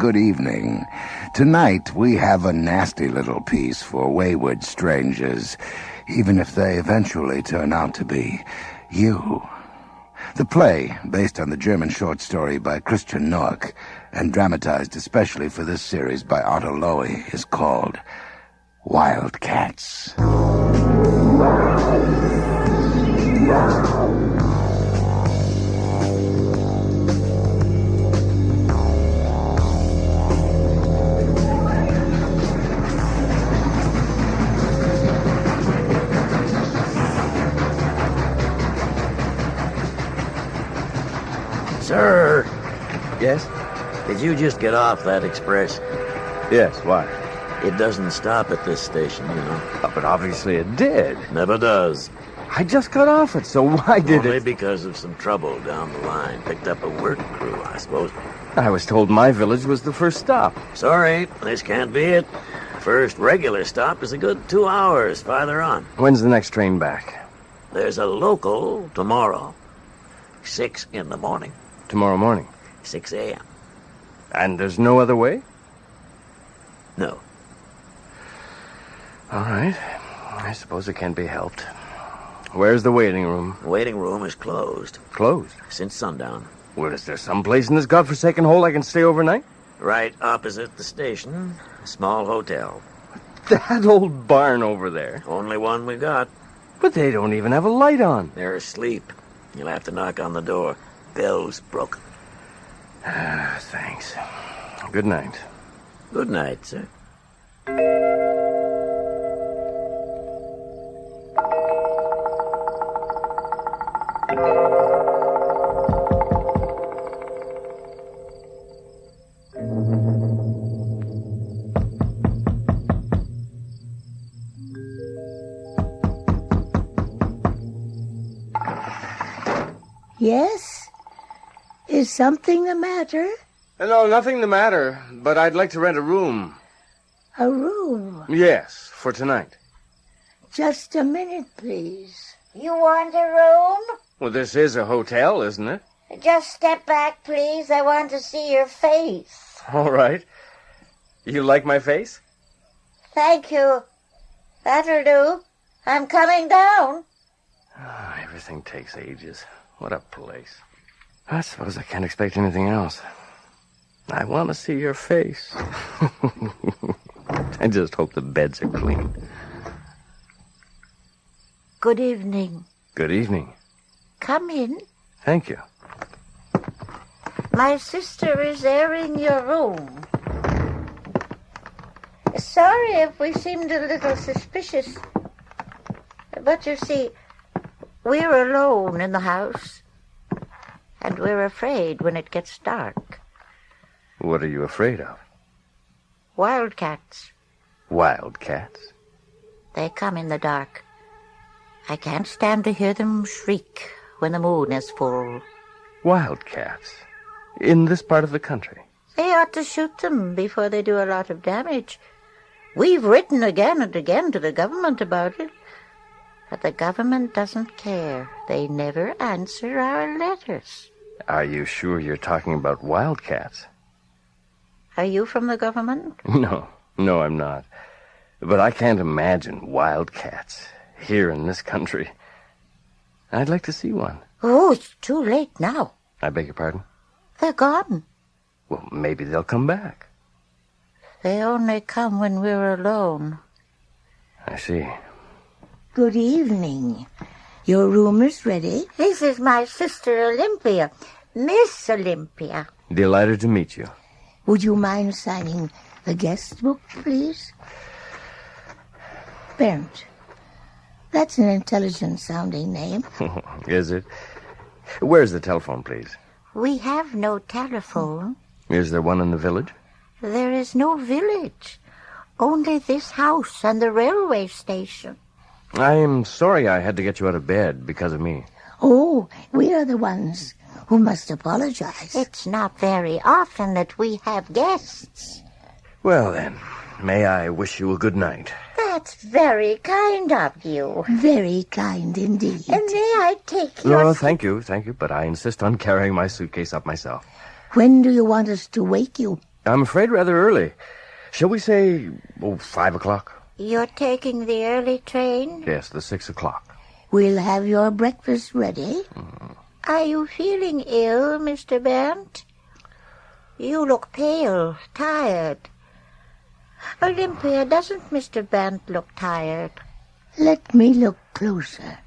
Good evening. Tonight we have a nasty little piece for wayward strangers, even if they eventually turn out to be you. The play, based on the German short story by Christian Noack, and dramatized especially for this series by Otto Lowy, is called Wildcats. Sir! Yes? Did you just get off that express? Yes, why? It doesn't stop at this station, you know. Oh, but obviously it did. Never does. I just got off it, so why did Only it? because of some trouble down the line. Picked up a work crew, I suppose. I was told my village was the first stop. Sorry, this can't be it. First regular stop is a good 2 hours farther on. When's the next train back? There's a local tomorrow. 6 in the morning. Tomorrow morning. 6 a.m. And there's no other way? No. All right. I suppose it can't be helped. Where's the waiting room? The waiting room is closed. Closed? Since sundown. Well, is there some place in this godforsaken hole I can stay overnight? Right opposite the station, a small hotel. That old barn over there. Only one we got. But they don't even have a light on. They're asleep. You'll have to knock on the door. Bell's broken. Thanks. Good night. Good night, sir. Yes? Is something the matter? No, nothing the matter, but I'd like to rent a room. A room? Yes, for tonight. Just a minute, please. You want a room? Well, this is a hotel, isn't it? Just step back, please. I want to see your face. All right. You like my face? Thank you. That'll do. I'm coming down. Oh, everything takes ages. What a place. I suppose I can't expect anything else. I want to see your face. I just hope the beds are clean. Good evening. Good evening. Come in. Thank you. My sister is airing your room. Sorry if we seemed a little suspicious. But you see, we're alone in the house. And we're afraid when it gets dark. What are you afraid of? Wildcats. Wildcats? They come in the dark. I can't stand to hear them shriek when the moon is full. Wildcats? In this part of the country? They ought to shoot them before they do a lot of damage. We've written again and again to the government about it. But the government doesn't care. They never answer our letters. Are you sure you're talking about wildcats? Are you from the government? No, I'm not. But I can't imagine wildcats here in this country. I'd like to see one. Oh, it's too late now. I beg your pardon? They're gone. Well, maybe they'll come back. They only come when we're alone. I see. Good evening. Your room is ready. This is my sister Olympia. Miss Olympia. Delighted to meet you. Would you mind signing the guest book, please? Bernd. That's an intelligent-sounding name. Is it? Where's the telephone, please? We have no telephone. Is there one in the village? There is no village. Only this house and the railway station. I'm sorry I had to get you out of bed because of me. Oh, we are the ones who must apologize. It's not very often that we have guests. Well, then, may I wish you a good night? That's very kind of you. Very kind indeed. And may I take your... No, thank you, but I insist on carrying my suitcase up myself. When do you want us to wake you? I'm afraid rather early. Shall we say 5 o'clock? You're taking the early train? Yes, the 6 o'clock. We'll have your breakfast ready. Are you feeling ill, Mr. Bent? You look pale, tired. Olympia, doesn't Mr. Bent look tired? Let me look closer.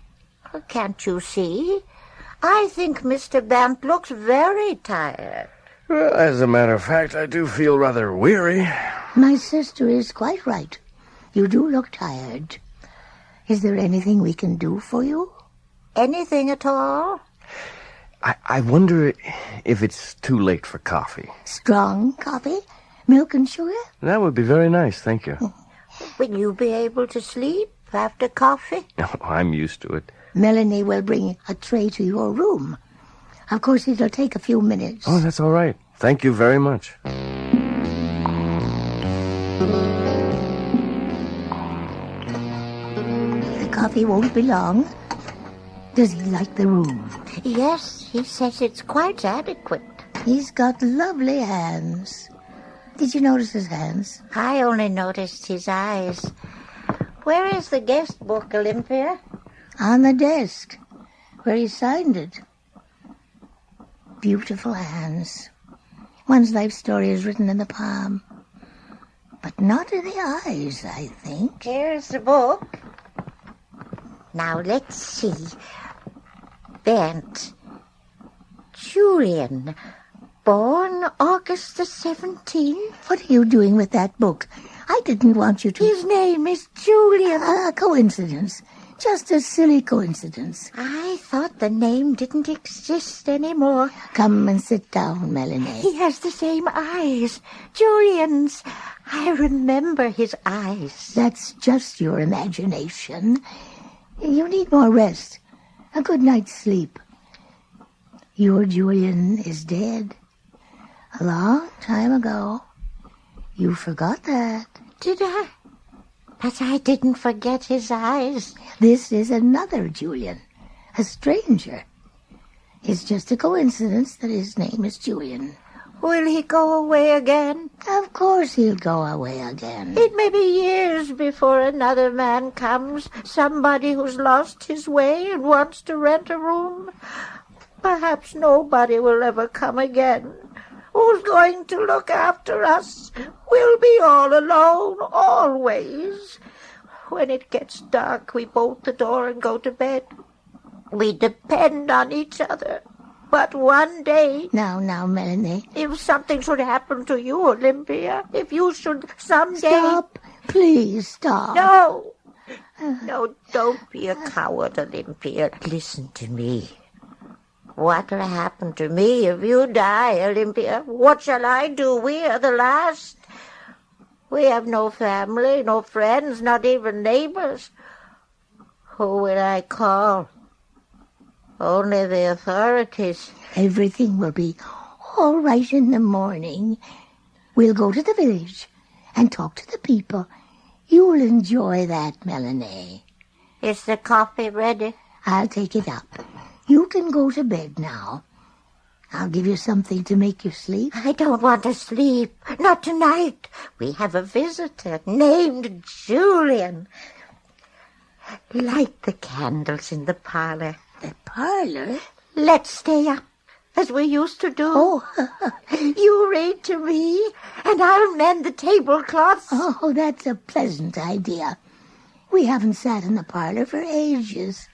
Can't you see? I think Mr. Bent looks very tired. Well, as a matter of fact, I do feel rather weary. My sister is quite right. You do look tired. Is there anything we can do for you? Anything at all? I wonder if it's too late for coffee. Strong coffee? Milk and sugar? That would be very nice, thank you. Will you be able to sleep after coffee? Oh, I'm used to it. Melanie will bring a tray to your room. Of course, it'll take a few minutes. Oh, that's all right. Thank you very much. The coffee won't be long. Does he like the room? Yes, he says it's quite adequate. He's got lovely hands. Did you notice his hands? I only noticed his eyes. Where is the guest book, Olympia? On the desk, where he signed it. Beautiful hands. One's life story is written in the palm. But not in the eyes, I think. Here's the book. Now, let's see. Bent. Julian. Born August the 17th. What are you doing with that book? I didn't want you to... His name is Julian. A coincidence. Just a silly coincidence. I thought the name didn't exist anymore. Come and sit down, Melanie. He has the same eyes. Julian's. I remember his eyes. That's just your imagination. You need more rest. A good night's sleep. Your Julian is dead. A long time ago. You forgot that. Did I? But I didn't forget his eyes. This is another Julian. A stranger. It's just a coincidence that his name is Julian. Will he go away again? Of course he'll go away again. It may be years before another man comes, somebody who's lost his way and wants to rent a room. Perhaps nobody will ever come again. Who's going to look after us? We'll be all alone, always. When it gets dark, we bolt the door and go to bed. We depend on each other. But one day... Now, Melanie. If something should happen to you, Olympia, if you should someday... Stop. Please stop. No. No, don't be a coward, Olympia. Listen to me. What'll happen to me if you die, Olympia? What shall I do? We are the last. We have no family, no friends, not even neighbors. Who will I call? Only the authorities. Everything will be all right in the morning. We'll go to the village and talk to the people. You'll enjoy that, Melanie. Is the coffee ready? I'll take it up. You can go to bed now. I'll give you something to make you sleep. I don't want to sleep. Not tonight. We have a visitor named Julian. Light the candles in the parlor. The parlor? Let's stay up, as we used to do. Oh. You read to me, and I'll mend the tablecloths. Oh, that's a pleasant idea. We haven't sat in the parlor for ages.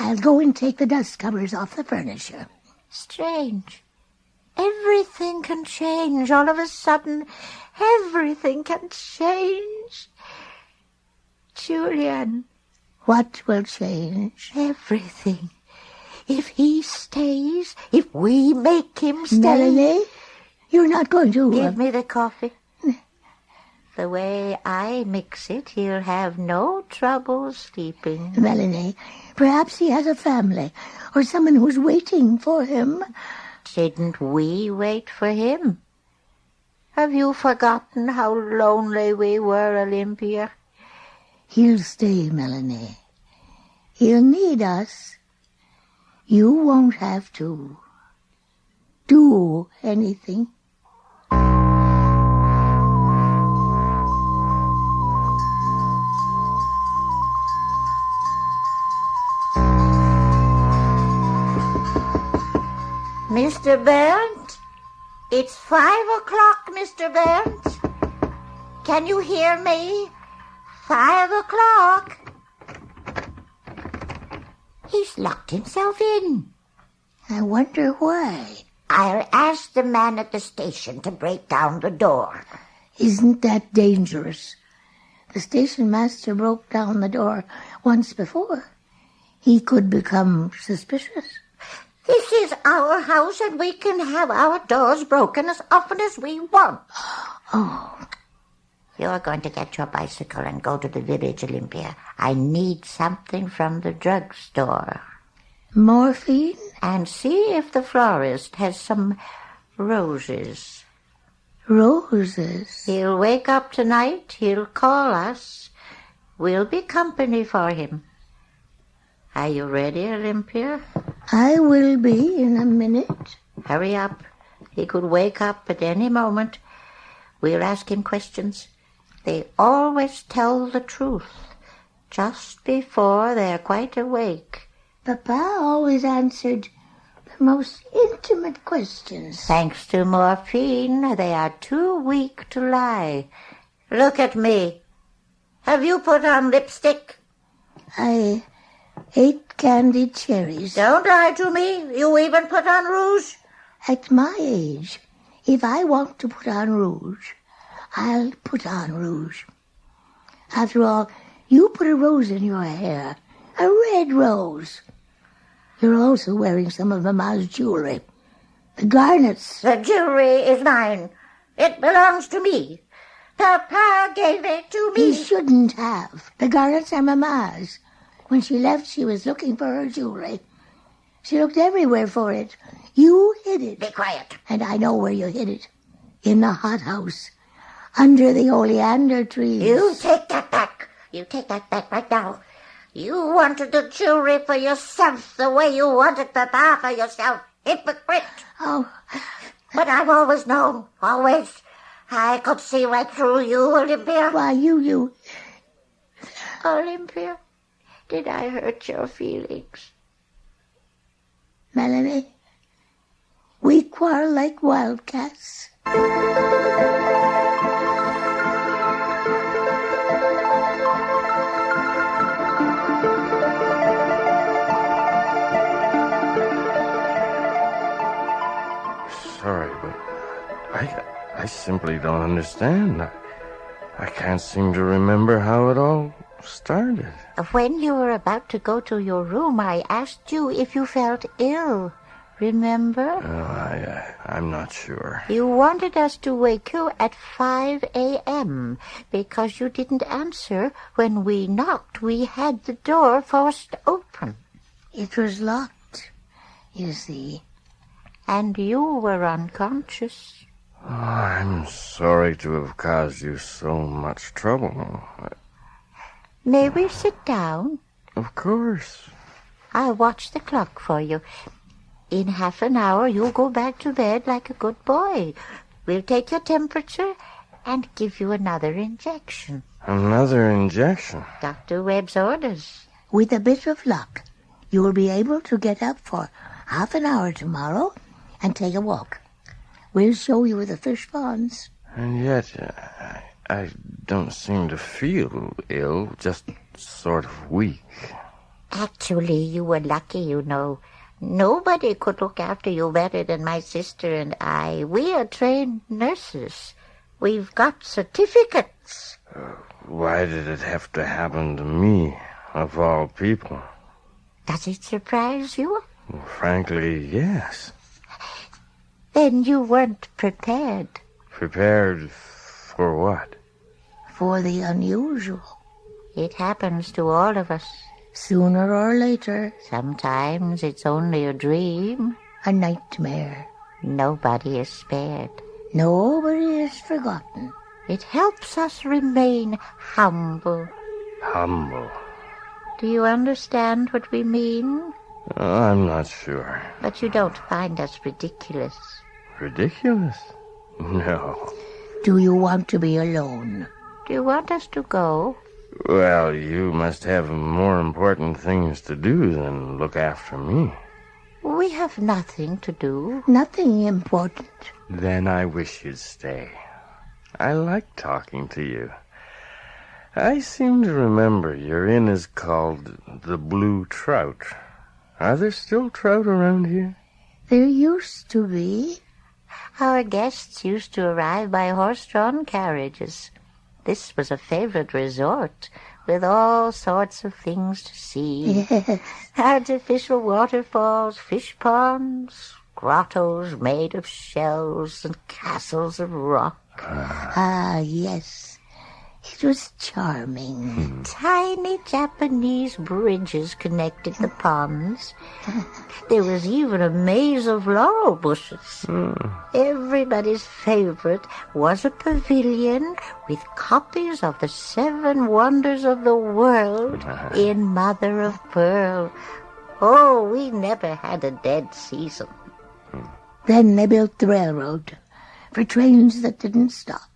I'll go and take the dust covers off the furniture. Strange. Everything can change all of a sudden. Everything can change. Julian. What will change? Everything. If he stays, if we make him stay. Melanie, you're not going to... Give me the coffee. The way I mix it, he'll have no trouble sleeping. Melanie, perhaps he has a family or someone who's waiting for him. Didn't we wait for him? Have you forgotten how lonely we were, Olympia? He'll stay, Melanie. He'll need us. You won't have to do anything. Mr. Burnt? It's 5 o'clock, Mr. Burnt. Can you hear me? 5 o'clock. He's locked himself in. I wonder why. I'll ask the man at the station to break down the door. Isn't that dangerous? The station master broke down the door once before. He could become suspicious. This is our house, and we can have our doors broken as often as we want. Oh. You're going to get your bicycle and go to the village, Olympia. I need something from the drugstore. Morphine? And see if the florist has some roses. Roses? He'll wake up tonight. He'll call us. We'll be company for him. Are you ready, Olympia? I will be in a minute. Hurry up. He could wake up at any moment. We'll ask him questions. They always tell the truth just before they're quite awake. Papa always answered the most intimate questions. Thanks to morphine, they are too weak to lie. Look at me. Have you put on lipstick? I ate candied cherries. Don't lie to me. You even put on rouge? At my age, if I want to put on rouge, I'll put on rouge. After all, you put a rose in your hair, a red rose. You're also wearing some of Mama's jewelry. The garnets. The jewelry is mine. It belongs to me. Papa gave it to me. He shouldn't have. The garnets are Mama's. When she left, she was looking for her jewelry. She looked everywhere for it. You hid it. Be quiet. And I know where you hid it. In the hothouse. Under the oleander trees. You take that back. You take that back right now. You wanted the jewelry for yourself the way you wanted Papa for yourself. Hypocrite. Oh. But I've always known. Always. I could see right through you, Olympia. Why, you... Olympia, did I hurt your feelings? Melanie, we quarrel like wildcats. Sorry, but I simply don't understand. I can't seem to remember how it all started. When you were about to go to your room, I asked you if you felt ill. Remember? I'm not sure. You wanted us to wake you at 5 a.m. because you didn't answer when we knocked. We had the door forced open. It was locked, you see. And you were unconscious. Oh, I'm sorry to have caused you so much trouble. May we sit down? Of course. I'll watch the clock for you. In half an hour, you'll go back to bed like a good boy. We'll take your temperature and give you another injection. Another injection? Dr. Webb's orders. With a bit of luck, you will be able to get up for half an hour tomorrow and take a walk. We'll show you the fish ponds. And yet, I don't seem to feel ill, just sort of weak. Actually, you were lucky, you know. Nobody could look after you better than my sister and I. We are trained nurses. We've got certificates. Why did it have to happen to me, of all people? Does it surprise you? Well, frankly, yes. Then you weren't prepared. Prepared for what? For the unusual. It happens to all of us. Sooner or later. Sometimes it's only a dream. A nightmare. Nobody is spared. Nobody is forgotten. It helps us remain humble. Humble? Do you understand what we mean? I'm not sure. But you don't find us ridiculous. Ridiculous? No. Do you want to be alone? Do you want us to go? Well, you must have more important things to do than look after me. We have nothing to do. Nothing important. Then I wish you'd stay. I like talking to you. I seem to remember your inn is called the Blue Trout. Are there still trout around here? There used to be. Our guests used to arrive by horse-drawn carriages. This was a favorite resort, with all sorts of things to see. Yes. Artificial waterfalls, fish ponds, grottos made of shells, and castles of rock. Ah, yes. It was charming. Tiny Japanese bridges connected the ponds. There was even a maze of laurel bushes. Everybody's favorite was a pavilion with copies of the 7 wonders of the world in mother of pearl. Oh, we never had a dead season. Then they built the railroad for trains that didn't stop.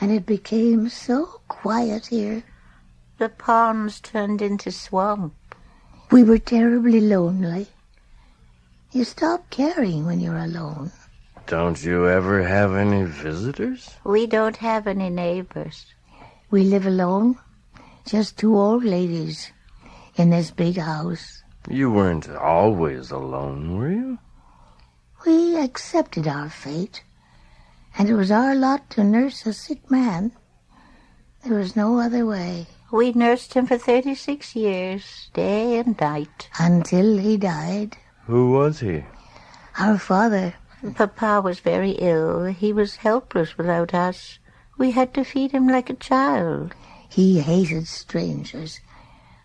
And it became so quiet here. The ponds turned into swamp. We were terribly lonely. You stop caring when you're alone. Don't you ever have any visitors? We don't have any neighbors. We live alone, just 2 old ladies in this big house. You weren't always alone, were you? We accepted our fate, and it was our lot to nurse a sick man. There was no other way. We nursed him for 36 years, day and night. Until he died. Who was he? Our father. Papa was very ill. He was helpless without us. We had to feed him like a child. He hated strangers.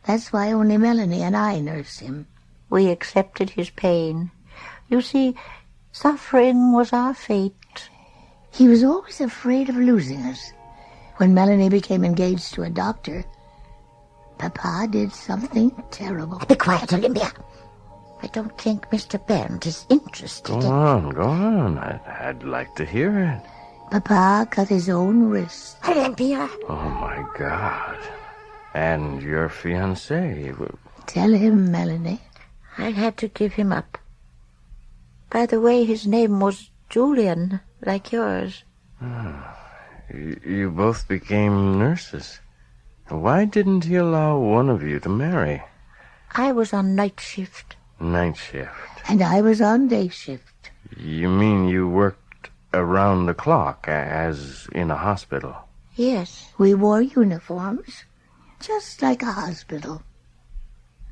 That's why only Melanie and I nursed him. We accepted his pain. You see, suffering was our fate. He was always afraid of losing us. When Melanie became engaged to a doctor, Papa did something terrible. Be quiet, Olympia. I don't think Mr. Bent is interested. Go on. I'd like to hear it. Papa cut his own wrist. Olympia. Oh, my God. And your fiancé? Tell him, Melanie. I had to give him up. By the way, his name was Julian, like yours. You both became nurses. Why didn't he allow one of you to marry? I was on night shift. Night shift. And I was on day shift. You mean you worked around the clock, as in a hospital? Yes. We wore uniforms, just like a hospital.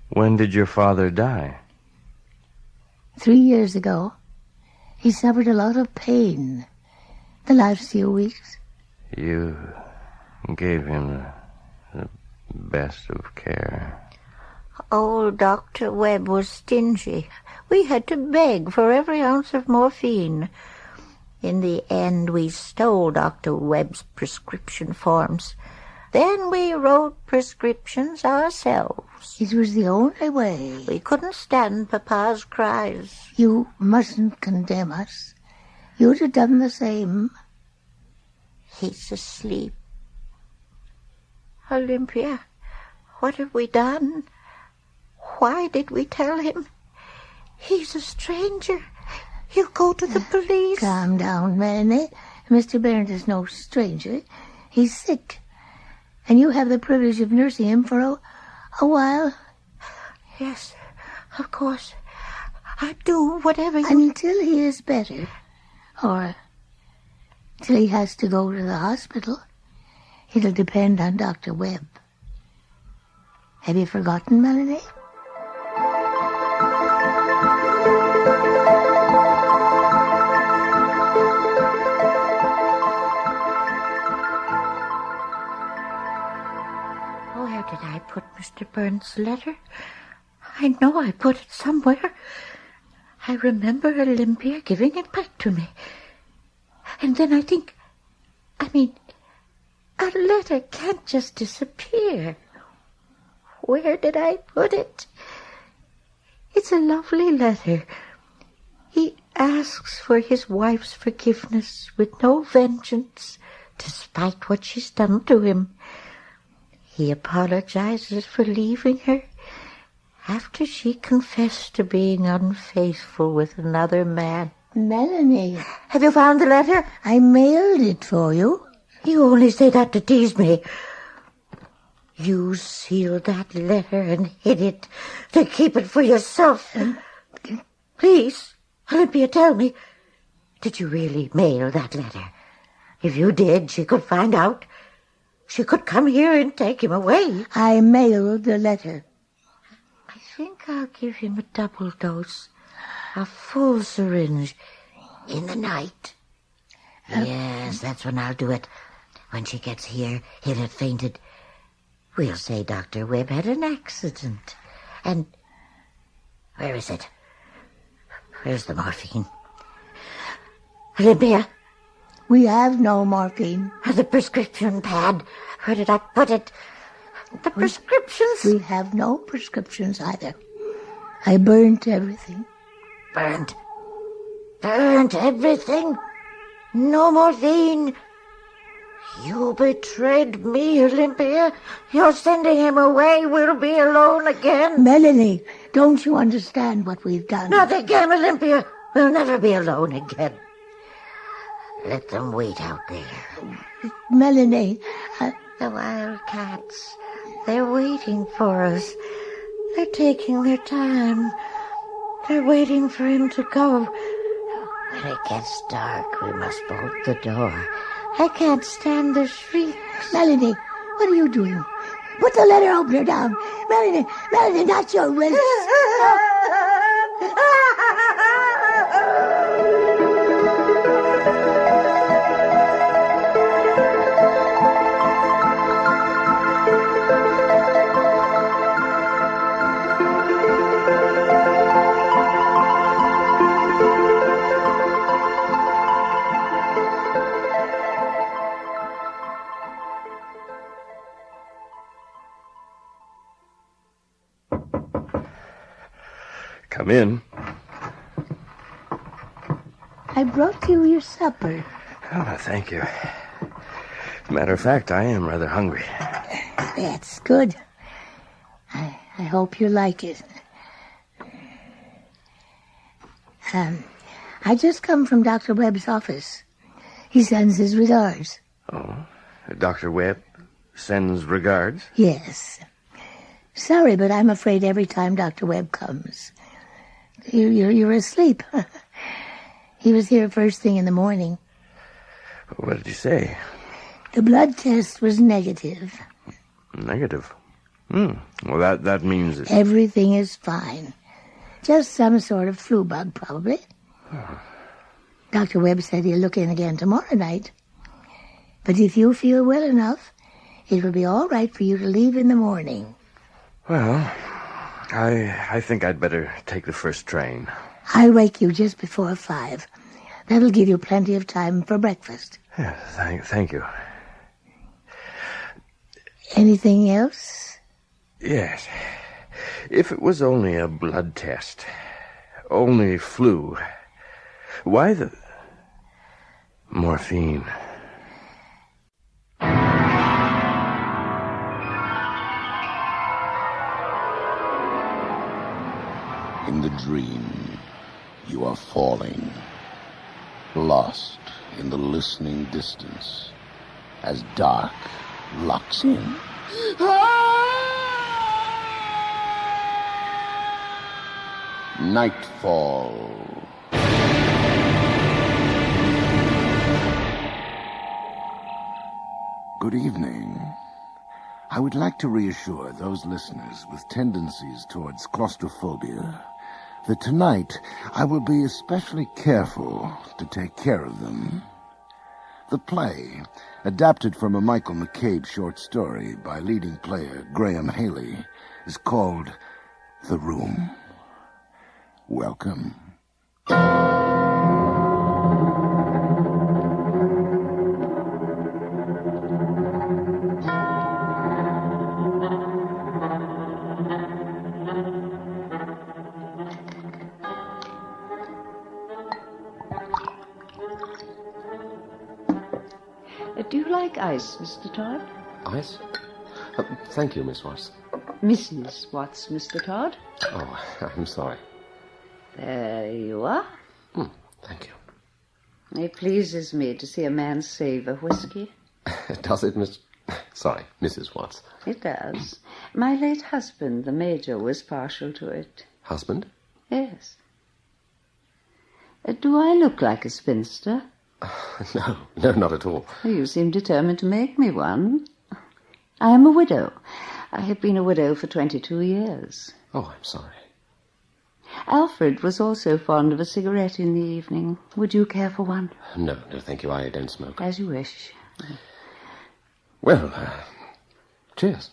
When did your father die? 3 years ago. He suffered a lot of pain the last few weeks. You gave him the best of care. Old Dr. Webb was stingy. We had to beg for every ounce of morphine. In the end, we stole Dr. Webb's prescription forms. Then we wrote prescriptions ourselves. It was the only way. We couldn't stand Papa's cries. You mustn't condemn us. You'd have done the same. He's asleep. Olympia, what have we done? Why did we tell him? He's a stranger. He'll go to the police. Calm down, Melanie. Mr. Barrett is no stranger. He's sick. And you have the privilege of nursing him for a while. Yes, of course. I'd do whatever you... Until he is better. Or till he has to go to the hospital. It'll depend on Dr. Webb. Have you forgotten, Melanie? Where did I put Mr. Burns' letter? I know I put it somewhere. I remember Olympia giving it back to me. And then I think, a letter can't just disappear. Where did I put it? It's a lovely letter. He asks for his wife's forgiveness with no vengeance, despite what she's done to him. He apologizes for leaving her after she confessed to being unfaithful with another man. Melanie. Have you found the letter? I mailed it for you. You only say that to tease me. You sealed that letter and hid it to keep it for yourself. Please, Olympia, tell me, did you really mail that letter? If you did, she could find out. She could come here and take him away. I mailed the letter. I think I'll give him a double dose, a full syringe, in the night. Yes, that's when I'll do it. When she gets here, he'll have fainted. We'll say Dr. Webb had an accident. And where is it? Where's the morphine? Olympia? We have no morphine. The prescription pad. Where did I put it? The prescriptions? We have no prescriptions either. I burnt everything. Burnt? Burnt everything? No morphine? You betrayed me, Olympia. You're sending him away. We'll be alone again. Melanie, don't you understand what we've done? Not again, Olympia. We'll never be alone again. Let them wait out there. Melanie, The Wildcats. They're waiting for us. They're taking their time. They're waiting for him to go. When it gets dark, we must bolt the door. I can't stand the shrieks. Melanie, what are you doing? Put the letter opener down. Melanie, not your wrist. Come in. I brought you your supper. Oh, thank you. Matter of fact, I am rather hungry. That's good. I hope you like it. I just come from Dr. Webb's office. He sends his regards. Oh, Dr. Webb sends regards? Yes. Sorry, but I'm afraid every time Dr. Webb comes, you're asleep. He was here first thing in the morning. What did he say? The blood test was negative. Negative? Well, that means it... Everything is fine. Just some sort of flu bug, probably. Dr. Webb said he'll look in again tomorrow night. But if you feel well enough, it will be all right for you to leave in the morning. Well, I think I'd better take the first train. I'll wake you just before 5. That'll give you plenty of time for breakfast. Yeah, thank you. Anything else? Yes. If it was only a blood test, only flu, why the... morphine? In the dream, you are falling, lost in the listening distance, as dark locks in. Nightfall. Good evening. I would like to reassure those listeners with tendencies towards claustrophobia that tonight I will be especially careful to take care of them. The play, adapted from a Michael McCabe short story by leading player Graham Haley, is called The Room. Welcome. Do you like ice, Mr. Todd? Ice? Thank you, Miss Ross. Mrs. Watts, Mr. Todd. Oh, I'm sorry. There you are. Thank you. It pleases me to see a man savour whiskey. Does it, Mrs. Watts? It does. My late husband, the Major, was partial to it. Husband? Yes. Do I look like a spinster? No, not at all. You seem determined to make me one. I am a widow. I have been a widow for 22 years. Oh, I'm sorry. Alfred was also fond of a cigarette in the evening. Would you care for one? No, thank you. I don't smoke. As you wish. Well, cheers.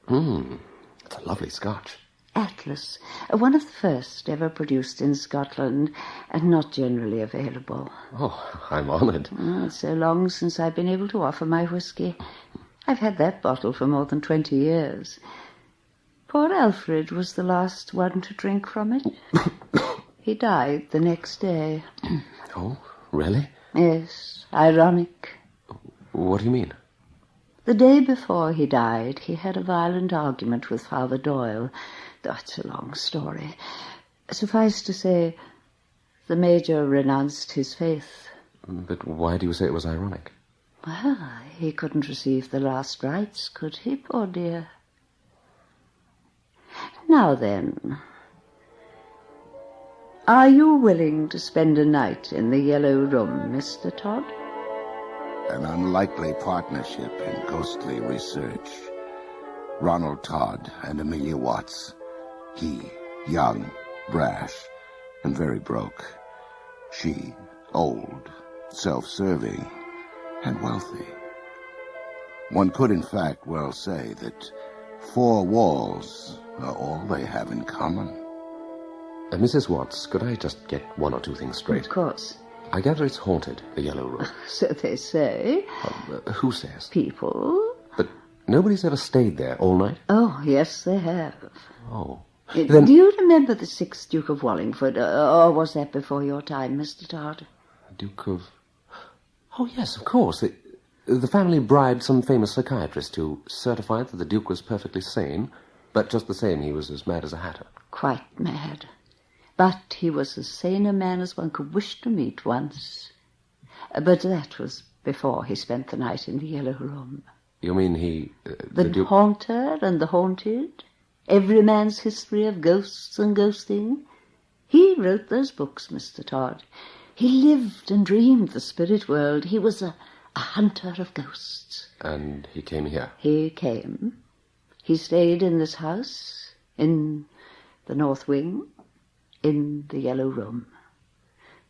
It's a lovely scotch. Atlas, one of the first ever produced in Scotland and not generally available. Oh, I'm honoured. It's so long since I've been able to offer my whiskey. I've had that bottle for more than 20 years. Poor Alfred was the last one to drink from it. He died the next day. Oh, really? Yes, ironic. What do you mean? The day before he died, he had a violent argument with Father Doyle. That's a long story. Suffice to say, the Major renounced his faith. But why do you say it was ironic? Well, he couldn't receive the last rites, could he, poor dear? Now then, are you willing to spend a night in the Yellow Room, Mr. Todd? An unlikely partnership in ghostly research. Ronald Todd and Amelia Watts. He, young, brash, and very broke. She, old, self-serving, and wealthy. One could, in fact, well say that 4 walls are all they have in common. Mrs. Watts, could I just get 1 or 2 things straight? Of course. I gather it's haunted, the Yellow Room. So they say. Who says? People. But nobody's ever stayed there all night? Oh, yes, they have. Oh. Do you remember the 6th Duke of Wallingford, or was that before your time, Mr. Todd? Duke of... Oh, yes, of course. The family bribed some famous psychiatrist who certified that the Duke was perfectly sane, but just the same, he was as mad as a hatter. Quite mad. But he was as sane a man as one could wish to meet once. But that was before he spent the night in the Yellow Room. You mean he... the Duke... Haunter and the Haunted? Every man's history of ghosts and ghosting? He wrote those books, Mr. Todd. He lived and dreamed the spirit world. He was a hunter of ghosts. And he came here? He came. He stayed in this house, in the North Wing, in the Yellow Room.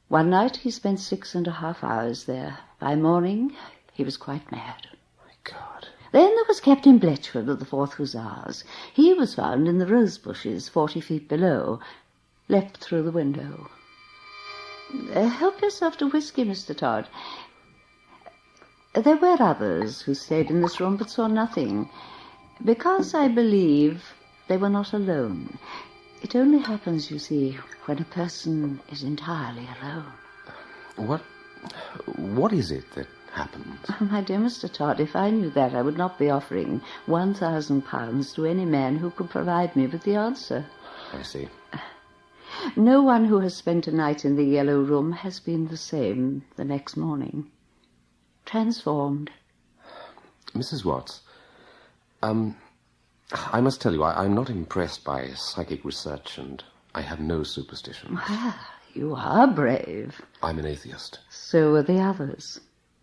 One night he spent 6.5 hours there. By morning, he was quite mad. My God. Then there was Captain Bletchford of the 4th Hussars. He was found in the rose bushes 40 feet below, leapt through the window. Help yourself to whiskey, Mr. Todd. There were others who stayed in this room but saw nothing, because I believe they were not alone. It only happens, you see, when a person is entirely alone. What is it that happens? Oh, my dear Mr. Todd, if I knew that, I would not be offering £1,000 to any man who could provide me with the answer. I see. No one who has spent a night in the Yellow Room has been the same the next morning. Transformed. Mrs. Watts, I must tell you, I'm not impressed by psychic research, and I have no superstitions. Ah, you are brave. I'm an atheist. So are the others.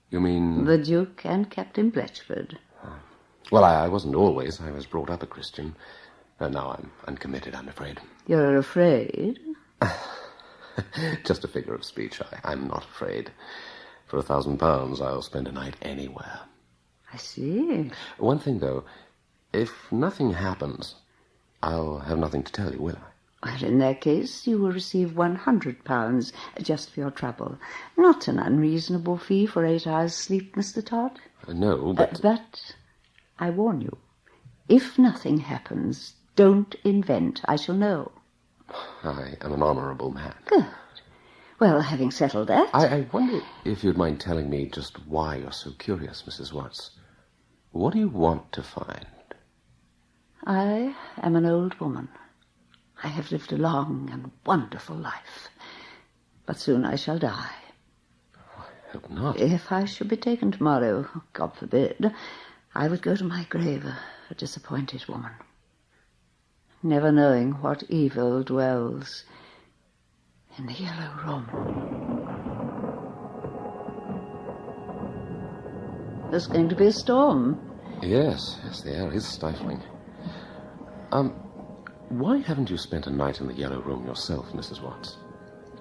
You mean... The Duke and Captain Bletchford. Well, I wasn't always. I was brought up a Christian. And now I'm uncommitted, I'm afraid. You're afraid? Just a figure of speech. I'm not afraid. For £1,000, I'll spend a night anywhere. I see. One thing, though. If nothing happens, I'll have nothing to tell you, will I? Well, in that case, you will receive £100 just for your trouble. Not an unreasonable fee for 8 hours' sleep, Mr. Todd. No, but... But I warn you, if nothing happens, don't invent. I shall know. I am an honourable man. Good. Well, having settled that... I wonder if you'd mind telling me just why you're so curious, Mrs. Watts. What do you want to find? I am an old woman. I have lived a long and wonderful life. But soon I shall die. I hope not. If I should be taken tomorrow, God forbid, I would go to my grave a disappointed woman, never knowing what evil dwells in the Yellow Room. There's going to be a storm. Yes, the air is stifling. Why haven't you spent a night in the Yellow Room yourself, Mrs. Watts?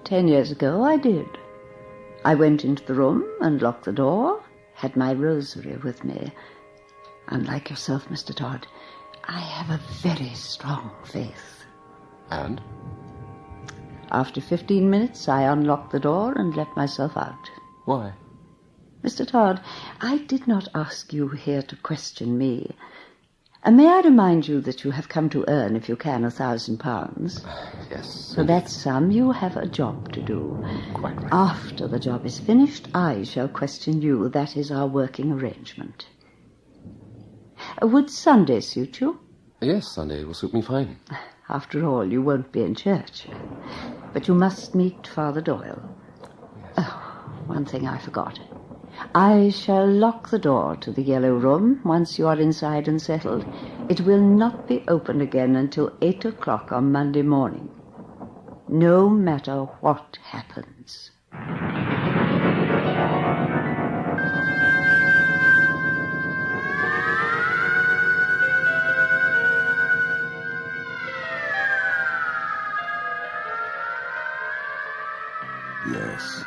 10 years ago, I did. I went into the room and locked the door, had my rosary with me. Unlike yourself, Mr. Todd, I have a very strong faith. And? After 15 minutes, I unlocked the door and let myself out. Why? Mr. Todd, I did not ask you here to question me. May I remind you that you have come to earn, if you can, £1,000? Yes. For that sum, you have a job to do. Quite right. After the job is finished, I shall question you. That is our working arrangement. Would Sunday suit you? Yes, Sunday will suit me fine. After all, you won't be in church. But you must meet Father Doyle. Yes. Oh, one thing I forgot. I shall lock the door to the Yellow Room once you are inside and settled. It will not be opened again until 8 o'clock on Monday morning. No matter what happens. Yes,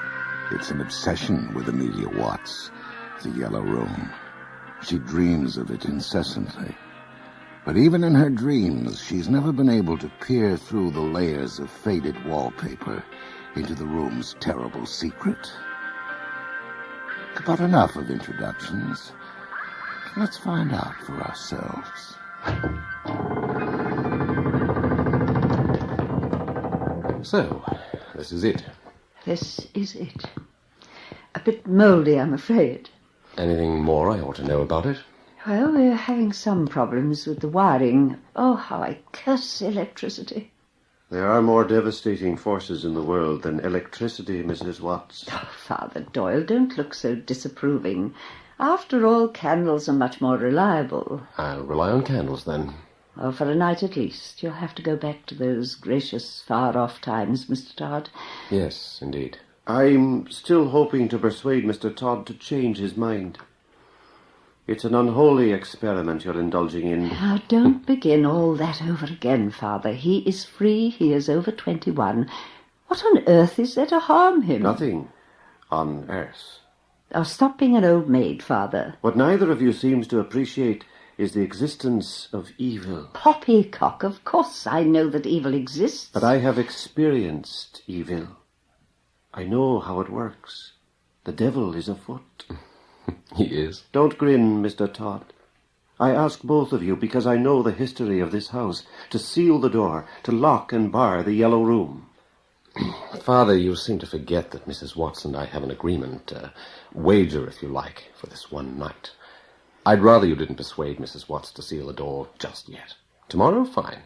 it's an obsession with Amelia Watts, the Yellow Room. She dreams of it incessantly. But even in her dreams, she's never been able to peer through the layers of faded wallpaper into the room's terrible secret. But enough of introductions. Let's find out for ourselves. So, this is it. This is it. A bit mouldy, I'm afraid. Anything more I ought to know about it? Well, we're having some problems with the wiring. Oh, how I curse electricity. There are more devastating forces in the world than electricity, Mrs. Watts. Oh, Father Doyle, don't look so disapproving. After all, candles are much more reliable. I'll rely on candles, then. Well, for a night at least. You'll have to go back to those gracious, far-off times, Mr. Todd. Yes, indeed. I'm still hoping to persuade Mr. Todd to change his mind. It's an unholy experiment you're indulging in. Now, don't begin all that over again, Father. He is free. He is over 21. What on earth is there to harm him? Nothing on earth. Oh, stop being an old maid, Father. What neither of you seems to appreciate is the existence of evil. Poppycock, of course I know that evil exists. But I have experienced evil. I know how it works. The devil is afoot. He is. Don't grin, Mr. Todd. I ask both of you because I know the history of this house, to seal the door, to lock and bar the Yellow Room. Father, you seem to forget that Mrs. Watts and I have an agreement, wager, if you like, for this one night. I'd rather you didn't persuade Mrs. Watts to seal the door just yet. Tomorrow, fine.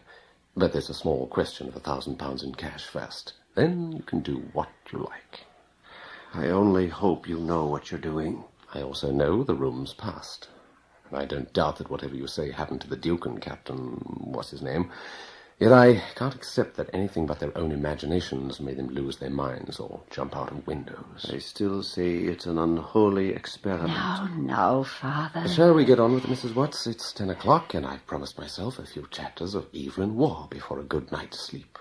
But there's a small question of £1,000 in cash first. Then you can do what you like. I only hope you know what you're doing. I also know the room's past. And I don't doubt that whatever you say happened to the Duke and Captain what's-his-name. Yet I can't accept that anything but their own imaginations made them lose their minds or jump out of windows. I still say it's an unholy experiment. No, Father. Shall we get on with it, Mrs. Watts? It's 10 o'clock, and I've promised myself a few chapters of Evelyn Waugh before a good night's sleep.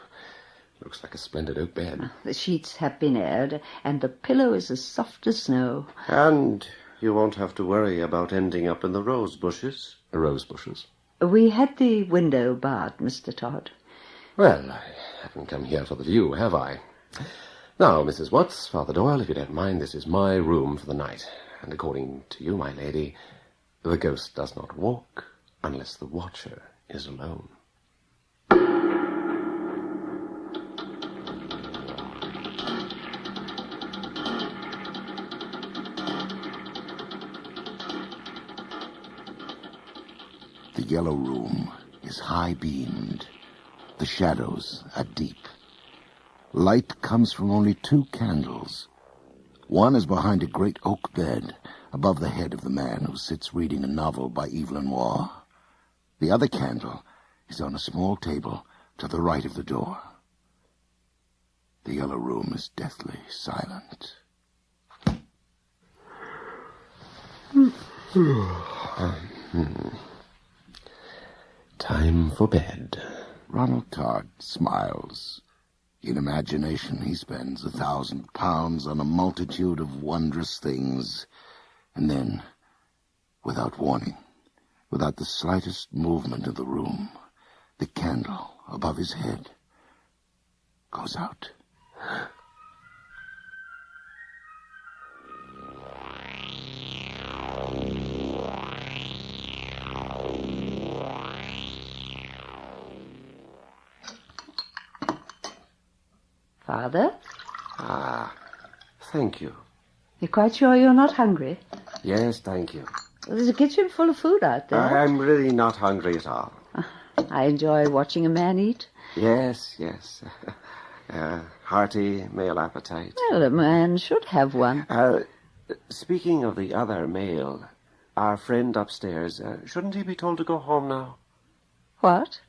Looks like a splendid oak bed. The sheets have been aired, and the pillow is as soft as snow. And you won't have to worry about ending up in the rose bushes. Rose bushes? We had the window barred, Mr. Todd. Well, I haven't come here for the view, have I? Now, Mrs. Watts, Father Doyle, if you don't mind, this is my room for the night. And according to you, my lady, the ghost does not walk unless the watcher is alone. The Yellow Room is high-beamed. The shadows are deep. Light comes from only 2 candles. One is behind a great oak bed, above the head of the man who sits reading a novel by Evelyn Waugh. The other candle is on a small table to the right of the door. The yellow room is deathly silent. Time for bed. Ronald Todd smiles. In imagination, he spends £1,000 on a multitude of wondrous things. And then, without warning, without the slightest movement of the room, the candle above his head goes out. Father? Ah, thank you. You're quite sure you're not hungry? Yes, thank you. There's a kitchen full of food out there. I'm really not hungry at all. I enjoy watching a man eat. Yes. Hearty male appetite. Well, a man should have one. Speaking of the other male, our friend upstairs, shouldn't he be told to go home now? What?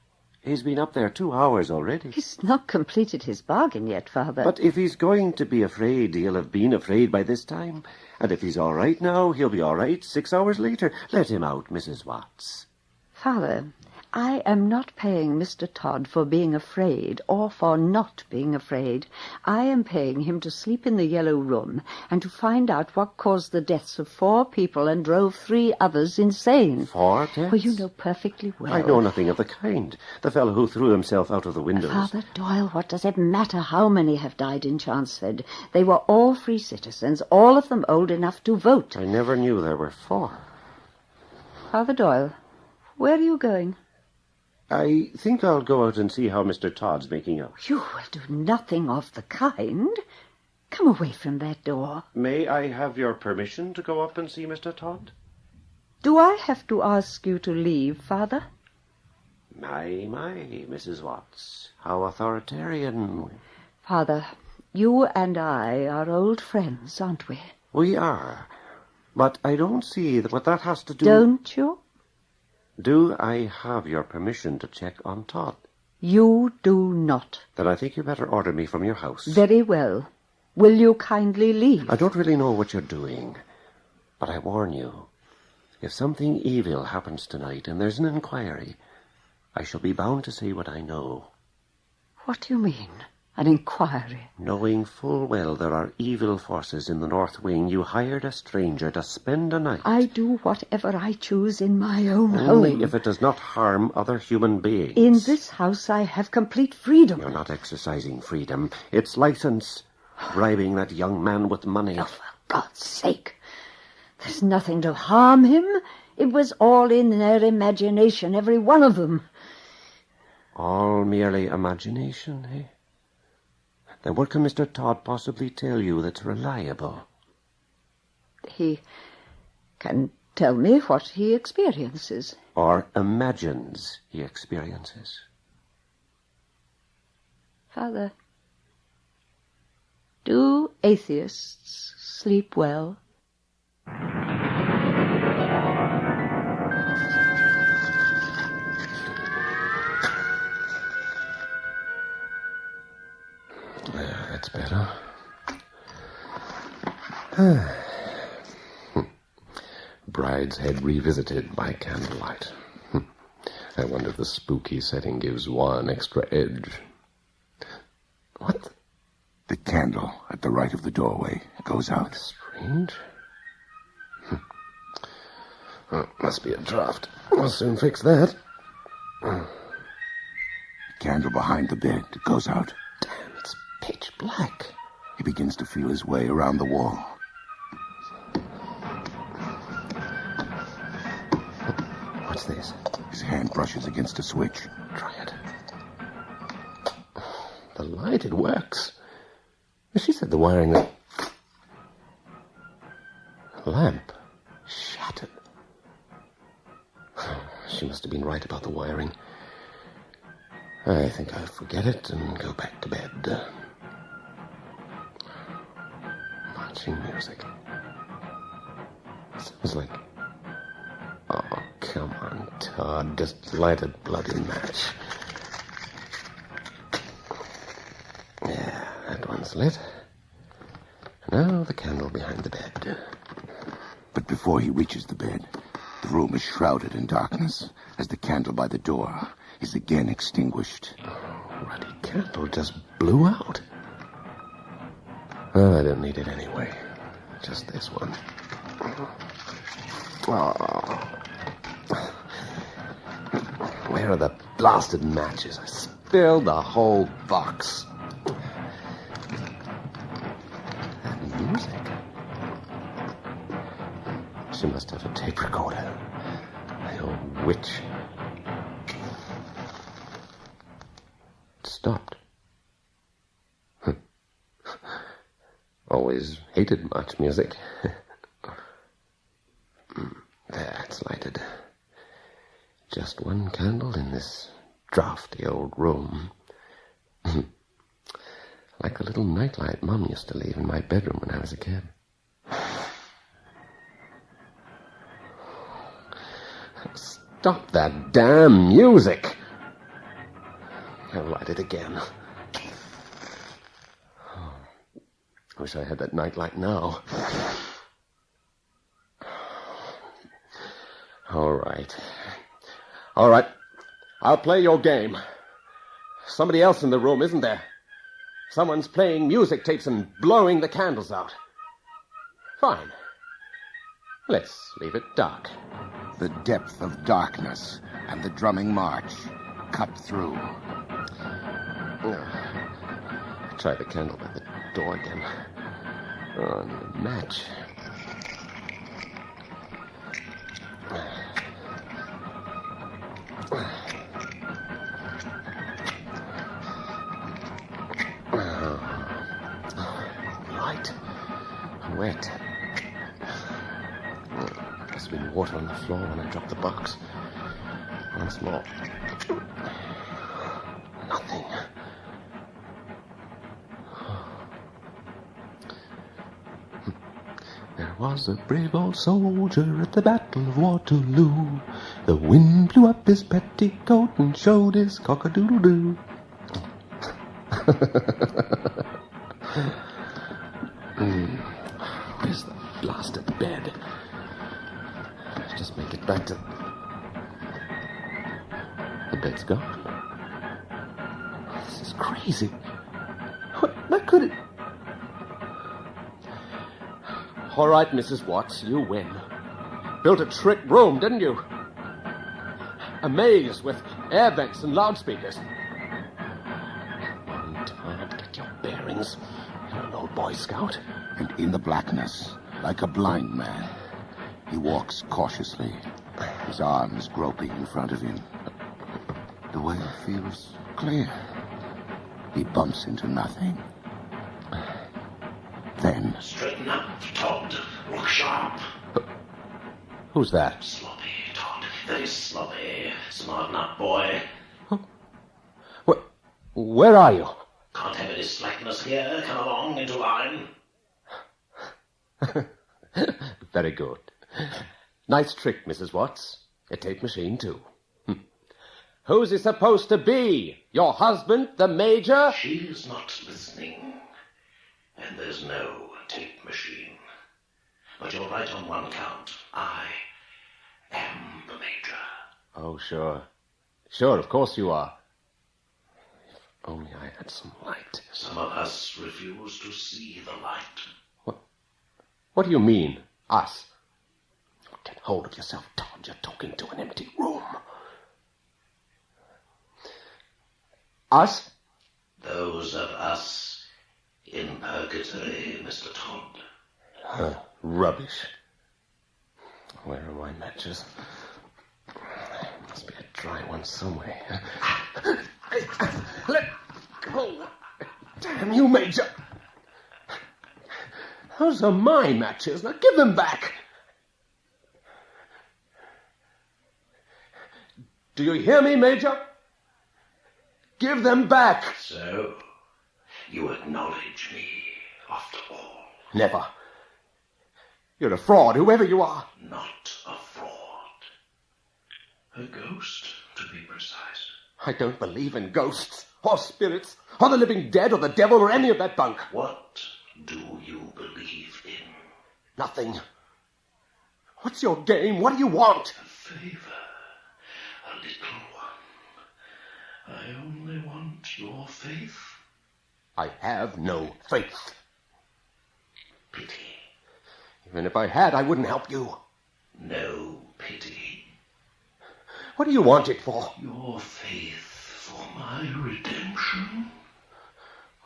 He's been up there 2 hours already. He's not completed his bargain yet, Father. But if he's going to be afraid, he'll have been afraid by this time. And if he's all right now, he'll be all right 6 hours later. Let him out, Mrs. Watts. Father, I am not paying Mr. Todd for being afraid or for not being afraid. I am paying him to sleep in the yellow room and to find out what caused the deaths of 4 people and drove 3 others insane. 4 deaths? Well, you know perfectly well. I know nothing of the kind. The fellow who threw himself out of the windows. Father Doyle, what does it matter how many have died in Chanceford? They were all free citizens, all of them old enough to vote. I never knew there were 4. Father Doyle, where are you going? I think I'll go out and see how Mr. Todd's making out. You will do nothing of the kind. Come away from that door. May I have your permission to go up and see Mr. Todd? Do I have to ask you to leave, Father? My, Mrs. Watts. How authoritarian. Father, you and I are old friends, aren't we? We are. But I don't see what that has to do... Don't you? Do I have your permission to check on Todd? You do not. Then I think you better order me from your house. Very well. Will you kindly leave? I don't really know what you're doing, but I warn you, if something evil happens tonight and there's an inquiry, I shall be bound to say what I know. What do you mean, an inquiry? Knowing full well there are evil forces in the North Wing, you hired a stranger to spend a night. I do whatever I choose in my own Only home. if it does not harm other human beings. In this house I have complete freedom. You're not exercising freedom. It's license. Bribing that young man with money. Oh, for God's sake. There's nothing to harm him. It was all in their imagination, every one of them. All merely imagination, eh? Then what can Mr. Todd possibly tell you that's reliable? He can tell me what he experiences. Or imagines he experiences. Father, do atheists sleep well? That's better. Bride's Head revisited by candlelight. I wonder if the spooky setting gives one extra edge. What? The candle at the right of the doorway goes out. Strange. Must be a draft. I'll soon fix that. The candle behind the bed goes out. Damn, it's pitch black. He begins to feel his way around the wall. What's this? His hand brushes against a switch. Try it. The light, it works. She said the wiring... Lamp. Shattered. She must have been right about the wiring. I think I'll forget it and go back to bed. Marching music. Sounds like... Oh, come on, Todd. Just light a bloody match. Yeah, that one's lit. Now the candle behind the bed. But before he reaches the bed, the room is shrouded in darkness as the candle by the door is again extinguished. Oh, ruddy candle just blew out. Well, I don't need it anyway. Just this one. Oh. Where are the blasted matches? I spilled the whole box. That music. She must have a tape recorder. The old witch. It stopped. Always hated march music. There, it's lighted. Just one candle in this drafty old room. Like the little nightlight Mum used to leave in my bedroom when I was a kid. Stop that damn music! I'll light it again. Oh, I wish I had that nightlight now. All right. I'll play your game. Somebody else in the room, isn't there? Someone's playing music tapes and blowing the candles out. Fine. Let's leave it dark. The depth of darkness and the drumming march cut through. Try the candle by the door again. Oh, and the match. Light. Wet. Must have been water on the floor when I dropped the box. Once more. Nothing. There was a brave old soldier at the Battle of Waterloo. The wind blew up his petticoat and showed his cock-a-doodle-doo. Where's the blasted bed? Just make it back to... The bed's gone. This is crazy. What could it... All right, Mrs. Watts, you win. Built a trick room, didn't you? A maze with air vents and loudspeakers. Come on, Todd, get your bearings. You're an old Boy Scout. And in the blackness, like a blind man, he walks cautiously, his arms groping in front of him. The way feels clear. He bumps into nothing. Then... Straighten up, Todd. Look sharp. Who's that? Sloppy, Todd. Very sloppy. Smarten up, boy. Where are you? Can't have any slackness here. Come along into line. Very good. Nice trick, Mrs. Watts. A tape machine, too. Who's he supposed to be? Your husband, the Major? She's not listening. And there's no tape machine. But you're right on one count. I am the Major. Oh, sure. Sure, of course you are. If only I had some light. Some of us refuse to see the light. What do you mean, us? Get hold of yourself, Todd. You're talking to an empty room. Us? Those of us in purgatory, Mr. Todd. Rubbish. Where are my matches? There must be a dry one somewhere. Let go. Damn you, Major. Those are my matches. Now give them back. Do you hear me, Major? Give them back! So, you acknowledge me, after all? Never. You're a fraud, whoever you are. Not a fraud. A ghost, to be precise. I don't believe in ghosts, or spirits, or the living dead, or the devil, or any of that bunk. What do you believe in? Nothing. What's your game? What do you want? A favor. A little one. I only want your faith. I have no faith. Pity. Even if I had, I wouldn't help you. No pity. What do you want it for? Your faith for my redemption?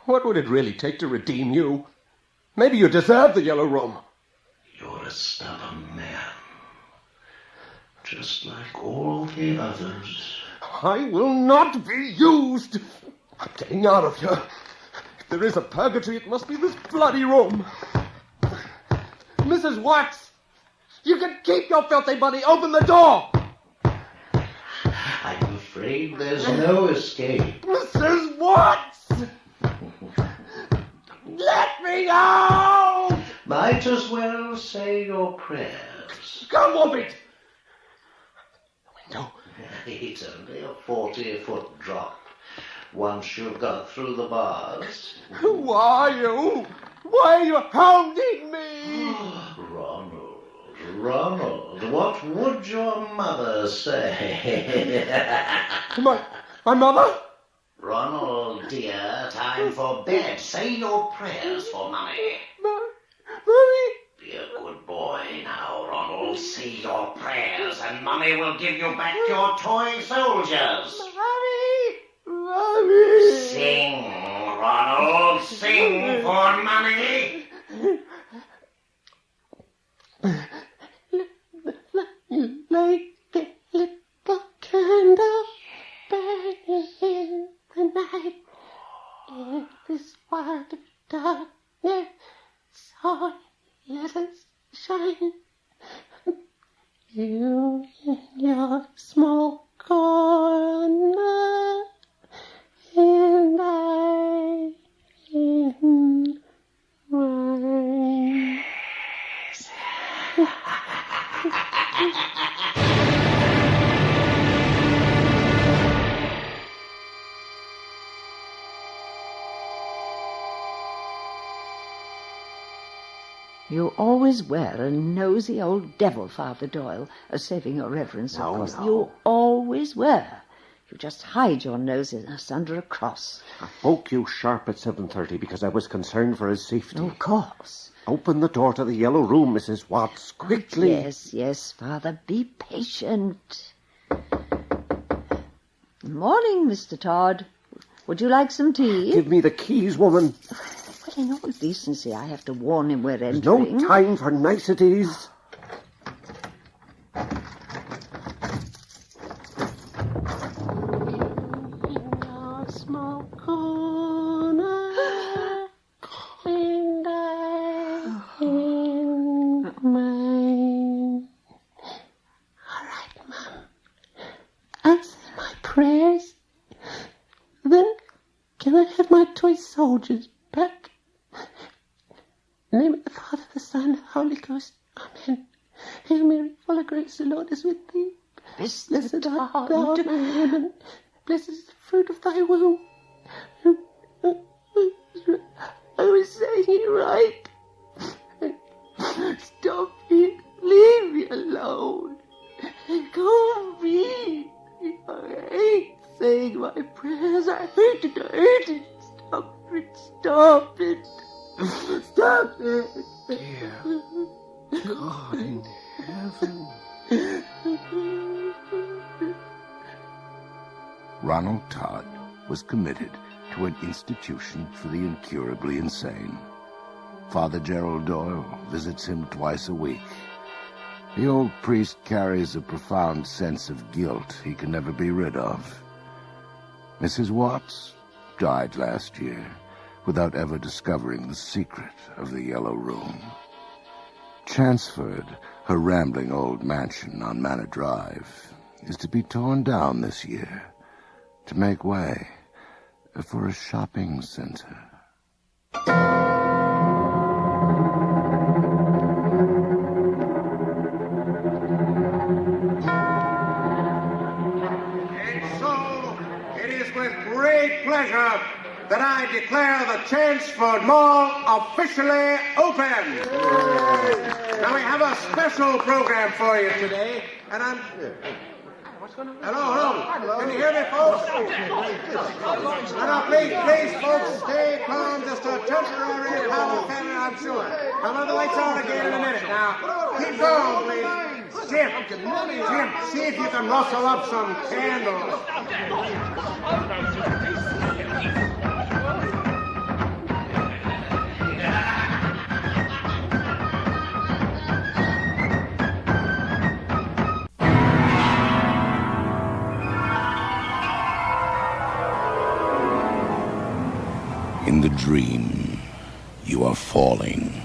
What would it really take to redeem you? Maybe you deserve the Yellow Room. You're a stubborn man. Just like all the others. I will not be used. I'm getting out of here. If there is a purgatory, it must be this bloody room. Mrs. Watts, you can keep your filthy money. Open the door. I'm afraid there's no escape. Mrs. Watts! Let me out! Might as well say your prayers. Come on it! The window. It's only a 40-foot drop. Once you've got through the bars. Who are you? Why are you hounding me? Ronald, what would your mother say? My mother? Ronald, dear, time for bed. Say your prayers for Mummy. Mummy? Be a good boy now, Ronald. Say your prayers, and Mummy will give you back your toy soldiers. Mummy! Sing, Ronald. Sing for Mummy. Like a little candle burning in the night, in this world of darkness, so let us shine. You in your small corner, and I in mine. You always were a nosy old devil, Father Doyle, saving your reverence, of course. No. You always were. You just hide your nosiness under a cross. I woke you sharp at 7:30 because I was concerned for his safety. Of course. Open the door to the Yellow Room, Mrs. Watts, quickly. Yes, Father, be patient. Morning, Mr. Todd. Would you like some tea? Give me the keys, woman. Well, in all decency, I have to warn him we're There's entering. no time for niceties. In your small corner, and I in mine. All right, Mom. I'll say my prayers. Then, can I have my toy soldiers back? In the name of the Father, the Son, and the Holy Ghost. Amen. Hail Mary, full of grace, the Lord is with thee. Blessed art thou among women. Blessed is the fruit of thy womb. I was saying it right. Stop it. Leave me alone. Go be. I hate saying my prayers. I hate it. Stop it. Stop it. Dear God in heaven. Ronald Todd was committed to an institution for the incurably insane. Father Gerald Doyle visits him twice a week. The old priest carries a profound sense of guilt he can never be rid of. Mrs. Watts died last year without ever discovering the secret of the Yellow Room. Chanceford, her rambling old mansion on Manor Drive, is to be torn down this year to make way for a shopping center. And so, it is with great pleasure that I declare the Chelmsford Mall officially open. Now, we have a special program for you today, and I'm... Hello. Can you hear me, folks? No, please, folks, stay calm. Just a temporary power failure, I'm sure. I'll have the lights on again in a minute. Now, keep going, please. Jim, see if you can rustle up some candles. In the dream, you are falling,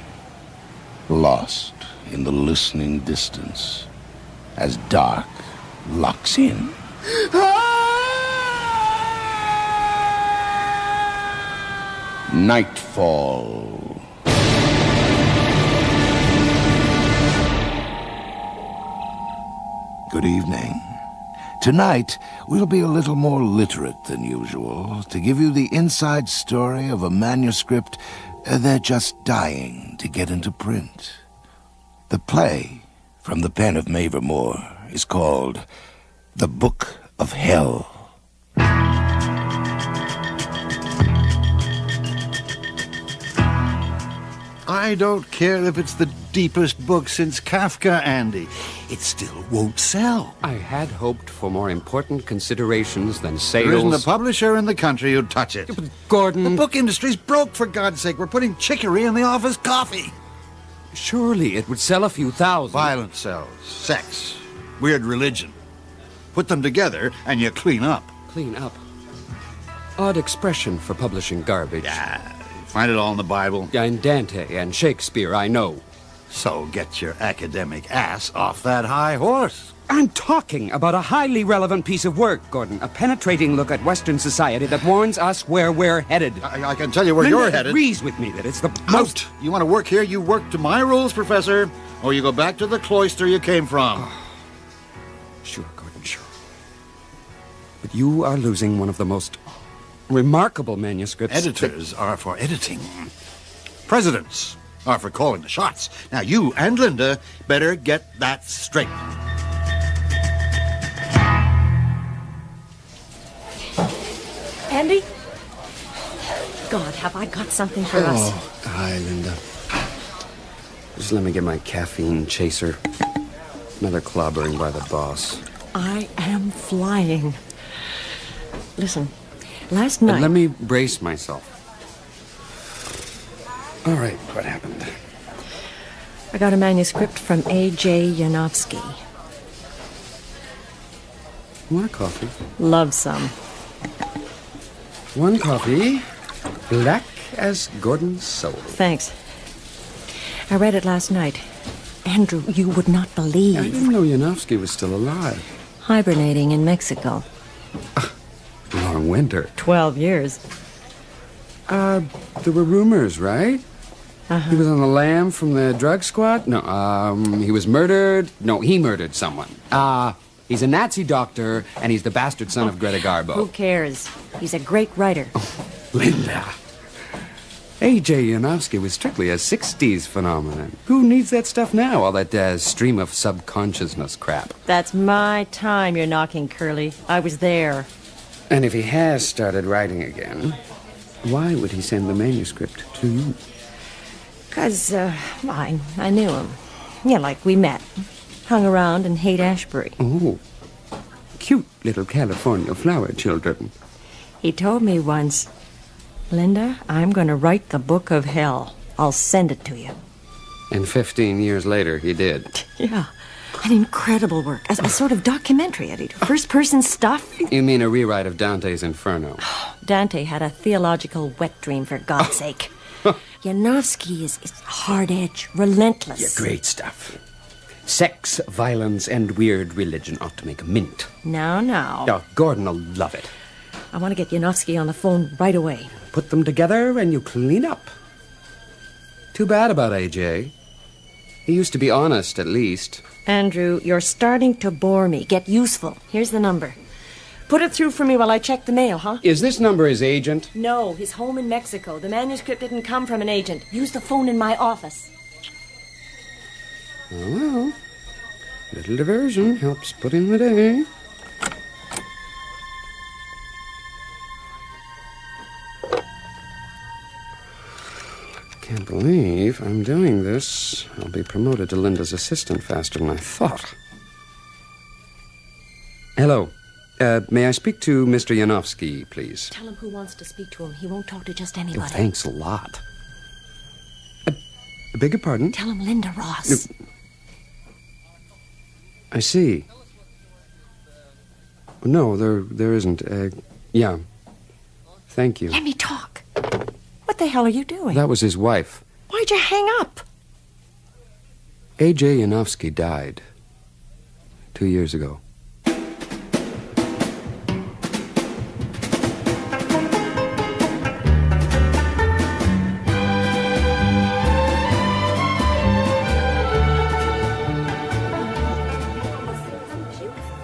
lost in the listening distance, as dark locks in. Nightfall. Good evening. Tonight, we'll be a little more literate than usual to give you the inside story of a manuscript they're just dying to get into print. The play, from the pen of Mavor Moore, is called The Book of Hell. I don't care if it's the deepest book since Kafka, Andy. It still won't sell. I had hoped for more important considerations than sales. There isn't a publisher in the country who'd touch it. But Gordon... The book industry's broke, for God's sake. We're putting chicory in the office coffee. Surely it would sell a few thousand. Violence sells. Sex. Weird religion. Put them together and you clean up. Clean up. Odd expression for publishing garbage. Yeah, find it all in the Bible. And Dante and Shakespeare, I know. So get your academic ass off that high horse. I'm talking about a highly relevant piece of work, Gordon. A penetrating look at Western society that warns us where we're headed. I can tell you where you're headed. Agrees with me that it's the most... Out! You want to work here, you work to my rules, Professor, or you go back to the cloister you came from. Sure, Gordon, sure. But you are losing one of the most remarkable manuscripts... Editors are for editing. Presidents are for calling the shots. Now, you and Linda better get that straight. Andy? God, have I got something for us? Hi, Linda. Just let me get my caffeine chaser. Another clobbering by the boss. I am flying. Listen, last night... Let me brace myself. All right, what happened? I got a manuscript from A.J. Yanofsky. Want a coffee? Love some. One coffee, black as Gordon's soul. Thanks. I read it last night. Andrew, you would not believe. I didn't know Yanofsky was still alive. Hibernating in Mexico. Long winter. 12 years. There were rumors, right? Uh-huh. He was on the lam from the drug squad? No, he was murdered. No, he murdered someone. He's a Nazi doctor, and he's the bastard son of Greta Garbo. Who cares? He's a great writer. Linda. A.J. Yanofsky was strictly a 60s phenomenon. Who needs that stuff now, all that stream of subconsciousness crap? That's my time you're knocking, Curly. I was there. And if he has started writing again, why would he send the manuscript to you? 'Cause, I knew him. Yeah, like we met. Hung around in Haight-Ashbury. Oh, cute little California flower children. He told me once, Linda, I'm going to write the Book of Hell. I'll send it to you. And 15 years later, he did. Yeah, an incredible work. A sort of documentary, Eddie. First-person stuff. You mean a rewrite of Dante's Inferno? Dante had a theological wet dream, for God's sake. Yanofsky is hard-edged, relentless. Yeah, great stuff. Sex, violence, and weird religion ought to make a mint. No. Oh, Gordon will love it. I want to get Yanofsky on the phone right away. Put them together and you clean up. Too bad about AJ. He used to be honest, at least. Andrew, you're starting to bore me. Get useful. Here's the number. Put it through for me while I check the mail, huh? Is this number his agent? No, he's home in Mexico. The manuscript didn't come from an agent. Use the phone in my office. Oh, well. Little diversion helps put in the day. Can't believe I'm doing this. I'll be promoted to Linda's assistant faster than I thought. Hello. May I speak to Mr. Yanofsky, please? Tell him who wants to speak to him. He won't talk to just Oh, anybody. thanks a lot. I beg your pardon? Tell him Linda Ross. I see. No, there isn't. Yeah. Thank you. Let me talk. What the hell are you doing? That was his wife. Why'd you hang up? A.J. Yanofsky died 2 years ago.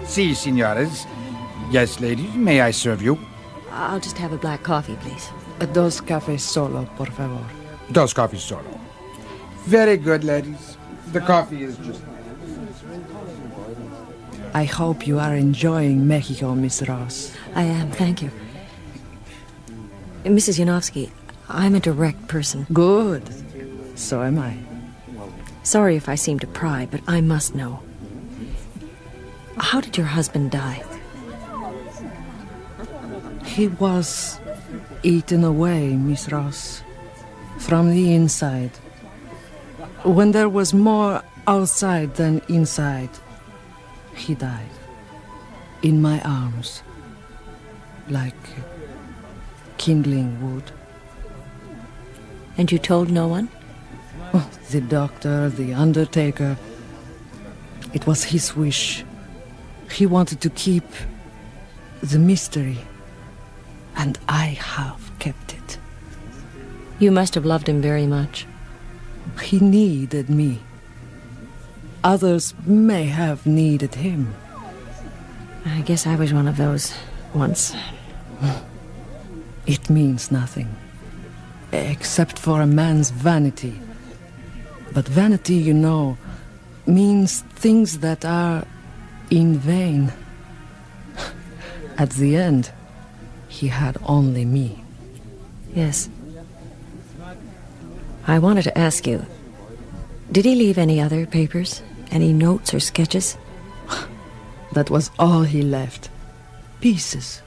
Si, senores. Yes, ladies, may I serve you? I'll just have a black coffee, please. Dos cafés solo, por favor. Dos coffees solo. Very good, ladies. The coffee is just... I hope you are enjoying Mexico, Miss Ross. I am, thank you. Mrs. Yanofsky, I'm a direct person. Good. So am I. Sorry if I seem to pry, but I must know. How did your husband die? He was eaten away, Miss Ross, from the inside. When there was more outside than inside, he died. In my arms, like kindling wood. And you told no one? Oh, the doctor, the undertaker. It was his wish. He wanted to keep the mystery, and I have kept it. You must have loved him very much. He needed me. Others may have needed him. I guess I was one of those once. It means nothing, except for a man's vanity. But vanity, you know, means things that are in vain. At the end, he had only me. Yes. I wanted to ask you, did he leave any other papers? Any notes or sketches? That was all he left. Pieces.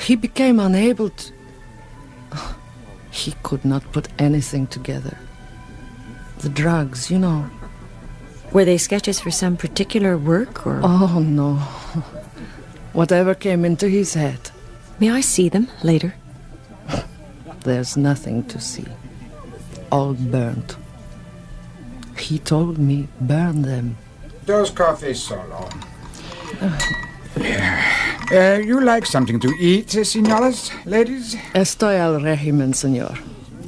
He became unable to... He could not put anything together. The drugs, you know. Were they sketches for some particular work, or...? Oh, no. Whatever came into his head. May I see them later? There's nothing to see. All burnt. He told me, burn them. Dos coffees solo. You like something to eat, señoras, ladies? Estoy al régimen, señor.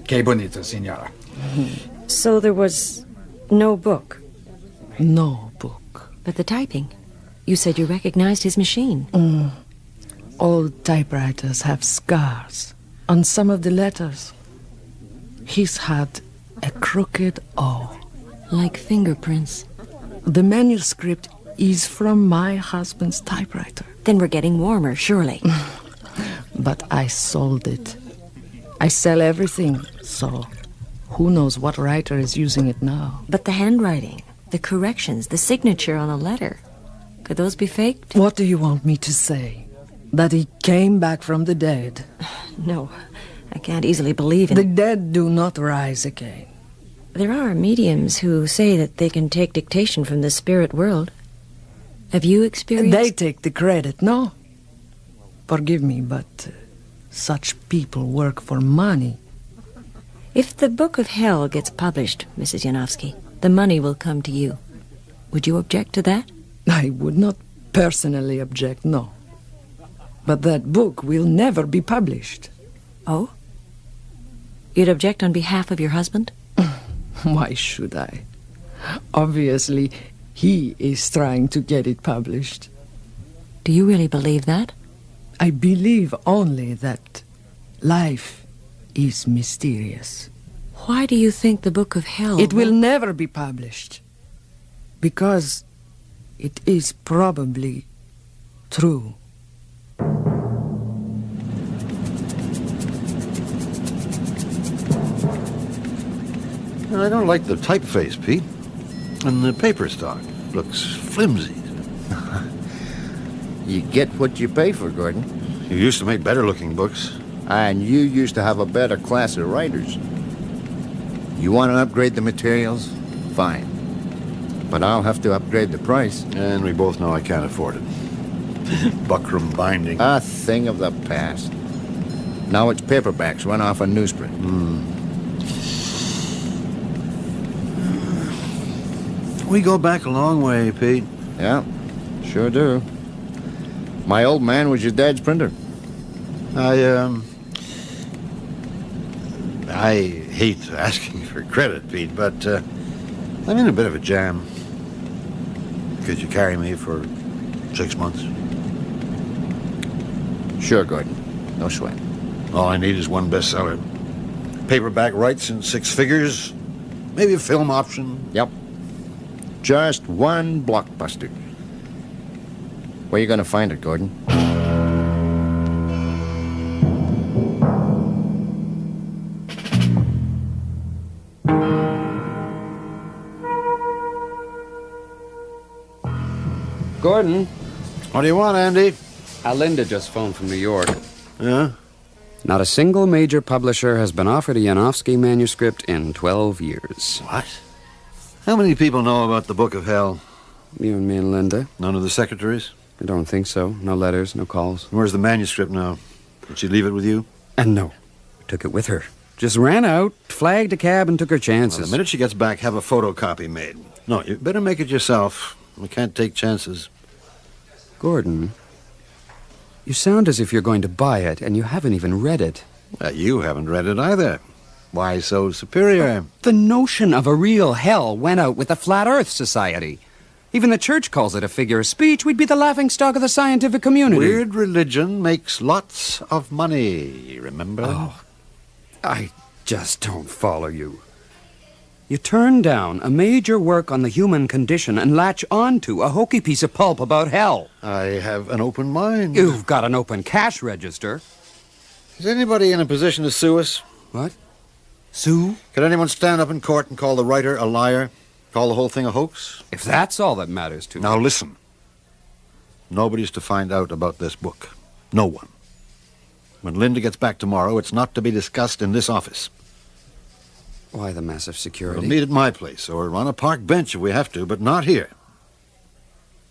Qué bonito, señora. So there was no book? No book. But the typing. You said you recognized his machine. Old typewriters have scars on some of the letters. He's had a crooked O. Like fingerprints. The manuscript is from my husband's typewriter. Then we're getting warmer, surely. But I sold it. I sell everything, so who knows what writer is using it now. But the handwriting, the corrections, the signature on a letter, could those be faked? What do you want me to say? That he came back from the dead? No, I can't easily believe in The it. dead do not rise again. There are mediums who say that they can take dictation from the spirit world. Have you experienced... They take the credit, no? Forgive me, but such people work for money. If the Book of Hell gets published, Mrs. Yanofsky, the money will come to you. Would you object to that? I would not personally object, no. But that book will never be published. Oh? You'd object on behalf of your husband? Why should I? Obviously, he is trying to get it published. Do you really believe that? I believe only that life is mysterious. Why do you think the Book of Hell... It will never be published. Because it is probably true. I don't like the typeface, Pete. And the paper stock looks flimsy. You get what you pay for, Gordon. You used to make better-looking books. And you used to have a better class of writers. You want to upgrade the materials? Fine. But I'll have to upgrade the price. And we both know I can't afford it. Buckram binding. A thing of the past. Now it's paperbacks run off a newsprint. We go back a long way, Pete. Yeah, sure do. My old man was your dad's printer. I hate asking for credit, Pete, but I'm in a bit of a jam. Could you carry me for 6 months? Sure, Gordon. No sweat. All I need is one bestseller. Paperback rights in 6 figures. Maybe a film option. Yep. Just one blockbuster. Where you going to find it, Gordon? Gordon. What do you want, Andy? Linda just phoned from New York. Yeah? Not a single major publisher has been offered a Yanofsky manuscript in 12 years. What? How many people know about the Book of Hell? You and me and Linda. None of the secretaries? I don't think so. No letters, no calls. Where's the manuscript now? Did she leave it with you? And no. Took it with her. Just ran out, flagged a cab, and took her chances. Well, the minute she gets back, have a photocopy made. No, you better make it yourself. We can't take chances. Gordon, you sound as if you're going to buy it, and you haven't even read it. You haven't read it either. Why so superior? The notion of a real hell went out with the Flat Earth Society. Even the church calls it a figure of speech. We'd be the laughingstock of the scientific community. Weird religion makes lots of money, remember? Oh, I just don't follow you. You turn down a major work on the human condition and latch onto a hokey piece of pulp about hell. I have an open mind. You've got an open cash register. Is anybody in a position to sue us? What? Sue? Could anyone stand up in court and call the writer a liar? Call the whole thing a hoax? If that's all that matters to me. Now listen. Nobody's to find out about this book. No one. When Linda gets back tomorrow, it's not to be discussed in this office. Why the massive security? We'll meet at my place, or on a park bench if we have to, but not here.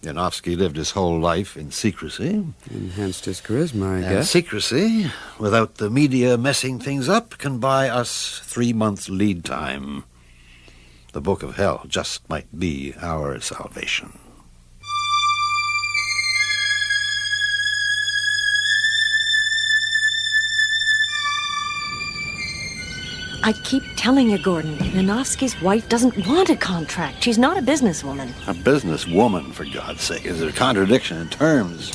Yanofsky lived his whole life in secrecy. Enhanced his charisma, I and guess. Secrecy, without the media messing things up, can buy us 3 months lead time. The Book of Hell just might be our salvation. I keep telling you, Gordon, Yanofsky's wife doesn't want a contract. She's not a businesswoman. A businesswoman, for God's sake. Is there a contradiction in terms?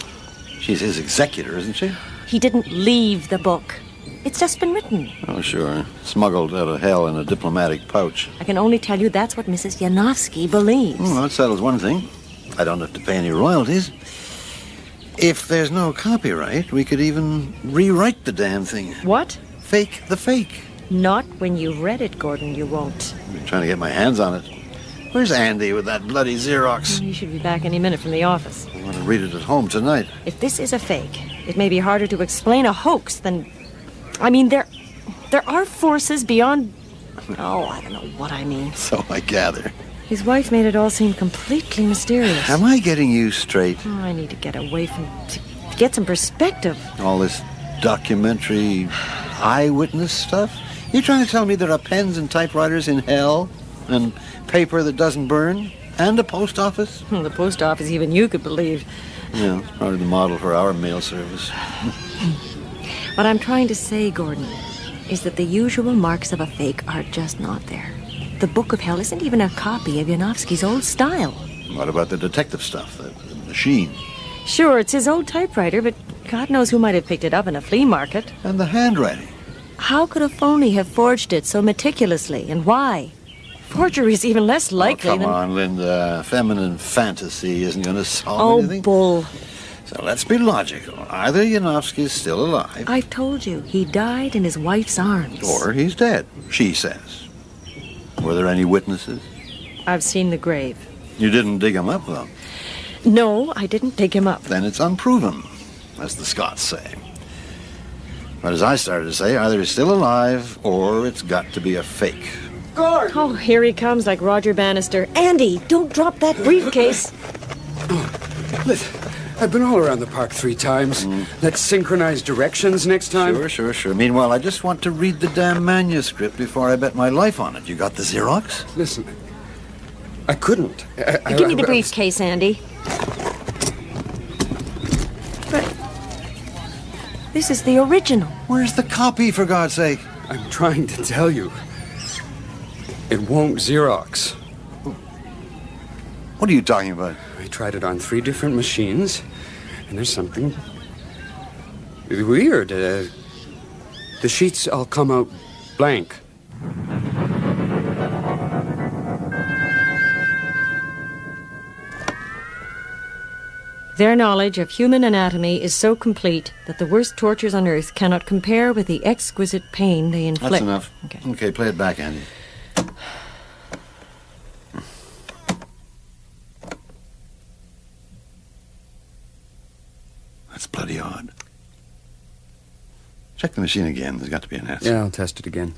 She's his executor, isn't she? He didn't leave the book. It's just been written. Oh, sure. Smuggled out of hell in a diplomatic pouch. I can only tell you that's what Mrs. Yanofsky believes. Well, that settles one thing. I don't have to pay any royalties. If there's no copyright, we could even rewrite the damn thing. What? Fake the fake. Not when you've read it, Gordon, you won't. I've been trying to get my hands on it. Where's Andy with that bloody Xerox? He should be back any minute from the office. I want to read it at home tonight. If this is a fake, it may be harder to explain a hoax than... I mean, there are forces beyond... Oh, I don't know what I mean. So I gather. His wife made it all seem completely mysterious. Am I getting you straight? Oh, I need to get away from... to get some perspective. All this documentary eyewitness stuff? You trying to tell me there are pens and typewriters in hell? And paper that doesn't burn? And a post office? The post office even you could believe. Yeah, it's probably the model for our mail service. What I'm trying to say, Gordon, is that the usual marks of a fake are just not there. The Book of Hell isn't even a copy of Yanofsky's old style. What about the detective stuff, the machine? Sure, it's his old typewriter, but God knows who might have picked it up in a flea market. And the handwriting. How could a phony have forged it so meticulously, and why? Forgery is even less likely Come on, Linda. Feminine fantasy isn't going to solve Oh, anything. bull. So let's be logical. Either Yanofsky's still alive, I've told you, he died in his wife's arms. or he's dead, she says. Were there any witnesses? I've seen the grave. You didn't dig him up, though. No, I didn't dig him up. Then it's unproven, as the Scots say. But as I started to say, either he's still alive, or it's got to be a fake. Gord! Oh, here he comes like Roger Bannister. Andy, don't drop that briefcase. Listen, I've been all around the park 3 times. Let's synchronize directions next time. Sure. Meanwhile, I just want to read the damn manuscript before I bet my life on it. You got the Xerox? Listen, I couldn't. Give me the briefcase, Andy. But this is the original. Where's the copy, for God's sake? I'm trying to tell you. It won't Xerox. What are you talking about? I tried it on 3 different machines, and there's something weird. The sheets all come out blank. Their knowledge of human anatomy is so complete that the worst tortures on earth cannot compare with the exquisite pain they inflict. That's enough. Okay, play it back, Andy. That's bloody odd. Check the machine again. There's got to be an answer. Yeah, I'll test it again.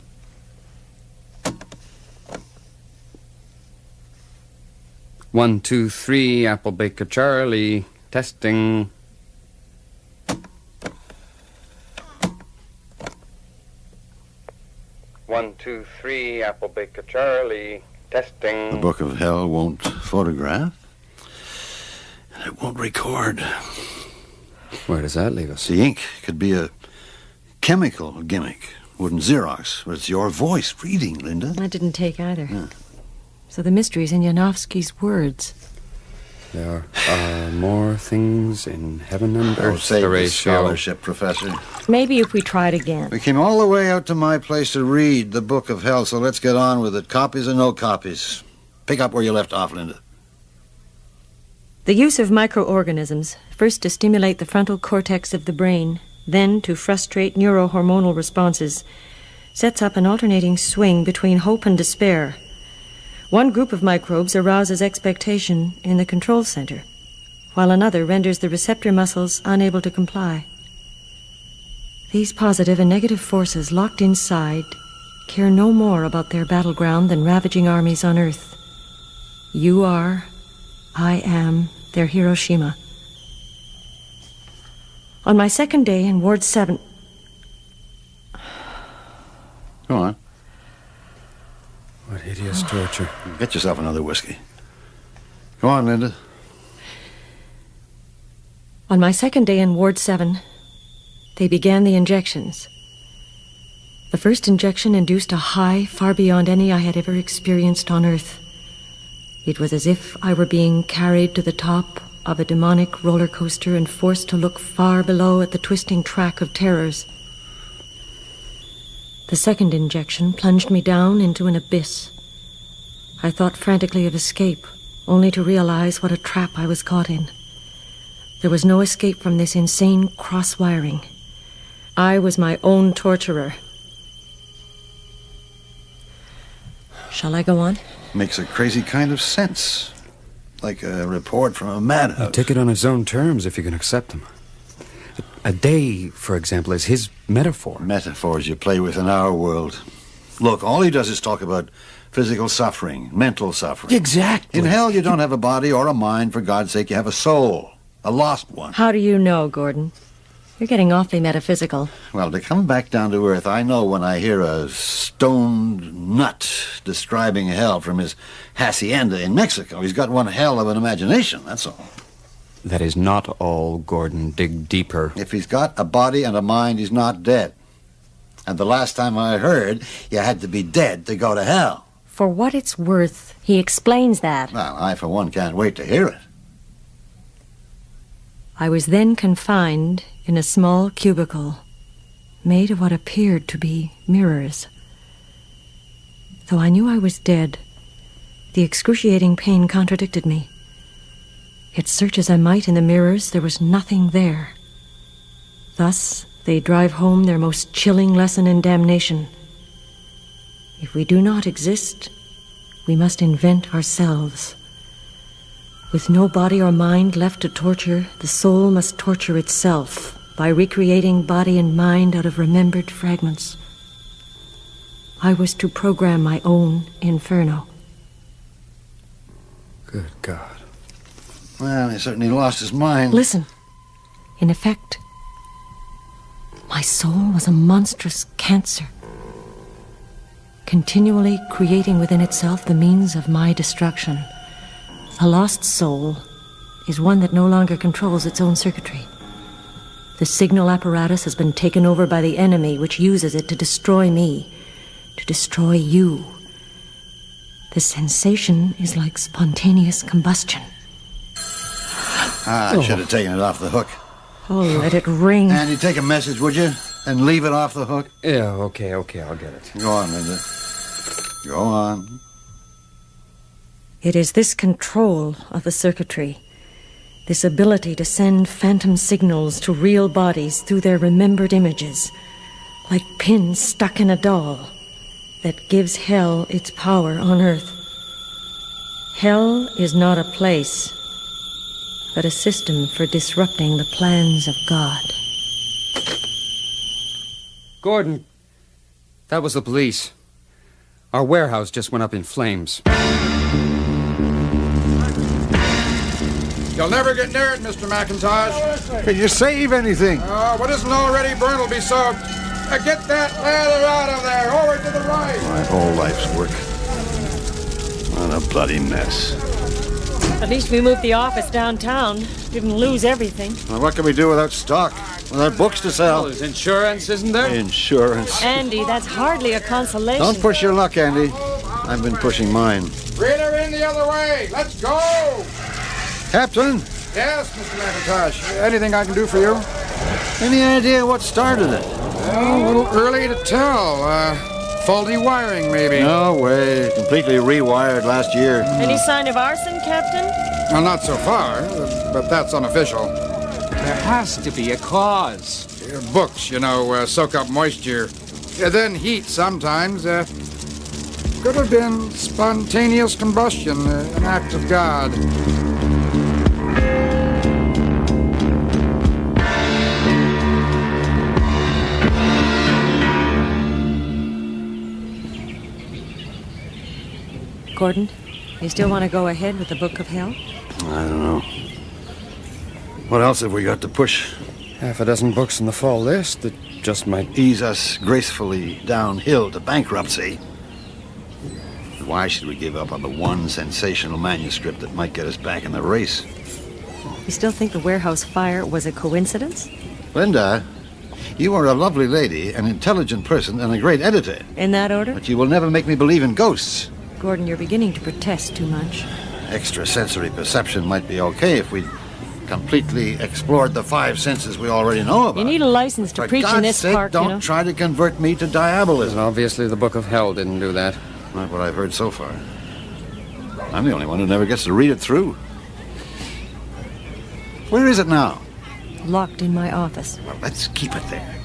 One, 2, 3, Apple Baker Charlie. Testing. One, 2, 3, Apple Baker Charlie. Testing. The Book of Hell won't photograph. And it won't record. Where does that leave us? The ink could be a chemical gimmick. Wouldn't Xerox, but it's your voice reading, Linda. I didn't take either. Yeah. So the mystery's in Yanofsky's words. There are more things in heaven and Oh, earth. save the Horatio. scholarship, Professor. Maybe if we tried again. We came all the way out to my place to read the Book of Hell, so let's get on with it. Copies or no copies. Pick up where you left off, Linda. The use of microorganisms, first to stimulate the frontal cortex of the brain, then to frustrate neurohormonal responses, sets up an alternating swing between hope and despair. One group of microbes arouses expectation in the control center, while another renders the receptor muscles unable to comply. These positive and negative forces locked inside care no more about their battleground than ravaging armies on Earth. You are, I am, their Hiroshima. On my second day in Ward 7... Go on. What hideous torture. Get yourself another whiskey. Go on, Linda. On my second day in Ward 7, they began the injections. The first injection induced a high far beyond any I had ever experienced on Earth. It was as if I were being carried to the top of a demonic roller coaster and forced to look far below at the twisting track of terrors. The second injection plunged me down into an abyss. I thought frantically of escape, only to realize what a trap I was caught in. There was no escape from this insane cross-wiring. I was my own torturer. Shall I go on? Makes a crazy kind of sense. Like a report from a madhouse. Take it on his own terms if you can accept them. A day, for example, is his metaphor. Metaphors you play with in our world. Look, all he does is talk about physical suffering, mental suffering. Exactly. In hell, you don't have a body or a mind. For God's sake, you have a soul. A lost one. How do you know, Gordon? You're getting awfully metaphysical. Well, to come back down to earth, I know when I hear a stoned nut describing hell from his hacienda in Mexico. He's got one hell of an imagination, that's all. That is not all, Gordon. Dig deeper. If he's got a body and a mind, he's not dead. And the last time I heard, you had to be dead to go to hell. For what it's worth, he explains that. Well, I, for one, can't wait to hear it. I was then confined in a small cubicle, made of what appeared to be mirrors. Though I knew I was dead, the excruciating pain contradicted me. Yet search as I might in the mirrors, there was nothing there. Thus, they drive home their most chilling lesson in damnation. If we do not exist, we must invent ourselves. With no body or mind left to torture, the soul must torture itself by recreating body and mind out of remembered fragments. I was to program my own inferno. Good God. Well, he certainly lost his mind. Listen. In effect, my soul was a monstrous cancer, continually creating within itself the means of my destruction. A lost soul is one that no longer controls its own circuitry. The signal apparatus has been taken over by the enemy, which uses it to destroy me, to destroy you. The sensation is like spontaneous combustion. I should have taken it off the hook. Oh, let it ring. Andy, take a message, would you? And leave it off the hook? Yeah, okay, I'll get it. Go on, Linda. Go on. It is this control of the circuitry, this ability to send phantom signals to real bodies through their remembered images, like pins stuck in a doll, that gives hell its power on earth. Hell is not a place, but a system for disrupting the plans of God. Gordon, that was the police. Our warehouse just went up in flames. You'll never get near it, Mr. McIntosh. Can you save anything? What isn't already burned will be soaked. Get that ladder out of there. Over to the right. My whole life's work. What a bloody mess. At least we moved the office downtown. Didn't lose everything. Well, what can we do without stock? Without books to sell? Well, there's insurance, isn't there? Insurance. Andy, that's hardly a consolation. Don't push your luck, Andy. I've been pushing mine. Read her in the other way. Let's go. Captain? Yes, Mr. McIntosh. Anything I can do for you? Any idea what started it? Well, a little early to tell. Faulty wiring, maybe. No way. Completely rewired last year. Any sign of arson, Captain? Well, not so far, but that's unofficial. There has to be a cause. Books, soak up moisture. Then heat sometimes. Could have been spontaneous combustion, an act of God. Gordon, you still want to go ahead with the Book of Hell? I don't know. What else have we got to push? Half a dozen books in the fall list that just might ease us gracefully downhill to bankruptcy. Why should we give up on the one sensational manuscript that might get us back in the race? You still think the warehouse fire was a coincidence? Linda, you are a lovely lady, an intelligent person, and a great editor. In that order? But you will never make me believe in ghosts. Gordon, you're beginning to protest too much. Extrasensory perception might be okay if we completely explored the 5 senses we already know about. You need a license to preach in this park, don't try to convert me to diabolism. Obviously, the Book of Hell didn't do that. Not what I've heard so far. I'm the only one who never gets to read it through. Where is it now? Locked in my office. Well, let's keep it there.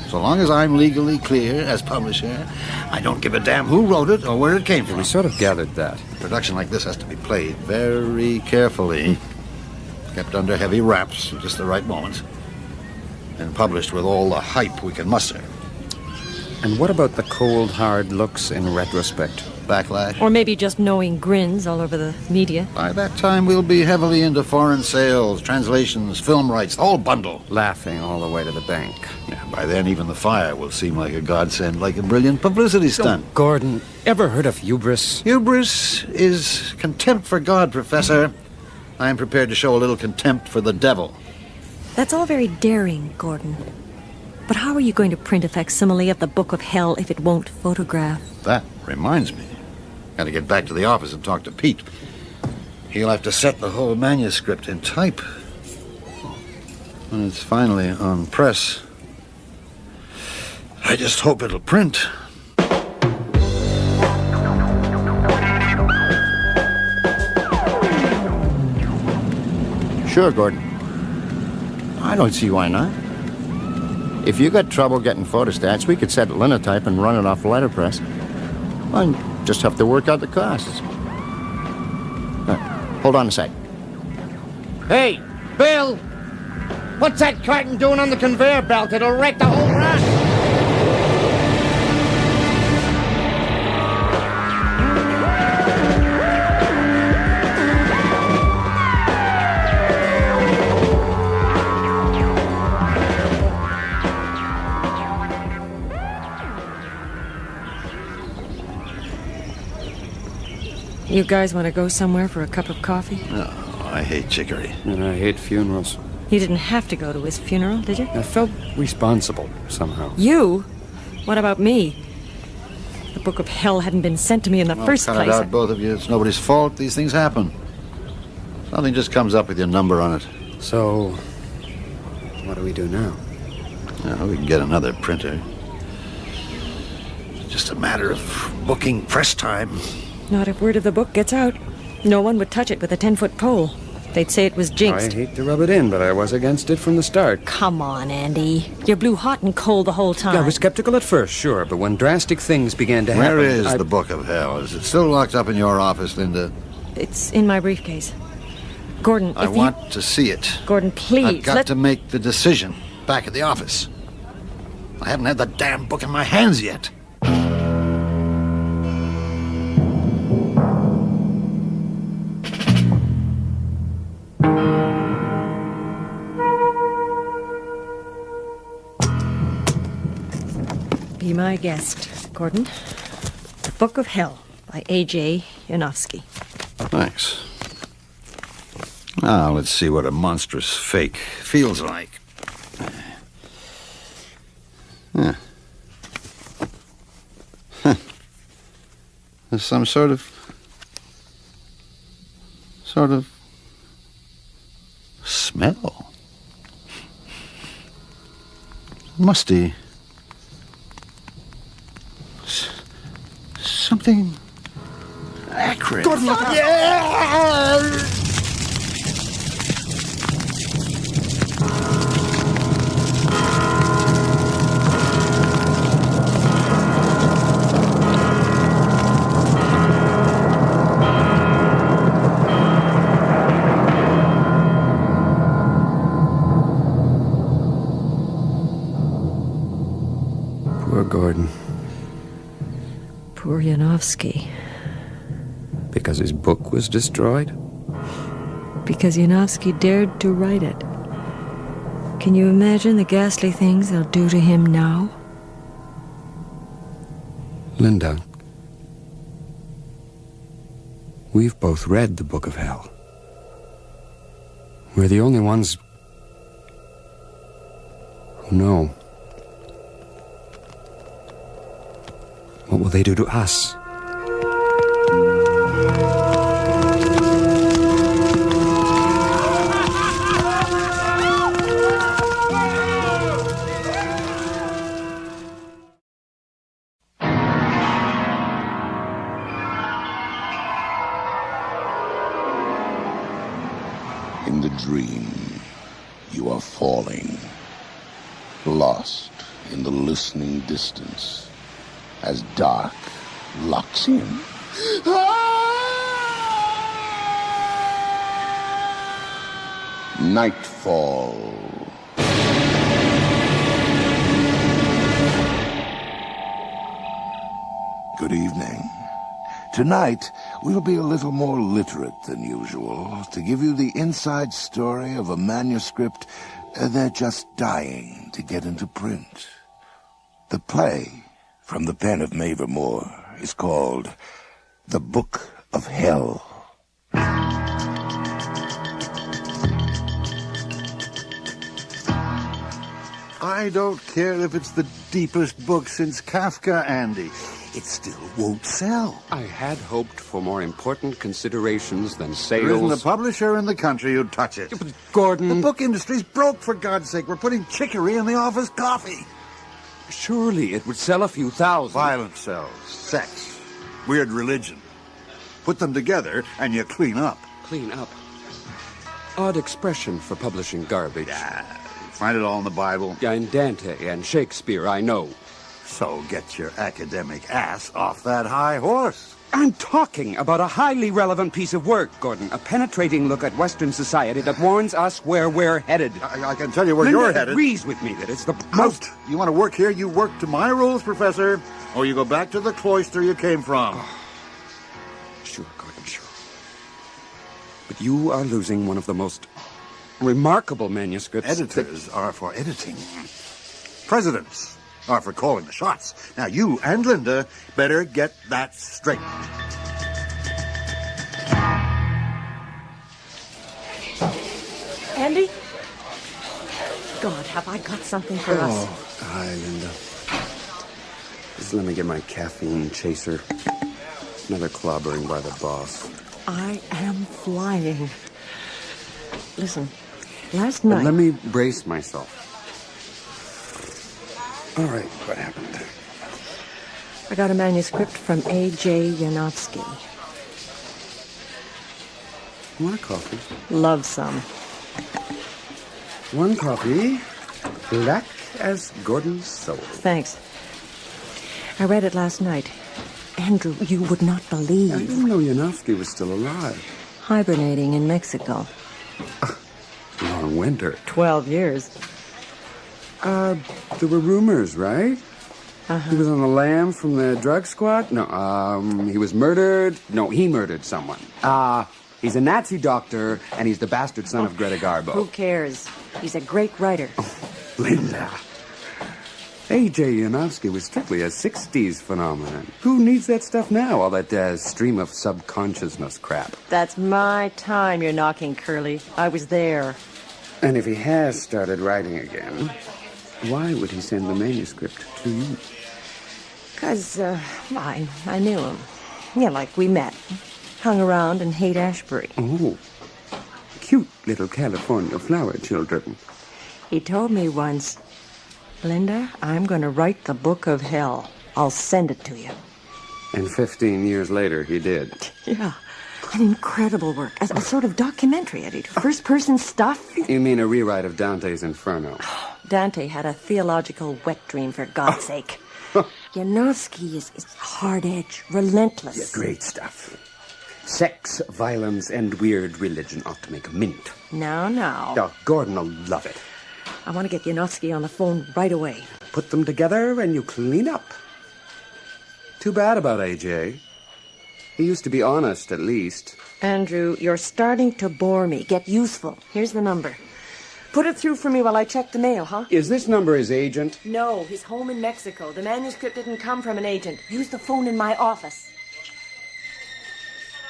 So long as I'm legally clear as publisher, I don't give a damn who wrote it or where it came from. We sort of gathered that. A production like this has to be played very carefully, kept under heavy wraps at just the right moment, and published with all the hype we can muster. And what about the cold, hard looks in retrospect? Backlash? Or maybe just knowing grins all over the media. By that time, we'll be heavily into foreign sales, translations, film rights, the whole bundle. Laughing all the way to the bank. Yeah, by then, even the fire will seem like a godsend, like a brilliant publicity stunt. Gordon, ever heard of hubris? Hubris is contempt for God, Professor. I am prepared to show a little contempt for the devil. That's all very daring, Gordon. But how are you going to print a facsimile of the Book of Hell if it won't photograph? That reminds me. Got to get back to the office and talk to Pete. He'll have to set the whole manuscript in type. When it's finally on press, I just hope it'll print. Sure, Gordon. I don't see why not. If you got trouble getting photostats, we could set linotype and run it off letterpress. Well, just have to work out the costs. Hold on a sec. Hey, Bill! What's that carton doing on the conveyor belt? It'll wreck the whole run! You guys want to go somewhere for a cup of coffee? No, I hate chicory. And I hate funerals. You didn't have to go to his funeral, did you? I felt responsible, somehow. You? What about me? The Book of Hell hadn't been sent to me in the first cut place. It out, both of you. It's nobody's fault. These things happen. Something just comes up with your number on it. So, what do we do now? Well, we can get another printer. It's just a matter of booking press time. Not if word of the book gets out. No one would touch it with a 10-foot pole. They'd say it was jinxed. I hate to rub it in, but I was against it from the start. Come on, Andy. You blew hot and cold the whole time. I was skeptical at first, sure, but when drastic things began to happen... Where is the Book of Hell? Is it still locked up in your office, Linda? It's in my briefcase. Gordon, I want to see it. Gordon, please. I've got to make the decision back at the office. I haven't had the damn book in my hands yet. Be my guest, Gordon. The Book of Hell by A.J. Yanofsky. Thanks. Now, let's see what a monstrous fake feels like. Yeah. Huh. There's some sort of smell. Musty. Something acrid. Gordon, look out! Yeah! Poor Gordon. Poor Yanofsky. Because his book was destroyed? Because Yanofsky dared to write it. Can you imagine the ghastly things they'll do to him now? Linda, we've both read the Book of Hell. We're the only ones who know. What will they do to us? In the dream, you are falling, lost in the listening distance, as dark locks in. Nightfall. Good evening. Tonight, we'll be a little more literate than usual to give you the inside story of a manuscript they're just dying to get into print. The play, from the pen of Maver Moore, is called The Book of Hell. I don't care if it's the deepest book since Kafka, Andy. It still won't sell. I had hoped for more important considerations than There sales. isn't a publisher in the country who'd touch it. But Gordon... The book industry's broke, for God's sake. We're putting chicory in the office coffee. Surely it would sell a few thousand. Violence sells. Sex. Weird religion. Put them together and you clean up. Clean up. Odd expression for publishing garbage. Yeah, find it all in the Bible. Yeah, in Dante and Shakespeare, I know. So get your academic ass off that high horse. I'm talking about a highly relevant piece of work, Gordon. A penetrating look at Western society that warns us where we're headed. I can tell you where Linda you're headed. agrees with me that it's the most... Out. You want to work here, you work to my rules, Professor, or you go back to the cloister you came from. Sure, Gordon, sure. But you are losing one of the most remarkable manuscripts. Editors are for editing. Presidents are for calling the shots. Now, you and Linda better get that straight. Andy? God, have I got something for us? Hi, Linda. Just let me get my caffeine chaser. Another clobbering by the boss. I am flying. Listen, last night... Let me brace myself. All right, what happened? I got a manuscript from A.J. Yanofsky. Want a coffee? Love some. One coffee, black as Gordon's soul. Thanks. I read it last night. Andrew, you would not believe. I didn't know Yanofsky was still alive. Hibernating in Mexico. Long winter. 12 years. There were rumors, right? Uh-huh. He was on the lam from the drug squad? No, he was murdered. No, he murdered someone. He's a Nazi doctor, and he's the bastard son of Greta Garbo. Who cares? He's a great writer. Linda. A.J. Yanofsky was strictly a 60s phenomenon. Who needs that stuff now, all that stream of subconsciousness crap? That's my time you're knocking, Curly. I was there. And if he has started writing again, why would he send the manuscript to you? Because, I knew him. Yeah, like we met. Hung around in Haight-Ashbury. Oh, cute little California flower children. He told me once, Linda, I'm going to write the book of hell. I'll send it to you. And 15 years later, he did. Yeah, an incredible work. A sort of documentary, Eddie. First-person stuff. You mean a rewrite of Dante's Inferno? Dante had a theological wet dream, for God's sake. Yanofsky is hard-edged, relentless. Yeah, great stuff. Sex, violence, and weird religion ought to make a mint. Now. Oh, Gordon will love it. I want to get Yanofsky on the phone right away. Put them together and you clean up. Too bad about A.J. He used to be honest, at least. Andrew, you're starting to bore me. Get useful. Here's the number. Put it through for me while I check the mail, huh? Is this number his agent? No, he's home in Mexico. The manuscript didn't come from an agent. Use the phone in my office.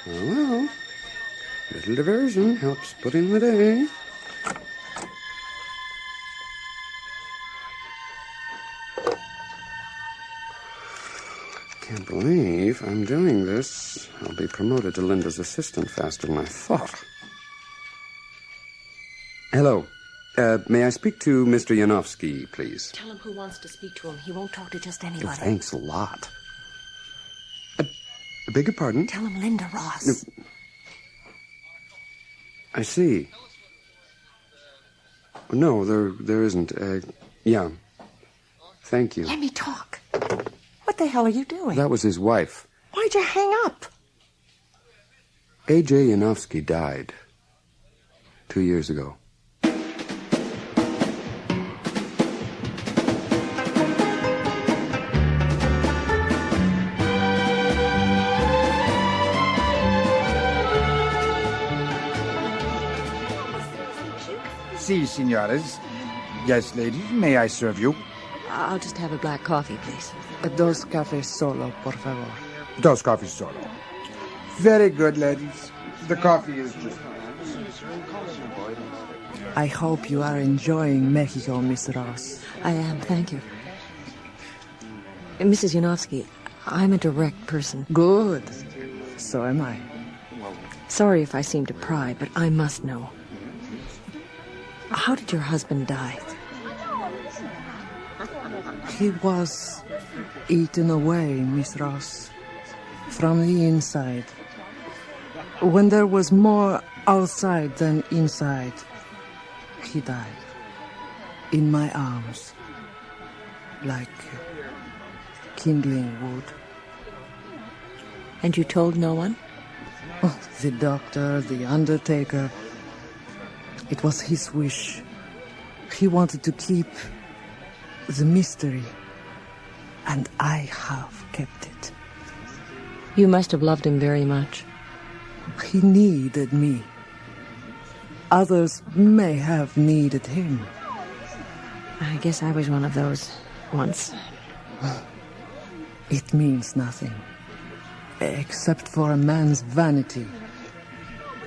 Oh, well. Little diversion helps put in the day. Can't believe I'm doing this. I'll be promoted to Linda's assistant faster than I thought. Hello. May I speak to Mr. Yanofsky, please? Tell him who wants to speak to him. He won't talk to just anybody. Oh, thanks a lot. I beg your pardon? Tell him Linda Ross. No. I see. No, there isn't. Yeah. Thank you. Let me talk. What the hell are you doing? That was his wife. Why'd you hang up? A.J. Yanofsky died 2 years ago. Si, senores. Yes, lady. May I serve you? I'll just have a black coffee, please. Dos cafés solo, por favor. Dos coffees solo. Very good, ladies. The coffee is just... I hope you are enjoying Mexico, Miss Ross. I am, thank you. Mrs. Yanofsky, I'm a direct person. Good. So am I. Sorry if I seem to pry, but I must know. How did your husband die? He was eaten away, Miss Ross, from the inside. When there was more outside than inside, he died. In my arms. Like kindling wood. And you told no one? Oh, the doctor, the undertaker. It was his wish. He wanted to keep the mystery. And I have kept it. You must have loved him very much. He needed me. Others may have needed him. I guess I was one of those once. It means nothing. Except for a man's vanity.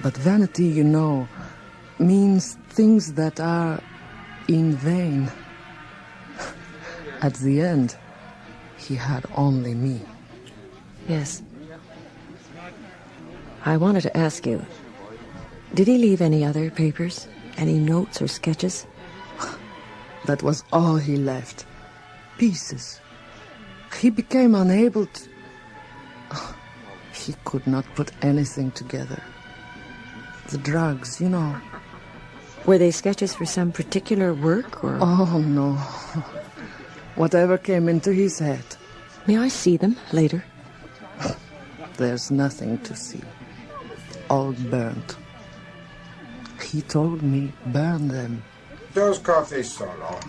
But vanity, you know, means things that are in vain. At the end, he had only me. Yes. I wanted to ask you, did he leave any other papers? Any notes or sketches? That was all he left. Pieces. He became unable to... He could not put anything together. The drugs, you know. Were they sketches for some particular work, or...? Oh, no. Whatever came into his head. May I see them later? There's nothing to see. All burnt. He told me, burn them. Dos coffees solo.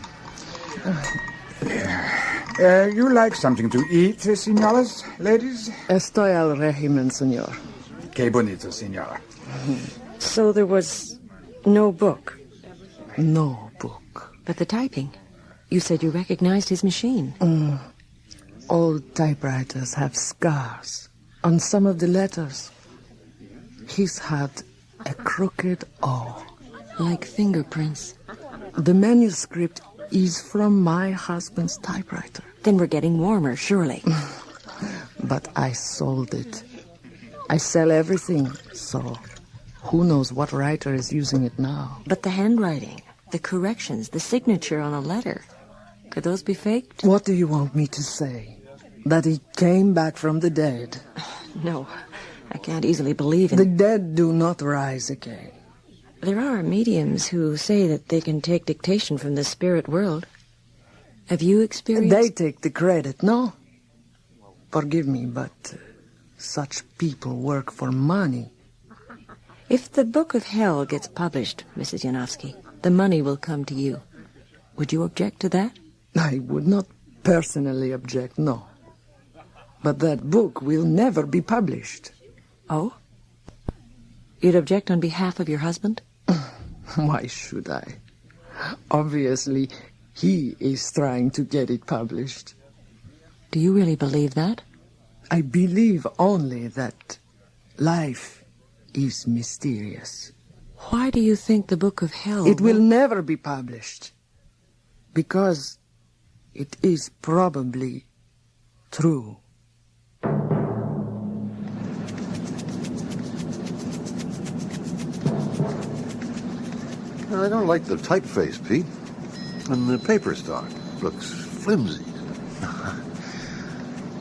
You like something to eat, signoras, ladies? Estoy al régimen, señor. Qué bonito, señora. So there was no book? No book. But the typing. You said you recognized his machine. Old typewriters have scars on some of the letters. He's had a crooked O. Like fingerprints. The manuscript is from my husband's typewriter. Then we're getting warmer, surely. But I sold it. I sell everything, so who knows what writer is using it now. But the handwriting, the corrections, the signature on a letter, could those be faked? What do you want me to say? That he came back from the dead? No, I can't easily believe in... The dead do not rise again. There are mediums who say that they can take dictation from the spirit world. Have you experienced... They take the credit, no? Forgive me, but such people work for money. If the Book of Hell gets published, Mrs. Yanofsky, the money will come to you. Would you object to that? I would not personally object, no. But that book will never be published. Oh? You'd object on behalf of your husband? Why should I? Obviously, he is trying to get it published. Do you really believe that? I believe only that life is mysterious. Why do you think the Book of Hell... It will never be published. Because it is probably true. I don't like the typeface, Pete. And the paper stock looks flimsy.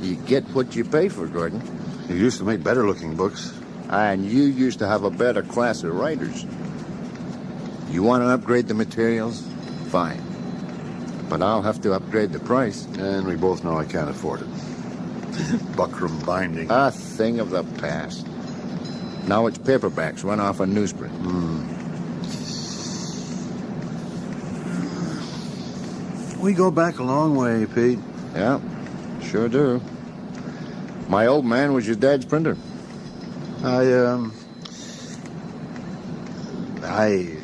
You get what you pay for, Gordon. You used to make better-looking books. And you used to have a better class of writers. You want to upgrade the materials? Fine. But I'll have to upgrade the price. And we both know I can't afford it. Buckram binding. A thing of the past. Now it's paperbacks run off a newsprint. We go back a long way, Pete. Yeah, sure do. My old man was your dad's printer. I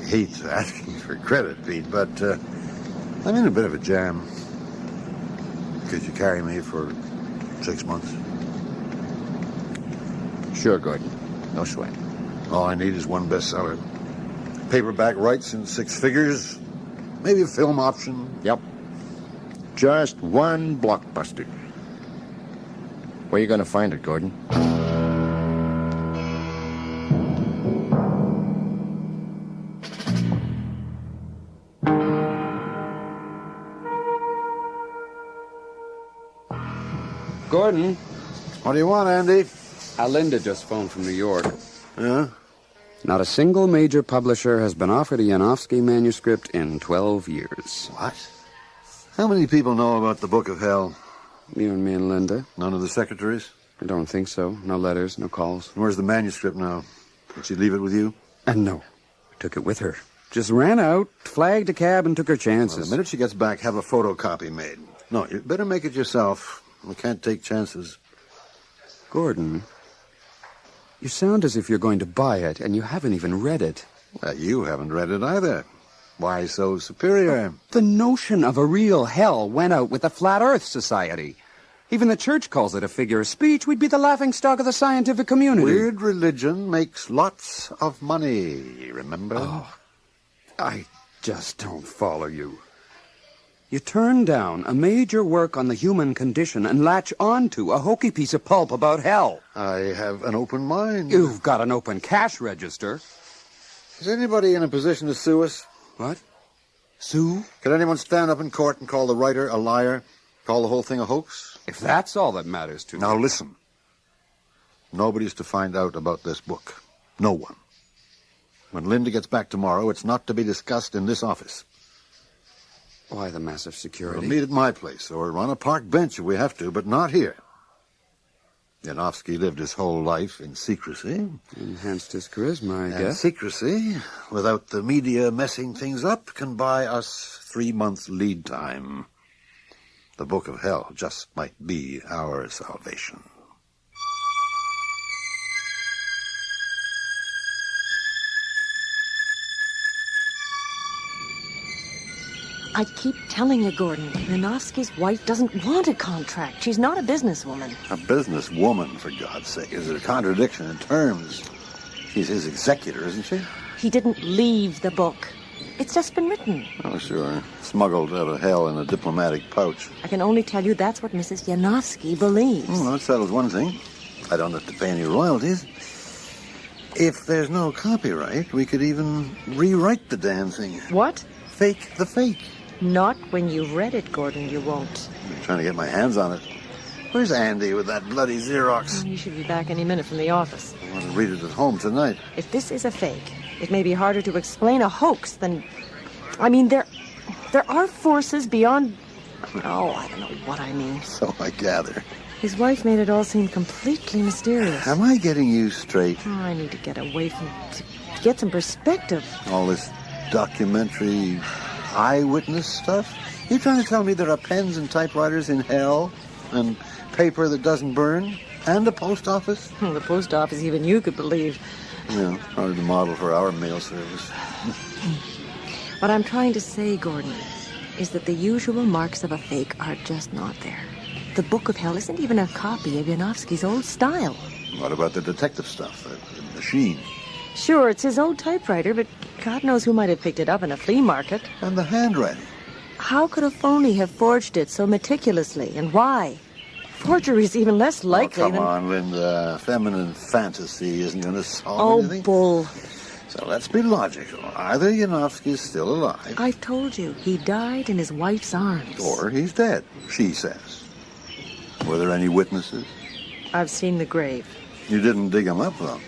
hate asking for credit, Pete, but I'm in a bit of a jam. Could you carry me for 6 months? Sure, Gordon. No sweat. All I need is one bestseller. paperback rights in 6 figures. Maybe a film option. Yep. Just one blockbuster. Where you going to find it, Gordon? Gordon. What do you want, Andy? Linda just phoned from New York. Yeah? Not a single major publisher has been offered a Yanofsky manuscript in 12 years. What? How many people know about the Book of Hell? You and me and Linda. None of the secretaries? I don't think so. No letters, no calls. Where's the manuscript now? Did she leave it with you? No. Took it with her. Just ran out, flagged a cab, and took her chances. Well, the minute she gets back, have a photocopy made. No, you better make it yourself. We can't take chances. Gordon, you sound as if you're going to buy it, and you haven't even read it. You haven't read it either. Why so superior? The notion of a real hell went out with the Flat Earth Society. Even the church calls it a figure of speech. We'd be the laughingstock of the scientific community. Weird religion makes lots of money, remember? Oh, I just don't follow you. You turn down a major work on the human condition and latch onto a hokey piece of pulp about hell. I have an open mind. You've got an open cash register. Is anybody in a position to sue us? What? Sue? Could anyone stand up in court and call the writer a liar? Call the whole thing a hoax? If that's all that matters to me. Now listen. Nobody's to find out about this book. No one. When Linda gets back tomorrow, it's not to be discussed in this office. Why the massive security? We'll meet at my place, or on a park bench if we have to, but not here. Yanofsky lived his whole life in secrecy. Enhanced his charisma, I and guess. Secrecy, without the media messing things up, can buy us 3 months lead time. The Book of Hell just might be our salvation. I keep telling you, Gordon, Yanofsky's wife doesn't want a contract. She's not a businesswoman. A businesswoman, for God's sake. Is it a contradiction in terms? She's his executor, isn't she? He didn't leave the book. It's just been written. Oh, sure. Smuggled out of hell in a diplomatic pouch. I can only tell you that's what Mrs. Yanofsky believes. Well, that settles one thing. I don't have to pay any royalties. If there's no copyright, we could even rewrite the damn thing. What? Fake the fake. Not when you've read it, Gordon, you won't. I'm trying to get my hands on it. Where's Andy with that bloody Xerox? He should be back any minute from the office. I want to read it at home tonight. If this is a fake, it may be harder to explain a hoax than... I mean, there are forces beyond... Oh, I don't know what I mean. So I gather. His wife made it all seem completely mysterious. Am I getting you straight? Oh, I need to get away from... to get some perspective. All this documentary... eyewitness stuff? You trying to tell me there are pens and typewriters in hell? And paper that doesn't burn? And a post office? The post office even you could believe. Yeah, probably the model for our mail service. What I'm trying to say, Gordon, is that the usual marks of a fake are just not there. The Book of Hell isn't even a copy of Yanofsky's old style. What about the detective stuff? The machine? Sure, it's his old typewriter, but God knows who might have picked it up in a flea market. And the handwriting. How could a phony have forged it so meticulously, and why? Forgery's even less likely than... Come on, Linda. Feminine fantasy isn't going to solve anything. Oh, bull. So let's be logical. Either Yanofsky's still alive... I've told you, he died in his wife's arms. Or he's dead, she says. Were there any witnesses? I've seen the grave. You didn't dig him up, though?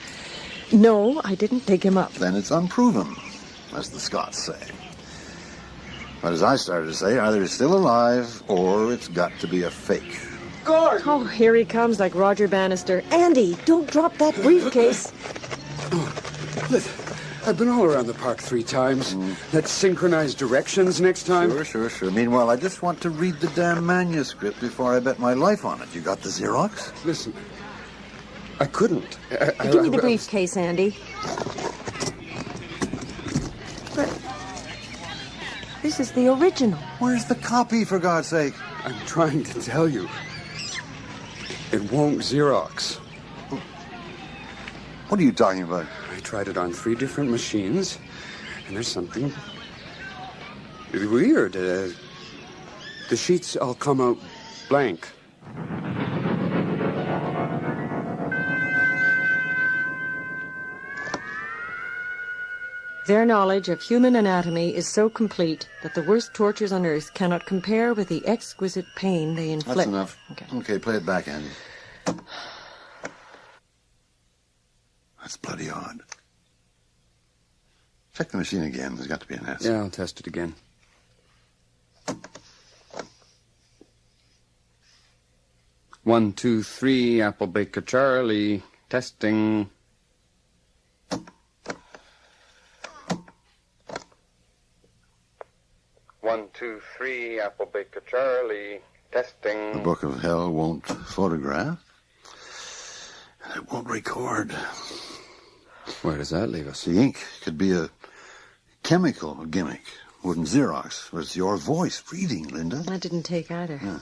No, I didn't dig him up. Then it's unproven, as the Scots say. But as I started to say, either he's still alive, or it's got to be a fake. Gord! Oh, here he comes like Roger Bannister. Andy, don't drop that briefcase. I've been all around the park 3 times. Let's synchronize directions next time. Sure. Meanwhile, I just want to read the damn manuscript before I bet my life on it. You got the Xerox? Listen, I couldn't. Give me the briefcase, Andy. But this is the original. Where's the copy, for God's sake? I'm trying to tell you. It won't Xerox. What are you talking about? I tried it on 3 different machines, And there's something weird. The sheets all come out blank. Their knowledge of human anatomy is so complete that the worst tortures on earth cannot compare with the exquisite pain they inflict. That's enough. Okay, play it back, Andy. That's bloody odd. Check the machine again. There's got to be an answer. Yeah, I'll test it again. One, two, three, Apple Baker Charlie. Testing. One, two, three, Apple Baker Charlie. Testing. The Book of Hell won't photograph. And it won't record. Where does that leave us? The ink could be a chemical gimmick. Wouldn't Xerox. But it's your voice reading, Linda. I didn't take either. Yeah.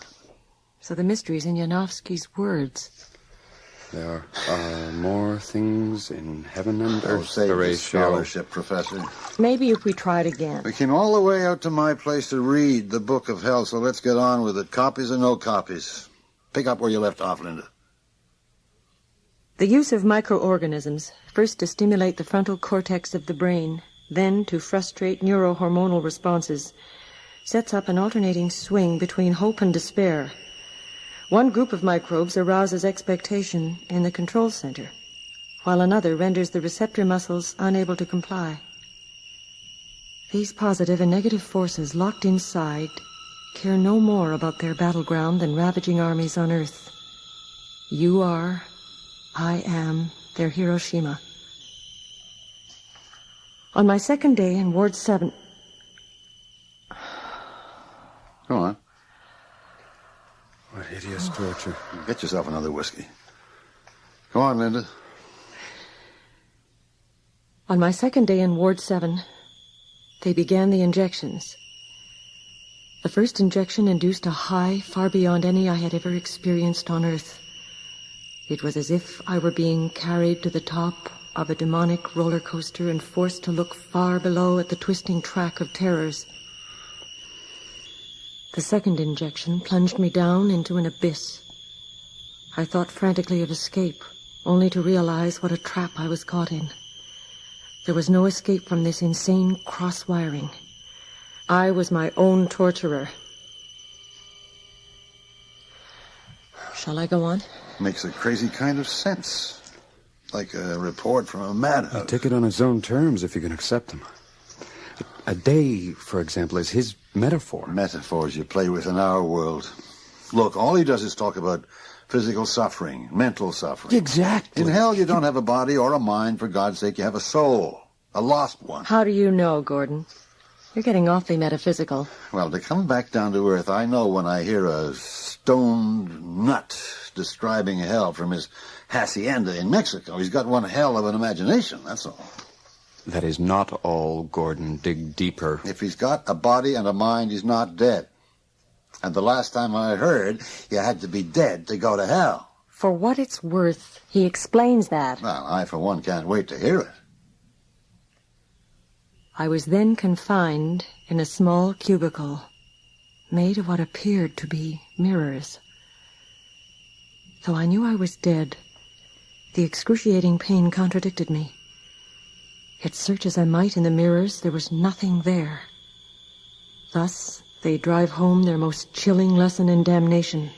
So the mystery's in Janowski's words. There are more things in heaven and earth. Save the scholarship, Professor. Maybe if we tried again. We came all the way out to my place to read the Book of Hell, so let's get on with it. Copies or no copies? Pick up where you left off, Linda. The use of microorganisms, first to stimulate the frontal cortex of the brain, then to frustrate neurohormonal responses, sets up an alternating swing between hope and despair. One group of microbes arouses expectation in the control center, while another renders the receptor muscles unable to comply. These positive and negative forces locked inside care no more about their battleground than ravaging armies on Earth. You are, I am, their Hiroshima. On my second day in Ward 7... Go on. What hideous torture. Get yourself another whiskey. Go on, Linda. On my second day in Ward 7, they began the injections. The first injection induced a high far beyond any I had ever experienced on Earth. It was as if I were being carried to the top of a demonic roller coaster and forced to look far below at the twisting track of terrors. The second injection plunged me down into an abyss. I thought frantically of escape, only to realize what a trap I was caught in. There was no escape from this insane cross-wiring. I was my own torturer. Shall I go on? Makes a crazy kind of sense. Like a report from a madhouse. Take it on its own terms if you can accept them. A day, for example, is his metaphor. Metaphors you play with in our world. Look, all he does is talk about physical suffering, mental suffering. Exactly. In hell, you don't have a body or a mind. For God's sake, you have a soul. A lost one. How do you know, Gordon? You're getting awfully metaphysical. Well, to come back down to earth, I know when I hear a stoned nut describing hell from his hacienda in Mexico. He's got one hell of an imagination, that's all. That is not all, Gordon. Dig deeper. If he's got a body and a mind, he's not dead. And the last time I heard, you had to be dead to go to hell. For what it's worth, he explains that. Well, I, for one, can't wait to hear it. I was then confined in a small cubicle, made of what appeared to be mirrors. Though I knew I was dead, the excruciating pain contradicted me. Yet search as I might in the mirrors, there was nothing there. Thus, they drive home their most chilling lesson in damnation.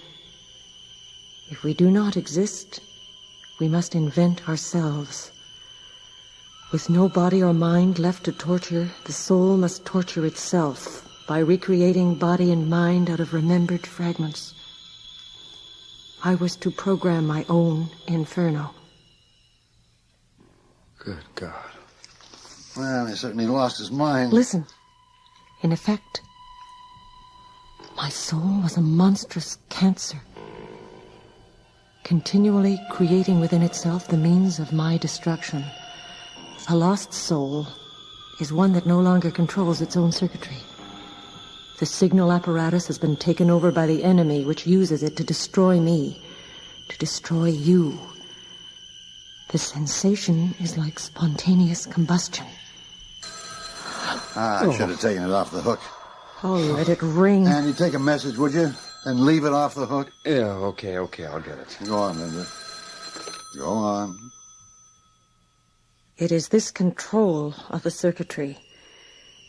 If we do not exist, we must invent ourselves. With no body or mind left to torture, the soul must torture itself by recreating body and mind out of remembered fragments. I was to program my own inferno. Good God. Well, he certainly lost his mind. Listen. In effect, my soul was a monstrous cancer, continually creating within itself the means of my destruction. A lost soul is one that no longer controls its own circuitry. The signal apparatus has been taken over by the enemy, which uses it to destroy me, to destroy you. The sensation is like spontaneous combustion. I should have taken it off the hook. Oh, let it ring. Andy, take a message, would you? And leave it off the hook. Yeah, okay, I'll get it. Go on, Linda. Go on. It is this control of the circuitry,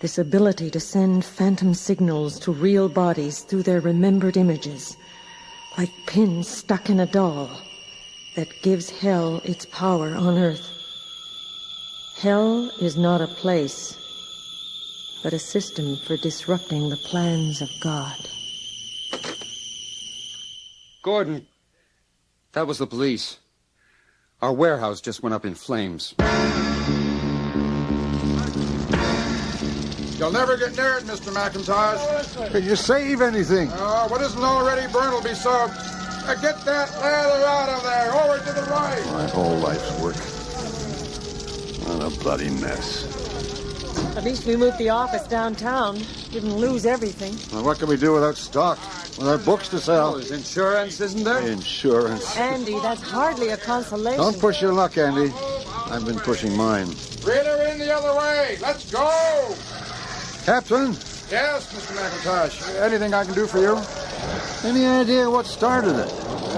this ability to send phantom signals to real bodies through their remembered images, like pins stuck in a doll, that gives hell its power on earth. Hell is not a place, but a system for disrupting the plans of God. Gordon, that was the police. Our warehouse just went up in flames. You'll never get near it, Mr. McIntosh. Can you save anything? What isn't already burned will be soaked. Get that lather out of there. Over to the right. My whole life's work. What a bloody mess. At least we moved the office downtown. Didn't lose everything. Well, what can we do without stock? Without books to sell? There's insurance, isn't there? Insurance. Andy, that's hardly a consolation. Don't push your luck, Andy. I've been pushing mine. Reel her in the other way. Let's go. Captain? Yes, Mr. McIntosh. Anything I can do for you? Any idea what started it?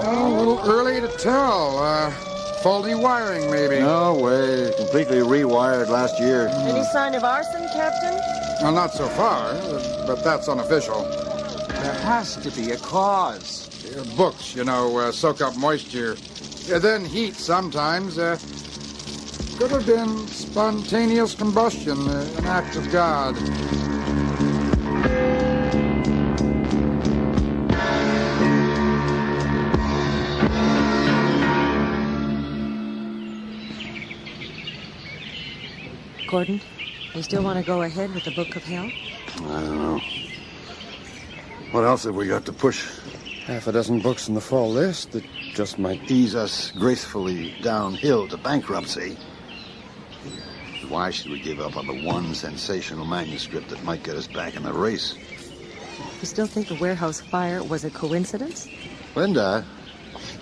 A little early to tell. Faulty wiring, maybe. No way. Completely rewired last year. Any sign of arson, Captain? Well, not so far, but that's unofficial. There has to be a cause. Books, soak up moisture. Then heat sometimes. Could have been spontaneous combustion, an act of God. Gordon, you still want to go ahead with the Book of Hell? I don't know. What else have we got to push? Half a dozen books in the fall list that just might ease us gracefully downhill to bankruptcy. Why should we give up on the one sensational manuscript that might get us back in the race? You still think the warehouse fire was a coincidence? Linda,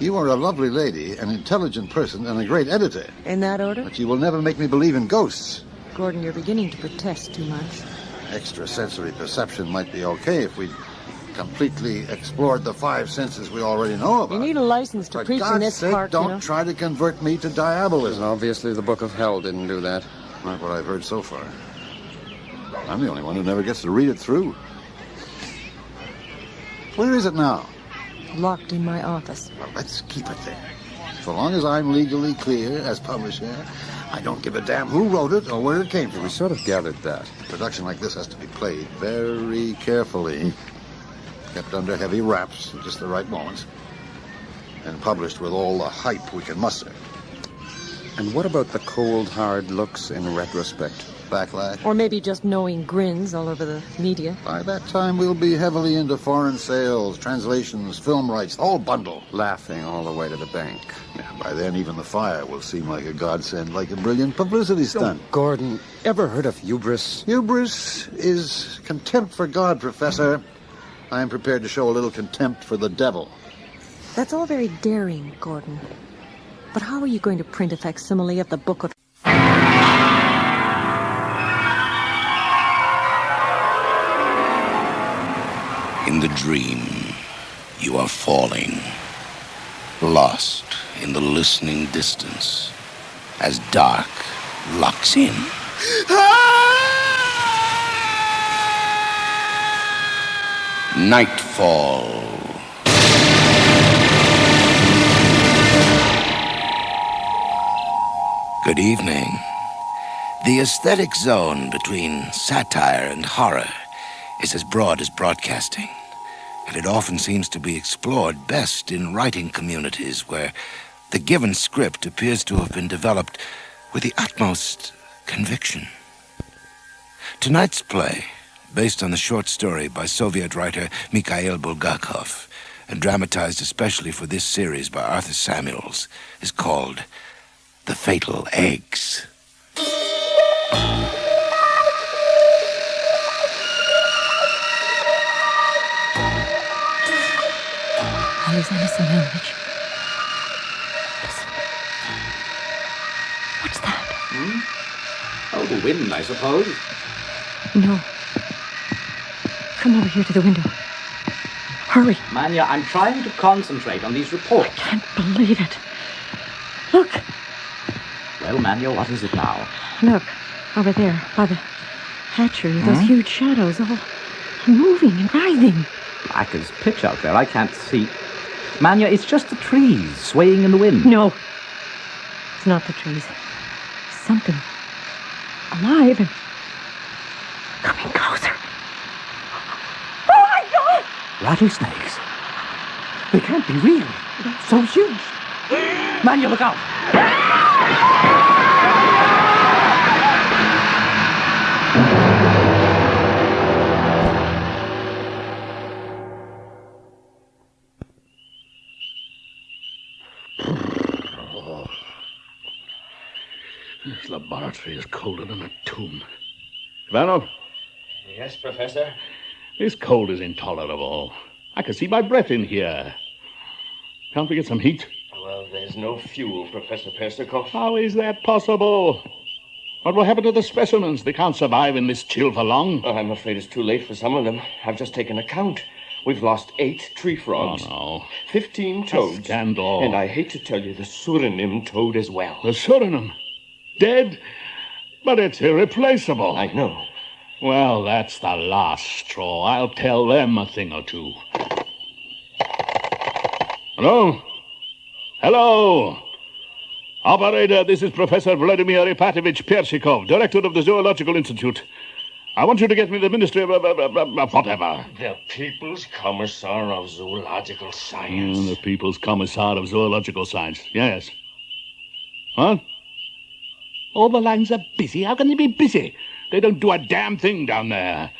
you are a lovely lady, an intelligent person, and a great editor. In that order? But you will never make me believe in ghosts. Gordon, you're beginning to protest too much. Extrasensory perception might be okay if we completely explored the five senses we already know about. You need a license to preach in this park, don't try to convert me to diabolism. Obviously, the Book of Hell didn't do that. Not what I've heard so far. I'm the only one who never gets to read it through. Where is it now? Locked in my office. Well, let's keep it there. So long as I'm legally clear as publisher, I don't give a damn who wrote it or where it came from. We sort of gathered that. A production like this has to be played very carefully, kept under heavy wraps at just the right moments, and published with all the hype we can muster. And what about the cold, hard looks in retrospect? Backlash? Or maybe just knowing grins all over the media. By that time, we'll be heavily into foreign sales, translations, film rights, the whole bundle. Laughing all the way to the bank. Yeah, by then, even the fire will seem like a godsend, like a brilliant publicity stunt. Gordon, ever heard of hubris? Hubris is contempt for God, Professor. I am prepared to show a little contempt for the devil. That's all very daring, Gordon. But how are you going to print a facsimile of the Book of... In the dream, you are falling, lost in the listening distance, as dark locks in. Nightfall. Good evening. The aesthetic zone between satire and horror is as broad as broadcasting, and it often seems to be explored best in writing communities where the given script appears to have been developed with the utmost conviction. Tonight's play, based on the short story by Soviet writer Mikhail Bulgakov and dramatized especially for this series by Arthur Samuels, is called The Fatal Eggs. Alexander Semyonovich. Listen. What's that? Oh, the wind, I suppose. No. Come over here to the window. Hurry. Manya, I'm trying to concentrate on these reports. I can't believe it. Look. Well, Manya, what is it now? Look. Over there, by the hatchery. Those huge shadows all moving and writhing. Black as pitch out there. I can't see. Manya, it's just the trees swaying in the wind. No. It's not the trees. Something alive and coming closer. Oh, my God! Rattlesnakes. They can't be real. They're so huge. Manya, look out. This laboratory is colder than a tomb. Ivanov? Yes, Professor? This cold is intolerable. I can see my breath in here. Can't we get some heat? Well, there's no fuel, Professor Persikov. How is that possible? What will happen to the specimens? They can't survive in this chill for long. Oh, I'm afraid it's too late for some of them. I've just taken a count. We've lost 8 tree frogs. Oh, no. 15 toads. A scandal. And I hate to tell you, the Suriname toad as well. The Suriname? Dead? But it's irreplaceable. I know. Well, that's the last straw. I'll tell them a thing or two. Hello? Hello? Operator, this is Professor Vladimir Ipatovich Persikov, director of the Zoological Institute. I want you to get me the Ministry of whatever. The People's Commissar of Zoological Science. The People's Commissar of Zoological Science, yes. What? All the lines are busy. How can they be busy? They don't do a damn thing down there.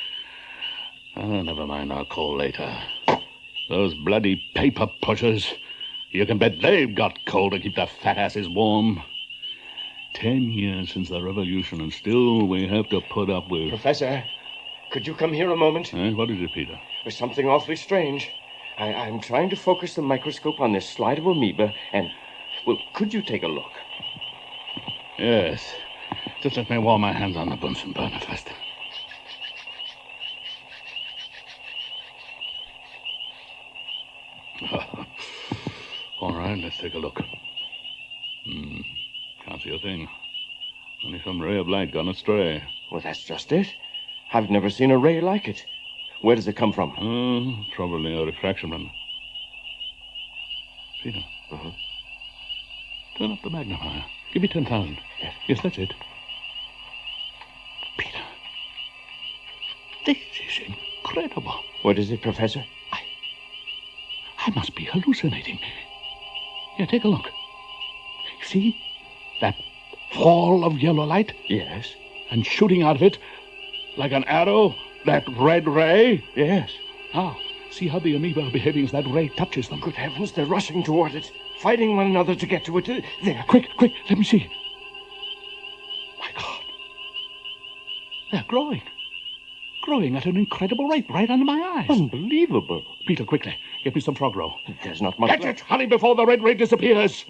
Oh, never mind, I'll call later. Those bloody paper pushers. You can bet they've got coal to keep their fat asses warm. 10 years since the revolution, and still we have to put up with... Professor, could you come here a moment? What is it, Peter? There's something awfully strange. I'm trying to focus the microscope on this slide of amoeba, and... Well, could you take a look? Yes. Just let me warm my hands on the Bunsen burner first. All right, let's take a look. Can't see a thing. Only some ray of light gone astray. Well, that's just it. I've never seen a ray like it. Where does it come from? Probably a refraction run. Peter. Turn up the magnifier. Give me 10,000. Yes, that's it. Peter. This is incredible. What is it, Professor? I must be hallucinating. Here, take a look. See that fall of yellow light? Yes. And shooting out of it, like an arrow, that red ray? Yes. Now, see how the amoeba are behaving as that ray touches them. Good heavens, they're rushing toward it, fighting one another to get to it. There. Quick, let me see. My God. They're growing. Growing at an incredible rate right under my eyes. Unbelievable. Peter, quickly, get me some frog roe. There's not much left. It! Hurry before the red ray disappears.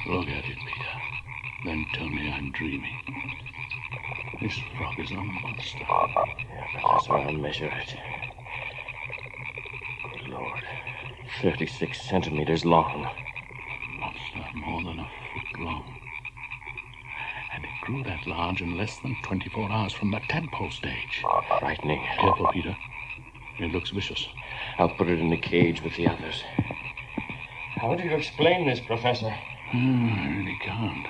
Look at it, Peter. Then tell me I'm dreaming. This frog is a monster. Professor, I'll measure it. Good Lord. 36 centimeters long. Monster more than a foot long. And it grew that large in less than 24 hours from the tadpole stage. Frightening. Careful, Peter. It looks vicious. I'll put it in the cage with the others. How do you explain this, Professor? I really can't.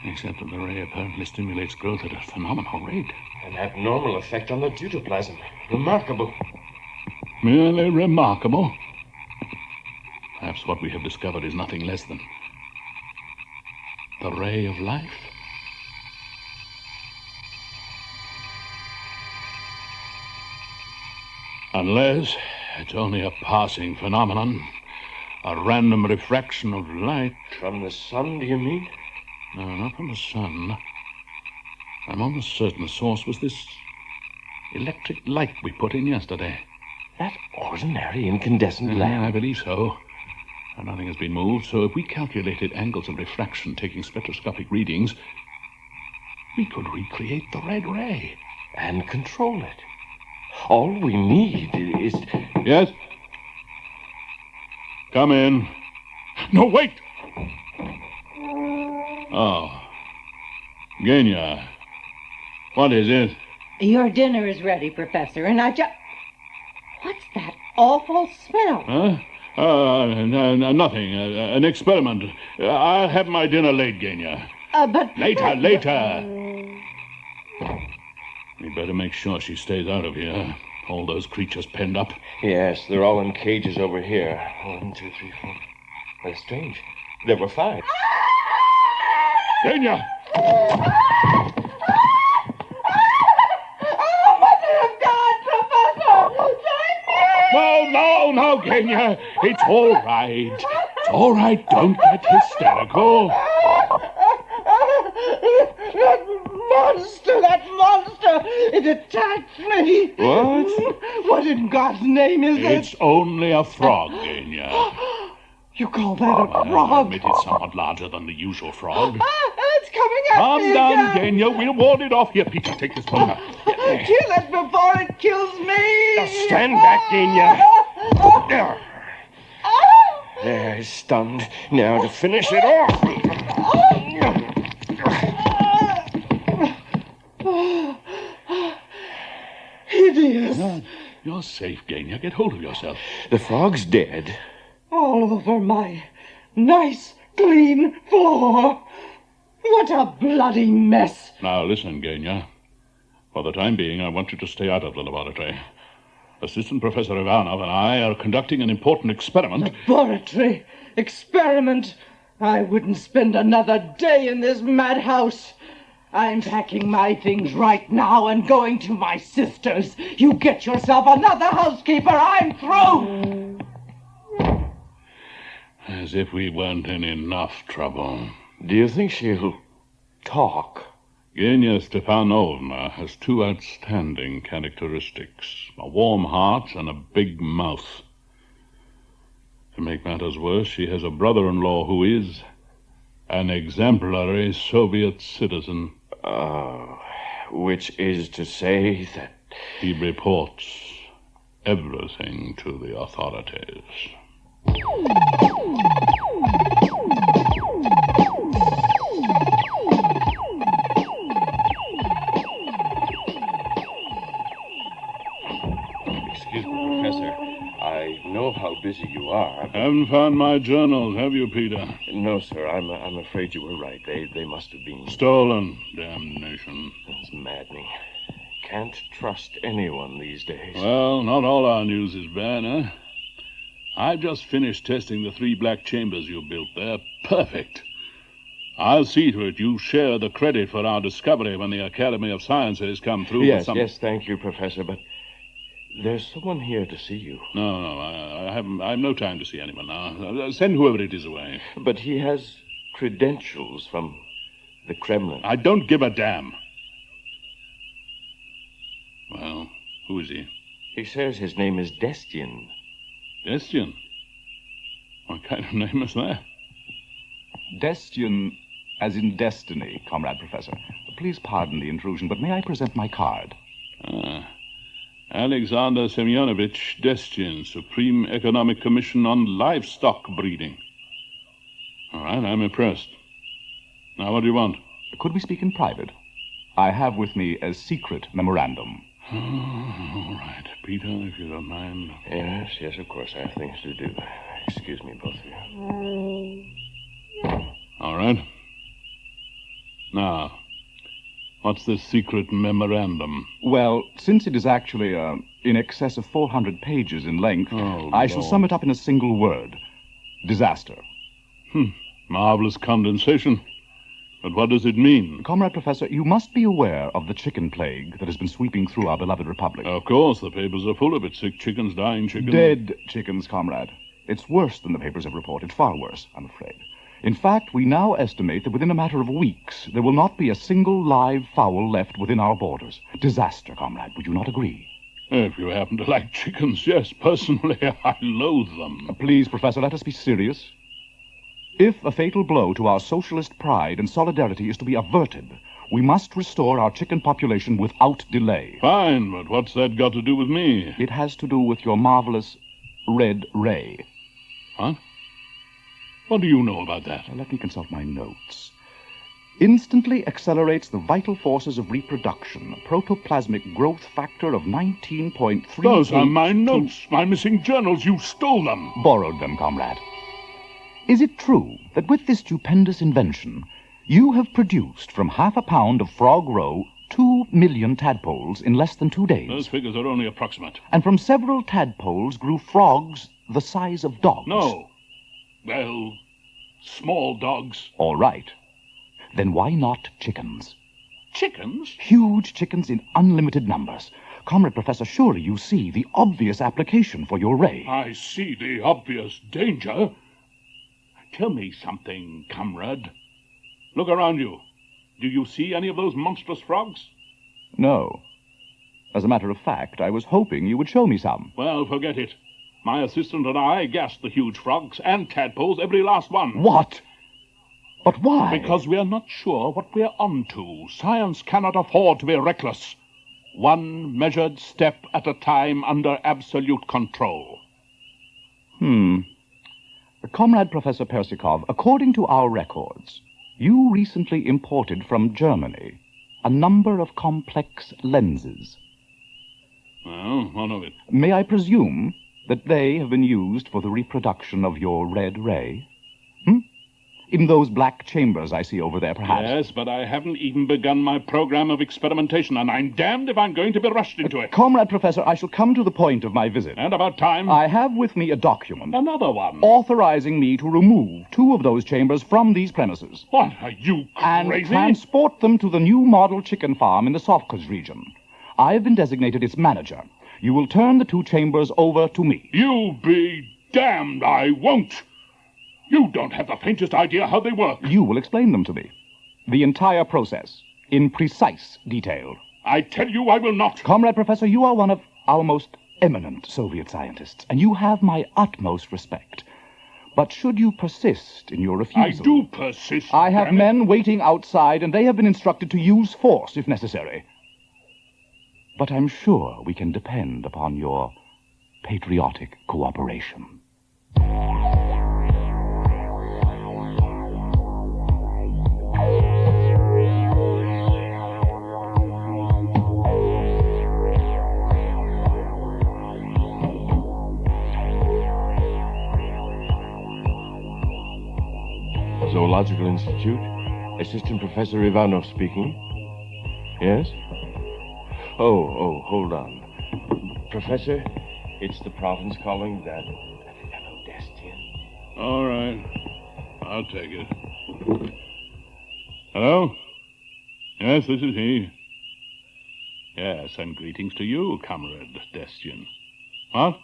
Except that the ray apparently stimulates growth at a phenomenal rate. An abnormal effect on the deutoplasm. Remarkable. Merely remarkable. Perhaps what we have discovered is nothing less than the ray of life. Unless it's only a passing phenomenon, a random refraction of light. From the sun, do you mean? No, not from the sun. I'm almost certain the source was this electric light we put in yesterday. That ordinary incandescent lamp? I believe so. Nothing has been moved, so if we calculated angles of refraction taking spectroscopic readings, we could recreate the red ray. And control it. All we need is... Yes? Come in. No, wait! Oh. Genya. What is it? Your dinner is ready, Professor, and I just... What's that awful smell? Huh? Nothing. An experiment. I'll have my dinner late, Genya. But... Later. We'd better make sure she stays out of here. All those creatures penned up. Yes, they're all in cages over here. 1, 2, 3, 4. That's strange. There were 5. Genya! No, Genya. It's all right. It's all right. Don't get hysterical. That monster! It attacked me! What? What in God's name is it? It's only a frog, Genya. You call that a frog? I admit it's somewhat larger than the usual frog. It's coming at Calm me down, again. Genya. We'll ward it off. Here, Peter, take this phone. Kill it before it kills me! Now stand back, Genya. There, stunned. Now to finish it off. Hideous. No, you're safe, Genya. Get hold of yourself. The frog's dead. All over my nice, clean floor. What a bloody mess. Now, listen, Genya. For the time being, I want you to stay out of the laboratory. Assistant Professor Ivanov and I are conducting an important experiment. Laboratory? Experiment? I wouldn't spend another day in this madhouse. I'm packing my things right now and going to my sister's. You get yourself another housekeeper. I'm through. As if we weren't in enough trouble. Do you think she'll talk? Genya Stepanovna has 2 outstanding characteristics. A warm heart and a big mouth. To make matters worse, she has a brother-in-law who is an exemplary Soviet citizen. Which is to say that... He reports everything to the authorities. Excuse me, Professor. I know how busy you are. Haven't found my journals, have you, Peter? No, sir. I'm afraid you were right. They must have been... Stolen. Damnation. It's maddening. Can't trust anyone these days. Well, not all our news is bad, huh? I've just finished testing the 3 black chambers you built there. Perfect. I'll see to it you share the credit for our discovery when the Academy of Sciences come through with some... Yes, thank you, Professor, but there's someone here to see you. No, I have no time to see anyone now. Send whoever it is away. But he has credentials from the Kremlin. I don't give a damn. Well, who is he? He says his name is Destian. Destian? What kind of name is that? Destian, as in destiny, Comrade Professor. Please pardon the intrusion, but may I present my card? Alexander Semyonovich Destian, Supreme Economic Commission on Livestock Breeding. All right, I'm impressed. Now, what do you want? Could we speak in private? I have with me a secret memorandum. Oh, all right. Peter, if you don't mind. Yes, of course. I have things to do. Excuse me, both of you. All right. Now, what's this secret memorandum? Well, since it is actually in excess of 400 pages in length, I shall sum it up in a single word. Disaster. Marvelous condensation. But what does it mean? Comrade Professor, you must be aware of the chicken plague that has been sweeping through our beloved republic. Of course, the papers are full of it. Sick chickens, dying chickens. Dead chickens, comrade. It's worse than the papers have reported. Far worse, I'm afraid. In fact, we now estimate that within a matter of weeks, there will not be a single live fowl left within our borders. Disaster, comrade. Would you not agree? If you happen to like chickens, yes. Personally, I loathe them. Please, Professor, let us be serious. If a fatal blow to our socialist pride and solidarity is to be averted, we must restore our chicken population without delay. Fine, but what's that got to do with me? It has to do with your marvelous red ray. What? What do you know about that? Let me consult my notes. Instantly accelerates the vital forces of reproduction. Protoplasmic growth factor of 19.3. Those are my notes. My missing journals. You stole them. Borrowed them, comrade. Is it true that with this stupendous invention, you have produced from 1/2 pound of frog roe 2 million tadpoles in less than 2 days? Those figures are only approximate. And from several tadpoles grew frogs the size of dogs? No. Well, small dogs. All right. Then why not chickens? Chickens? Huge chickens in unlimited numbers. Comrade Professor, surely you see the obvious application for your ray. I see the obvious danger. Tell me something, comrade. Look around you. Do you see any of those monstrous frogs? No. As a matter of fact, I was hoping you would show me some. Well, forget it. My assistant and I gassed the huge frogs and tadpoles, every last one. What? But why? Because we are not sure what we're onto. Science cannot afford to be reckless. One measured step at a time under absolute control. Comrade Professor Persikov, according to our records, you recently imported from Germany a number of complex lenses. Well, what of it? May I presume that they have been used for the reproduction of your red ray? In those black chambers I see over there, perhaps? Yes, but I haven't even begun my program of experimentation, and I'm damned if I'm going to be rushed into it. Comrade Professor, I shall come to the point of my visit. And about time. I have with me a document. Another one. Authorizing me to remove 2 of those chambers from these premises. What, are you crazy? And transport them to the new model chicken farm in the Sovkhoz region. I have been designated its manager. You will turn the 2 chambers over to me. You be damned, I won't. You don't have the faintest idea how they work. You will explain them to me. The entire process, in precise detail. I tell you I will not. Comrade Professor, you are one of our most eminent Soviet scientists, and you have my utmost respect. But should you persist in your refusal... I do persist. I have men waiting outside, and they have been instructed to use force if necessary. But I'm sure we can depend upon your patriotic cooperation. Zoological Institute. Assistant Professor Ivanov speaking. Yes? Oh, hold on. Professor, it's the province calling that fellow Destian. All right. I'll take it. Hello? Yes, this is he. Yes, and greetings to you, Comrade Destian. What?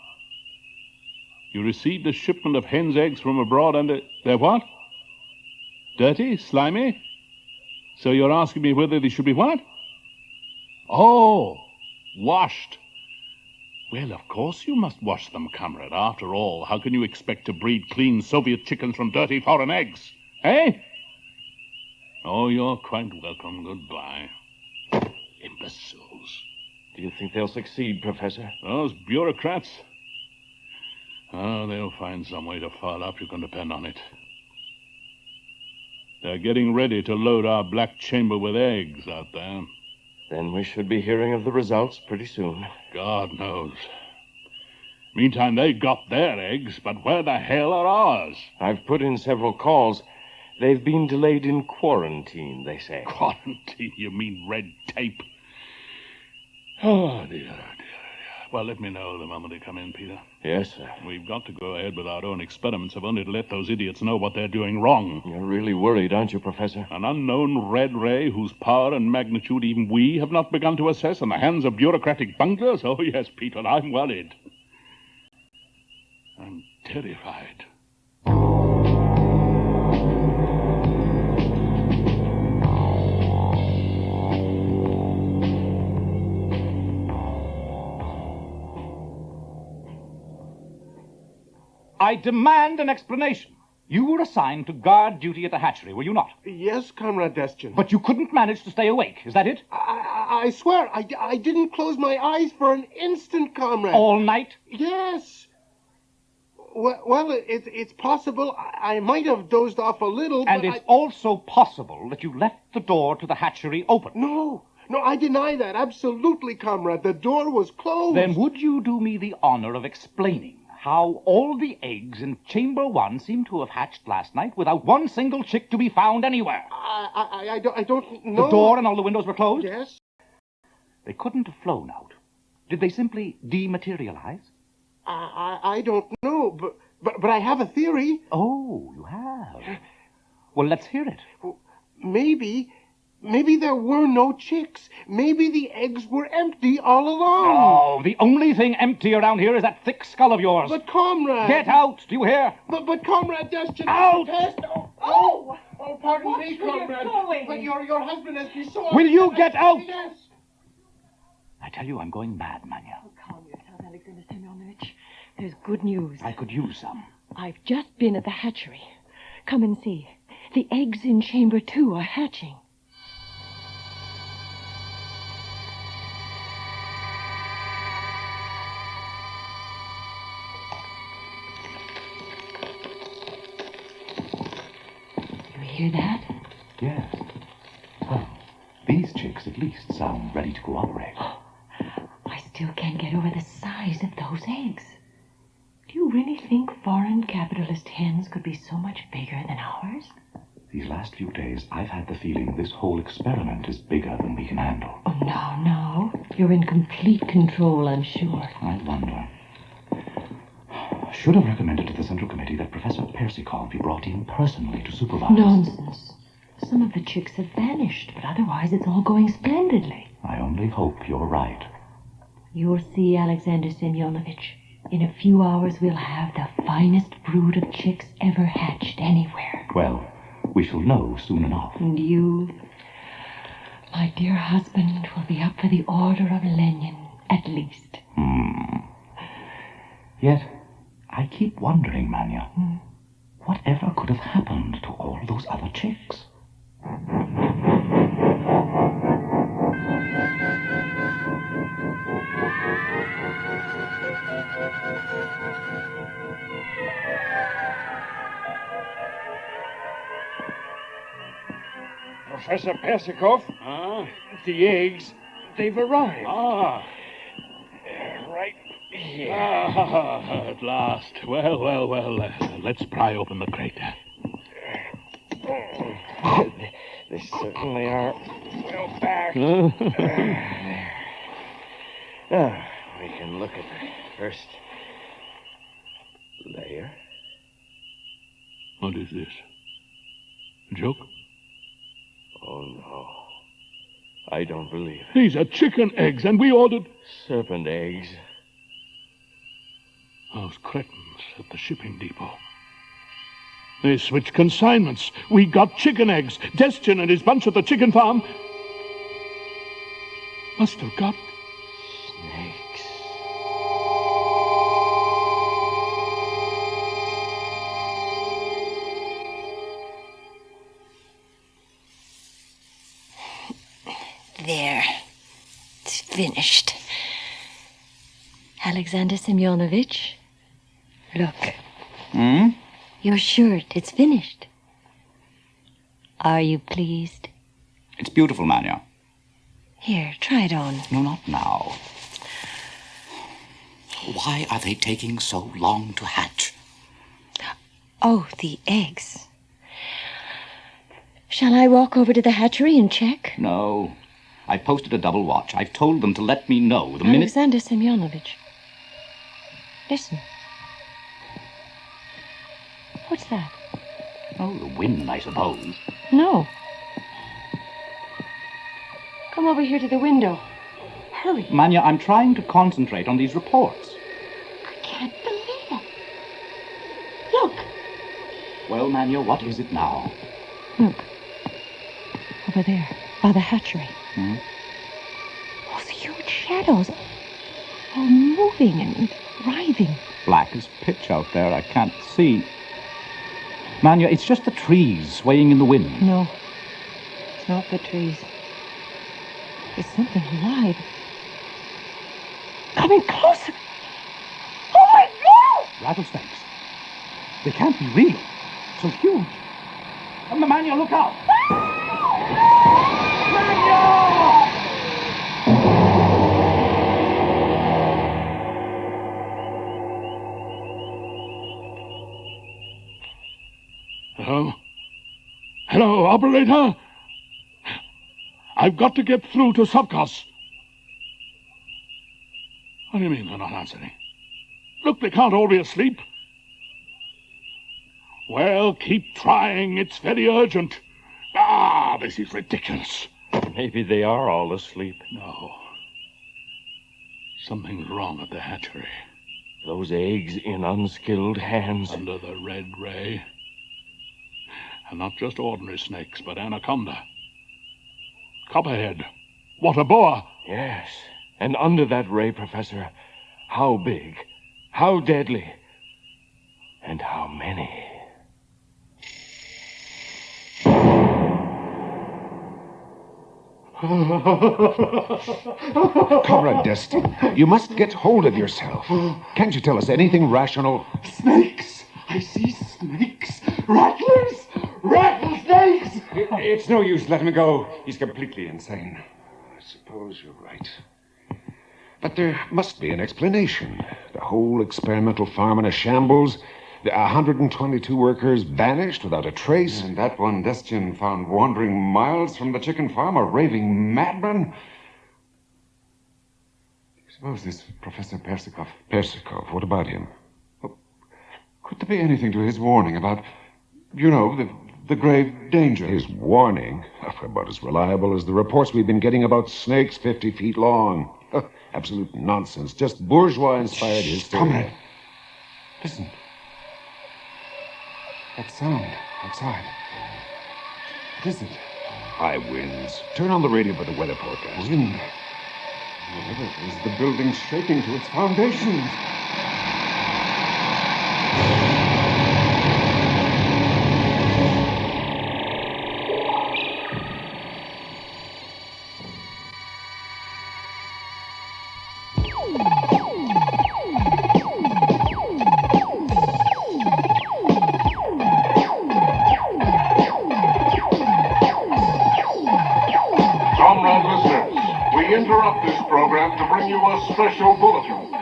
You received a shipment of hen's eggs from abroad and they're what? Dirty? Slimy? So you're asking me whether they should be what? Oh, washed. Well, of course you must wash them, comrade. After all, how can you expect to breed clean Soviet chickens from dirty foreign eggs? Eh? Oh, you're quite welcome. Goodbye. Imbeciles. Do you think they'll succeed, Professor? Those bureaucrats? Oh, they'll find some way to foul up, you can depend on it. They're getting ready to load our black chamber with eggs out there. Then we should be hearing of the results pretty soon. God knows. Meantime, they got their eggs, but where the hell are ours? I've put in several calls. They've been delayed in quarantine, they say. Quarantine? You mean red tape? Oh, dear. Well, let me know the moment they come in, Peter. Yes, sir. We've got to go ahead with our own experiments, if only to let those idiots know what they're doing wrong. You're really worried, aren't you, Professor? An unknown red ray whose power and magnitude even we have not begun to assess in the hands of bureaucratic bunglers? Oh, yes, Peter, I'm worried. I'm terrified. I demand an explanation. You were assigned to guard duty at the hatchery, were you not? Yes, Comrade Destian. But you couldn't manage to stay awake, is that it? I swear, I didn't close my eyes for an instant, Comrade. All night? Yes. Well, it's possible I might have dozed off a little, and it's also possible that you left the door to the hatchery open. No, I deny that. Absolutely, Comrade. The door was closed. Then would you do me the honor of explaining how all the eggs in Chamber 1 seem to have hatched last night without one single chick to be found anywhere? I don't know. The door and all the windows were closed? Yes. They couldn't have flown out. Did they simply dematerialize? I don't know, but I have a theory. Oh, you have? Well, let's hear it. Maybe there were no chicks. Maybe the eggs were empty all along. No, the only thing empty around here is that thick skull of yours. But, Comrade... Get out, do you hear? But Comrade Destian... Out! Oh, pardon me, Comrade. But your husband has been so... Will you get out? Yes. I tell you, I'm going mad, Manya. Oh, calm yourself, Alexander Semyonovich. There's good news. I could use some. I've just been at the hatchery. Come and see. The eggs in Chamber 2 are hatching. You hear that? Yes. Well, these chicks at least sound ready to cooperate. I still can't get over the size of those eggs. Do you really think foreign capitalist hens could be so much bigger than ours? These last few days, I've had the feeling this whole experiment is bigger than we can handle. Oh, no. You're in complete control, I'm sure. I wonder. I should have recommended to the Central Committee that Professor Persikov be brought in personally to supervise. Nonsense. Some of the chicks have vanished, but otherwise it's all going splendidly. I only hope you're right. You'll see, Alexander Semyonovich. In a few hours we'll have the finest brood of chicks ever hatched anywhere. Well, we shall know soon enough. And you, my dear husband, will be up for the Order of Lenin, at least. Yet, I keep wondering, Manya, whatever could have happened to all those other chicks? Professor Persikov, the eggs, they've arrived. Right here. At last. Well. Let's pry open the crate. They certainly are well back. Now, we can look at the first layer. What is this? A joke? Oh, no. I don't believe it. These are chicken eggs, and we ordered... Serpent eggs. Those cretins at the shipping depot. They switched consignments. We got chicken eggs. Destian and his bunch at the chicken farm must have got... snakes. There. It's finished. Alexander Semyonovich, look. Your shirt, it's finished. Are you pleased? It's beautiful, Manya. Here, try it on. No, not now. Why are they taking so long to hatch? Oh, the eggs. Shall I walk over to the hatchery and check? No. I posted a double watch. I've told them to let me know the minute... Alexander Semyonovich. Listen. What's that? Oh, the wind, I suppose. No. Come over here to the window. Hurry. Manya, I'm trying to concentrate on these reports. I can't believe it. Look. Well, Manya, what is it now? Look. Over there, by the hatchery. Those huge shadows. All moving and writhing? Black as pitch out there. I can't see. Manya, it's just the trees swaying in the wind. No, it's not the trees. It's something alive. Coming closer. Oh, my God! Rattlesnakes. They can't be real. So huge. Manya, look out! Hello? Hello, operator? I've got to get through to Subcos. What do you mean they're not answering? Look, they can't all be asleep. Well, keep trying. It's very urgent. Ah, this is ridiculous. Maybe they are all asleep. No. Something's wrong at the hatchery. Those eggs in unskilled hands. Under the red ray. And not just ordinary snakes, but anaconda. Copperhead. Water boa. Yes. And under that ray, Professor, how big, how deadly, and how many? Comrade Destin, you must get hold of yourself. Can't you tell us anything rational? Snakes! I see snakes! Rattlers! Rattlesnakes! It's no use letting him go. He's completely insane. I suppose you're right. But there must be an explanation. The whole experimental farm in a shambles. The 122 workers vanished without a trace. And that one Destian found wandering miles from the chicken farm, a raving madman. Suppose this Professor Persikov. Persikov, what about him? Well, could there be anything to his warning about, the grave danger? His warning? About as reliable as the reports we've been getting about snakes 50 feet long. Absolute nonsense. Just bourgeois-inspired history. Comrade, listen. That sound outside. What is it? High winds. Turn on the radio for the weather forecast. Wind. Whatever it is, the building's shaking to its foundations. Special bulletin.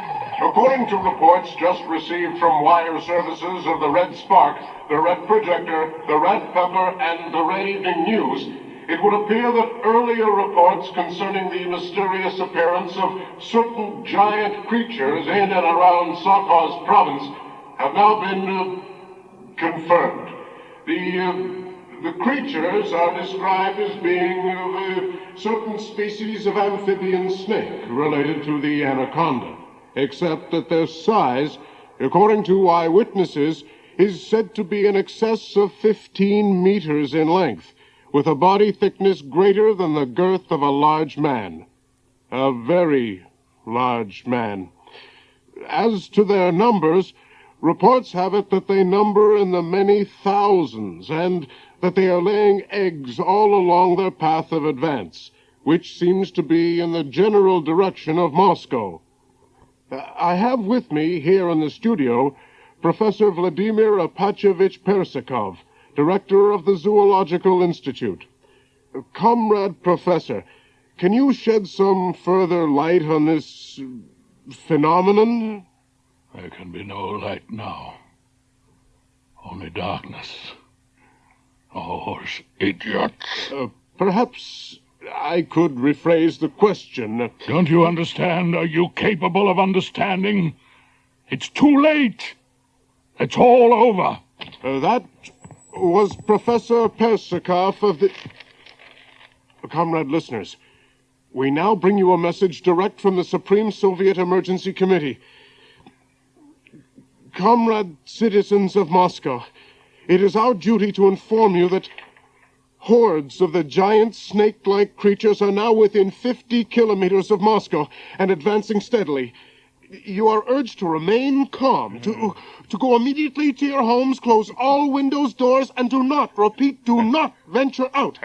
According to reports just received from wire services of the Red Spark, the Red Projector, the Red Pepper, and the Raving News, it would appear that earlier reports concerning the mysterious appearance of certain giant creatures in and around Sakaz province have now been confirmed. The creatures are described as being of certain species of amphibian snake related to the anaconda, except that their size, according to eyewitnesses, is said to be in excess of 15 meters in length, with a body thickness greater than the girth of a large man. A very large man. As to their numbers, reports have it that they number in the many thousands, and that they are laying eggs all along their path of advance, which seems to be in the general direction of Moscow. I have with me here in the studio Professor Vladimir Apachevich Persikov, director of the Zoological Institute. Comrade Professor, can you shed some further light on this phenomenon? There can be no light now. Only darkness. Oh, those idiots. Perhaps I could rephrase the question. Don't you understand? Are you capable of understanding? It's too late. It's all over. That was Professor Persikov of the... Comrade listeners, we now bring you a message direct from the Supreme Soviet Emergency Committee. Comrade citizens of Moscow, it is our duty to inform you that hordes of the giant snake-like creatures are now within 50 kilometers of Moscow and advancing steadily. You are urged to remain calm, to go immediately to your homes, close all windows, doors, and do not venture out.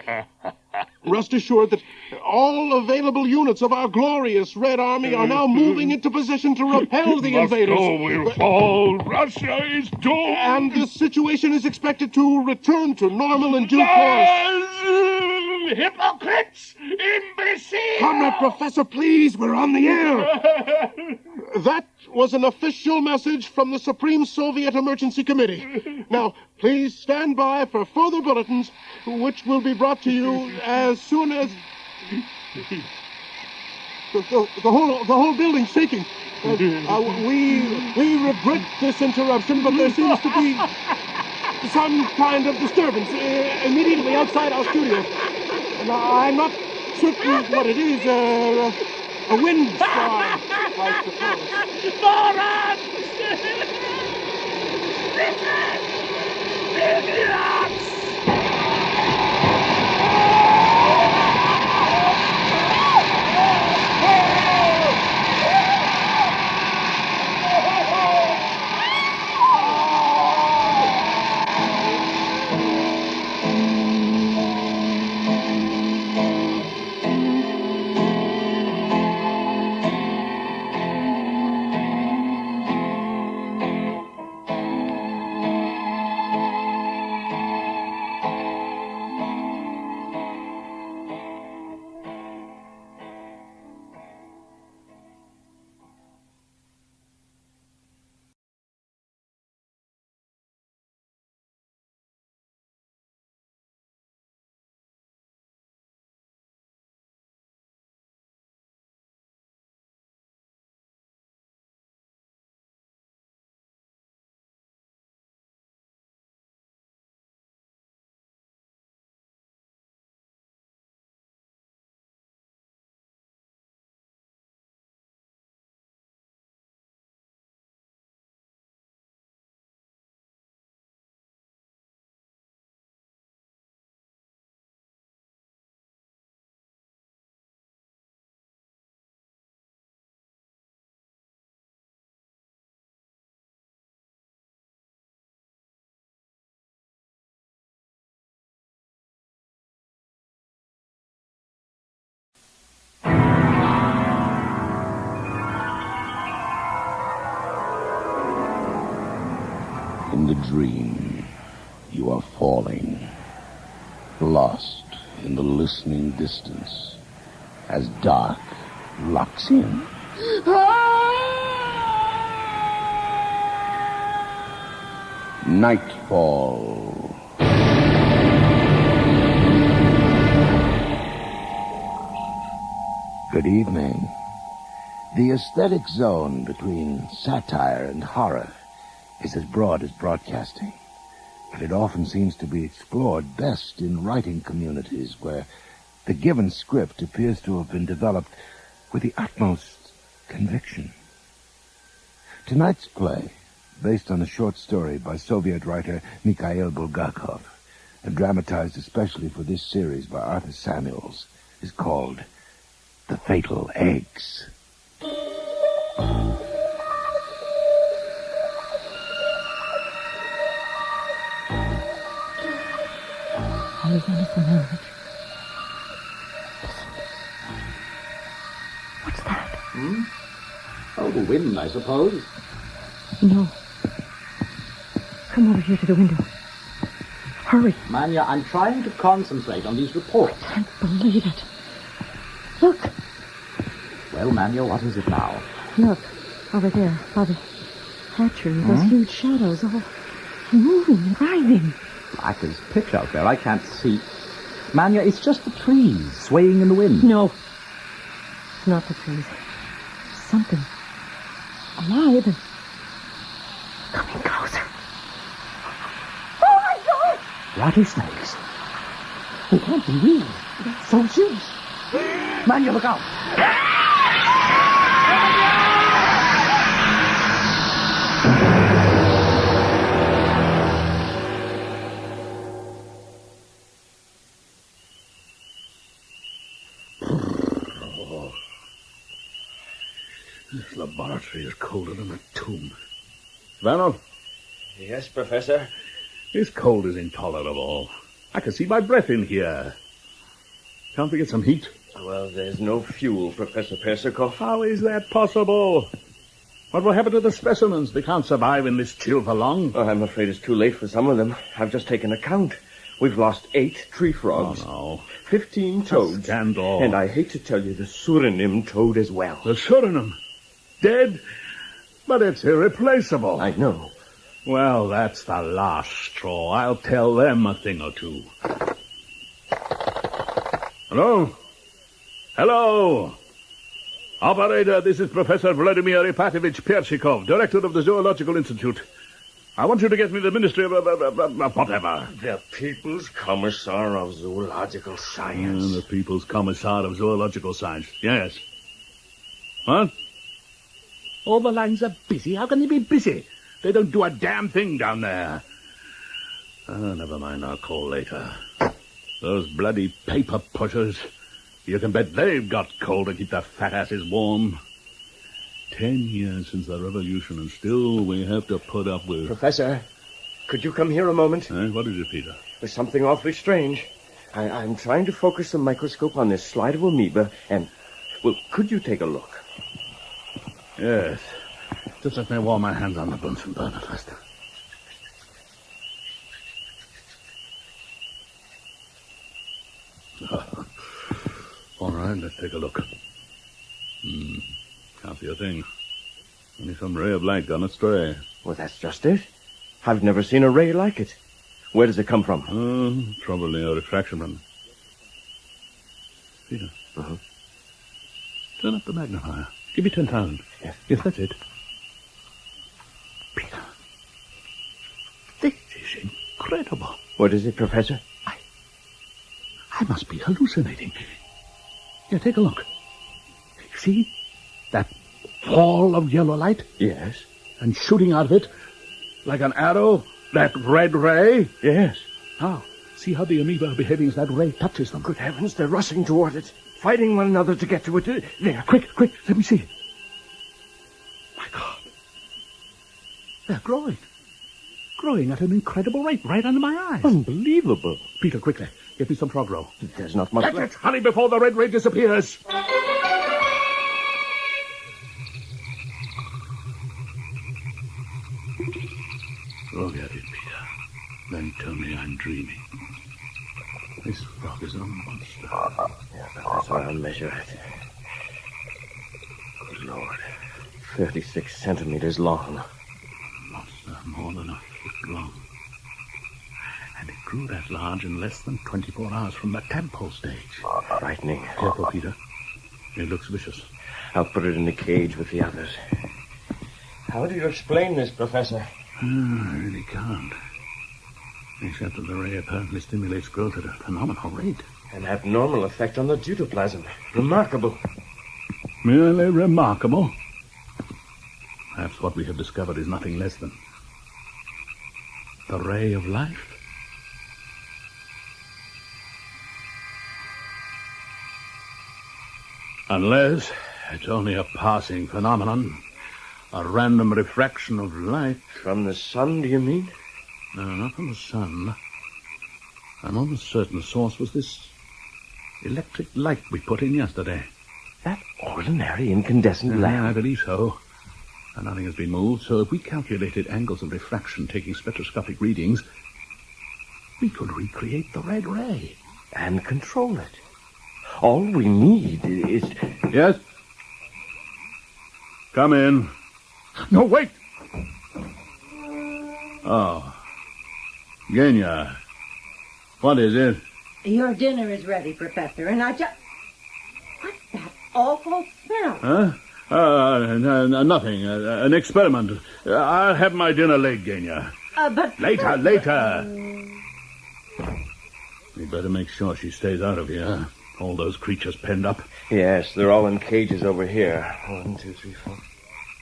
Rest assured that all available units of our glorious Red Army are now moving into position to repel the invaders. We'll fall. Russia is doomed. And the situation is expected to return to normal in due course. Hypocrites! Imbeciles! Comrade Professor, please, we're on the air. That was an official message from the Supreme Soviet Emergency Committee. Now, please stand by for further bulletins, which will be brought to you as soon as... The whole building's shaking. We regret this interruption, but there seems to be some kind of disturbance immediately outside our studio. I'm not certain what it is. A windstorm, I suppose. Morons! Idiots! In the dream, you are falling, lost in the listening distance, as dark locks in. Nightfall. Good evening. The aesthetic zone between satire and horror is as broad as broadcasting, but it often seems to be explored best in writing communities where the given script appears to have been developed with the utmost conviction. Tonight's play, based on a short story by Soviet writer Mikhail Bulgakov, and dramatized especially for this series by Arthur Samuels, is called The Fatal Eggs. What's that? Oh, the wind, I suppose. No. Come over here to the window. Hurry. Manya, I'm trying to concentrate on these reports. I can't believe it. Look. Well, Manya, what is it now? Look. Over there, by the hatchery, those huge shadows all moving and writhing. Black as pitch out there. I can't see. Manya, it's just the trees swaying in the wind. No. It's not the trees. Something alive and coming closer. Oh, my God! Rattlesnakes. They can't be real. That's so huge. Manya, look out! This laboratory is colder than a tomb. Vanel? Yes, Professor? This cold is intolerable. I can see my breath in here. Can't we get some heat? Well, there's no fuel, Professor Persikov. How is that possible? What will happen to the specimens? They can't survive in this chill for long. Oh, I'm afraid it's too late for some of them. I've just taken a count. We've lost 8 tree frogs. Oh, no. 15 toads. Scandal. And I hate to tell you, the Suriname toad as well. The Suriname? Dead? But it's irreplaceable. I know. Well, that's the last straw. I'll tell them a thing or two. Hello? Hello? Operator, this is Professor Vladimir Ipatevich Persikov, director of the Zoological Institute. I want you to get me the Ministry of whatever. The People's Commissar of Zoological Science. The People's Commissar of Zoological Science, yes. What? All the lines are busy. How can they be busy? They don't do a damn thing down there. Oh, never mind, I'll call later. Those bloody paper pushers. You can bet they've got coal to keep their fat asses warm. 10 years since the revolution, and still we have to put up with... Professor, could you come here a moment? What is it, Peter? There's something awfully strange. I'm trying to focus the microscope on this slide of amoeba, and... Well, could you take a look? Yes. Just let me warm my hands on the Bunsen burner first. All right, let's take a look. Can't see a thing. Only some ray of light gone astray. Well, that's just it. I've never seen a ray like it. Where does it come from? Probably a refraction from... Peter. Turn up the magnifier. Give me 10,000. Yes, that's it. Peter. This is incredible. What is it, Professor? I must be hallucinating. Here, take a look. See? That ball of yellow light? Yes. And shooting out of it, like an arrow, that red ray? Yes. Now, see how the amoeba are behaving as that ray touches them. Good heavens, they're rushing toward it, fighting one another to get to it. There. Quick, let me see. My God. They're growing. Growing at an incredible rate, right under my eyes. Unbelievable. Peter, quickly, get me some frog roe. There's not much left. Hurry before the red ray disappears. Look at it, Peter. Then tell me I'm dreaming. This frog is a monster. Yeah, that's why I'll measure it. Good Lord. 36 centimeters long. Monster more than a foot long. And it grew that large in less than 24 hours from the tadpole stage. Frightening. Careful, Peter. It looks vicious. I'll put it in the cage with the others. How do you explain this, Professor? I really can't. Except that the ray apparently stimulates growth at a phenomenal rate. An abnormal effect on the deutoplasm. Remarkable. Merely remarkable? Perhaps what we have discovered is nothing less than the ray of life. Unless it's only a passing phenomenon. A random refraction of light. From the sun, do you mean? No, not from the sun. I'm almost certain the source was this electric light we put in yesterday. That ordinary incandescent lamp? I believe so. And nothing has been moved, so if we calculated angles of refraction taking spectroscopic readings, we could recreate the red ray. And control it. All we need is... Yes? Come in. No, wait! Oh. Genya. What is it? Your dinner is ready, Professor, and I just... What's that awful smell? Huh? Nothing. An experiment. I'll have my dinner late, Genya. But... Later. We'd better make sure she stays out of here. All those creatures penned up. Yes, they're all in cages over here. 1, 2, 3, 4.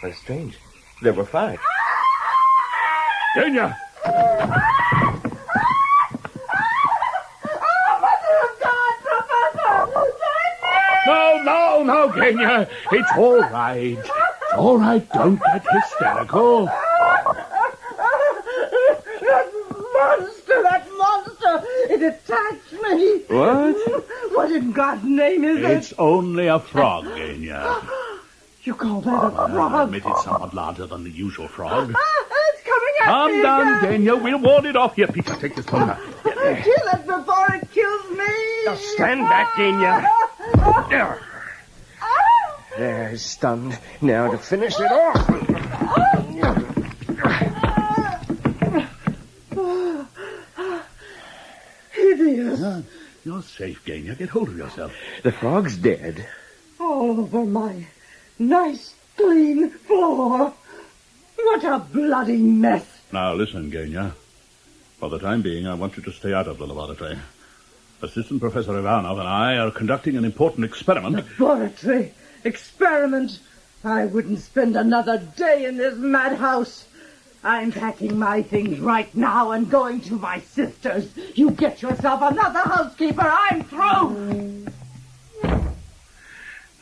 That's strange. There were 5. Genya! No, Genya. It's all right. All right, don't get hysterical. That monster! It attacked me! What? What in God's name is it? It's only a frog, Genya. You call that a frog? I admit it's somewhat larger than the usual frog. It's coming at Calm me down, again. Genya. We'll ward it off. Here, Peter, take this phone. Kill it before it kills me! Now stand back, Genya. There, he's stunned. Now to finish it off. Hideous. You're safe, Genya. Get hold of yourself. The frog's dead. All over my nice, clean floor. What a bloody mess. Now, listen, Genya. For the time being, I want you to stay out of the laboratory. Assistant Professor Ivanov and I are conducting an important experiment. Laboratory? Experiment? I wouldn't spend another day in this madhouse. I'm packing my things right now and going to my sister's. You get yourself another housekeeper. I'm through.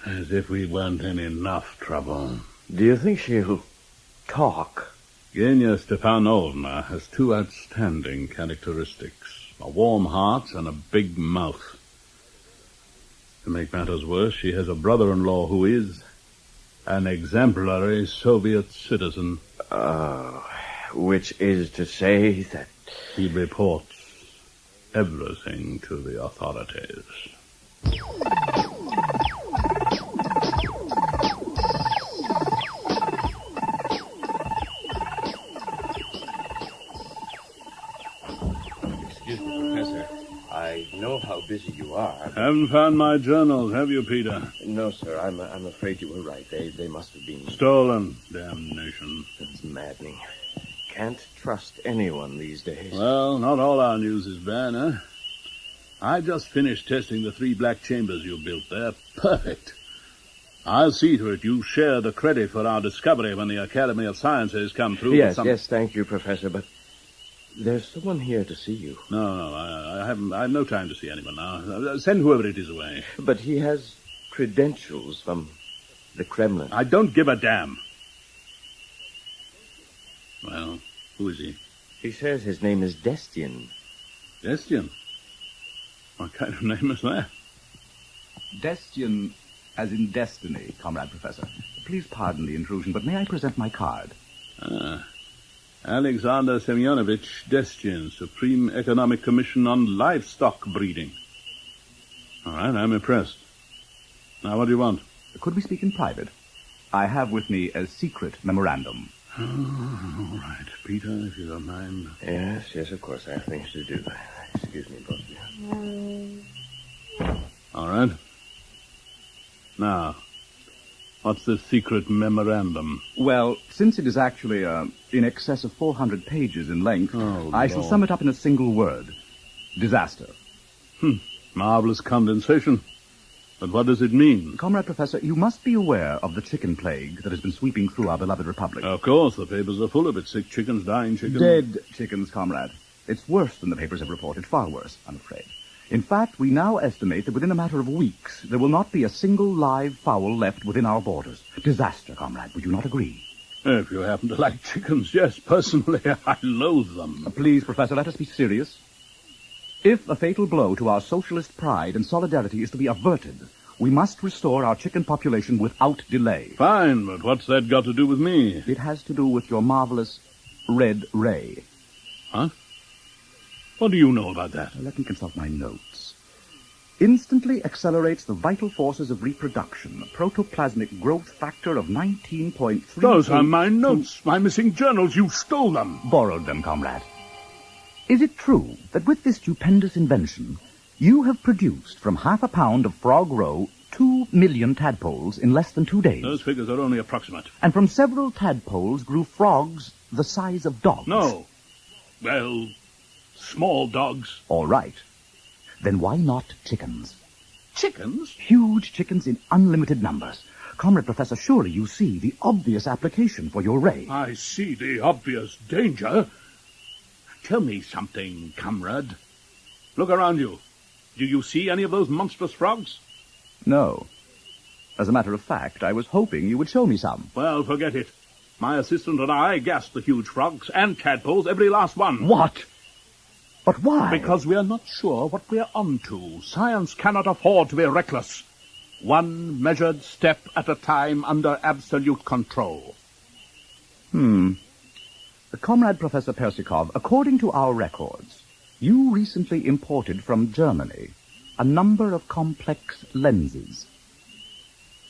As if we weren't in enough trouble. Do you think she'll talk? Genya Stepanovna has two outstanding characteristics. A warm heart and a big mouth. To make matters worse, she has a brother-in-law who is an exemplary Soviet citizen. Which is to say that... He reports everything to the authorities. Excuse me, Professor. I know how busy you are. Haven't found my journals, have you, Peter? No, sir. I'm afraid you were right. They must have been... Stolen. Damnation. It's maddening. Can't trust anyone these days. Well, not all our news is bad, huh? I just finished testing the 3 black chambers you built there. Perfect. I'll see to it you share the credit for our discovery when the Academy of Sciences come through. Yes, thank you, Professor, but there's someone here to see you. No, I have no time to see anyone now. Send whoever it is away. But he has credentials from the Kremlin. I don't give a damn. Well, who is he? He says his name is Destian. Destian? What kind of name is that? Destian, as in destiny, Comrade Professor. Please pardon the intrusion, but may I present my card? Alexander Semyonovich Destian, Supreme Economic Commission on Livestock Breeding. All right, I'm impressed. Now, what do you want? Could we speak in private? I have with me a secret memorandum. Oh, all right, Peter, if you don't mind. Yes, of course. I have things to do. Excuse me, both of you. All right. Now, what's the secret memorandum? Well, since it is actually in excess of 400 pages in length, I shall sum it up in a single word. Disaster. Marvelous condensation. But what does it mean? Comrade Professor, you must be aware of the chicken plague that has been sweeping through our beloved republic. Of course, the papers are full of it. Sick chickens, dying chickens. Dead chickens, comrade. It's worse than the papers have reported. Far worse, I'm afraid. In fact, we now estimate that within a matter of weeks, there will not be a single live fowl left within our borders. Disaster, comrade. Would you not agree? If you happen to like chickens, yes. Personally, I loathe them. Please, Professor, let us be serious. If a fatal blow to our socialist pride and solidarity is to be averted, we must restore our chicken population without delay. Fine, but what's that got to do with me? It has to do with your marvelous red ray. Huh? What do you know about that? Let me consult my notes. Instantly accelerates the vital forces of reproduction. Protoplasmic growth factor of 19.3... Those are my notes. My missing journals. You stole them. Borrowed them, comrade. Is it true that with this stupendous invention, you have produced from 1/2 pound of frog roe 2 million tadpoles in less than 2 days? Those figures are only approximate. And from several tadpoles grew frogs the size of dogs? No. Well, small dogs. All right. Then why not chickens? Chickens? Huge chickens in unlimited numbers. Comrade Professor, surely you see the obvious application for your ray. I see the obvious danger. Tell me something, comrade. Look around you. Do you see any of those monstrous frogs? No. As a matter of fact, I was hoping you would show me some. Well, forget it. My assistant and I gassed the huge frogs and tadpoles, every last one. What? But why? Because we are not sure what we are onto. Science cannot afford to be reckless. One measured step at a time under absolute control. Comrade Professor Persikov, according to our records, you recently imported from Germany a number of complex lenses.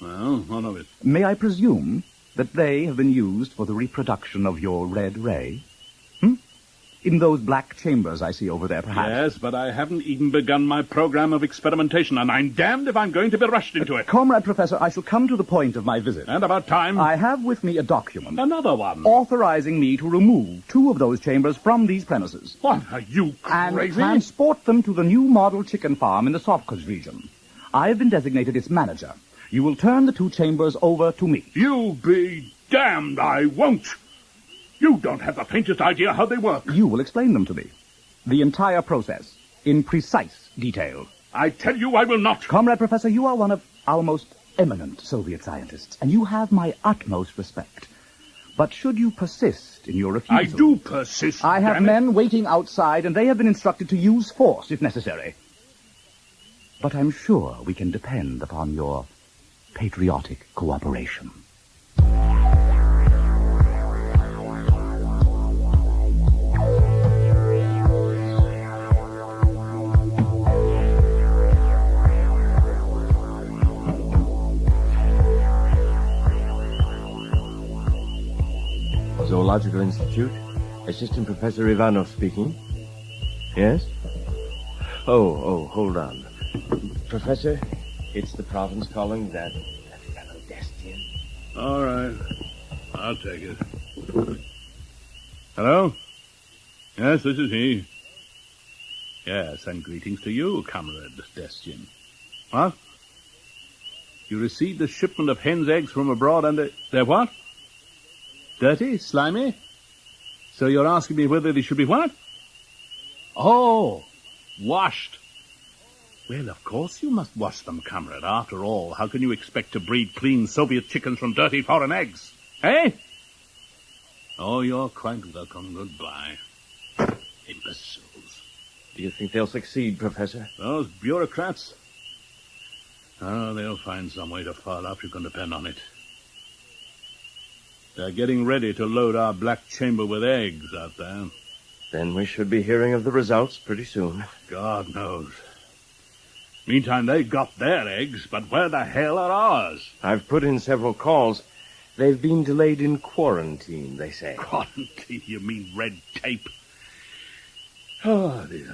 Well, what of it? May I presume that they have been used for the reproduction of your red ray? In those black chambers I see over there, perhaps? Yes, but I haven't even begun my program of experimentation, and I'm damned if I'm going to be rushed into it. Comrade Professor, I shall come to the point of my visit. And about time. I have with me a document. Another one. Authorizing me to remove 2 of those chambers from these premises. What, are you crazy? And transport them to the new model chicken farm in the Sovkhoz region. I have been designated its manager. You will turn the 2 chambers over to me. You be damned, I won't. You don't have the faintest idea how they work. You will explain them to me. The entire process, in precise detail. I tell you I will not. Comrade Professor, you are one of our most eminent Soviet scientists, and you have my utmost respect. But should you persist in your refusal... I do persist, I have damn it. men waiting outside, and they have been instructed to use force if necessary. But I'm sure we can depend upon your patriotic cooperation. Zoological Institute. Assistant Professor Ivanov speaking. Yes? Oh, hold on. Professor, it's the province calling, that fellow Destian. All right. I'll take it. Hello? Yes, this is he. Yes, and greetings to you, Comrade Destian. What? You received a shipment of hen's eggs from abroad and they're what? Dirty? Slimy? So you're asking me whether they should be what? Oh, washed. Well, of course you must wash them, comrade. After all, how can you expect to breed clean Soviet chickens from dirty foreign eggs? Eh? Oh, you're quite welcome. Goodbye. Imbeciles. Do you think they'll succeed, Professor? Those bureaucrats? Oh, they'll find some way to foul up, you can depend on it. They're getting ready to load our black chamber with eggs out there. Then we should be hearing of the results pretty soon. God knows. Meantime, they got their eggs, but where the hell are ours? I've put in several calls. They've been delayed in quarantine, they say. Quarantine? You mean red tape? Oh, dear.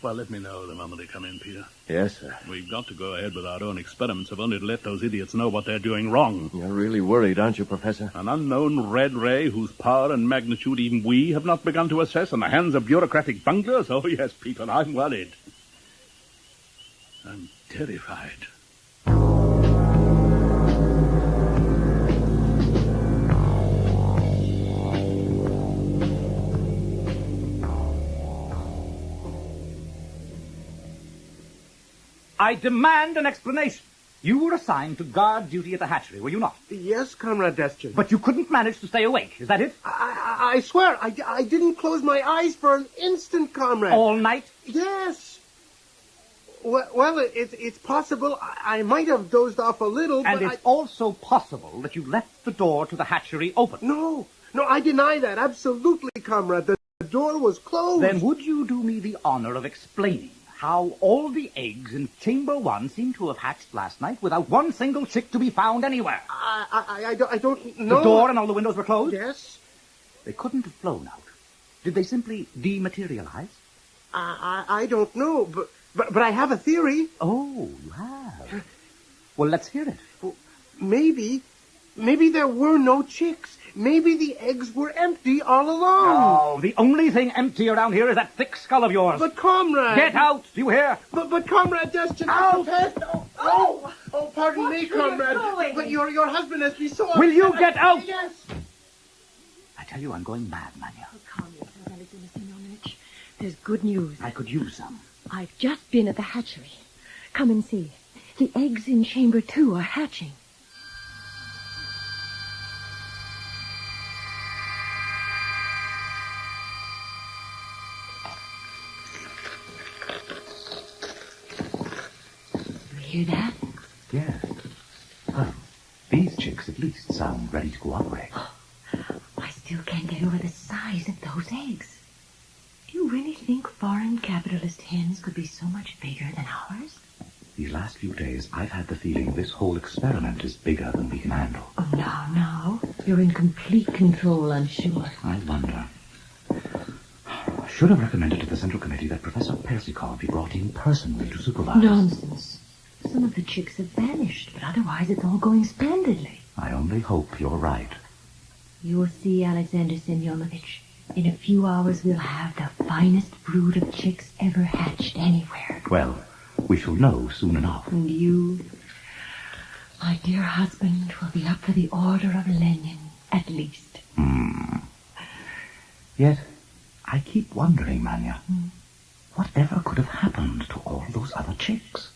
Well, let me know the moment they come in, Peter. Yes, sir. We've got to go ahead with our own experiments, if only to let those idiots know what they're doing wrong. You're really worried, aren't you, Professor? An unknown red ray whose power and magnitude even we have not begun to assess in the hands of bureaucratic bunglers? Oh, yes, Peter, I'm worried. I'm terrified. I demand an explanation. You were assigned to guard duty at the hatchery, were you not? Yes, Comrade Destian. But you couldn't manage to stay awake, is that it? I swear, I didn't close my eyes for an instant, Comrade. All night? Yes. Well, it's possible I might have dozed off a little, and but it's also possible that you left the door to the hatchery open. No, I deny that, absolutely, Comrade. The door was closed. Then would you do me the honor of explaining how all the eggs in Chamber 1 seem to have hatched last night without one single chick to be found anywhere? I don't know. The door and all the windows were closed? Yes. They couldn't have flown out. Did they simply dematerialize? I don't know, but I have a theory. Oh, you have? Well, let's hear it. Well, maybe there were no chicks. Maybe the eggs were empty all along. No, the only thing empty around here is that thick skull of yours. But, Comrade... Get out! Do you hear? But Comrade Destian... Out! Oh, pardon me, Comrade. But your husband has been so... Will you get out? Yes. I tell you, I'm going mad, Manya. Oh, calm yourself, Alexander Semyonovich. There's good news. I could use some. I've just been at the hatchery. Come and see. The eggs in chamber 2 are hatching. You hear that? Yes. Well, these chicks at least sound ready to cooperate. I still can't get over the size of those eggs. Do you really think foreign capitalist hens could be so much bigger than ours? These last few days, I've had the feeling this whole experiment is bigger than we can handle. Oh, now. You're in complete control, I'm sure. I wonder. I should have recommended to the Central Committee that Professor Persikov be brought in personally to supervise. Nonsense. Some of the chicks have vanished, but otherwise it's all going splendidly. I only hope you're right. You will see, Alexander Semyonovich. In a few hours we'll have the finest brood of chicks ever hatched anywhere. Well, we shall know soon enough. And you, my dear husband, will be up for the Order of Lenin, at least. Yet, I keep wondering, Manya, whatever could have happened to all those other chicks?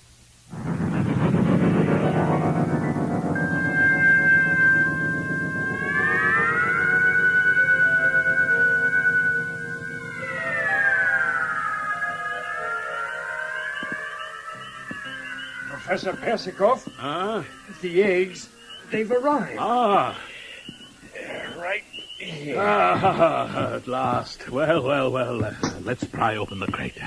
Professor Persikov? The eggs, they've arrived. Right here. At last. Well. Let's pry open the crate.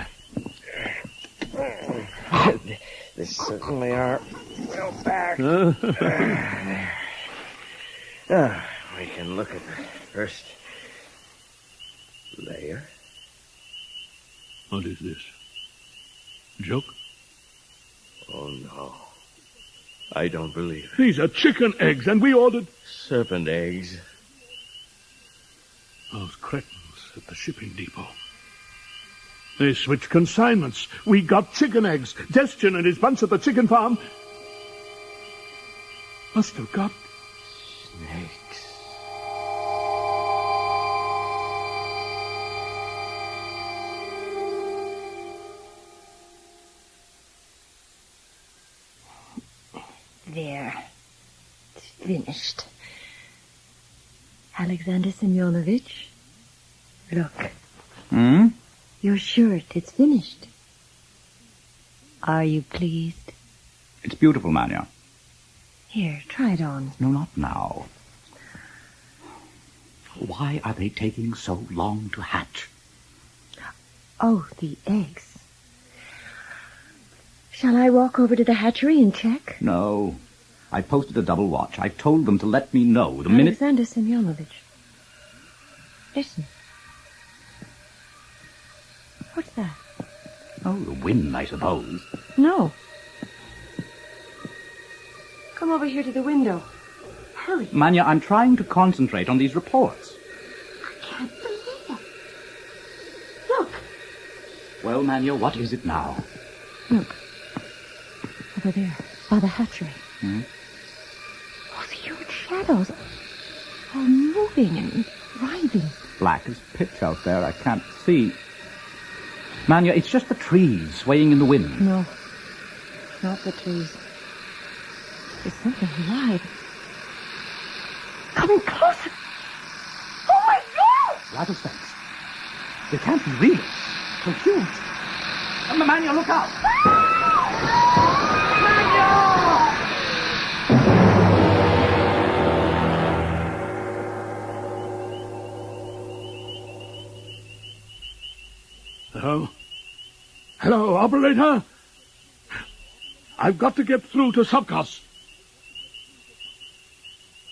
They certainly are well back. We can look at the first layer. What is this? Joke? Oh, no. I don't believe it. These are chicken eggs, and we ordered... Serpent eggs. Those cretins at the shipping depot. They switched consignments. We got chicken eggs. Destin and his bunch at the chicken farm must have got... snakes. There. It's finished. Alexander Semyonovich, look. Your shirt, it's finished. Are you pleased? It's beautiful, Manya. Here, try it on. No, not now. Why are they taking so long to hatch? Oh, the eggs. Shall I walk over to the hatchery and check? No. I posted a double watch. I told them to let me know the minute... Alexander Semyonovich. Listen. What's that? Oh, the wind, I suppose. No. Come over here to the window. Hurry. Manya, I'm trying to concentrate on these reports. I can't believe it. Look. Well, Manya, what is it now? Look. Over there, by the hatchery. Those huge shadows are moving and writhing. Black as pitch out there. I can't see. Manya, it's just the trees swaying in the wind. No, not the trees. It's something alive. Coming closer. Oh, my God! Rattlesnakes. They can't be real. They're huge. Manya, look out! Hello, operator? I've got to get through to Sovkos.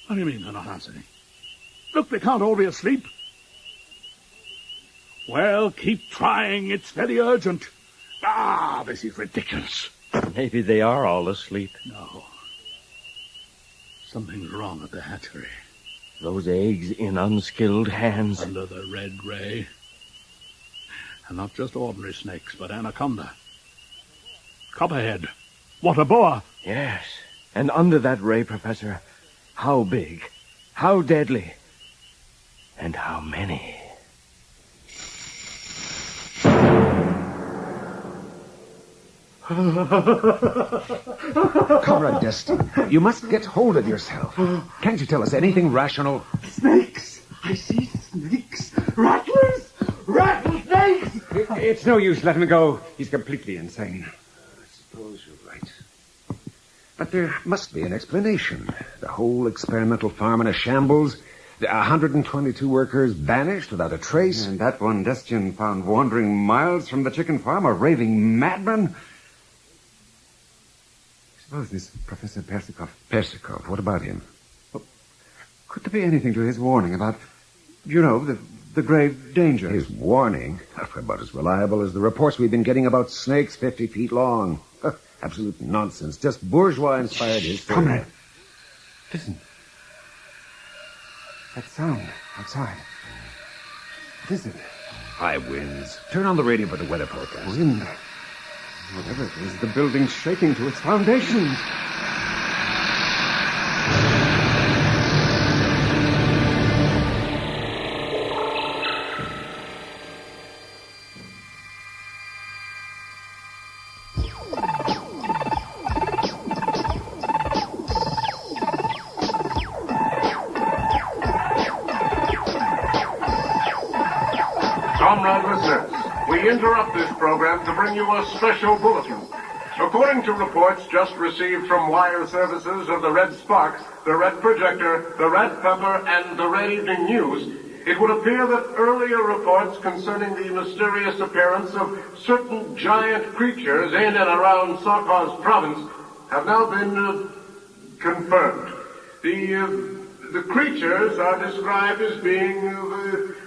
What do you mean they're not answering? Look, they can't all be asleep. Well, keep trying. It's very urgent. This is ridiculous. Maybe they are all asleep. No. Something's wrong at the hatchery. Those eggs in unskilled hands. Under the red ray. And not just ordinary snakes, but anaconda. Copperhead. Water boa. Yes. And under that ray, Professor, how big, how deadly, and how many? Comrade Destin, you must get hold of yourself. Can't you tell us anything rational? Snakes! I see snakes! Rattlers! Rattlesnakes! It's no use letting him go. He's completely insane. I suppose you're right. But there must be an explanation. The whole experimental farm in a shambles. The 122 workers banished without a trace. And that one Destian found wandering miles from the chicken farm, a raving madman. I suppose this Professor Persikov... Persikov, what about him? Well, could there be anything to his warning about, the grave danger? His warning? About as reliable as the reports we've been getting about snakes 50 feet long. Absolute nonsense. Just bourgeois-inspired history. Comrade, listen. That sound outside. What is it? High winds. Turn on the radio for the weather forecast. Wind. Whatever it is, the building's shaking to its foundations. We interrupt this program to bring you a special bulletin. According to reports just received from wire services of the Red Spark, the Red Projector, the Red Pepper, and the Red Evening News, it would appear that earlier reports concerning the mysterious appearance of certain giant creatures in and around Sarkaz province have now been confirmed. The creatures are described as being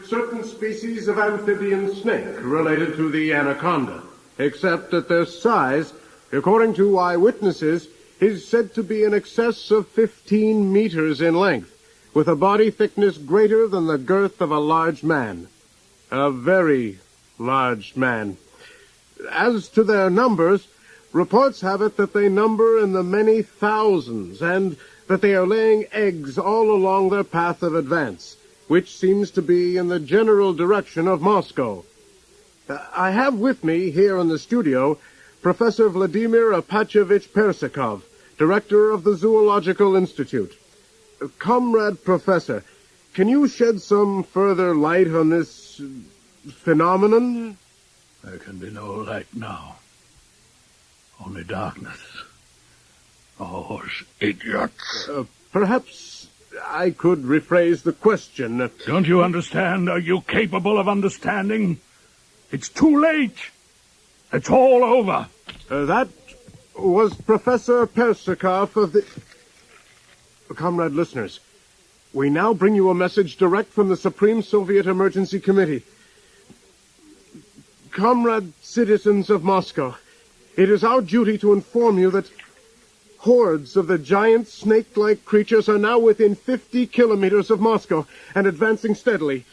certain species of amphibian snake related to the anaconda, except that their size, according to eyewitnesses, is said to be in excess of 15 meters in length, with a body thickness greater than the girth of a large man. A very large man. As to their numbers, reports have it that they number in the many thousands, and that they are laying eggs all along their path of advance, which seems to be in the general direction of Moscow. I have with me here in the studio Professor Vladimir Apachevich Persikov, director of the Zoological Institute. Comrade Professor, can you shed some further light on this phenomenon? There can be no light now. Only darkness. Oh, those idiots. Perhaps I could rephrase the question. Don't you understand? Are you capable of understanding? It's too late. It's all over. That was Professor Persikov of the... Comrade listeners, we now bring you a message direct from the Supreme Soviet Emergency Committee. Comrade citizens of Moscow, it is our duty to inform you that hordes of the giant snake-like creatures are now within 50 kilometers of Moscow and advancing steadily.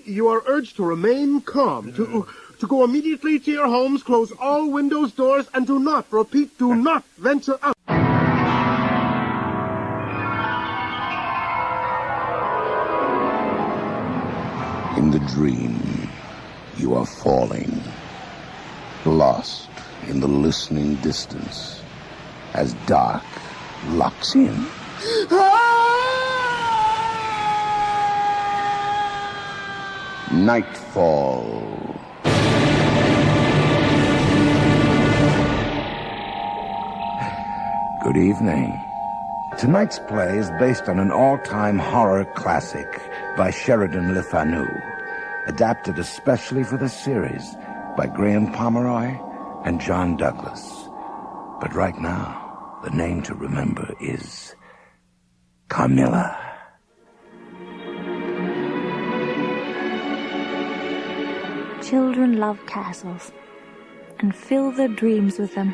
You are urged to remain calm, to go immediately to your homes, close all windows, doors, and do not venture out. In the dream, you are falling, lost in the listening distance, as dark locks in. Nightfall. Good evening. Tonight's play is based on an all-time horror classic by Sheridan Le Fanu, adapted especially for the series by Graham Pomeroy and John Douglas. But right now, the name to remember is Carmilla. Children love castles and fill their dreams with them.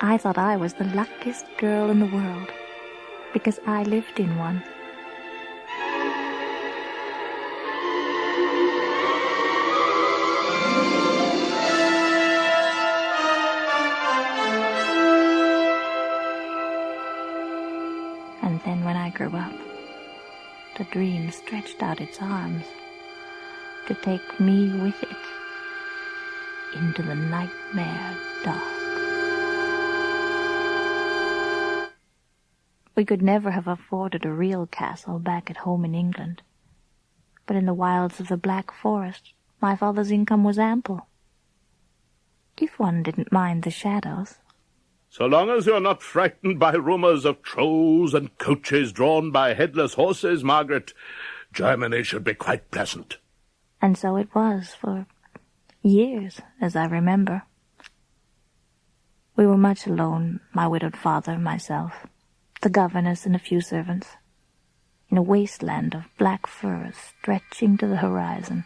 I thought I was the luckiest girl in the world because I lived in one. And then when I grew up, the dream stretched out its arms to take me with it. into the nightmare dark. We could never have afforded a real castle back at home in England. But in the wilds of the Black Forest, my father's income was ample. If one didn't mind the shadows. So long as you're not frightened by rumours of trolls and coaches drawn by headless horses, Margaret, Germany should be quite pleasant. And so it was for years, as I remember. We were much alone, my widowed father, myself, the governess and a few servants, in a wasteland of black firs stretching to the horizon.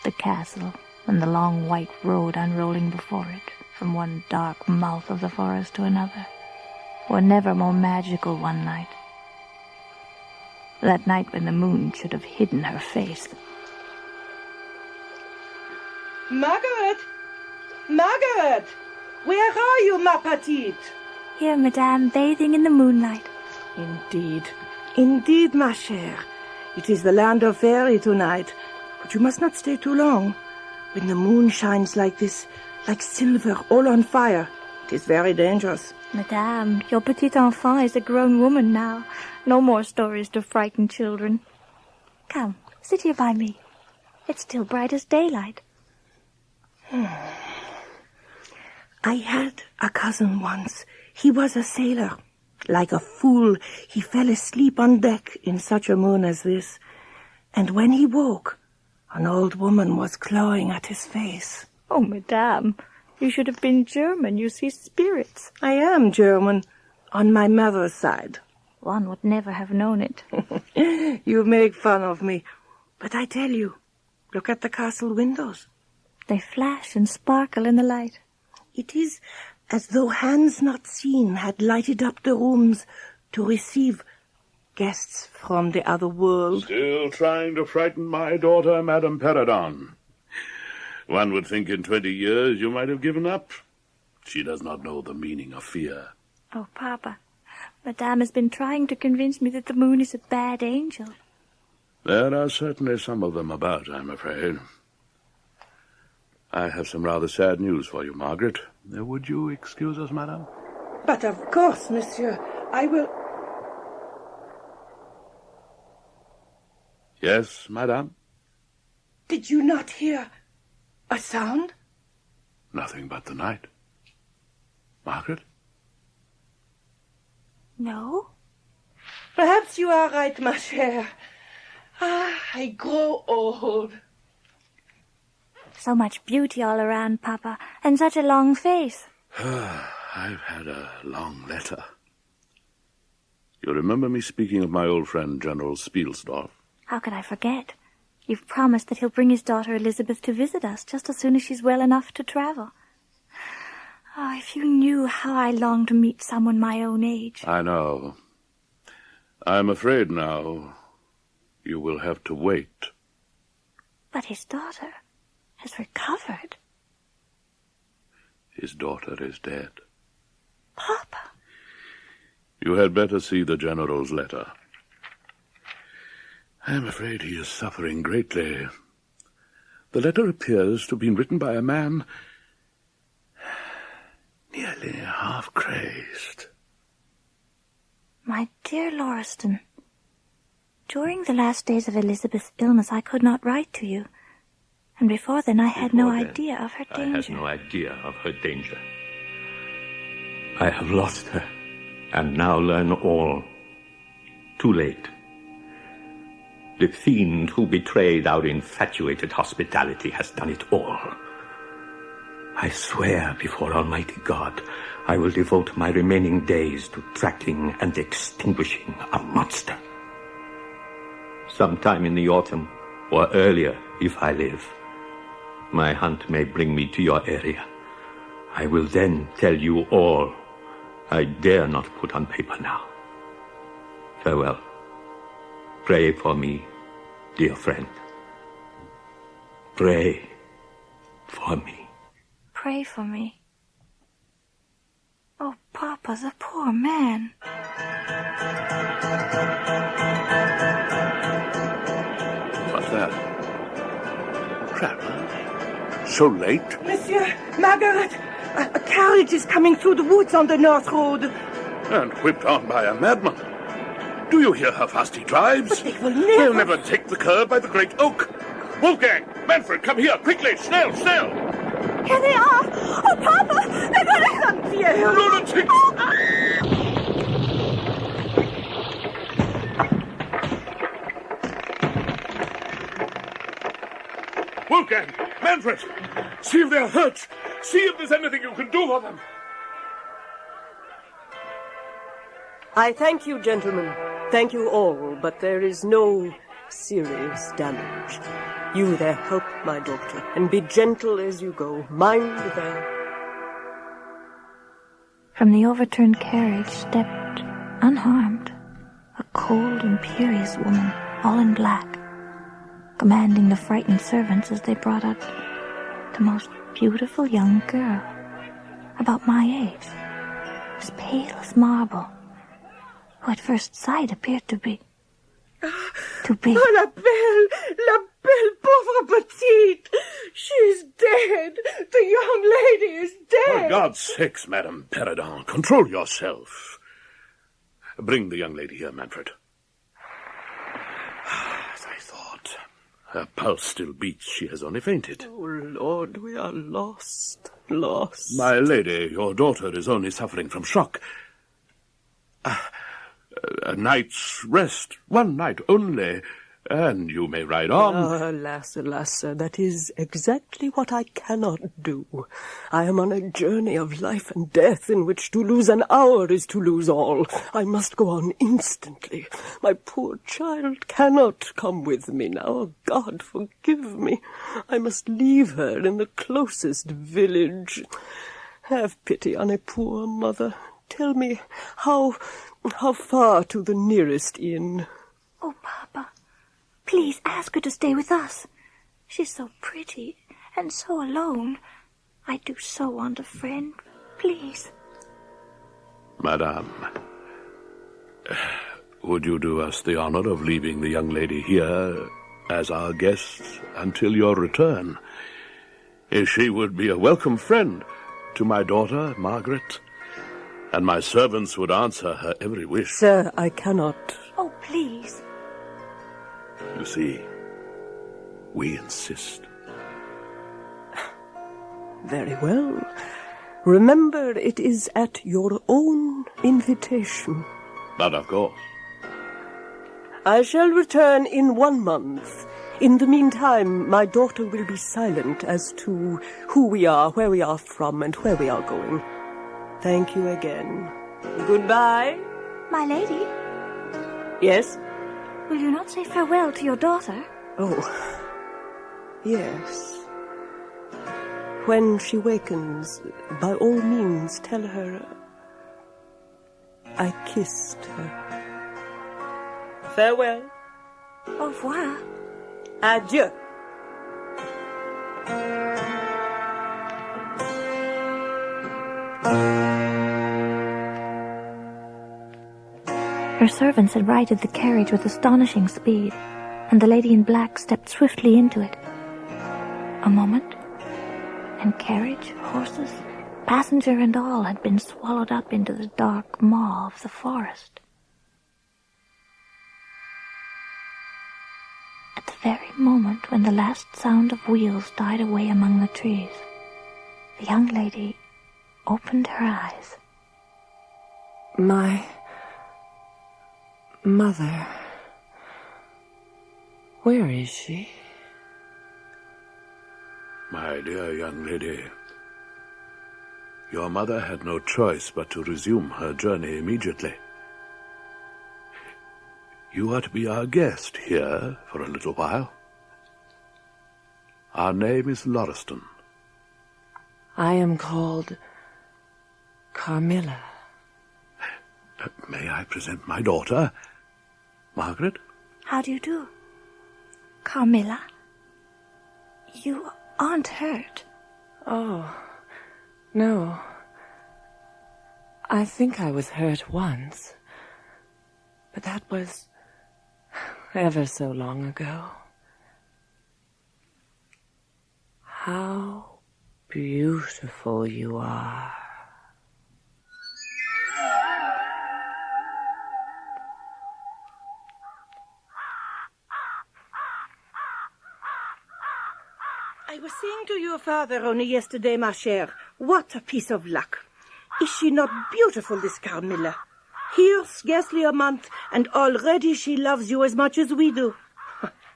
The castle and the long white road unrolling before it, from one dark mouth of the forest to another, were never more magical one night. That night when the moon should have hidden her face. Margaret! Margaret! Where are you, ma petite? Here, madame, bathing in the moonlight. Indeed. Indeed, ma chère. It is the land of fairy tonight. But you must not stay too long. When the moon shines like this, like silver, all on fire, it is very dangerous. Madame, your petite enfant is a grown woman now. No more stories to frighten children. Come, sit here by me. It's still bright as daylight. I had a cousin once. He was a sailor. Like a fool, he fell asleep on deck in such a moon as this. And when he woke, an old woman was clawing at his face. Oh, madame, you should have been German. You see spirits. I am German, on my mother's side. One would never have known it. You make fun of me. But I tell you, look at the castle windows. They flash and sparkle in the light. It is as though hands not seen had lighted up the rooms to receive guests from the other world. Still trying to frighten my daughter, Madame Peridon. One would think in 20 years you might have given up. She does not know the meaning of fear. Oh, Papa, Madame has been trying to convince me that the moon is a bad angel. There are certainly some of them about, I'm afraid. I have some rather sad news for you, Margaret. Would you excuse us, madame? But of course, monsieur, I will... Yes, madame? Did you not hear a sound? Nothing but the night. Margaret? No. Perhaps you are right, ma chère. I grow old. So much beauty all around, Papa, and such a long face. I've had a long letter. You remember me speaking of my old friend, General Spielsdorf? How could I forget? You've promised that he'll bring his daughter Elizabeth to visit us just as soon as she's well enough to travel. Oh, if you knew how I long to meet someone my own age. I know. I'm afraid now you will have to wait. But his daughter has recovered. His daughter is dead. Papa. You had better see the General's letter. I'm afraid he is suffering greatly. The letter appears to have been written by a man nearly half crazed. My dear Lauriston, during the last days of Elizabeth's illness I could not write to you. And before then I had no idea of her danger. I had no idea of her danger. I have lost her, and now learn all. Too late. The fiend who betrayed our infatuated hospitality has done it all. I swear before Almighty God, I will devote my remaining days to tracking and extinguishing a monster. Sometime in the autumn, or earlier if I live, my hunt may bring me to your area. I will then tell you all. I dare not put on paper now. Farewell. Pray for me, dear friend. Pray for me. Pray for me. Oh, Papa, the poor man. What's that? Crap, huh? so late? Monsieur, Margaret, a carriage is coming through the woods on the north road. And whipped on by a madman. Do you hear how fast he drives? But they will never... They'll never take the curb by the great oak. Wolfgang, Manfred, come here, quickly, schnell, schnell. Here they are! Oh, Papa! They're going to hunt you! Lunatics! Wolfgang, Manfred, see if they're hurt. See if there's anything you can do for them. I thank you, gentlemen. Thank you all, but there is no serious damage. You there help my daughter, and be gentle as you go. Mind there. From the overturned carriage stepped, unharmed, a cold, imperious woman, all in black, commanding the frightened servants as they brought out the most beautiful young girl, about my age, as pale as marble, who at first sight appeared to be... Oh, la belle, pauvre petite! She's dead! The young lady is dead! For God's sakes, Madame Peridon, control yourself. Bring the young lady here, Manfred. As I thought. Her pulse still beats. She has only fainted. Oh, Lord, we are lost. My lady, your daughter is only suffering from shock. A night's rest, one night only, and you may ride on. Alas, sir, that is exactly what I cannot do. I am on a journey of life and death in which to lose an hour is to lose all. I must go on instantly. My poor child cannot come with me now. Oh, God, forgive me. I must leave her in the closest village. Have pity on a poor mother. Tell me, how far to the nearest inn? Oh, Papa, please ask her to stay with us. She's so pretty and so alone. I do so want a friend. Please. Madame, would you do us the honor of leaving the young lady here as our guest until your return? She would be a welcome friend to my daughter, Margaret, and my servants would answer her every wish. Sir, I cannot. Oh, please. You see, we insist. Very well. Remember, it is at your own invitation. But of course. I shall return in 1 month. In the meantime, my daughter will be silent as to who we are, where we are from, and where we are going. Thank you again. Goodbye. My lady? Yes? Will you not say farewell to your daughter? Oh, yes. When she wakens, by all means tell her I kissed her. Farewell. Au revoir. Adieu. Her servants had righted the carriage with astonishing speed, and the lady in black stepped swiftly into it. A moment, and carriage, horses, passenger and all had been swallowed up into the dark maw of the forest. At the very moment when the last sound of wheels died away among the trees, the young lady opened her eyes. My mother. Where is she? My dear young lady, your mother had no choice but to resume her journey immediately. You are to be our guest here for a little while. Our name is Lauriston. I am called Carmilla. May I present my daughter, Margaret? How do you do? Carmilla? You aren't hurt. Oh, no. I think I was hurt once, but that was ever so long ago. How beautiful you are. I was saying to your father only yesterday, ma chère, what a piece of luck. Is she not beautiful, this Carmilla? Here, scarcely a month, and already she loves you as much as we do.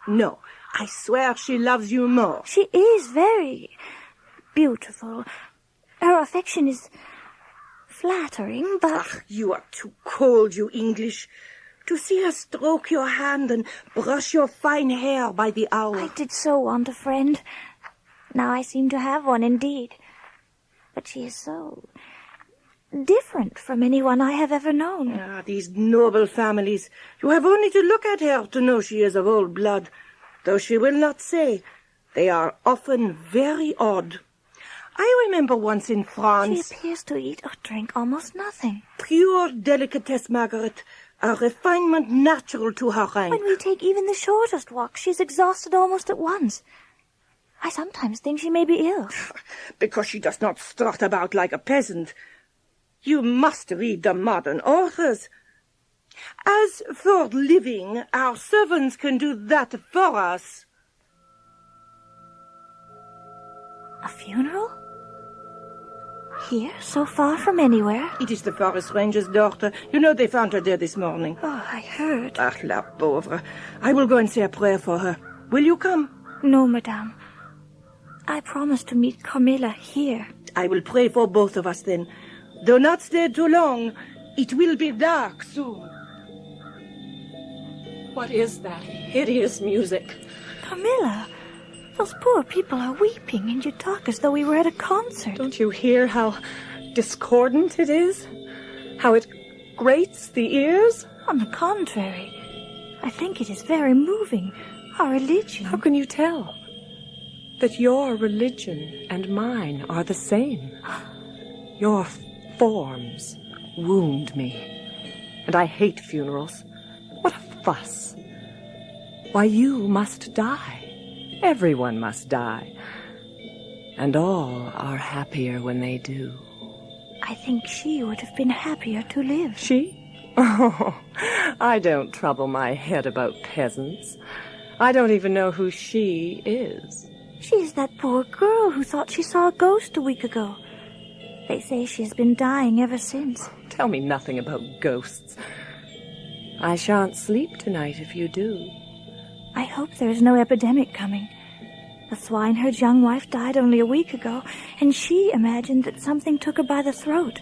No, I swear she loves you more. She is very beautiful. Her affection is flattering, but... Ach, you are too cold, you English. To see her stroke your hand and brush your fine hair by the hour. I did so want a friend. Now I seem to have one indeed. But she is so different from anyone I have ever known. Ah, these noble families. You have only to look at her to know she is of old blood. Though she will not say, they are often very odd. I remember once in France... She appears to eat or drink almost nothing. Pure delicatesse, Margaret. A refinement natural to her rank. When we take even the shortest walk, she is exhausted almost at once. I sometimes think she may be ill. Because she does not strut about like a peasant. You must read the modern authors. As for living, our servants can do that for us. A funeral? Here, so far from anywhere? It is the forest ranger's daughter. You know they found her there this morning. Oh, I heard. Ah, la pauvre. I will go and say a prayer for her. Will you come? No, madame. I promised to meet Carmilla here. I will pray for both of us then. Do not stay too long. It will be dark soon. What is that hideous music? Carmilla, those poor people are weeping, and you talk as though we were at a concert. Don't you hear how discordant it is? How it grates the ears? On the contrary, I think it is very moving. Our religion... How can you tell? That your religion and mine are the same. Your forms wound me, and I hate funerals. What a fuss. Why, you must die. Everyone must die. And all are happier when they do. I think she would have been happier to live. She? Oh, I don't trouble my head about peasants. I don't even know who she is. She is that poor girl who thought she saw a ghost a week ago. They say she has been dying ever since. Tell me nothing about ghosts. I shan't sleep tonight if you do. I hope there is no epidemic coming. The swineherd's young wife died only a week ago, and she imagined that something took her by the throat.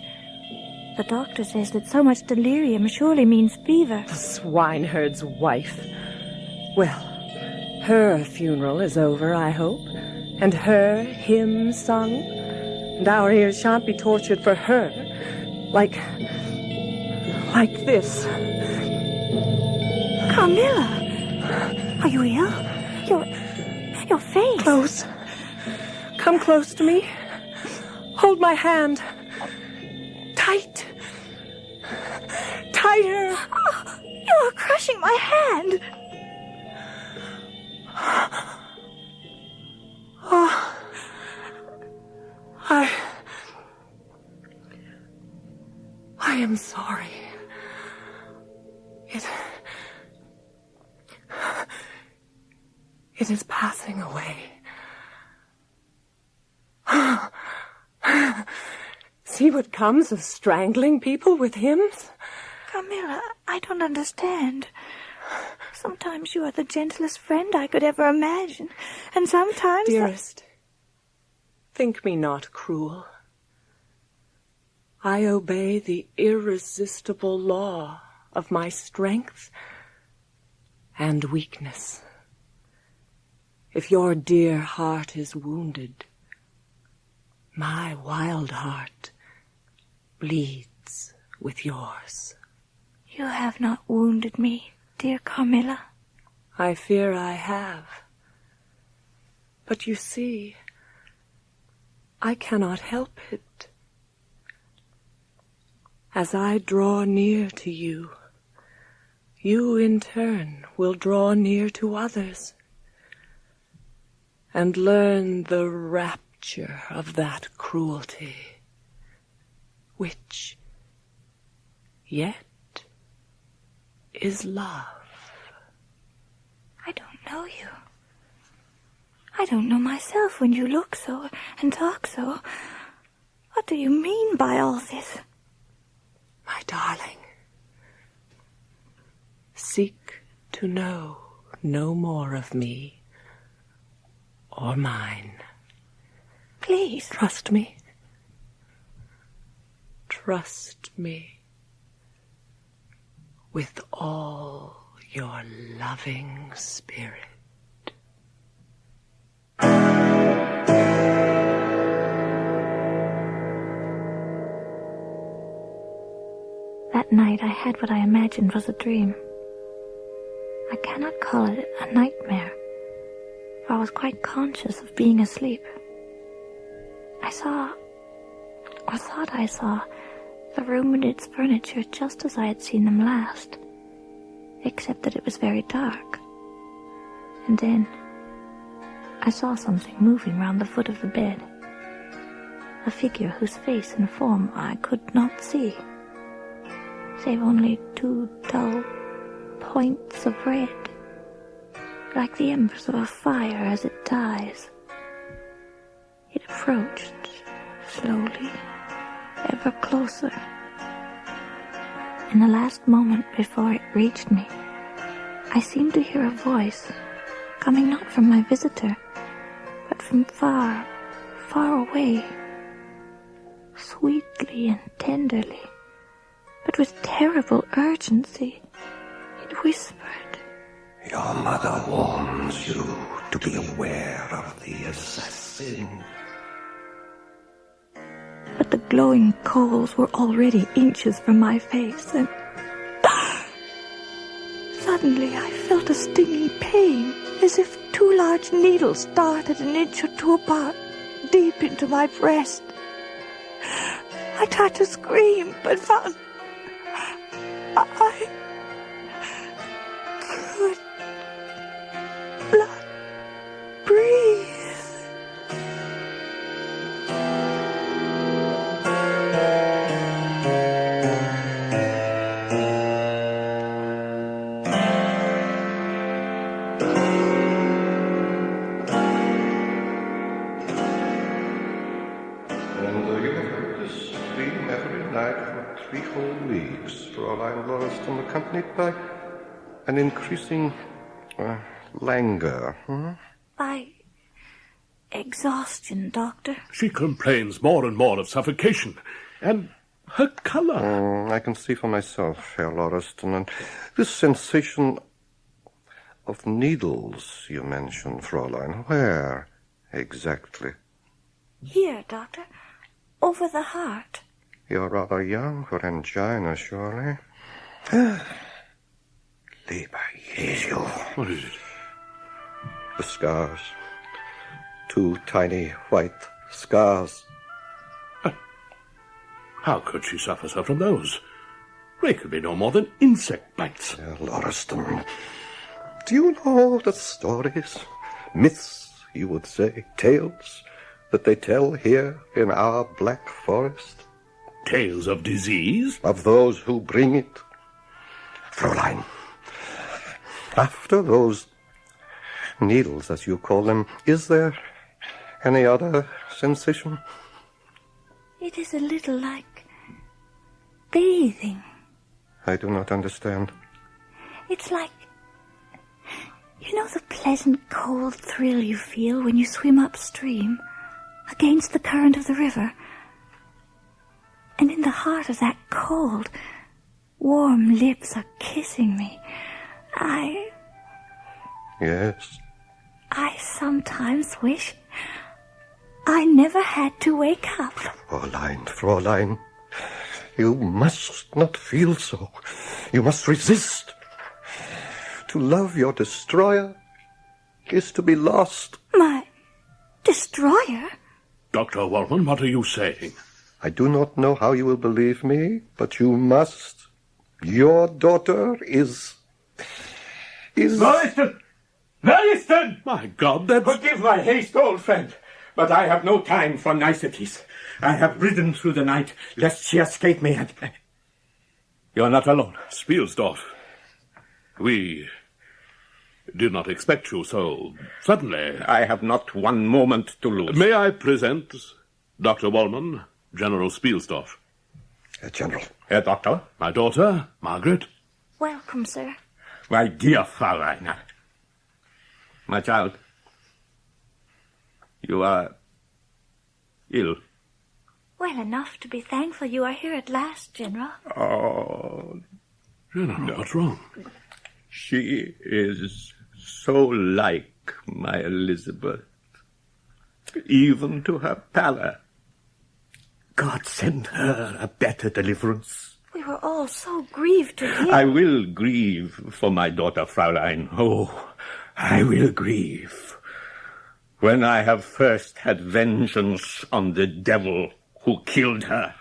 The doctor says that so much delirium surely means fever. The swineherd's wife. Well, her funeral is over, I hope, and her hymn sung, and our ears shan't be tortured for her, like this. Carmilla, are you ill? Your face. Close. Come close to me. Hold my hand. Tight. Tighter. Oh, you are crushing my hand. Oh, I am sorry. It is passing away. See what comes of strangling people with hymns? Carmilla, I don't understand. Sometimes you are the gentlest friend I could ever imagine, and sometimes... Dearest, think me not cruel. I obey the irresistible law of my strength and weakness. If your dear heart is wounded, my wild heart bleeds with yours. You have not wounded me, dear Carmilla. I fear I have. But you see, I cannot help it. As I draw near to you, you in turn will draw near to others. and learn the rapture of that cruelty, which yet is love. I don't know you. I don't know myself when you look so and talk so. What do you mean by all this? My darling, seek to know no more of me or mine. Please. Trust me. Trust me with all your loving spirit. That night I had what I imagined was a dream. I cannot call it a nightmare, for I was quite conscious of being asleep. I saw, or thought I saw, the room and its furniture just as I had seen them last, except that it was very dark. And then I saw something moving round the foot of the bed, a figure whose face and form I could not see, save only 2 dull points of red, like the embers of a fire as it dies. It approached slowly, ever closer. In the last moment before it reached me, I seemed to hear a voice coming not from my visitor, but from far, far away, sweetly and tenderly, but with terrible urgency. It whispered, "Your mother warns you to be aware of the assassin." But the glowing coals were already inches from my face, and suddenly I felt a stinging pain, as if 2 large needles darted an inch or 2 apart, deep into my breast. I tried to scream, but found I could not breathe. Accompanied by an increasing languor. By exhaustion, Doctor. She complains more and more of suffocation, and her colour. I can see for myself, Herr Lauriston, and this sensation of needles you mentioned, Fräulein. Where exactly? Here, Doctor. Over the heart. You're rather young for angina, surely. Lieber Jesu. What is it? The scars. 2 tiny white scars. How could she suffer so from those? They could be no more than insect bites. Lauriston, do you know the stories, myths, you would say, tales, that they tell here in our Black Forest? Tales of disease? Of those who bring it. Fräulein, after those needles, as you call them, is there any other sensation? It is a little like bathing. I do not understand. It's like, you know the pleasant cold thrill you feel when you swim upstream against the current of the river? And in the heart of that cold, warm lips are kissing me. Yes. I sometimes wish I never had to wake up. Fräulein, you must not feel so. You must resist. To love your destroyer is to be lost. My destroyer? Dr. Waldman, what are you saying? I do not know how you will believe me, but you must. Your daughter is... Lauriston! Where is then? My God, that's... Forgive my haste, old friend, but I have no time for niceties. I have ridden through the night, lest she escape me and... You're not alone, Spielsdorf. We did not expect you so suddenly. I have not one moment to lose. May I present Dr. Wallman, General Spielsdorf? General. Herr Doctor. My daughter, Margaret. Welcome, sir. My dear Fraulein. My child. You are ill. Well enough to be thankful you are here at last, General. Oh, General, what's wrong? She is so like my Elizabeth, even to her pallor. God send her a better deliverance. We were all so grieved to hear... I will grieve for my daughter, Fraulein. Oh, I will grieve. When I have first had vengeance on the devil who killed her.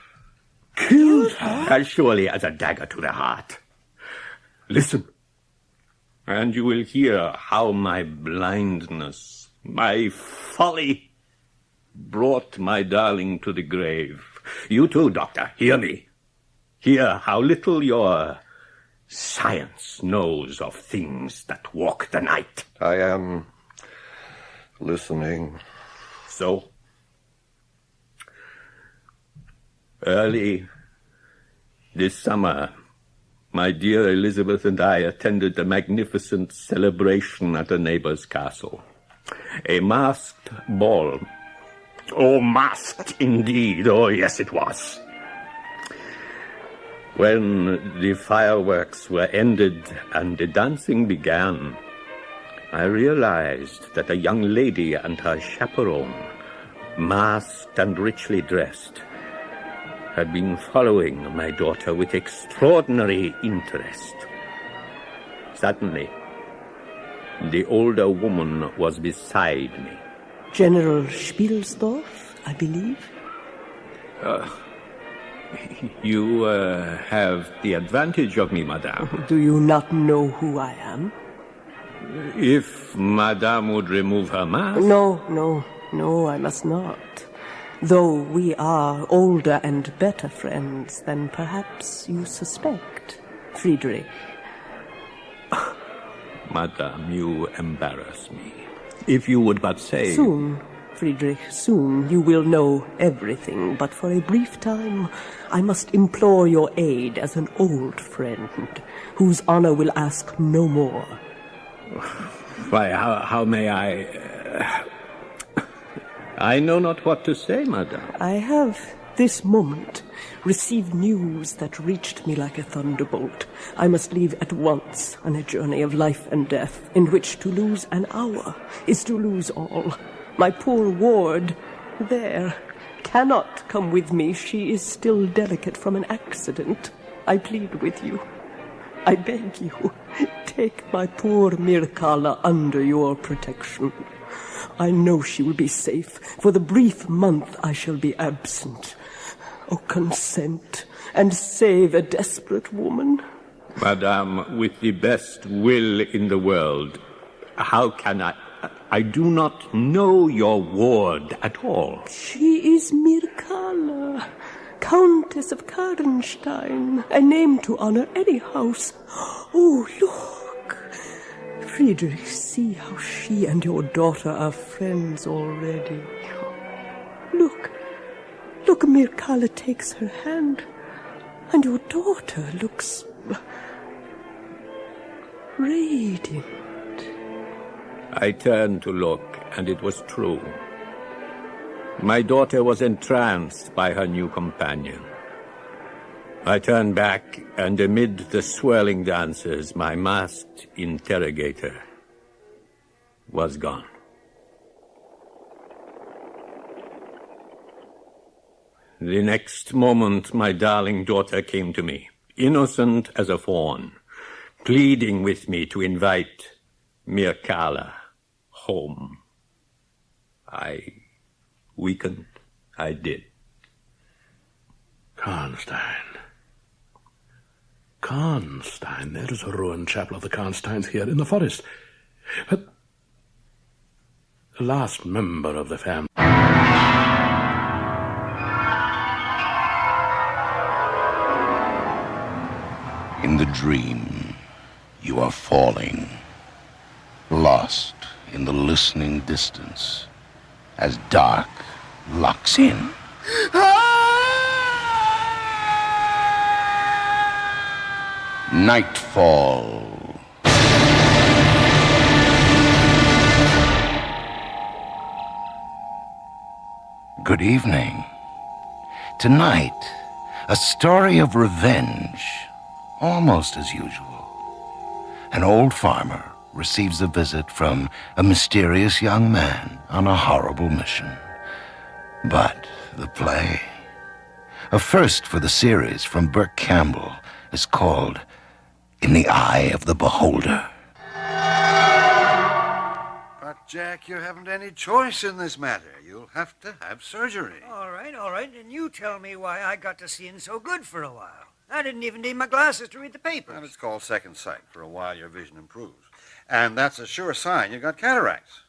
Killed her? As surely as a dagger to the heart. Listen, and you will hear how my blindness, my folly, brought my darling to the grave. You too, Doctor, hear me. Hear how little your science knows of things that walk the night. I am listening. So, early this summer, my dear Elizabeth and I attended a magnificent celebration at a neighbor's castle. A masked ball. Oh, masked indeed. Oh, yes, it was. When the fireworks were ended and the dancing began, I realized that a young lady and her chaperone, masked and richly dressed, had been following my daughter with extraordinary interest. Suddenly, the older woman was beside me. General Spielsdorf, I believe. You have the advantage of me, madame. Do you not know who I am? If madame would remove her mask... No, I must not. Though we are older and better friends than perhaps you suspect, Friedrich. Madame, you embarrass me. If you would but say... Soon, Friedrich, soon you will know everything, but for a brief time I must implore your aid as an old friend, whose honor will ask no more. Why, how may I... I know not what to say, madame. I have, this moment, received news that reached me like a thunderbolt. I must leave at once on a journey of life and death, in which to lose an hour is to lose all. My poor ward, there, cannot come with me. She is still delicate from an accident. I plead with you. I beg you, take my poor Mircalla under your protection. I know she will be safe for the brief month I shall be absent. Oh, consent and save a desperate woman. Madame, with the best will in the world, how can I... I do not know your ward at all. She is Mircalla, Countess of Karnstein, a name to honor any house. Oh, look! Friedrich, see how she and your daughter are friends already. Look, Mircalla takes her hand, and your daughter looks radiant. I turned to look, and it was true. My daughter was entranced by her new companion. I turned back, and amid the swirling dancers, my masked interrogator was gone. The next moment, my darling daughter came to me, innocent as a fawn, pleading with me to invite Mircalla home. I weakened. I did. Karnstein. There is a ruined chapel of the Karnsteins here in the forest. But the last member of the family. In the dream, you are falling, lost in the listening distance, as dark locks in. Nightfall. Good evening. Tonight, a story of revenge, almost as usual. An old farmer receives a visit from a mysterious young man on a horrible mission. But the play, a first for the series from Burke Campbell, is called In the Eye of the Beholder. But, Jack, you haven't any choice in this matter. You'll have to have surgery. All right. And you tell me why I got to seeing so good for a while. I didn't even need my glasses to read the papers. And it's called second sight. For a while, your vision improves. And that's a sure sign you've got cataracts.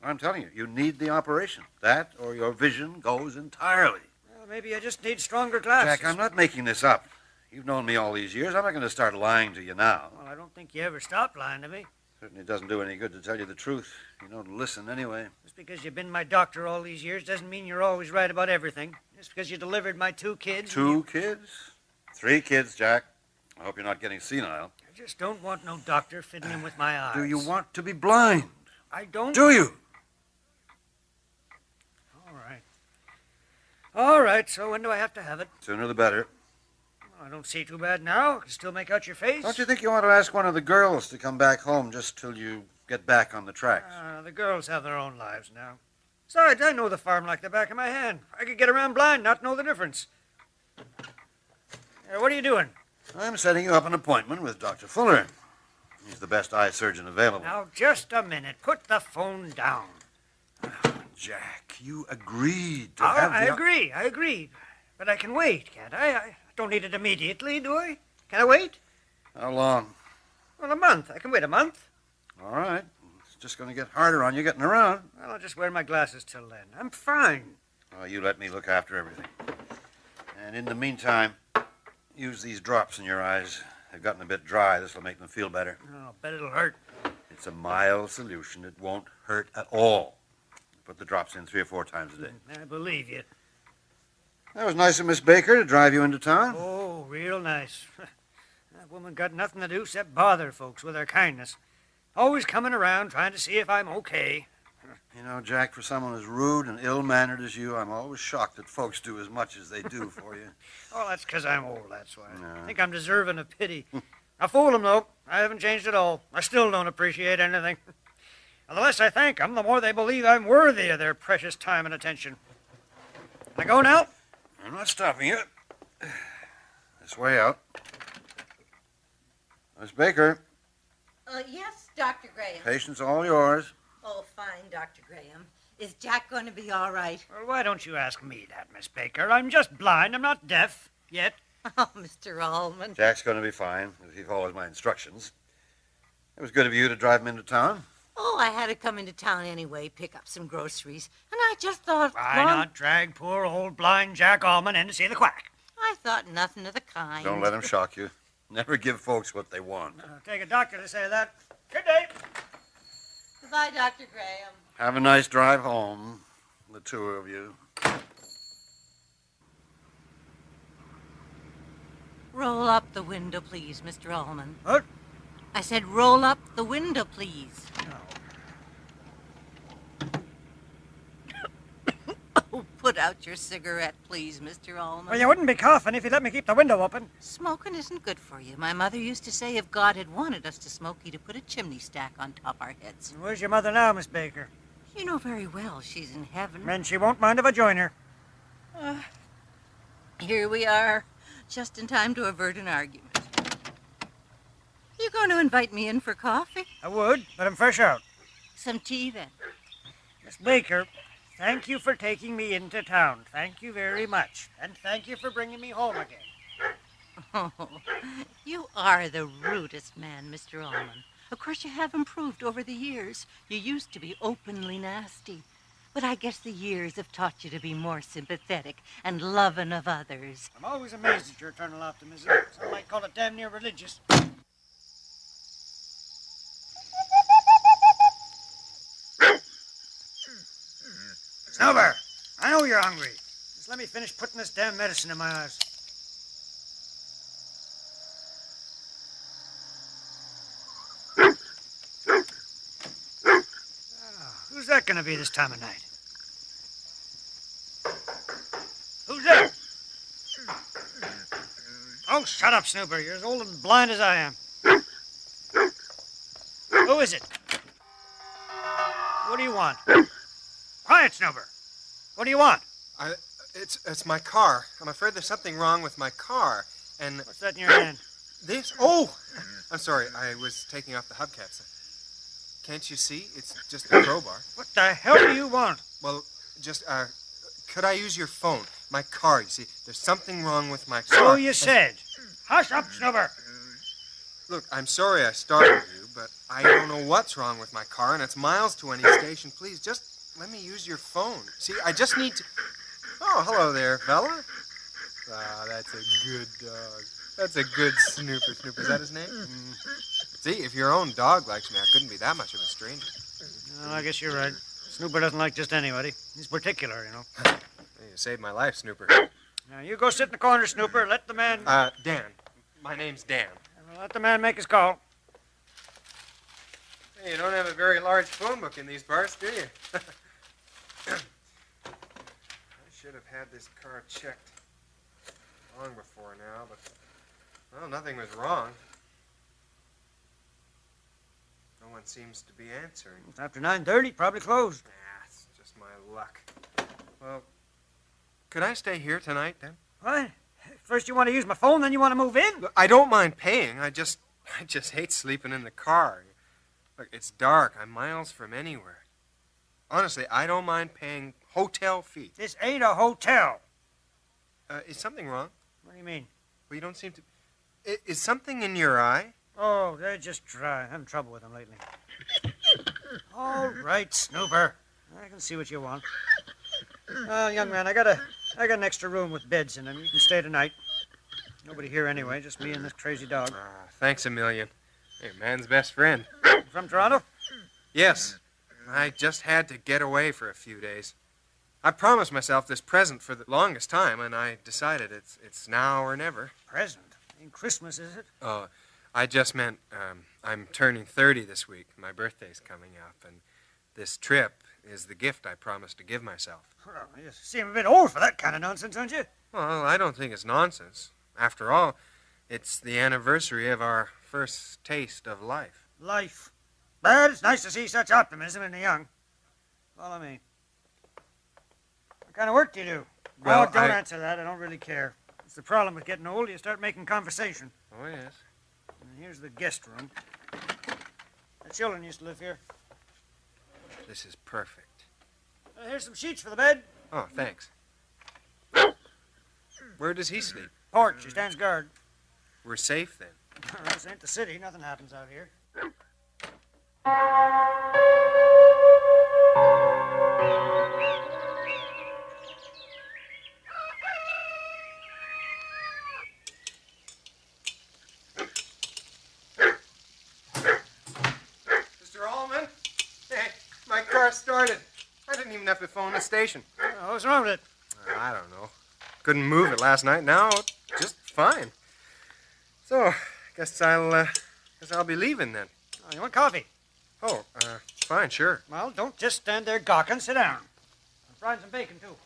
I'm telling you, you need the operation. That or your vision goes entirely. Well, maybe I just need stronger glasses. Jack, I'm not making this up. You've known me all these years. I'm not going to start lying to you now. Well, I don't think you ever stopped lying to me. Certainly doesn't do any good to tell you the truth. You don't listen anyway. Just because you've been my doctor all these years doesn't mean you're always right about everything. Just because you delivered my 2 kids. 2 kids? 3 kids, Jack. I hope you're not getting senile. I just don't want no doctor fiddling with my eyes. Do you want to be blind? I don't. Do you? All right, so when do I have to have it? Sooner the better. Well, I don't see too bad now. I can still make out your face. Don't you think you ought to ask one of the girls to come back home just till you get back on the tracks? The girls have their own lives now. Besides, I know the farm like the back of my hand. I could get around blind, not know the difference. What are you doing? I'm setting you up an appointment with Dr. Fuller. He's the best eye surgeon available. Now, just a minute. Put the phone down. Jack, you agreed to have I agree. But I can wait, can't I? I don't need it immediately, do I? Can I wait? How long? Well, a month. I can wait a month. All right. It's just going to get harder on you getting around. Well, I'll just wear my glasses till then. I'm fine. Oh, you let me look after everything. And in the meantime, use these drops in your eyes. They've gotten a bit dry. This will make them feel better. Oh, I bet it'll hurt. It's a mild solution. It won't hurt at all. Put the drops in 3 or 4 times a day. I believe you. That was nice of Miss Baker to drive you into town. Oh, real nice. That woman got nothing to do except bother folks with her kindness. Always coming around trying to see if I'm okay. You know, Jack, for someone as rude and ill-mannered as you, I'm always shocked that folks do as much as they do for you. Oh, that's because I'm old, that's why. I think I'm deserving of pity. I fooled them, though. I haven't changed at all. I still don't appreciate anything. And the less I thank them, the more they believe I'm worthy of their precious time and attention. Can I go now? I'm not stopping you. This way out. Miss Baker. Yes, Dr. Graham. Patient's all yours. Oh, fine, Dr. Graham. Is Jack going to be all right? Well, why don't you ask me that, Miss Baker? I'm just blind. I'm not deaf yet. Oh, Mr. Allman. Jack's going to be fine if he follows my instructions. It was good of you to drive him into town. Oh, I had to come into town anyway, pick up some groceries. And I just thought... Why not drag poor old blind Jack Allman in to see the quack? I thought nothing of the kind. Don't let him shock you. Never give folks what they want. Take a doctor to say that. Good day. Goodbye, Dr. Graham. Have a nice drive home, the 2 of you. Roll up the window, please, Mr. Allman. What? I said roll up the window, please. Oh, put out your cigarette, please, Mr. Allman. Well, you wouldn't be coughing if you let me keep the window open. Smoking isn't good for you. My mother used to say if God had wanted us to smoke, he'd have put a chimney stack on top our heads. Where's your mother now, Miss Baker? You know very well she's in heaven. And she won't mind if I join her. Here we are, just in time to avert an argument. You going to invite me in for coffee? I would, but I'm fresh out. Some tea, then. Miss Baker, thank you for taking me into town. Thank you very much. And thank you for bringing me home again. Oh, you are the rudest man, Mr. Allman. Of course, you have improved over the years. You used to be openly nasty. But I guess the years have taught you to be more sympathetic and loving of others. I'm always amazed at your eternal optimism. Some might call it damn near religious. Snowbird, I know you're hungry. Just let me finish putting this damn medicine in my eyes. Who's that going to be this time of night? Who's there? Oh, shut up, Snooper. You're as old and blind as I am. Who is it? What do you want? Quiet, Snooper. What do you want? It's my car. I'm afraid there's something wrong with my car. And what's that in your hand? This? Oh! I'm sorry. I was taking off the hubcaps. Can't you see? It's just a crowbar. What the hell do you want? Well, just, could I use your phone? My car, you see. There's something wrong with my car. So you said. Hush up, Snooper. Look, I'm sorry I startled you, but I don't know what's wrong with my car, and it's miles to any station. Please, just let me use your phone. See, I just need to... Oh, hello there, fella. Ah, that's a good dog. That's a good Snooper. Snooper, is that his name? See, if your own dog likes me, I couldn't be that much of a stranger. Well, I guess you're right. Snooper doesn't like just anybody. He's particular, you know. You saved my life, Snooper. Now, you go sit in the corner, Snooper. Let the man... Dan. My name's Dan. Let the man make his call. Hey, you don't have a very large phone book in these parts, do you? I should have had this car checked long before now, but, well, nothing was wrong. No one seems to be answering. It's after 9:30, probably closed. Nah, it's just my luck. Well, could I stay here tonight, then? What? First you want to use my phone, then you want to move in? Look, I don't mind paying. I just hate sleeping in the car. Look, it's dark. I'm miles from anywhere. Honestly, I don't mind paying hotel fee. This ain't a hotel. Is something wrong? What do you mean? Well, you don't seem to... Is something in your eye? Oh, they're just dry. I'm having trouble with them lately. All right, Snooper. I can see what you want. Young man, I got an extra room with beds in them. You can stay tonight. Nobody here anyway, just me and this crazy dog. Thanks a million. Hey, man's best friend. You from Toronto? Yes. I just had to get away for a few days. I promised myself this present for the longest time, and I decided it's now or never. Present? Ain't Christmas, is it? I just meant I'm turning 30 this week. My birthday's coming up, and this trip is the gift I promised to give myself. Well, you seem a bit old for that kind of nonsense, don't you? Well, I don't think it's nonsense. After all, it's the anniversary of our first taste of life. Life. But it's nice to see such optimism in the young. Follow me. What kind of work do you do? Well, don't answer that. I don't really care. It's the problem with getting old. You start making conversation. Oh, yes. And here's the guest room. The children used to live here. This is perfect. Here's some sheets for the bed. Oh, thanks. Where does he sleep? Porch. He stands guard. We're safe, then. This ain't the city. Nothing happens out here. Mr. Allman? Hey, my car started. I didn't even have to phone the station. What's wrong with it? I don't know. Couldn't move it last night. Now, just fine. So, guess I'll be leaving then. Oh, you want coffee? Oh, fine, sure. Well, don't just stand there gawking. Sit down. I'm frying some bacon, too.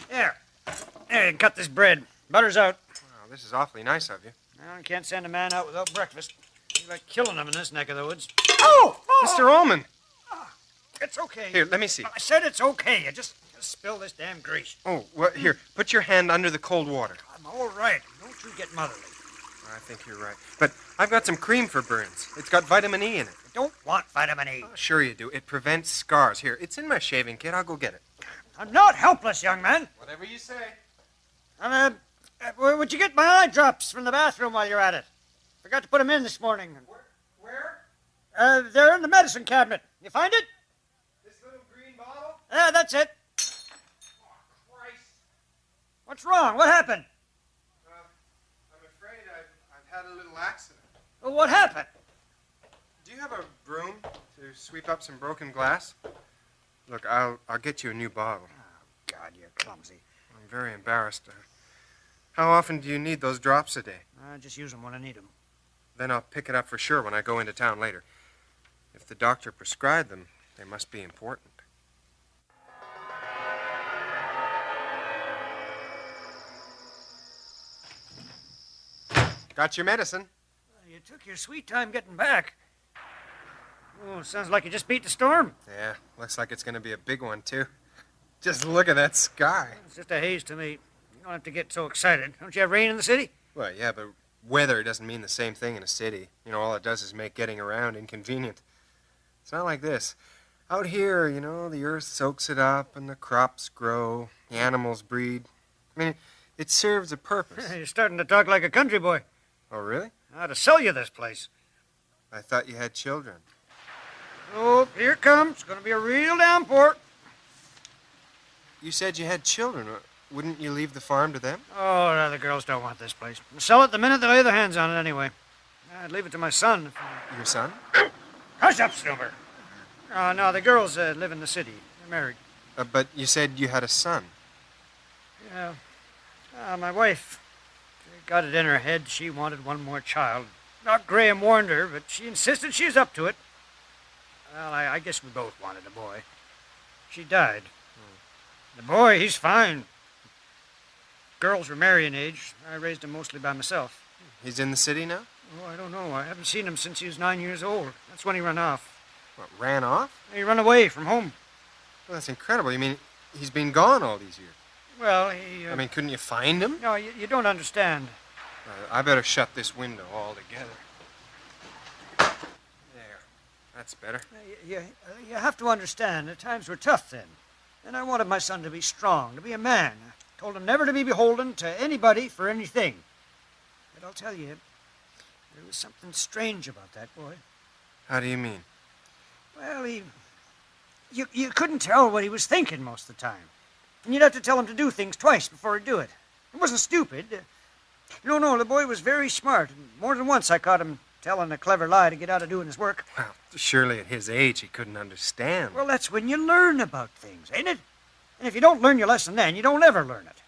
There, you can cut this bread. Butter's out. Wow, this is awfully nice of you. Well, you can't send a man out without breakfast. You like killing him in this neck of the woods. Oh! Mr. Allman! It's okay. Here, let me see. I said it's okay. You just spill this damn grease. Oh, well, here, put your hand under the cold water. I'm all right. Don't you get motherly. I think you're right. But I've got some cream for burns. It's got vitamin E in it. I don't want vitamin E. Oh, sure you do. It prevents scars. Here, it's in my shaving kit. I'll go get it. I'm not helpless, young man. Whatever you say. Would you get my eye drops from the bathroom while you're at it? Forgot to put them in this morning. They're in the medicine cabinet. You find it? This little green bottle? Yeah, that's it. Oh, Christ. What's wrong? What happened? I'm afraid I've had a little accident. Well, what happened? Do you have a broom to sweep up some broken glass? Look, I'll get you a new bottle. Oh, God, you're clumsy. I'm very embarrassed. How often do you need those drops a day? I just use them when I need them. Then I'll pick it up for sure when I go into town later. If the doctor prescribed them, they must be important. Got your medicine? You took your sweet time getting back. Oh, sounds like you just beat the storm. Yeah, looks like it's going to be a big one, too. Just look at that sky. It's just a haze to me. You don't have to get so excited. Don't you have rain in the city? Well, yeah, but weather doesn't mean the same thing in a city. You know, all it does is make getting around inconvenient. It's not like this. Out here, you know, the earth soaks it up and the crops grow, the animals breed. I mean, it serves a purpose. You're starting to talk like a country boy. Oh, really? I ought to sell you this place. I thought you had children. Oh, here it comes. It's going to be a real downpour. You said you had children. Wouldn't you leave the farm to them? Oh, no, the girls don't want this place. I'll sell it the minute they lay their hands on it anyway. I'd leave it to my son. Your son? Hush up, Snooper. No, the girls live in the city. They're married. But you said you had a son. Yeah. My wife got it in her head she wanted one more child. Not Graham warned her, but she insisted she's up to it. Well, I guess we both wanted a boy. She died. The boy, he's fine. Girls were marrying age. I raised him mostly by myself. He's in the city now? Oh, I don't know. I haven't seen him since he was 9 years old. That's when he ran off. What, ran off? He ran away from home. Well, that's incredible. You mean he's been gone all these years? Well, I mean, couldn't you find him? No, you don't understand. I better shut this window altogether. There. That's better. You have to understand, the times were tough then. And I wanted my son to be strong, to be a man. I told him never to be beholden to anybody for anything. But I'll tell you, there was something strange about that boy. How do you mean? Well, you couldn't tell what he was thinking most of the time. And you'd have to tell him to do things twice before he'd do it. It wasn't stupid. No, the boy was very smart. More than once I caught him telling a clever lie to get out of doing his work. Well, surely at his age he couldn't understand. Well, that's when you learn about things, ain't it? And if you don't learn your lesson then, you don't ever learn it.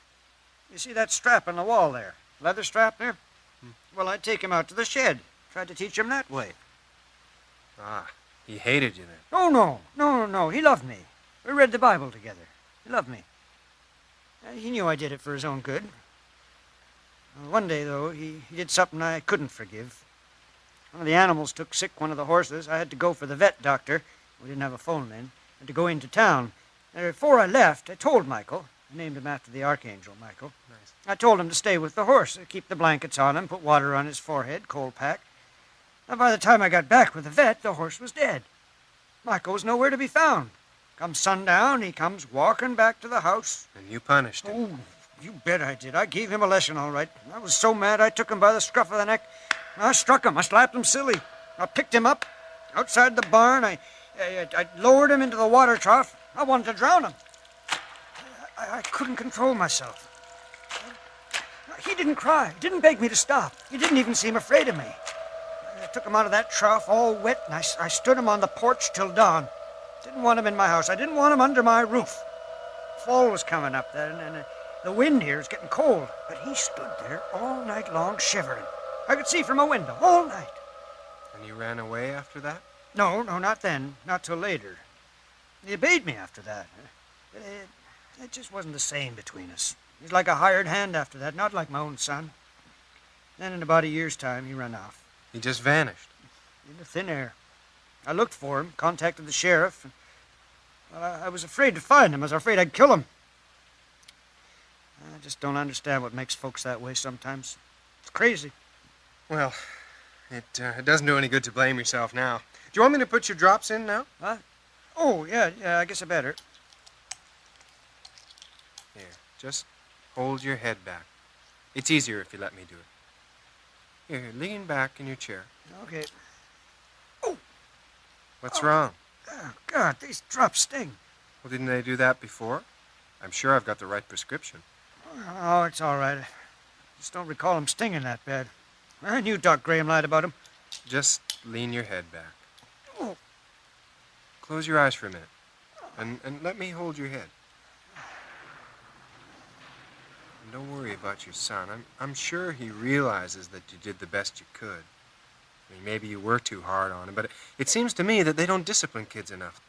You see that strap on the wall there? Leather strap there? Well, I'd take him out to the shed. Tried to teach him that way. Ah, he hated you then. Oh, no. He loved me. We read the Bible together. He loved me. He knew I did it for his own good. One day, though, he did something I couldn't forgive. One of the animals took sick one of the horses. I had to go for the vet doctor. We didn't have a phone then. And to go into town. Before I left, I told Michael. I named him after the Archangel, Michael. Nice. I told him to stay with the horse, keep the blankets on him, put water on his forehead, cold pack. Now, by the time I got back with the vet, the horse was dead. Michael was nowhere to be found. Come sundown, he comes walking back to the house. And you punished him. Oh, you bet I did. I gave him a lesson, all right. I was so mad I took him by the scruff of the neck. I struck him. I slapped him silly. I picked him up outside the barn. I lowered him into the water trough. I wanted to drown him. I couldn't control myself. He didn't cry. He didn't beg me to stop. He didn't even seem afraid of me. I took him out of that trough all wet, and I stood him on the porch till dawn. Didn't want him in my house. I didn't want him under my roof. Fall was coming up then, and the wind here is getting cold. But he stood there all night long shivering. I could see from a window all night. And you ran away after that? No, not then. Not till later. He obeyed me after that. It just wasn't the same between us. He was like a hired hand after that, not like my own son. Then in about a year's time, he ran off. He just vanished? Into thin air. I looked for him, contacted the sheriff. I was afraid to find him. I was afraid I'd kill him. I just don't understand what makes folks that way sometimes. It's crazy. Well, it doesn't do any good to blame yourself now. Do you want me to put your drops in now? What? Oh, yeah, I guess I better. Here, just hold your head back. It's easier if you let me do it. Here, lean back in your chair. Okay. Oh, What's wrong? Oh, God, these drops sting. Well, didn't they do that before? I'm sure I've got the right prescription. Oh, it's all right. I just don't recall him stinging that bad. I knew Doc Graham lied about him. Just lean your head back. Oh. Close your eyes for a minute. And let me hold your head. And don't worry about your son. I'm sure he realizes that you did the best you could. I mean, maybe you were too hard on him, but it seems to me that they don't discipline kids enough.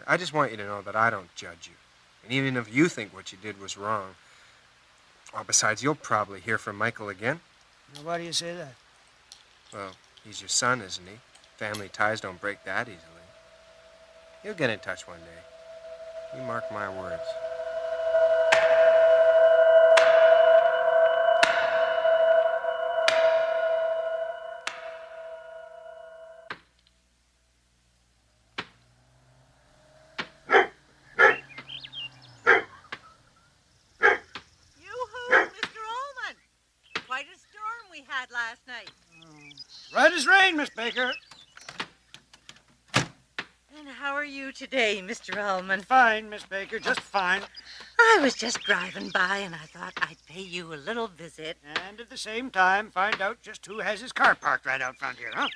I just want you to know that I don't judge you. And even if you think what you did was wrong, well, besides, you'll probably hear from Michael again. Why do you say that? Well, he's your son, isn't he? Family ties don't break that easily. He'll get in touch one day. You mark my words. Right as rain, Miss Baker. And how are you today, Mr. Ullman? Fine, Miss Baker, just fine. I was just driving by, and I thought I'd pay you a little visit. And at the same time, find out just who has his car parked right out front here, huh?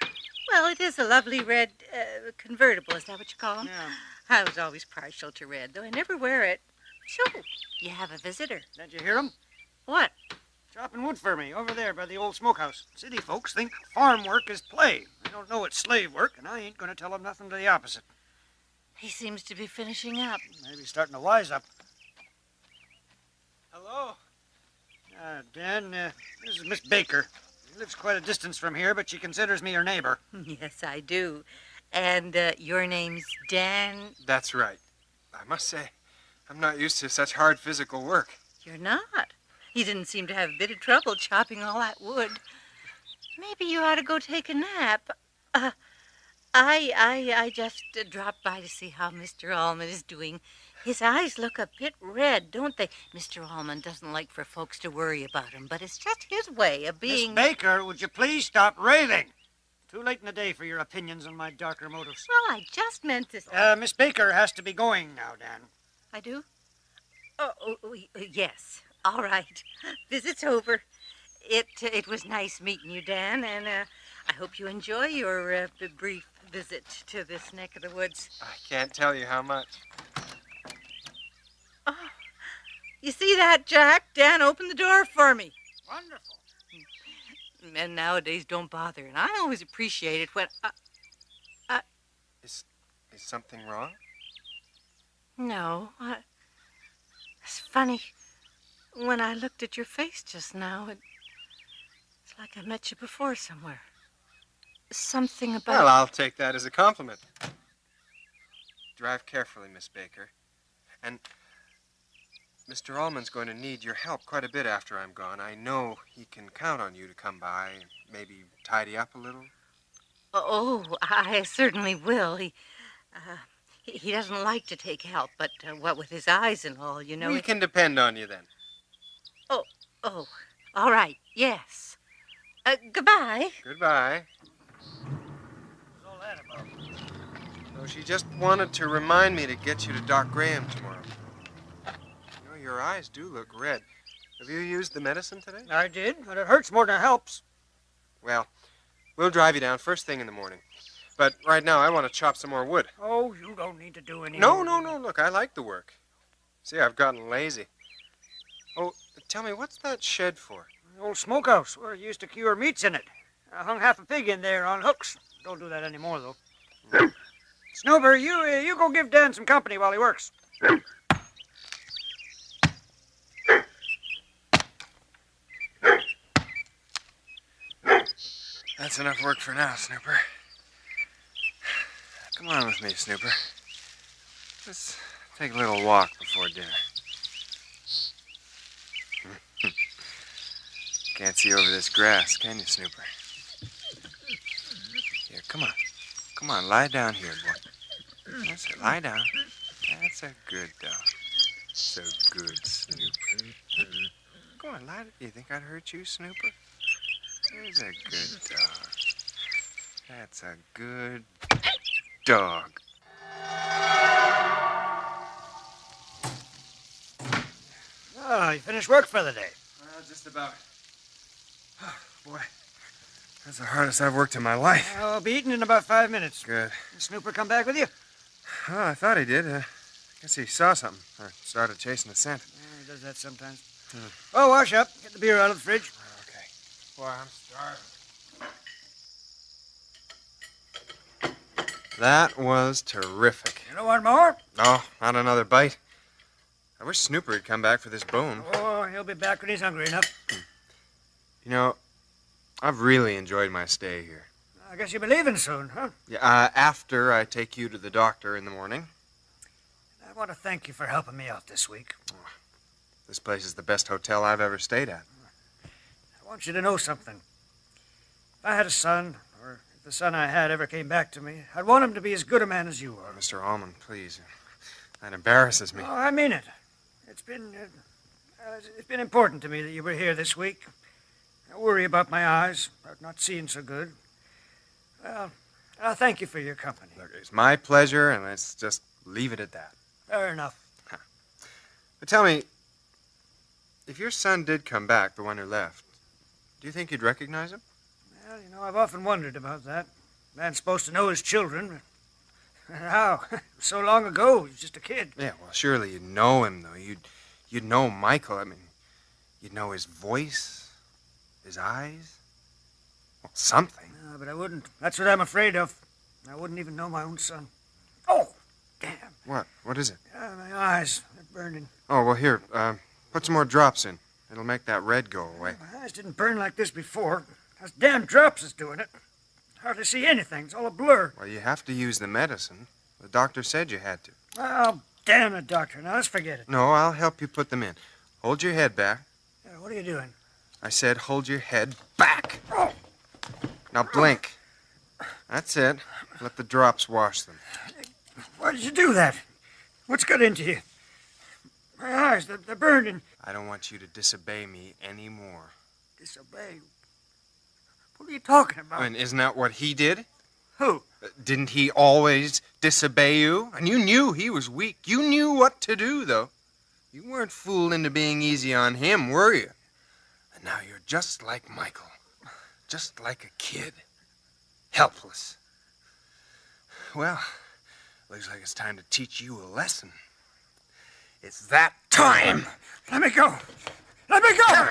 Well, it is a lovely red convertible. Is that what you call them? Yeah. I was always partial to red, though I never wear it. So, you have a visitor. Did you hear him? What? Chopping wood for me, over there by the old smokehouse. City folks think farm work is play. They don't know it's slave work, and I ain't going to tell them nothing to the opposite. He seems to be finishing up. Maybe starting to wise up. Hello? Dan, this is Miss Baker. She lives quite a distance from here, but she considers me her neighbor. Yes, I do. And your name's Dan? That's right. I must say, I'm not used to such hard physical work. You're not. You didn't seem to have a bit of trouble chopping all that wood. Maybe you ought to go take a nap. I just dropped by to see how Mr. Ullman is doing. His eyes look a bit red, don't they? Mr. Ullman doesn't like for folks to worry about him, but it's just his way of being... Miss Baker, would you please stop raving? Too late in the day for your opinions on my darker motives. Well, I just meant to... Miss Baker has to be going now, Dan. I do? Oh, yes. All right. Visit's over. It was nice meeting you, Dan, and I hope you enjoy your brief visit to this neck of the woods. I can't tell you how much. Oh, you see that, Jack? Dan opened the door for me. Wonderful. Men nowadays don't bother, and I always appreciate it when... Is something wrong? No. It's funny. When I looked at your face just now, it's like I met you before somewhere. Something about... Well, I'll take that as a compliment. Drive carefully, Miss Baker. And Mr. Ullman's going to need your help quite a bit after I'm gone. I know he can count on you to come by and maybe tidy up a little. Oh, I certainly will. He doesn't like to take help, but what with his eyes and all, you know... We can depend on you then. Oh, all right, yes. Goodbye. Goodbye. What's all that about? No, she just wanted to remind me to get you to Doc Graham tomorrow. You know, your eyes do look red. Have you used the medicine today? I did, but it hurts more than it helps. Well, we'll drive you down first thing in the morning. But right now, I want to chop some more wood. Oh, you don't need to do any No. Look, I like the work. See, I've gotten lazy. Oh, tell me, what's that shed for? The old smokehouse where you used to cure meats in it. I hung half a pig in there on hooks. Don't do that anymore, though. Snooper, you go give Dan some company while he works. That's enough work for now, Snooper. Come on with me, Snooper. Let's take a little walk before dinner. Can't see over this grass, can you, Snooper? Here, come on. Come on, lie down here, boy. That's it, lie down. That's a good dog. So good, Snooper. Go on, lie down. You think I'd hurt you, Snooper? There's a good dog. That's a good dog. Oh, you finished work for the day? Just about. Oh, boy, that's the hardest I've worked in my life. I'll be eating in about 5 minutes. Good. Did Snooper come back with you? Oh, I thought he did. Guess he saw something or started chasing the scent. He does that sometimes. Oh, wash up. Get the beer out of the fridge. Okay. Boy, I'm starving. That was terrific. You don't want more? Oh, not another bite. I wish Snooper had come back for this bone. Oh, he'll be back when he's hungry enough. You know, I've really enjoyed my stay here. I guess you'll be leaving soon, huh? Yeah, after I take you to the doctor in the morning. I want to thank you for helping me out this week. This place is the best hotel I've ever stayed at. I want you to know something. If I had a son, or if the son I had ever came back to me, I'd want him to be as good a man as you are. Mr. Allman, please. That embarrasses me. Oh, I mean it. It's been important to me that you were here this week. I worry about my eyes, about not seeing so good. Well, I'll thank you for your company. Look, it's my pleasure, and let's just leave it at that. Fair enough. But tell me, if your son did come back, the one who left, do you think you'd recognize him? Well, you know, I've often wondered about that. Man's supposed to know his children. How? So long ago, he was just a kid. Yeah, well, surely you'd know him, though. You'd know Michael. I mean, you'd know his voice, his eyes. Well, something. No, but I wouldn't. That's what I'm afraid of. I wouldn't even know my own son. Oh, damn. What? What is it? My eyes. They're burning. Oh, well, here. Put some more drops in. It'll make that red go away. My eyes didn't burn like this before. Those damn drops is doing it. Hardly see anything. It's all a blur. Well, you have to use the medicine. The doctor said you had to. Oh, damn it, doctor. Now, let's forget it. No, I'll help you put them in. Hold your head back. What are you doing? I said hold your head back. Oh. Now blink. That's it. Let the drops wash them. Why did you do that? What's got into you? My eyes, they're burning. I don't want you to disobey me anymore. Disobey? What are you talking about? I mean, isn't that what he did? Who? Didn't he always disobey you? And you knew he was weak. You knew what to do, though. You weren't fooled into being easy on him, were you? And now you're just like Michael. Just like a kid. Helpless. Well, looks like it's time to teach you a lesson. It's that time! Let me go! Let me go!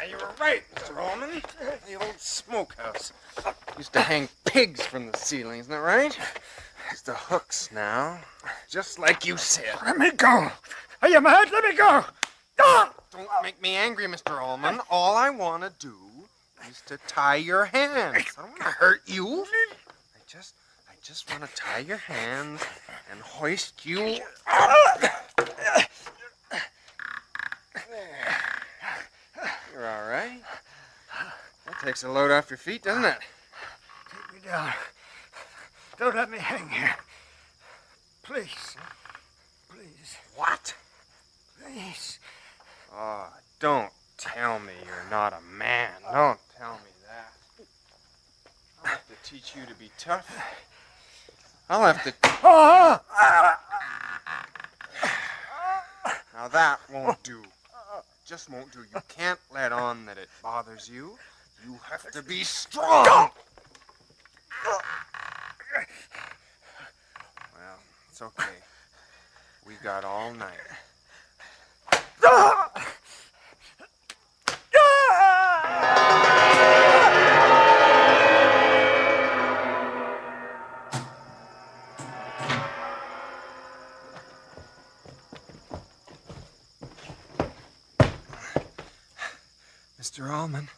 You were right, Mr. Allman. The old smokehouse. Used to hang pigs from the ceiling, isn't that right? It's the hooks now. Just like you said. Let me go! Are you mad? Let me go! Ah! Don't make me angry, Mr. Allman. All I want to do is to tie your hands. I don't want to hurt you. I just want to tie your hands and hoist you up. There. You're all right. That takes a load off your feet, doesn't it? Take me down. Don't let me hang here. Please. Please. What? Please. Oh, don't tell me you're not a man. Don't tell me that. I'll have to teach you to be tough. I'll have to... Now that won't do. Just won't do. You can't let on that it bothers you. You have to be strong. Well, it's okay. We got all night. Mr. Allman.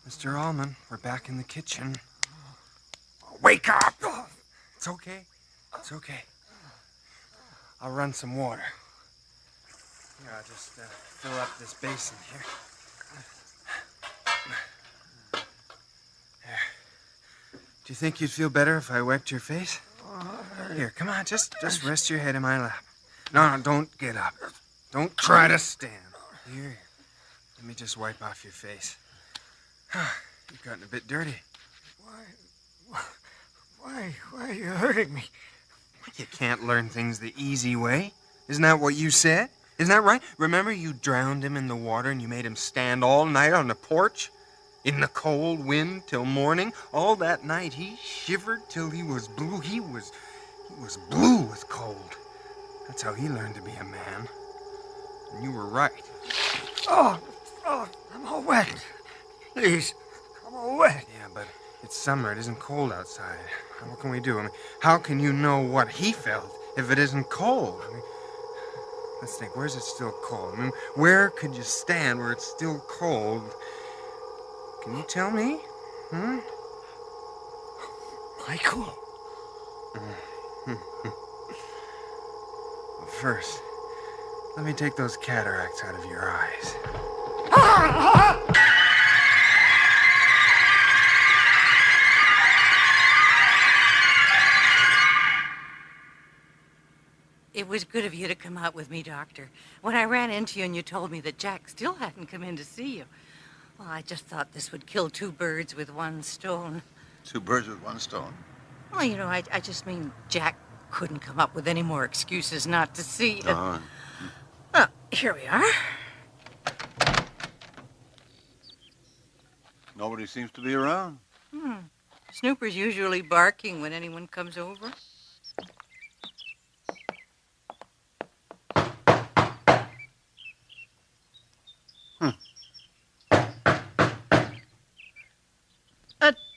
Mr. Allman, we're back in the kitchen. Wake up! It's okay. It's okay. I'll run some water. Here, I'll just fill up this basin here. There. Do you think you'd feel better if I wiped your face? Here, come on, just rest your head in my lap. No, don't get up. Don't try to stand. Here. Let me just wipe off your face. You've gotten a bit dirty. Why are you hurting me? You can't learn things the easy way. Isn't that what you said? Isn't that right? Remember you drowned him in the water and you made him stand all night on the porch? In the cold wind till morning? All that night he shivered till he was blue. He was blue with cold. That's how he learned to be a man. And you were right. Oh, I'm all wet. Please, I'm all wet. Yeah, but it's summer. It isn't cold outside. What can we do? I mean, how can you know what he felt if it isn't cold? I mean, let's think. Where's it still cold? I mean, where could you stand where it's still cold? Can you tell me? Michael. First, let me take those cataracts out of your eyes. It was good of you to come out with me, Doctor. When I ran into you and you told me that Jack still hadn't come in to see you, well, I just thought this would kill two birds with one stone. Two birds with one stone? Well, you know, I just mean Jack couldn't come up with any more excuses not to see you. Oh. Well, here we are. Nobody seems to be around. Snooper's usually barking when anyone comes over.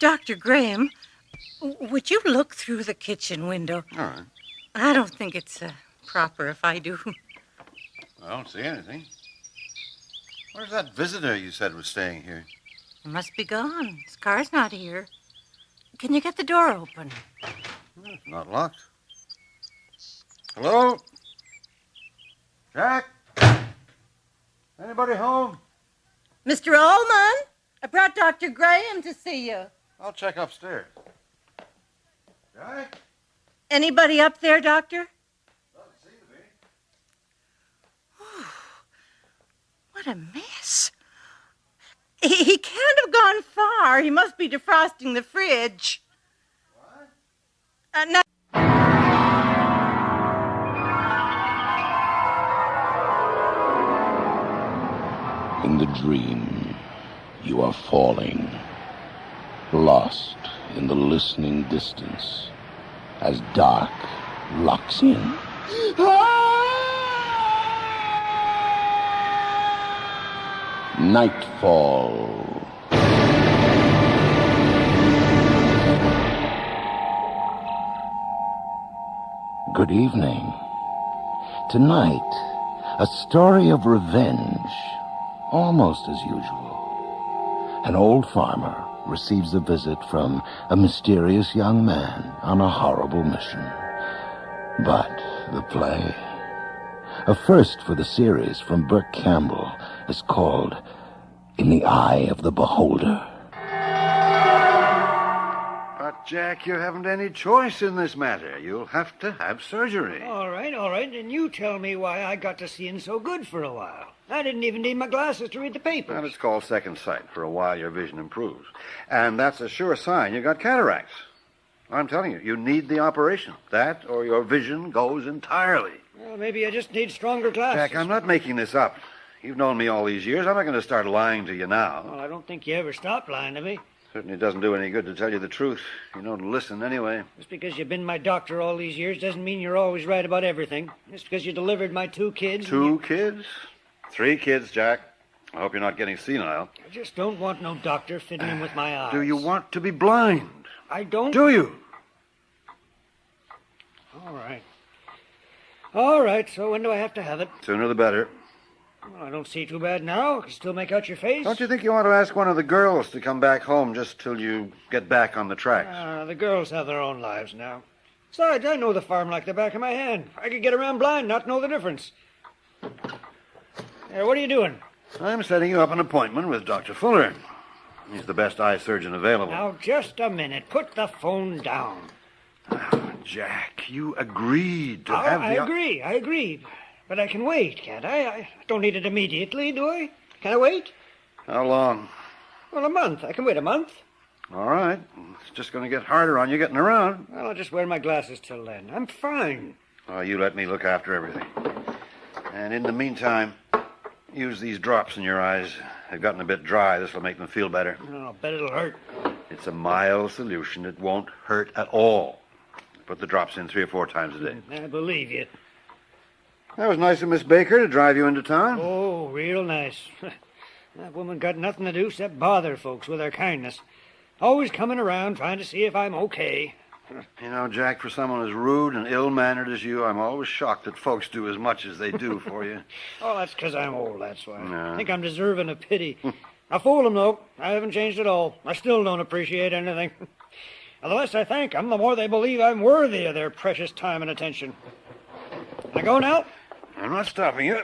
Dr. Graham, would you look through the kitchen window? All right. I don't think it's proper if I do. I don't see anything. Where's that visitor you said was staying here? He must be gone. His car's not here. Can you get the door open? It's not locked. Hello? Jack? Anybody home? Mr. Allman, I brought Dr. Graham to see you. I'll check upstairs. Jack? Anybody up there, Doctor? Doesn't seem to be. What a mess. He can't have gone far. He must be defrosting the fridge. What? No. In the dream, you are falling, lost in the listening distance, as dark locks in. Nightfall. Good evening. Tonight, a story of revenge, almost as usual. An old farmer receives a visit from a mysterious young man on a horrible mission. But the play, a first for the series from Burke Campbell, is called In the Eye of the Beholder. But, Jack, you haven't any choice in this matter. You'll have to have surgery. All right. And you tell me why I got to seeing so good for a while. I didn't even need my glasses to read the papers. Well, it's called second sight. For a while, your vision improves. And that's a sure sign you got cataracts. I'm telling you, you need the operation. That or your vision goes entirely. Well, maybe I just need stronger glasses. Jack, I'm not making this up. You've known me all these years. I'm not going to start lying to you now. Well, I don't think you ever stopped lying to me. Certainly doesn't do any good to tell you the truth. You don't listen anyway. Just because you've been my doctor all these years doesn't mean you're always right about everything. Just because you delivered my 2 kids. 2 kids? 3 kids, Jack. I hope you're not getting senile. I just don't want no doctor fitting in with my eyes. Do you want to be blind? I don't. Do you? All right, so when do I have to have it? Sooner the better. Well, I don't see too bad now. I can still make out your face. Don't you think you ought to ask one of the girls to come back home just till you get back on the tracks? The girls have their own lives now. Besides, I know the farm like the back of my hand. I could get around blind, not know the difference. What are you doing? I'm setting you up an appointment with Dr. Fuller. He's the best eye surgeon available. Now, just a minute. Put the phone down. Jack, you agreed to have the... I agree. But I can wait, can't I? I don't need it immediately, do I? Can I wait? How long? Well, a month. I can wait a month. All right. It's just going to get harder on you getting around. Well, I'll just wear my glasses till then. I'm fine. Oh, you let me look after everything. And in the meantime, use these drops in your eyes. They've gotten a bit dry. This will make them feel better. Oh, I bet it'll hurt. It's a mild solution. It won't hurt at all. Put the drops in 3 or 4 times a day. I believe you. That was nice of Miss Baker to drive you into town. Oh, real nice. That woman got nothing to do except bother folks with her kindness. Always coming around trying to see if I'm okay. You know, Jack, for someone as rude and ill-mannered as you, I'm always shocked that folks do as much as they do for you. Oh, that's because I'm old, that's why. No. I think I'm deserving of pity. I fool them, though. I haven't changed at all. I still don't appreciate anything. And the less I thank them, the more they believe I'm worthy of their precious time and attention. Can I go now? I'm not stopping you.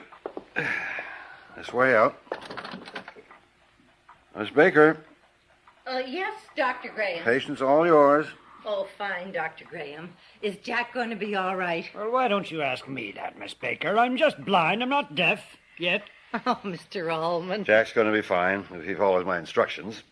This way out. Miss Baker, Yes, Dr. Graham. patient's all yours. Oh, fine, Dr. Graham. Is Jack going to be all right? Well, why don't you ask me that, Miss Baker? I'm just blind. I'm not deaf yet. Oh, Mr. Allman. Jack's going to be fine if he follows my instructions.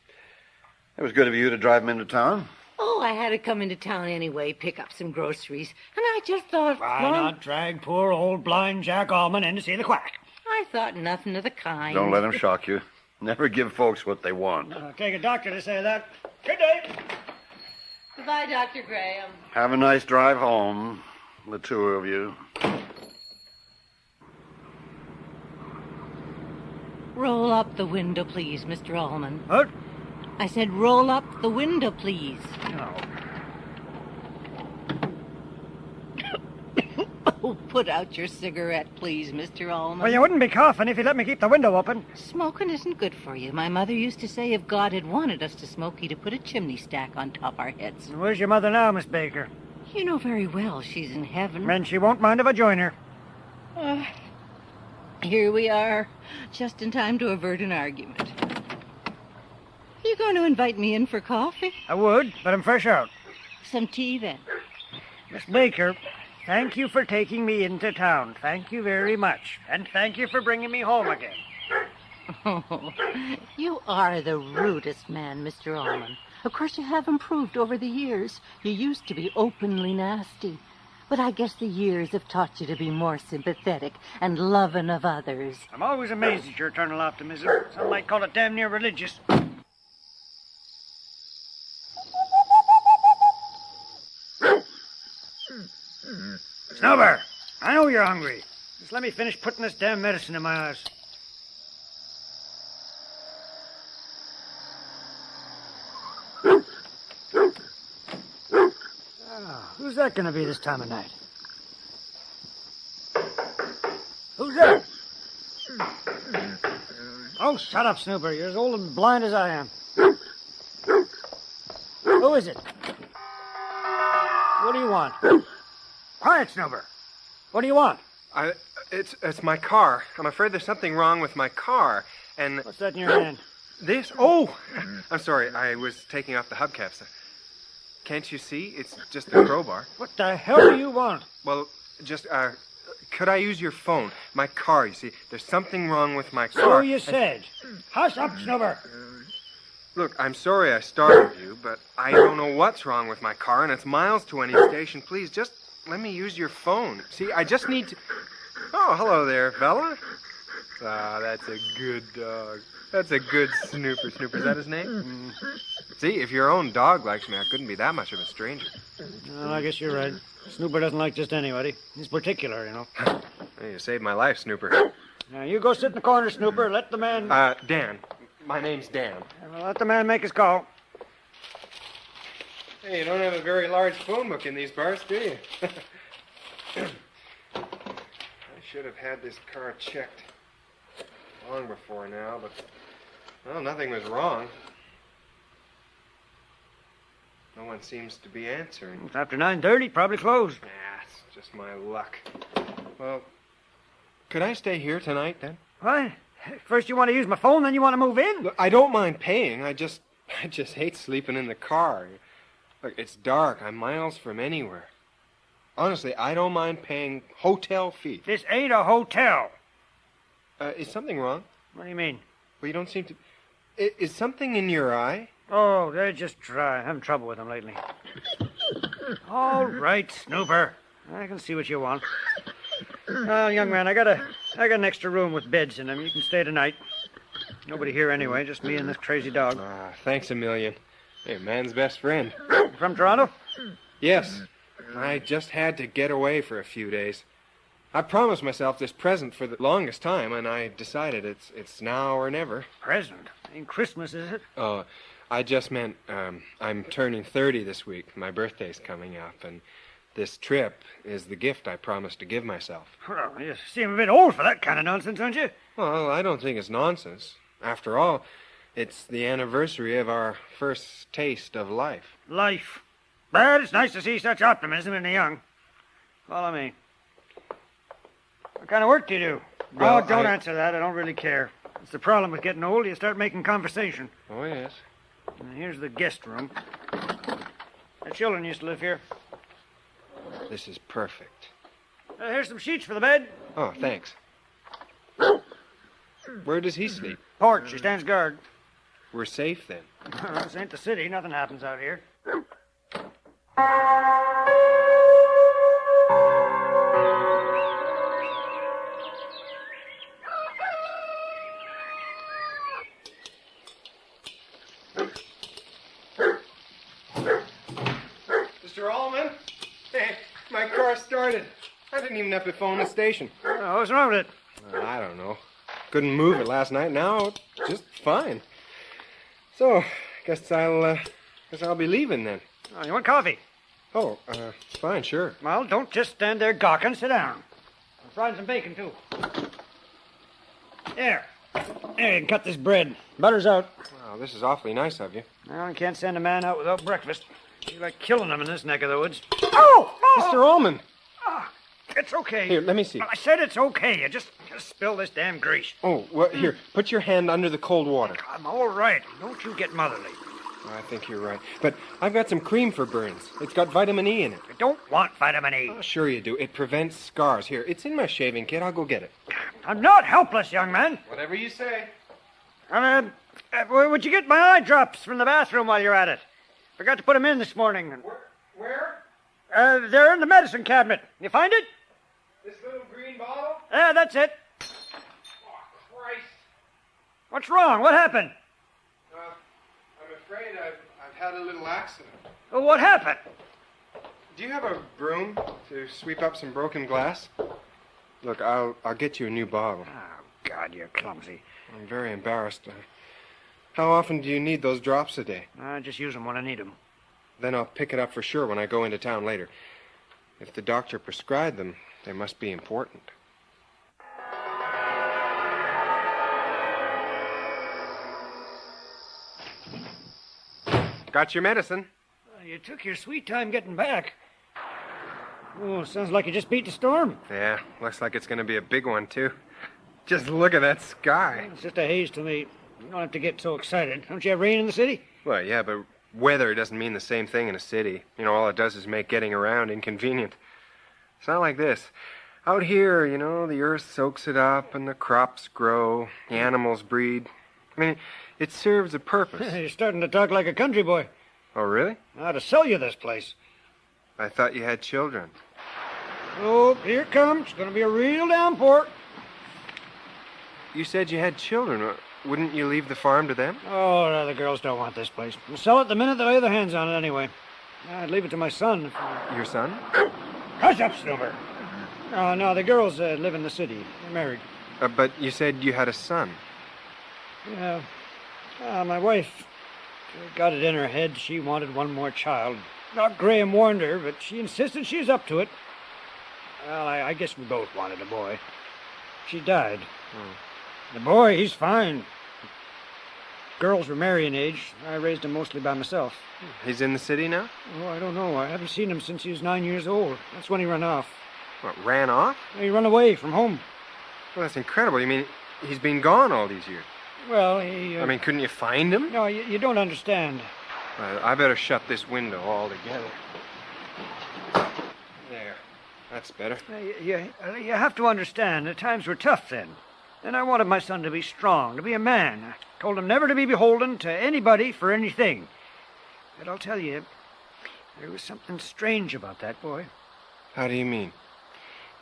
It was good of you to drive him into town. Oh, I had to come into town anyway, pick up some groceries. And I just thought... Why not drag poor old blind Jack Allman in to see the quack? I thought nothing of the kind. Don't let him shock you. Never give folks what they want. Take a doctor to say that. Good day. Goodbye, Dr. Graham. Have a nice drive home, the two of you. Roll up the window, please, Mr. Allman. What? I said roll up the window, please. No. Oh, put out your cigarette, please, Mr. Allman. Well, you wouldn't be coughing if you let me keep the window open. Smoking isn't good for you. My mother used to say if God had wanted us to smoke, he'd have put a chimney stack on top our heads. Where's your mother now, Miss Baker? You know very well she's in heaven. And she won't mind if I join her. Here we are, just in time to avert an argument. You going to invite me in for coffee? I would, but I'm fresh out. Some tea, then. Miss Baker, thank you for taking me into town. Thank you very much. And thank you for bringing me home again. Oh, you are the rudest man, Mr. Allman. Of course, you have improved over the years. You used to be openly nasty. But I guess the years have taught you to be more sympathetic and loving of others. I'm always amazed at your eternal optimism. Some might call it damn near religious. Snowbird, I know you're hungry. Just let me finish putting this damn medicine in my eyes. Who's that going to be this time of night? Who's there? Oh, shut up, Snooper. You're as old and blind as I am. Who is it? What do you want? Quiet, Snooper. What do you want? It's my car. I'm afraid there's something wrong with my car. And what's that in your hand? This? Oh, I'm sorry. I was taking off the hubcaps. Can't you see? It's just a crowbar. What the hell do you want? Well, just, could I use your phone? My car, you see. There's something wrong with my car. So you said. Hush up, Snubber. Look, I'm sorry I startled you, but I don't know what's wrong with my car, and it's miles to any station. Please, just let me use your phone. See, I just need to... Oh, hello there, fella. Ah, that's a good dog. That's a good Snooper. Snooper, is that his name? See, if your own dog likes me, I couldn't be that much of a stranger. Well, I guess you're right. Snooper doesn't like just anybody. He's particular, you know. Hey, you saved my life, Snooper. Now, you go sit in the corner, Snooper. Let the man... Dan. My name's Dan. Well, let the man make his call. Hey, you don't have a very large phone book in these bars, do you? I should have had this car checked long before now, but, well, nothing was wrong. No one seems to be answering. It's after 9:30, probably closed. Nah, it's just my luck. Well, could I stay here tonight, then? What? First you want to use my phone, then you want to move in? Look, I don't mind paying. I just hate sleeping in the car. Look, it's dark. I'm miles from anywhere. Honestly, I don't mind paying hotel fee. This ain't a hotel. Is something wrong? What do you mean? Well, you don't seem to... Is something in your eye? Oh, they're just dry. I'm having trouble with them lately. All right, Snooper. I can see what you want. Well, young man, I got an extra room with beds in them. You can stay tonight. Nobody here anyway, just me and this crazy dog. Thanks a million. Hey, man's best friend. From Toronto? Yes. I just had to get away for a few days. I promised myself this present for the longest time, and I decided it's now or never. Present? Ain't Christmas, is it? Oh, I just meant I'm turning 30 this week. My birthday's coming up, and this trip is the gift I promised to give myself. Well, you seem a bit old for that kind of nonsense, don't you? Well, I don't think it's nonsense. After all, it's the anniversary of our first taste of life. Life. But it's nice to see such optimism in the young. Follow me. What kind of work do you do? Well, don't answer that. I don't really care. It's the problem with getting old. You start making conversation. Oh, yes. And here's the guest room. The children used to live here. This is perfect. Here's some sheets for the bed. Oh, thanks. Where does he sleep? Porch. He stands guard. We're safe, then. This ain't the city. Nothing happens out here. Mr. Allman? Hey, my car started. I didn't even have to phone the station. Oh, what's wrong with it? I don't know. Couldn't move it last night. Now, it's just fine. So, guess I'll be leaving then. Oh, you want coffee? Oh, fine, sure. Well, don't just stand there gawking. Sit down. I'm frying some bacon, too. There, you can cut this bread. Butter's out. Wow, this is awfully nice of you. Well, you can't send a man out without breakfast. You like killing them in this neck of the woods. Oh! Mr. Allman! It's okay. Here, let me see. I said it's okay. You just spill this damn grease. Oh, well, here, put your hand under the cold water. I'm all right. Don't you get motherly. I think you're right. But I've got some cream for burns. It's got vitamin E in it. I don't want vitamin E. Oh, sure you do. It prevents scars. Here, it's in my shaving kit. I'll go get it. I'm not helpless, young man. Whatever you say. Would you get my eye drops from the bathroom while you're at it? Forgot to put them in this morning. Where? They're in the medicine cabinet. You find it? This little green bottle? Yeah, that's it. Oh, Christ. What's wrong? What happened? I'm afraid I've had a little accident. Well, what happened? Do you have a broom to sweep up some broken glass? Look, I'll get you a new bottle. Oh, God, you're clumsy. I'm very embarrassed. How often do you need those drops a day? I just use them when I need them. Then I'll pick it up for sure when I go into town later. If the doctor prescribed them, they must be important. Got your medicine? You took your sweet time getting back. Oh, sounds like you just beat the storm. Yeah, looks like it's going to be a big one, too. Just look at that sky. It's just a haze to me. You don't have to get so excited. Don't you have rain in the city? Well, yeah, but weather doesn't mean the same thing in a city. You know, all it does is make getting around inconvenient. It's not like this. Out here, you know, the earth soaks it up and the crops grow, the animals breed. I mean, it serves a purpose. You're starting to talk like a country boy. Oh, really? I ought to sell you this place. I thought you had children. Oh, here it comes. It's going to be a real downpour. You said you had children. Wouldn't you leave the farm to them? Oh, no, the girls don't want this place. We'll sell it the minute they lay their hands on it anyway. I'd leave it to my son. Your son? Hush up, Snooper. No, the girls live in the city. They're married. But you said you had a son. Yeah. My wife got it in her head she wanted one more child. Doc Graham warned her, but she insisted she was up to it. Well, I guess we both wanted a boy. She died. The boy, he's fine. Girls were marrying age. I raised him mostly by myself. He's in the city now? Oh, I don't know. I haven't seen him since he was 9 years old. That's when he ran off. What, ran off? He ran away from home. Well, that's incredible. You mean he's been gone all these years? Well, he... I mean, couldn't you find him? No, you don't understand. I better shut this window altogether. There. That's better. You have to understand, the times were tough then. And I wanted my son to be strong, to be a man. I told him never to be beholden to anybody for anything. But I'll tell you, there was something strange about that boy. How do you mean?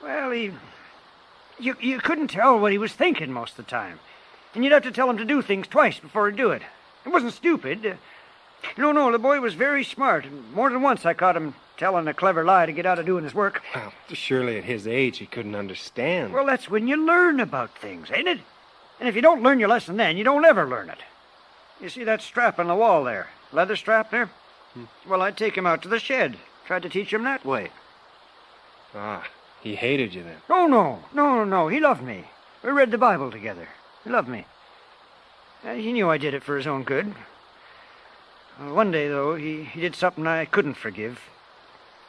Well, you couldn't tell what he was thinking most of the time. And you'd have to tell him to do things twice before he'd do it. It wasn't stupid. No, the boy was very smart. And more than once I caught him telling a clever lie to get out of doing his work. Well, surely at his age he couldn't understand. Well, that's when you learn about things, ain't it? And if you don't learn your lesson then, you don't ever learn it. You see that strap on the wall there? Leather strap there? Well, I'd take him out to the shed. Tried to teach him that way. Ah, he hated you then. Oh, no. He loved me. We read the Bible together. He loved me. He knew I did it for his own good. One day, though, he did something I couldn't forgive.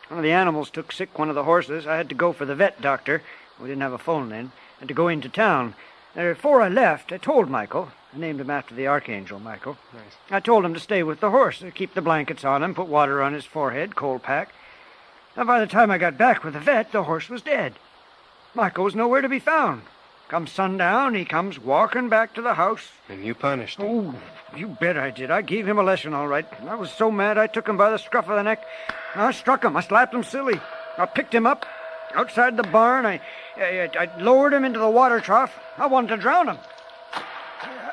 One of the animals took sick, one of the horses. I had to go for the vet doctor. We didn't have a phone then. Had to go into town. Before I left, I told Michael. I named him after the Archangel, Michael. Nice. I told him to stay with the horse, keep the blankets on him, put water on his forehead, cold pack. Now, by the time I got back with the vet, the horse was dead. Michael was nowhere to be found. Come sundown, he comes walking back to the house. And you punished him. Oh, you bet I did. I gave him a lesson, all right. I was so mad I took him by the scruff of the neck. I struck him. I slapped him silly. I picked him up outside the barn. I lowered him into the water trough. I wanted to drown him.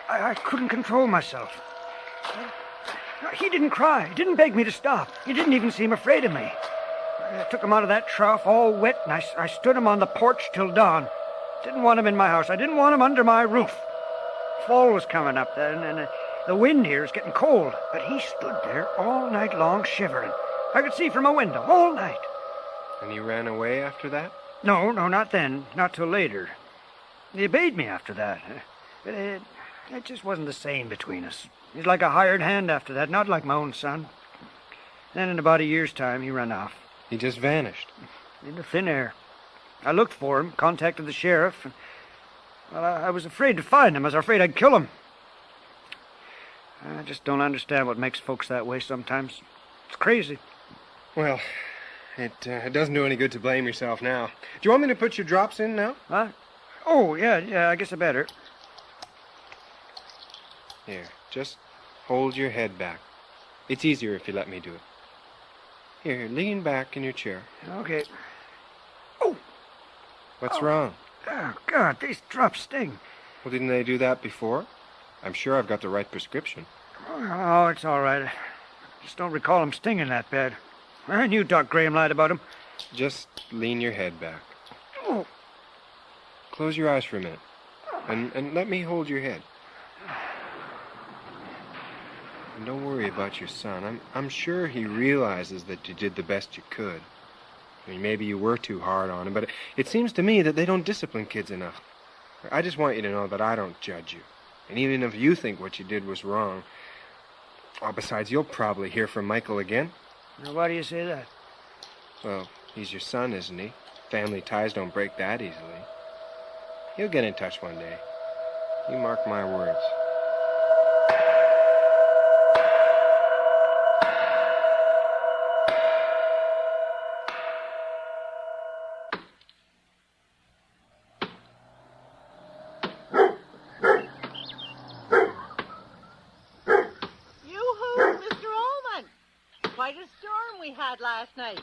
I couldn't control myself. He didn't cry. He didn't beg me to stop. He didn't even seem afraid of me. I took him out of that trough all wet, and I stood him on the porch till dawn. Didn't want him in my house. I didn't want him under my roof. Fall was coming up then, and the wind here is getting cold. But he stood there all night long shivering. I could see from a window all night. And he ran away after that? No, not then. Not till later. He obeyed me after that. But it just wasn't the same between us. He's like a hired hand after that, not like my own son. Then in about a year's time, he ran off. He just vanished. Into thin air. I looked for him, contacted the sheriff. Well, I was afraid to find him. I was afraid I'd kill him. I just don't understand what makes folks that way sometimes. It's crazy. Well, it doesn't do any good to blame yourself now. Do you want me to put your drops in now? Huh? Oh, yeah, I guess I better. Here, just hold your head back. It's easier if you let me do it. Here, lean back in your chair. Okay. What's wrong? Oh, God, these drops sting. Well, didn't they do that before? I'm sure I've got the right prescription. Oh, it's all right. I just don't recall them stinging that bad. I knew Doc Graham lied about them. Just lean your head back. Oh. Close your eyes for a minute. And let me hold your head. And don't worry about your son. I'm sure he realizes that you did the best you could. I mean, maybe you were too hard on him, but it seems to me that they don't discipline kids enough. I just want you to know that I don't judge you. And even if you think what you did was wrong... Oh, besides, you'll probably hear from Michael again. Now, why do you say that? Well, he's your son, isn't he? Family ties don't break that easily. He'll get in touch one day. You mark my words. Last night.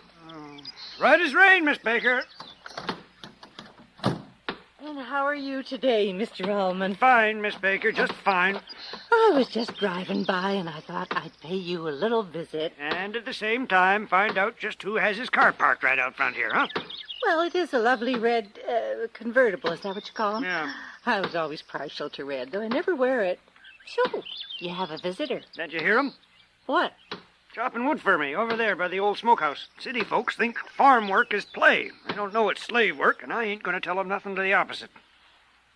Right as rain, Miss Baker. And how are you today, Mr. Allman? Fine, Miss Baker, just fine. I was just driving by, and I thought I'd pay you a little visit. And at the same time, find out just who has his car parked right out front here, huh? Well, it is a lovely red convertible. Is that what you call them? Yeah. I was always partial to red, though I never wear it. Sure, you have a visitor. Did you hear him? What? Chopping wood for me, over there by the old smokehouse. City folks think farm work is play. They don't know it's slave work, and I ain't going to tell them nothing to the opposite.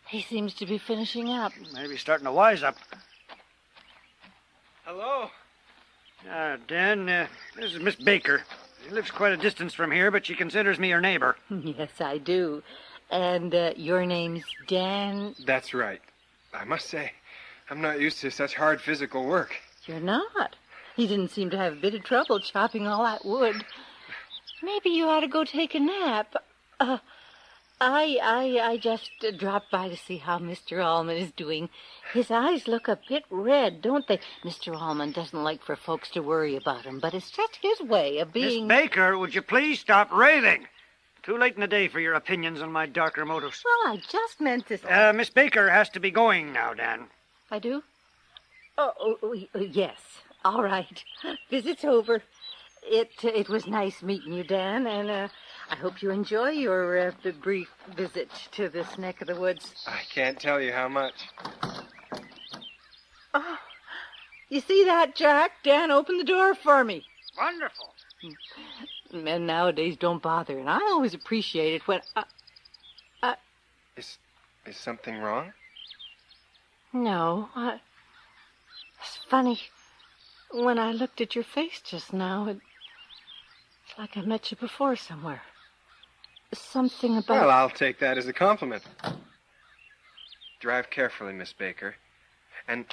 He seems to be finishing up. Maybe starting to wise up. Hello? Dan, this is Miss Baker. She lives quite a distance from here, but she considers me her neighbor. Yes, I do. And your name's Dan? That's right. I must say, I'm not used to such hard physical work. You're not? He didn't seem to have a bit of trouble chopping all that wood. Maybe you ought to go take a nap. I just dropped by to see how Mr. Allman is doing. His eyes look a bit red, don't they? Mr. Allman doesn't like for folks to worry about him, but it's just his way of being... Miss Baker, would you please stop raving? Too late in the day for your opinions on my darker motives. Well, I just meant to... Miss Baker has to be going now, Dan. I do? Oh, yes. All right. Visit's over. It was nice meeting you, Dan, and I hope you enjoy your brief visit to this neck of the woods. I can't tell you how much. Oh, you see that, Jack? Dan opened the door for me. Wonderful. Men nowadays don't bother, and I always appreciate it when... Is something wrong? No, it's funny. When I looked at your face just now, it's like I met you before somewhere. Something about... Well, I'll take that as a compliment. Drive carefully, Miss Baker. And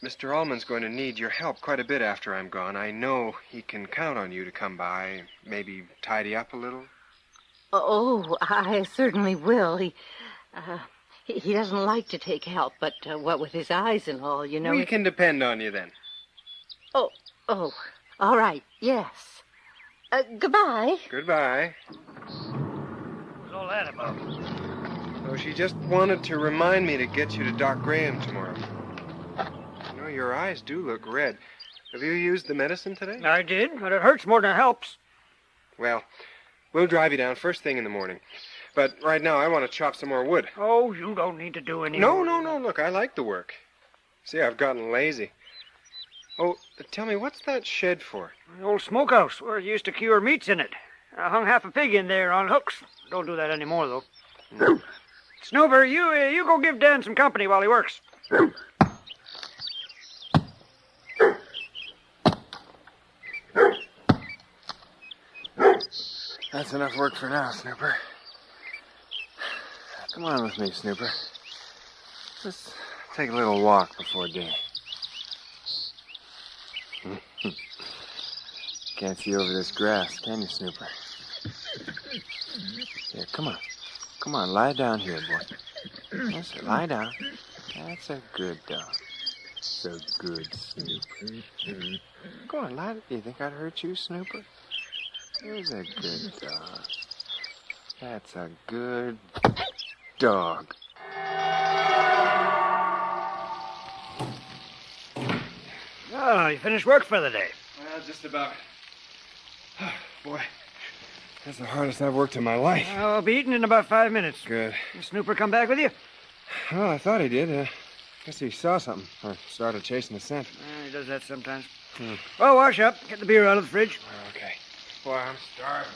Mr. Allman's going to need your help quite a bit after I'm gone. I know he can count on you to come by, maybe tidy up a little. Oh, I certainly will. He doesn't like to take help, but what with his eyes and all, you know... We can depend on you then. Oh, all right, yes. Goodbye. Goodbye. What's all that about? Oh, she just wanted to remind me to get you to Doc Graham tomorrow. You know, your eyes do look red. Have you used the medicine today? I did, but it hurts more than it helps. Well, we'll drive you down first thing in the morning. But right now, I want to chop some more wood. Oh, you don't need to do any No. more. Look, I like the work. See, I've gotten lazy. Oh, tell me, what's that shed for? The old smokehouse where you used to cure meats in it. I hung half a pig in there on hooks. Don't do that anymore, though. Snooper, you go give Dan some company while he works. That's enough work for now, Snooper. Come on with me, Snooper. Let's take a little walk before dinner. Can't see over this grass, can you, Snooper? Here, come on. Come on, lie down here, boy. Yes, lie down. That's a good dog. So good, Snooper. Go on, lie down. You think I'd hurt you, Snooper? Here's a good dog. That's a good dog. Oh, you finished work for the day? Well, just about. Boy, that's the hardest I've worked in my life. I'll be eating in about 5 minutes. Good. Did Snooper come back with you? Well, I thought he did. Guess he saw something or started chasing the scent. He does that sometimes. Well, wash up. Get the beer out of the fridge. Okay. Boy, I'm starving.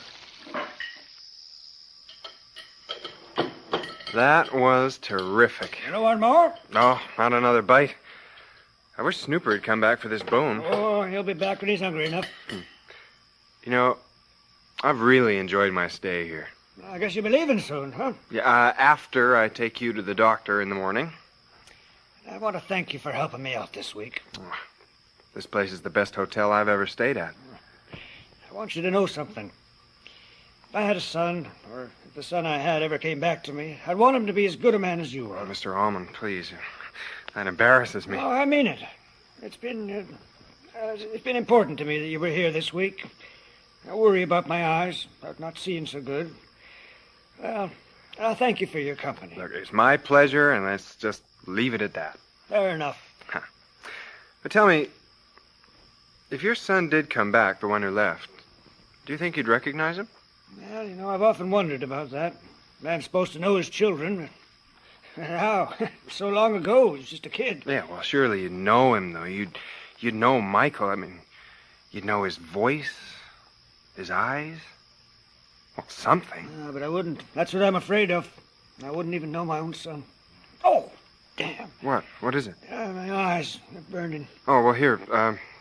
That was terrific. You don't want more? No, not another bite. I wish Snooper had come back for this bone. Oh, he'll be back when he's hungry enough. You know, I've really enjoyed my stay here. I guess you'll be leaving soon, huh? Yeah, after I take you to the doctor in the morning. I want to thank you for helping me out this week. This place is the best hotel I've ever stayed at. I want you to know something. If I had a son, or if the son I had ever came back to me, I'd want him to be as good a man as you are. Oh, Mr. Allman, please. That embarrasses me. Oh, I mean it. It's been important to me that you were here this week. I worry about my eyes, about not seeing so good. Well, thank you for your company. Look, it's my pleasure, and let's just leave it at that. Fair enough. But tell me, if your son did come back, the one who left, do you think you'd recognize him? Well, you know, I've often wondered about that. Man's supposed to know his children. How? So long ago, he was just a kid. Yeah, well, surely you'd know him, though. You'd know Michael. I mean, you'd know his voice, his eyes. Well, something. No, but I wouldn't. That's what I'm afraid of. I wouldn't even know my own son. Oh, damn. What? What is it? My eyes are burning. Oh, well, here,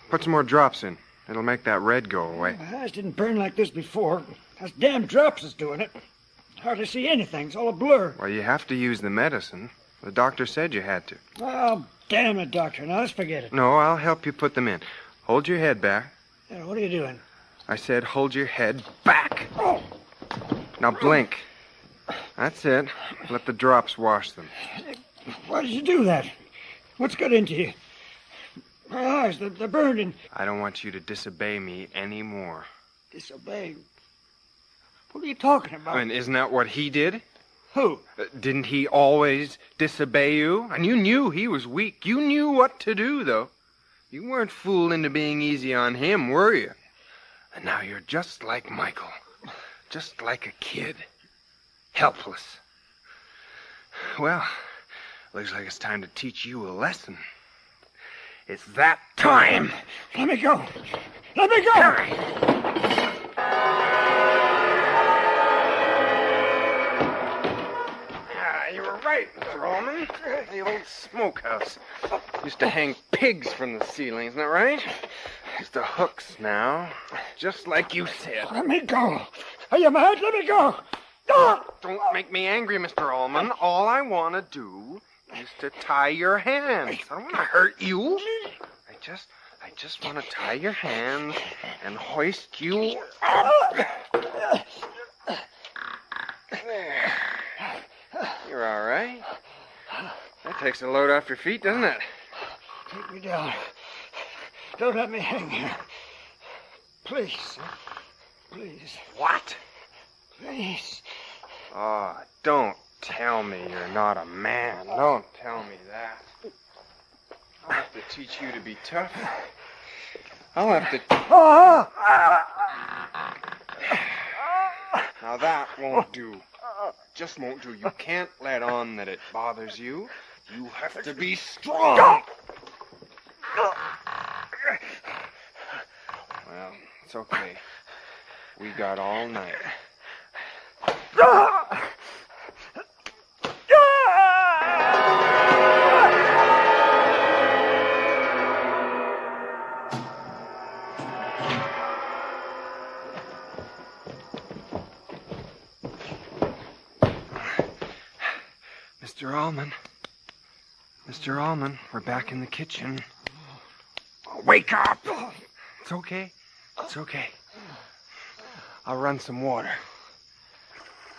put some more drops in. It'll make that red go away. My eyes didn't burn like this before. Those damn drops is doing it. Hardly see anything. It's all a blur. Well, you have to use the medicine. The doctor said you had to. Oh, damn it, doctor. Now, let's forget it. No, I'll help you put them in. Hold your head back. Yeah, what are you doing? I said hold your head back. Oh. Now blink. That's it. Let the drops wash them. Why did you do that? What's got into you? My eyes, they're burning. I don't want you to disobey me anymore. Disobey? What are you talking about? I mean, isn't that what he did? Who? Didn't he always disobey you? And you knew he was weak. You knew what to do, though. You weren't fooled into being easy on him, were you? And now you're just like Michael. Just like a kid. Helpless. Well, looks like it's time to teach you a lesson. It's that time! Let me go! Let me go! You were right, Mr. Allman. The old smokehouse. Used to hang pigs from the ceiling, isn't that right? It's the hooks now. Just like you said. Let me go! Are you mad? Let me go! Don't make me angry, Mr. Allman. All I want to do is to tie your hands. I don't want to hurt you. I just want to tie your hands and hoist you up. There. You're all right. That takes a load off your feet, doesn't it? Take me down. Don't let me hang here. Please. Please. What? Please. Oh, don't tell me you're not a man. Don't tell me that. I'll have to teach you to be tough. I'll have to... Now that won't do. Just won't do. You can't let on that it bothers you. You have to be strong. Well, it's okay. We got all night. Mr. Allman, we're back in the kitchen. Wake up! It's okay. It's okay. I'll run some water.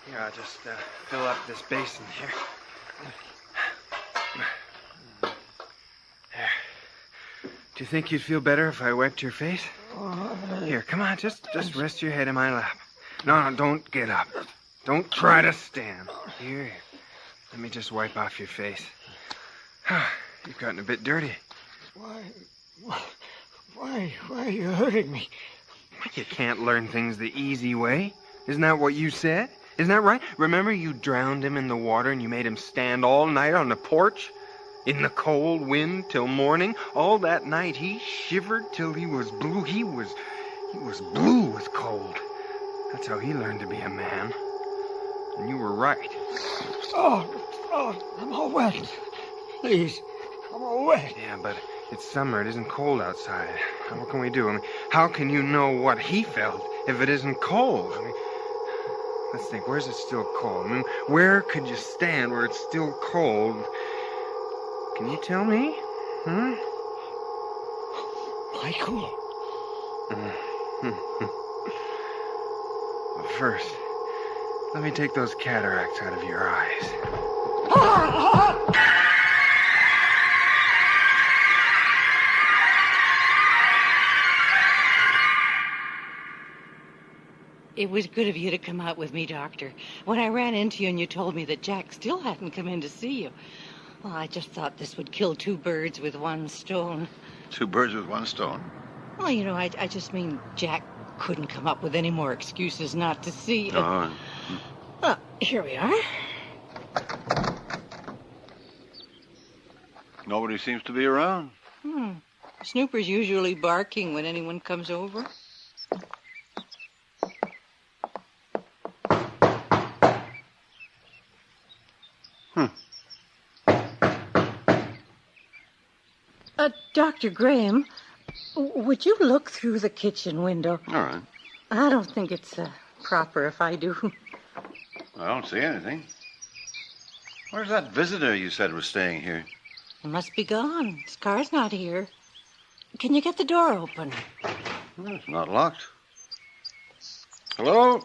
Here, I'll just fill up this basin here. There. Do you think you'd feel better if I wiped your face? Here, come on, just rest your head in my lap. No, don't get up. Don't try to stand. Here. Let me just wipe off your face. You've gotten a bit dirty. Why are you hurting me? You can't learn things the easy way. Isn't that what you said? Isn't that right? Remember you drowned him in the water and you made him stand all night on the porch? In the cold wind till morning? All that night he shivered till he was blue. He was blue with cold. That's how he learned to be a man. And you were right. Oh, I'm all wet. Please, I'm all wet. Yeah, but it's summer. It isn't cold outside. What can we do? I mean, how can you know what he felt if it isn't cold? I mean, let's think. Where's it still cold? I mean, where could you stand where it's still cold? Can you tell me? Michael. Well, first, let me take those cataracts out of your eyes. It was good of you to come out with me, Doctor. When I ran into you and you told me that Jack still hadn't come in to see you, well, I just thought this would kill two birds with one stone. Two birds with one stone? Well, you know, I just mean Jack couldn't come up with any more excuses not to see you. Oh. Well, here we are. Nobody seems to be around. Snooper's usually barking when anyone comes over. Dr. Graham, would you look through the kitchen window? All right. I don't think it's proper if I do. I don't see anything. Where's that visitor you said was staying here? He must be gone. His car's not here. Can you get the door open? Well, it's not locked. Hello?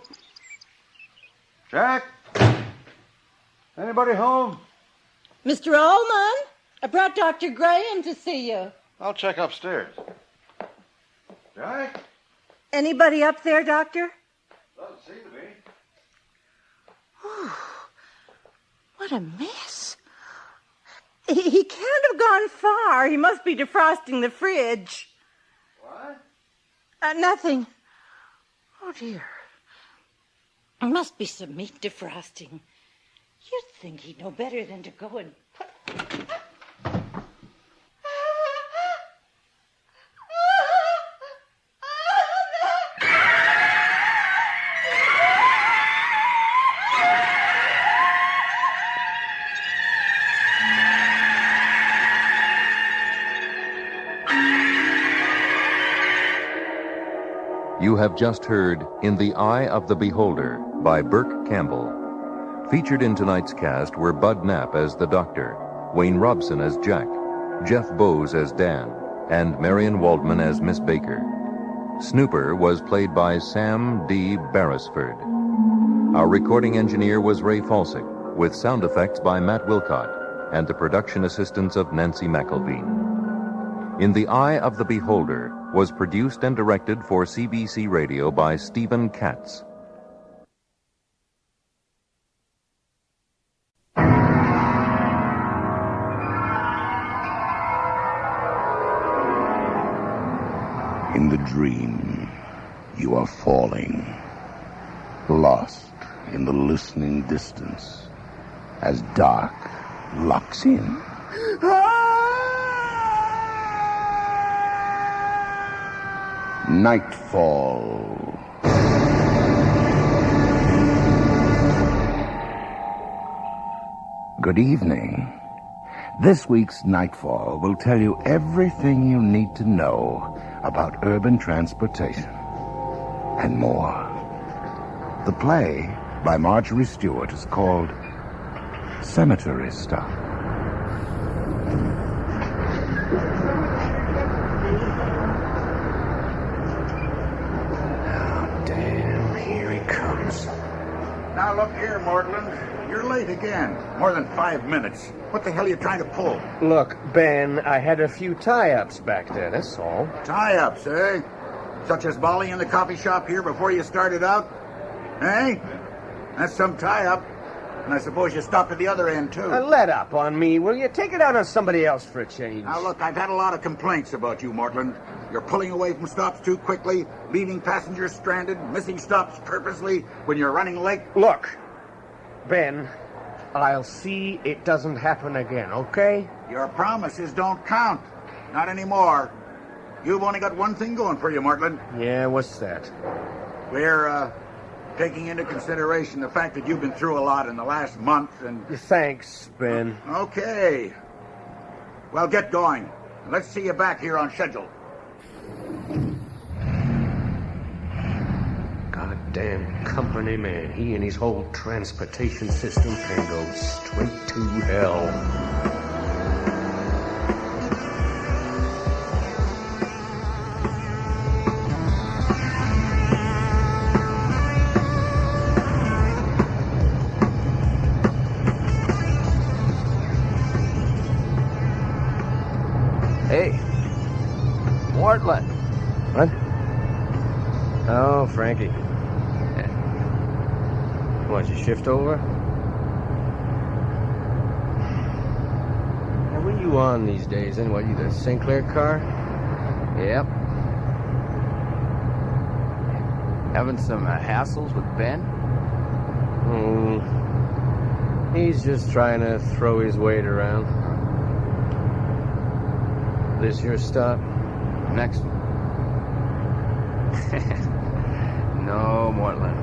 Jack? Anybody home? Mr. Allman, I brought Dr. Graham to see you. I'll check upstairs. Jack? Anybody up there, Doctor? Doesn't seem to be. What a mess. He can't have gone far. He must be defrosting the fridge. What? Nothing. Oh, dear. It must be some meat defrosting. You'd think he'd know better than to go and put... You have just heard In the Eye of the Beholder by Burke Campbell. Featured in tonight's cast were Bud Knapp as the Doctor, Wayne Robson as Jack, Jeff Bowes as Dan, and Marion Waldman as Miss Baker. Snooper was played by Sam D. Beresford. Our recording engineer was Ray Falsick, with sound effects by Matt Wilcott and the production assistance of Nancy McElveen. In the Eye of the Beholder was produced and directed for CBC Radio by Stephen Katz. In the dream, you are falling, lost in the listening distance, as dark locks in. Nightfall. Good evening. This week's Nightfall will tell you everything you need to know about urban transportation and more. The play by Marjorie Stewart is called Cemetery Stop. Now, look here, Mortland. You're late again. More than 5 minutes. What the hell are you trying to pull? Look, Ben, I had a few tie-ups back there, that's all. Tie-ups, eh? Such as Molly in the coffee shop here before you started out? Eh? That's some tie-up. And I suppose you stopped at the other end, too. Let up on me, will you? Take it out on somebody else for a change. Now, look, I've had a lot of complaints about you, Mortland. You're pulling away from stops too quickly, leaving passengers stranded, missing stops purposely when you're running late. Look, Ben, I'll see it doesn't happen again, okay? Your promises don't count. Not anymore. You've only got one thing going for you, Mortland. Yeah, what's that? We're, taking into consideration the fact that you've been through a lot in the last month and... Thanks, Ben. Okay. Well, get going. Let's see you back here on schedule. Goddamn company man. He and his whole transportation system can go straight to hell. Hey, Mortland. What? Oh, Frankie. What, you shift over? Now, what are you on these days, anyway? You the Sinclair car? Yep. Having some hassles with Ben? He's just trying to throw his weight around. This your stop? Next one. No, Mortland.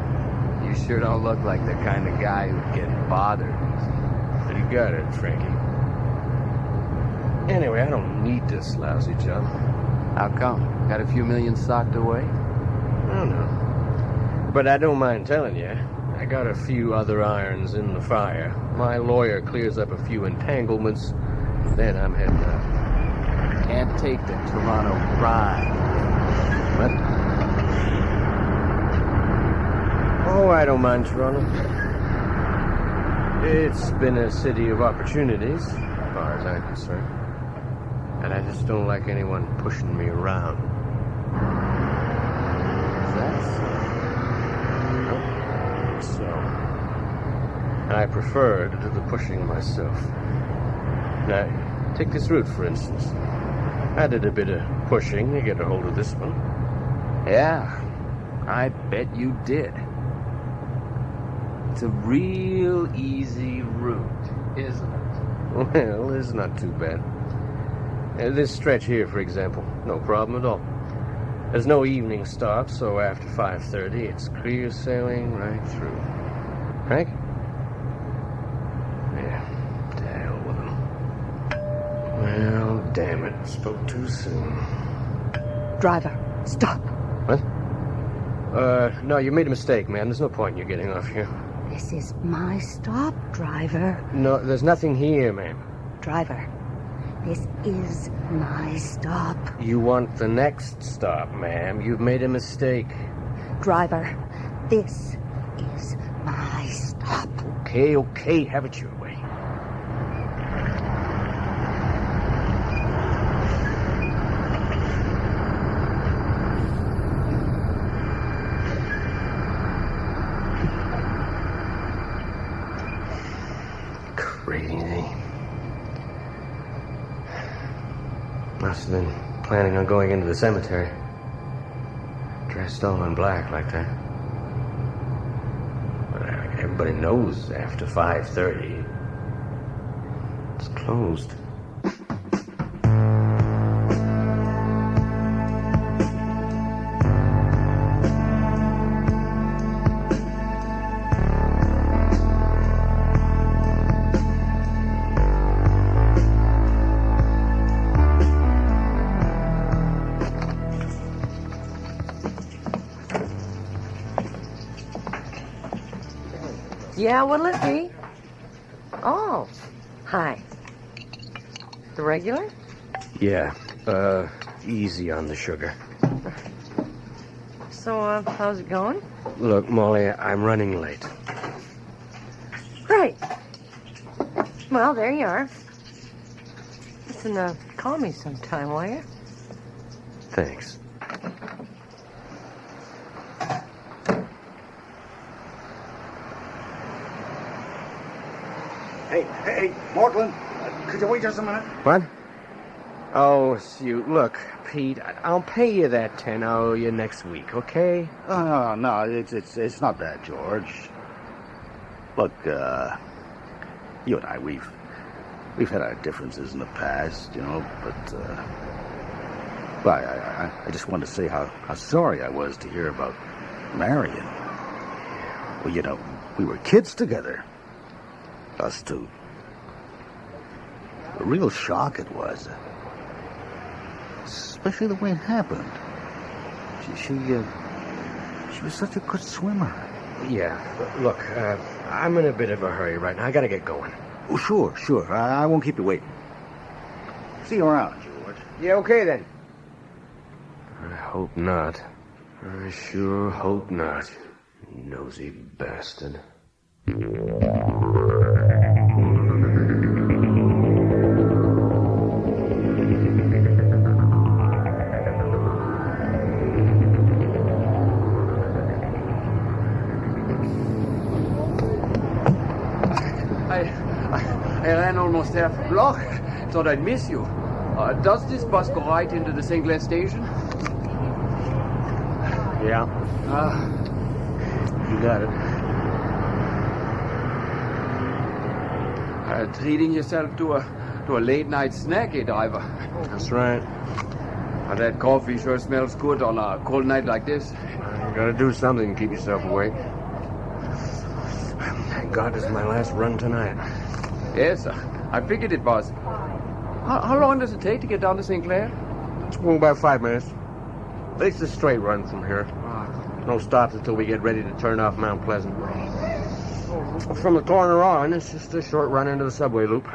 You sure don't look like the kind of guy who'd get bothered. You got it, Frankie. Anyway, I don't need this lousy job. How come? Got a few million socked away? I don't know. But I don't mind telling you, I got a few other irons in the fire. My lawyer clears up a few entanglements, then I'm heading out. Can't take the Toronto crime. What? Oh, I don't mind Toronto. It's been a city of opportunities, as far as I'm concerned. And I just don't like anyone pushing me around. That's so. And I prefer to do the pushing myself. Now, take this route, for instance. I did a bit of pushing to get a hold of this one. Yeah, I bet you did. It's a real easy route, isn't it? Well, it's not too bad. This stretch here, for example, no problem at all. There's no evening stop, so after 5:30, it's clear sailing right through. Hank? Yeah, to hell with him. Well, damn it, spoke too soon. Driver, stop. What? No, you made a mistake, man. There's no point in you getting off here. This is my stop, driver. No, there's nothing here, ma'am. Driver, this is my stop. You want the next stop, ma'am. You've made a mistake. Driver, this is my stop. Okay, have it your way. Crazy. Must have been planning on going into the cemetery. Dressed all in black like that. But everybody knows after 5:30, it's closed. Yeah, what'll it be? Oh, hi. The regular? Yeah, easy on the sugar. So, how's it going? Look, Molly, I'm running late. Great. Well, there you are. Listen, call me sometime, will you? Thanks. Hey, Mortland, could you wait just a minute? What? Oh, shoot. Look, Pete, I'll pay you that 10 I owe you next week, okay? No, it's not that, George. Look, you and I, we've had our differences in the past, you know, but, I just wanted to say how sorry I was to hear about marrying. Well, you know, we were kids together. Us two. A real shock it was. Especially the way it happened. She was such a good swimmer. Yeah, look, I'm in a bit of a hurry right now. I gotta get going. Oh, sure. I won't keep you waiting. See you around, George. Yeah, okay then. I hope not. I sure hope not. Nosy bastard. I ran almost half a block. Thought I'd miss you. Does this bus go right into the St. Clair station? Yeah. You got it. Treating yourself to a late night snack, eh, driver? That's right. That coffee sure smells good on a cold night like this. You gotta do something to keep yourself awake. Thank God this is my last run tonight. Yes, I figured it was. How long does it take to get down to St. Clair? Oh, about 5 minutes. It's a straight run from here. No stops until we get ready to turn off Mount Pleasant. From the corner on, it's just a short run into the subway loop.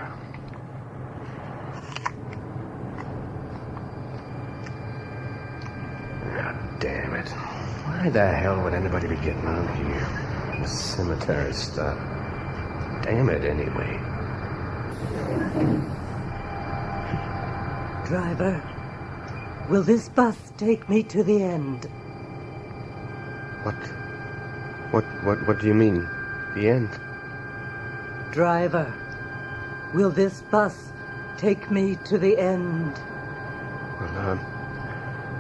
God damn it. Why the hell would anybody be getting out here? The cemetery stuff. damn it anyway? Driver, will this bus take me to the end? What do you mean, the end? Driver, will this bus take me to the end?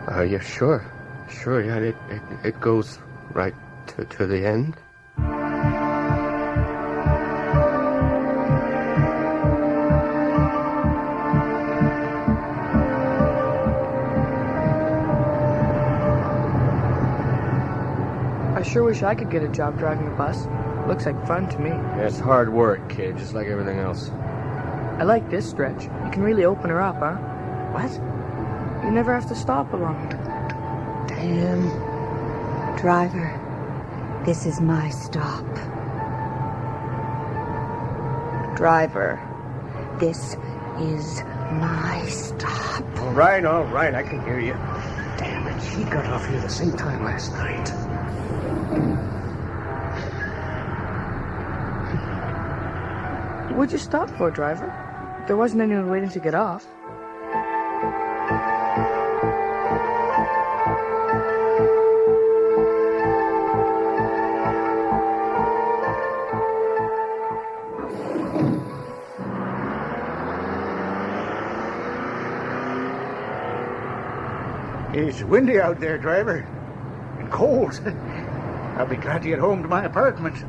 Well, yeah, sure. Sure, yeah, it goes right to the end. I sure wish I could get a job driving a bus. Looks like fun to me. Yeah, it's hard work, kid, just like everything else. I like this stretch. You can really open her up, huh? What? You never have to stop along here. Damn. Driver, this is my stop. Driver, this is my stop. All right, I can hear you. Damn it, she got off here the same time last night. What'd you stop for, driver? There wasn't anyone waiting to get off. It's windy out there, driver. And cold. I'll be glad to get home to my apartment.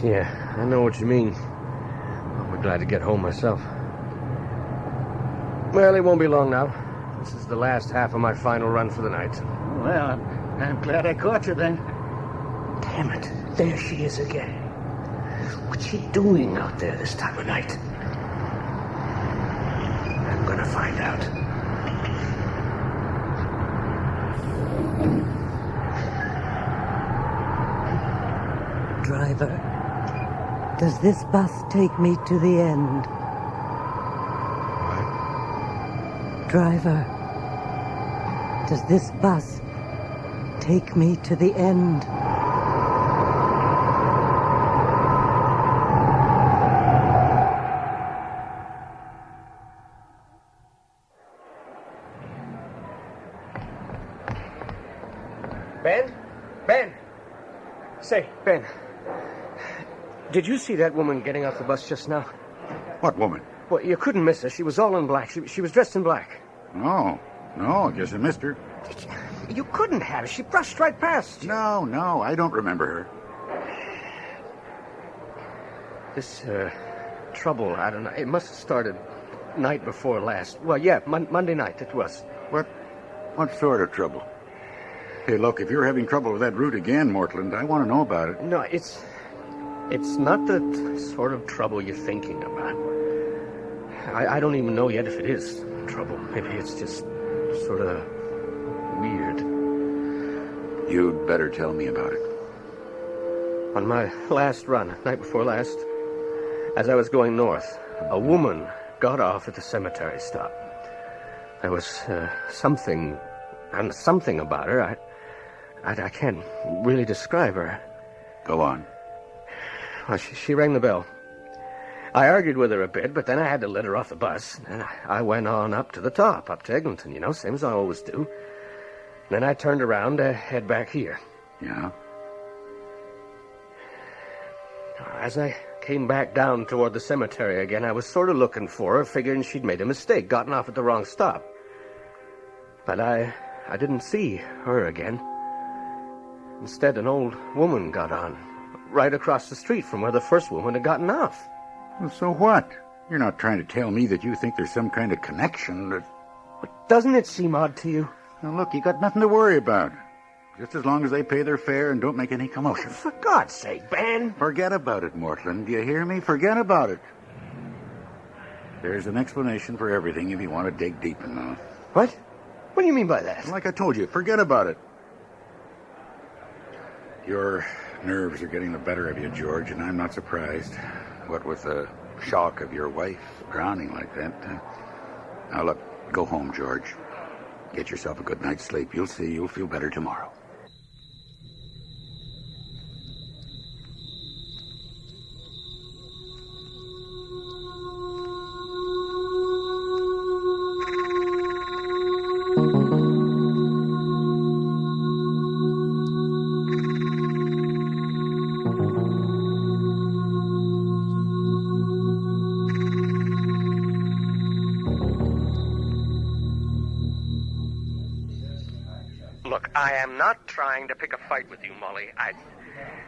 Yeah, I know what you mean. I'll be glad to get home myself. Well, it won't be long now. This is the last half of my final run for the night. Well, I'm glad I caught you then. Damn it, there she is again. What's she doing out there this time of night? I'm gonna find out. Driver, does this bus take me to the end? What? Driver, does this bus take me to the end? Ben! Say, Ben, did you see that woman getting off the bus just now? What woman? Well, you couldn't miss her. She was all in black. She was dressed in black. No, I guess I missed her. You couldn't have. She brushed right past you. No, I don't remember her. This, trouble, I don't know. It must have started night before last. Well, yeah, Monday night it was. What sort of trouble? Hey, look, if you're having trouble with that route again, Mortland, I want to know about it. No, it's not the sort of trouble you're thinking about. I don't even know yet if it is trouble. Maybe it's just sort of weird. You'd better tell me about it. On my last run, night before last, as I was going north, a woman got off at the cemetery stop. There was something about her. I can't really describe her. Go on. Well, she rang the bell. I argued with her a bit, but then I had to let her off the bus. And I went on up to the top, up to Eglinton, same as I always do. Then I turned around to head back here. Yeah? As I came back down toward the cemetery again, I was sort of looking for her, figuring she'd made a mistake, gotten off at the wrong stop. But I didn't see her again. Instead, an old woman got on, right across the street from where the first woman had gotten off. Well, so what? You're not trying to tell me that you think there's some kind of connection that... But doesn't it seem odd to you? Now, look, you got nothing to worry about. Just as long as they pay their fare and don't make any commotion. For God's sake, Ben! Forget about it, Mortland. Do you hear me? Forget about it. There's an explanation for everything if you want to dig deep enough. What? What do you mean by that? Like I told you, forget about it. Your nerves are getting the better of you, George, and I'm not surprised. What with the shock of your wife drowning like that. Now, look, go home, George. Get yourself a good night's sleep. You'll see you'll feel better tomorrow. Look, I am not trying to pick a fight with you, Molly. I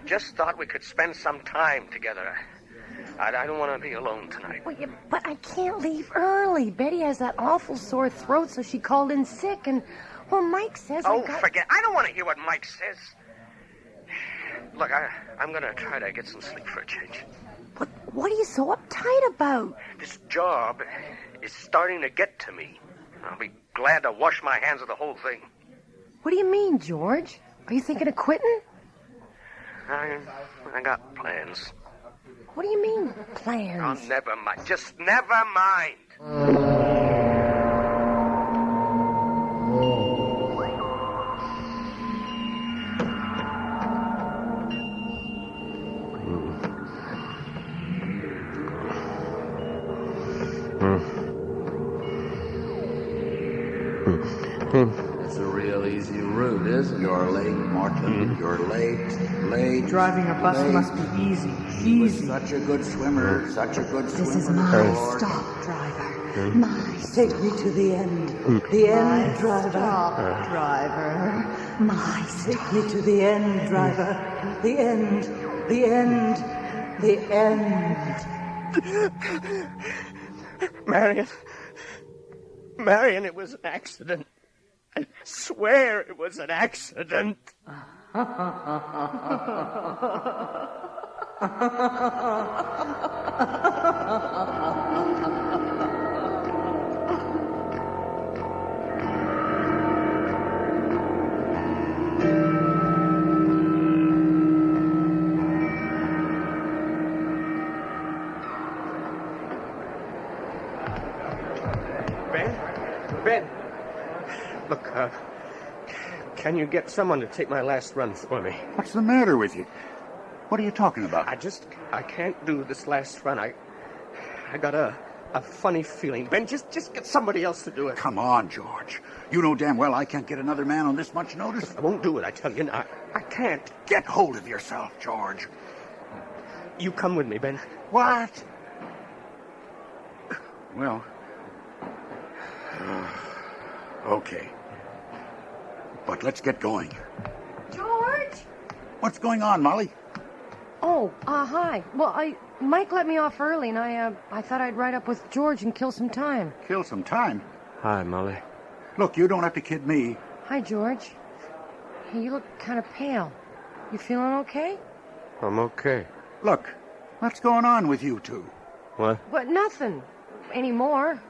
just thought we could spend some time together. I don't want to be alone tonight. Well, but I can't leave early. Betty has that awful sore throat, so she called in sick, and, well, Mike says forget. I don't want to hear what Mike says. Look, I'm going to try to get some sleep for a change. What are you so uptight about? This job is starting to get to me. I'll be glad to wash my hands of the whole thing. What do you mean, George? Are you thinking of quitting? I got plans. What do you mean, plans? Oh, never mind. Just never mind. It's a real easy route, isn't it? You're late, Martin. You're late. Driving a bus must be easy. Easy. Such a good swimmer. Such a good swimmer. This is my stop, driver. My stop. Take me to the end. The end, driver. Stop, driver. My stop. Take me to the end, driver. The end. The end. The end. Marion, it was an accident. I swear it was an accident. Ben, look, can you get someone to take my last run for me? What's the matter with you? What are you talking about? I can't do this last run. I got a funny feeling. Ben, just get somebody else to do it. Come on, George. You know damn well I can't get another man on this much notice. I won't do it, I tell you. I can't. Get hold of yourself, George. You come with me, Ben. What? Well... okay. But let's get going. George? What's going on, Molly? Oh, hi. Well, Mike let me off early, and I thought I'd ride up with George and kill some time. Kill some time? Hi, Molly. Look, you don't have to kid me. Hi, George. Hey, you look kind of pale. You feeling okay? I'm okay. Look, what's going on with you two? What? But nothing anymore.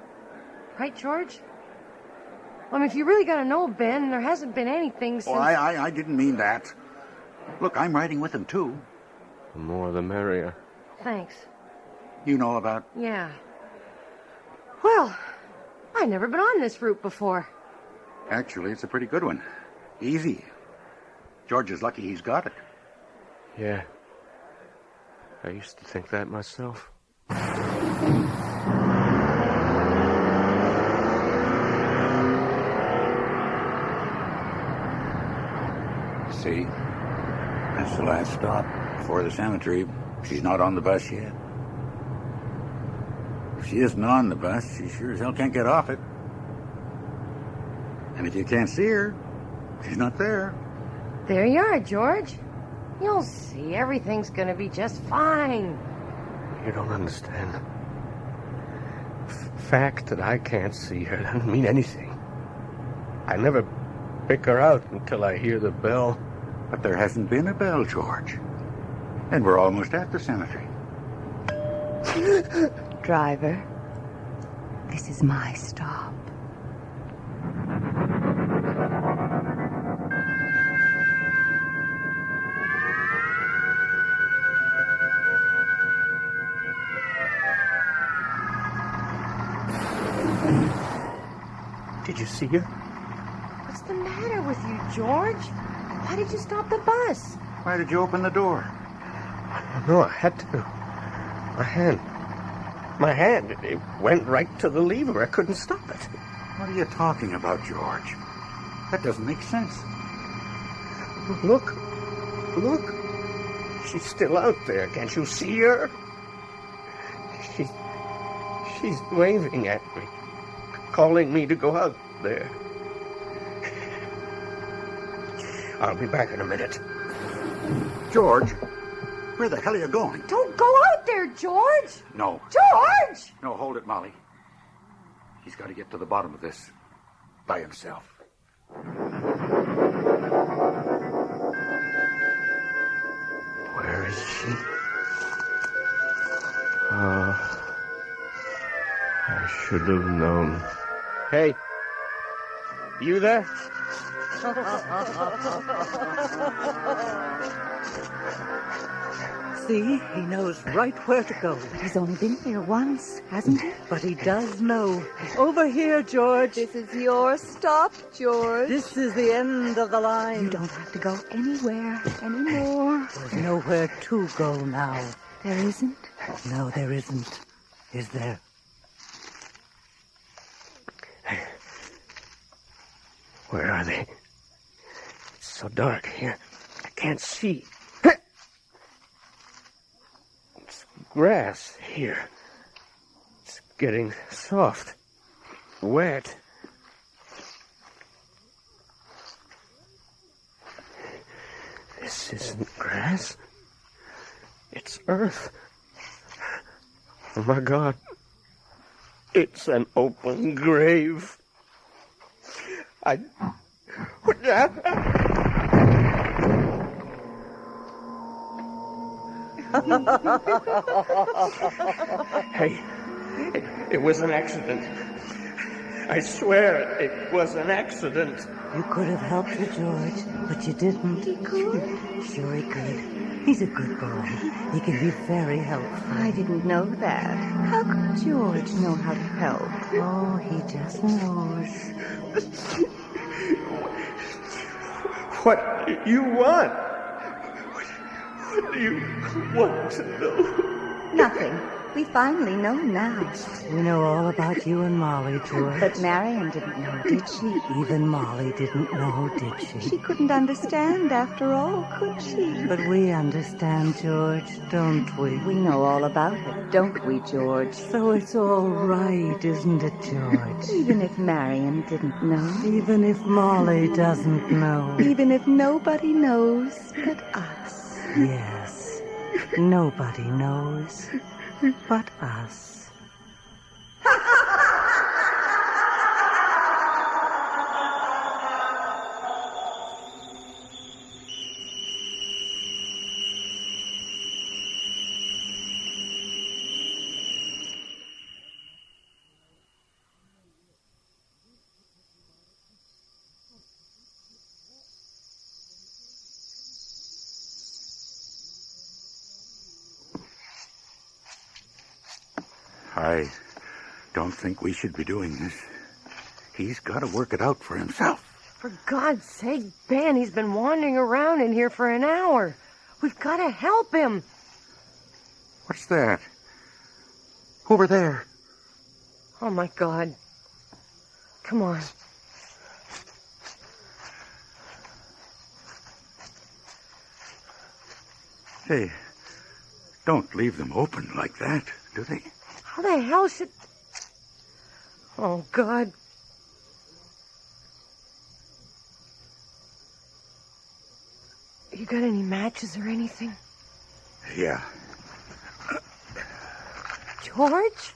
Right, George? I mean, if you really got to know Ben, there hasn't been anything since... Oh, I didn't mean that. Look, I'm riding with him, too. The more the merrier. Thanks. You know about... Yeah. Well, I've never been on this route before. Actually, it's a pretty good one. Easy. George is lucky he's got it. Yeah. I used to think that myself. See? That's the last stop before the cemetery. She's not on the bus yet. If she isn't on the bus, she sure as hell can't get off it. And if you can't see her, she's not there. There you are, George. You'll see. Everything's going to be just fine. You don't understand. The fact that I can't see her doesn't mean anything. I never pick her out until I hear the bell. But there hasn't been a bell, George. And we're almost at the cemetery. Driver, this is my stop. Did you see her? What's the matter with you, George? Why did you stop the bus? Why did you open the door? No, I had to. My hand, it went right to the lever. I couldn't stop it. What are you talking about, George? That doesn't make sense. Look. She's still out there. Can't you see her? She's waving at me, calling me to go out there. I'll be back in a minute. George, where the hell are you going? Don't go out there, George! No. George! No, hold it, Molly. He's got to get to the bottom of this by himself. Where is she? Oh, I should have known. Hey, you there? See, he knows right where to go. He's only been here once, hasn't he? But he does know. Over here, George. This is your stop, George. This is the end of the line. You don't have to go anywhere anymore. There's nowhere to go now. There isn't? No, there isn't. Is there? Where are they? It's so dark here. I can't see. It's grass here. It's getting soft. Wet. This isn't grass. It's earth. Oh, my God. It's an open grave. Hey, it was an accident. I swear it was an accident. You could have helped her, George, but you didn't. He could. Sure he could. He's a good boy. He can be very helpful. I didn't know that. How could George know how to help? Oh, he just knows. What do you want? What do you want to know? Nothing. We finally know now. We know all about you and Molly, George. But Marion didn't know, did she? Even Molly didn't know, did she? She couldn't understand after all, could she? But we understand, George, don't we? We know all about it, don't we, George? So it's all right, isn't it, George? Even if Marion didn't know. Even if Molly doesn't know. Even if nobody knows but us. Yes, nobody knows but us. I don't think we should be doing this. He's got to work it out for himself. For God's sake, Ben, he's been wandering around in here for an hour. We've got to help him. What's that? Over there. Oh, my God. Come on. They don't leave them open like that, do they? How the hell should... Oh, God. You got any matches or anything? Yeah. George?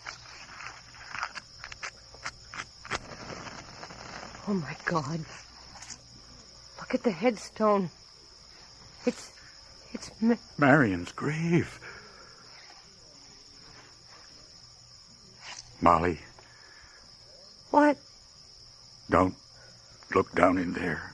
Oh, my God. Look at the headstone. It's Marion's grave. Molly. What? Don't look down in there.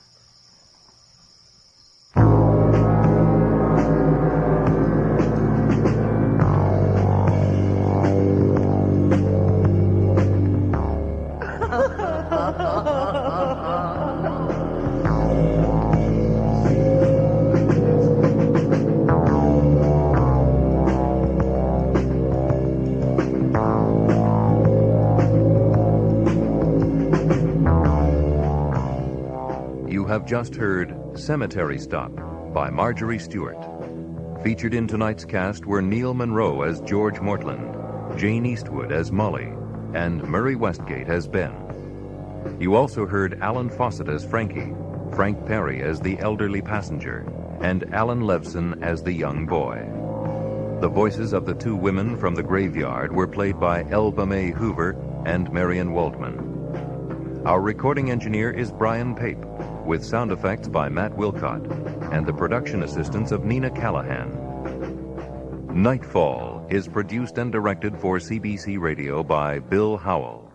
Have just heard Cemetery Stop by Marjorie Stewart. Featured in tonight's cast were Neil Monroe as George Mortland, Jane Eastwood as Molly, and Murray Westgate as Ben. You also heard Alan Fawcett as Frankie, Frank Perry as the elderly passenger, and Alan Levson as the young boy. The voices of the two women from the graveyard were played by Elba Mae Hoover and Marion Waldman. Our recording engineer is Brian Pape, with sound effects by Matt Wilcott, and the production assistance of Nina Callahan. Nightfall is produced and directed for CBC Radio by Bill Howell.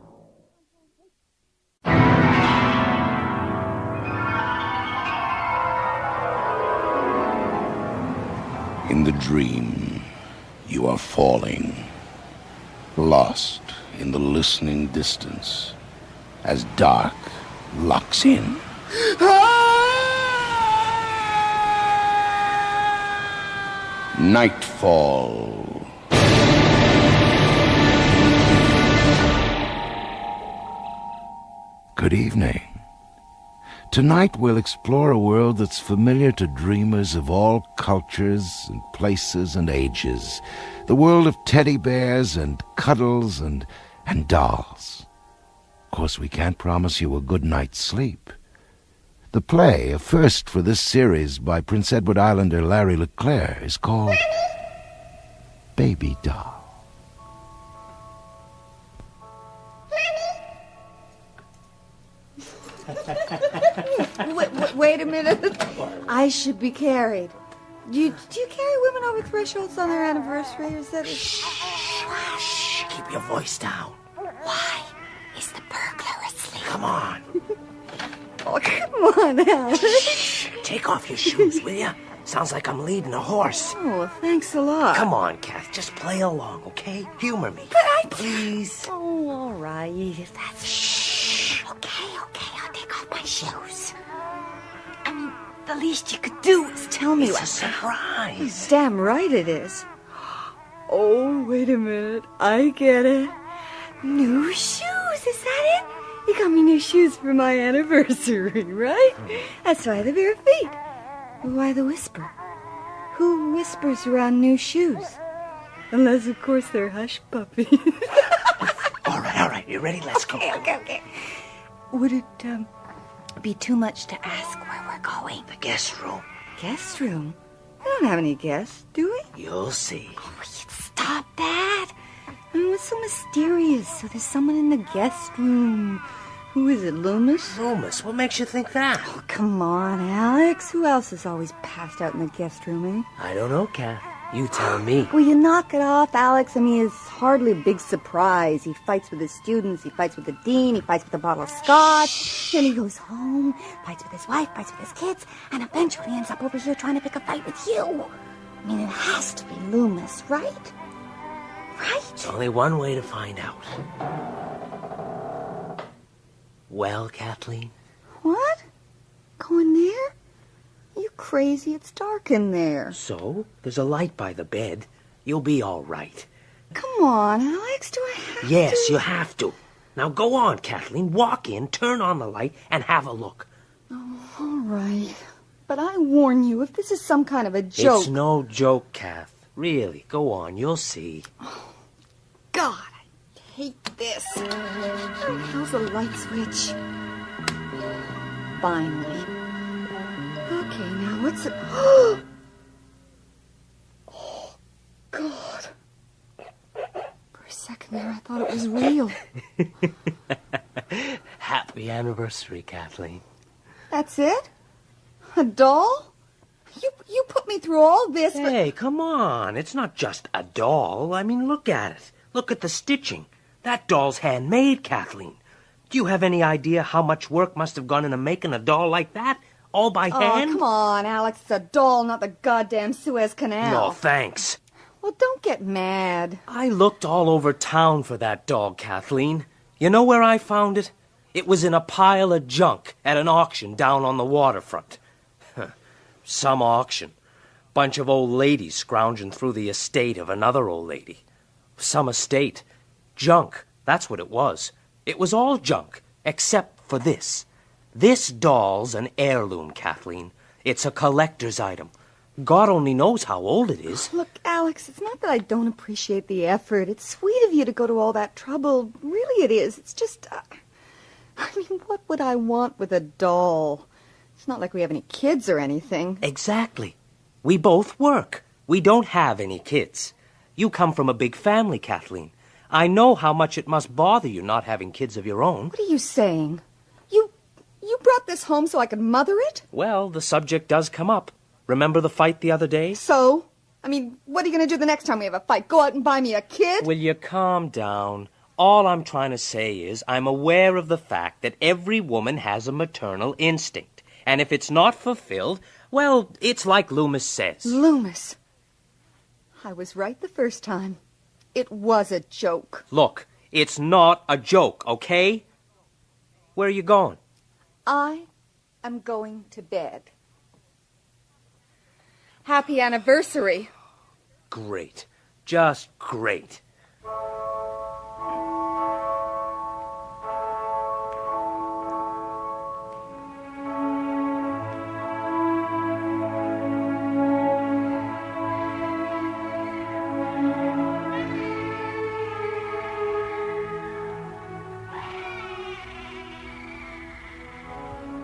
In the dream, you are falling, lost in the listening distance, as dark locks in. Nightfall. Good evening. Tonight we'll explore a world that's familiar to dreamers of all cultures and places and ages. The world of teddy bears and cuddles and dolls. Of course, we can't promise you a good night's sleep. The play, a first for this series by Prince Edward Islander Larry LeClaire, is called Baby Doll. Wait a minute. I should be carried. Do you carry women over thresholds on their anniversary? Or is that... Shh, keep your voice down. Why? Is the burglar asleep? Come on. Oh, come on, Alex. Take off your shoes, will you? Sounds like I'm leading a horse. Oh, well, thanks a lot. Come on, Kath. Just play along, okay? Humor me. But Please. Oh, all right. That's... Shh. Okay, I'll take off my shoes. I mean, the least you could do is tell me It's a surprise. Damn right it is. Oh, wait a minute. I get it. New shoes, is that it? You got me new shoes for my anniversary, right? That's why the bare feet. Why the whisper? Who whispers around new shoes? Unless, of course, they're hush puppies. All right. You ready? Let's go. Okay. Would it be too much to ask where we're going? The guest room. Guest room? We don't have any guests, do we? You'll see. Oh, stop that. I mean, what's so mysterious? So there's someone in the guest room. Who is it, Loomis? Loomis? What makes you think that? Oh, come on, Alex. Who else is always passed out in the guest room, eh? I don't know, Kath. You tell me. Will you knock it off, Alex? I mean, it's hardly a big surprise. He fights with his students, he fights with the dean, he fights with a bottle of scotch, then he goes home, fights with his wife, fights with his kids, and eventually ends up over here trying to pick a fight with you. I mean, it has to be Loomis, right? Right? There's only one way to find out. Well, Kathleen? What? Going there? You crazy? It's dark in there. So? There's a light by the bed. You'll be all right. Come on, Alex. Do I have to? Yes, you have to. Now go on, Kathleen. Walk in, turn on the light, and have a look. Oh, all right. But I warn you, if this is some kind of a joke... It's no joke, Kath. Really, go on. You'll see. Oh, God, I hate this. How's the light switch? Finally. Okay, now what's it... Oh, God. For a second there, I thought it was real. Happy anniversary, Kathleen. That's it? A doll? You put me through all this, but... Hey, come on. It's not just a doll. I mean, look at it. Look at the stitching. That doll's handmade, Kathleen. Do you have any idea how much work must have gone into making a doll like that? All by hand? Oh, come on, Alex. It's a doll, not the goddamn Suez Canal. No, thanks. Well, don't get mad. I looked all over town for that doll, Kathleen. You know where I found it? It was in a pile of junk at an auction down on the waterfront. Some auction. Bunch of old ladies scrounging through the estate of another old lady. Some estate. Junk. That's what it was. It was all junk, except for this. This doll's an heirloom, Kathleen. It's a collector's item. God only knows how old it is. Look, Alex, it's not that I don't appreciate the effort. It's sweet of you to go to all that trouble. Really it is. It's just... I mean, what would I want with a doll? It's not like we have any kids or anything. Exactly. We both work. We don't have any kids. You come from a big family, Kathleen. I know how much it must bother you not having kids of your own. What are you saying? You brought this home so I could mother it? Well, the subject does come up. Remember the fight the other day? So? I mean, what are you going to do the next time we have a fight? Go out and buy me a kid? Will you calm down? All I'm trying to say is I'm aware of the fact that every woman has a maternal instinct. And if it's not fulfilled, well, it's like Loomis says. Loomis? I was right the first time. It was a joke. Look, it's not a joke, okay? Where are you going? I am going to bed. Happy anniversary. Great. Just great.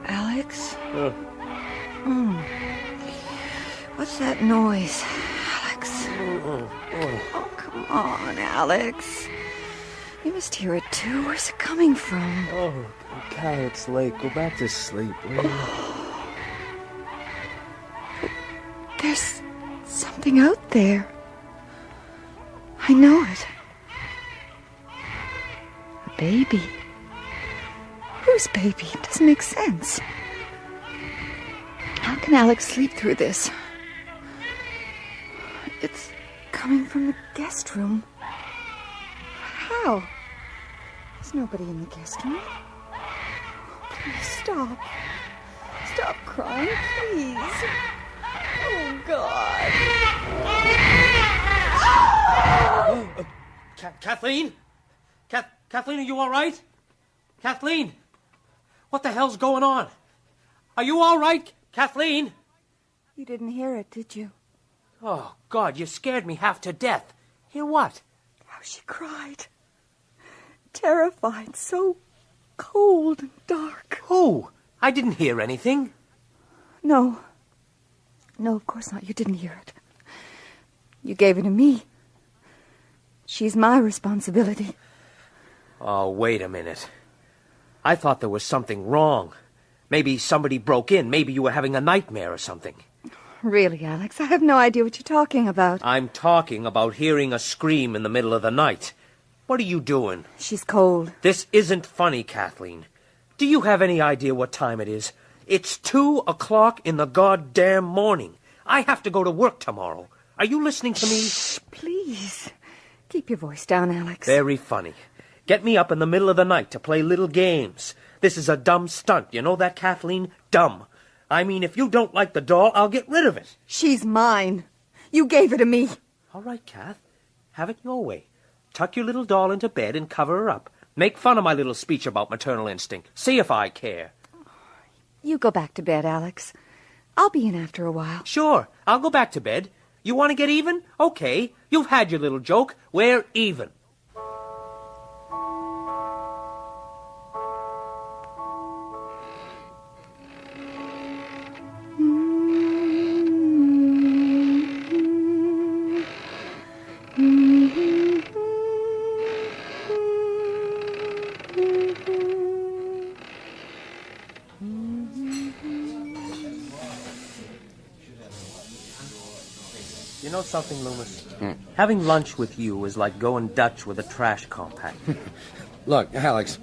Alex? What's that noise, Alex? Oh, come on, Alex. You must hear it too. Where's it coming from? Oh, God, it's late. Go back to sleep, will you? There's something out there. I know it. A baby. Whose baby? It doesn't make sense. How can Alex sleep through this? It's coming from the guest room. How? There's nobody in the guest room. Please stop. Stop crying, please. Oh, God. Kathleen? Kathleen, are you all right? Kathleen? What the hell's going on? Are you all right, Kathleen? You didn't hear it, did you? Oh, God, you scared me half to death. Hear what? How she cried. Terrified, so cold and dark. Who? I didn't hear anything. No. No, of course not. You didn't hear it. You gave it to me. She's my responsibility. Oh, wait a minute. I thought there was something wrong. Maybe somebody broke in. Maybe you were having a nightmare or something. Really, Alex, I have no idea what you're talking about. I'm talking about hearing a scream in the middle of the night. What are you doing? She's cold. This isn't funny, Kathleen. Do you have any idea what time it is? It's 2:00 in the goddamn morning. I have to go to work tomorrow. Are you listening to me? Shh, please. Keep your voice down, Alex. Very funny. Get me up in the middle of the night to play little games. This is a dumb stunt. You know that, Kathleen? Dumb. I mean, if you don't like the doll, I'll get rid of it. She's mine. You gave her to me. All right, Kath. Have it your way. Tuck your little doll into bed and cover her up. Make fun of my little speech about maternal instinct. See if I care. You go back to bed, Alex. I'll be in after a while. Sure. I'll go back to bed. You want to get even? Okay. You've had your little joke. We're even. You know something, Loomis? Having lunch with you is like going Dutch with a trash compact. Look, Alex,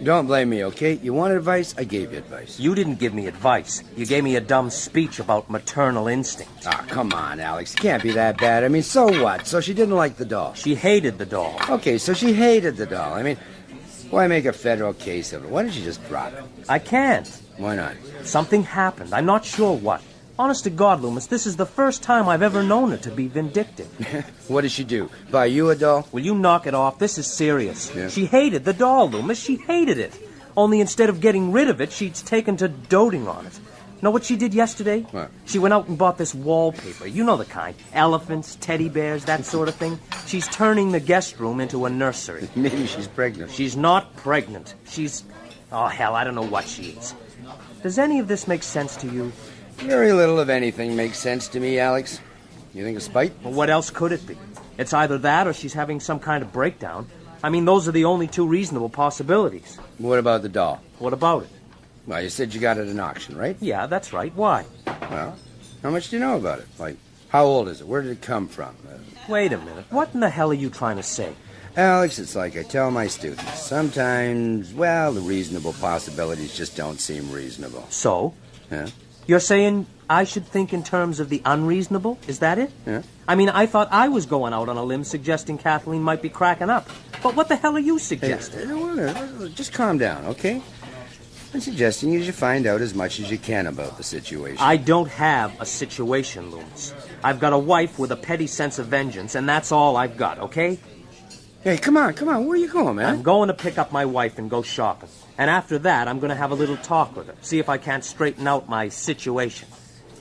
don't blame me, okay? You wanted advice? I gave you advice. You didn't give me advice. You gave me a dumb speech about maternal instinct. Ah, come on, Alex. It can't be that bad. I mean, so what? So she didn't like the doll. She hated the doll. Okay, so she hated the doll. I mean, why make a federal case of it? Why don't you just drop it? I can't. Why not? Something happened. I'm not sure what. Honest to God, Loomis, this is the first time I've ever known her to be vindictive. What did she do? Buy you a doll? Will you knock it off? This is serious. Yeah. She hated the doll, Loomis. She hated it. Only instead of getting rid of it, she's taken to doting on it. Know what she did yesterday? What? She went out and bought this wallpaper. You know the kind. Elephants, teddy bears, that sort of thing. She's turning the guest room into a nursery. Maybe she's pregnant. She's not pregnant. She's... Oh, hell, I don't know what she is. Does any of this make sense to you? Very little of anything makes sense to me, Alex. You think of spite? Well, what else could it be? It's either that or she's having some kind of breakdown. I mean, those are the only two reasonable possibilities. What about the doll? What about it? Well, you said you got it at an auction, right? Yeah, that's right. Why? Well, how much do you know about it? Like, how old is it? Where did it come from? Wait a minute. What in the hell are you trying to say? Alex, it's like I tell my students. Sometimes, well, the reasonable possibilities just don't seem reasonable. So? Yeah? You're saying I should think in terms of the unreasonable? Is that it? Yeah. I mean, I thought I was going out on a limb suggesting Kathleen might be cracking up. But what the hell are you suggesting? Hey, just calm down, okay? I'm suggesting you should find out as much as you can about the situation. I don't have a situation, Loomis. I've got a wife with a petty sense of vengeance, and that's all I've got, okay? Hey, come on. Where are you going, man? I'm going to pick up my wife and go shopping. And after that, I'm going to have a little talk with her, see if I can't straighten out my situation.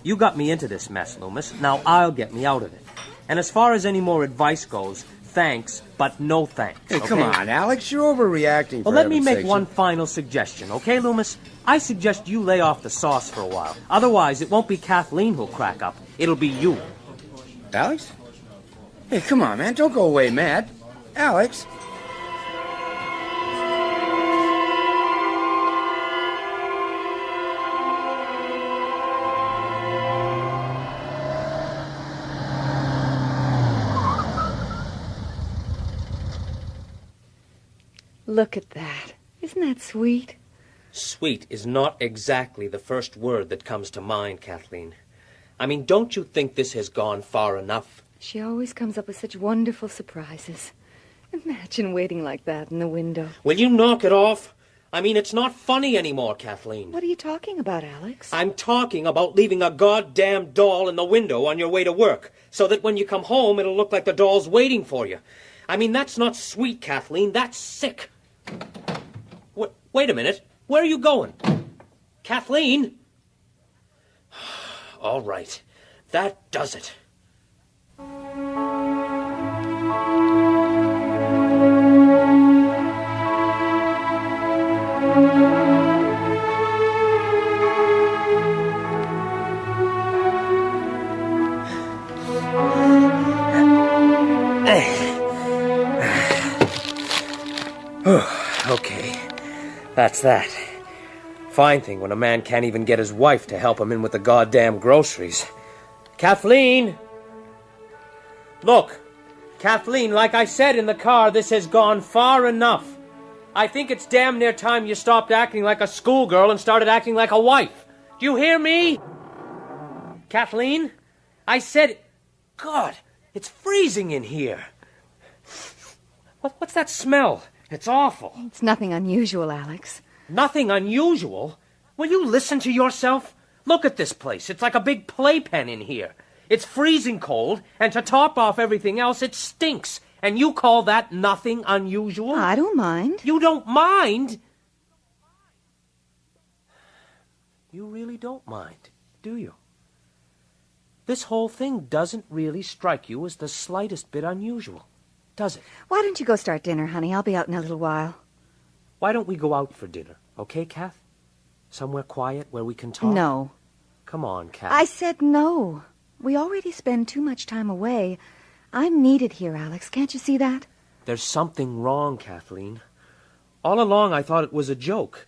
You got me into this mess, Loomis. Now I'll get me out of it. And as far as any more advice goes, thanks, but no thanks. Hey, okay? come on, Alex. You're overreacting. Well, let me make one final suggestion, okay, Loomis? I suggest you lay off the sauce for a while. Otherwise, it won't be Kathleen who'll crack up. It'll be you. Alex? Hey, come on, man. Don't go away mad. Alex? Look at that. Isn't that sweet? Sweet is not exactly the first word that comes to mind, Kathleen. I mean, don't you think this has gone far enough? She always comes up with such wonderful surprises. Imagine waiting like that in the window. Will you knock it off? I mean, it's not funny anymore, Kathleen. What are you talking about, Alex? I'm talking about leaving a goddamn doll in the window on your way to work, so that when you come home, it'll look like the doll's waiting for you. I mean, that's not sweet, Kathleen. That's sick. Wait a minute. Where are you going? Kathleen? All right. That does it. Okay, that's that. Fine thing when a man can't even get his wife to help him in with the goddamn groceries. Kathleen! Look, Kathleen, like I said in the car, this has gone far enough. I think it's damn near time you stopped acting like a schoolgirl and started acting like a wife. Do you hear me? Kathleen? I said... God, it's freezing in here. What's that smell? It's awful. It's nothing unusual, Alex. Nothing unusual? Will you listen to yourself? Look at this place. It's like a big playpen in here. It's freezing cold, and to top off everything else, it stinks. And you call that nothing unusual? I don't mind. You don't mind? You really don't mind, do you? This whole thing doesn't really strike you as the slightest bit unusual, does it? Why don't you go start dinner, honey? I'll be out in a little while. Why don't we go out for dinner, okay, Kath? Somewhere quiet where we can talk? No. Come on, Kath. I said no. We already spend too much time away. I'm needed here, Alex. Can't you see that? There's something wrong, Kathleen. All along I thought it was a joke.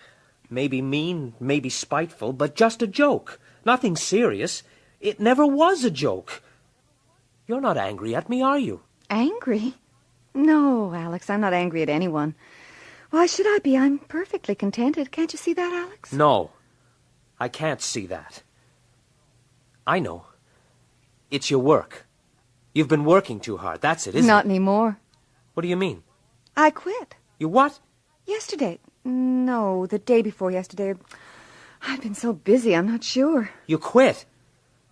Maybe mean, maybe spiteful, but just a joke. Nothing serious. It never was a joke. You're not angry at me, are you? Angry? No, Alex, I'm not angry at anyone. Why should I be? I'm perfectly contented. Can't you see that, Alex? No, I can't see that. I know. It's your work. You've been working too hard. That's it, isn't it? Not anymore. What do you mean? I quit. You what? Yesterday. No, the day before yesterday. I've been so busy, I'm not sure. You quit?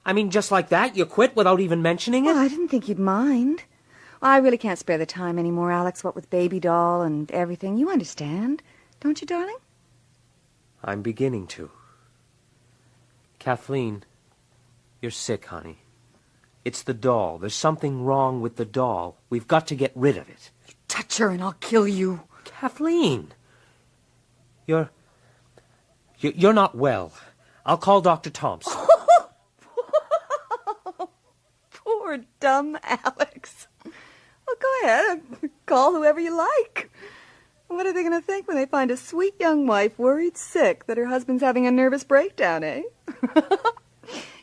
I mean, just like that? You quit without even mentioning it? Well, I didn't think you'd mind. I really can't spare the time anymore, Alex, what with baby doll and everything. You understand, don't you, darling? I'm beginning to. Kathleen, you're sick, honey. It's the doll. There's something wrong with the doll. We've got to get rid of it. Touch her and I'll kill you. Kathleen! You're not well. I'll call Dr. Thompson. Poor dumb Alex. Well, go ahead. Call whoever you like. What are they going to think when they find a sweet young wife worried sick that her husband's having a nervous breakdown, eh?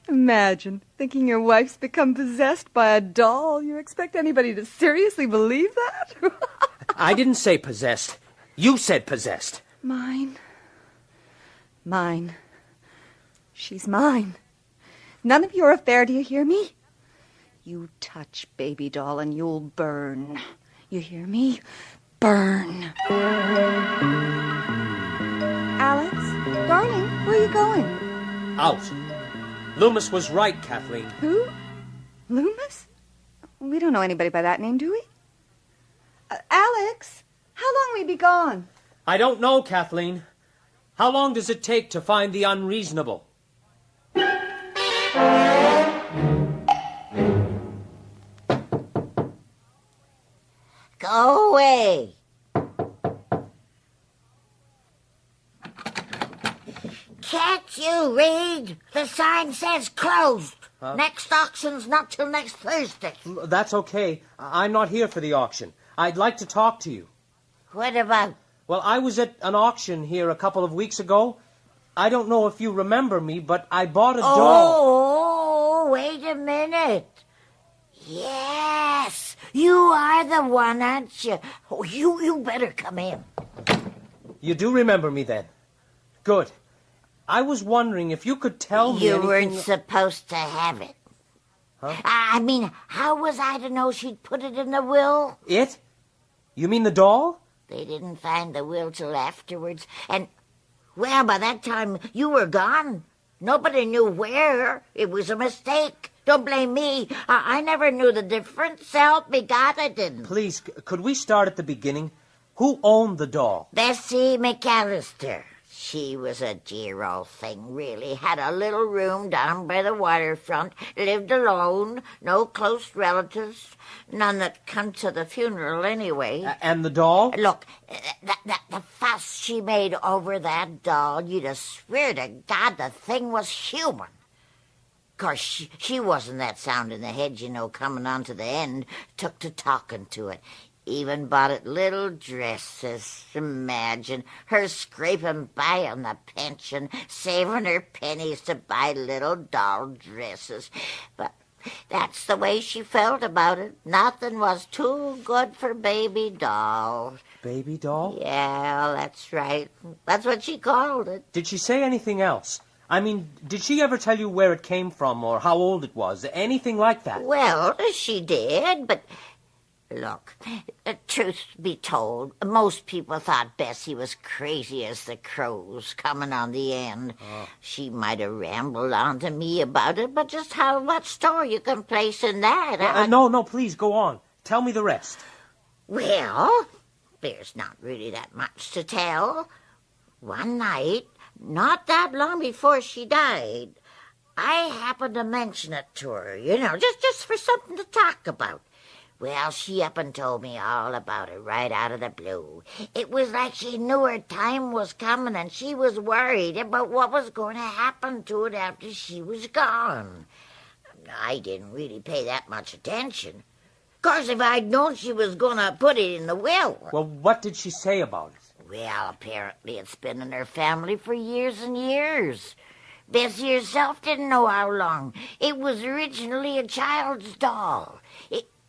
Imagine thinking your wife's become possessed by a doll. You expect anybody to seriously believe that? I didn't say possessed. You said possessed. Mine. Mine. She's mine. None of your affair, do you hear me? You touch baby doll and you'll burn. You hear me? Burn. Alex, darling, where are you going? Out. Loomis was right, Kathleen. Who? Loomis? We don't know anybody by that name, do we? Alex, how long will we be gone? I don't know, Kathleen. How long does it take to find the unreasonable? Go away. Can't you read? The sign says closed. Next auction's not till next Thursday. That's okay. I'm not here for the auction. I'd like to talk to you. What about? Well, I was at an auction here a couple of weeks ago. I don't know if you remember me, but I bought a doll. Oh, wait a minute. Yes, you are the one, aren't you? Oh, you better come in. You do remember me then? Good. I was wondering if you could tell me You anything... weren't supposed to have it. Huh? I mean, how was I to know she'd put it in the will? It? You mean the doll? They didn't find the will till afterwards, and, well, by that time you were gone. Nobody knew where. It was a mistake. Don't blame me. I never knew the difference. Help me, God, I didn't. Please, could we start at the beginning? Who owned the doll? Bessie McAllister. She was a dear old thing, really. Had a little room down by the waterfront. Lived alone. No close relatives. None that come to the funeral, anyway. And the doll? Look, the fuss she made over that doll, you'd have swear to God the thing was human. Of course, she wasn't that sound in the head, you know, coming on to the end. Took to talking to it. Even bought it little dresses. Imagine her scraping by on the pension, saving her pennies to buy little doll dresses. But that's the way she felt about it. Nothing was too good for baby doll. Baby doll? Yeah, that's right. That's what she called it. Did she say anything else? I mean, did she ever tell you where it came from or how old it was? Anything like that? Well, she did, but... Look, truth be told, most people thought Bessie was crazy as the crows coming on the end. She might have rambled on to me about it, but just what store you can place in that? No, please, go on. Tell me the rest. Well, there's not really that much to tell. One night, not that long before she died, I happened to mention it to her, you know, just for something to talk about. Well, she up and told me all about it right out of the blue. It was like she knew her time was coming and she was worried about what was going to happen to it after she was gone. I didn't really pay that much attention. Of course, if I'd known she was going to put it in the will... Well, what did she say about it? Well, apparently it's been in her family for years and years. Bessie herself didn't know how long. It was originally a child's doll.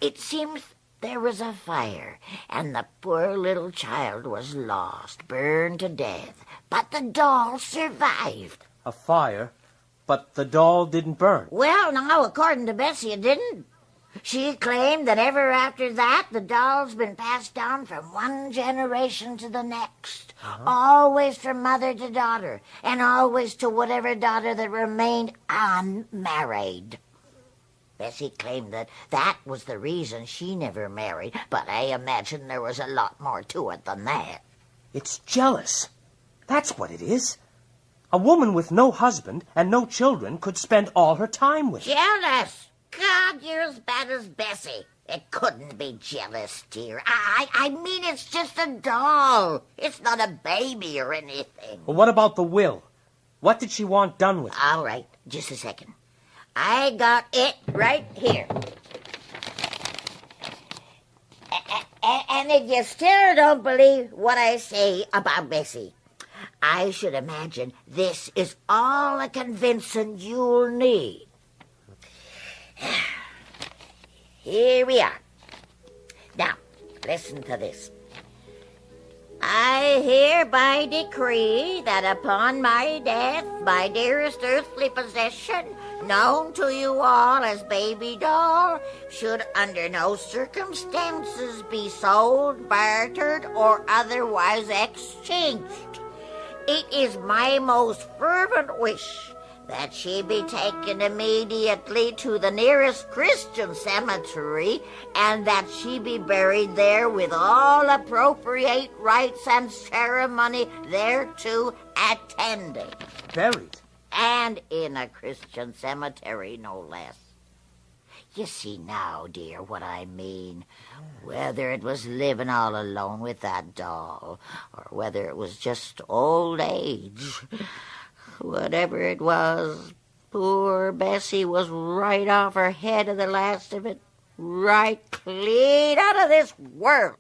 It seems there was a fire, and the poor little child was lost, burned to death. But the doll survived. A fire? But the doll didn't burn? Well, now, according to Bessie, it didn't. She claimed that ever after that, the doll's been passed down from one generation to the next. Always from mother to daughter, and always to whatever daughter that remained unmarried. Bessie claimed that was the reason she never married, but I imagine there was a lot more to it than that. It's jealous. That's what it is. A woman with no husband and no children could spend all her time with. Jealous? God, you're as bad as Bessie. It couldn't be jealous, dear. I mean, it's just a doll. It's not a baby or anything. Well, what about the will? What did she want done with it? All right, just a second. I got it right here. And if you still don't believe what I say about Bessie, I should imagine this is all the convincing you'll need. Here we are. Now, listen to this. I hereby decree that upon my death, my dearest earthly possession, known to you all as Baby Doll, should under no circumstances be sold, bartered, or otherwise exchanged. It is my most fervent wish that she be taken immediately to the nearest Christian cemetery, and that she be buried there with all appropriate rites and ceremony thereto attending. Buried? And in a Christian cemetery, no less. You see now, dear, what I mean. Whether it was living all alone with that doll, or whether it was just old age. Whatever it was, poor Bessie was right off her head of the last of it. Right clean out of this world.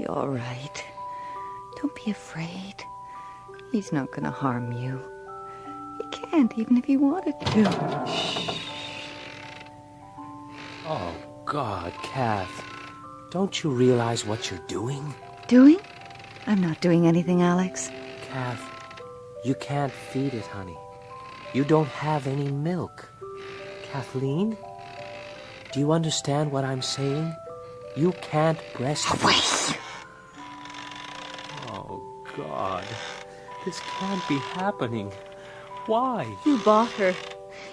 All right. Don't be afraid. He's not going to harm you. He can't, even if he wanted to. Oh, God, Kath. Don't you realize what you're doing? Doing? I'm not doing anything, Alex. Kath, you can't feed it, honey. You don't have any milk. Kathleen? Do you understand what I'm saying? You can't breastfeed. Wait! God, this can't be happening. Why? You bought her.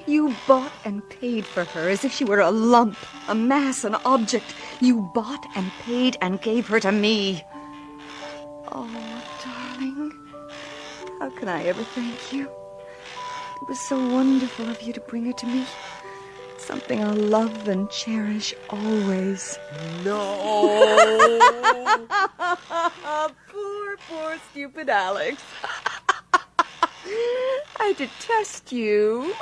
You bought and paid for her as if she were a lump, a mass, an object. You bought and paid and gave her to me. Oh, darling, how can I ever thank you? It was so wonderful of you to bring her to me. Something I'll love and cherish always. No! Poor, stupid Alex. I detest you.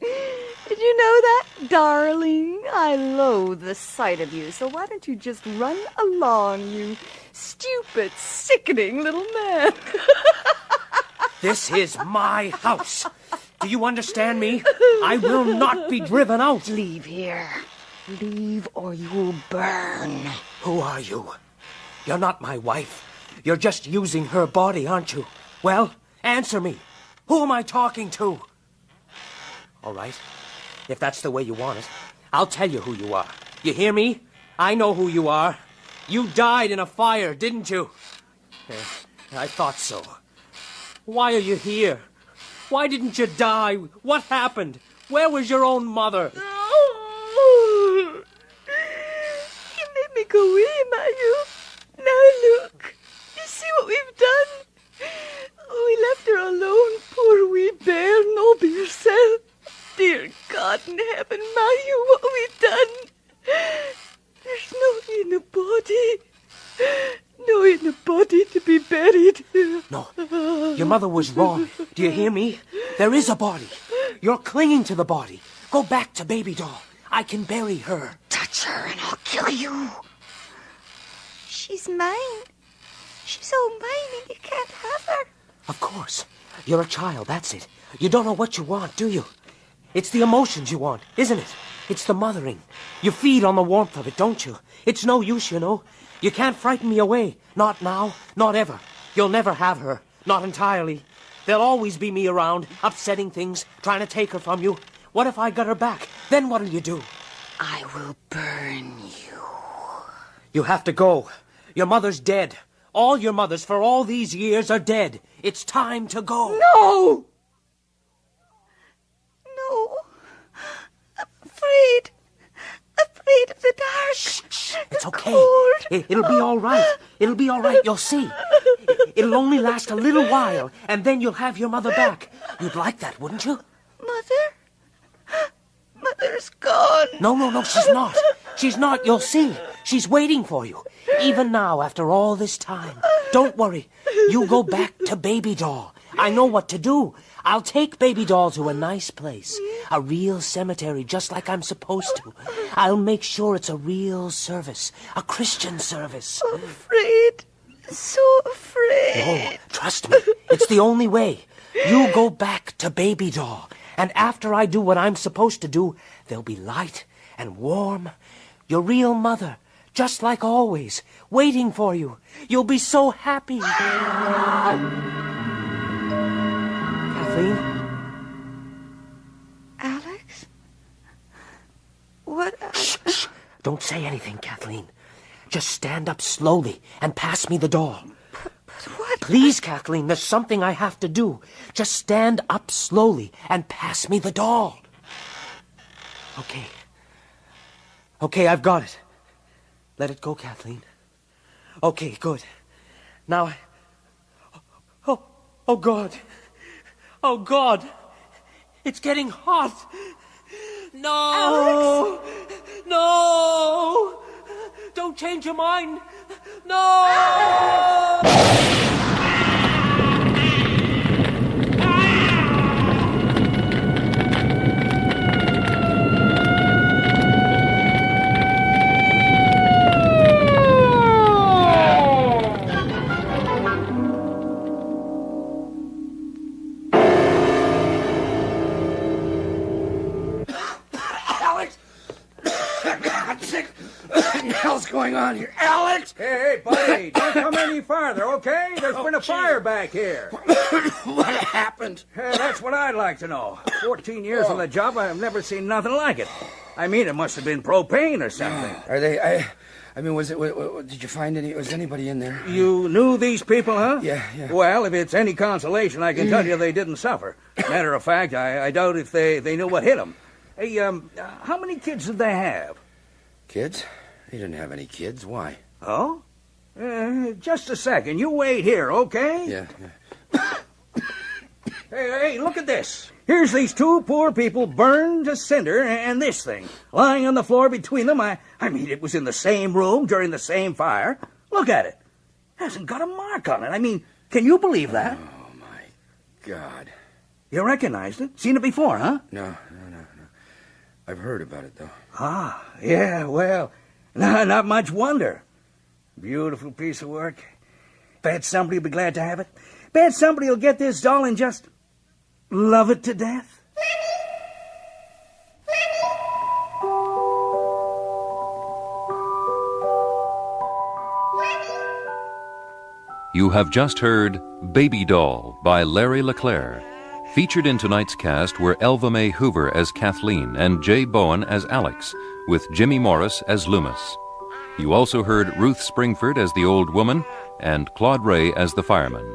Did you know that, darling? I loathe the sight of you, so why don't you just run along, you stupid, sickening little man? This is my house. Do you understand me? I will not be driven out. Leave here. Leave or you'll burn. Who are you? You're not my wife. You're just using her body, aren't you? Well, answer me. Who am I talking to? All right. If that's the way you want it, I'll tell you who you are. You hear me? I know who you are. You died in a fire, didn't you? I thought so. Why are you here? Why didn't you die? What happened? Where was your own mother? Oh, you made me go away, Mayu. Now look. You see what we've done? Oh, we left her alone, poor wee bear, and all by herself. Dear God in heaven, Mayu, what have we done? There's no in a body. No in a body to be buried. No, your mother was wrong. Do you hear me? There is a body. You're clinging to the body. Go back to Baby Doll. I can bury her. Touch her and I'll kill you. She's mine. She's all mine and you can't have her. Of course. You're a child, that's it. You don't know what you want, do you? It's the emotions you want, isn't it? It's the mothering. You feed on the warmth of it, don't you? It's no use, you know. You can't frighten me away. Not now, not ever. You'll never have her. Not entirely. There'll always be me around, upsetting things, trying to take her from you. What if I got her back? Then what'll you do? I will burn you. You have to go. Your mother's dead. All your mothers for all these years are dead. It's time to go. No! No. I'm afraid. afraid of the dark. Shh. It's okay. Cold. It'll be all right. It'll be all right. You'll see. It'll only last a little while, and then you'll have your mother back. You'd like that, wouldn't you? Mother? Mother's gone. No, she's not. She's not. You'll see. She's waiting for you. Even now, after all this time. Don't worry. You go back to Baby Doll. I know what to do. I'll take Baby Doll to a nice place. A real cemetery, just like I'm supposed to. I'll make sure it's a real service. A Christian service. Afraid. So afraid. No, trust me. It's the only way. You go back to Baby Doll. And after I do what I'm supposed to do, there'll be light and warm. Your real mother, just like always, waiting for you. You'll be so happy. Kathleen? Alex? What? Shh. Don't say anything, Kathleen. Just stand up slowly and pass me the doll. But what? Please, Kathleen, there's something I have to do. Just stand up slowly and pass me the doll. Okay, I've got it. Let it go, Kathleen. Okay, good. Now, oh, God. Oh, God. It's getting hot. No! Alex? No! Don't change your mind. No! What the hell's going on here? Alex! Hey, buddy, don't come any farther, okay? There's been a fire back here. What happened? That's what I'd like to know. 14 years on the job, I've never seen nothing like it. I mean, it must have been propane or something. Are they... I mean, did you find was anybody in there? You knew these people, huh? Yeah. Well, if it's any consolation, I can tell you they didn't suffer. Matter of fact, I doubt if they knew what hit them. Hey, how many kids did they have? Kids? He didn't have any kids. Why? Oh? Just a second. You wait here, okay? Yeah. Hey, look at this. Here's these two poor people burned to cinder, and this thing lying on the floor between them. I mean, it was in the same room during the same fire. Look at it. Hasn't got a mark on it. I mean, can you believe that? Oh, my God. You recognized it? Seen it before, huh? No. I've heard about it, though. Ah, yeah, well, not much wonder. Beautiful piece of work. Bet somebody will be glad to have it. Bet somebody will get this doll and just love it to death. You have just heard Baby Doll by Larry LeClaire. Featured in tonight's cast were Elva Mae Hoover as Kathleen and Jay Bowen as Alex, with Jimmy Morris as Loomis. You also heard Ruth Springford as the old woman and Claude Ray as the fireman.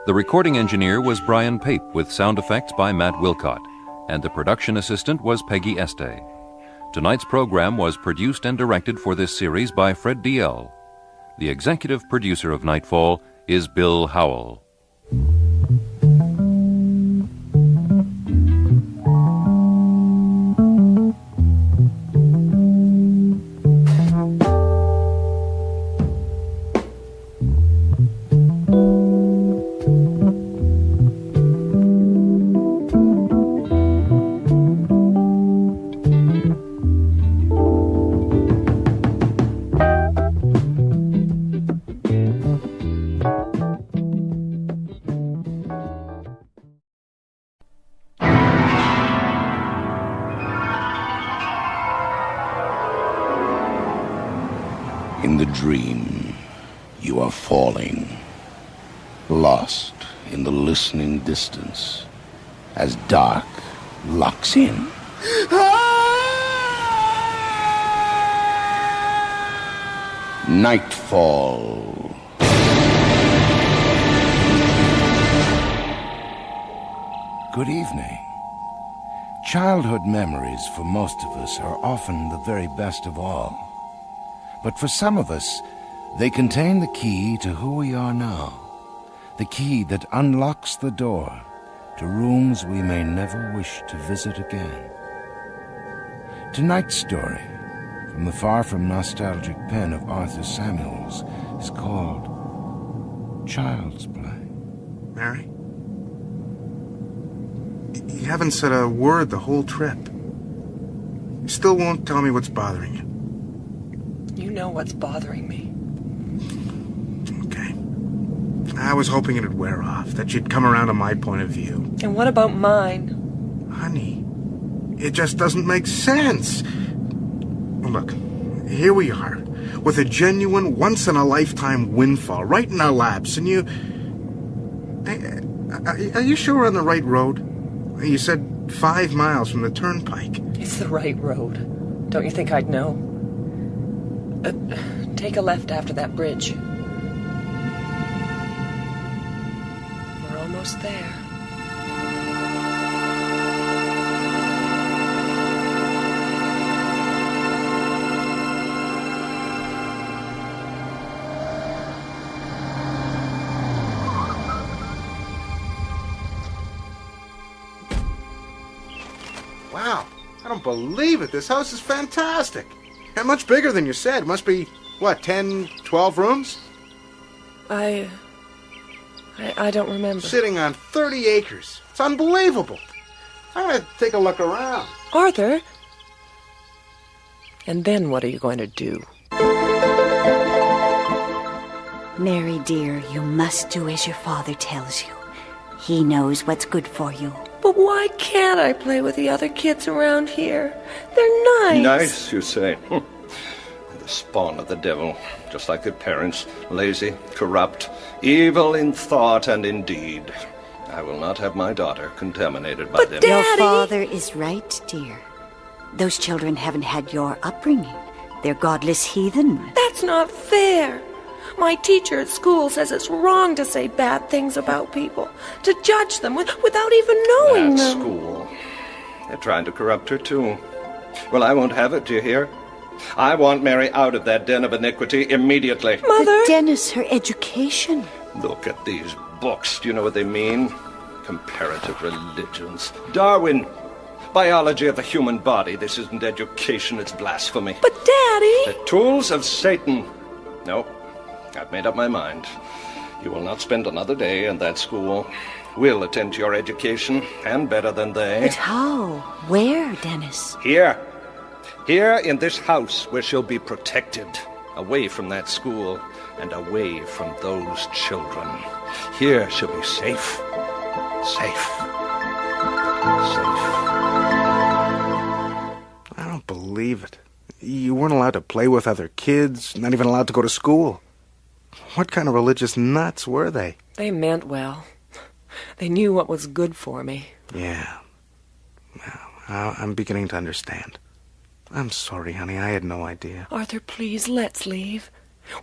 The recording engineer was Brian Pape, with sound effects by Matt Wilcott, and the production assistant was Peggy Este. Tonight's program was produced and directed for this series by Fred D.L. The executive producer of Nightfall is Bill Howell. In the dream, you are falling, lost in the listening distance, as dark locks in. Nightfall. Good evening. Childhood memories for most of us are often the very best of all. But for some of us, they contain the key to who we are now. The key that unlocks the door to rooms we may never wish to visit again. Tonight's story, from the far from nostalgic pen of Arthur Samuels, is called Child's Play. Mary? You haven't said a word the whole trip. You still won't tell me what's bothering you. You know what's bothering me. Okay. I was hoping it'd wear off, that you'd come around to my point of view. And what about mine? Honey, it just doesn't make sense. Look, here we are, with a genuine, once-in-a-lifetime windfall right in our laps, and you... Are you sure we're on the right road? You said 5 miles from the turnpike. It's the right road. Don't you think I'd know? Take a left after that bridge. We're almost there. Wow, I don't believe it. This house is fantastic. And much bigger than you said. Must be, what, 10, 12 rooms? I don't remember. Sitting on 30 acres. It's unbelievable. I'm going to take a look around. Arthur? And then what are you going to do? Mary, dear, you must do as your father tells you. He knows what's good for you. But why can't I play with the other kids around here? They're nice. Nice, you say? The spawn of the devil, just like their parents. Lazy, corrupt, evil in thought and in deed. I will not have my daughter contaminated by them. Your father is right, dear. Those children haven't had your upbringing. They're godless heathen. That's not fair. My teacher at school says it's wrong to say bad things about people, to judge them without even knowing At them. school. They're trying to corrupt her, too. Well, I won't have it, do you hear? I want Mary out of that den of iniquity immediately. Mother? But Dennis, her education. Look at these books. Do you know what they mean? Comparative religions. Darwin. Biology of the human body. This isn't education, it's blasphemy. But, Daddy... The tools of Satan. No. I've made up my mind. You will not spend another day in that school. We'll attend to your education, and better than they. But how? Where, Dennis? Here. Here in this house where she'll be protected. Away from that school, and away from those children. Here she'll be safe. Safe. I don't believe it. You weren't allowed to play with other kids, not even allowed to go to school. What kind of religious nuts were they? They meant well. They knew what was good for me. Yeah. Well, I'm beginning to understand. I'm sorry, honey. I had no idea. Arthur, please, let's leave.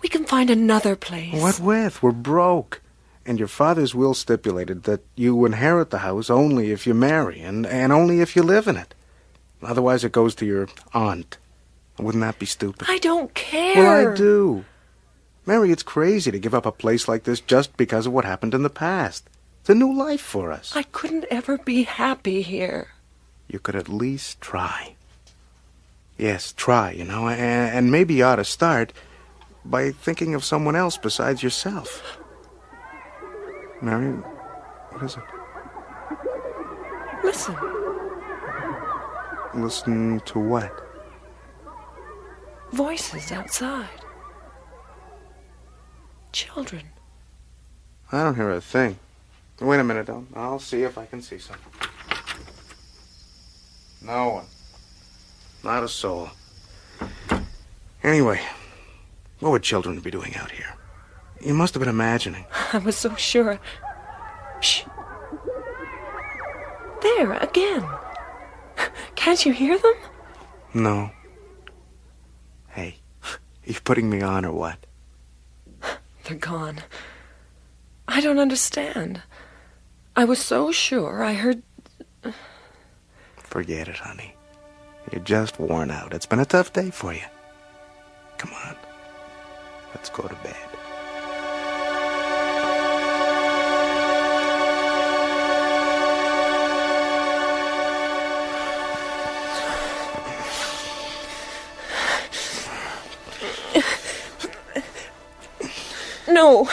We can find another place. What with? We're broke. And your father's will stipulated that you inherit the house only if you marry, and only if you live in it. Otherwise it goes to your aunt. Wouldn't that be stupid? I don't care. Well, I do. Mary, it's crazy to give up a place like this just because of what happened in the past. It's a new life for us. I couldn't ever be happy here. You could at least try. Yes, try, and maybe you ought to start by thinking of someone else besides yourself. Mary, what is it? Listen. Listen to what? Voices outside. Children. I don't hear a thing. Wait a minute, I'll see if I can see something. No one. Not a soul. Anyway, what would children be doing out here? You must have been imagining. I was so sure. Shh. There, again. Can't you hear them? No. Hey, you putting me on or what? They're gone. I don't understand. I was so sure I heard... Forget it, honey. You're just worn out. It's been a tough day for you. Come on. Let's go to bed. No.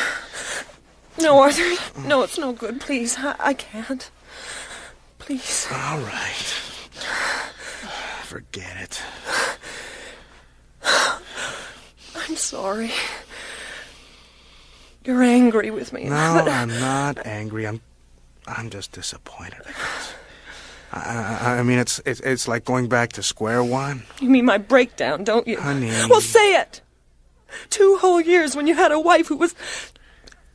No, Arthur. No, it's no good. Please, I can't. Please. All right. Forget it. I'm sorry. You're angry with me. No, I'm not angry. I'm just disappointed, I guess. I mean, it's like going back to square one. You mean my breakdown, don't you? Honey. Well, say it. 2 whole years when you had a wife who was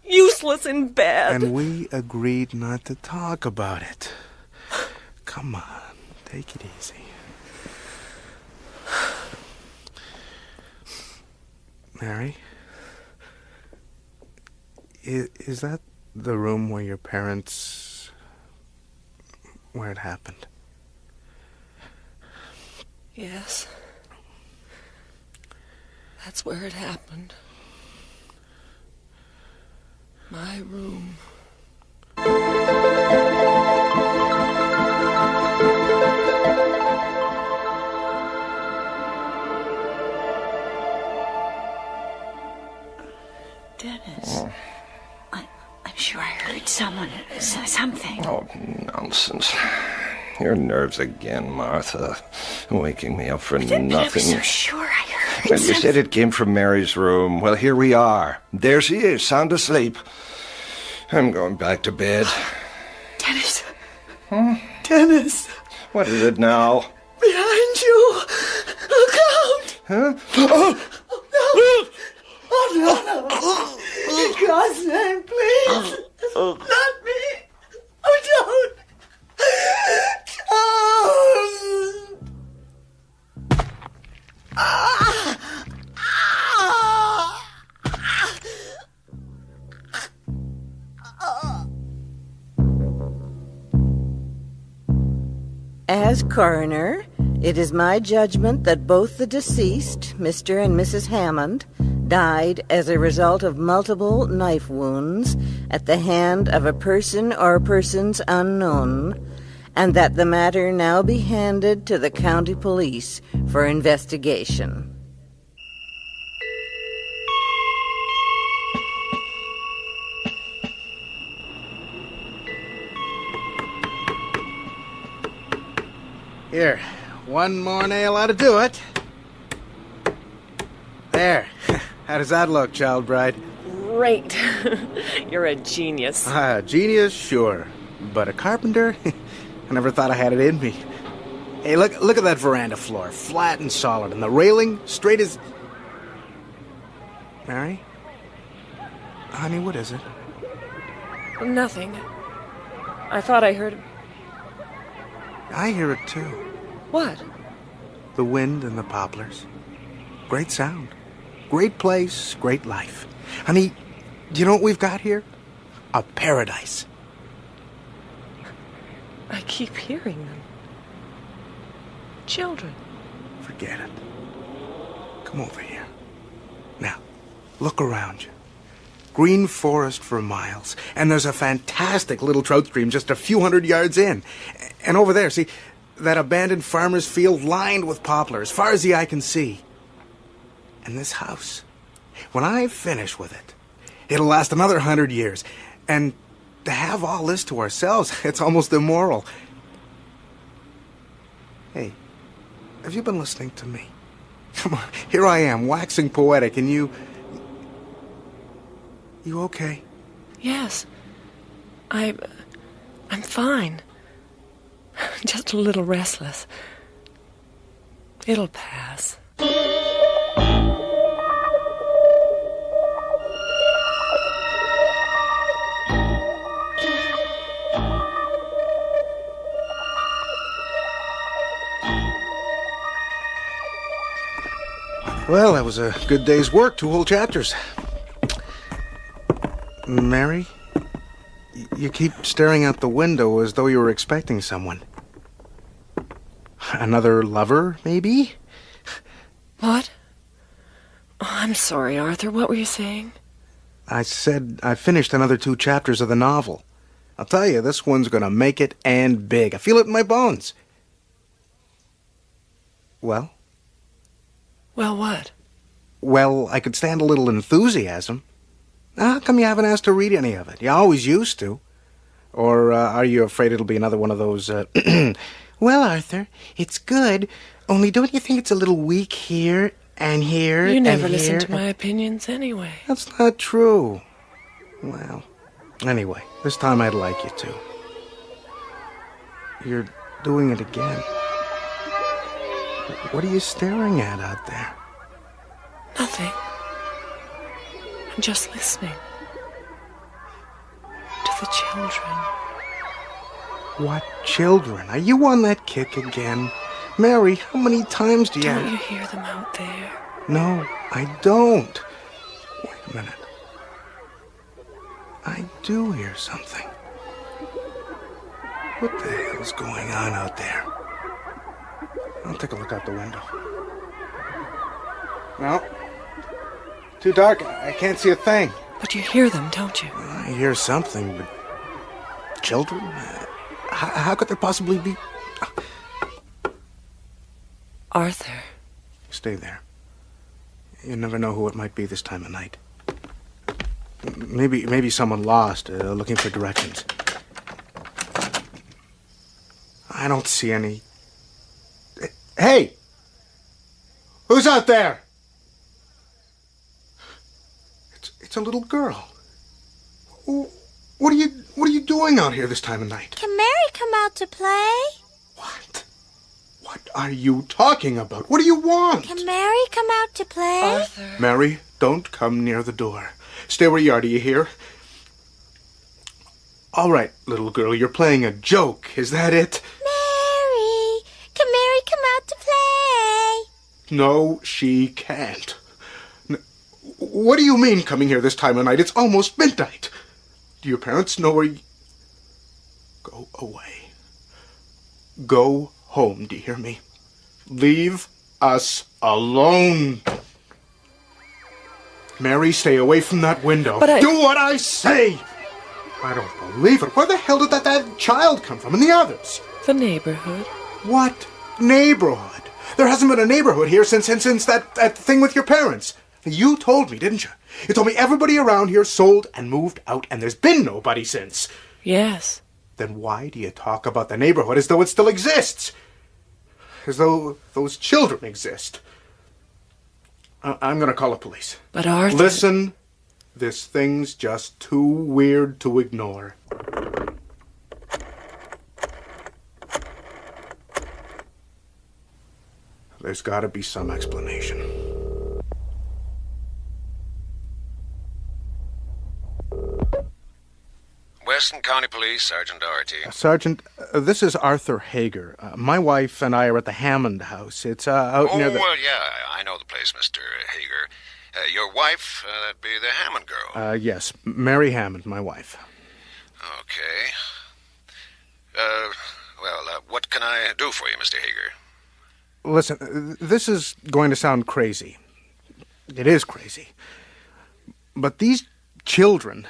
useless in bed. And we agreed not to talk about it. Come on, take it easy. Mary? Is that the room where your parents... where it happened? Yes. That's where it happened. My room. Dennis, I'm sure I heard someone say something. Oh, nonsense. Your nerves again, Martha. Waking me up for nothing. I was so sure I heard Well, you said it came from Mary's room. Well, here we are. There she is, sound asleep. I'm going back to bed. Dennis. Huh? Dennis. What is it now? Behind you. Look out. Huh? Oh, no. Oh, no. In God's name, please. Not me. Oh, don't. As coroner, it is my judgment that both the deceased, Mr. and Mrs. Hammond, died as a result of multiple knife wounds at the hand of a person or persons unknown, and that the matter now be handed to the county police for investigation. Here, one more nail ought to do it. There. How does that look, child bride? Great. You're a genius. Genius, sure. But a carpenter? I never thought I had it in me. Hey, look at that veranda floor. Flat and solid. And the railing straight as... Mary? Honey, what is it? Nothing. I thought I heard... I hear it, too. What? The wind and the poplars. Great sound. Great place, great life. Honey, do you know what we've got here? A paradise. I keep hearing them. Children. Forget it. Come over here. Now, look around you. Green forest for miles. And there's a fantastic little trout stream just a few hundred yards in. And over there, see, that abandoned farmer's field lined with poplar as far as the eye can see. And this house, when I finish with it, it'll last another 100 years. And to have all this to ourselves, it's almost immoral. Hey, have you been listening to me? Come on, here I am, waxing poetic, and you... You okay? Yes. I'm fine. Just a little restless. It'll pass. Well, that was a good day's work, 2 whole chapters. Mary, you keep staring out the window as though you were expecting someone. Another lover, maybe? What? Oh, I'm sorry, Arthur. What were you saying? I said I finished another 2 chapters of the novel. I'll tell you, this one's gonna make it and big. I feel it in my bones. Well? Well, what? Well, I could stand a little enthusiasm. How come you haven't asked to read any of it? You always used to. Or are you afraid it'll be another one of those, Well, Arthur, it's good, only don't you think it's a little weak here and here You never and listen here to my opinions anyway. That's not true. Well, anyway, this time I'd like you to. You're doing it again. What are you staring at out there? Nothing. I'm just listening. To the children. What children? Are you on that kick again? Mary, how many times do you... Don't you hear them out there? No, I don't. Wait a minute. I do hear something. What the hell's going on out there? I'll take a look out the window. No. Too dark. I can't see a thing. But you hear them, don't you? I hear something, but... Children? How could there possibly be... Arthur. Stay there. You never know who it might be this time of night. Maybe someone lost, looking for directions. I don't see any... Hey! Who's out there? It's a little girl. What are you doing out here this time of night? Can Mary come out to play? What are you talking about? What do you want? Can Mary come out to play? Arthur. Mary, don't come near the door. Stay where you are, do you hear? All right, little girl, you're playing a joke. Is that it? Mary! Can Mary come out to play? No, she can't. What do you mean coming here this time of night? It's almost midnight. Do your parents know where you... Go away. Go home, do you hear me? Leave us alone. Mary, stay away from that window. But Do what I say! I don't believe it. Where the hell did that child come from and the others? The neighborhood. What neighborhood? There hasn't been a neighborhood here since that thing with your parents. You told me, didn't you? You told me everybody around here sold and moved out, and there's been nobody since. Yes. Then why do you talk about the neighborhood as though it still exists? As though those children exist. I'm going to call the police. But Arthur... Listen, this thing's just too weird to ignore. There's got to be some explanation. Weston County Police, Sergeant Doherty. Sergeant, this is Arthur Hager. My wife and I are at the Hammond house. It's out near the... Oh, well, yeah, I know the place, Mr. Hager. Your wife, that'd be the Hammond girl. Yes, Mary Hammond, my wife. Okay. What can I do for you, Mr. Hager? Listen, this is going to sound crazy. It is crazy. But these children...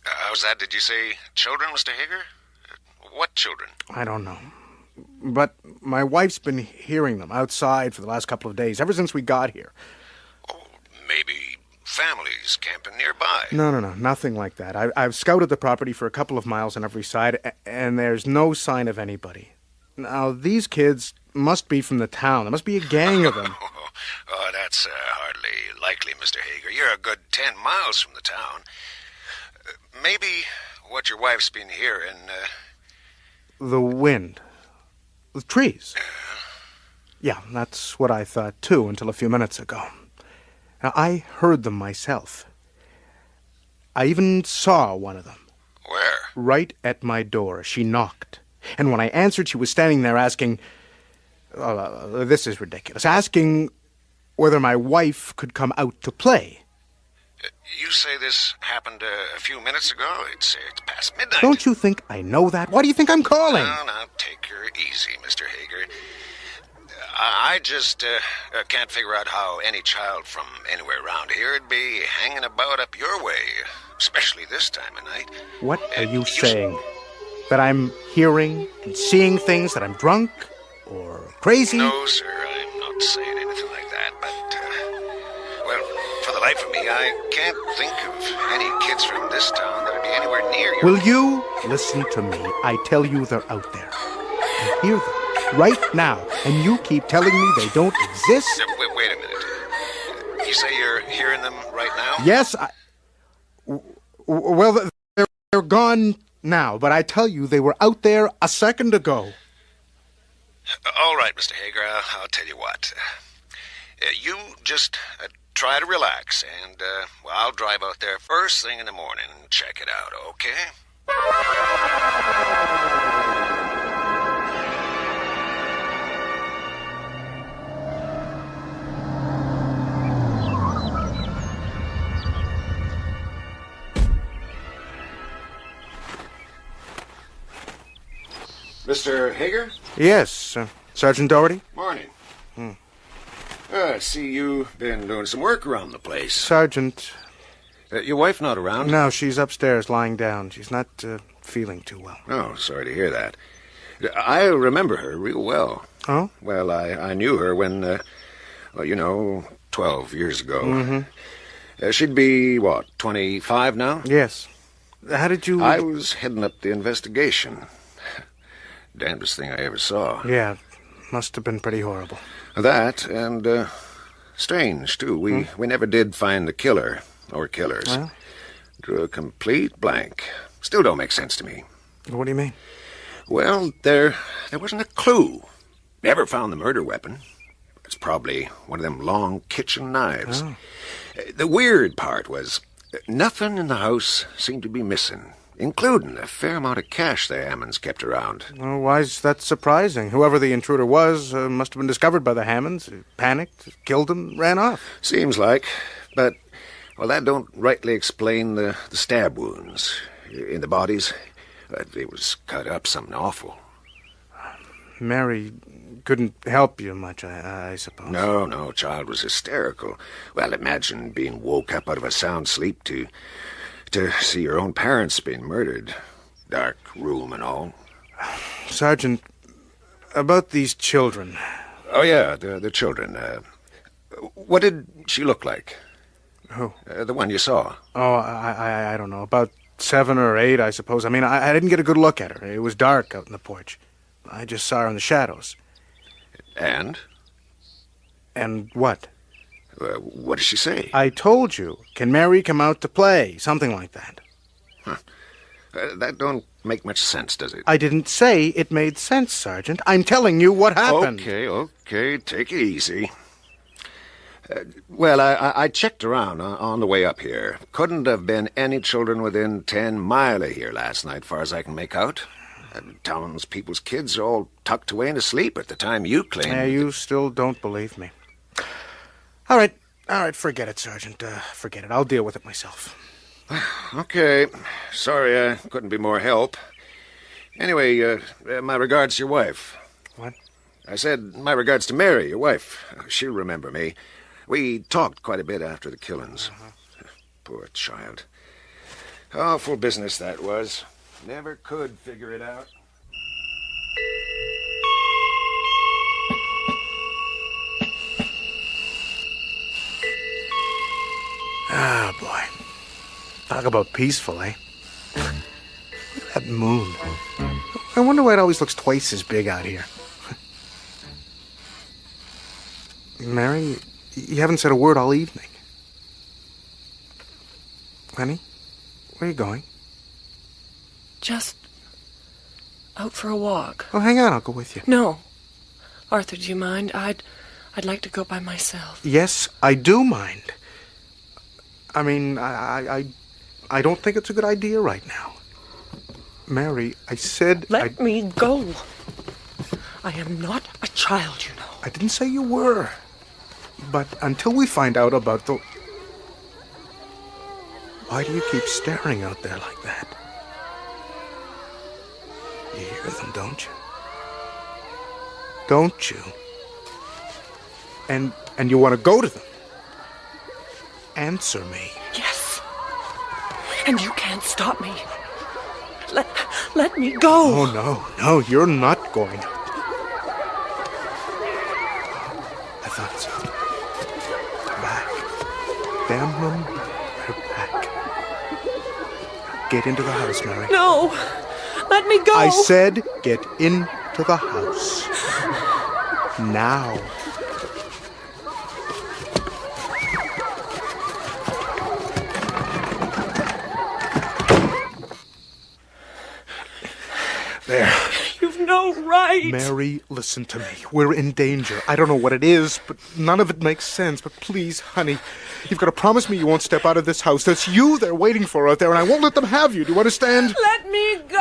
How's that? Did you say children, Mr. Hager? What children? I don't know. But my wife's been hearing them outside for the last couple of days, ever since we got here. Oh, maybe families camping nearby. No, nothing like that. I've scouted the property for a couple of miles on every side, and there's no sign of anybody. Now, these kids must be from the town. There must be a gang of them. Oh, that's hardly likely, Mr. Hager. You're a good 10 miles from the town. Maybe what your wife's been hearing... The wind. The trees. Yeah, that's what I thought, too, until a few minutes ago. Now, I heard them myself. I even saw one of them. Where? Right at my door. She knocked. And when I answered, she was standing there asking... this is ridiculous. Asking whether my wife could come out to play. You say this happened a few minutes ago? It's past midnight. Don't you think I know that? Why do you think I'm calling? Now, take her easy, Mr. Hager. I just can't figure out how any child from anywhere around here would be hanging about up your way, especially this time of night. What are you saying? That I'm hearing and seeing things, that I'm drunk or crazy? No, sir, I'm not saying anything like that, but, well, for the life of me, I can't think of any kids from this town that would be anywhere near you. Will you listen to me? I tell you they're out there. I hear them right now, and you keep telling me they don't exist? Wait a minute. You say you're hearing them right now? Yes, well, they're gone now, but I tell you, they were out there a second ago. All right, Mr. Hager, I'll tell you what. You just try to relax, and well, I'll drive out there first thing in the morning and check it out, okay? Mr. Hager? Yes, Sergeant Doherty? Morning. I see you've been doing some work around the place. Sergeant... your wife not around? No, she's upstairs lying down. She's not feeling too well. Oh, sorry to hear that. I remember her real well. Oh? Well, I knew her when, well, 12 years ago. Mm-hmm. She'd be, 25 now? Yes. How did you... I was heading up the investigation. Damnedest thing I ever saw. Yeah, must have been pretty horrible. That, and, strange, too. We never did find the killer, or killers. Well? Drew a complete blank. Still don't make sense to me. What do you mean? Well, there wasn't a clue. Never found the murder weapon. It's probably one of them long kitchen knives. Oh. The weird part was nothing in the house seemed to be missing, including a fair amount of cash the Hammonds kept around. Well, why's that surprising? Whoever the intruder was must have been discovered by the Hammonds, panicked, killed them, ran off. Seems like, but, well, that don't rightly explain the stab wounds in the bodies. They was cut up something awful. Mary couldn't help you much, I suppose. No, child was hysterical. Well, imagine being woke up out of a sound sleep to see your own parents being murdered. Dark room and all. Sergeant, about these children. Oh, yeah, the children. What did she look like? Who? The one you saw. Oh, I don't know. About 7 or 8, I suppose. I mean, I didn't get a good look at her. It was dark out in the porch. I just saw her in the shadows. And? And what? What did she say? I told you. Can Mary come out to play? Something like that. Huh. That don't make much sense, does it? I didn't say it made sense, Sergeant. I'm telling you what happened. Okay. Take it easy. Well, I checked around on the way up here. Couldn't have been any children within 10 miles of here last night, far as I can make out. Townspeople's kids are all tucked away and asleep at the time you claimed. Yeah, you still don't believe me. All right, forget it, Sergeant. Forget it. I'll deal with it myself. Okay. Sorry I couldn't be more help. Anyway, my regards to your wife. What? I said my regards to Mary, your wife. She'll remember me. We talked quite a bit after the killings. Poor child. Awful business that was. Never could figure it out. Ah, boy. Talk about peaceful, eh? Look at that moon. I wonder why it always looks twice as big out here. Mary, you haven't said a word all evening. Honey, where are you going? Just out for a walk. Oh, hang on, I'll go with you. No. Arthur, do you mind? I'd like to go by myself. Yes, I do mind. I mean, I don't think it's a good idea right now. Mary, I said... Let me go. I am not a child, you know. I didn't say you were. But until we find out about the... Why do you keep staring out there like that? You hear them, don't you? Don't you? And you want to go to them? Answer me. Yes. And you can't stop me. Let me go. Oh, no, you're not going. I thought so. They're back. Damn them, they're back. Get into the house, Mary. No. Let me go. I said get into the house. Now. There. You've no right. Mary, listen to me. We're in danger. I don't know what it is, but none of it makes sense. But please, honey, you've got to promise me you won't step out of this house. There's you they're waiting for out there, and I won't let them have you. Do you understand? Let me go.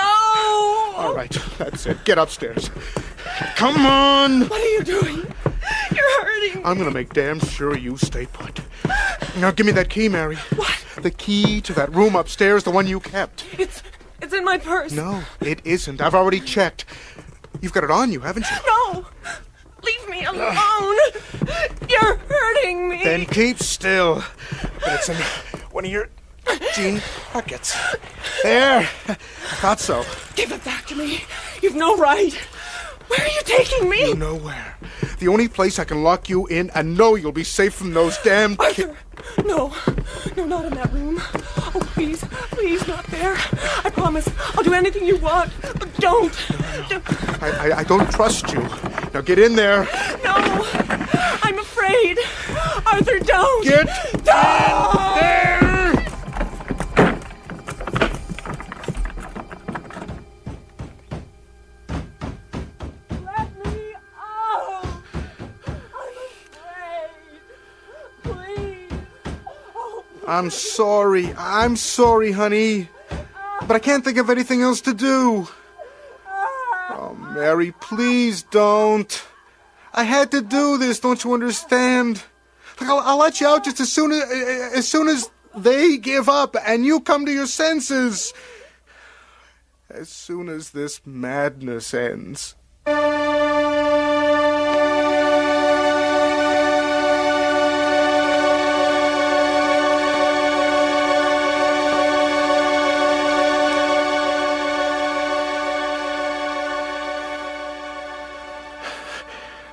All right, that's it. Get upstairs. Come on. What are you doing? You're hurting. I'm going to make damn sure you stay put. Now, give me that key, Mary. What? The key to that room upstairs, the one you kept. It's in my purse. No, it isn't. I've already checked. You've got it on you, haven't you? No! Leave me alone! You're hurting me! Then keep still. It's in one of your jean pockets. There! I thought so. Give it back to me. You've no right. Where are you taking me? You know where. The only place I can lock you in and know you'll be safe from those damn... Arthur! No, not in that room. Oh, please, not there. I promise, I'll do anything you want. But don't. I don't trust you. Now get in there. No, I'm afraid. Arthur, don't. Get in there! Let me out. I'm afraid. Please. I'm sorry, honey. But I can't think of anything else to do. Oh, Mary, please don't. I had to do this, don't you understand? Look, I'll let you out just as soon as they give up and you come to your senses. As soon as this madness ends.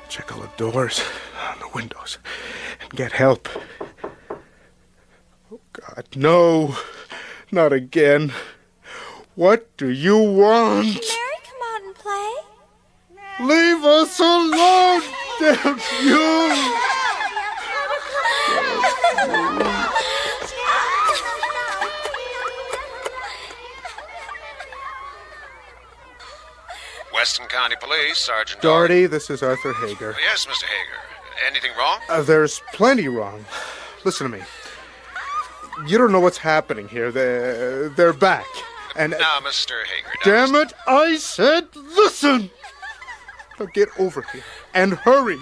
Check all the doors and the windows and get help. Oh, God, no. Not again. What do you want? Mary, come out and play. Leave us alone, damn you! Weston County Police, Sergeant Doherty, this is Arthur Hager. Yes, Mr. Hager. Anything wrong? There's plenty wrong. Listen to me. You don't know what's happening here. They're back. And now, Mr. Hager. Damn it, I said listen! Now get over here and hurry.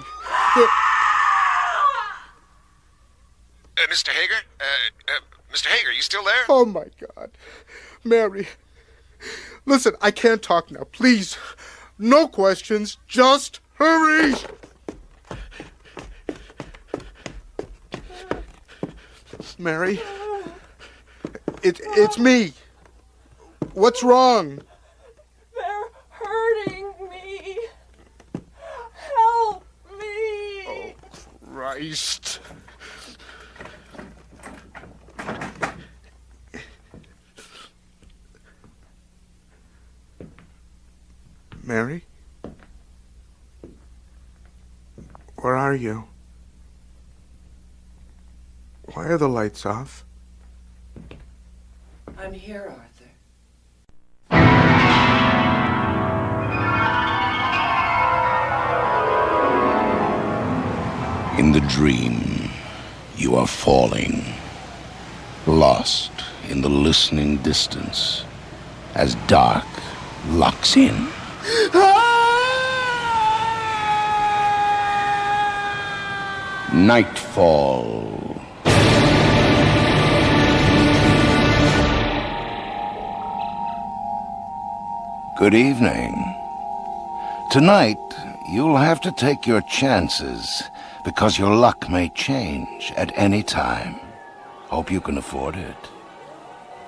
Mr. Hager? Mr. Hager, you still there? Oh, my God. Mary. Listen, I can't talk now. Please. No questions. Just hurry. Mary. It's me. What's wrong? They're hurting me. Help me. Oh, Christ. Mary? Where are you? Why are the lights off? I'm here, Arthur. In the dream, you are falling, lost in the listening distance, as dark locks in. Nightfall. Good evening. Tonight, you'll have to take your chances, because your luck may change at any time. Hope you can afford it.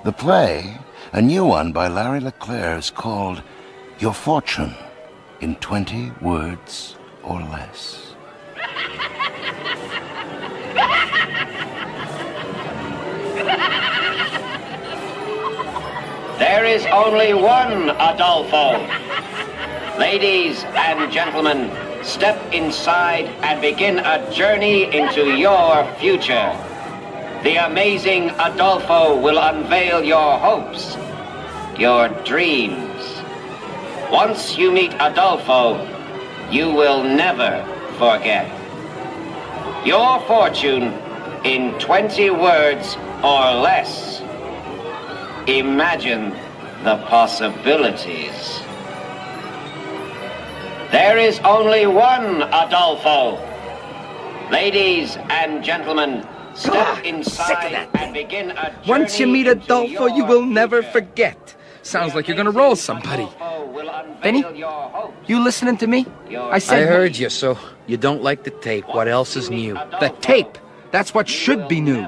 The play, a new one by Larry LeClaire, is called Your Fortune in 20 Words or Less. There is only one Adolfo. Ladies and gentlemen, step inside and begin a journey into your future. The amazing Adolfo will unveil your hopes, your dreams. Once you meet Adolfo, you will never forget. Your fortune in 20 words or less. Imagine the possibilities. There is only one Adolfo. Ladies and gentlemen, step inside and begin a journey. Once you meet Adolfo, you will never forget. Sounds like you're gonna roll somebody. Benny, you listening to me? I heard you, so you don't like the tape. What else is new? The tape. That's what should be new.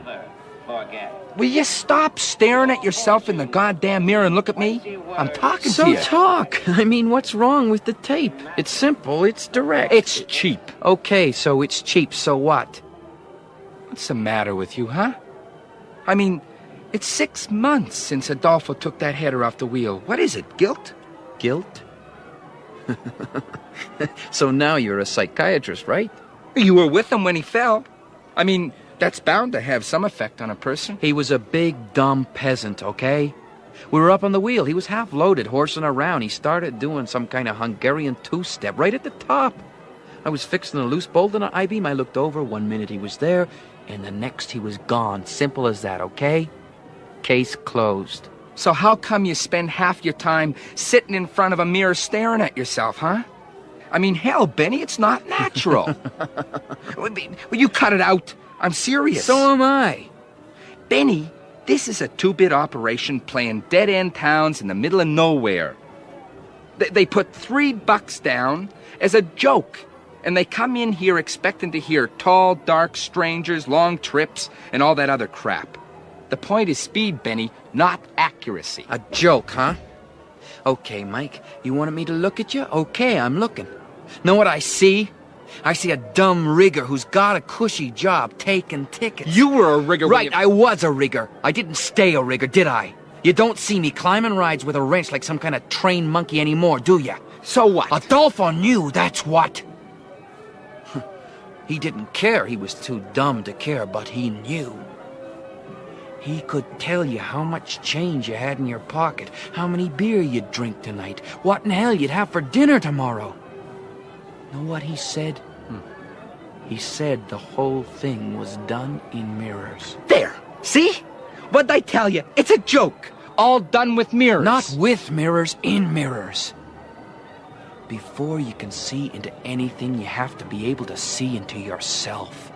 Will you stop staring at yourself in the goddamn mirror and look at me? I'm talking to you. So talk. I mean, what's wrong with the tape? It's simple. It's direct. It's cheap. Okay, so it's cheap. So what? What's the matter with you, huh? I mean, it's 6 months since Adolfo took that header off the wheel. What is it, guilt? Guilt? So now you're a psychiatrist, right? You were with him when he fell. I mean, that's bound to have some effect on a person. He was a big, dumb peasant, okay? We were up on the wheel. He was half-loaded, horsing around. He started doing some kind of Hungarian two-step right at the top. I was fixing a loose bolt in an I-beam. I looked over. 1 minute he was there, and the next he was gone. Simple as that, okay? Case closed. So how come you spend half your time sitting in front of a mirror staring at yourself, huh? I mean, hell, Benny, it's not natural. Will you cut it out? I'm serious. So am I. Benny, this is a 2-bit operation playing dead-end towns in the middle of nowhere. They put $3 down as a joke, and they come in here expecting to hear tall, dark strangers, long trips, and all that other crap. The point is speed, Benny, not accuracy. A joke, huh? Okay, Mike, you wanted me to look at you? Okay, I'm looking. Know what I see? I see a dumb rigger who's got a cushy job taking tickets. You were a rigger. Right, I was a rigger. I didn't stay a rigger, did I? You don't see me climbing rides with a wrench like some kind of trained monkey anymore, do ya? So what? Adolfo knew, that's what. He didn't care. He was too dumb to care, but he knew. He could tell you how much change you had in your pocket, how many beer you'd drink tonight, what in hell you'd have for dinner tomorrow. Know what he said? He said the whole thing was done in mirrors. There! See? What'd I tell you? It's a joke. All done with mirrors. Not with mirrors, in mirrors. Before you can see into anything, you have to be able to see into yourself.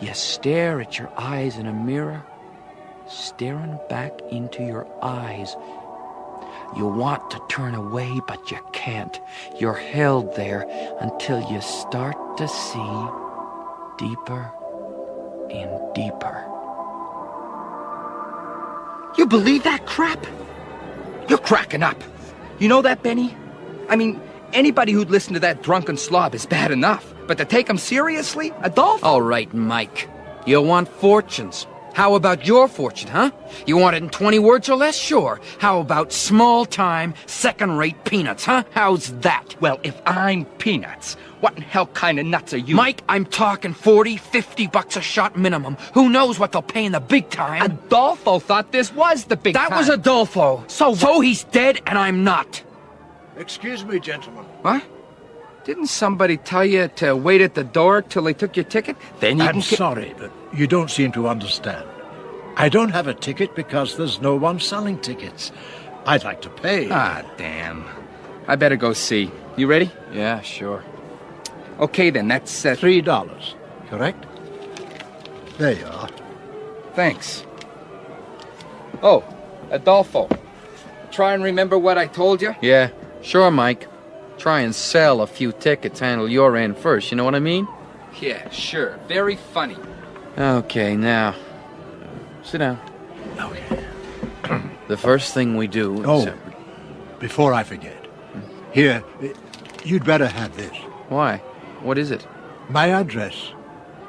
You stare at your eyes in a mirror, staring back into your eyes. You want to turn away, but you can't. You're held there until you start to see deeper and deeper. You believe that crap? You're cracking up. You know that, Benny? I mean, anybody who'd listen to that drunken slob is bad enough. But to take him seriously? Adolfo? All right, Mike. You want fortunes. How about your fortune, huh? You want it in 20 words or less? Sure. How about small-time, second-rate peanuts, huh? How's that? Well, if I'm peanuts, what in hell kind of nuts are you? Mike, I'm talking $40, $50 a shot minimum. Who knows what they'll pay in the big time? Adolfo thought this was the big time. That was Adolfo. So he's dead and I'm not. Excuse me, gentlemen. What? Didn't somebody tell you to wait at the door till they took your ticket? Then you I'm sorry, but you don't seem to understand. I don't have a ticket because there's no one selling tickets. I'd like to pay. Ah, damn. I better go see. You ready? Yeah, sure. Okay, then, that's $3, correct? There you are. Thanks. Oh, Adolfo. try and remember what I told you? Yeah, sure, Mike. Try and sell a few tickets, handle your end first, you know what I mean? Yeah, sure. Very funny. Okay, now, sit down. Okay. The first thing we do is... Oh, before I forget. Here, you'd better have this. Why? What is it? My address.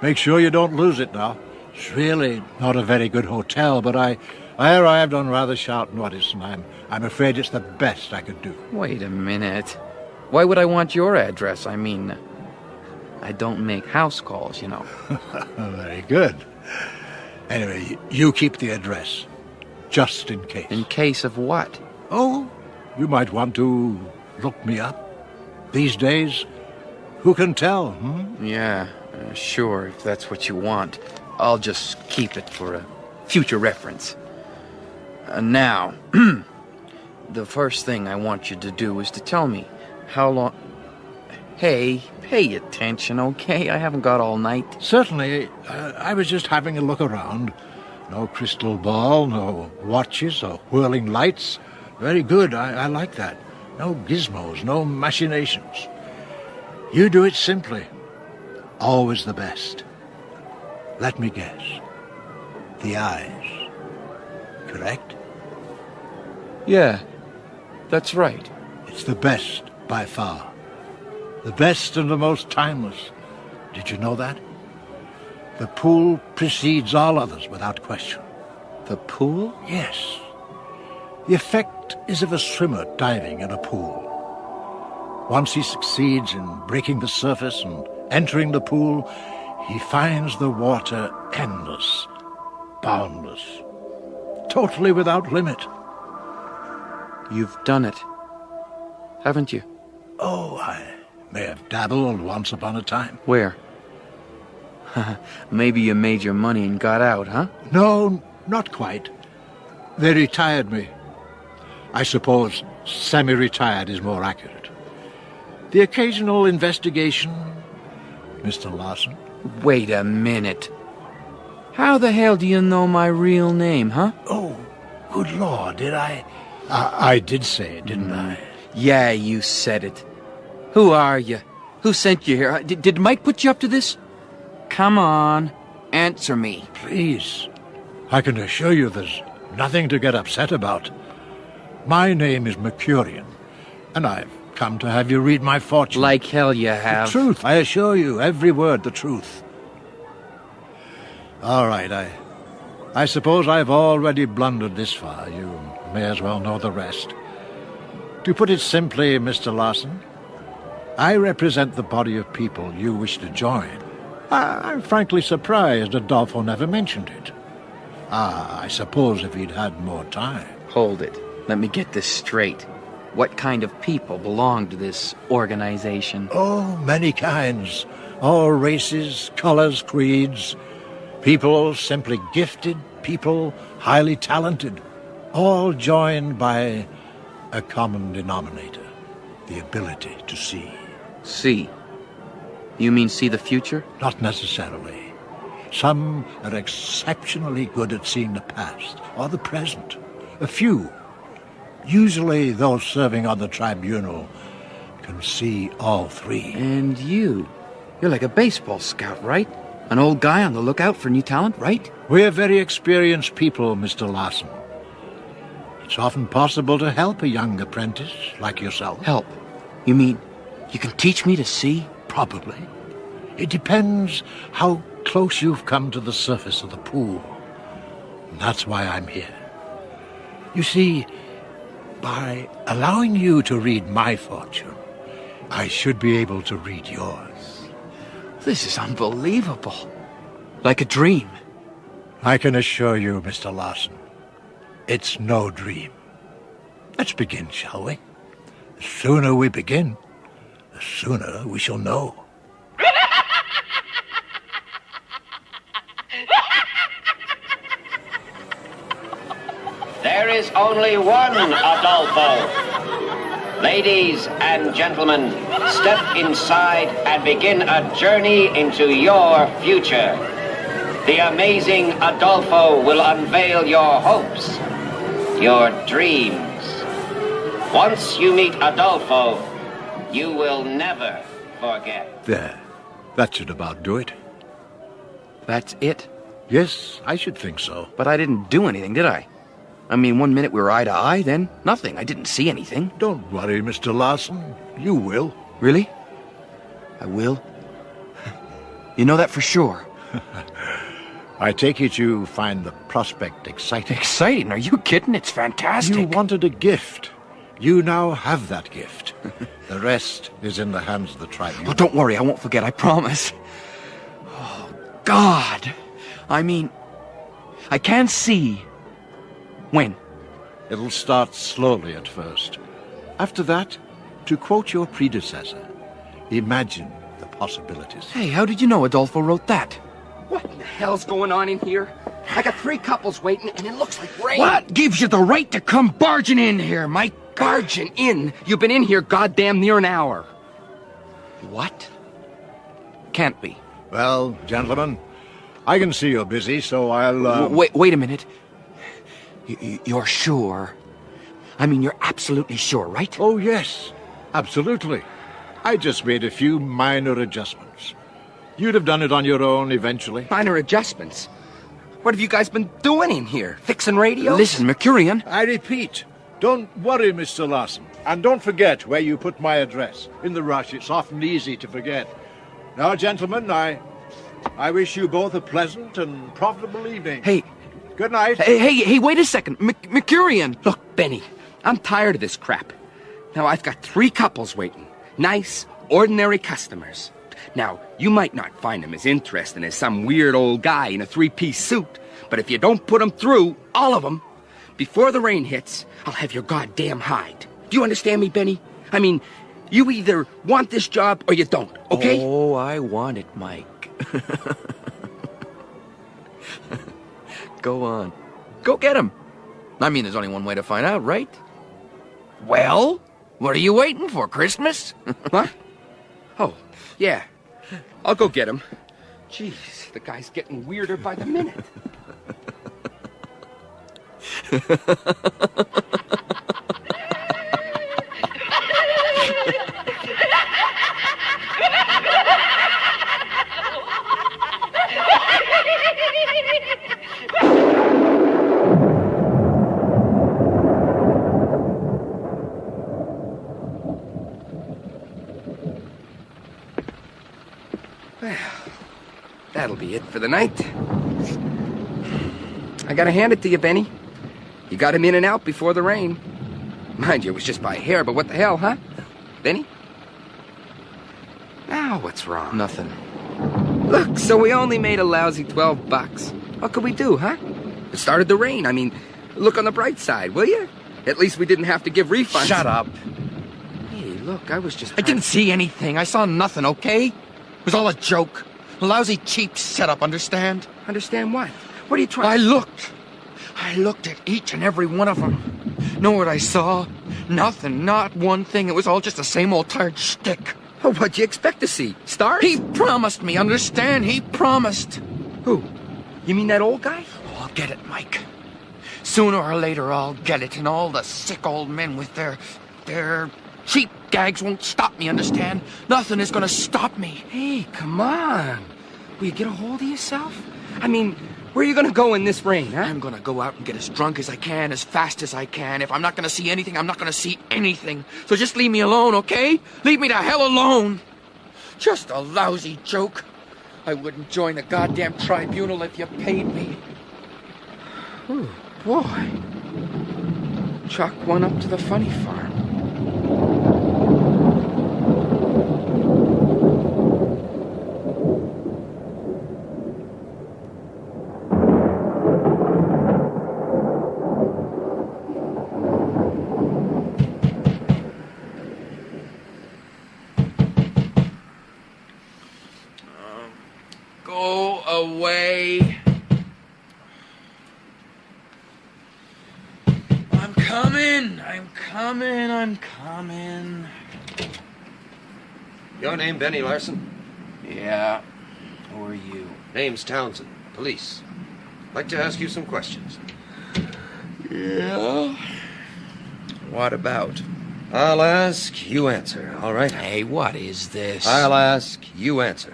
Make sure you don't lose it now. It's really not a very good hotel, but I arrived on rather short notice, and I'm afraid it's the best I could do. Wait a minute. Why would I want your address? I mean, I don't make house calls, you know. Very good. Anyway, you keep the address, just in case. In case of what? Oh, you might want to look me up. These days, who can tell, Yeah, sure, if that's what you want. I'll just keep it for a future reference. Now, the first thing I want you to do is to tell me how long... Hey, pay attention, okay? I haven't got all night. Certainly. I was just having a look around. No crystal ball, no watches or whirling lights. Very good, I like that. No gizmos, no machinations. You do it simply. Always the best. Let me guess. The eyes. Correct? Yeah, that's right. It's the best, by far. The best and the most timeless. Did you know that? The pool precedes all others without question. The pool? Yes. The effect is of a swimmer diving in a pool. Once he succeeds in breaking the surface and entering the pool, he finds the water endless, boundless, totally without limit. You've done it, haven't you? Oh, I may have dabbled once upon a time. Where? Maybe you made your money and got out, huh? No, not quite. They retired me. I suppose semi-retired is more accurate. The occasional investigation, Mr. Larson. Wait a minute. How the hell do you know my real name, huh? Oh, good Lord, did I? I did say it, didn't I? Yeah, you said it. Who are you? Who sent you here? Did Mike put you up to this? Come on, answer me. Please. I can assure you there's nothing to get upset about. My name is Mercurian, and I've come to have you read my fortune. Like hell you have. The truth, I assure you, every word the truth. All right, I suppose I've already blundered this far. You may as well know the rest. To put it simply, Mr. Larson, I represent the body of people you wish to join. I'm frankly surprised Adolfo never mentioned it. I suppose if he'd had more time. Hold it. Let me get this straight. What kind of people belong to this organization? Oh, many kinds. All races, colors, creeds. People simply gifted, people highly talented. All joined by a common denominator. The ability to see. See? You mean see the future? Not necessarily. Some are exceptionally good at seeing the past or the present. A few, usually those serving on the tribunal, can see all three. And you're like a baseball scout, right? An old guy on the lookout for new talent, right? We're very experienced people, Mr. Larson. It's often possible to help a young apprentice like yourself. Help? You mean you can teach me to see? Probably. It depends how close you've come to the surface of the pool. And that's why I'm here. You see, by allowing you to read my fortune, I should be able to read yours. This is unbelievable. Like a dream. I can assure you, Mr. Larson, it's no dream. Let's begin, shall we? The sooner we begin, the sooner we shall know. There is only one Adolfo. Ladies and gentlemen, step inside and begin a journey into your future. The amazing Adolfo will unveil your hopes, your dreams, Once you meet Adolfo, you will never forget. There. That should about do it. That's it? Yes, I should think so. But I didn't do anything, did I? I mean, 1 minute we were eye to eye, then nothing. I didn't see anything. Don't worry, Mr. Larson. You will. Really? I will? You know that for sure? I take it you find the prospect exciting. Exciting? Are you kidding? It's fantastic. You wanted a gift. You now have that gift. The rest is in the hands of the tribunal. Oh, don't worry, I won't forget, I promise. Oh, God. I mean, I can't see. When? It'll start slowly at first. After that, to quote your predecessor, imagine the possibilities. Hey, how did you know Adolfo wrote that? What in the hell's going on in here? I got 3 couples waiting, and it looks like rain. What gives you the right to come barging in here, Mike? Barging in? You've been in here goddamn near an hour. What? Can't be. Well, gentlemen, I can see you're busy, so I'll, Wait a minute. You're sure? I mean, you're absolutely sure, right? Oh, yes. Absolutely. I just made a few minor adjustments. You'd have done it on your own eventually. Minor adjustments? What have you guys been doing in here? Fixing radios? Listen, Mercurian. I repeat, don't worry, Mr. Larson. And don't forget where you put my address. In the rush, it's often easy to forget. Now, gentlemen, I wish you both a pleasant and profitable evening. Hey. Good night. Hey, wait a second. Mercurian. Look, Benny, I'm tired of this crap. Now, I've got 3 couples waiting. Nice, ordinary customers. Now, you might not find them as interesting as some weird old guy in a 3-piece suit, but if you don't put them through, all of them, before the rain hits, I'll have your goddamn hide. Do you understand me, Benny? I mean, you either want this job or you don't, okay? Oh, I want it, Mike. Go on. Go get him. I mean, there's only one way to find out, right? Well, what are you waiting for, Christmas? What? Oh, yeah. I'll go get him. Jeez, the guy's getting weirder by the minute. That'll be it for the night. I gotta hand it to you, Benny. You got him in and out before the rain. Mind you, it was just by hair, but what the hell, huh? Benny? Now what's wrong? Nothing. Look, so we only made a lousy $12. What could we do, huh? It started to rain. I mean, look on the bright side, will you? At least we didn't have to give refunds. Shut up. Hey, look, I was just... I didn't see anything. I saw nothing, okay? It was all a joke. A lousy, cheap setup, understand? Understand what? What are you trying... I looked at each and every one of them. Know what I saw? Nothing, not one thing. It was all just the same old tired shtick. Oh, what'd you expect to see? Stars? He promised me, understand? He promised. Who? You mean that old guy? Oh, I'll get it, Mike. Sooner or later, I'll get it, and all the sick old men with their cheap gags won't stop me, understand? Nothing is gonna stop me. Hey, come on. Will you get a hold of yourself? I mean, where are you gonna go in this rain, huh? I'm gonna go out and get as drunk as I can, as fast as I can. If I'm not gonna see anything, I'm not gonna see anything. So just leave me alone, okay? Leave me the hell alone. Just a lousy joke. I wouldn't join the goddamn tribunal if you paid me. Oh, boy. Chalk one up to the funny farm. Go away. I'm coming. Your name Benny Larson? Yeah. Who are you? Name's Townsend. Police. Like to ask you some questions. Yeah? What about? I'll ask, you answer, all right? Hey, what is this? I'll ask, you answer.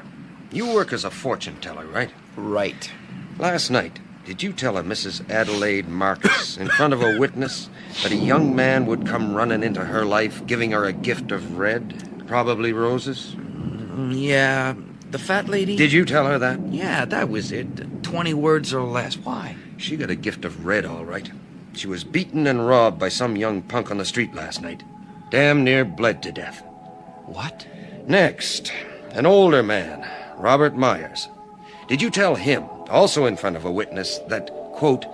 You work as a fortune teller, right? Right. Last night, did you tell a Mrs. Adelaide Marcus in front of a witness that a young man would come running into her life, giving her a gift of red, probably roses? Yeah, the fat lady? Did you tell her that? Yeah, that was it. 20 words or less. Why? She got a gift of red, all right. She was beaten and robbed by some young punk on the street last night. Damn near bled to death. What? Next, an older man, Robert Myers. Did you tell him, also in front of a witness, that, quote,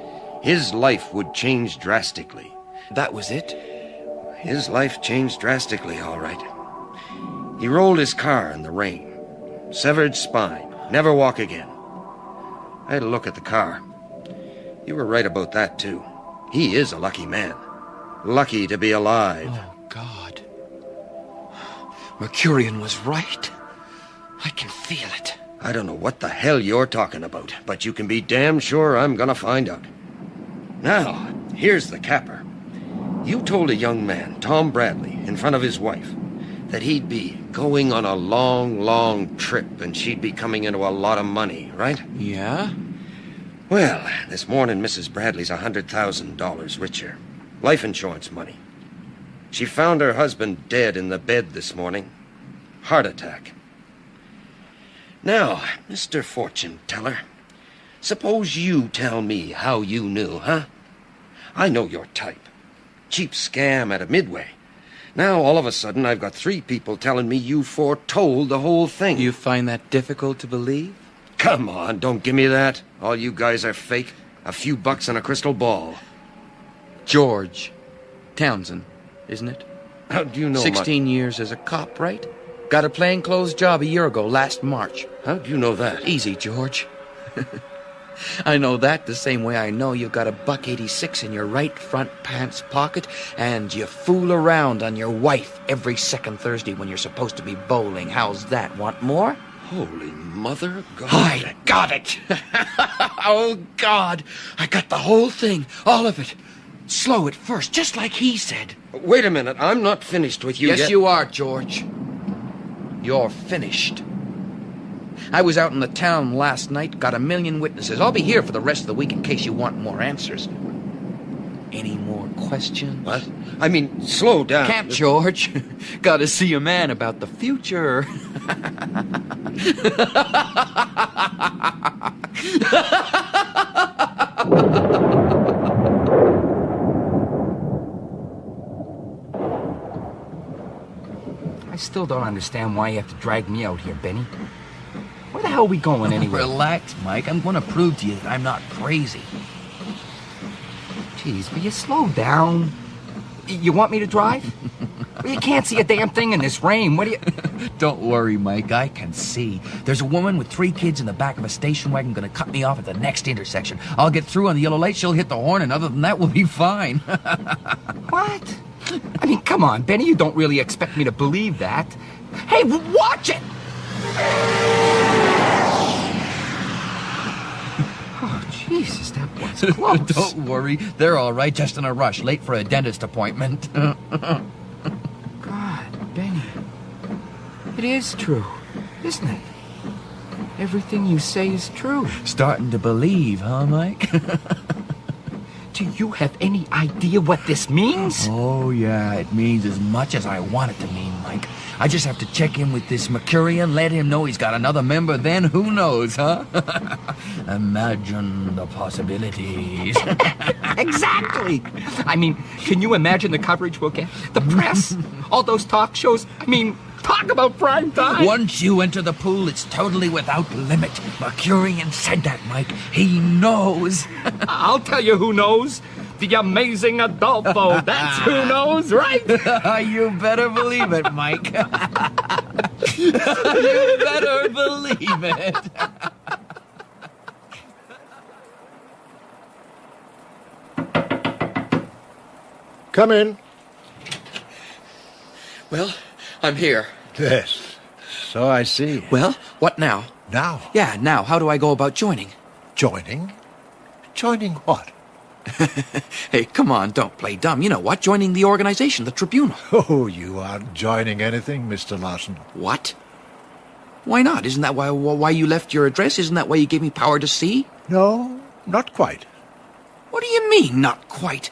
his life would change drastically? That was it? His life changed drastically, all right. He rolled his car in the rain. Severed spine. Never walk again. I had a look at the car. You were right about that, too. He is a lucky man. Lucky to be alive. Oh, God. Mercurian was right. I can feel it. I don't know what the hell you're talking about, but you can be damn sure I'm gonna find out. Now, here's the capper. You told a young man, Tom Bradley, in front of his wife, that he'd be going on a long, long trip and she'd be coming into a lot of money, right? Yeah? Well, this morning Mrs. Bradley's $100,000 richer. Life insurance money. She found her husband dead in the bed this morning. Heart attack. Now, Mr. Fortune Teller, suppose you tell me how you knew, huh? I know your type. Cheap scam at a midway. Now, all of a sudden, I've got 3 people telling me you foretold the whole thing. You find that difficult to believe? Come on, don't give me that. All you guys are fake. A few bucks and a crystal ball. George Townsend, isn't it? How do you know 16 years as a cop, right? Got a plainclothes job a year ago, last March. How do you know that? Easy, George. I know that the same way I know you've got a $1.86 in your right front pants pocket and you fool around on your wife every second Thursday when you're supposed to be bowling. How's that? Want more? Holy mother of God. I got it! Oh, God! I got the whole thing, all of it. Slow at first, just like he said. Wait a minute, I'm not finished with you yet. Yes, you are, George. You're finished. I was out in the town last night, got 1 million witnesses. I'll be here for the rest of the week in case you want more answers. Any more questions? What? I mean, slow down. Can't, George. Gotta see a man about the future. I still don't understand why you have to drag me out here, Benny. Where the hell are we going anyway? Relax, Mike. I'm going to prove to you that I'm not crazy. Jeez, will you slow down? You want me to drive? Well, you can't see a damn thing in this rain. What do you... Don't worry, Mike. I can see. There's a woman with 3 kids in the back of a station wagon going to cut me off at the next intersection. I'll get through on the yellow light. She'll hit the horn, and other than that, we'll be fine. What? I mean, come on, Benny. You don't really expect me to believe that. Hey, watch it! Oh, Jesus, that was close. Don't worry. They're all right, just in a rush. Late for a dentist appointment. God, Benny. It is true, isn't it? Everything you say is true. Starting to believe, huh, Mike? Do you have any idea what this means? Oh, yeah, it means as much as I want it to mean, Mike. I just have to check in with this Mercurian, let him know he's got another member, then who knows, huh? Imagine the possibilities. Exactly! I mean, can you imagine the coverage we'll get? The press, all those talk shows, I mean... Talk about prime time! Once you enter the pool, it's totally without limit. Mercurian said that, Mike. He knows. I'll tell you who knows. The amazing Adolfo. That's who knows, right? You better believe it, Mike. You better believe it. Come in. Well... I'm here. Yes, so I see. Well, what now? Now? Yeah, now. How do I go about joining? Joining? Joining what? Hey, come on, don't play dumb. You know what? Joining the organization, the tribunal. Oh, you aren't joining anything, Mr. Larson. What? Why not? Isn't that why you left your address? Isn't that why you gave me power to see? No, not quite. What do you mean, not quite?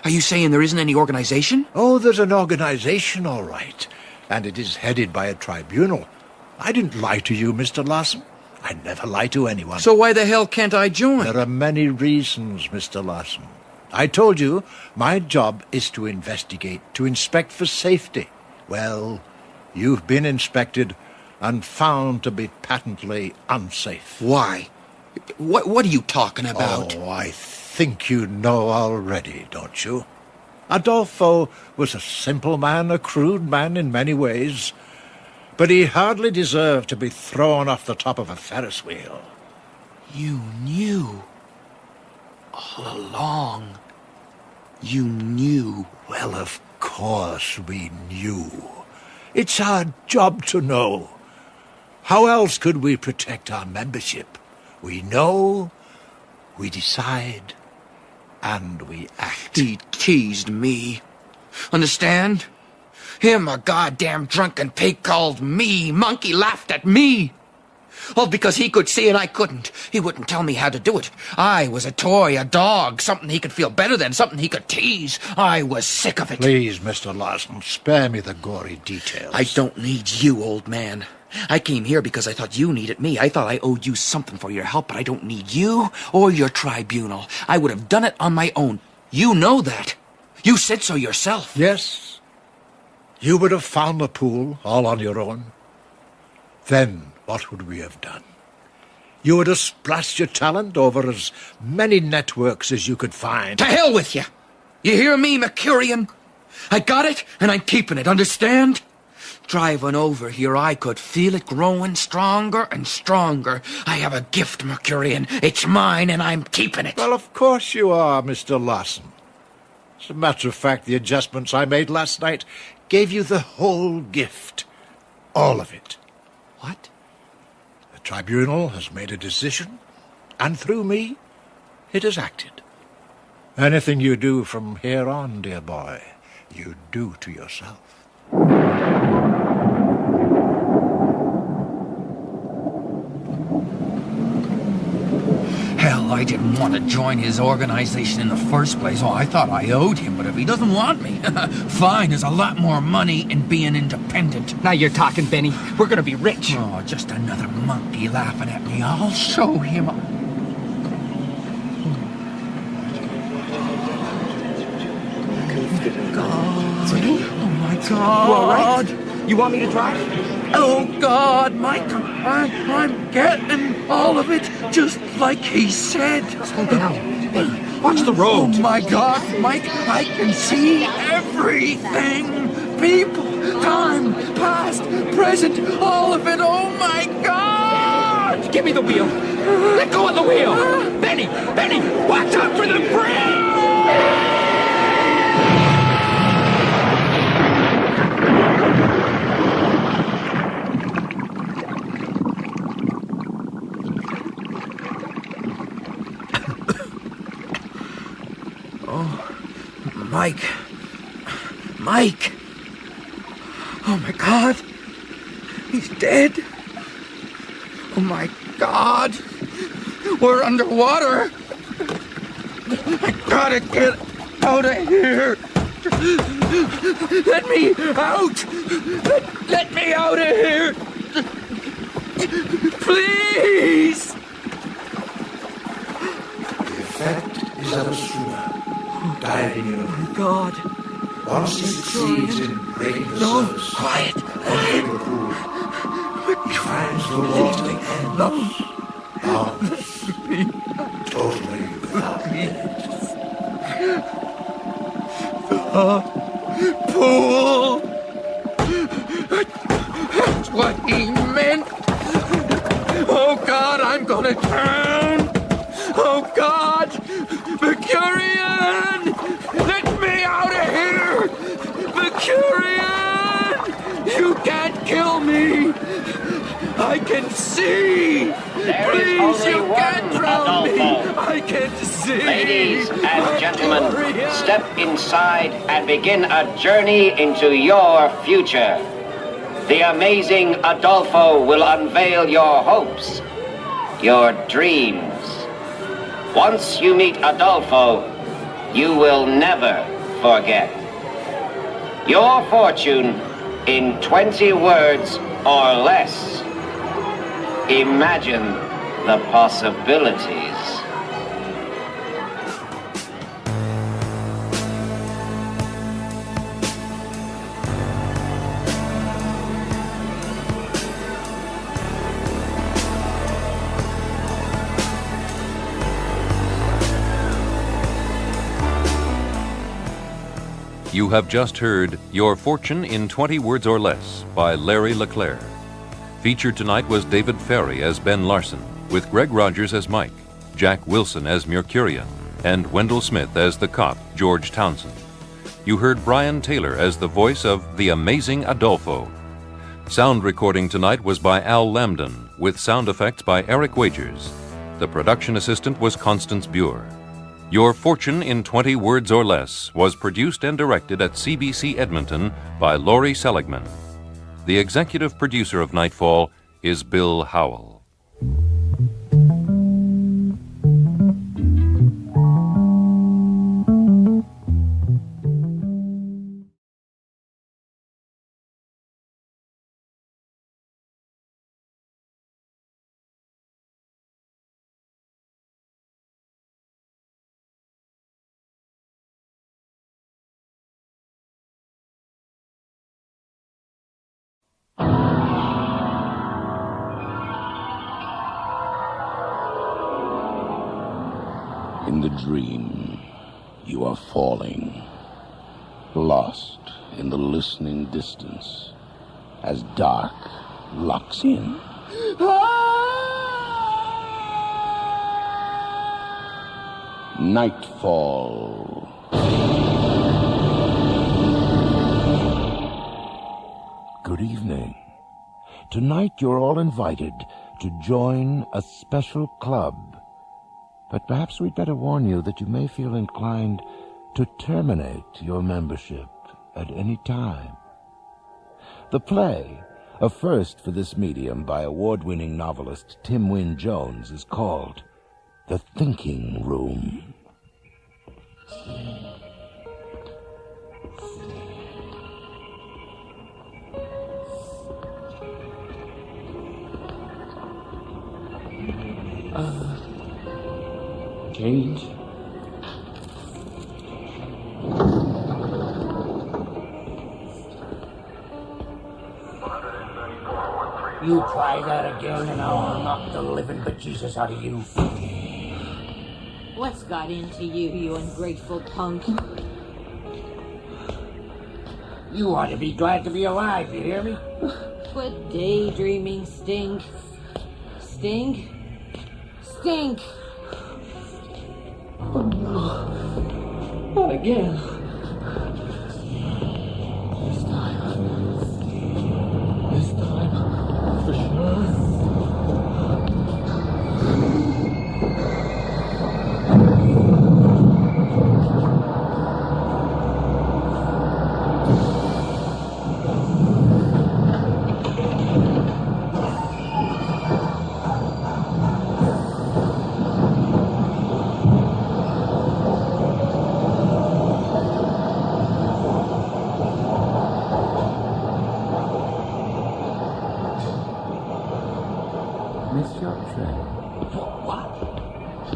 Are you saying there isn't any organization? Oh, there's an organization, all right. And it is headed by a tribunal. I didn't lie to you, Mr. Larson. I never lie to anyone. So why the hell can't I join? There are many reasons, Mr. Larson. I told you, my job is to investigate, to inspect for safety. Well, you've been inspected and found to be patently unsafe. Why? What are you talking about? Oh, I think you know already, don't you? Adolfo was a simple man, a crude man in many ways, but he hardly deserved to be thrown off the top of a Ferris wheel. You knew. All along. You knew. Well, of course we knew. It's our job to know. How else could we protect our membership? We know, we decide, and we act. He teased me. Understand? Him, a goddamn drunken pig, called me. Monkey laughed at me. All because he could see and I couldn't. He wouldn't tell me how to do it. I was a toy, a dog, something he could feel better than, something he could tease. I was sick of it. Please, Mr. Larson, spare me the gory details. I don't need you, old man. I came here because I thought you needed me. I thought I owed you something for your help, but I don't need you or your tribunal. I would have done it on my own. You know that. You said so yourself. Yes. You would have found the pool all on your own. Then what would we have done? You would have splashed your talent over as many networks as you could find. To hell with you! You hear me, Mercurian? I got it, and I'm keeping it, understand? Driving over here, I could feel it growing stronger and stronger. I have a gift, Mercurian. It's mine, and I'm keeping it. Well, of course you are, Mr. Larson. As a matter of fact, the adjustments I made last night gave you the whole gift. All of it. What? The tribunal has made a decision, and through me, it has acted. Anything you do from here on, dear boy, you do to yourself. Hell, I didn't want to join his organization in the first place. Oh, I thought I owed him, but if he doesn't want me, fine, there's a lot more money in being independent. Now you're talking, Benny. We're gonna be rich. Oh, just another monkey laughing at me. I'll show him. God. Oh, my God. You all right? You want me to drive? Oh, God, Mike, I'm getting all of it, just like he said. Slow down. Hey, watch the road. Oh, my God, Mike, I can see everything. People, time, past, present, all of it. Oh, my God! Give me the wheel. Let go of the wheel. Benny, watch out for the brake! Mike! Oh, my God! He's dead! Oh, my God! We're underwater! I gotta get out of here! Let me out! Let me out of here! Please! The effect is of a swimmer diving in. Oh, God! Once he succeeds in breaking the surface Quiet. of the pool, he finds the water endless, boundless, totally without limits. The pool! That's what he meant! Oh, God, I'm gonna drown! Oh, God! Mercurian! Let me out of here! Mercurian! You can't kill me! I can see! Please, you can't drown me! I can see! Ladies and gentlemen, step inside and begin a journey into your future. The amazing Adolfo will unveil your hopes, your dreams. Once you meet Adolfo, you will never forget. Your fortune in 20 words or less. Imagine the possibilities. You have just heard Your Fortune in 20 Words or Less by Larry LeClaire. Featured tonight was David Ferry as Ben Larson, with Greg Rogers as Mike, Jack Wilson as Mercurian, and Wendell Smith as the cop, George Townsend. You heard Brian Taylor as the voice of the amazing Adolfo. Sound recording tonight was by Al Lambden, with sound effects by Eric Wagers. The production assistant was Constance Buer. Your Fortune in 20 Words or Less was produced and directed at CBC Edmonton by Laurie Seligman. The executive producer of Nightfall is Bill Howell. In the dream, you are falling, lost in the listening distance, as dark locks in. Nightfall. Good evening. Tonight you're all invited to join a special club. But perhaps we'd better warn you that you may feel inclined to terminate your membership at any time. The play, a first for this medium by award-winning novelist Tim Wynne Jones, is called The Thinking Room. Change. You try that again and I'll knock the living bejesus out of you. What's got into you, you ungrateful punk? You ought to be glad to be alive, you hear me? Quit daydreaming, Stink. Stink? Stink! Oh, no. Not again. This time, for sure.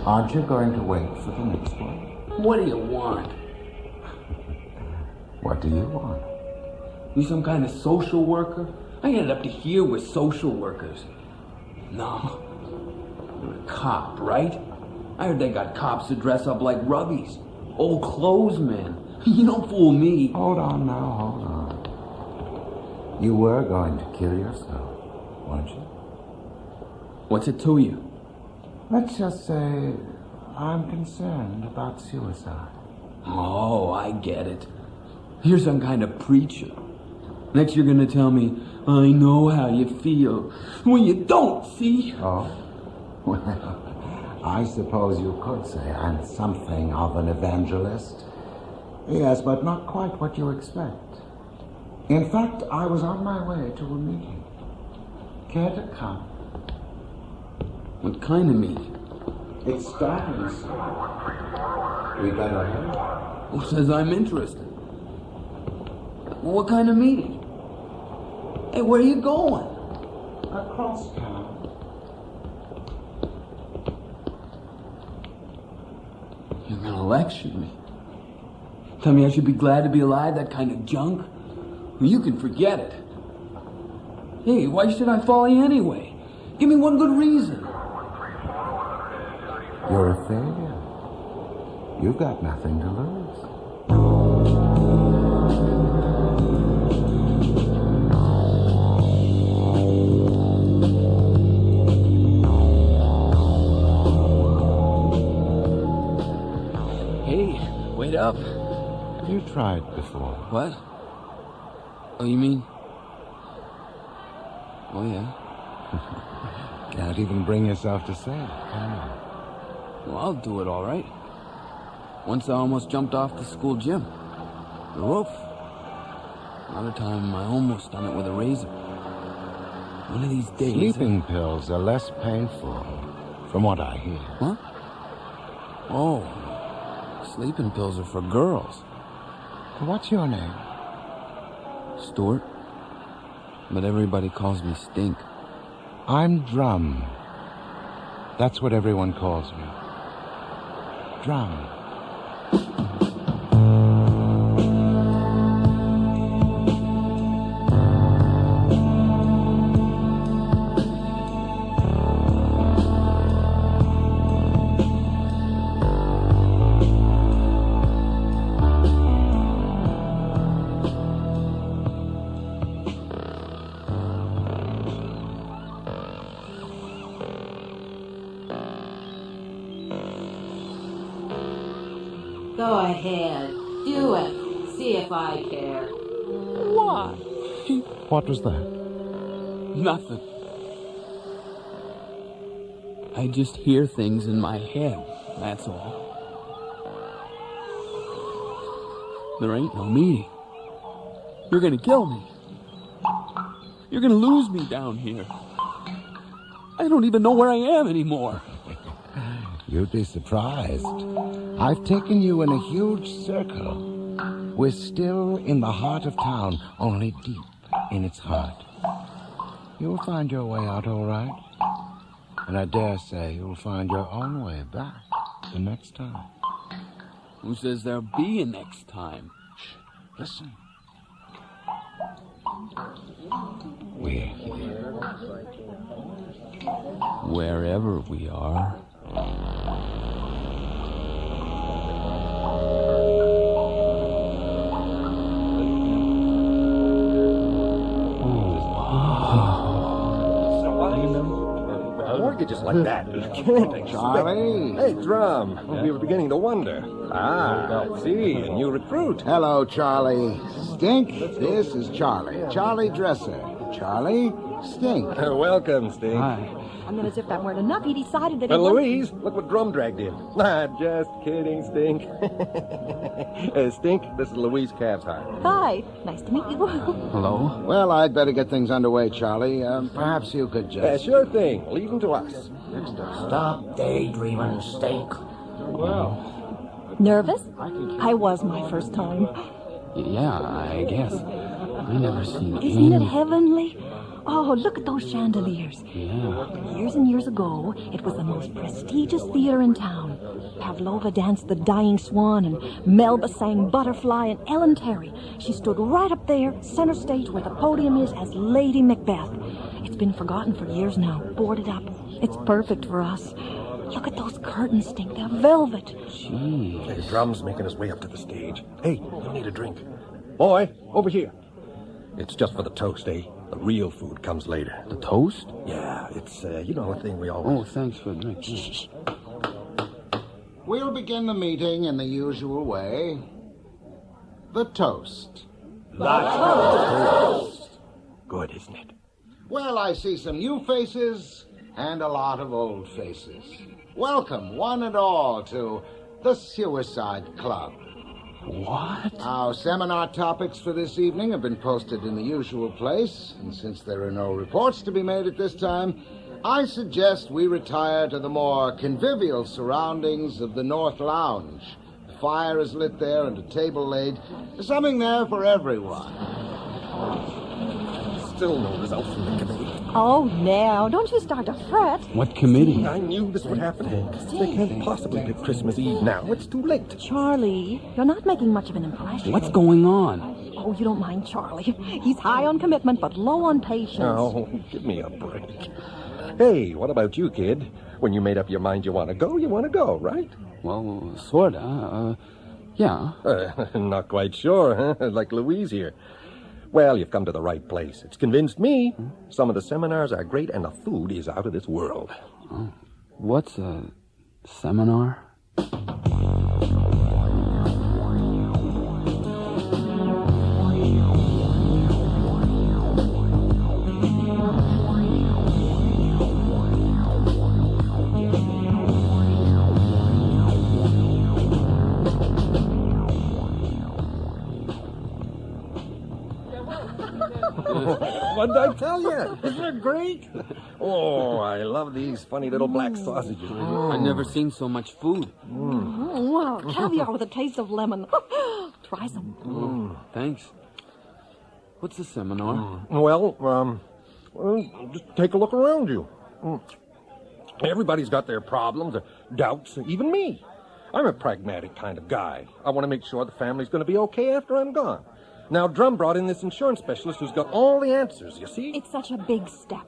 Aren't you going to wait for the next one? What do you want? What do you want? You some kind of social worker? I ended up to here with social workers. No. You're a cop, right? I heard they got cops that dress up like rubbies. Old clothes men. You don't fool me. Hold on now, hold on. You were going to kill yourself, weren't you? What's it to you? Let's just say I'm concerned about suicide. Oh, I get it. You're some kind of preacher. Next you're gonna tell me, I know how you feel. When you don't, see? Oh, well, I suppose you could say I'm something of an evangelist. Yes, but not quite what you expect. In fact, I was on my way to a meeting. Care to come? What kind of meeting? It's starting soon. We better hurry. Who says I'm interested? Well, what kind of meeting? Hey, where are you going? Across town. You're gonna lecture me. Tell me I should be glad to be alive, that kind of junk? Well, you can forget it. Hey, why should I follow you anyway? Give me one good reason. You're a failure. You've got nothing to lose. Hey, wait up. Have you tried before? What? Oh, you mean? Oh, yeah. Can't even bring yourself to say it, can you? Well, I'll do it all right. Once I almost jumped off the school gym. The roof. Another time I almost done it with a razor. One of these days... Sleeping pills are less painful, from what I hear. Huh? Oh. Sleeping pills are for girls. What's your name? Stuart. But everybody calls me Stink. I'm Drum. That's what everyone calls me. Drum. Go ahead. Do it. See if I care. What? What was that? Nothing. I just hear things in my head, that's all. There ain't no meeting. You're gonna kill me. You're gonna lose me down here. I don't even know where I am anymore. You'd be surprised. I've taken you in a huge circle. We're still in the heart of town, only deep in its heart. You'll find your way out all right. And I dare say you'll find your own way back the next time. Who says there'll be a next time? Shh, listen. We're here. Wherever we are. Mortgages like that. You can't Charlie. Hey, Drum. We were beginning to wonder. See, a new recruit. Hello, Charlie. Stink, this is Charlie. Charlie Dresser. Charlie, Stink. Welcome, Stink. Hi. And then as if that weren't enough, he decided that he Louise, look what Drum dragged in. Just kidding, Stink. Stink, this is Louise Cavshart. Hi, nice to meet you. Hello? Well, I'd better get things underway, Charlie. Perhaps you could just... Sure thing. Leave them to us. Stop daydreaming, Stink. Well... Nervous? I was my first time. Yeah, I guess. I never seen Isn't it heavenly? Oh, look at those chandeliers. Yeah. Years and years ago, it was the most prestigious theater in town. Pavlova danced The Dying Swan, and Melba sang Butterfly, and Ellen Terry. She stood right up there, center stage where the podium is, as Lady Macbeth. It's been forgotten for years now, boarded up. It's perfect for us. Look at those curtains, Stink. They're velvet. Jeez. Hey, Drum's making his way up to the stage. Hey, you need a drink. Boy, over here. It's just for the toast, eh? The real food comes later. The toast? Yeah, it's, you know, a thing we always... Oh, thanks for the drink. Shh. We'll begin the meeting in the usual way. The toast. The toast! Good, isn't it? Well, I see some new faces and a lot of old faces. Welcome, one and all, to the Suicide Club. What? Our seminar topics for this evening have been posted in the usual place, and since there are no reports to be made at this time, I suggest we retire to the more convivial surroundings of the North Lounge. The fire is lit there and a table laid. There's something there for everyone. Still no results from the committee. Oh, now, don't you start to fret. What committee? I knew this would happen. They can't possibly pick Christmas Eve now. It's too late. Charlie, you're not making much of an impression. What's going on? Oh, you don't mind Charlie. He's high on commitment, but low on patience. Oh, give me a break. Hey, what about you, kid? When you made up your mind you want to go, right? Well, sorta. Yeah. Not quite sure, huh? Like Louise here. Well, you've come to the right place. It's convinced me. Some of the seminars are great, and the food is out of this world. Oh. What's a seminar? What did I tell you? Isn't it great? Oh, I love these funny little black sausages. I've never seen so much food. Wow, caviar with a taste of lemon. Try some. Thanks. What's a seminar? Well, just take a look around you. Everybody's got their problems, their doubts, even me. I'm a pragmatic kind of guy. I want to make sure the family's going to be okay after I'm gone. Now, Drum brought in this insurance specialist who's got all the answers, you see? It's such a big step.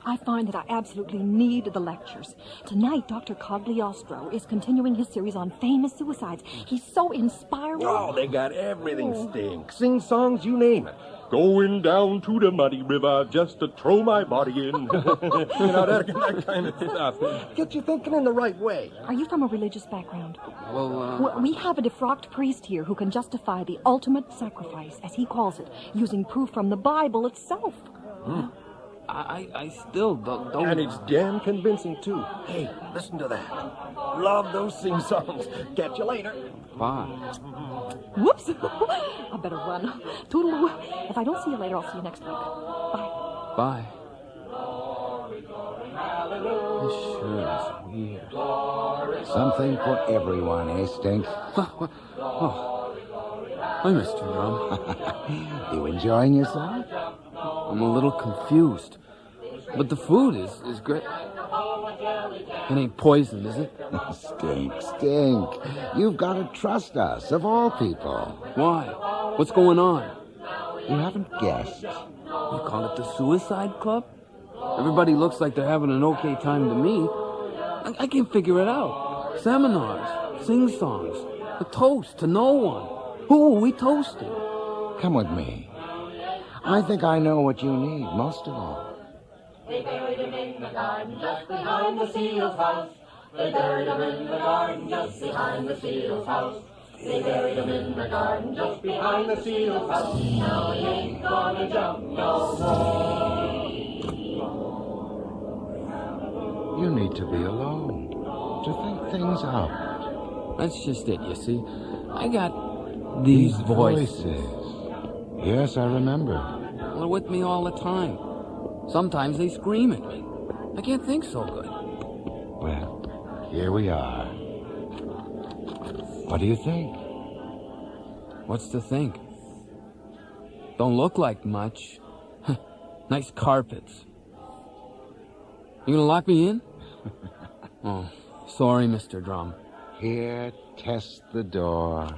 I find that I absolutely need the lectures. Tonight, Dr. Cogliostro is continuing his series on famous suicides. He's so inspiring. Oh, they got everything stink. Sing songs, you name it. Going down to the muddy river just to throw my body in. You know, that kind of stuff. Get you thinking in the right way. Are you from a religious background? Well, we have a defrocked priest here who can justify the ultimate sacrifice, as he calls it, using proof from the Bible itself. I still don't... And it's damn convincing, too. Hey, listen to that. Love those sing songs. Catch you later. Bye. Whoops. I better run. Toodaloo. If I don't see you later, I'll see you next week. Bye. Bye. This sure is weird. Something for everyone, eh, Stink? Oh. Hi, Mr. Drum. You enjoying yourself? I'm a little confused. But the food is great. It ain't poisoned, is it? Stink. You've got to trust us, of all people. Why? What's going on? You haven't guessed. You call it the Suicide Club? Everybody looks like they're having an okay time to me. I can't figure it out. Seminars, sing-songs, a toast to no one. Who are we toasting? Come with me. I think I know what you need, most of all. They buried him in the garden just behind the seal's house. They buried him in the garden just behind the seal's house. They buried him in the garden just behind the seal's house. Now he ain't gonna jump no more. You need to be alone, to think things out. That's just it, you see. I got these voices. Yes, I remember. They're with me all the time. Sometimes they scream at me. I can't think so good. Well, here we are. What do you think? What's to think? Don't look like much. Nice carpets. You gonna lock me in? Oh, sorry, Mr. Drum. Here, test the door.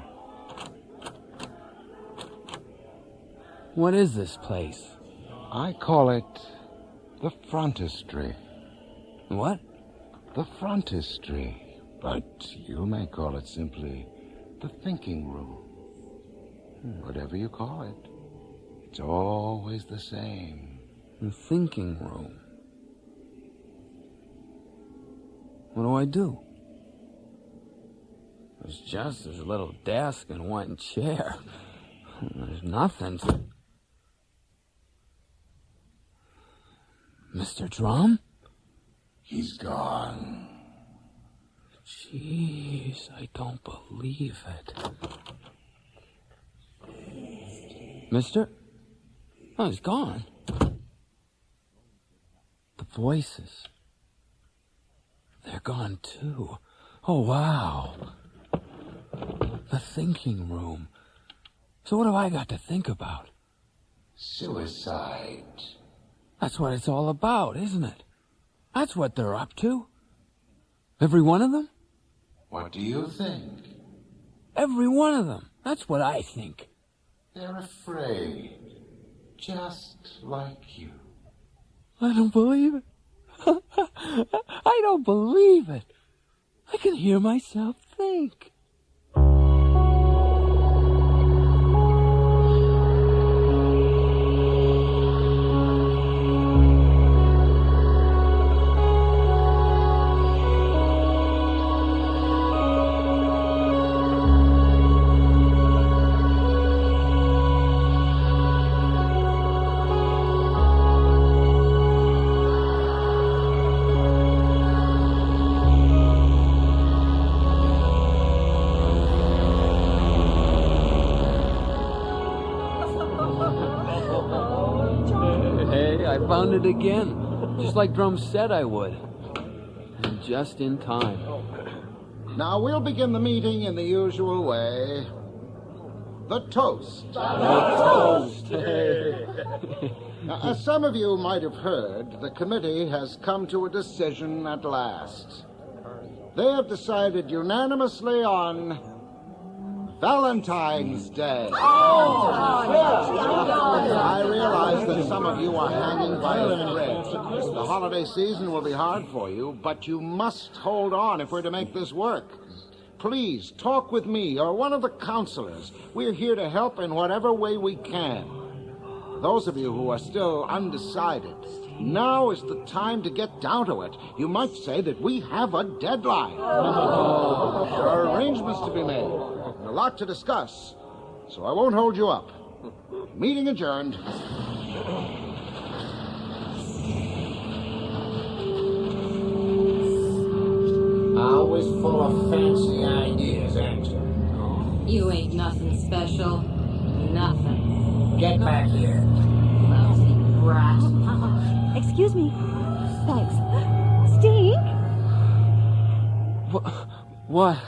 What is this place? I call it the frontistry. What? The frontistry. But you may call it simply the thinking room. Whatever you call it, it's always the same. The thinking room. What do I do? There's just this little desk and one chair. There's nothing to... Mr. Drum? He's gone. Jeez, I don't believe it. Mister? Oh, he's gone. The voices. They're gone too. Oh, wow. The thinking room. So what have I got to think about? Suicide. That's what it's all about, isn't it? That's what they're up to. Every one of them? What do you think? Every one of them. That's what I think. They're afraid. Just like you. I don't believe it. I don't believe it. I can hear myself think. Found it again, just like Drum said I would. And just in time. Now we'll begin the meeting in the usual way. The toast. Now, as some of you might have heard, the committee has come to a decision at last. They have decided unanimously on Valentine's Day. I realize that some of you are hanging by a thread. The holiday season will be hard for you, but you must hold on if we're to make this work. Please, talk with me or one of the counselors. We're here to help in whatever way we can. Those of you who are still undecided, now is the time to get down to it. You might say that we have a deadline. There are arrangements to be made. A lot to discuss, so I won't hold you up. Meeting adjourned. Always full of fancy ideas, ain't you? You ain't nothing special. Nothing. Get back here. Lousy brat. Excuse me. Thanks. Steve? What?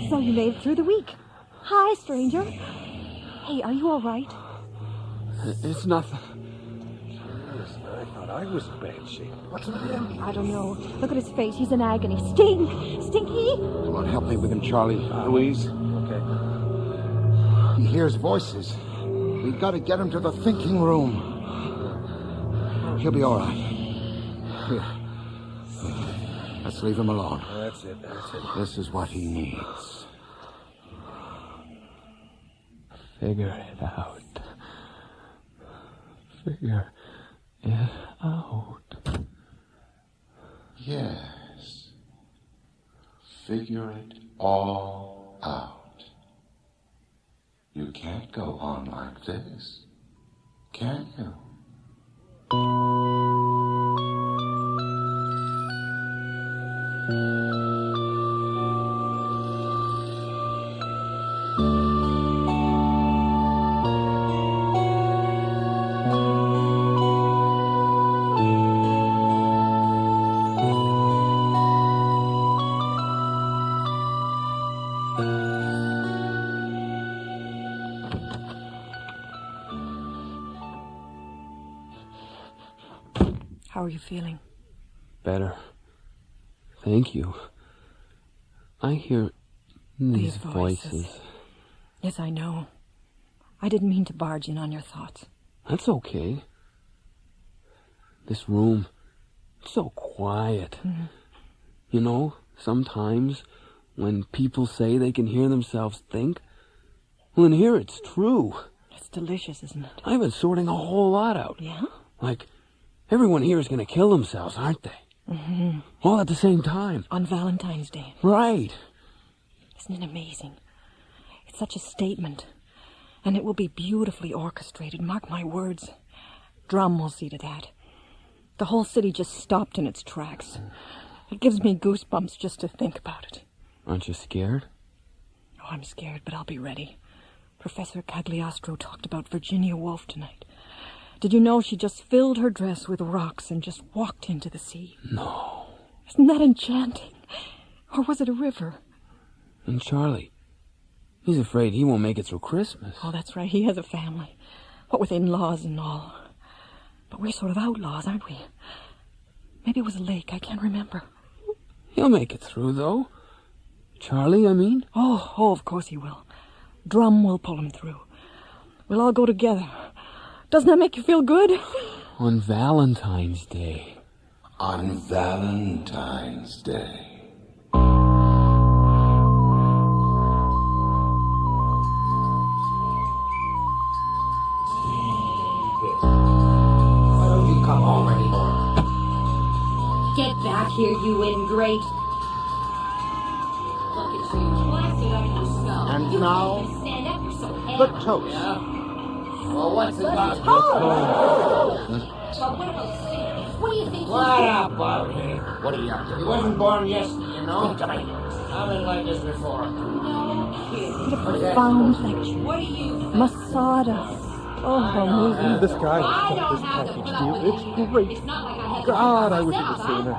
So you made it through the week. Hi, stranger. Hey, are you all right? It's nothing. I thought I was in bad shape. What's with him? I don't know. Look at his face. He's in agony. Stinky! Come on, help me with him, Charlie. Louise. Okay. He hears voices. We've got to get him to the thinking room. He'll be all right. Here. Let's leave him alone. That's it. This is what he needs. Figure it out. Figure it out. Yes. Figure it all out. You can't go on like this, can you? How are you feeling? Better. Thank you. I hear these voices. Yes, I know. I didn't mean to barge in on your thoughts. That's okay. This room, it's so quiet. Mm-hmm. You know, sometimes when people say they can hear themselves think, well, in here it's true. It's delicious, isn't it? I've been sorting a whole lot out. Yeah? Like, everyone here is going to kill themselves, aren't they? Mm-hmm. All at the same time. On Valentine's Day. Right. Isn't it amazing? It's such a statement. And it will be beautifully orchestrated, mark my words. Drum will see to that. The whole city just stopped in its tracks. It gives me goosebumps just to think about it. Aren't you scared? Oh, I'm scared, but I'll be ready. Professor Cagliostro talked about Virginia Woolf tonight. Did you know she just filled her dress with rocks and just walked into the sea? No. Isn't that enchanting? Or was it a river? And Charlie, he's afraid he won't make it through Christmas. Oh, that's right. He has a family. What with in-laws and all. But we're sort of outlaws, aren't we? Maybe it was a lake. I can't remember. He'll make it through, though. Charlie, I mean? Oh, of course he will. Drum will pull him through. We'll all go together. Doesn't that make you feel good? On Valentine's Day. On Valentine's Day. Why don't you come home anymore? Get back here, you ingrate. Look at you, blasted up your skull. And now, Stand up, you're so heavy. the toast. Well, what's it about? But what about Sam? What do you think What up, Bobby? What are you up to? He wasn't born yesterday, you know? I've been like this before. What a profound lecture. What are you? Masada. Oh, amazing. This guy sent this package deal. It's great. God, I wish it was sooner.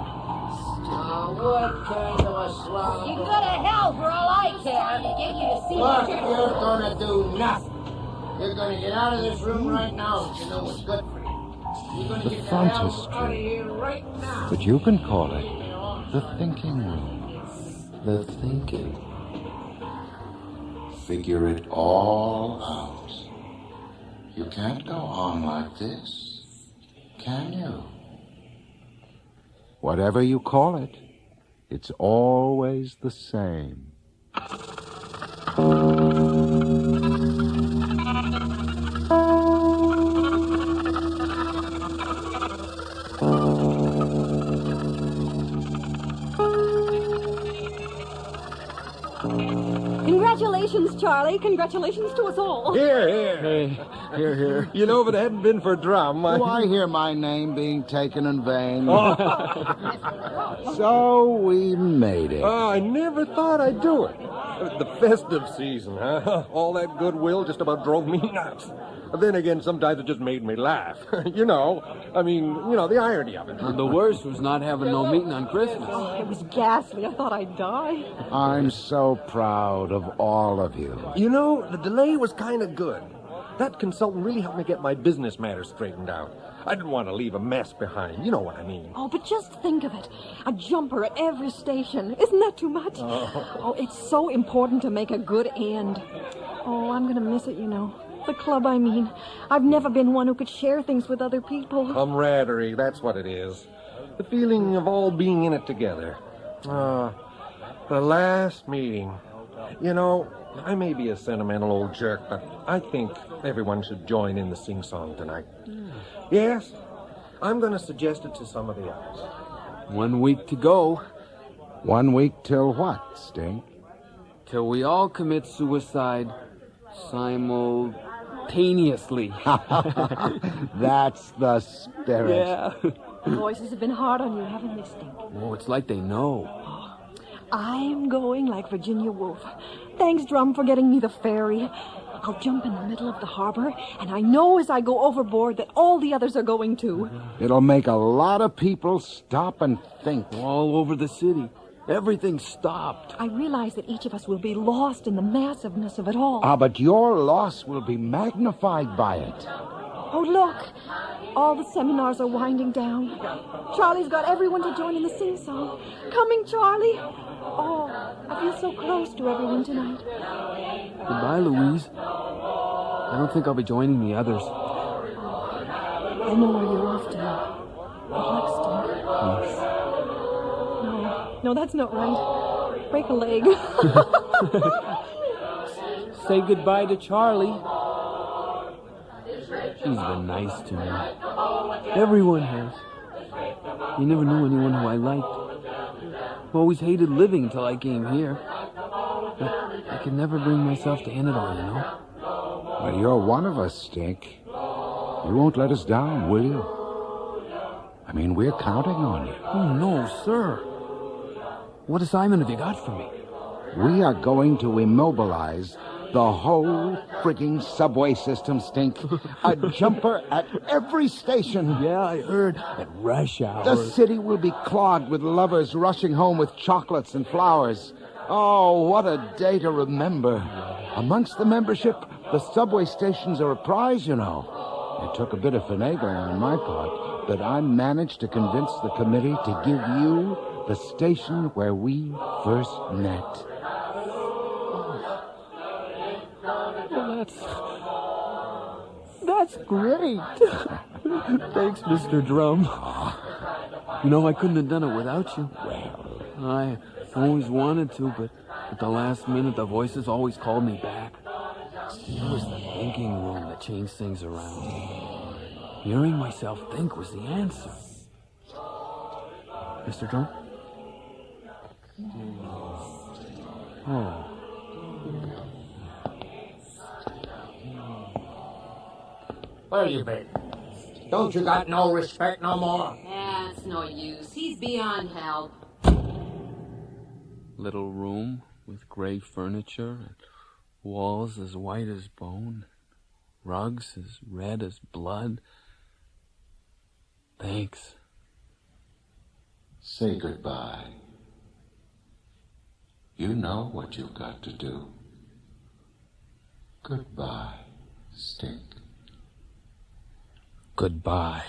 What kind of a slum? You go to hell for all I care. Get you to see Look, you're gonna do nothing. You're gonna get out of this room right now. You know what's good for you. You're gonna The get the hell out of frontispiece. here right now. But you can call it the thinking room. The thinking. Figure it all out. You can't go on like this, can you? Whatever you call it, it's always the same. Congratulations, Charlie. Congratulations to us all. Here, here. Hey, here. You know, if it hadn't been for Drum, Do I hear my name being taken in vain? Oh. So we made it. Oh, I never thought I'd do it. The festive season, huh? All that goodwill just about drove me nuts. But then again, sometimes it just made me laugh. You know, the irony of it. The worst was not having no meeting on Christmas. Oh, it was ghastly. I thought I'd die. I'm so proud of all of you. You know, the delay was kind of good. That consultant really helped me get my business matters straightened out. I didn't want to leave a mess behind. You know what I mean. Oh, but just think of it. A jumper at every station. Isn't that too much? Oh, it's so important to make a good end. Oh, I'm going to miss it, you know. The club, I mean. I've never been one who could share things with other people. Camaraderie, that's what it is. The feeling of all being in it together. The last meeting. You know, I may be a sentimental old jerk, but I think everyone should join in the sing-song tonight. Yes, I'm going to suggest it to some of the others. 1 week to go. 1 week till what, Stink? Till we all commit suicide simultaneously. That's the spirit. Yeah. The voices have been hard on you, haven't they, Stink? Oh, it's like they know. I'm going like Virginia Woolf. Thanks, Drum, for getting me the ferry. I'll jump in the middle of the harbor, and I know as I go overboard that all the others are going too. It'll make a lot of people stop and think. All over the city. Everything stopped. I realize that each of us will be lost in the massiveness of it all. But your loss will be magnified by it. Oh, look. All the seminars are winding down. Charlie's got everyone to join in the sing-song. Coming, Charlie. Oh, I feel so close to everyone tonight. Goodbye, Louise. I don't think I'll be joining the others. I know where you're off to. Good luck, Stink. Thanks. No, that's not right. Break a leg. Say goodbye to Charlie. She's been nice to me. Everyone has. You never knew anyone who I liked. Always hated living until I came here. But I could never bring myself to end it all, you know? Well, you're one of us, Stink. You won't let us down, will you? I mean, we're counting on you. Oh, no, sir. What assignment have you got for me? We are going to immobilize the whole frigging subway system, Stink. A jumper at every station. Yeah, I heard. At rush hour. The city will be clogged with lovers rushing home with chocolates and flowers. Oh, what a day to remember. Amongst the membership, the subway stations are a prize, you know. It took a bit of finagling on my part, but I managed to convince the committee to give you the station where we first met. Well, that's great. Thanks, Mr. Drum. You know, I couldn't have done it without you. I always wanted to, but at the last minute, the voices always called me back. It was the thinking room that changed things around. Hearing myself think was the answer. Mr. Drum? Oh. Where you been? Don't you got no respect no more? That's no use. He's beyond help. Little room with gray furniture and walls as white as bone, rugs as red as blood. Thanks. Say goodbye. You know what you've got to do. Goodbye, Stink. Goodbye.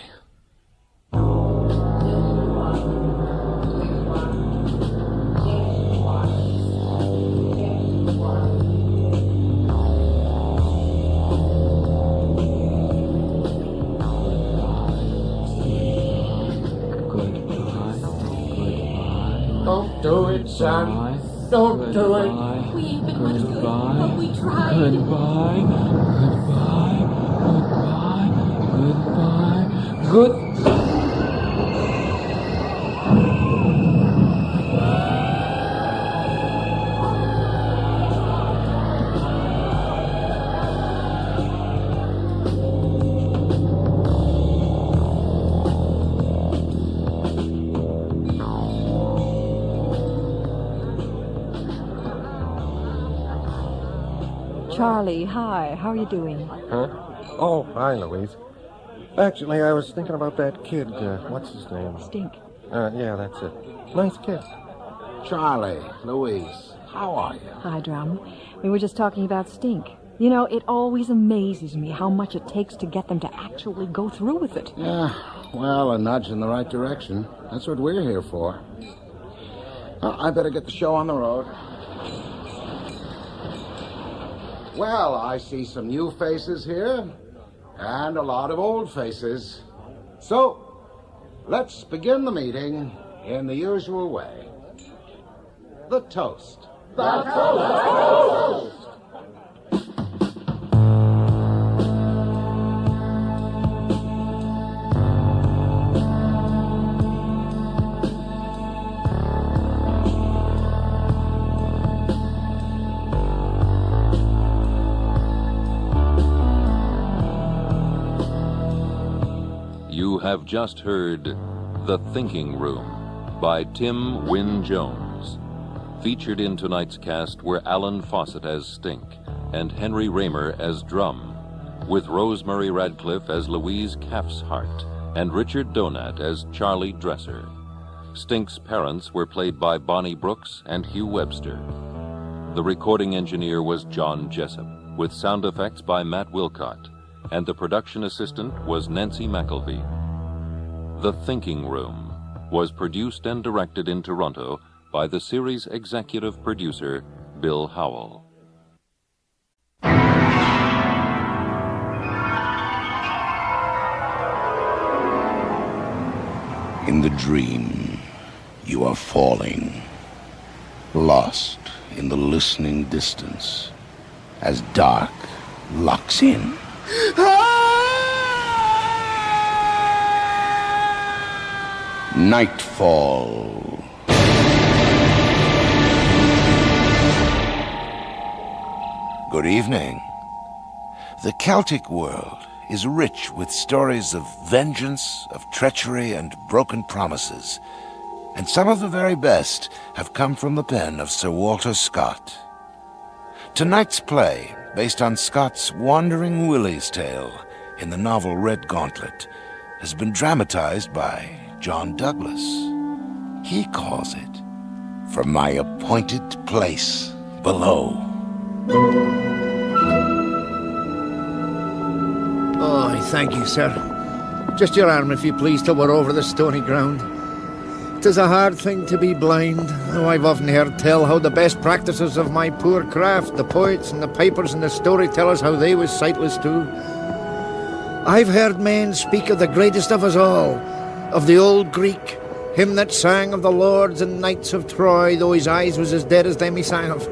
Don't do it, son. Don't do it. We ain't been much good, but we tried. Goodbye. Good. Charlie, hi. How are you doing? Huh? Oh, hi, Louise. Actually, I was thinking about that kid. What's his name? Stink. Yeah, that's it. Nice kid. Charlie, Louise, how are you? Hi, Drum. We were just talking about Stink. You know, it always amazes me how much it takes to get them to actually go through with it. Yeah, well, a nudge in the right direction. That's what we're here for. Well, I better get the show on the road. Well, I see some new faces here, and a lot of old faces. So, let's begin the meeting in the usual way. The toast. The toast. You have just heard The Thinking Room by Tim Wynne Jones. Featured in tonight's cast were Alan Fawcett as Stink and Henry Raymer as Drum, with Rosemary Radcliffe as Louise Calfshart and Richard Donat as Charlie Dresser. Stink's parents were played by Bonnie Brooks and Hugh Webster. The recording engineer was John Jessup, with sound effects by Matt Wilcott, and the production assistant was Nancy McElvey. The Thinking Room was produced and directed in Toronto by the series executive producer, Bill Howell. In the dream, you are falling, lost in the listening distance, as dark locks in. Nightfall. Good evening. The Celtic world is rich with stories of vengeance, of treachery, and broken promises. and some of the very best have come from the pen of Sir Walter Scott. Tonight's play, based on Scott's Wandering Willie's tale in the novel Red Gauntlet, has been dramatized by John Douglas. He calls it From My Appointed Place Below. Oh, thank you, sir. Just your arm, if you please, till we're over the stony ground. 'Tis a hard thing to be blind, though I've often heard tell how the best practices of my poor craft, the poets and the pipers and the storytellers, how they was sightless too. I've heard men speak of the greatest of us all, of the old Greek, him that sang of the lords and knights of Troy, though his eyes was as dead as them he sang of.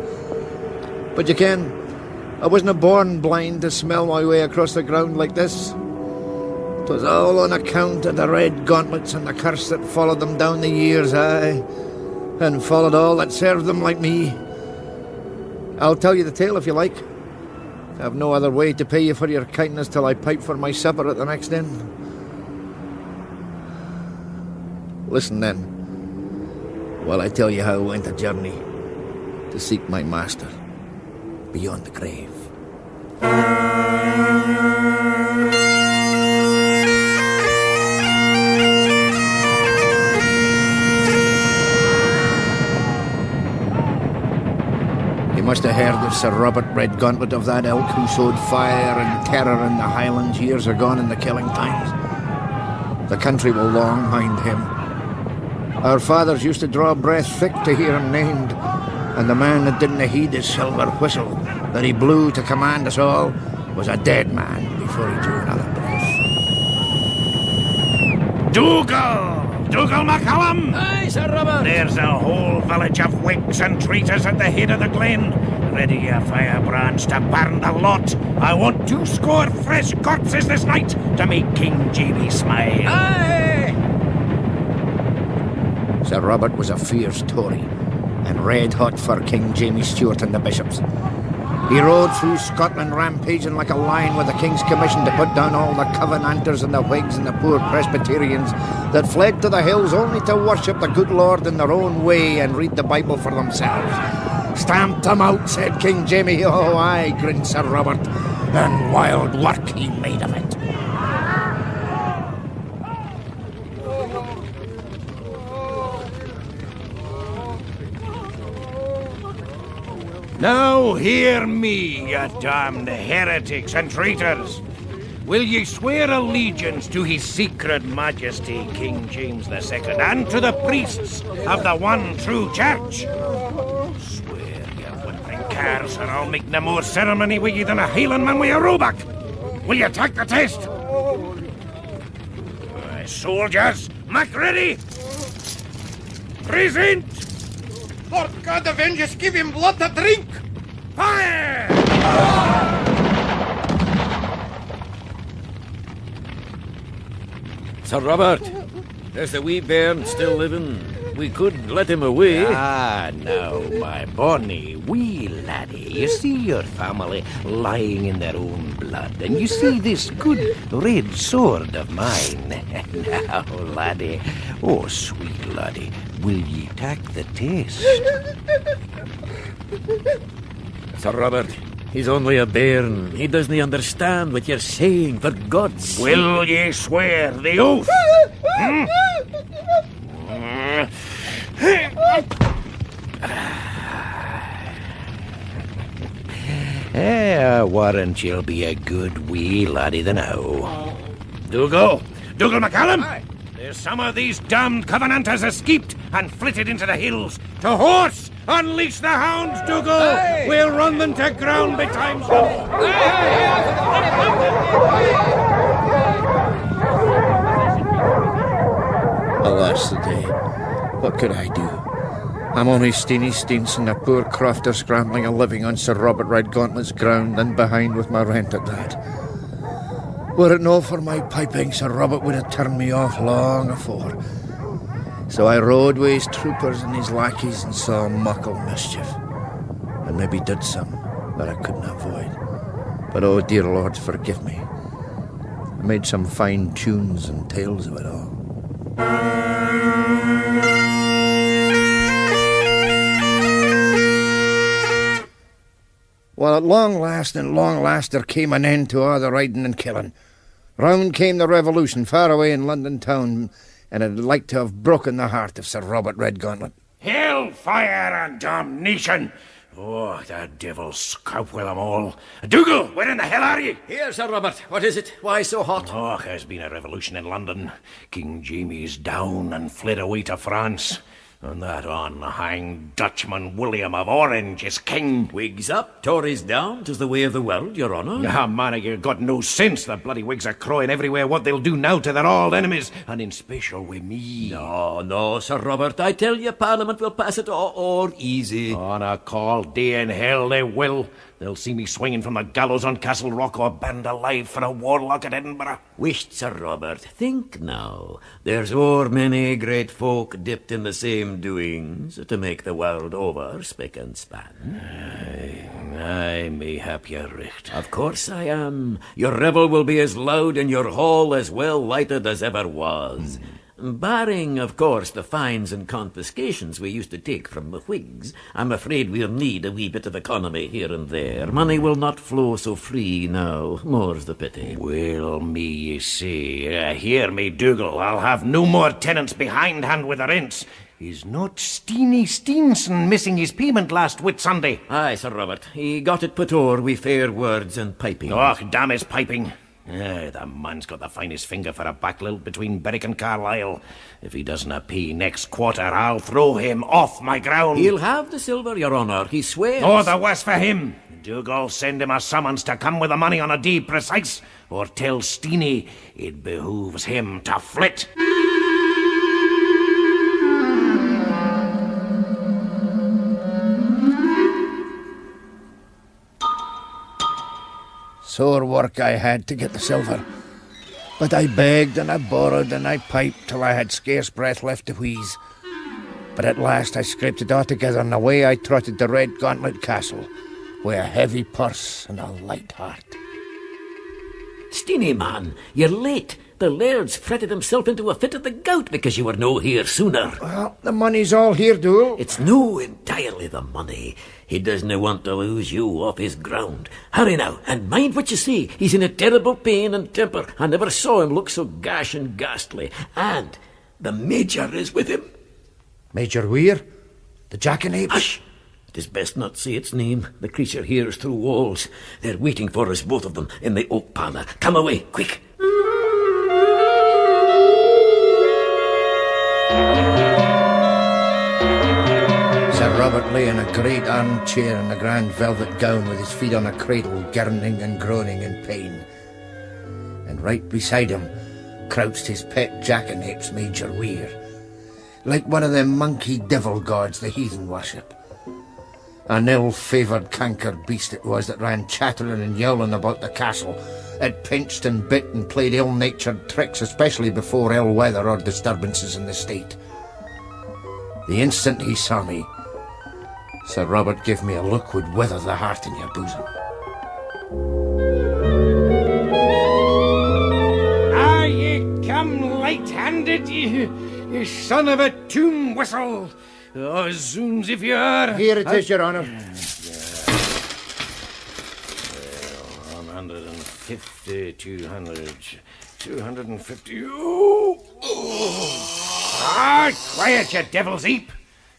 But you ken, I wasn't born blind to smell my way across the ground like this. 'Twas all on account of the red gauntlets and the curse that followed them down the years, aye, and followed all that served them like me. I'll tell you the tale if you like. I've no other way to pay you for your kindness till I pipe for my supper at the next inn. Listen then, while I tell you how I went a journey to seek my master beyond the grave. You must have heard of Sir Robert Redgauntlet of that ilk, who sowed fire and terror in the Highlands years agone in the killing times. The country will long mind him. Our fathers used to draw breath thick to hear him named, and the man that didn't heed his silver whistle that he blew to command us all was a dead man before he drew another breath. Dougal! Dougal MacCallum! Aye, Sir Robert! There's a whole village of Whigs and traitors at the head of the glen. Ready your firebrands to burn the lot. I want 200 fresh corpses this night to make King Jamie smile. Aye! Sir Robert was a fierce Tory, and red-hot for King Jamie Stewart and the bishops. He rode through Scotland rampaging like a lion with the King's commission to put down all the Covenanters and the Whigs and the poor Presbyterians that fled to the hills only to worship the good Lord in their own way and read the Bible for themselves. Stamped them out, said King Jamie. Oh, aye, grinned Sir Robert, and wild work he made of it. Now hear me, ye damned heretics and traitors. Will ye swear allegiance to his secret majesty, King James II, and to the priests of the one true church? Swear, ye whimpering cars, or I'll make no more ceremony with ye than a Highlandman with a roebuck. Will ye take the test? Soldiers, make ready! Present! Lord God avenge us, give him blood to drink! Fire! Sir Robert, there's the wee bairn still living. We could let him away. Ah, no, my bonny wee laddie. You see your family lying in their own blood, and you see this good red sword of mine. Now, laddie, oh, sweet laddie, will ye take the test? Sir Robert, he's only a bairn. He doesn't understand what you're saying, for God's sake. Will ye swear the oath? I warrant you'll be a good wee laddie the now. Dougal MacCallum! Aye. There's some of these damned Covenanters escaped and flitted into the hills. To horse! Unleash the hounds, Dougal! Aye. We'll run them to ground betimes. Alas the day. What could I do? I'm only Steenie Steenson, a poor crofter scrambling a living on Sir Robert Redgauntlet's ground and behind with my rent at that. Were it not for my piping, Sir Robert would have turned me off long afore. So I rode with his troopers and his lackeys and saw muckle mischief. And maybe did some that I couldn't avoid. But oh, dear Lord, forgive me. I made some fine tunes and tales of it all. Well, at long last, there came an end to all the riding and killing. Round came the revolution far away in London town, and it'd like to have broken the heart of Sir Robert Redgauntlet. Hellfire and damnation! Oh, the devil's scalp with them all. Dougal, where in the hell are you? Here, Sir Robert. What is it? Why so hot? Oh, there's been a revolution in London. King Jamie's down and fled away to France. And that unhanged Dutchman William of Orange is king. Whigs up, Tories down. 'Tis the way of the world, your honour. Ah, man, you've got no sense. The bloody Whigs are crowing everywhere what they'll do now to their old enemies, and in special with me. No, Sir Robert. I tell you, Parliament will pass it or easy. On a cold day in hell they will. They'll see me swinging from the gallows on Castle Rock or burned alive for a warlock at Edinburgh. Wisht, Sir Robert, think now. There's o'er many great folk dipped in the same doings to make the world over spick and span. Aye, mayhap you're right. Of course I am. Your revel will be as loud and your hall as well lighted as ever was. Barring, of course, the fines and confiscations we used to take from the Whigs, I'm afraid we'll need a wee bit of economy here and there. Money will not flow so free now, more's the pity. Well, me, you see. Hear me, Dougal, I'll have no more tenants behindhand with the rents. Is not Steenie Steenson missing his payment last Whit Sunday? Aye, Sir Robert. He got it put o'er wi' fair words and piping. Oh, damn his piping. The man's got the finest finger for a backlilt between Berwick and Carlisle. If he doesn't pay next quarter, I'll throw him off my ground. He'll have the silver, your honour, he swears. Oh, the worse for him. Dougal, send him a summons to come with the money on a day precise, or tell Steenie it behooves him to flit. Sore work I had to get the silver. But I begged and I borrowed and I piped till I had scarce breath left to wheeze. But at last I scraped it all together and away I trotted to Redgauntlet Castle, with a heavy purse and a light heart. Steenie, man, you're late. The laird's fretted himself into a fit of the gout because you were no here sooner. Well, the money's all here, Dougal. It's no entirely the money. He doesn't want to lose you off his ground. Hurry now, and mind what you see. He's in a terrible pain and temper. I never saw him look so gash and ghastly. And the Major is with him. Major Weir? The jackanapes? Hush! It is best not say its name. The creature hears through walls. They're waiting for us, both of them, in the oak parlour. Come away, quick! Sir Robert lay in a great armchair in a grand velvet gown with his feet on a cradle, gurning and groaning in pain. And right beside him crouched his pet jackanapes, Major Weir, like one of them monkey devil gods the heathen worship. An ill-favoured cankered beast it was that ran chattering and yowling about the castle. It pinched and bit and played ill-natured tricks, especially before ill weather or disturbances in the state. The instant he saw me, Sir Robert gave me a look would wither the heart in your bosom. Ah, ye come light-handed, you son of a tomb whistle. Oh, zoons if you are. Here it is, your honour. 150, 200, 250. Oh. Ah, quiet, you devil's heap.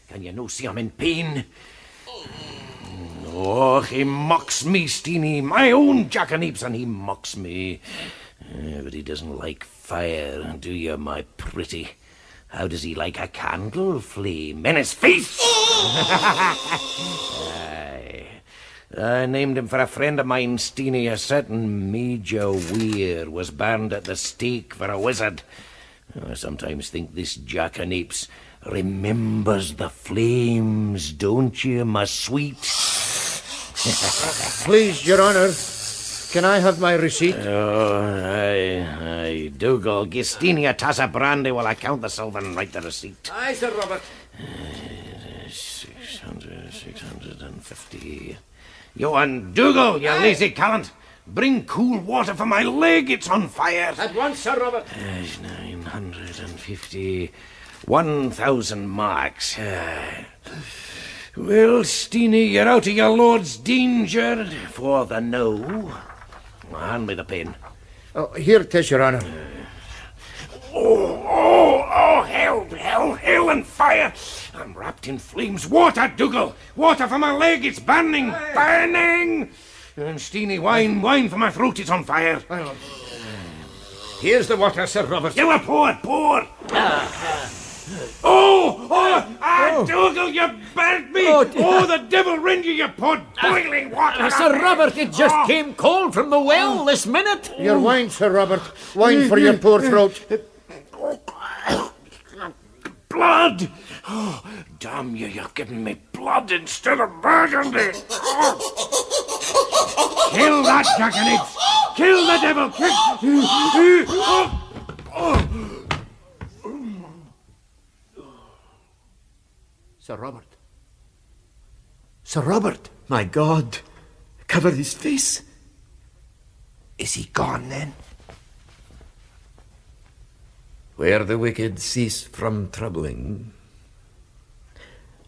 Can you no see I'm in pain? Oh, he mocks me, Steenie, my own jackanapes, and he mocks me. But he doesn't like fire, do you, my pretty? How does he like a candle flame in his face? Aye. I named him for a friend of mine, Steenie. A certain Major Weir was burned at the stake for a wizard. I sometimes think this jackanapes remembers the flames, don't you, my sweet? Please, your honour, can I have my receipt? Oh, aye. Dougal, give Steenie a tass of brandy while I count the silver and write the receipt. Aye, Sir Robert. 650. You and Dougal, you lazy callant. Bring cool water for my leg, it's on fire. At once, Sir Robert. 950. 1,000 marks. Well, Steenie, you're out of your lord's danger for the now. Hand me the pen. Oh, here it is, Your Honor. Hell and fire! I'm wrapped in flames. Water, Dougal! Water for my leg, it's burning! Burning! And Steenie, wine for my throat, it's on fire. Here's the water, Sir Robert. You were pour! Dougal, you burnt me! The devil rend you, you poured boiling water! Sir Robert, it just came cold from the well this minute. Your wine, Sir Robert. Wine for your poor throat. Blood! Oh, damn you, you're giving me blood instead of burgundy! Kill that jackanapes! Kill the devil! Sir Robert. Sir Robert! My God, cover his face. Is he gone, then? Where the wicked cease from troubling.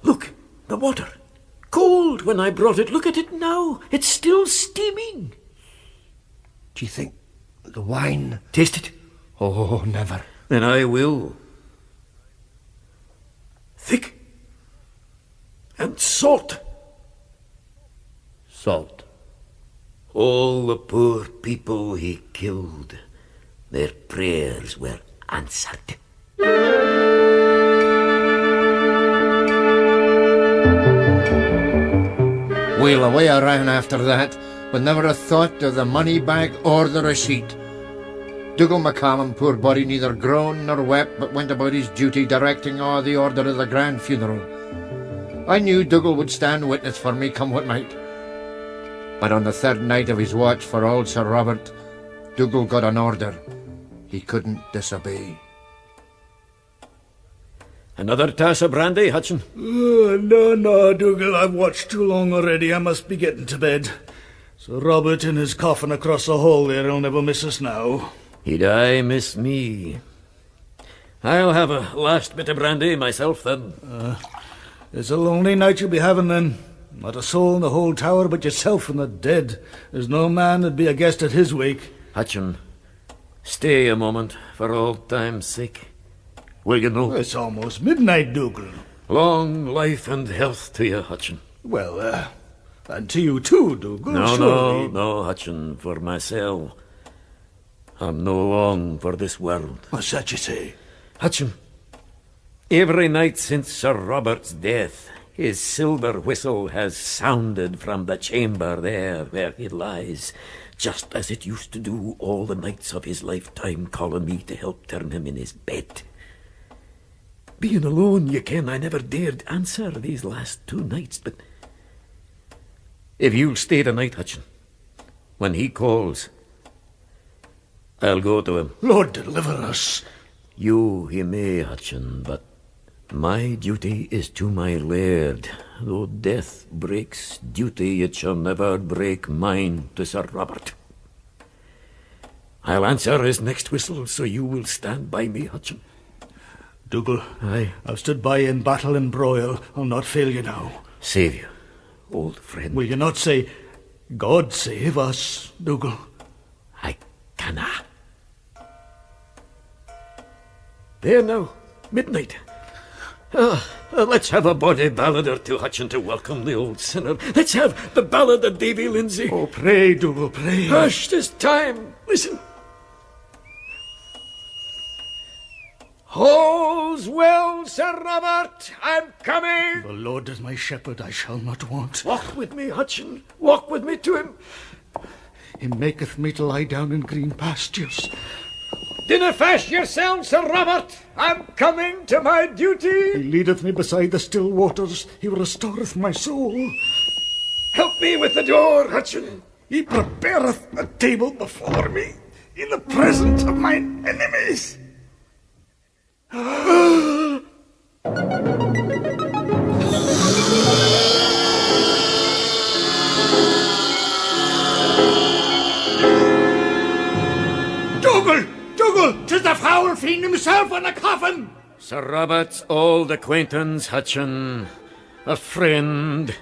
Look, the water. Cold when I brought it. Look at it now. It's still steaming. Do you think the wine... Taste it? Oh, never. Then I will. Thick. And salt. Salt. All the poor people he killed, their prayers were answered. Well, away I ran after that, with never a thought of the money bag or the receipt. Dougal McCallum, poor body, neither groaned nor wept, but went about his duty directing all the order of the grand funeral. I knew Dougal would stand witness for me, come what might. But on the third night of his watch for old Sir Robert, Dougal got an order. He couldn't disobey. Another tass of brandy, Hutchin? No, Dougal. I've watched too long already. I must be getting to bed. Sir Robert in his coffin across the hall there, he'll never miss us now. He'd aye miss me. I'll have a last bit of brandy myself, then. It's a lonely night you'll be having, then. Not a soul in the whole tower but yourself and the dead. There's no man that'd be a guest at his wake. Hutchin, stay a moment, for old time's sake. Will you know? It's almost midnight, Dougal. Long life and health to you, Hutchin. Well, and to you too, Dougal. No, Hutchin, for myself. I'm no long for this world. What's that you say? Hutchin, every night since Sir Robert's death, his silver whistle has sounded from the chamber there where he lies, just as it used to do all the nights of his lifetime, calling me to help turn him in his bed. Being alone, you ken, I never dared answer these last 2 nights, but if you'll stay the night, Hutchin, when he calls, I'll go to him. Lord deliver us. You he may, Hutchin, but my duty is to my laird. Though death breaks duty, it shall never break mine to Sir Robert. I'll answer his next whistle, so you will stand by me, Hutchin. Dougal, Aye. I've stood by in battle and broil. I'll not fail you now. Save you, old friend. Will you not say, God save us, Dougal? I canna. There now, midnight. Let's have a body ballad or two, Hutchin, to welcome the old sinner. Let's have the ballad of Davy Lindsay. Oh, pray, Dougal, pray. Hush, 'tis time. Listen. All's well, Sir Robert. I'm coming. The Lord is my shepherd, I shall not want. Walk with me, Hutchin. Walk with me to him. He maketh me to lie down in green pastures. Dinna fash yourself, Sir Robert. I'm coming to my duty. He leadeth me beside the still waters. He restoreth my soul. Help me with the door, Hutchin. He prepareth a table before me in the presence of mine enemies. Dougal, 'tis the foul fiend himself in the coffin. Sir Robert's old acquaintance, Hutchin. A friend.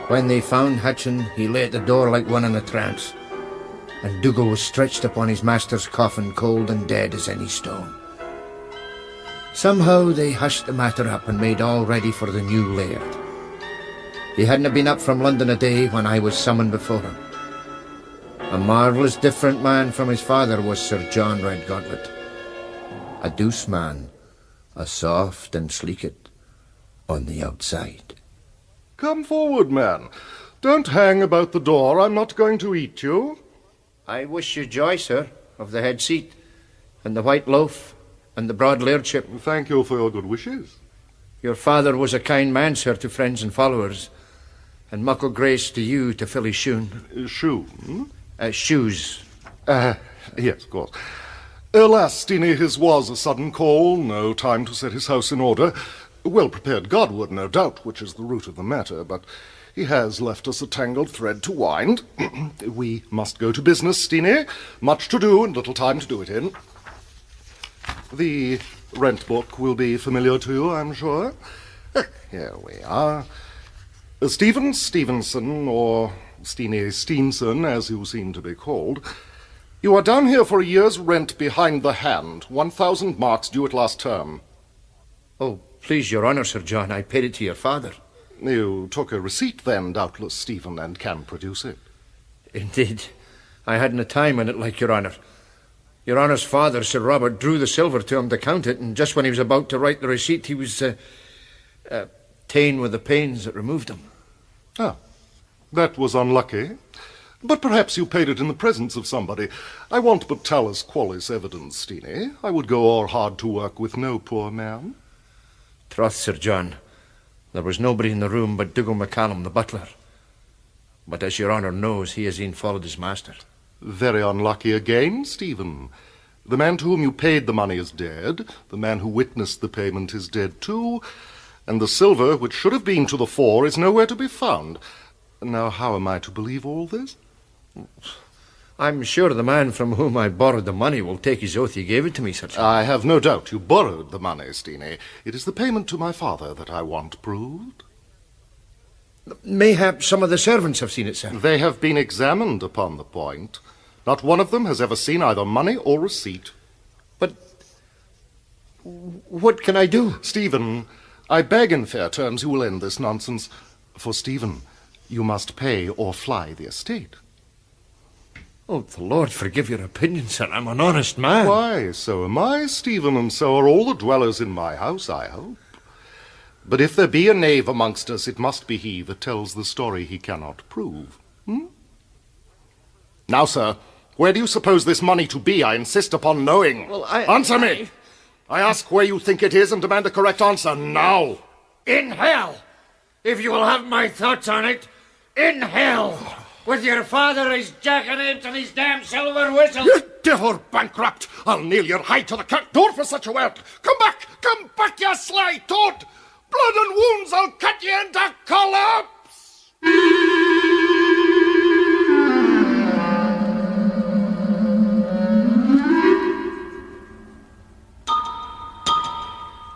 When they found Hutchin, he lay at the door like one in a trance, and Dougal was stretched upon his master's coffin, cold and dead as any stone. Somehow they hushed the matter up and made all ready for the new laird. He hadn't been up from London a day when I was summoned before him. A marvellous different man from his father was Sir John Redgauntlet. A douce man, a soft and sleekit on the outside. Come forward, man. Don't hang about the door. I'm not going to eat you. I wish you joy, sir, of the head seat, and the white loaf, and the broad lairdship. Thank you for your good wishes. Your father was a kind man, sir, to friends and followers, and muckle grace to you to fill his shoon. Shoon? Shoes. Yes, of course. Alas, Steenie, his was a sudden call, no time to set his house in order. Well-prepared Godward, no doubt, which is the root of the matter, but he has left us a tangled thread to wind. We must go to business, Steenie. Much to do and little time to do it in. The rent book will be familiar to you, I'm sure. Here we are. Stephen Stevenson, or Steenie Steenson, as you seem to be called. You are down here for a year's rent behind the hand, 1,000 marks due at last term. Oh, please, your honour, Sir John, I paid it to your father. You took a receipt then, doubtless, Stephen, and can produce it. Indeed. I hadn't a time in it, like your honour. Your honour's father, Sir Robert, drew the silver to him to count it, and just when he was about to write the receipt, he was, ta'en with the pains that removed him. Ah, that was unlucky. But perhaps you paid it in the presence of somebody. I want but talus qualis evidence, Steenie. I would go o'er hard to work with no poor man. Troth, Sir John, there was nobody in the room but Dougal MacCallum, the butler. But as your honour knows, he has e'en followed his master. Very unlucky again, Stephen. The man to whom you paid the money is dead, the man who witnessed the payment is dead too, and the silver, which should have been to the fore, is nowhere to be found. Now, how am I to believe all this? I'm sure the man from whom I borrowed the money will take his oath he gave it to me, Sir John. I have no doubt you borrowed the money, Steenie. It is the payment to my father that I want proved. Mayhap some of the servants have seen it, sir. They have been examined upon the point. Not one of them has ever seen either money or receipt. But what can I do? Stephen, I beg in fair terms you will end this nonsense. For Stephen, you must pay or fly the estate. Oh, the Lord forgive your opinion, sir. I'm an honest man. Why, so am I, Stephen, and so are all the dwellers in my house, I hope. But if there be a knave amongst us, it must be he that tells the story he cannot prove. Now, sir, where do you suppose this money to be? I insist upon knowing. Well, Answer me! I ask where you think it is and demand a correct answer now. In hell! If you will have my thoughts on it, in hell! With your father, his jackanapes, and his damn silver whistle. You devil bankrupt! I'll nail your hide to the kirk door for such a word. Come back, you sly toad! Blood and wounds, I'll cut you into collapse!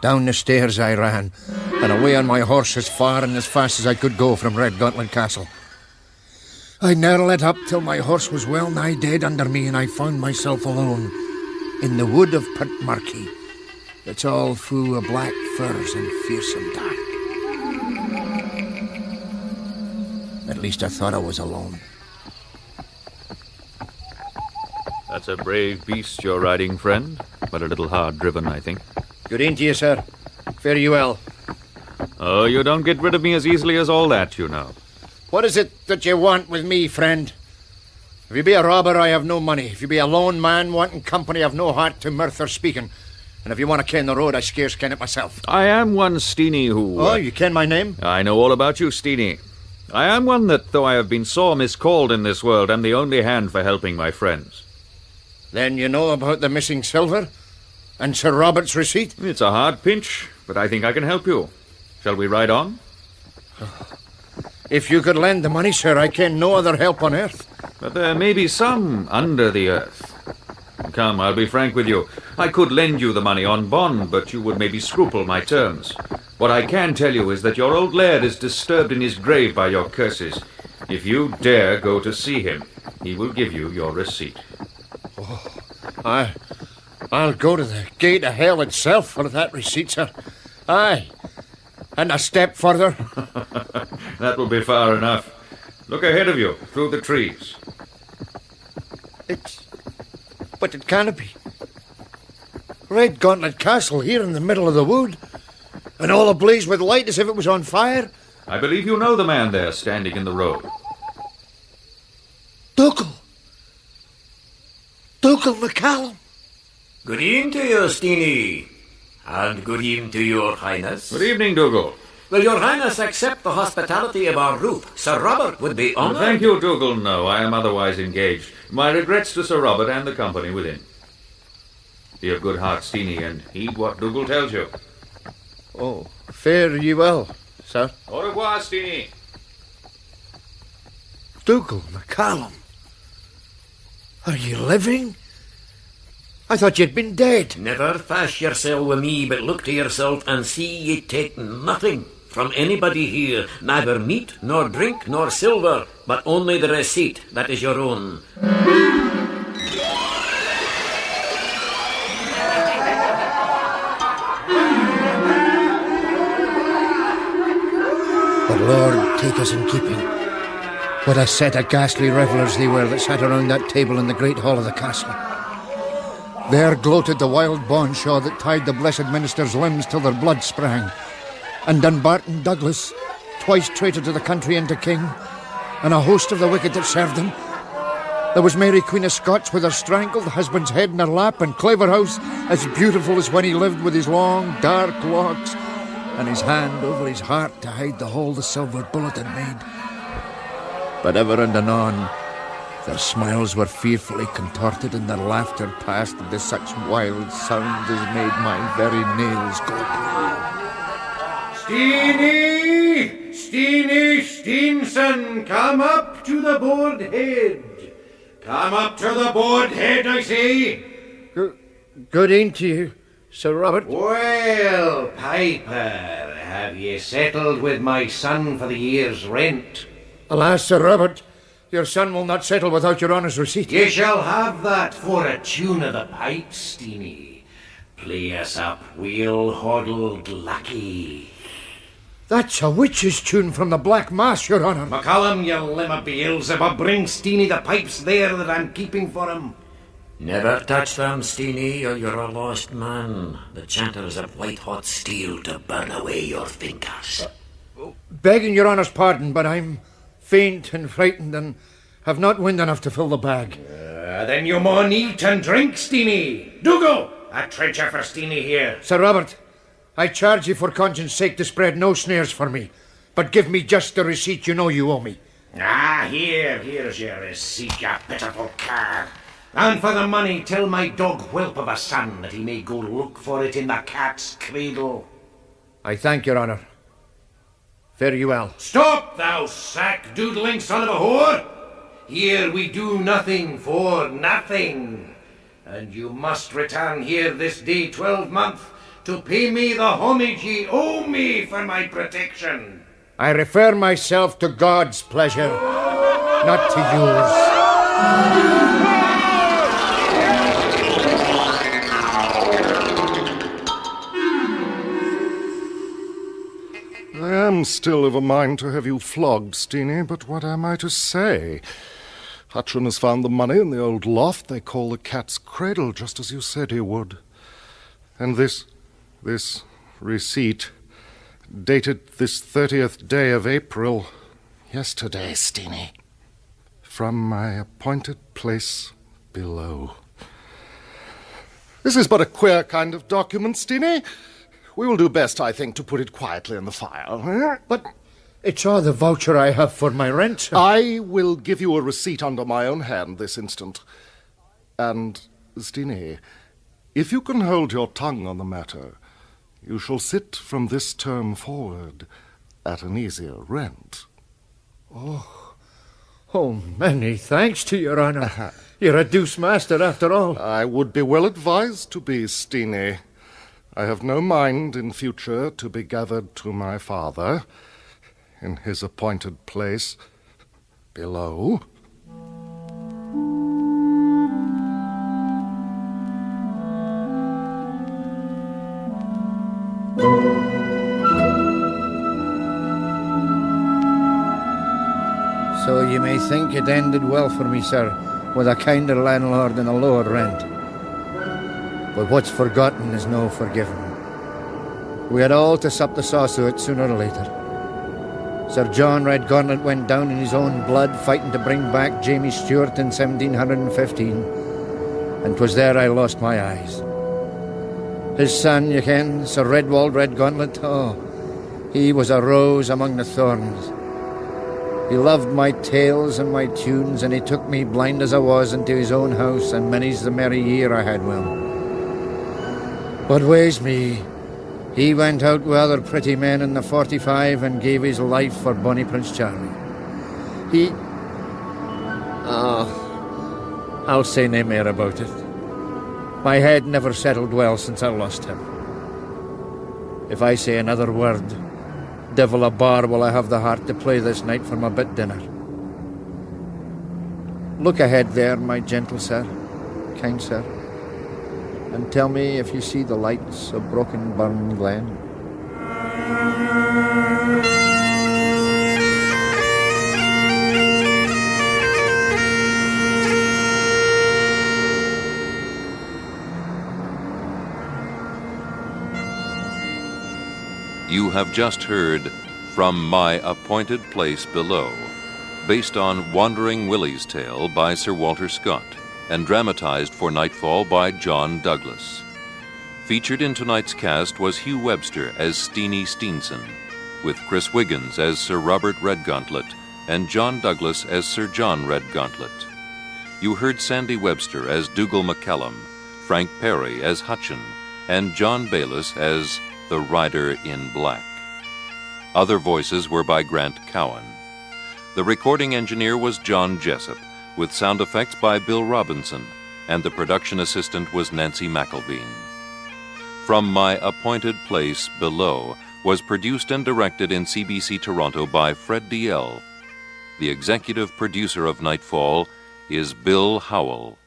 Down the stairs I ran, and away on my horse as far and as fast as I could go from Redgauntlet Castle. I ne'er let up till my horse was well nigh dead under me, and I found myself alone in the wood of Puntmarkie. It's all full of black firs and fearsome dark. At least I thought I was alone. That's a brave beast you're riding, friend, but a little hard driven, I think. Good e'en to you, sir. Fare you well. Oh, you don't get rid of me as easily as all that, you know. What is it that you want with me, friend? If you be a robber, I have no money. If you be a lone man wanting company, I have no heart to mirth or speaking. And if you want to ken the road, I scarce ken it myself. I am one, Steenie, who... Oh, you ken my name? I know all about you, Steenie. I am one that, though I have been sore miscalled in this world, am the only hand for helping my friends. Then you know about the missing silver? And Sir Robert's receipt? It's a hard pinch, but I think I can help you. Shall we ride on? If you could lend the money, sir, I ken no other help on earth. But there may be some under the earth. Come, I'll be frank with you. I could lend you the money on bond, but you would maybe scruple my terms. What I can tell you is that your old laird is disturbed in his grave by your curses. If you dare go to see him, he will give you your receipt. Oh, I'll go to the gate of hell itself for that receipt, sir. Aye. And a step further. That will be far enough. Look ahead of you, through the trees. But it can't be. Red Gauntlet Castle here in the middle of the wood. And all ablaze with light as if it was on fire. I believe you know the man there standing in the road. Dougal McCallum. Good evening to you, Steenie. And good evening to your Highness. Good evening, Dougal. Will your Highness accept the hospitality of our roof? Sir Robert would be honoured. Thank you, Dougal. No, I am otherwise engaged. My regrets to Sir Robert and the company within. Be of good heart, Steenie, and heed what Dougal tells you. Oh, fare ye well, sir. Au revoir, Steenie. Dougal McCallum. Are you living? I thought you'd been dead. Never fash yourself with me, but look to yourself and see ye take nothing from anybody here, neither meat, nor drink, nor silver, but only the receipt that is your own. The Lord take us in keeping. What a set of ghastly revellers they were that sat around that table in the great hall of the castle. There gloated the wild bonshaw that tied the blessed minister's limbs till their blood sprang. And Dunbarton Douglas, twice traitor to the country and to king, and a host of the wicked that served him. There was Mary, Queen of Scots, with her strangled husband's head in her lap, and Claverhouse, as beautiful as when he lived, with his long, dark locks, and his hand over his heart to hide the hole the silver bullet had made. But ever and anon, their smiles were fearfully contorted, and their laughter passed into such wild sounds as made my very nails go blue. Steenie Steenson, come up to the board head. Come up to the board head, I say. Good evening to you, Sir Robert. Well, Piper, have ye settled with my son for the year's rent? Alas, Sir Robert, your son will not settle without your honour's receipt. Ye shall have that for a tune of the pipe, Steenie. Play us up, Wheel Hoddled Lucky. That's a witch's tune from the Black Mass, your honour. McCallum, you limb of Beelzebub, bring Steenie the pipes there that I'm keeping for him. Never touch them, Steenie, or you're a lost man. The chanters have white-hot steel to burn away your fingers. Begging your honour's pardon, but I'm faint and frightened and have not wind enough to fill the bag. Then you maun eat and drink, Steenie. Dougal, a trencher for Steenie here. Sir Robert, I charge you for conscience' sake to spread no snares for me, but give me just the receipt you know you owe me. Here's your receipt, you pitiful cur. And for the money, tell my dog whelp of a son that he may go look for it in the cat's cradle. I thank your honour. Fare you well. Stop, thou sack-doodling son of a whore! Here we do nothing for nothing. And you must return here this day 12-month to pay me the homage ye owe me for my protection. I refer myself to God's pleasure, not to yours. I am still of a mind to have you flogged, Steenie, but what am I to say? Hutchin has found the money in the old loft they call the Cat's Cradle, just as you said he would. And this receipt, dated this 30th day of April, yesterday, Steenie, from my appointed place below. This is but a queer kind of document, Steenie. We will do best, I think, to put it quietly in the file. But it's all the voucher I have for my rent, sir. I will give you a receipt under my own hand this instant. And, Steenie, if you can hold your tongue on the matter, you shall sit from this term forward at an easier rent. Oh, many thanks to your honour. You're a deuce master, after all. I would be well advised to be, Steenie. I have no mind in future to be gathered to my father in his appointed place below. So you may think it ended well for me, sir, with a kinder landlord and a lower rent. But what's forgotten is no forgiven. We had all to sup the sauce of it sooner or later. Sir John Redgauntlet went down in his own blood fighting to bring back Jamie Stewart in 1715, and 'twas there I lost my eyes. His son, you ken, Sir Redwald Redgauntlet, oh, he was a rose among the thorns. He loved my tales and my tunes, and he took me, blind as I was, into his own house, and many's the merry year I had with him. But ways me, he went out with other pretty men in the 45 and gave his life for bonny Prince Charlie. I'll say no more about it. My head never settled well since I lost him. If I say another word, devil a bar will I have the heart to play this night for my bit dinner. Look ahead there, my gentle sir, kind sir, and tell me if you see the lights of Broken Burn Glen. You have just heard From My Appointed Place Below, based on Wandering Willie's Tale by Sir Walter Scott, and dramatized for Nightfall by John Douglas. Featured in tonight's cast was Hugh Webster as Steenie Steenson, with Chris Wiggins as Sir Robert Redgauntlet and John Douglas as Sir John Redgauntlet. You heard Sandy Webster as Dougal McCallum, Frank Perry as Hutchin, and John Bayliss as the Rider in Black. Other voices were by Grant Cowan. The recording engineer was John Jessup, with sound effects by Bill Robinson, and the production assistant was Nancy McElveen. From My Appointed Place Below was produced and directed in CBC Toronto by Fred D.L. The executive producer of Nightfall is Bill Howell.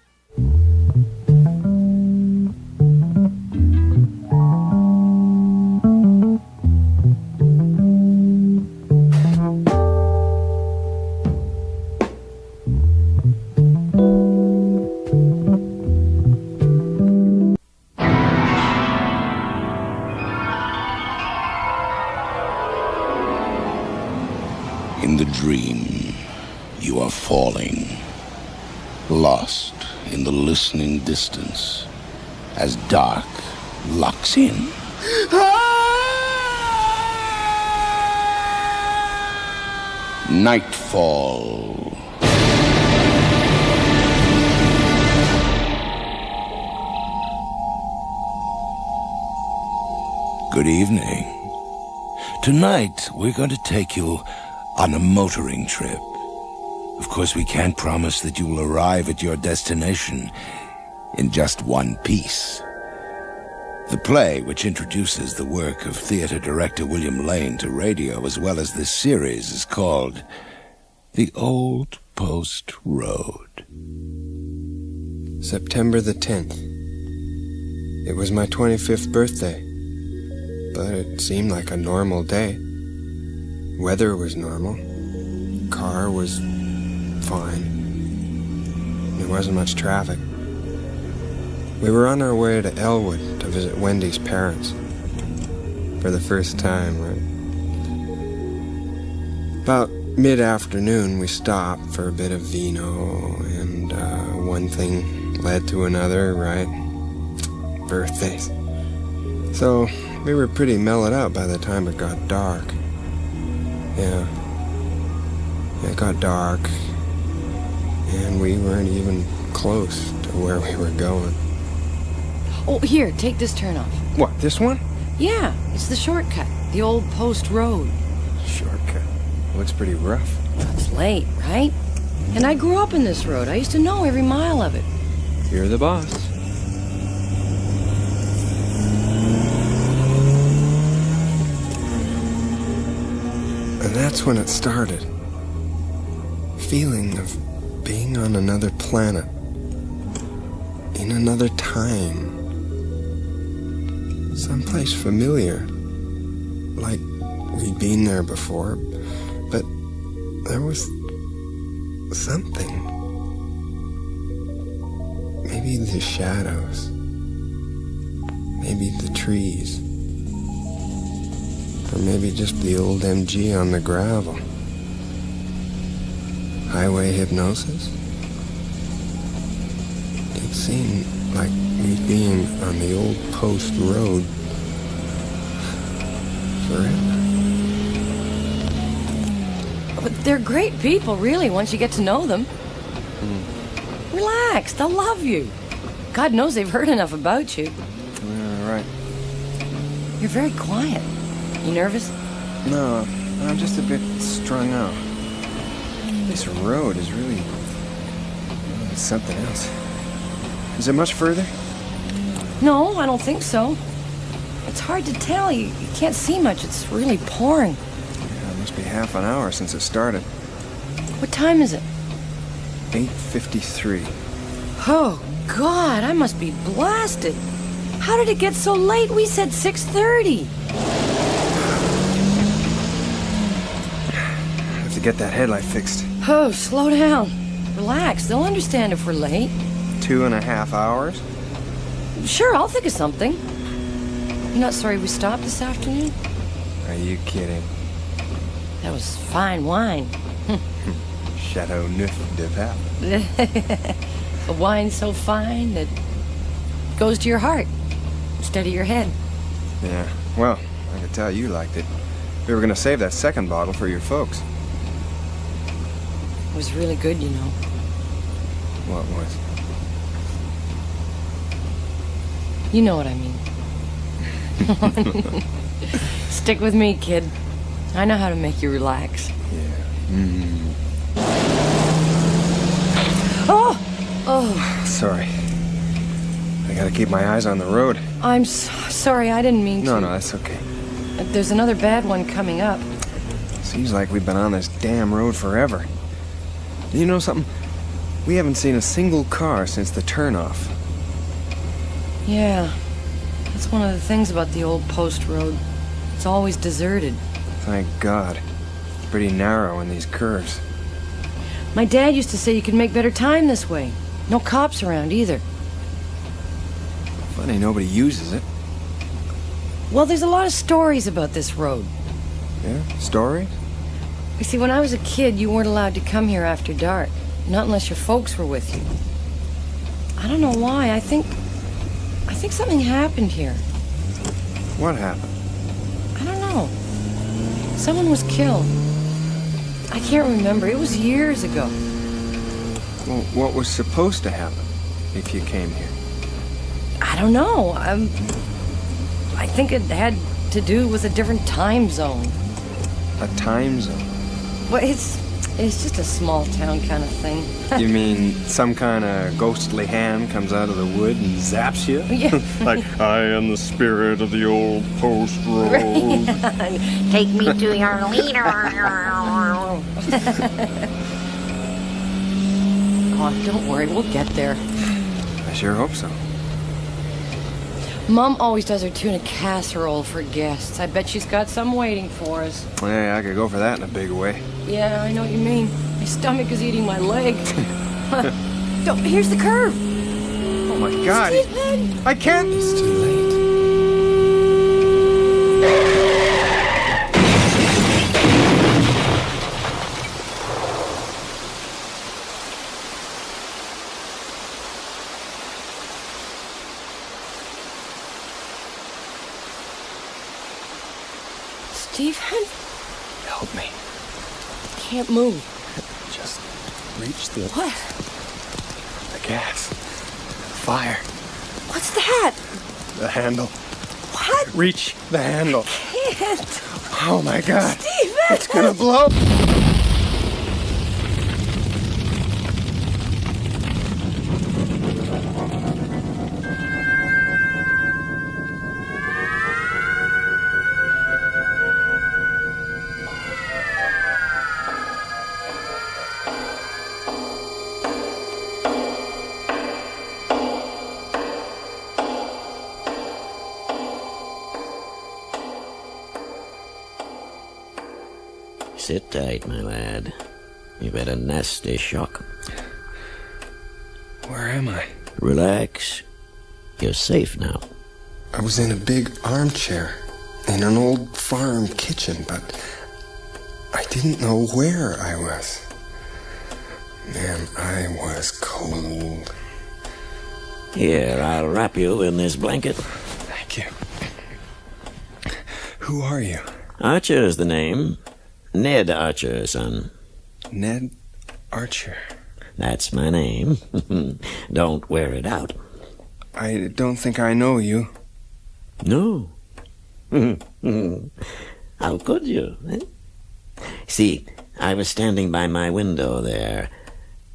In the dream, you are falling, lost in the listening distance, as dark locks in. Nightfall. Good evening. Tonight, we're going to take you on a motoring trip. Of course, we can't promise that you will arrive at your destination in just one piece. The play, which introduces the work of theater director William Lane to radio as well as this series, is called The Old Post Road. September the 10th. It was my 25th birthday, but it seemed like a normal day. Weather was normal. Car was fine. There wasn't much traffic. We were on our way to Elwood to visit Wendy's parents. For the first time, right? About mid-afternoon, we stopped for a bit of vino, and one thing led to another, right? Birthdays. So we were pretty mellowed out by the time it got dark. Yeah, it got dark, and we weren't even close to where we were going. Oh, here, take this turn off. What, this one? Yeah, it's the shortcut, the Old Post Road. Shortcut? Looks pretty rough. It's late, right? And I grew up in this road. I used to know every mile of it. You're the boss. And that's when it started. Feeling of being on another planet. In another time. Someplace familiar. Like we'd been there before. But there was something. Maybe the shadows. Maybe the trees. Or maybe just the old MG on the gravel. Highway hypnosis? It seemed like me being on the old post road forever. But they're great people, really, once you get to know them. Relax, they'll love you. God knows they've heard enough about you. Yeah, right. You're very quiet. You nervous? No, I'm just a bit strung out. This road is really something else. Is it much further? No, I don't think so. It's hard to tell. You can't see much. It's really pouring. Yeah, it must be half an hour since it started. What time is it? 8:53. Oh, God, I must be blasted. How did it get so late? We said 6:30. I have to get that headlight fixed. Oh, slow down. Relax. They'll understand if we're late. 2.5 hours? Sure, I'll think of something. You're not sorry we stopped this afternoon? Are you kidding? That was fine wine. Chateau Neuf de Pape. A wine so fine that goes to your heart instead of your head. Yeah, well, I could tell you liked it. We were going to save that second bottle for your folks. It was really good, you know. What was? You know what I mean. Stick with me, kid. I know how to make you relax. Yeah. Oh! Oh. Sorry. I gotta keep my eyes on the road. I'm sorry, I didn't mean to. No, that's okay. There's another bad one coming up. Seems like we've been on this damn road forever. You know something? We haven't seen a single car since the turnoff. Yeah. That's one of the things about the old post road. It's always deserted. Thank God. It's pretty narrow in these curves. My dad used to say you could make better time this way. No cops around either. Funny nobody uses it. Well, there's a lot of stories about this road. Yeah? Stories? You see, when I was a kid, you weren't allowed to come here after dark. Not unless your folks were with you. I don't know why. I think something happened here. What happened? I don't know. Someone was killed. I can't remember. It was years ago. Well, what was supposed to happen if you came here? I don't know. I think it had to do with a different time zone. A time zone? Well, it's just a small town kind of thing. You mean some kind of ghostly hand comes out of the wood and zaps you? Yeah. Like, I am the spirit of the old post road. Take me to your leader. Oh, don't worry, we'll get there. I sure hope so. Mom always does her tuna casserole for guests. I bet she's got some waiting for us. Hey, I could go for that in a big way. Yeah, I know what you mean. My stomach is eating my leg. Here's the curve. Oh my God. Stephen! I can't. It's too late. Stephen? Help me. Can't move. Just reach the... What? The gas. Fire. What's that? The handle. What? Reach the handle. Can't. Oh my God. Stephen! It's gonna blow. Sit tight, my lad. You've had a nasty shock. Where am I? Relax. You're safe now. I was in a big armchair in an old farm kitchen, but I didn't know where I was. Man, I was cold. Here, I'll wrap you in this blanket. Thank you. Who are you? Archer is the name. Ned Archer, son. Ned Archer. That's my name. Don't wear it out. I don't think I know you. No. How could you? Eh? See, I was standing by my window there.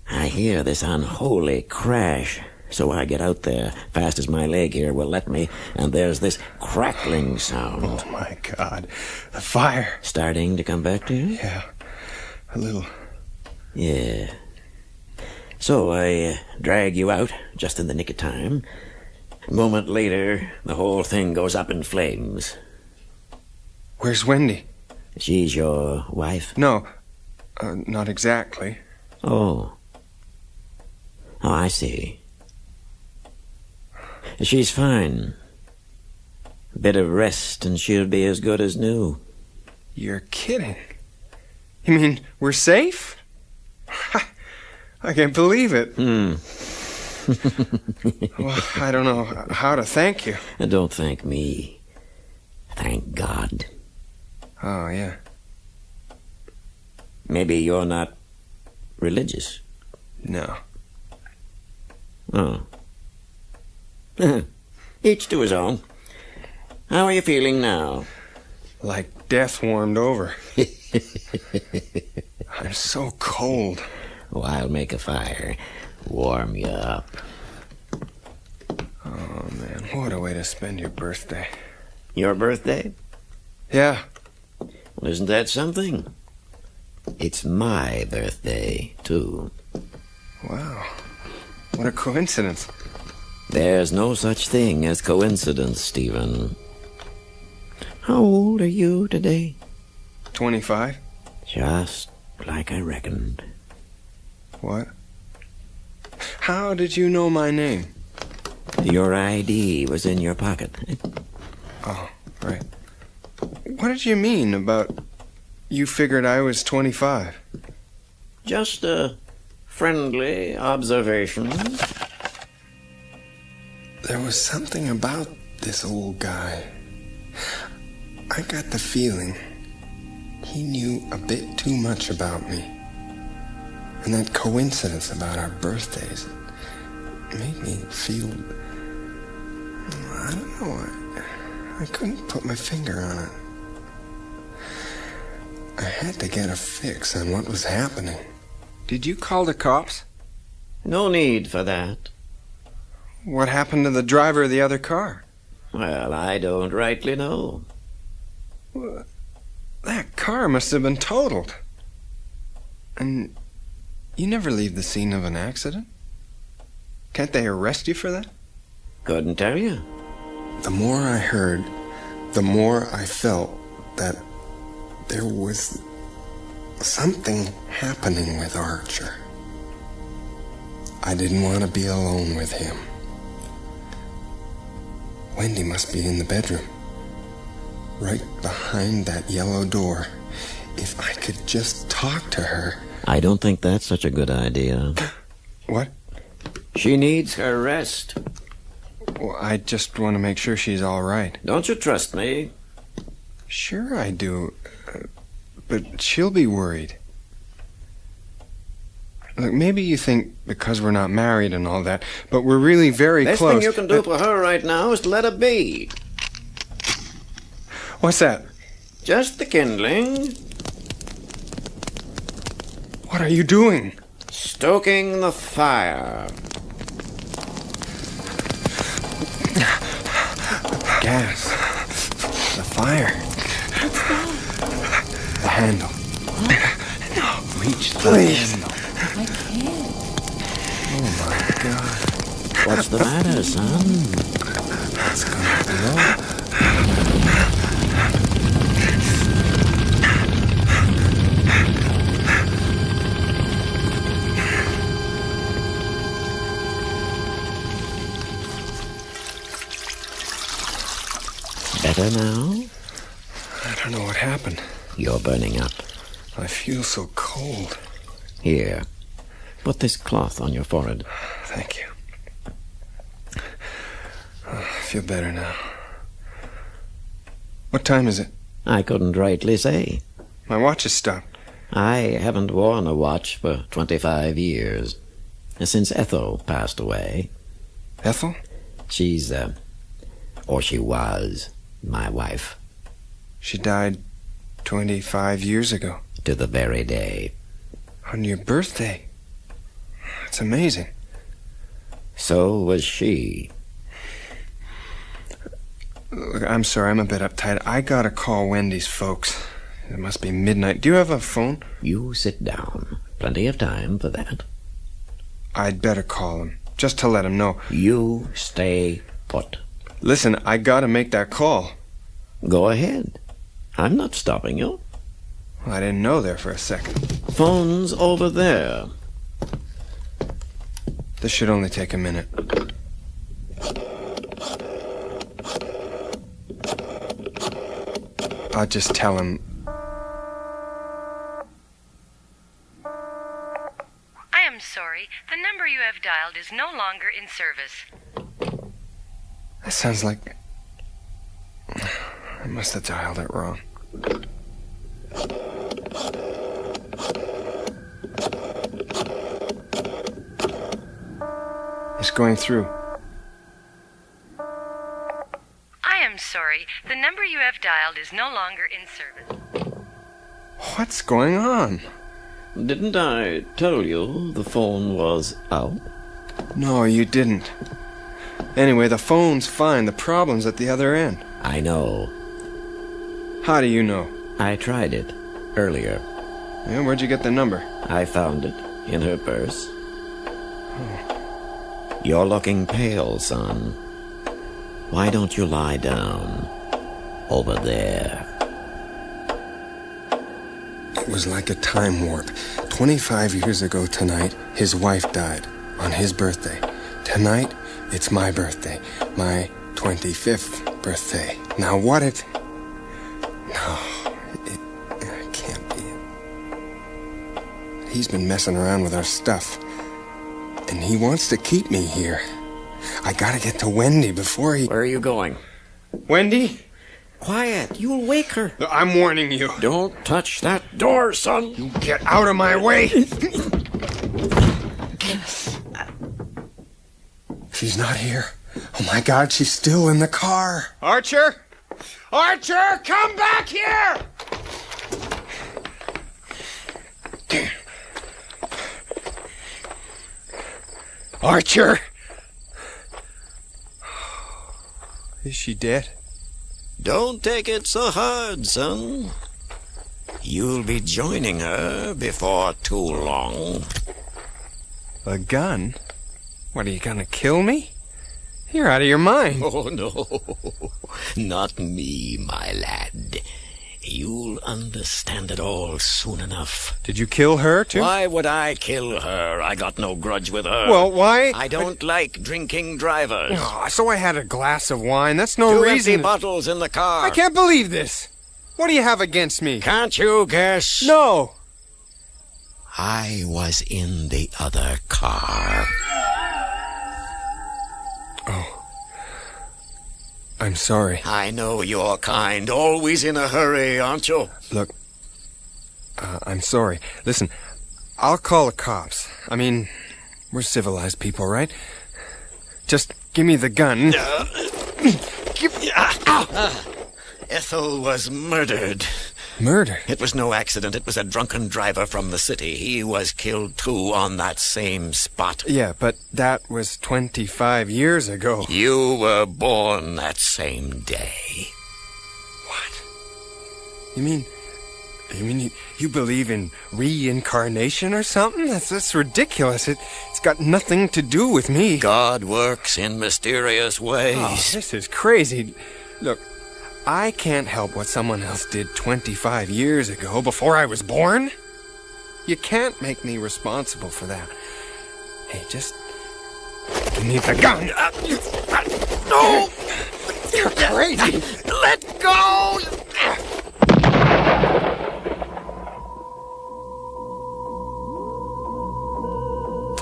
I hear this unholy crash, so I get out there fast as my leg here will let me, and there's this crackling sound. Oh, my God. The fire. Starting to come back to you? Yeah, a little. Yeah. So I drag you out just in the nick of time. A moment later, the whole thing goes up in flames. Where's Wendy? She's your wife? No, not exactly. Oh. Oh, I see. She's fine. A bit of rest and she'll be as good as new. You're kidding. You mean we're safe? I can't believe it. Well, I don't know how to thank you. Don't thank me. Thank God. Oh, yeah. Maybe you're not religious. No. Oh. Each to his own. How are you feeling now? Like death warmed over. I'm so cold. Oh, I'll make a fire. Warm you up. Oh, man, what a way to spend your birthday. Your birthday? Yeah. Well, isn't that something? It's my birthday, too. Wow. What a coincidence. There's no such thing as coincidence, Stephen. How old are you today? 25. Just like I reckoned. What? How did you know my name? Your ID was in your pocket. Oh, right. What did you mean about you figured I was 25? Just a friendly observation. There was something about this old guy. I got the feeling he knew a bit too much about me. And that coincidence about our birthdays made me feel... I don't know. I couldn't put my finger on it. I had to get a fix on what was happening. Did you call the cops? No need for that. What happened to the driver of the other car? Well, I don't rightly know. Well, that car must have been totaled. And you never leave the scene of an accident? Can't they arrest you for that? Couldn't tell you. The more I heard, the more I felt that there was something happening with Archer. I didn't want to be alone with him. Wendy must be in the bedroom, right behind that yellow door. If I could just talk to her. I don't think that's such a good idea. What? She needs her rest. Well, I just want to make sure she's all right. Don't you trust me? Sure I do. But she'll be worried. Look, maybe you think because we're not married and all that, but we're really very Best close. Best thing you can do for her right now is to let her be. What's that? Just the kindling. What are you doing? Stoking the fire. Gas. The fire. The handle. No. Reach the Please. handle. I can't. Oh, my God. What's the matter, son? It's gonna blow. Better now? I don't know what happened. You're burning up. I feel so cold. Here, put this cloth on your forehead. Thank you. I feel better now. What time is it? I couldn't rightly say. My watch has stopped. I haven't worn a watch for 25 years. Since Ethel passed away. Ethel? She's, or she was, my wife. She died 25 years ago. To the very day. On your birthday? That's amazing. So was she. Look, I'm sorry, I'm a bit uptight. I gotta call Wendy's folks. It must be midnight. Do you have a phone? You sit down. Plenty of time for that. I'd better call him, just to let him know. You stay put. Listen, I gotta make that call. Go ahead. I'm not stopping you. Well, I didn't know there for a second. Phone's over there. This should only take a minute. I'll just tell him. I am sorry. The number you have dialed is no longer in service. That sounds like... I must have dialed it wrong. It's going through. I am sorry. The number you have dialed is no longer in service. What's going on? Didn't I tell you the phone was out? No, you didn't. Anyway, the phone's fine. The problem's at the other end. I know. How do you know? I tried it earlier. Yeah, where'd you get the number? I found it in her purse. Oh. You're looking pale, son. Why don't you lie down? Over there. It was like a time warp. 25 years ago tonight, his wife died on his birthday. Tonight, it's my birthday. My 25th birthday. Now what if... No, it can't be. He's been messing around with our stuff. And he wants to keep me here. I gotta get to Wendy before he... Where are you going? Wendy? Quiet, you'll wake her. I'm warning you. Don't touch that door, son. You get out of my way. She's not here. Oh my God, she's still in the car. Archer! Archer, come back here! Archer! Is she dead? Don't take it so hard, son. You'll be joining her before too long. A gun? What, are you gonna kill me? You're out of your mind. Oh, no. Not me, my lad. You'll understand it all soon enough. Did you kill her, too? Why would I kill her? I got no grudge with her. Well, why? I don't like drinking drivers. Oh, so I had a glass of wine. That's no Two reason. empty bottles in the car. I can't believe this. What do you have against me? Can't you guess? No. I was in the other car. Oh. I'm sorry. I know you're kind. Always in a hurry, aren't you? Look, I'm sorry. Listen, I'll call the cops. I mean, we're civilized people, right? Just give me the gun. Ethel was murdered. Murder? It was no accident. It was a drunken driver from the city. He was killed, too, on that same spot. Yeah, but that was 25 years ago. You were born that same day. What? You mean you believe in reincarnation or something? That's ridiculous. It's got nothing to do with me. God works in mysterious ways. Oh, this is crazy. Look, I can't help what someone else did 25 years ago before I was born. You can't make me responsible for that. Hey, just give me the gun. No! You're crazy! Let go!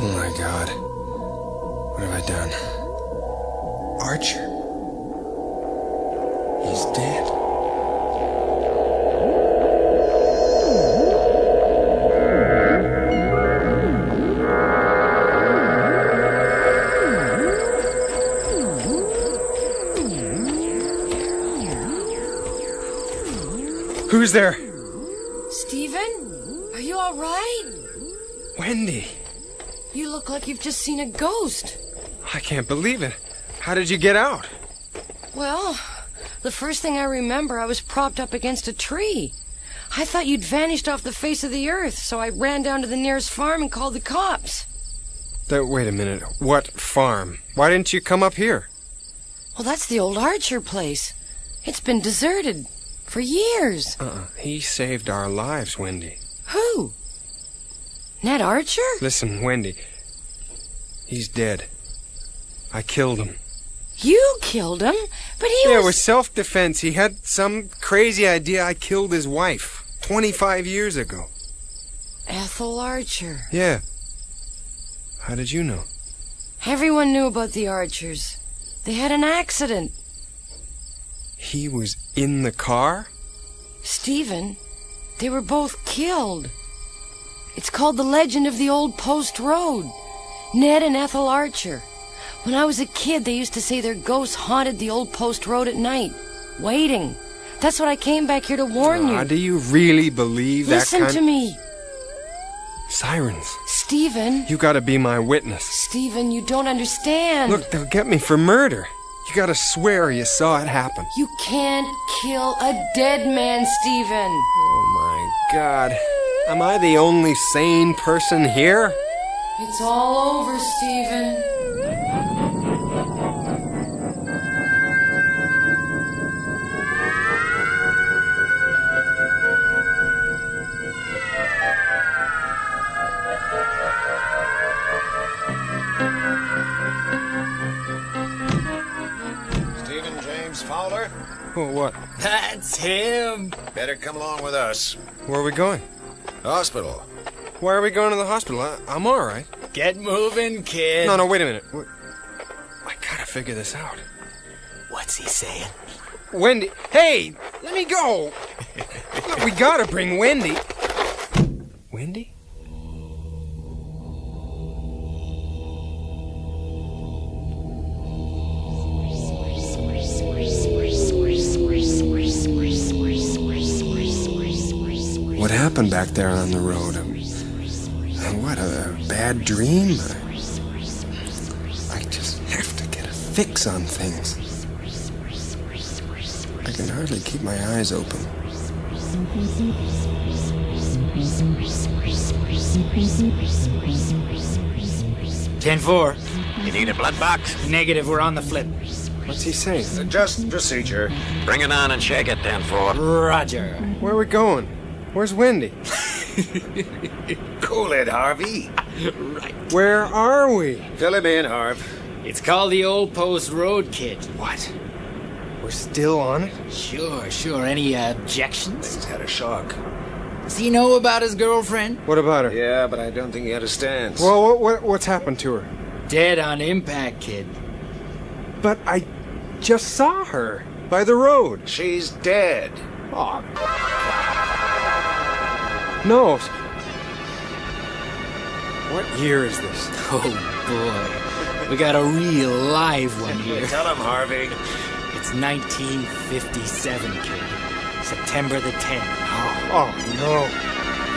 Oh my God. What have I done? Archer. He's dead. Who's there? Stephen? Are you all right? Wendy. You look like you've just seen a ghost. I can't believe it. How did you get out? Well, the first thing I remember, I was propped up against a tree. I thought you'd vanished off the face of the earth, so I ran down to the nearest farm and called the cops. Wait a minute. What farm? Why didn't you come up here? Well, that's the old Archer place. It's been deserted for years. He saved our lives, Wendy. Who? Ned Archer? Listen, Wendy. He's dead. I killed him. You killed him? But he Yeah, it was self-defense. He had some crazy idea I killed his wife 25 years ago. Ethel Archer. Yeah. How did you know? Everyone knew about the Archers. They had an accident. He was in the car? Stephen, they were both killed. It's called The Legend of the Old Post Road. Ned and Ethel Archer. When I was a kid, they used to say their ghosts haunted the old post road at night, waiting. That's what I came back here to warn you. Do you really believe that kind... Listen to me. Sirens. Stephen. You gotta be my witness. Stephen, you don't understand. Look, they'll get me for murder. You gotta swear you saw it happen. You can't kill a dead man, Stephen. Oh my God. Am I the only sane person here? It's all over, Stephen. Stephen James Fowler? Oh, what? That's him. Better come along with us. Where are we going? Hospital. Why are we going to the hospital? I'm all right. Get moving, kid. No, wait a minute. I gotta figure this out. What's he saying? Wendy. Hey, let me go. Look, we gotta bring Wendy. Wendy? What happened back there on the road? What, a bad dream? I just have to get a fix on things. I can hardly keep my eyes open. Ten-4. You need a blood box? Negative, we're on the flip. What's he saying? Just procedure. Bring it on and shake it, 10-4. Roger. Where are we going? Where's Wendy? Cool it, Harvey. Right. Where are we? Fill him in, Harv. It's called the Old Post Road, kid. What? We're still on it? Sure. Any objections? He's had a shock. Does he know about his girlfriend? What about her? Yeah, but I don't think he understands. Well, what's happened to her? Dead on impact, kid. But I just saw her by the road. She's dead. Oh. No. What year is this? Oh, boy. We got a real live one here. Tell him, Harvey. It's 1957, kid. September the 10th. Oh, no.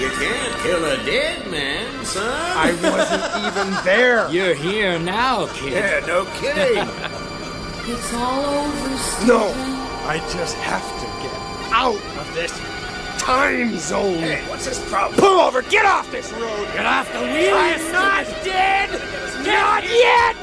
You can't kill a dead man, son. I wasn't even there. You're here now, kid. Yeah, no kidding. It's all over, Stephen. No. I just have to get out of this time zone. Hey, what's his problem? Pull over. Get off this road. Get off the wheel. I'm not dead. Not yet.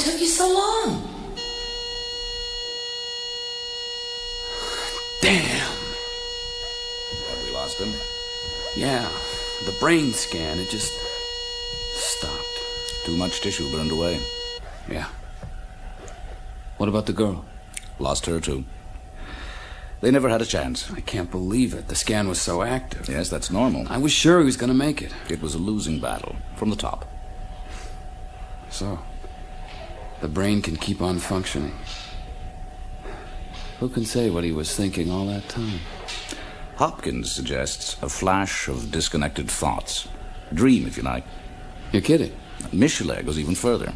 took you so long? Damn. Have we lost him? Yeah, the brain scan, it just stopped. Too much tissue burned away. Yeah. What about the girl? Lost her, too. They never had a chance. I can't believe it. The scan was so active. Yes, that's normal. I was sure he was going to make it. It was a losing battle, from the top. So, the brain can keep on functioning. Who can say what he was thinking all that time? Hopkins suggests a flash of disconnected thoughts. A dream, if you like. You're kidding? Michelet goes even further.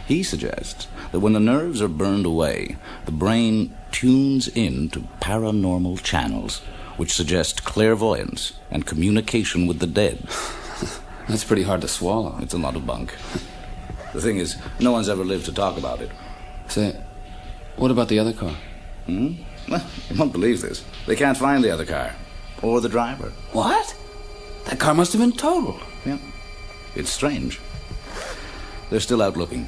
He suggests that when the nerves are burned away, the brain tunes in to paranormal channels, which suggest clairvoyance and communication with the dead. That's pretty hard to swallow. It's a lot of bunk. The thing is, no one's ever lived to talk about it. Say, what about the other car? Well, you won't believe this. They can't find the other car. Or the driver. What? That car must have been totaled. Yeah. It's strange. They're still out looking.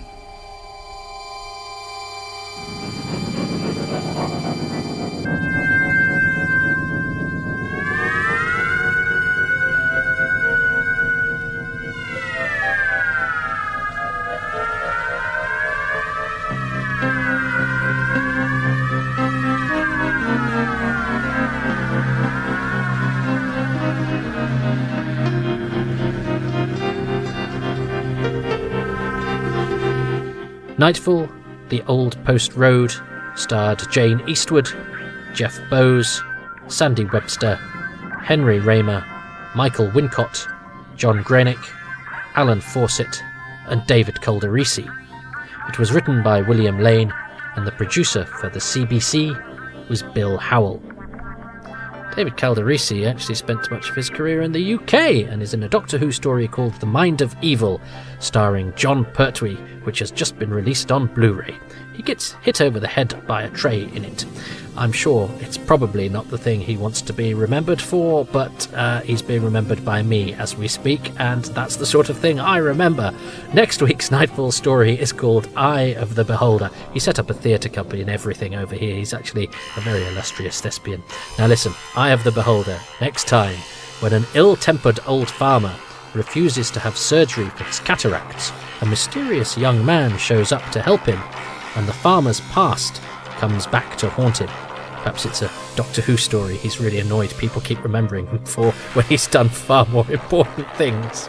Nightfall, The Old Post Road, starred Jane Eastwood, Jeff Bowes, Sandy Webster, Henry Raymer, Michael Wincott, John Grenick, Alan Fawcett, and David Calderisi. It was written by William Lane, and the producer for the CBC was Bill Howell. David Calderisi actually spent much of his career in the UK and is in a Doctor Who story called The Mind of Evil, starring John Pertwee, which has just been released on Blu-ray. He gets hit over the head by a tray in it. I'm sure it's probably not the thing he wants to be remembered for, but he's being remembered by me as we speak, and that's the sort of thing I remember. Next week's Nightfall story is called Eye of the Beholder. He set up a theatre company and everything over here. He's actually a very illustrious thespian. Now listen, Eye of the Beholder, next time, when an ill-tempered old farmer refuses to have surgery for his cataracts, a mysterious young man shows up to help him, and the farmer's past comes back to haunt him. Perhaps it's a Doctor Who story he's really annoyed people keep remembering him for when he's done far more important things.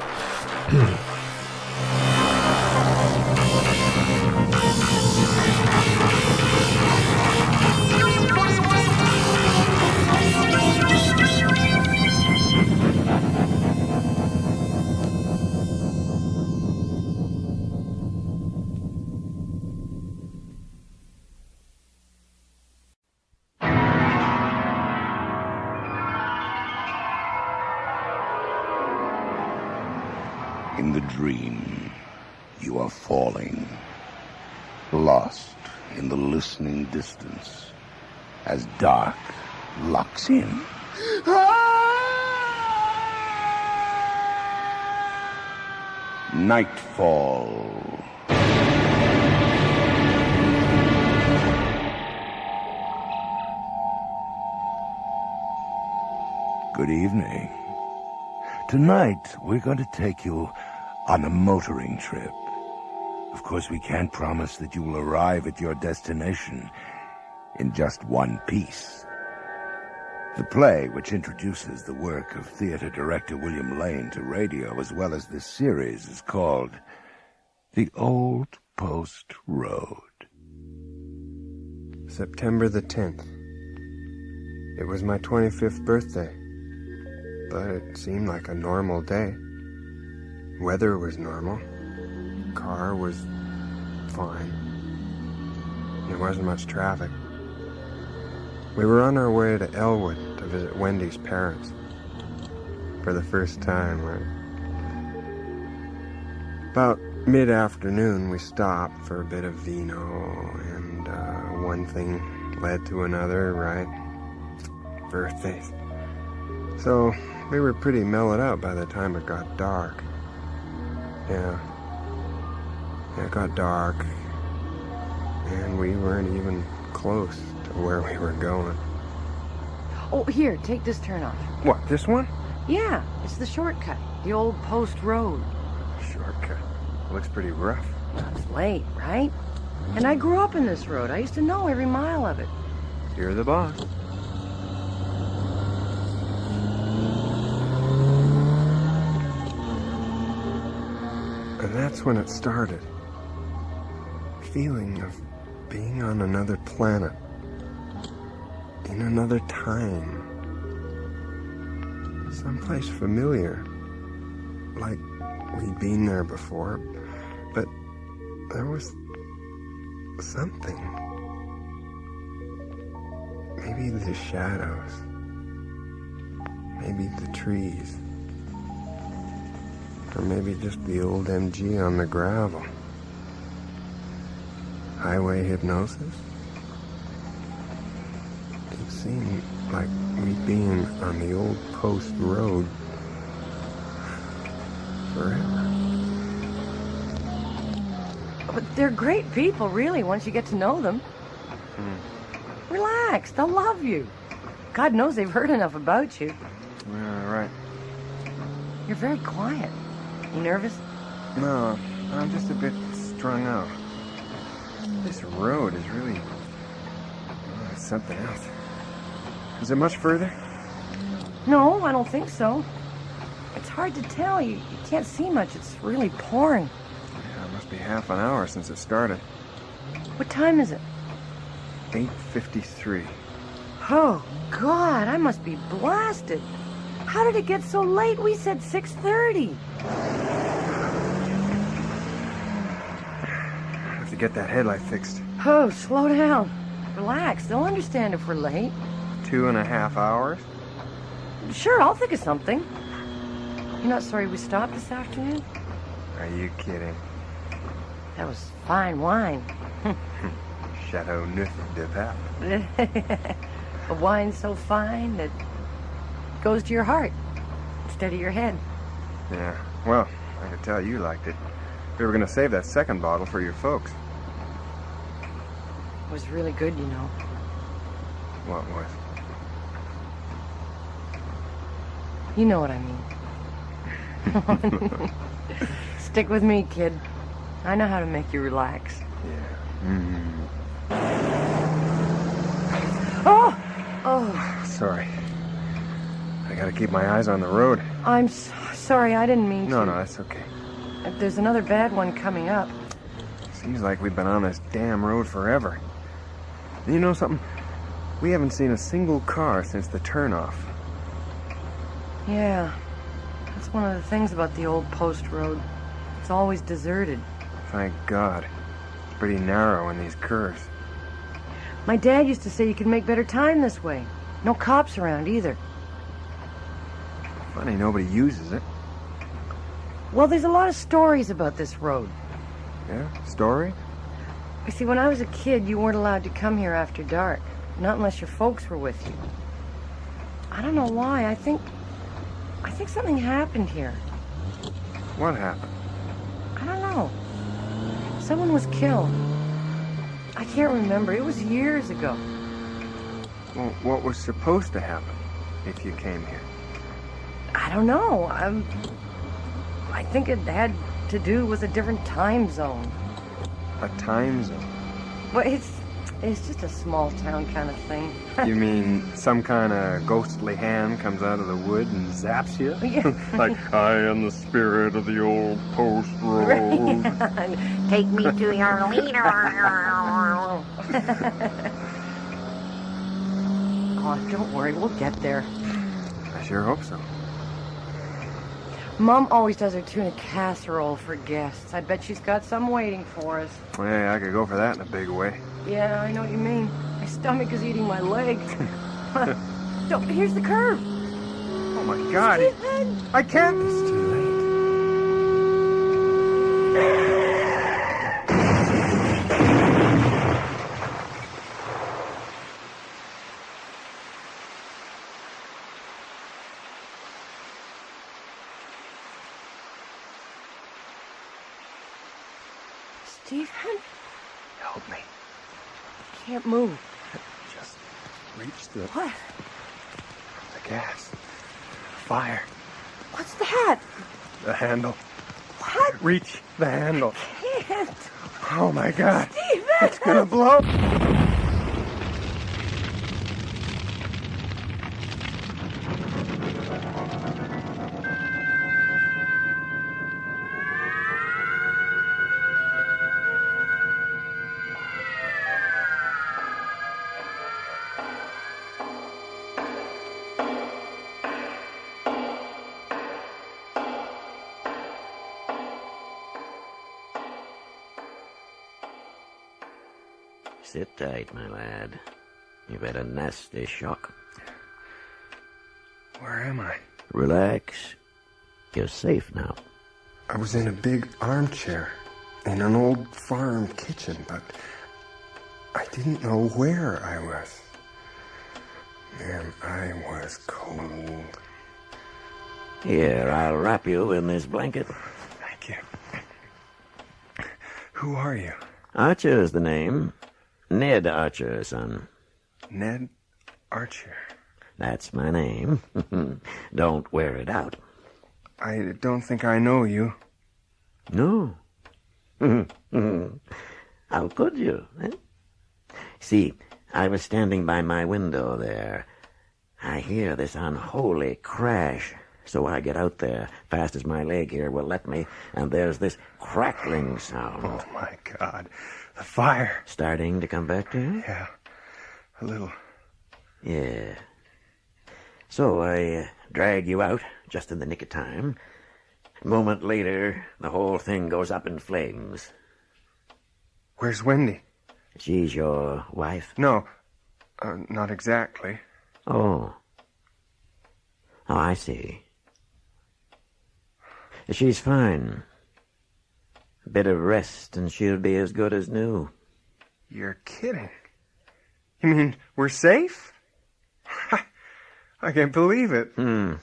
In the dream, you are falling, lost in the listening distance, as dark locks in. Nightfall. Good evening. Tonight, we're going to take you on a motoring trip. Of course, we can't promise that you will arrive at your destination in just one piece. The play, which introduces the work of theater director William Lane to radio as well as this series, is called The Old Post Road. September the 10th. It was my 25th birthday, but it seemed like a normal day. Weather was normal. Car was fine. There wasn't much traffic. We were on our way to Elwood to visit Wendy's parents. For the first time, right? About mid-afternoon, we stopped for a bit of vino, and one thing led to another, right? Birthdays. So, we were pretty mellowed out by the time it got dark. Yeah, it got dark, And we weren't even close to where we were going. Oh, here, take this turn off. What, this one? Yeah, it's the shortcut. The old post road. Shortcut. Looks pretty rough. It's late, right? And I grew up in this road. I used to know every mile of it. You're the boss. And that's when it started. Feeling of being on another planet. In another time. Someplace familiar. Like we'd been there before. But there was something. Maybe the shadows. Maybe the trees. Or maybe just the old MG on the gravel. Highway hypnosis? It seemed like we'd been on the old post road forever. But they're great people, really, once you get to know them. Relax, they'll love you. God knows they've heard enough about you. Yeah, right. You're very quiet. You nervous? No, I'm just a bit strung out. This road is really... it's something else. Is it much further? No, I don't think so. It's hard to tell. You can't see much. It's really pouring. Yeah, it must be half an hour since it started. What time is it? 8:53. Oh, God, I must be blasted. How did it get so late? We said 6:30. I have to get that headlight fixed. Oh, slow down. Relax. They'll understand if we're late. 2.5 hours? Sure, I'll think of something. You're not sorry we stopped this afternoon? Are you kidding? That was fine wine. Chateau Neuf de Pape. A wine so fine that goes to your heart instead of your head. Yeah, well, I could tell you liked it. We were going to save that second bottle for your folks. It was really good, you know. What was? You know what I mean. Stick with me, kid. I know how to make you relax. Yeah. Mm-hmm. Oh! Oh. Sorry. I gotta keep my eyes on the road. I'm sorry, I didn't mean to. No, that's okay. There's another bad one coming up. Seems like we've been on this damn road forever. You know something? We haven't seen a single car since the turnoff. Yeah. That's one of the things about the old post road. It's always deserted. Thank God. It's pretty narrow in these curves. My dad used to say you could make better time this way. No cops around either. Funny nobody uses it. Well, there's a lot of stories about this road. Yeah? Story? You see, when I was a kid, you weren't allowed to come here after dark. Not unless your folks were with you. I don't know why. I think something happened here. What happened? I don't know. Someone was killed. I can't remember. It was years ago. Well, what was supposed to happen if you came here? I don't know. I think it had to do with a different time zone. A time zone? Well, it's just a small town kind of thing. You mean some kind of ghostly hand comes out of the wood and zaps you? Yeah. Like, I am the spirit of the old post road. Take me to your leader. Oh, don't worry, we'll get there. I sure hope so. Mom always does her tuna casserole for guests. I bet she's got some waiting for us. Well, yeah, I could go for that in a big way. Yeah, I know what you mean. My stomach is eating my leg. Here's the curve. Oh, my God. I can't. It's too late. Stephen? Help me. can't move. Just reach the... What? The gas. Fire. What's that? The handle. What? Reach the handle. Can't. Oh, my God. Steven! It's gonna blow. Sit tight, my lad. You've had a nasty shock. Where am I? Relax. You're safe now. I was in a big armchair in an old farm kitchen, but I didn't know where I was. Man, I was cold. Here, I'll wrap you in this blanket. Thank you. Who are you? Archer's the name. Ned Archer, son. Ned Archer. That's my name. Don't wear it out. I don't think I know you. No. How could you? Eh? See, I was standing by my window there. I hear this unholy crash, so I get out there, fast as my leg here will let me, and there's this crackling sound. Oh, my God. The fire. Starting to come back to you? Yeah, a little. Yeah. So I drag you out just in the nick of time. A moment later, the whole thing goes up in flames. Where's Wendy? She's your wife? No, not exactly. Oh. Oh, I see. She's fine. A bit of rest and she'll be as good as new. You're kidding. You mean we're safe? I can't believe it. Well,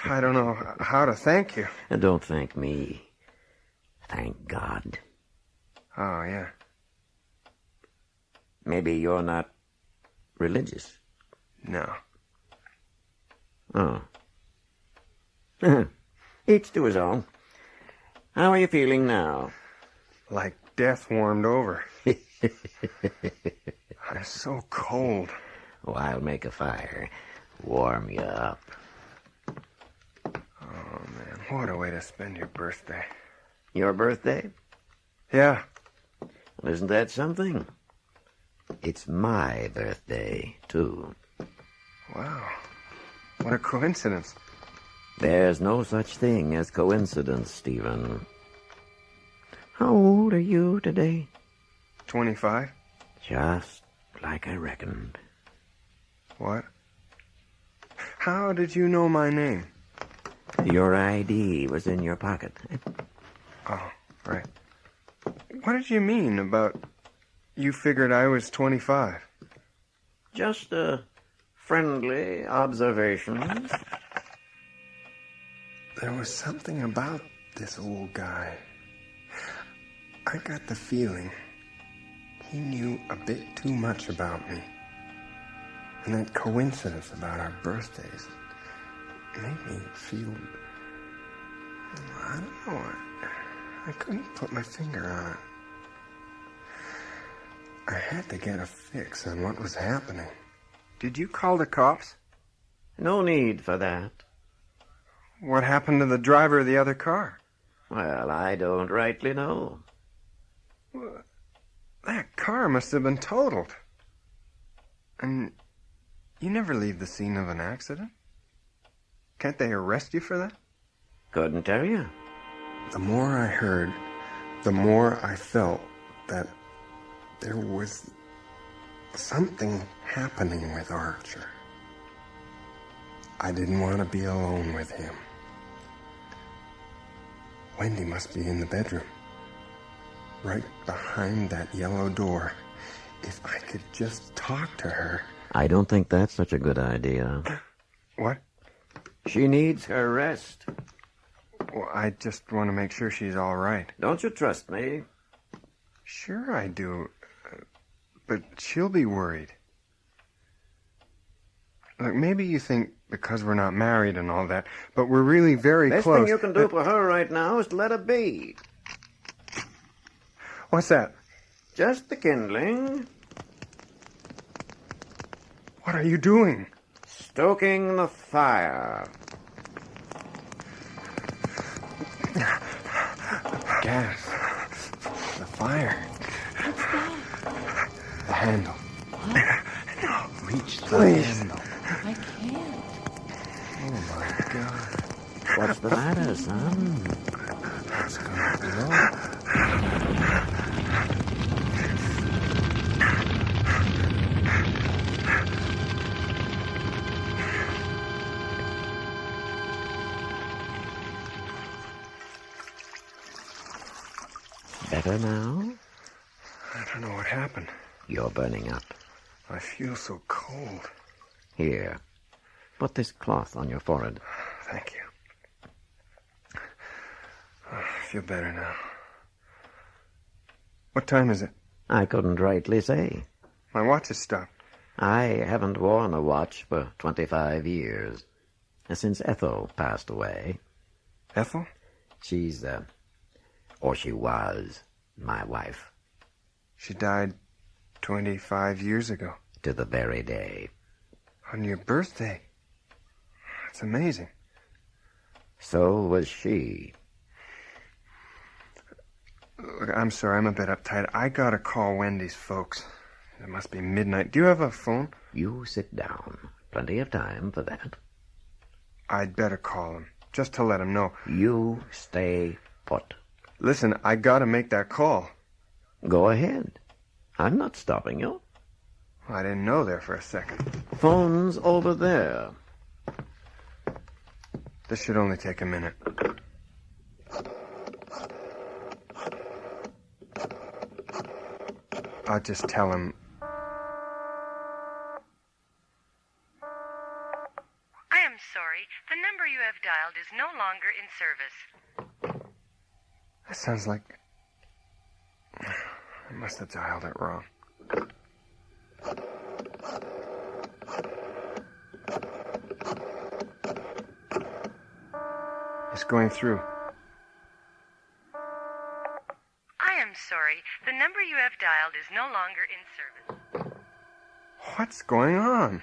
I don't know how to thank you. And don't thank me. Thank God. Oh, yeah. Maybe you're not religious. No. Oh. Each to his own. How are you feeling now? Like death warmed over. I'm so cold. Oh, I'll make a fire. Warm you up. Oh, man. What a way to spend your birthday. Your birthday? Yeah. Well, isn't that something? It's my birthday, too. Wow. What a coincidence. There's no such thing as coincidence, Stephen. How old are you today? 25. Just like I reckoned. What? How did you know my name? Your ID was in your pocket. Oh, right. What did you mean about you figured I was 25? Just a friendly observation. There was something about this old guy. I got the feeling he knew a bit too much about me. And that coincidence about our birthdays made me feel... I don't know. I couldn't put my finger on it. I had to get a fix on what was happening. Did you call the cops? No need for that. What happened to the driver of the other car? Well, I don't rightly know. Well, that car must have been totaled. And you never leave the scene of an accident? Can't they arrest you for that? Couldn't tell you. The more I heard, the more I felt that there was something happening with Archer. I didn't want to be alone with him. Wendy must be in the bedroom, right behind that yellow door. If I could just talk to her. I don't think that's such a good idea. What? She needs her rest. Well, I just want to make sure she's all right. Don't you trust me? Sure I do. But she'll be worried. Look, maybe you think because we're not married and all that, but we're really very Best close. thing you can do for her right now is to let her be. What's that? Just the kindling. What are you doing? Stoking the fire. Gas. The fire. What's that? The handle. What? Reach the Please. handle. I can't. Oh, my God. What's the matter, son? It's gonna blow. Better now? I don't know what happened. You're burning up. I feel so cold. Here, put this cloth on your forehead. Thank you. I feel better now. What time is it? I couldn't rightly say. My watch has stopped. I haven't worn a watch for 25 years. Since Ethel passed away. Ethel? She's, or she was, my wife. She died 25 years ago. To the very day. On your birthday. That's amazing. So was she. Look, I'm sorry, I'm a bit uptight. I gotta call Wendy's folks. It must be midnight. Do you have a phone? You sit down. Plenty of time for that. I'd better call him, just to let him know. You stay put. Listen, I gotta make that call. Go ahead. I'm not stopping you. I didn't know there for a second. Phone's over there. This should only take a minute. I'll just tell him. I am sorry. The number you have dialed is no longer in service. That sounds like... I must have dialed it wrong. It's going through. I am sorry. The number you have dialed is no longer in service. What's going on?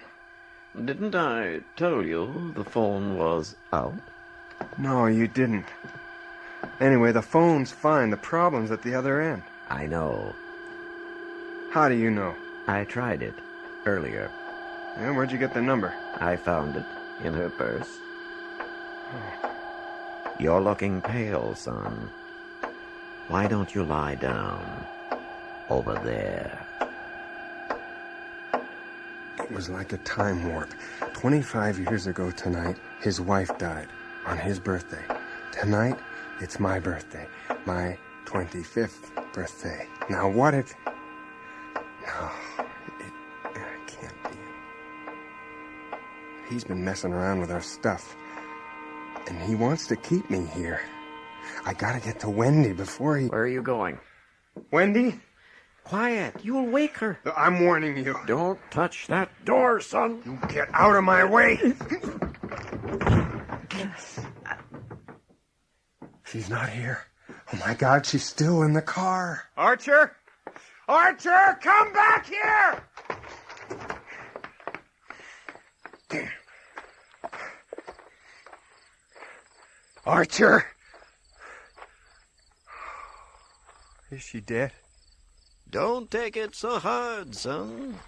Didn't I tell you the phone was out? No, you didn't. Anyway, the phone's fine. The problem's at the other end. I know. How do you know? I tried it earlier. Yeah, where'd you get the number? I found it in her purse. Oh. You're looking pale, son. Why don't you lie down? Over there. It was like a time warp. 25 years ago tonight, his wife died on his birthday. Tonight, it's my birthday. My 25th birthday. Now what if... No, it can't be. He's been messing around with our stuff. And he wants to keep me here. I gotta get to Wendy before he... Where are you going? Wendy? Quiet. You'll wake her. I'm warning you. Don't touch that door, son. You get out of my way. She's not here. Oh, my God, she's still in the car. Archer? Archer, come back here! Archer! Is she dead? Don't take it so hard, son.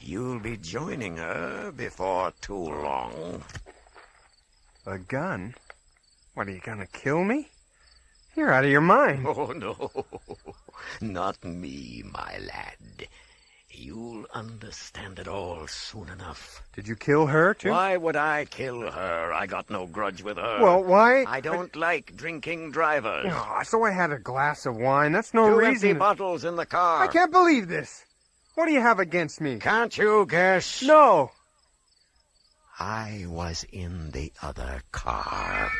You'll be joining her before too long. A gun? What, are you gonna kill me? You're out of your mind. Oh, no. Not me, my lad. You'll understand it all soon enough. Did you kill her, too? Why would I kill her? I got no grudge with her. Well, why? I don't like drinking drivers. Oh, so I had a glass of wine. That's no Two reason. empty bottles in the car. I can't believe this. What do you have against me? Can't you guess? No. I was in the other car.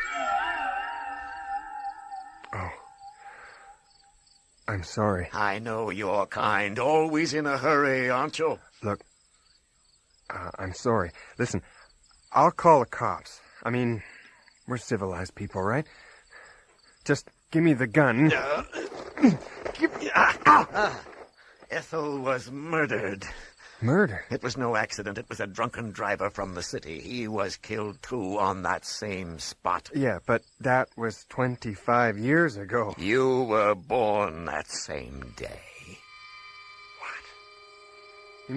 Oh. I'm sorry. I know your kind. Always in a hurry, aren't you? Look, I'm sorry. Listen, I'll call the cops. I mean, we're civilized people, right? Just give me the gun. Ethel was murdered. Murder? It was no accident. It was a drunken driver from the city. He was killed, too, on that same spot. Yeah, but that was 25 years ago. You were born that same day. You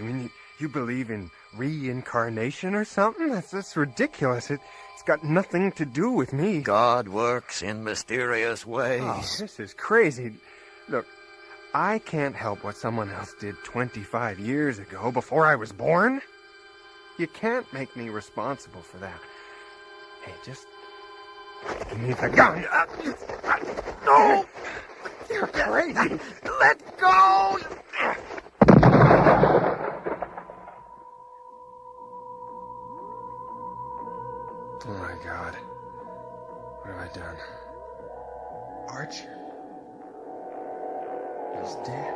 mean you believe in reincarnation or something? That's ridiculous. It's got nothing to do with me. God works in mysterious ways. Oh, this is crazy. Look, I can't help what someone else did 25 years ago, before I was born. You can't make me responsible for that. Hey, just give me the gun. No! You're crazy. Let go! Oh my God. What have I done? Archer? He's dead.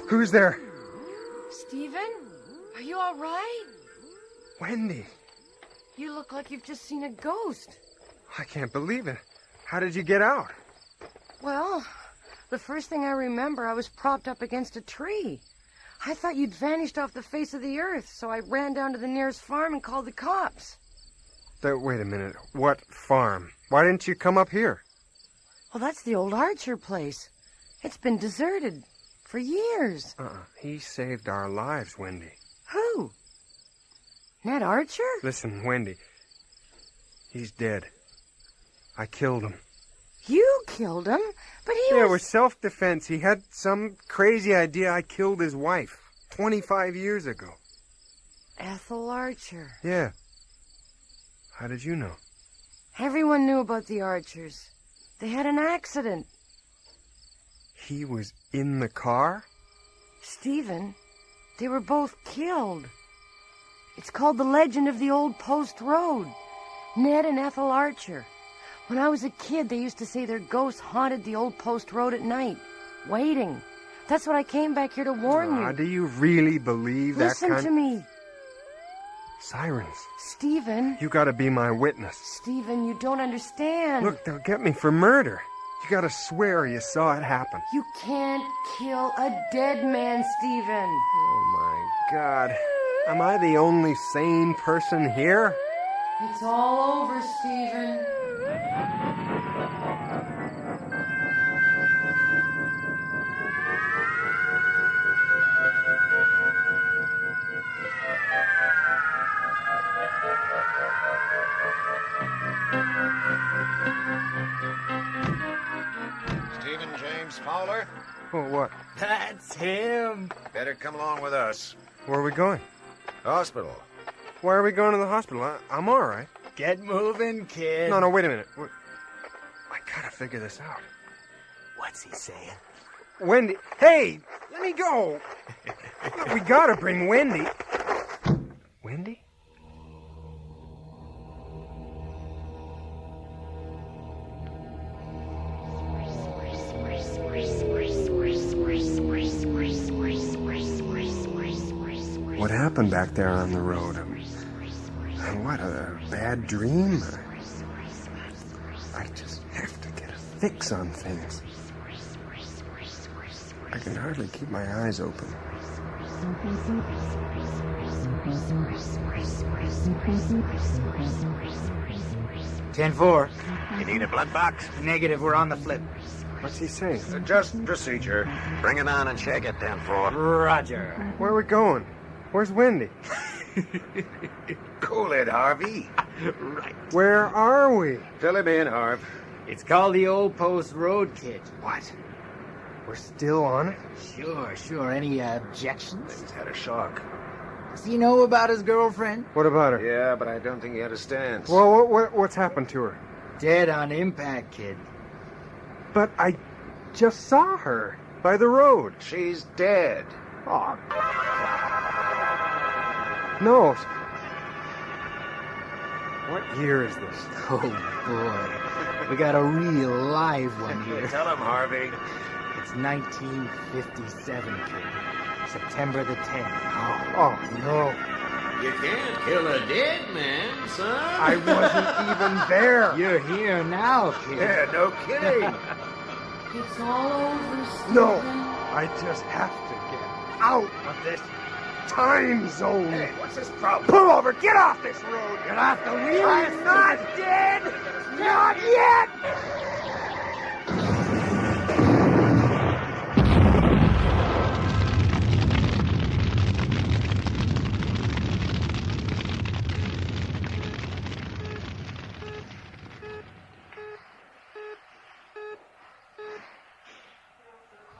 Who's there? Stephen? Are you all right? Wendy. You look like you've just seen a ghost. I can't believe it. How did you get out? Well, the first thing I remember, I was propped up against a tree. I thought you'd vanished off the face of the earth, so I ran down to the nearest farm and called the cops. Wait a minute. What farm? Why didn't you come up here? Well, that's the old Archer place. It's been deserted for years. He saved our lives, Wendy. Who? Ned Archer? Listen, Wendy. He's dead. I killed him. You killed him? But he was... Yeah, it was self-defense. He had some crazy idea I killed his wife 25 years ago. Ethel Archer. Yeah. How did you know? Everyone knew about the Archers. They had an accident. He was in the car? Stephen, they were both killed. It's called The Legend of the Old Post Road. Ned and Ethel Archer. When I was a kid, they used to say their ghosts haunted the old post road at night, waiting. That's what I came back here to warn you. Do you really believe that kind... Listen to me. Sirens. Stephen. You gotta be my witness. Stephen, you don't understand. Look, they'll get me for murder. You gotta swear you saw it happen. You can't kill a dead man, Stephen. Oh, my God. Am I the only sane person here? It's all over, Stephen. Stephen James Fowler? Oh, what? That's him. Better come along with us. Where are we going? Hospital. Why are we going to the hospital? I'm all right. Get moving, kid. No, wait a minute. I gotta figure this out. What's he saying? Wendy. Hey, let me go. Look, we gotta bring Wendy. Wendy? What happened back there on the road? What, a bad dream? I just have to get a fix on things. I can hardly keep my eyes open. 10-4. You need a blood box? Negative, we're on the flip. What's he saying? Just procedure. Bring it on and check it, 10-4. Roger. Where are we going? Where's Wendy? Cool it, Harvey. Right. Where are we? Fill him in, Harv. It's called the Old Post Road, kid. What? We're still on it? Sure. Any objections? He's had a shock. Does he know about his girlfriend? What about her? Yeah, but I don't think he understands. Well, what's happened to her? Dead on impact, kid. But I just saw her by the road. She's dead. Oh, no. What year is this? Oh, boy. We got a real live one here. Tell him, Harvey. It's 1957, kid. September the 10th. Oh, no. You can't kill a dead man, son. I wasn't even there. You're here now, kid. Yeah, no kidding. It's all over, Stephen. No, I just have to get out of this time zone. Hey, what's this problem? Pull over. Get off this road. Get off the wheel. I'm not dead. Not yet.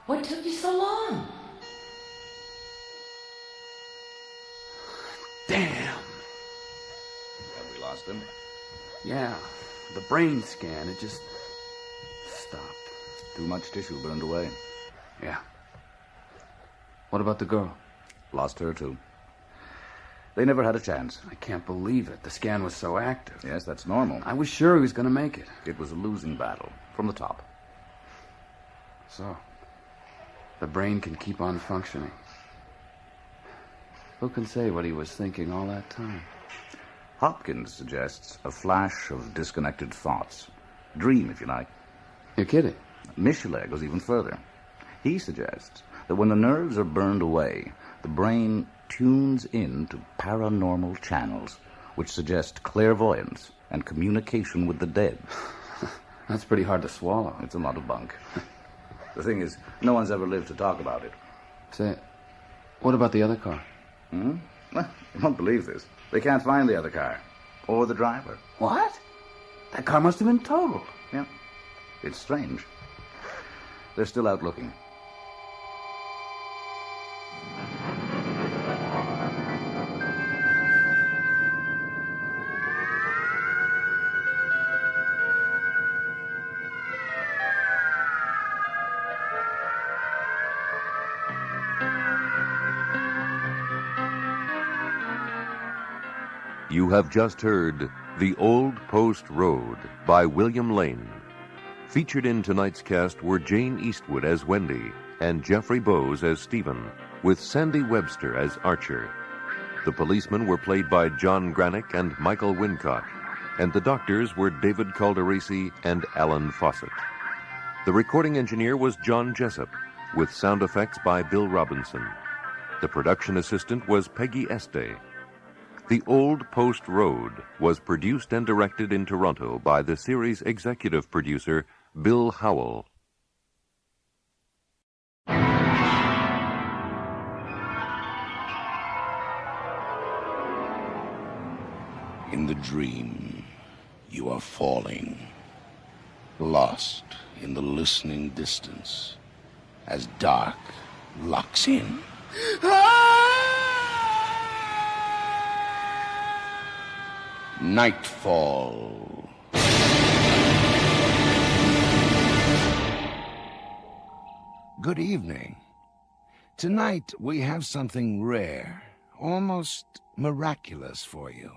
What took you so long? Damn. Have we lost him? Yeah, the brain scan, it just stopped. Too much tissue burned away. Yeah. What about the girl? Lost her, too. They never had a chance. I can't believe it. The scan was so active. Yes, that's normal. I was sure he was going to make it. It was a losing battle, from the top. So, the brain can keep on functioning. Who can say what he was thinking all that time? Hopkins suggests a flash of disconnected thoughts. Dream, if you like. You're kidding. Michelet goes even further. He suggests that when the nerves are burned away, the brain tunes in to paranormal channels, which suggest clairvoyance and communication with the dead. That's pretty hard to swallow. It's a lot of bunk. The thing is, no one's ever lived to talk about it. Say, what about the other car? Well, you won't believe this. They can't find the other car. Or the driver. What? That car must have been totaled. Yeah. It's strange. They're still out looking. You have just heard The Old Post Road by William Lane. Featured in tonight's cast were Jane Eastwood as Wendy and Jeffrey Bowes as Stephen, with Sandy Webster as Archer. The policemen were played by John Granick and Michael Wincott, and the doctors were David Calderisi and Alan Fawcett. The recording engineer was John Jessup, with sound effects by Bill Robinson. The production assistant was Peggy Este. The Old Post Road was produced and directed in Toronto by the series executive producer Bill Howell. In the dream, you are falling, lost in the listening distance, as dark locks in. Nightfall. Good evening. Tonight we have something rare, almost miraculous for you.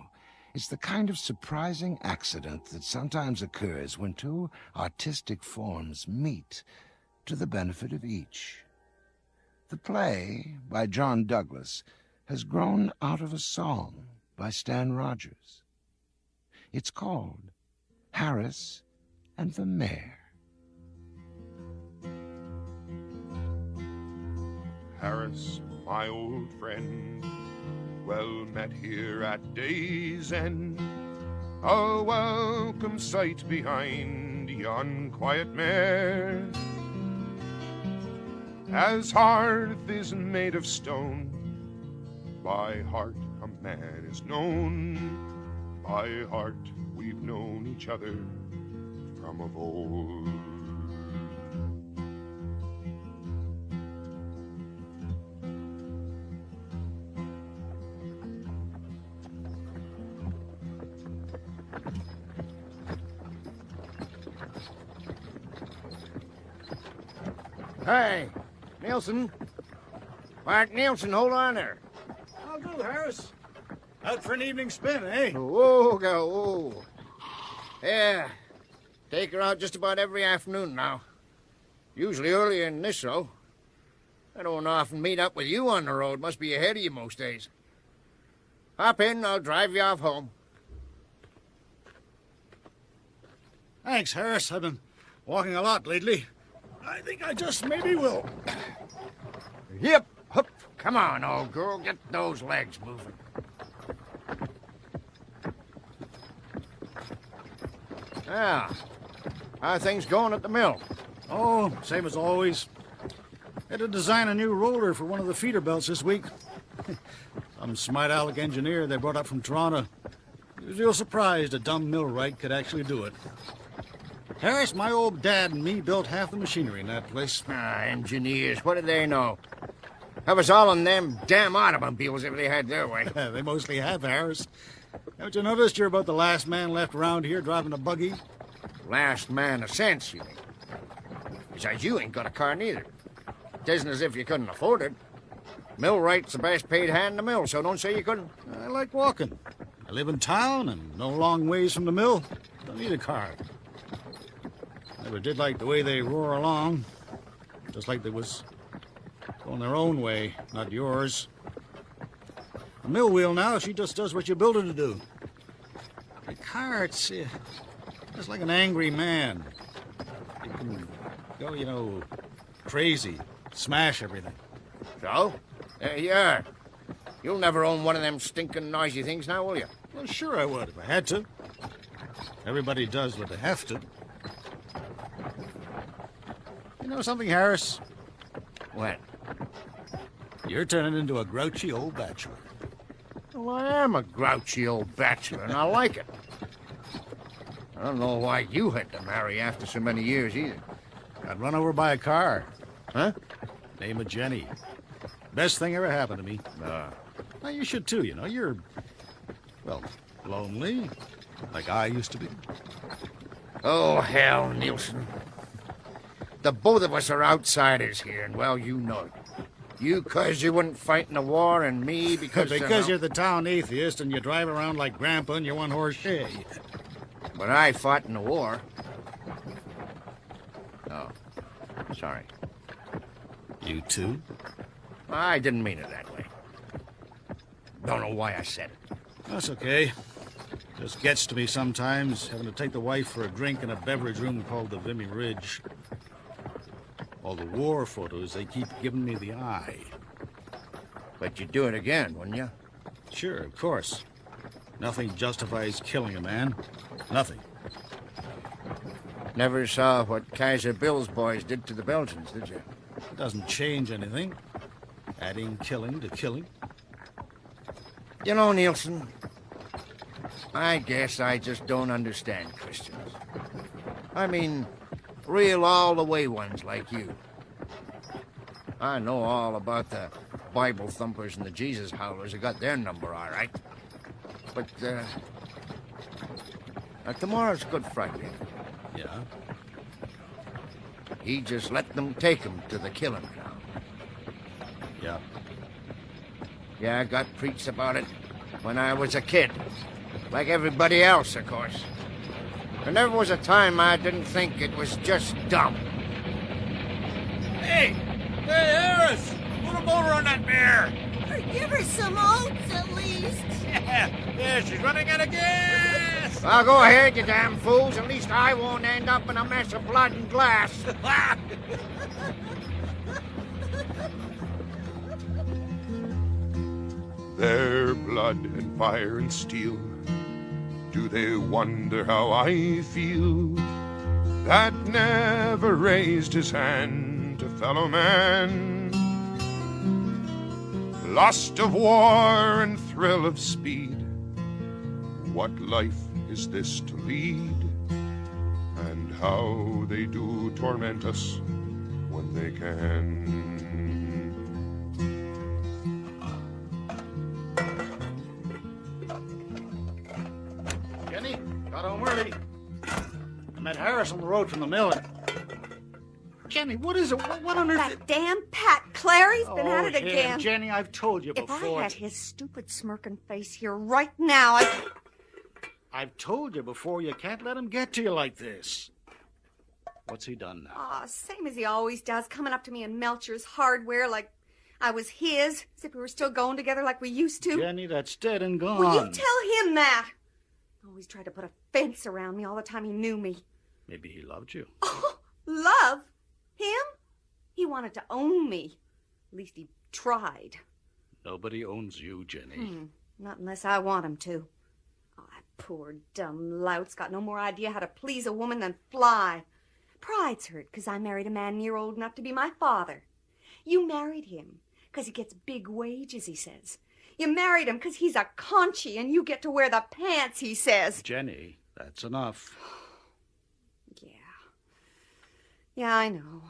It's the kind of surprising accident that sometimes occurs when two artistic forms meet to the benefit of each. The play, by John Douglas, has grown out of a song by Stan Rogers. It's called Harris and the Mare. Harris, my old friend, well met here at day's end. A welcome sight behind yon quiet Mare. As hearth is made of stone, by heart a man is known. By heart we've known each other from of old. Hey, Nielsen. Bart Nielsen, hold on there. I'll do, Harris. Out for an evening spin, eh? Whoa, go, whoa. Yeah, take her out just about every afternoon now. Usually earlier than this, though. I don't often meet up with you on the road. Must be ahead of you most days. Hop in, I'll drive you off home. Thanks, Harris. I've been walking a lot lately. I think I just maybe will. Yep, hup. Come on, old girl, get those legs moving. Ah, how are things going at the mill? Oh, same as always. Had to design a new roller for one of the feeder belts this week. Some smart aleck engineer they brought up from Toronto. He was real surprised a dumb millwright could actually do it. Harris, my old dad and me built half the machinery in that place. Ah, engineers, what do they know? That was all in them damn automobiles if they had their way. They mostly have, Harris. Haven't you noticed you're about the last man left around here driving a buggy? Last man of sense, you mean? Besides, you ain't got a car neither. It isn't as if you couldn't afford it. Millwright's the best paid hand in the mill, so don't say you couldn't. I like walking. I live in town and no long ways from the mill. Don't need a car. Never did like the way they roar along. Just like they was going their own way, not yours. The mill wheel now, she just does what you build her to do. The car, it's like an angry man. It can go, crazy, smash everything. So? There you are. You'll never own one of them stinking noisy things now, will you? Well, sure I would if I had to. Everybody does what they have to. You know something, Harris? What? You're turning into a grouchy old bachelor. Well, I am a grouchy old bachelor, and I like it. I don't know why you had to marry after so many years, either. Got run over by a car. Huh? Name of Jenny. Best thing ever happened to me. Well, you should, too, You're, lonely, like I used to be. Oh, hell, Nielsen. The both of us are outsiders here, and, well, you know it. You 'cause you wouldn't fight in the war, and me because... Because you're the town atheist, and you drive around like Grandpa in your one-horse shay. But I fought in the war. Oh, sorry. You too? I didn't mean it that way. Don't know why I said it. That's okay. Just gets to me sometimes, having to take the wife for a drink in a beverage room called the Vimy Ridge. All the war photos, they keep giving me the eye. But you'd do it again, wouldn't you? Sure, of course. Nothing justifies killing a man. Nothing. Never saw what Kaiser Bill's boys did to the Belgians, did you? It doesn't change anything. Adding killing to killing. You know, Nielsen, I guess I just don't understand Christians. I mean, real all-the-way ones like you. I know all about the Bible thumpers and the Jesus howlers who got their number all right. But, tomorrow's Good Friday. Yeah? He just let them take him to the killing ground. Yeah. Yeah, I got preached about it when I was a kid. Like everybody else, of course. There never was a time I didn't think it was just dumb. Hey, Harris! Put a motor on that mare! Give her some oats, at least. Yeah, she's running out of gas! Well, go ahead, you damn fools. At least I won't end up in a mess of blood and glass. Their blood and fire and steel, do they wonder how I feel? That never raised his hand to fellow man. Lust of war and thrill of speed, what life is this to lead? And how they do torment us when they can. Jenny, got home early. I met Harris on the road from the mill. Jenny, what is it? What on earth? That damn Pat Clary's been at it again. Jenny, I've told you If before. I had his stupid smirking face here right now, I've told you before, you can't let him get to you like this. What's he done now? Oh, same as he always does, coming up to me in Melcher's Hardware like I was his, as if we were still going together like we used to. Jenny, that's dead and gone. Will you tell him that? Always tried to put a fence around me all the time he knew me. Maybe he loved you. Oh, love? Him? He wanted to own me. At least he tried. Nobody owns you, Jenny. Not unless I want him to. Oh, that poor dumb lout's got no more idea how to please a woman than fly. Pride's hurt because I married a man near old enough to be my father. You married him because he gets big wages, he says. You married him because he's a conchie and you get to wear the pants, he says. Jenny, that's enough. Yeah, I know.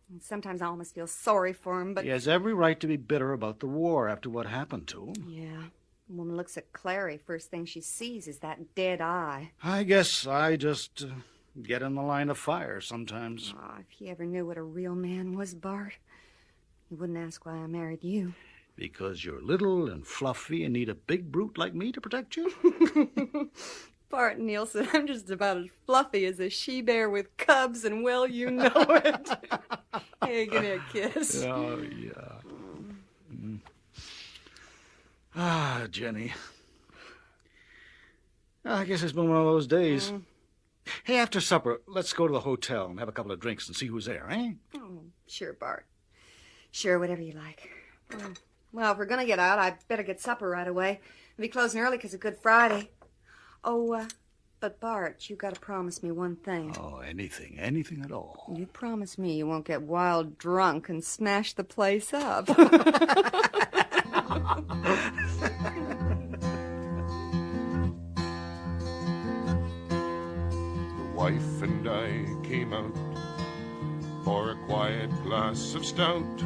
And sometimes I almost feel sorry for him, but... He has every right to be bitter about the war after what happened to him. Yeah. A woman looks at Clary, first thing she sees is that dead eye. I guess I just get in the line of fire sometimes. Oh, if he ever knew what a real man was, Bart, he wouldn't ask why I married you. Because you're little and fluffy and need a big brute like me to protect you? Bart Nielsen, I'm just about as fluffy as a she-bear with cubs, and well, you know it. Hey, give me a kiss. Oh, yeah. Ah, Jenny. I guess it's been one of those days. Hey, after supper, let's go to the hotel and have a couple of drinks and see who's there, eh? Oh, sure, Bart. Sure, whatever you like. Well, if we're going to get out, I'd better get supper right away. We'll be closing early because of Good Friday. Oh, but Bart, you got to promise me one thing. Oh, anything at all. You promise me you won't get wild drunk and smash the place up. The wife and I came out for a quiet glass of stout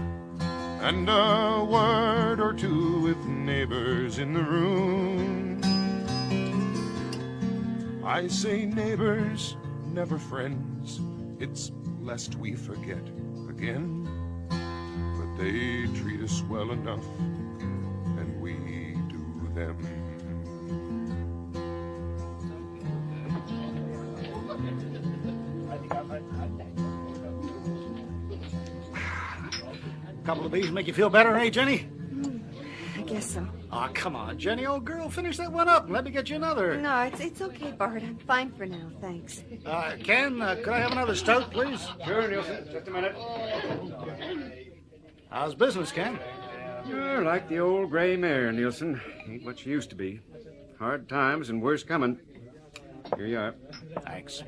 and a word or two with neighbors in the room. I say neighbors, never friends. It's lest we forget again. But they treat us well enough, and we do them. A couple of these make you feel better, eh, Jenny? I guess so. Oh, come on, Jenny, old girl, finish that one up and let me get you another. No, it's okay, Bart. I'm fine for now, thanks. Ken, could I have another stout, please? Sure, Nielsen. Just a minute. How's business, Ken? You're like the old gray mare, Nielsen. Ain't what she used to be. Hard times and worse coming. Here you are. Thanks.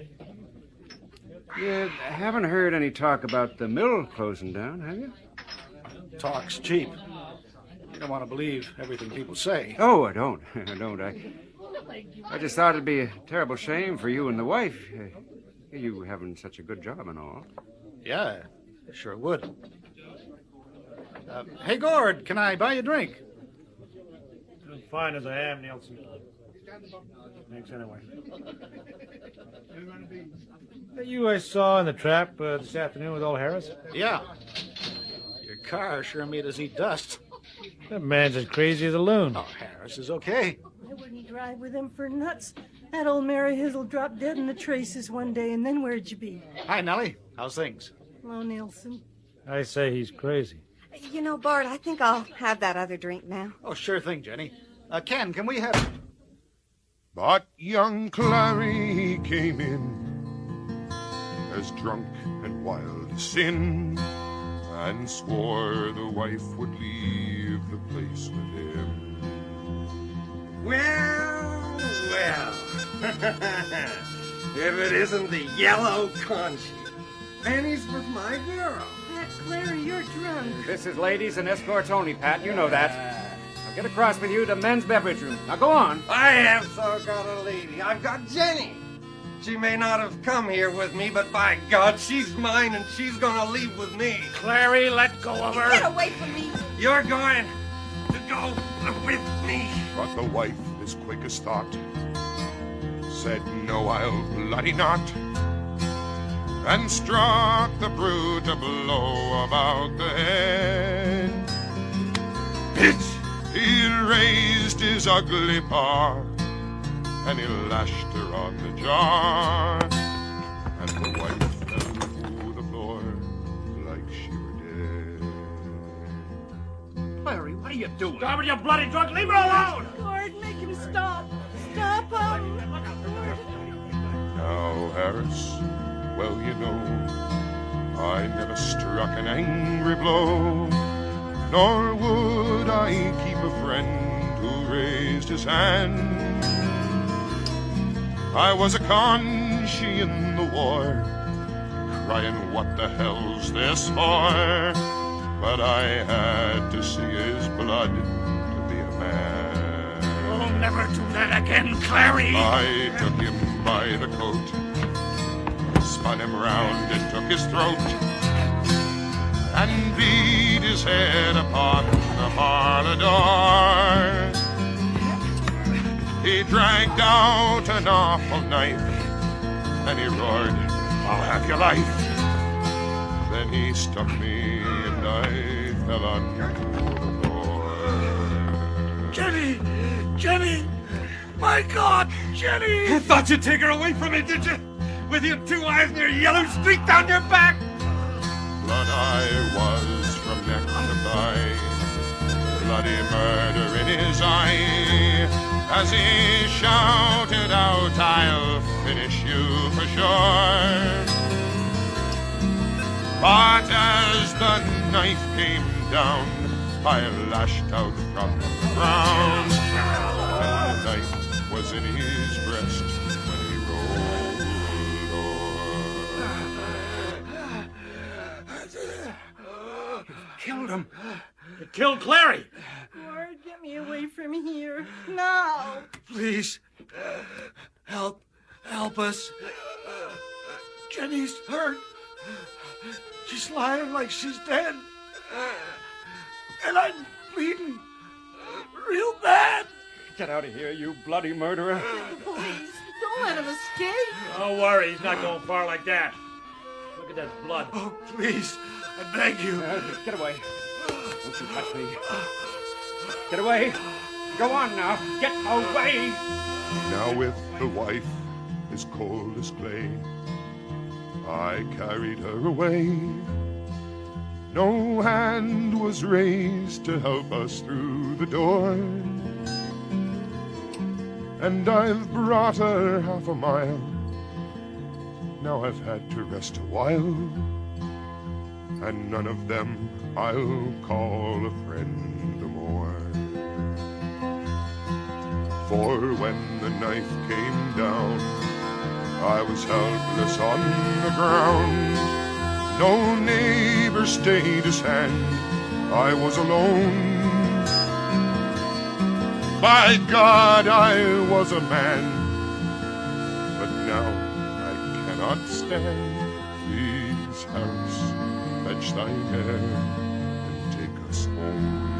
You haven't heard any talk about the mill closing down, have you? Talk's cheap. You don't want to believe everything people say. Oh, I don't. I don't. I just thought it'd be a terrible shame for you and the wife. You having such a good job and all. Yeah, sure would. Hey, Gord, can I buy you a drink? As fine as I am, Nielsen. Thanks anyway. That you I saw in the trap this afternoon with old Harris? Yeah. Your car sure made us eat dust. That man's as crazy as a loon. Oh, Harris is okay. I wouldn't drive with him for nuts. That old Mare Hizzle dropped dead in the traces one day, and then where'd you be? Hi, Nellie. How's things? Hello, Nielsen. I say he's crazy. You know, Bart, I think I'll have that other drink now. Oh, sure thing, Jenny. Ken, can we have... But young Clary came in as drunk and wild as sin, and swore the wife would leave the place with him. Well, well. If it isn't the yellow conch. Pennies with my girl. Pat Clary, you're drunk. This is ladies and escorts only, Pat. You know that. I'll get across with you to men's beverage room. Now go on. I have so got a lady. I've got Jenny. She may not have come here with me, but by God, she's mine and she's gonna leave with me. Clary, let go of her. Get away from me. You're going to go with me. But the wife, as quick as thought, said, no, I'll bloody not. and struck the brute a blow about the head. Bitch! He raised his ugly paw, and he lashed her on the jaw, and the wife fell to the floor like she were dead. Larry, what are you doing? Stop it, you bloody drunk! Leave her alone! Gord, make him stop. Stop him. Now, Harris, well, you know, I never struck an angry blow, nor would I keep a friend who raised his hand. I was a conchie in the war, crying, what the hell's this for? But I had to see his blood to be a man. You'll never do that again, Clary! I took him by the coat, spun him round and took his throat, and beat his head upon the parlor door. He dragged out an awful knife, and he roared, I'll have your life. Then he stuck me, and I fell on the floor. Jenny! Jenny! My God, Jenny! You thought you'd take her away from me, did you? With your 2 eyes and your yellow streak down your back? Blood I was from neck to thigh, bloody murder in his eye, as he shouted out, I'll finish you for sure. But as the knife came down, I lashed out from the ground, and the knife was in his breast when he rolled over. Killed him. You killed Clary. Gord, get me away from here. Now. Please. Help us. Jenny's hurt. She's lying like she's dead. And I'm bleeding real bad. Get out of here, you bloody murderer. Please, don't let him escape. Don't worry, he's not going far like that. Look at that blood. Oh, please, I beg you. Get away. Don't you touch me. Get away. Go on now. Get away. Now with the wife as cold as clay, I carried her away. No hand was raised to help us through the door, and I've brought her half a mile. Now I've had to rest a while, and none of them I'll call a friend more. For when the knife came down, I was helpless on the ground. No neighbor stayed his hand, I was alone. By God, I was a man, but now I cannot stand. Please, Harris, fetch thy hair and take us home.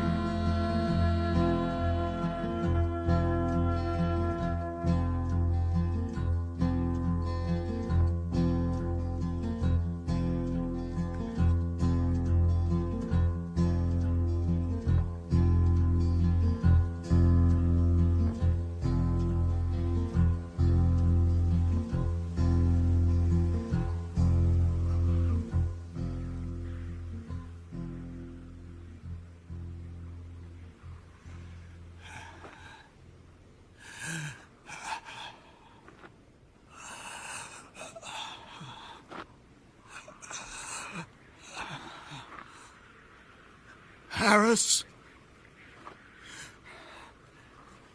Harris.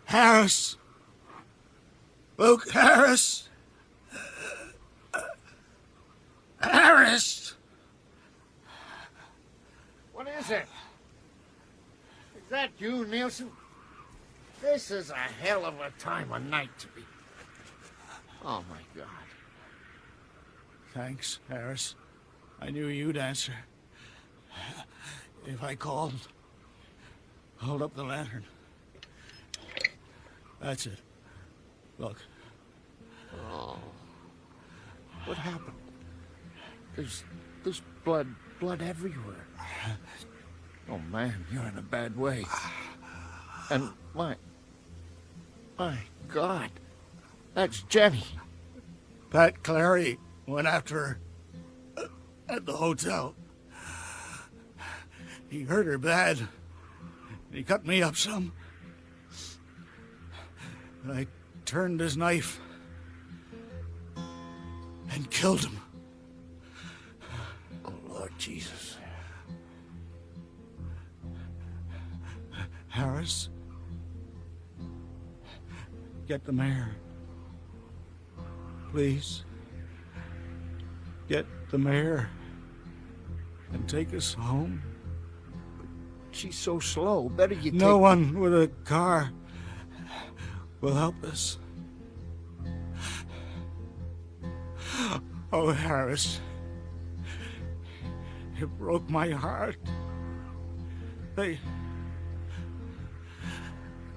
Harris. Luke Harris. Harris. What is it? Is that you, Nielsen? This is a hell of a time of night to be. Oh, my God. Thanks, Harris. I knew you'd answer. If I called, hold up the lantern. That's it. Look. Oh. What happened? There's blood everywhere. Oh, man, you're in a bad way. And my God, that's Jenny. Pat Clary went after her at the hotel. He hurt her bad. He cut me up some. And I turned his knife and killed him. Oh, Lord Jesus. Harris, get the mare. Please. Get the mare and take us home. She's so slow. Better you take... No one with a car will help us. Oh, Harris. It broke my heart. They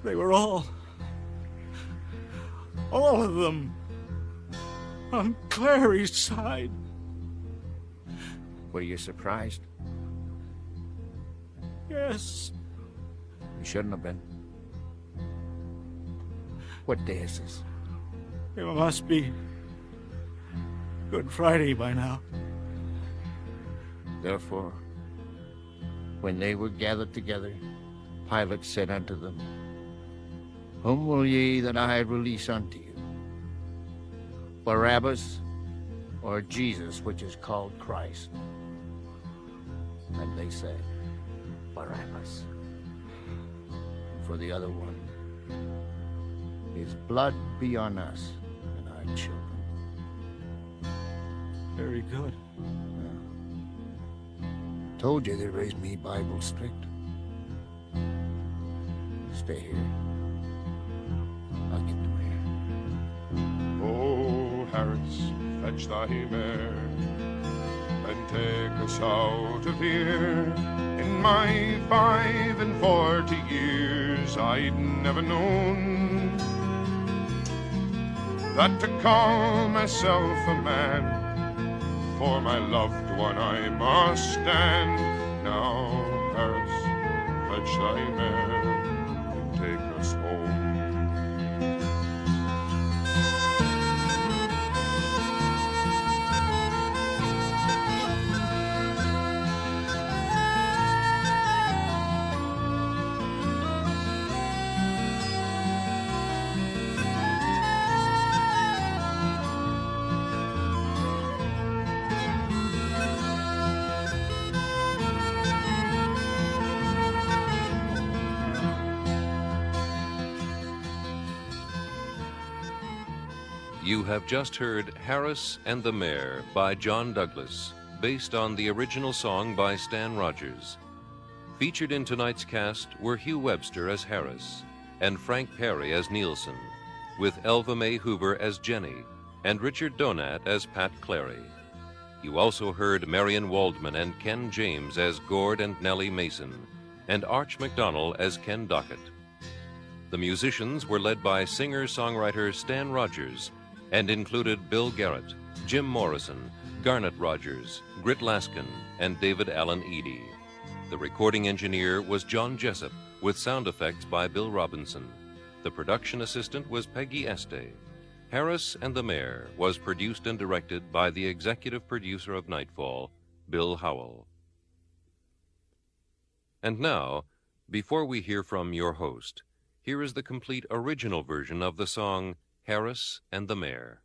were all of them on Clary's side. Were you surprised? Yes. You shouldn't have been. What day is this? It must be Good Friday by now. Therefore, when they were gathered together, Pilate said unto them, Whom will ye that I release unto you? Barabbas or Jesus, which is called Christ? And they said, Barabbas. For the other one, His blood be on us and our children. Very good. Told you they raised me Bible strict. Stay here. I'll get the mare. Oh, Harris, fetch thy mare and take us out of here. In my 45 years, I'd never known that to call myself a man, for my loved one I must stand. Now, Harris, fetch thy mare and take us home. You have just heard Harris and the Mare by John Douglas, based on the original song by Stan Rogers. Featured in tonight's cast were Hugh Webster as Harris and Frank Perry as Nielsen, with Elva Mae Huber as Jenny and Richard Donat as Pat Clary. You also heard Marion Waldman and Ken James as Gord and Nellie Mason, and Arch McDonnell as Ken Dockett. The musicians were led by singer-songwriter Stan Rogers and included Bill Garrett, Jim Morrison, Garnet Rogers, Grit Laskin, and David Allen Eady. The recording engineer was John Jessup, with sound effects by Bill Robinson. The production assistant was Peggy Este. Harris and the Mare was produced and directed by the executive producer of Nightfall, Bill Howell. And now, before we hear from your host, here is the complete original version of the song Harris and the Mare.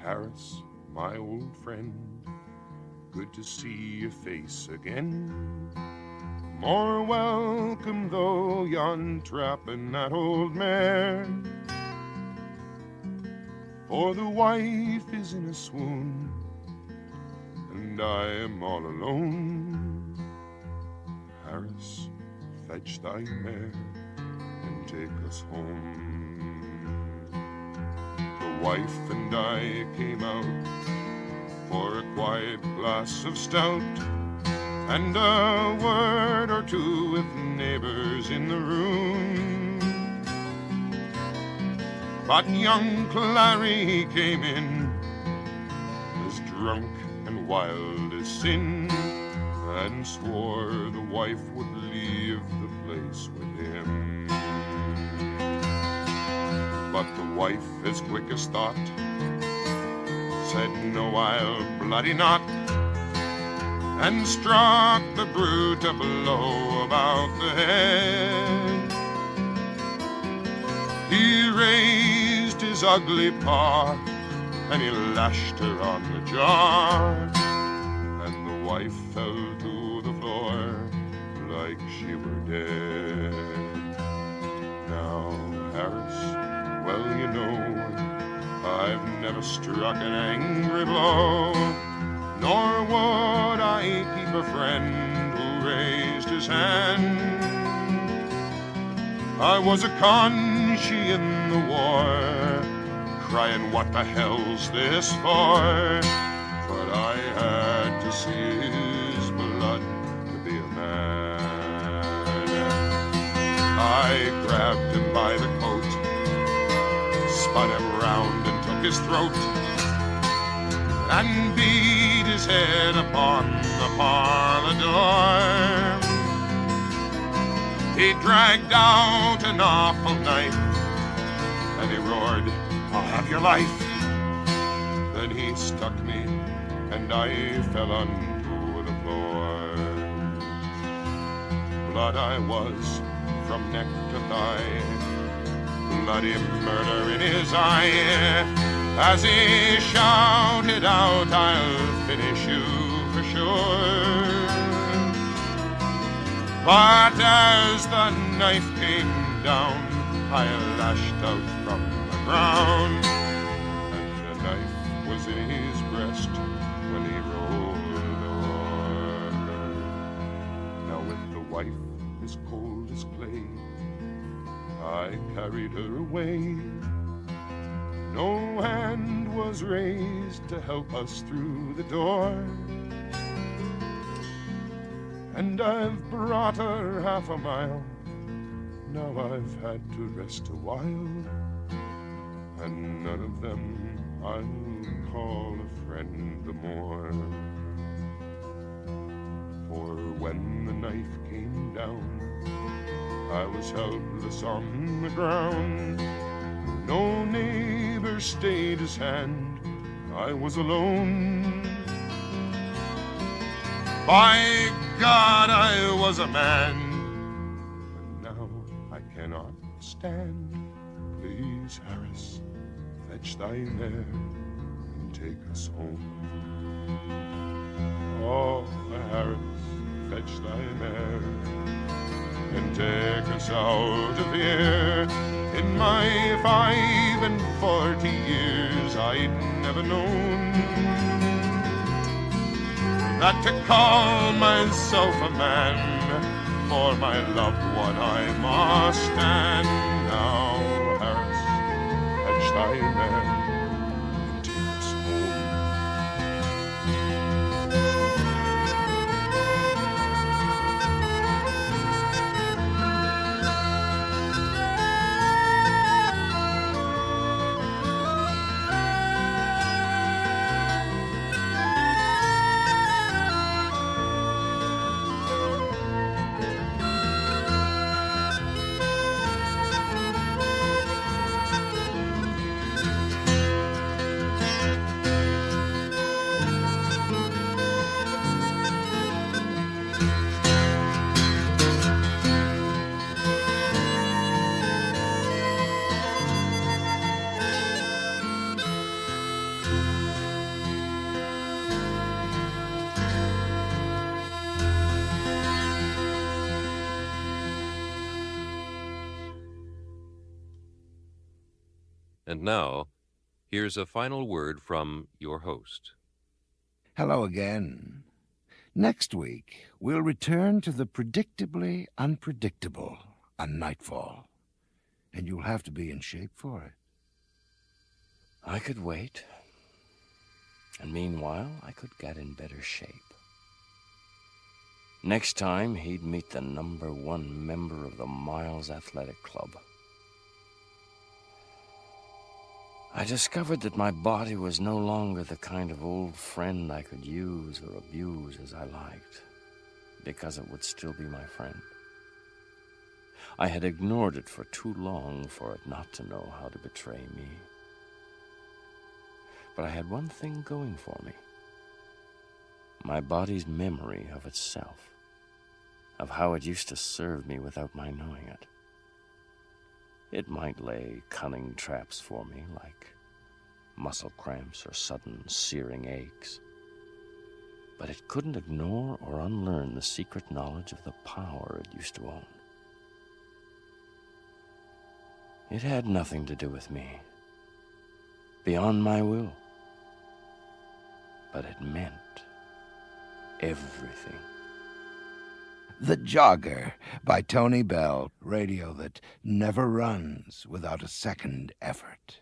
Harris, my old friend, good to see your face again. More welcome though yon trapping that old mare, for the wife is in a swoon, and I am all alone. Harris, fetch thy mare and take us home. The wife and I came out for a quiet glass of stout and a word or two with neighbors in the room. But young Clary came in, as drunk and wild as sin, and swore the wife would leave the place with him. But the wife, as quick as thought, said, "No, I'll bloody not," and struck the brute a blow about the head. He raised his ugly paw, and he lashed her on the jaw, and the wife fell to the floor like she were dead. Now, Harris, well, you know, I've never struck an angry blow, nor would I keep a friend who raised his hand. I was a Conchie in the war, crying, "What the hell's this for?" But I had to see his blood to be a man. I grabbed him by the coat, spun him round and took his throat, and beat his head upon the parlor door. He dragged out an awful knife, and he roared, "I'll have your life." Then he stuck me, and I fell onto the floor. Blood I was from neck to thigh, bloody murder in his eye, as he shouted out, "I'll finish you for sure." But as the knife came down, I lashed out from the ground, and the knife was in his breast when he rolled over. Now with the wife as cold as clay, I carried her away. No hand was raised to help us through the door, and I've brought her half a mile. Now I've had to rest a while, and none of them I'll call a friend the more. For when the knife came down, I was helpless on the ground. No neighbor stayed his hand, I was alone. By God, I was a man, but now I cannot stand. Please, Harris, fetch thy mare and take us home. Oh, Harris, fetch thy mare and take us out of here. In my 45 years, I'd never known that to call myself a man, for my loved one I must stand. Now, Harris, fetch thy mare and take us home. And now, here's a final word from your host. Hello again. Next week, we'll return to the predictably unpredictable on Nightfall. And you'll have to be in shape for it. I could wait. And meanwhile, I could get in better shape. Next time, he'd meet the #1 member of the Miles Athletic Club. I discovered that my body was no longer the kind of old friend I could use or abuse as I liked, because it would still be my friend. I had ignored it for too long for it not to know how to betray me. But I had one thing going for me. My body's memory of itself, of how it used to serve me without my knowing it. It might lay cunning traps for me, like muscle cramps or sudden searing aches. But it couldn't ignore or unlearn the secret knowledge of the power it used to own. It had nothing to do with me, beyond my will. But it meant everything. The Jogger by Tony Bell, radio that never runs without a second effort.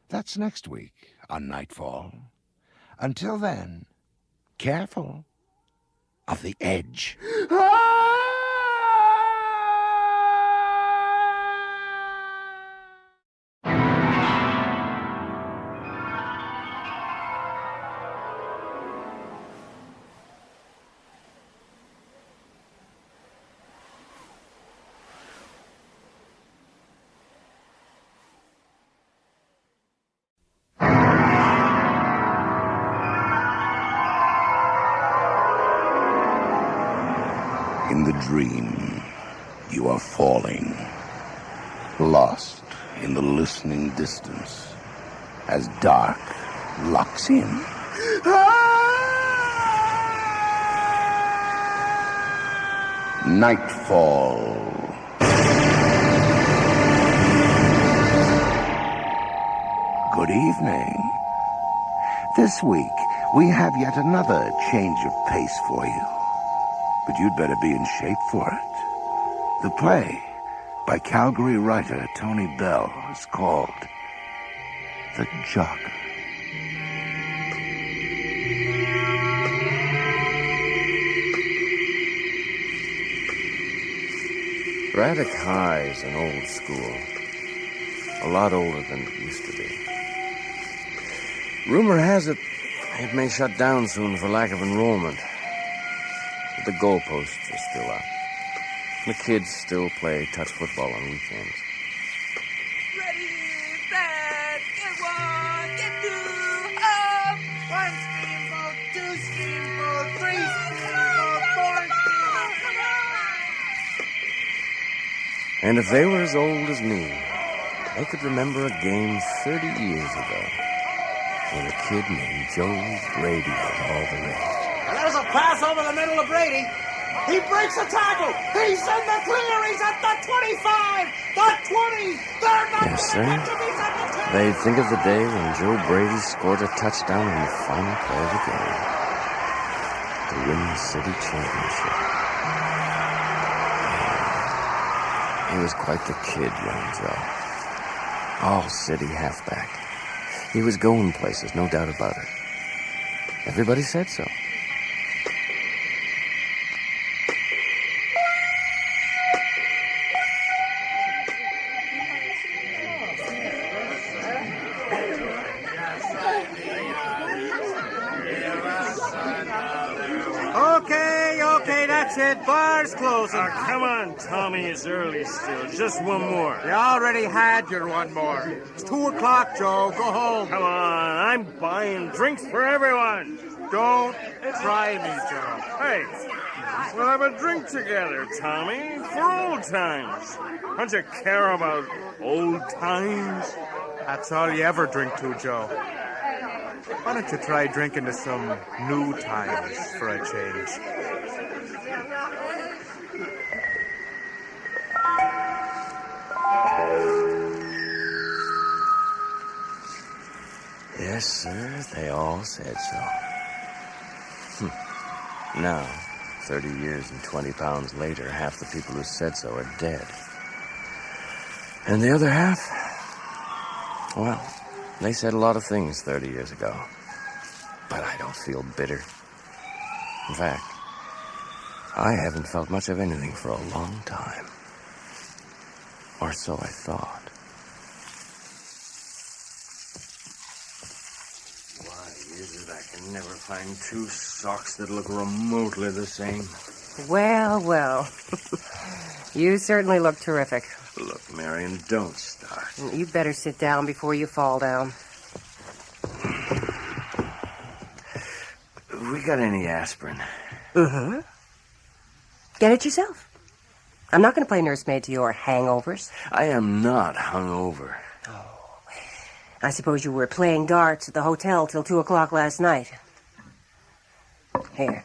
That's next week on Nightfall. Until then, careful of the edge. In the dream, you are falling, lost in the listening distance, as dark locks in. Nightfall. Good evening. This week, we have yet another change of pace for you. But you'd better be in shape for it. The play, by Calgary writer Tony Bell, is called The Jogger. Braddock High's an old school. A lot older than it used to be. Rumor has it may shut down soon for lack of enrollment. But the goalposts are still up. The kids still play touch football on weekends. Ready, set, get one, get two, up! One steamboat, two steamboat, three steamboat, four steamboat, come on! And if they were as old as me, they could remember a game 30 years ago when a kid named Joe's radio all the rage. There's a pass over the middle of Brady. He breaks a tackle. He's in the clear. He's at the 25, the 20. They're not Yes, going sir. to get to these at the 10. They'd think of the day when Joe Brady scored a touchdown in the final play of the game to win the city championship. He was quite the kid, young Joe. All city halfback. He was going places, no doubt about it. Everybody said so. Okay, that's it. Bar's closing. Come on, Tommy. It's early still. Just one more. You already had your one more. It's 2 o'clock, Joe. Go home. Come on. I'm buying drinks for everyone. Don't try me, Joe. Hey, we'll have a drink together, Tommy, for old times. Don't you care about old times? That's all you ever drink to, Joe. Why don't you try drinking to some new times for a change? Yes, sir, they all said so. Now, 30 years and 20 pounds later, half the people who said so are dead. And the other half, well, they said a lot of things 30 years ago. But I don't feel bitter. In fact, I haven't felt much of anything for a long time. Or so I thought. never find two socks that look remotely the same. Well, well. You certainly look terrific. Look, Marion, don't start. You better sit down before you fall down. We got any aspirin? Mm-hmm. Get it yourself. I'm not going to play nursemaid to your hangovers. I am not hungover. I suppose you were playing darts at the hotel till 2 o'clock last night. Here.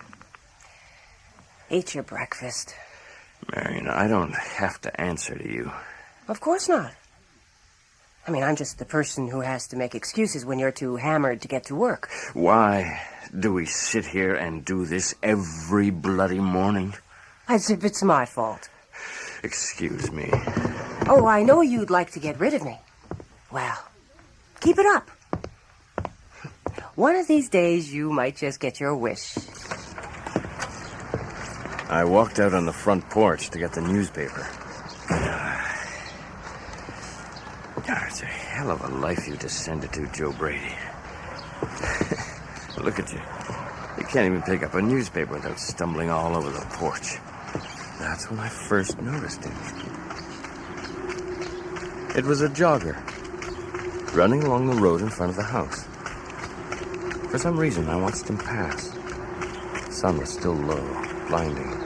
Eat your breakfast. Marion, I don't have to answer to you. Of course not. I mean, I'm just the person who has to make excuses when you're too hammered to get to work. Why do we sit here and do this every bloody morning? As if it's my fault. Excuse me. Oh, I know you'd like to get rid of me. Well, keep it up. One of these days, you might just get your wish. I walked out on the front porch to get the newspaper. It's a hell of a life you descended to, Joe Brady. Look at you. You can't even pick up a newspaper without stumbling all over the porch. That's when I first noticed him. It was a jogger, running along the road in front of the house. For some reason, I watched him pass. The sun was still low, blinding.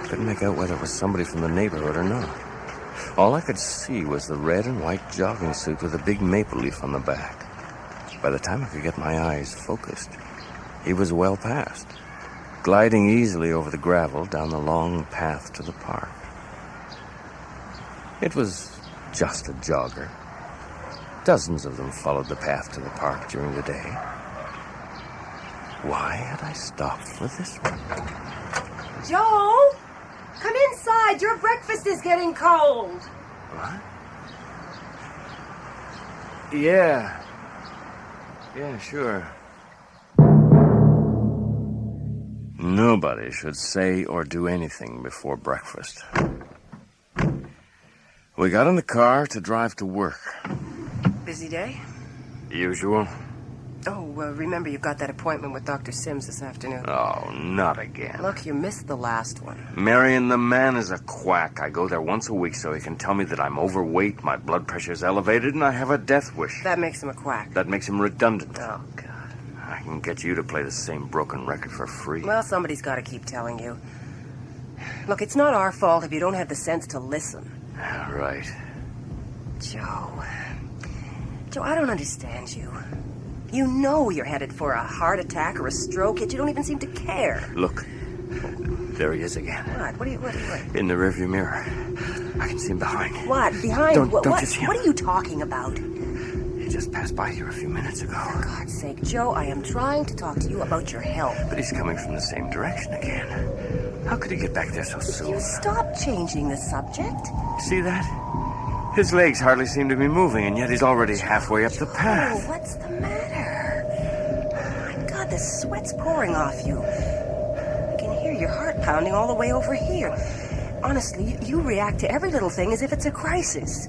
Couldn't make out whether it was somebody from the neighborhood or not. All I could see was the red and white jogging suit with a big maple leaf on the back. By the time I could get my eyes focused, he was well past, gliding easily over the gravel down the long path to the park. It was just a jogger. Dozens of them followed the path to the park during the day. Why had I stopped for this one? Joe! Come inside. Your breakfast is getting cold. What? Yeah. Yeah, sure. Nobody should say or do anything before breakfast. We got in the car to drive to work. Busy day? Usual. Oh, remember you've got that appointment with Dr. Sims this afternoon. Oh, not again. Look, you missed the last one. Marion, the man is a quack. I go there once a week so he can tell me that I'm overweight, my blood pressure's elevated, and I have a death wish. That makes him a quack. That makes him redundant. Oh, God. I can get you to play the same broken record for free. Well, somebody's got to keep telling you. Look, it's not our fault if you don't have the sense to listen. Right. Joe, I don't understand you. You know you're headed for a heart attack or a stroke, yet you don't even seem to care. Look, there he is again. What? What? In the rearview mirror. I can see him behind. What? Behind? Don't what? you see him? What are you talking about? He just passed by here a few minutes ago. For God's sake, Joe, I am trying to talk to you about your health. But he's coming from the same direction again. How could he get back there so soon? You stop changing the subject. See that? His legs hardly seem to be moving, and yet he's already halfway up the path. Oh, what's the matter? My God, the sweat's pouring off you. I can hear your heart pounding all the way over here. Honestly, you react to every little thing as if it's a crisis.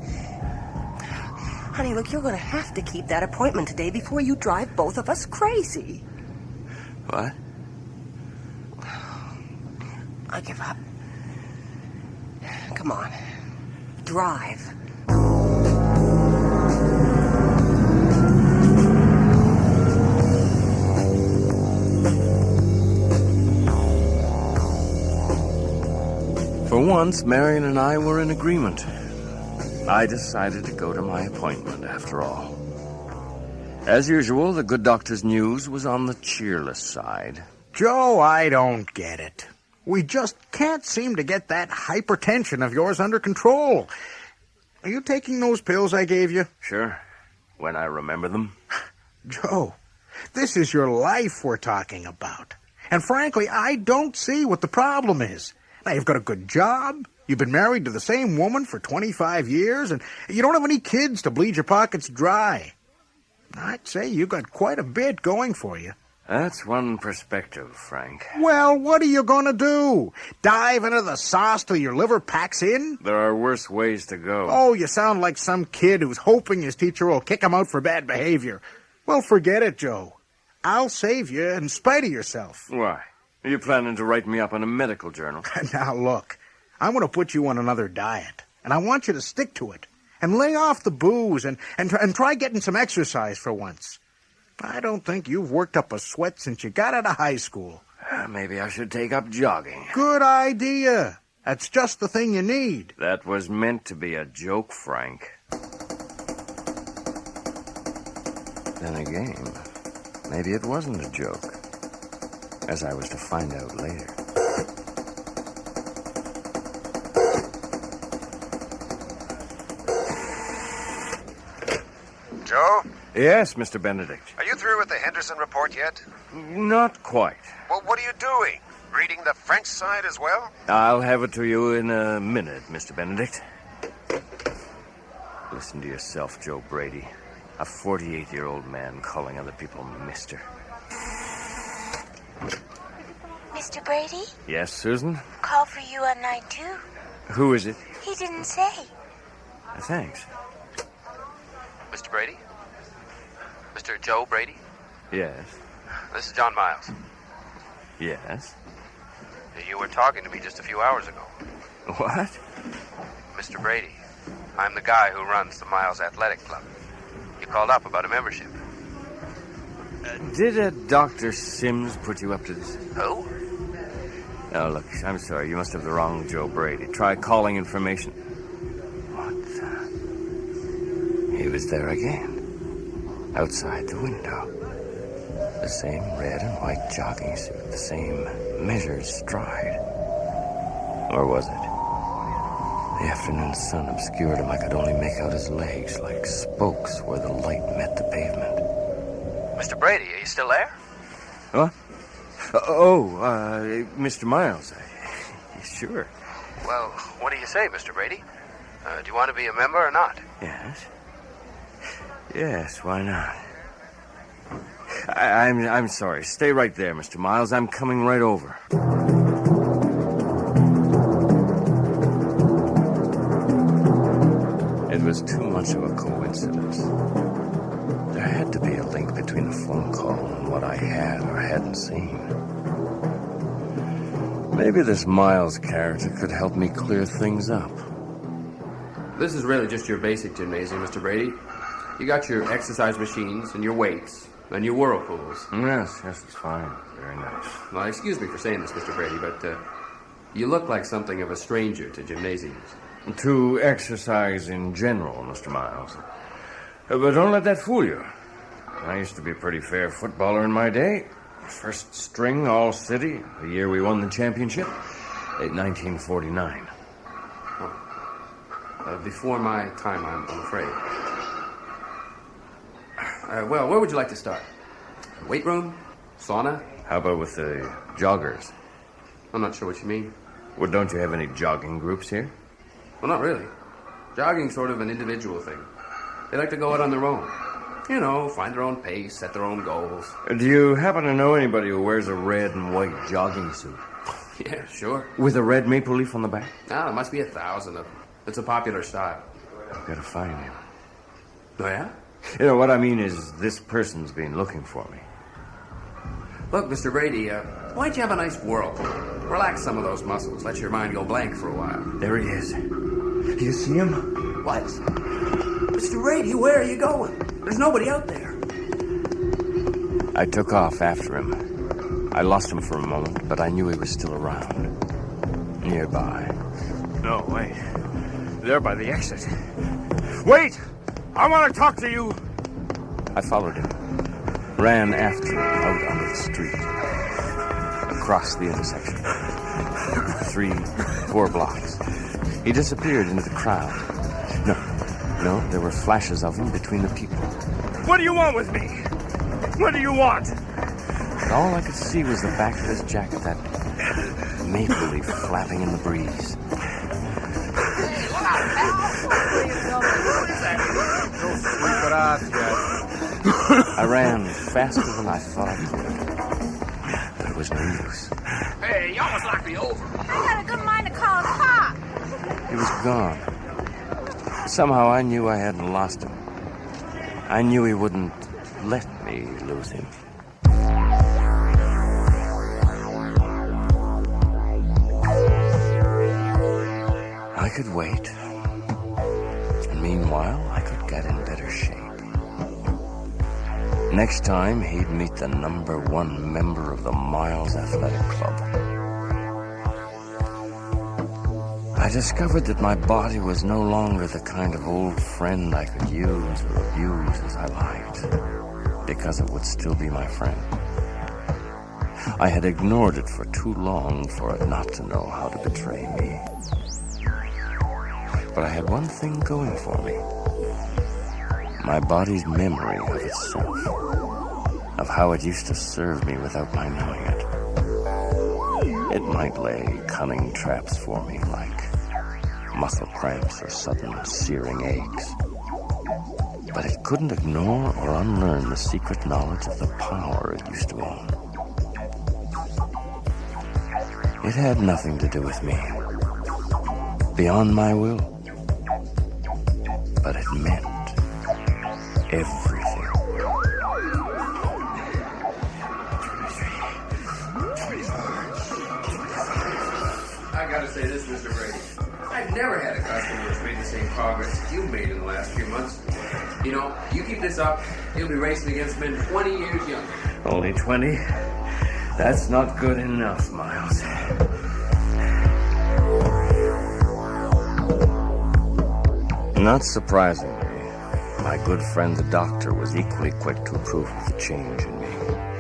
Honey, look, you're going to have to keep that appointment today before you drive both of us crazy. What? I give up. Come on. Drive. For once, Marion and I were in agreement. I decided to go to my appointment after all. As usual, the good doctor's news was on the cheerless side. Joe, I don't get it. We just can't seem to get that hypertension of yours under control. Are you taking those pills I gave you? Sure, when I remember them. Joe, this is your life we're talking about. And frankly, I don't see what the problem is. Now, you've got a good job, you've been married to the same woman for 25 years, and you don't have any kids to bleed your pockets dry. I'd say you got quite a bit going for you. That's one perspective, Frank. Well, what are you going to do? Dive into the sauce till your liver packs in? There are worse ways to go. Oh, you sound like some kid who's hoping his teacher will kick him out for bad behavior. Well, forget it, Joe. I'll save you in spite of yourself. Why? Are you planning to write me up in a medical journal? Now, look, I'm going to put you on another diet, and I want you to stick to it, and lay off the booze, and try getting some exercise for once. I don't think you've worked up a sweat since you got out of high school. Maybe I should take up jogging. Good idea. That's just the thing you need. That was meant to be a joke, Frank. Then again, maybe it wasn't a joke, as I was to find out later. Joe? Yes, Mr. Benedict. Are you through with the Henderson report yet? Not quite. Well, what are you doing? Reading the French side as well? I'll have it to you in a minute, Mr. Benedict. Listen to yourself, Joe Brady. A 48-year-old man calling other people mister. Mr. Brady? Yes, Susan? Call for you on line 2. Who is it? He didn't say. Thanks. Mr. Brady? Mr. Joe Brady? Yes. This is John Miles. Yes. You were talking to me just a few hours ago. What? Mr. Brady, I'm the guy who runs the Miles Athletic Club. You called up about a membership. Did Dr. Sims put you up to this? Who? Oh, look, I'm sorry. You must have the wrong Joe Brady. Try calling information. What the... He was there again. Outside the window. The same red and white jogging suit. The same measured stride. Or was it? The afternoon sun obscured him. I could only make out his legs like spokes where the light met the pavement. Mr. Brady, are you still there? What? Mr. Miles. Sure. Well, what do you say, Mr. Brady? Do you want to be a member or not? Yes. Yes, why not? I'm sorry. Stay right there, Mr. Miles. I'm coming right over. It was too much of a coincidence. There had to be a link between the phone call and what I had or hadn't seen. Maybe this Miles character could help me clear things up. This is really just your basic gymnasium, Mr. Brady. You got your exercise machines and your weights and your whirlpools. Yes, it's fine. Very nice. Well, excuse me for saying this, Mr. Brady, but you look like something of a stranger to gymnasiums. To exercise in general, Mr. Miles. But don't let that fool you. I used to be a pretty fair footballer in my day. First string all-city, the year we won the championship, in 1949. Before my time, I'm afraid. Well, where would you like to start? Weight room? Sauna? How about with the joggers? I'm not sure what you mean. Well, don't you have any jogging groups here? Well, not really. Jogging's sort of an individual thing. They like to go out on their own. You know, find their own pace, set their own goals. Do you happen to know anybody who wears a red and white jogging suit? Yeah, sure. With a red maple leaf on the back? Ah, there must be 1,000 of them. It's a popular style. I've got to find him. Oh, yeah? You know, what I mean is this person's been looking for me. Look, Mr. Brady, why don't you have a nice whirl? Relax some of those muscles. Let your mind go blank for a while. There he is. Do you see him? What? Mr. Brady, where are you going? There's nobody out there. I took off after him. I lost him for a moment, but I knew he was still around. Nearby. No, wait. There by the exit. Wait! I want to talk to you! I followed him. Ran after him out onto the street. Across the intersection. 3-4 blocks. He disappeared into the crowd. No, there were flashes of him between the people. What do you want with me? What do you want? But all I could see was the back of his jacket, that maple leaf flapping in the breeze. I ran faster than I thought I could. But it was no use. Hey, you almost knocked me over. I had a good mind to call a cop. He was gone. Somehow I knew I hadn't lost him. I knew he wouldn't let me lose him. could wait. And meanwhile, I could get in better shape. Next time, he'd meet the #1 member of the Miles Athletic Club. I discovered that my body was no longer the kind of old friend I could use or abuse as I liked, because it would still be my friend. I had ignored it for too long for it not to know how to betray me. But I had one thing going for me. My body's memory of itself, of how it used to serve me without my knowing it. It might lay cunning traps for me, like muscle cramps or sudden searing aches. But it couldn't ignore or unlearn the secret knowledge of the power it used to own. It had nothing to do with me, beyond my will, but it meant everything. I gotta say this, Mr. Brady. I've never had a customer that's made the same progress that you've made in the last few months. You know, you keep this up, you'll be racing against men 20 years younger. Only 20? That's not good enough, Miles. Not surprisingly, my good friend the doctor was equally quick to approve of the change in me.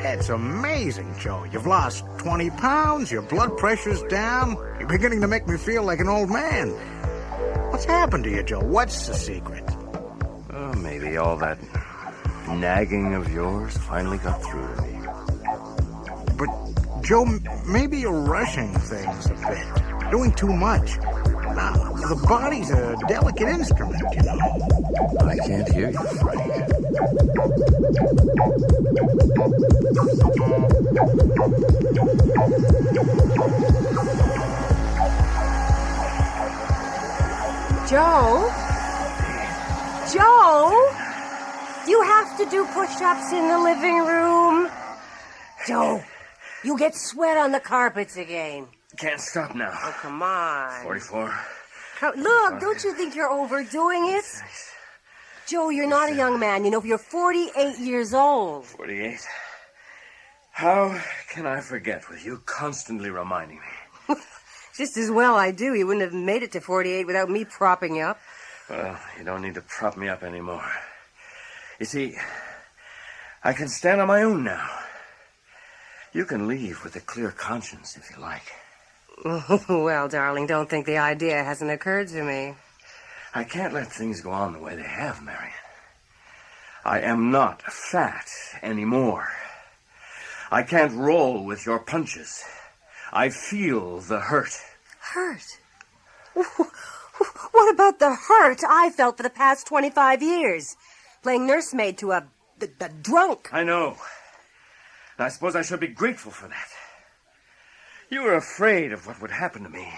It's amazing, Joe. You've lost 20 pounds, your blood pressure's down. You're beginning to make me feel like an old man. What's happened to you, Joe? What's the secret? Oh, maybe all that nagging of yours finally got through to me. But, Joe, maybe you're rushing things a bit. Doing too much. Now, the body's a delicate instrument, you know. I can't hear you, Frank. Joe? Joe? You have to do push-ups in the living room? Joe, you get sweat on the carpets again. Can't stop now. Oh, come on. 44. Look, don't you think you're overdoing it? Joe, you're not a young man. You know, you're 48 years old. 48? How can I forget with you constantly reminding me? Just as well I do. You wouldn't have made it to 48 without me propping you up. Well, you don't need to prop me up anymore. You see, I can stand on my own now. You can leave with a clear conscience if you like. Well, darling, don't think the idea hasn't occurred to me. I can't let things go on the way they have, Marion. I am not fat anymore. I can't roll with your punches. I feel the hurt. Hurt? What about the hurt I felt for the past 25 years? Playing nursemaid to a drunk. I know. And I suppose I should be grateful for that. You were afraid of what would happen to me.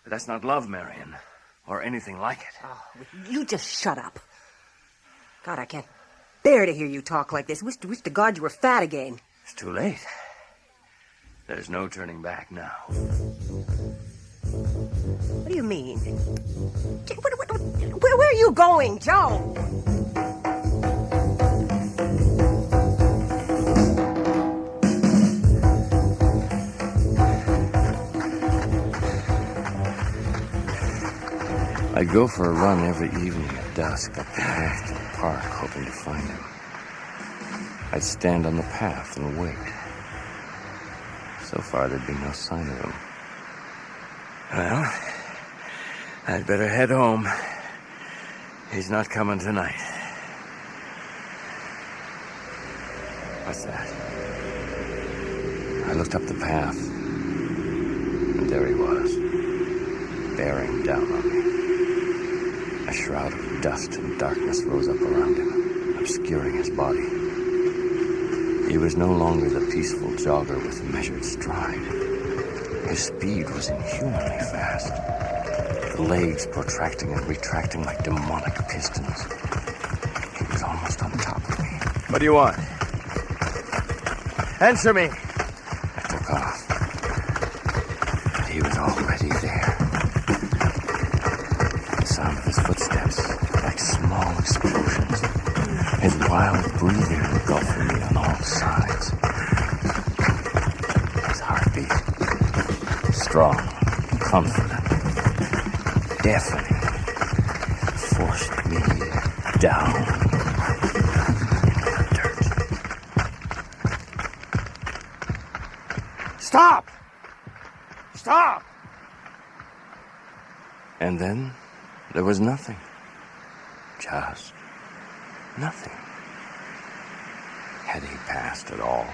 But that's not love, Marion, or anything like it. Oh, you just shut up. God, I can't bear to hear you talk like this. Wish to God you were fat again. It's too late. There's no turning back now. What do you mean? Where are you going, Joe? I'd go for a run every evening at dusk up the path to the park, hoping to find him. I'd stand on the path and wait. So far, there'd be no sign of him. Well, I'd better head home. He's not coming tonight. What's that? I looked up the path, and there he was, bearing down on me. A shroud of dust and darkness rose up around him, obscuring his body. He was no longer the peaceful jogger with measured stride. His speed was inhumanly fast, the legs protracting and retracting like demonic pistons. He was almost on top of me. What do you want? Answer me! I took off, but he was already there. engulfing me on all sides. His heartbeat, strong, confident, deafening, forced me down. Stop! Stop! And then there was nothing. Just nothing. Had he passed at all?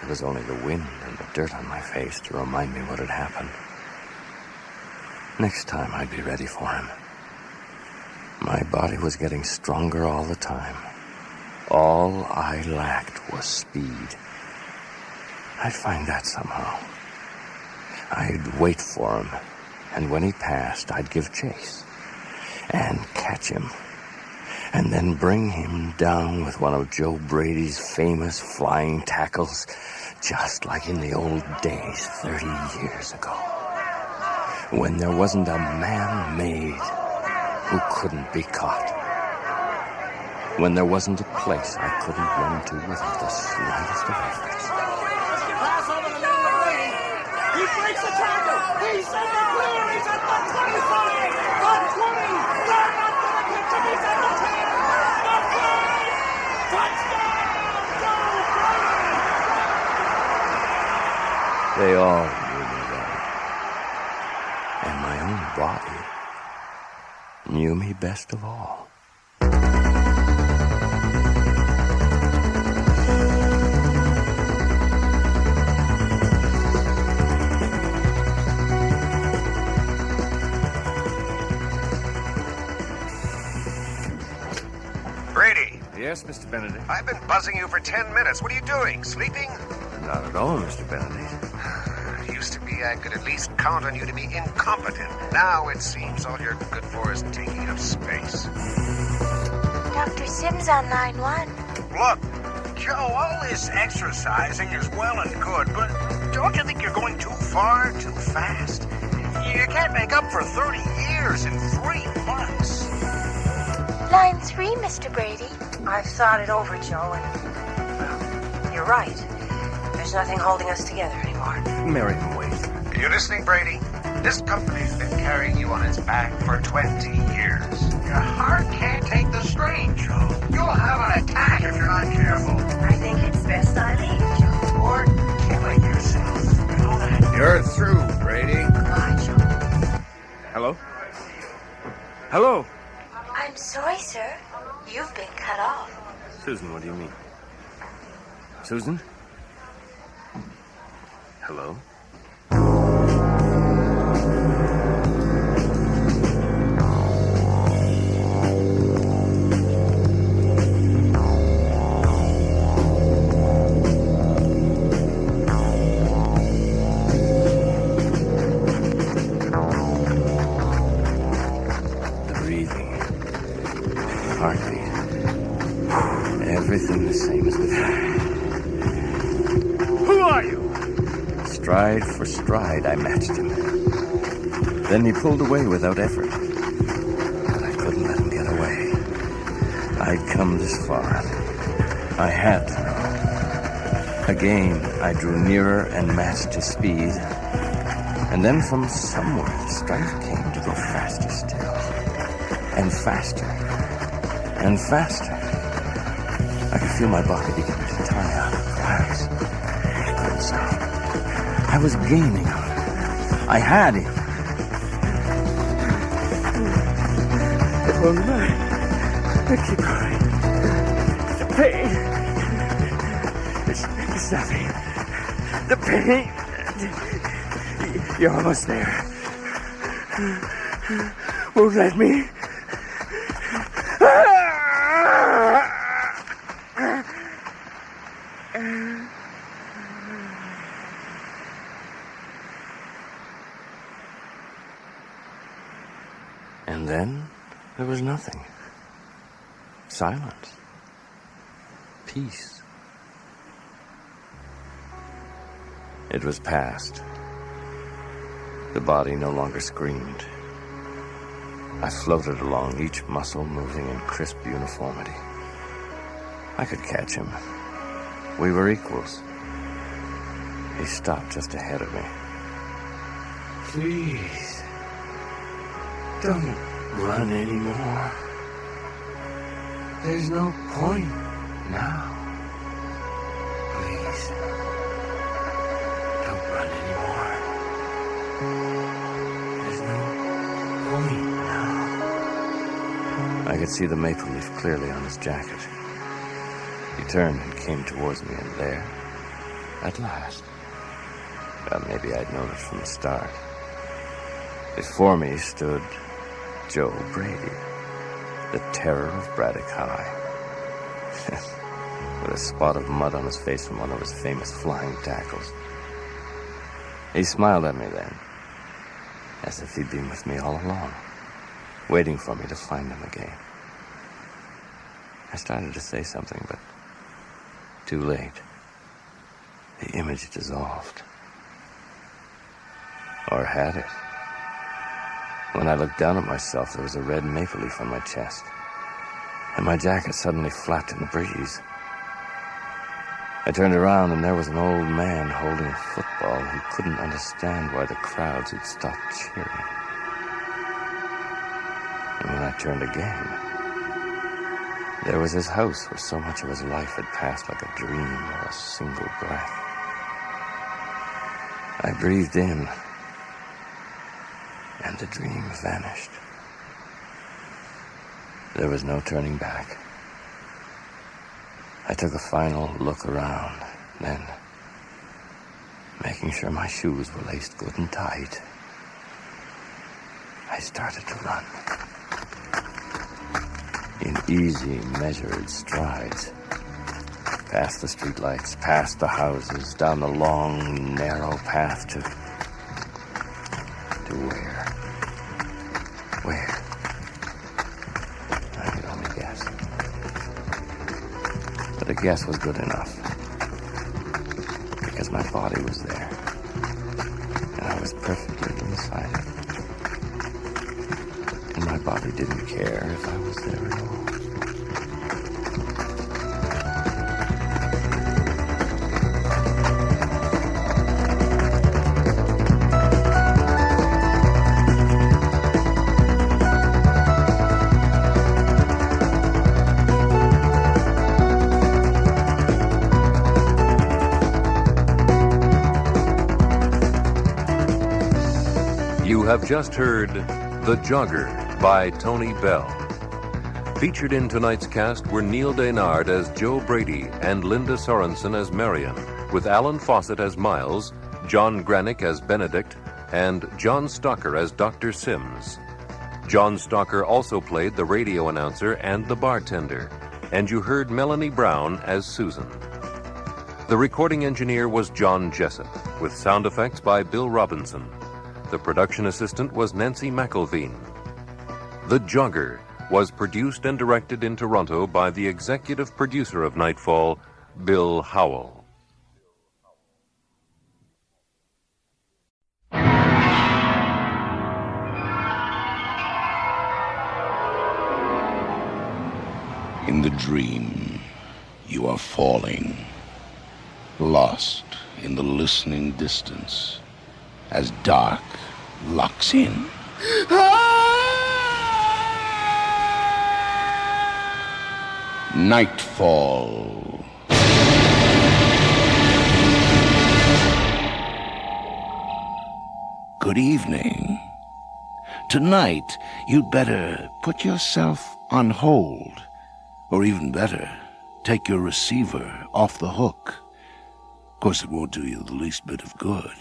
It was only the wind and the dirt on my face to remind me what had happened. Next time I'd be ready for him. My body was getting stronger all the time. All I lacked was speed. I'd find that somehow. I'd wait for him, and when he passed, I'd give chase and catch him, and then bring him down with one of Joe Brady's famous flying tackles, just like in the old days 30 years ago, when there wasn't a man made who couldn't be caught, when there wasn't a place I couldn't run to without the slightest of efforts. Pass over the middle of Brady. He breaks the tackle. He's in the clear. He's at the 25. The 20. They're not going to catch him. He's at the 10. The 5. Touchdown! Go Brady! They all knew me then. And my own body knew me best of all. Brady. Yes, Mr. Benedict? I've been buzzing you for 10 minutes. What are you doing? Sleeping? Not at all, Mr. Benedict. It used to be I could at least count on you to be incompetent. Now it seems all you're good for is taking up space. Dr. Sims on line 1. Look, Joe, all this exercising is well and good, but don't you think you're going too far, too fast? You can't make up for 30 years in 3 months. Line 3, Mr. Brady. I've thought it over, Joe, and well, you're right. There's nothing holding us together anymore. Miriam, wait. Are you listening, Brady? This company's been carrying you on its back for 20 years. Your heart can't take the strain, Joe. You'll have an attack if you're not careful. I think it's best I leave, Joe. Or killing yourself. You know that? You're through, Brady. Goodbye, Joe. Hello? Hello? I'm sorry, sir. You've been cut off. Susan, what do you mean? Susan? Hello? Everything the same as before. Who are you? Stride for stride, I matched him. Then he pulled away without effort. But I couldn't let him get away. I'd come this far. I had to know. Again, I drew nearer and matched his speed. And then from somewhere, the strength came to go faster still. And faster. And faster. I could feel my body beginning to tire out of grass. I couldn't stop. I was gaining on him. I had him. It won't matter. I keep going. The pain. It's nothing. The pain. You're almost there. Won't let me. And then there was nothing. Silence. Peace. It was past. The body no longer screamed. I floated along, each muscle moving in crisp uniformity. I could catch him. We were equals. He stopped just ahead of me. Please, don't run anymore. There's no point now. Please, don't run anymore. There's no point now. I could see the maple leaf clearly on his jacket. He turned and came towards me, and there, at last, maybe I'd known it from the start. Before me stood Joe Brady, the terror of Braddock High, with a spot of mud on his face from one of his famous flying tackles. He smiled at me then, as if he'd been with me all along, waiting for me to find him again. I started to say something, but too late. The image dissolved. Or had it? When I looked down at myself, there was a red maple leaf on my chest, and my jacket suddenly flapped in the breeze. I turned around, and there was an old man holding a football who couldn't understand why the crowds had stopped cheering. And when I turned again, there was his house where so much of his life had passed like a dream or a single breath. I breathed in, and the dream vanished. There was no turning back. I took a final look around, then, making sure my shoes were laced good and tight, I started to run. In easy, measured strides. Past the streetlights, past the houses, down the long, narrow path to where? Where? I could only guess. But a guess was good enough. Because my body was there. And I was perfectly inside it. And my body didn't care if I was there at all. You have just heard The Jogger by Tony Bell. Featured in tonight's cast were Neil Daynard as Joe Brady and Linda Sorensen as Marion, with Alan Fawcett as Miles, John Granick as Benedict, and John Stalker as Dr. Sims. John Stalker also played the radio announcer and the bartender, and you heard Melanie Brown as Susan. The recording engineer was John Jessup, with sound effects by Bill Robinson. The production assistant was Nancy McElveen. The Jogger was produced and directed in Toronto by the executive producer of Nightfall, Bill Howell. In the dream, you are falling, lost in the listening distance, as dark locks in. Nightfall. Good evening. Tonight, you'd better put yourself on hold, or even better, take your receiver off the hook. Of course, it won't do you the least bit of good.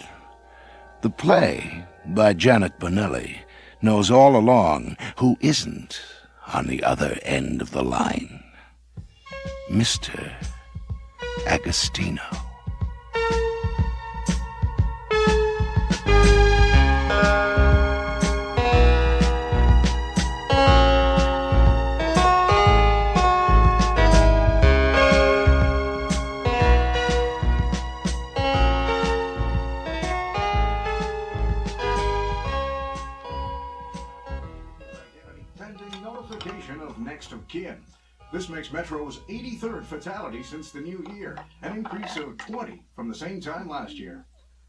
The play, by Janet Bonelli, knows all along who isn't on the other end of the line. Mr. Agostino. Pending notification of next of kin. This makes Metro's 83rd fatality since the new year, an increase of 20 from the same time last year.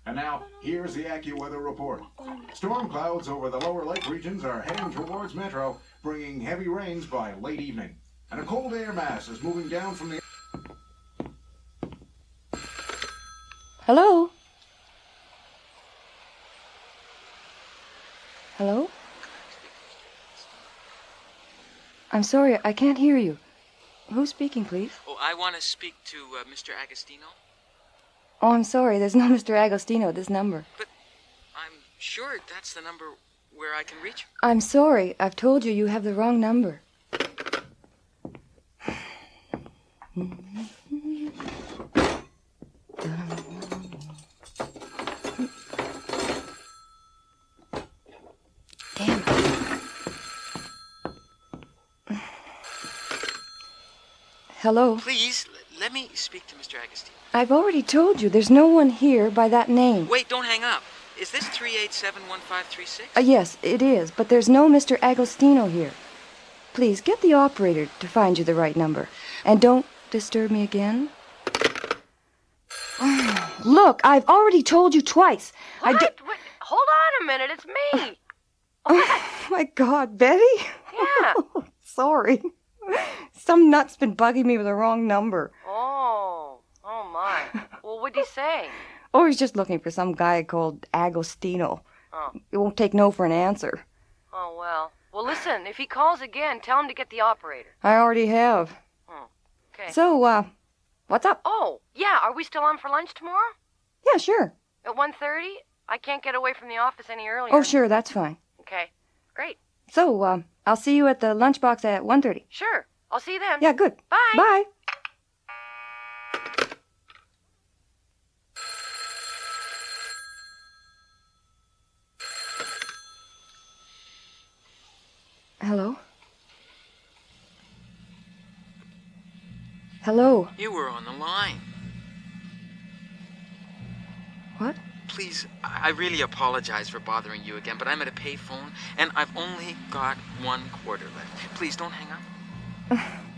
And now, here's the AccuWeather report. Storm clouds over the lower lake regions are heading towards Metro, bringing heavy rains by late evening. And a cold air mass is moving down from the... Hello? Hello? I'm sorry, I can't hear you. Who's speaking, please? Oh, I want to speak to Mr. Agostino. Oh, I'm sorry, there's no Mr. Agostino at this number. But I'm sure that's the number where I can reach him. I'm sorry, I've told you you have the wrong number. Damn it. Hello? Please, let me speak to Mr. Agostino. I've already told you there's no one here by that name. Wait, don't hang up. Is this 387-1536? Yes, it is, but there's no Mr. Agostino here. Please, get the operator to find you the right number. And don't disturb me again. Look, I've already told you twice. What? Wait, hold on a minute, it's me. Oh, my God, Betty? Yeah. Sorry. Some nut's been bugging me with the wrong number. Oh my. Well, what'd he say? Oh, he's just looking for some guy called Agostino. Oh. He won't take no for an answer. Oh, well. Well, listen, if he calls again, tell him to get the operator. I already have. Oh, okay. So, what's up? Oh, yeah, are we still on for lunch tomorrow? Yeah, sure. At 1:30? I can't get away from the office any earlier. Oh, sure, that's fine. Okay, great. So, I'll see you at the lunchbox at 1:30. Sure, I'll see you then. Yeah, good. Bye. Bye. Hello? Hello? You were on the line. What? Please, I really apologize for bothering you again, but I'm at a payphone, and I've only got 1 quarter left. Please don't hang up.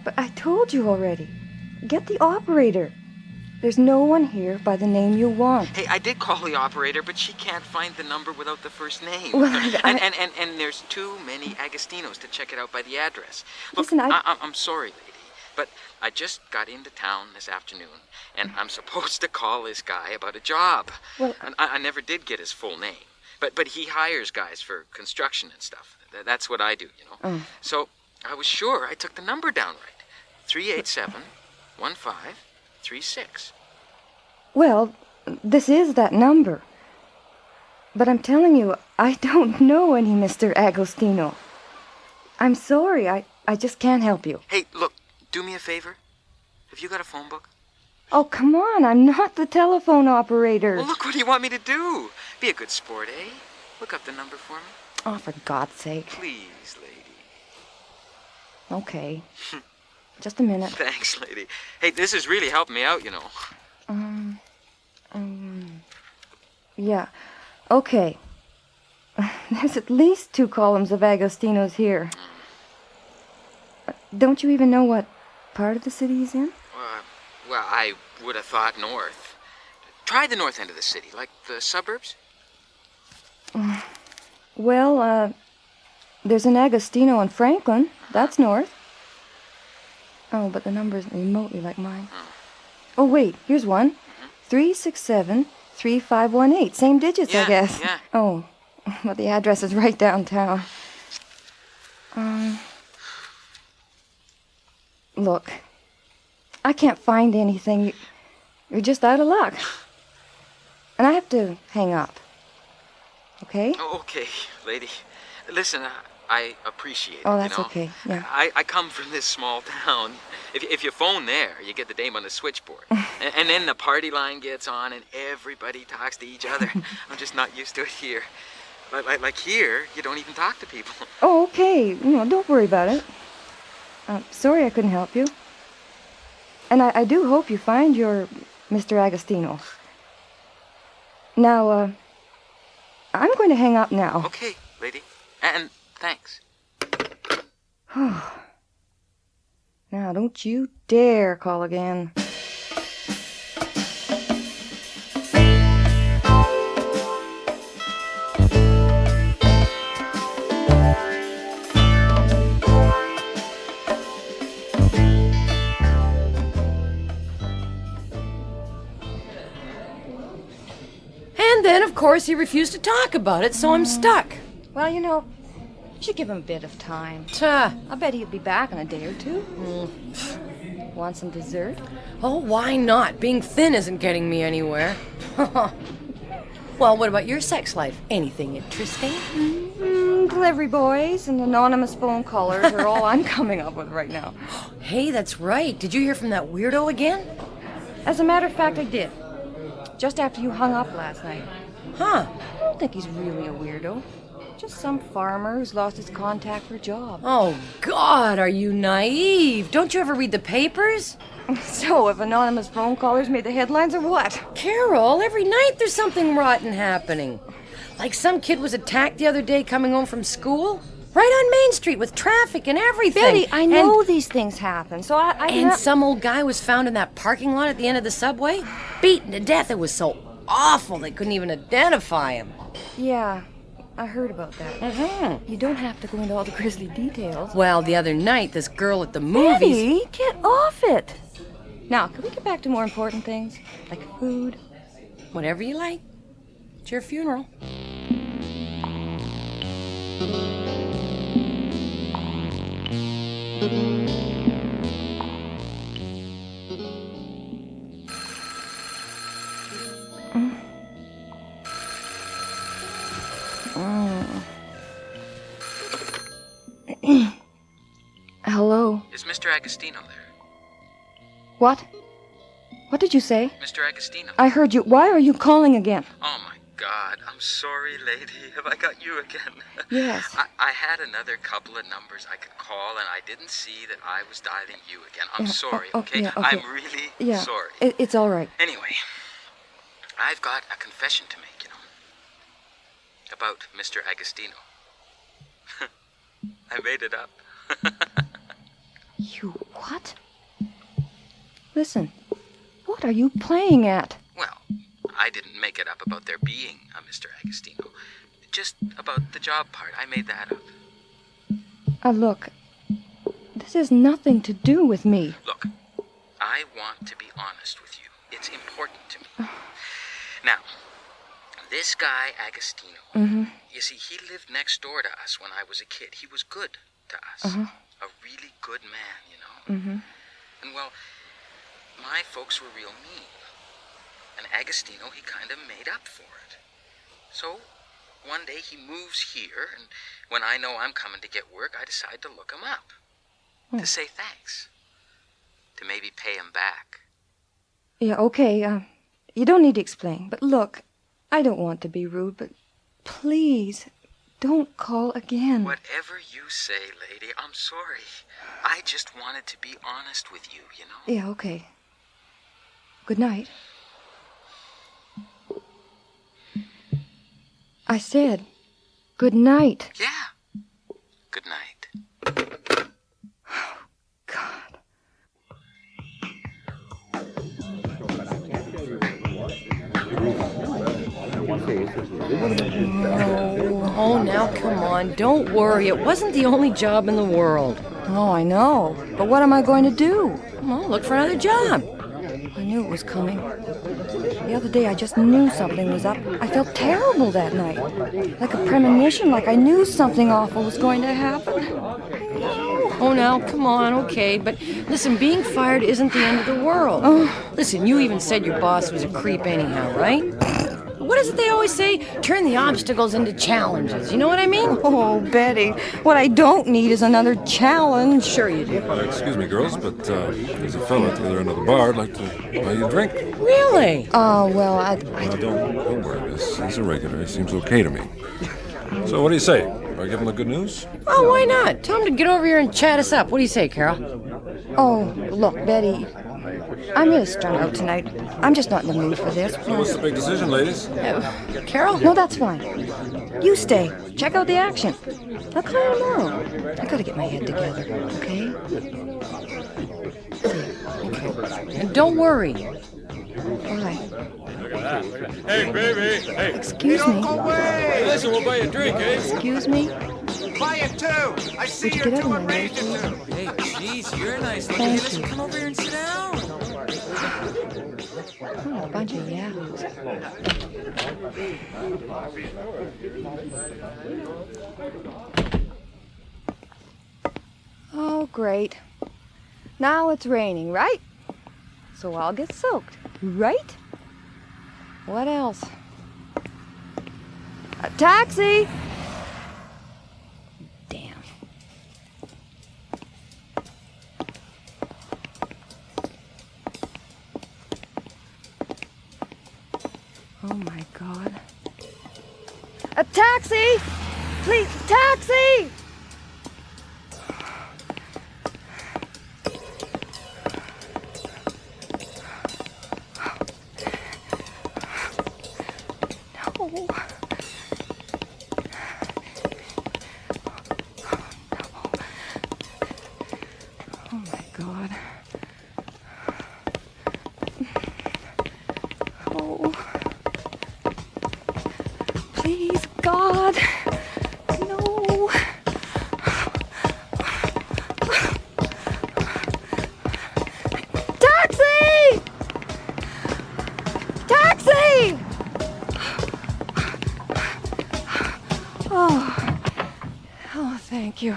But I told you already. Get the operator. There's no one here by the name you want. Hey, I did call the operator, but she can't find the number without the first name. Well, and there's too many Agostinos to check it out by the address. Look, Listen, I'm sorry, lady, but I just got into town this afternoon, and I'm supposed to call this guy about a job. Well, and I never did get his full name, but he hires guys for construction and stuff. That's what I do, you know. Oh. So I was sure I took the number down right. 387-1536. Well, this is that number. But I'm telling you, I don't know any Mr. Agostino. I'm sorry, I just can't help you. Hey, look, do me a favor. Have you got a phone book? Oh, come on, I'm not the telephone operator. Well, look, what do you want me to do? Be a good sport, eh? Look up the number for me. Oh, for God's sake. Please, lady. Okay. Just a minute. Thanks, lady. Hey, this is really helping me out, you know. Yeah. Okay. There's at least 2 columns of Agostinos here. Don't you even know what part of the city he's in? Well, I would have thought north. Try the north end of the city, like the suburbs. Well, there's an Agostino in Franklin. That's north. Oh, but the number isn't remotely like mine. Oh, wait, here's one. 367-3518. Same digits, I guess. Yeah. Oh, but the address is right downtown. Look, I can't find anything. You're just out of luck. And I have to hang up. Okay? Oh, okay, lady. Listen, I appreciate it. Oh, that's you know? okay, yeah. I come from this small town. If you phone there, you get the name on the switchboard. and then the party line gets on and everybody talks to each other. I'm just not used to it here. Like here, you don't even talk to people. Oh, okay. Don't worry about it. Sorry I couldn't help you. And I do hope you find your Mr. Agostino. Now, I'm going to hang up now. Okay, lady. And thanks. Now, don't you dare call again. And then, of course, he refused to talk about it, so I'm stuck. Well, you should give him a bit of time. I bet he'll be back in a day or two. Want some dessert? Oh, why not? Being thin isn't getting me anywhere. Well, what about your sex life? Anything interesting? Delivery boys and anonymous phone callers are all I'm coming up with right now. Hey, that's right. Did you hear from that weirdo again? As a matter of fact, I did. Just after you hung up last night. Huh. I don't think he's really a weirdo. Just some farmer who's lost his contact for a job. Oh, God, are you naive? Don't you ever read the papers? So, have anonymous phone callers made the headlines or what? Carol, every night there's something rotten happening. Like some kid was attacked the other day coming home from school. Right on Main Street with traffic and everything. Betty, I know these things happen, so I And some old guy was found in that parking lot at the end of the subway, beaten to death. It was so awful they couldn't even identify him. Yeah, I heard about that. You don't have to go into all the grisly details. Well, the other night, this girl at the movies... Betty, get off it! Now, can we get back to more important things? Like food? Whatever you like. It's your funeral. Hello? Is Mr. Agostino there? What? What did you say? Mr. Agostino. I heard you. Why are you calling again? Oh, my God. I'm sorry, lady. Have I got you again? Yes. I had another couple of numbers I could call, and I didn't see that I was dialing you again. I'm sorry, okay? Yeah, okay? I'm really sorry. It's all right. Anyway, I've got a confession to make, about Mr. Agostino. I made it up. You what? Listen, what are you playing at? Well, I didn't make it up about there being a Mr. Agostino. Just about the job part. I made that up. Look, this has nothing to do with me. Look, I want to be honest with you. It's important to me. Now, this guy, Agostino, you see, he lived next door to us when I was a kid. He was good to us. A really good man, And, well, my folks were real mean. And Agostino, he kind of made up for it. So, one day he moves here, and when I know I'm coming to get work, I decide to look him up. To say thanks. To maybe pay him back. Yeah, okay, you don't need to explain. But look, I don't want to be rude, but please, don't call again. Whatever you say, lady, I'm sorry. I just wanted to be honest with you, Yeah, okay. Good night. I said, good night. Yeah. Good night. Oh, God. Oh, now come on. Don't worry. It wasn't the only job in the world. Oh, I know. But what am I going to do? Well, look for another job. I knew it was coming. The other day I just knew something was up. I felt terrible that night. Like a premonition, like I knew something awful was going to happen. Oh, now, come on, okay. But listen, being fired isn't the end of the world. Listen, you even said your boss was a creep anyhow, right? What is it they always say? Turn the obstacles into challenges. You know what I mean? Oh, Betty, what I don't need is another challenge. Sure you do. Excuse me, girls, but there's a fella at the other end of the bar. I'd like to buy you a drink. Really? Well, I Don't worry, miss. He's a regular. He seems okay to me. So what do you say? Do I give him the good news? Oh, why not? Tell him to get over here and chat us up. What do you say, Carol? Oh, look, Betty, I'm really strung out tonight. I'm just not in the mood for this. So what's the big decision, ladies? Carol? No, that's fine. You stay. check out the action. I'll call you tomorrow. I gotta get my head together, okay? Okay. And don't worry. Why? Look at that. Look at that. Hey, baby. Hey. Excuse me. Go away. Listen, we'll buy you a drink, eh? Excuse me. Quiet, too. I see Would you you're get too out of my way, enraged to. please? Hey, jeez, you're nice looking. Thank Listen, you. come over here and sit down. Oh, a bunch of yahoos. Oh, great. Now it's raining, right? So I'll get soaked, right? What else? A taxi! Damn. Oh my God. A taxi! Please, taxi! No. Oh my God. Oh. Please, God. No. Taxi! Taxi! Oh. Oh, thank you.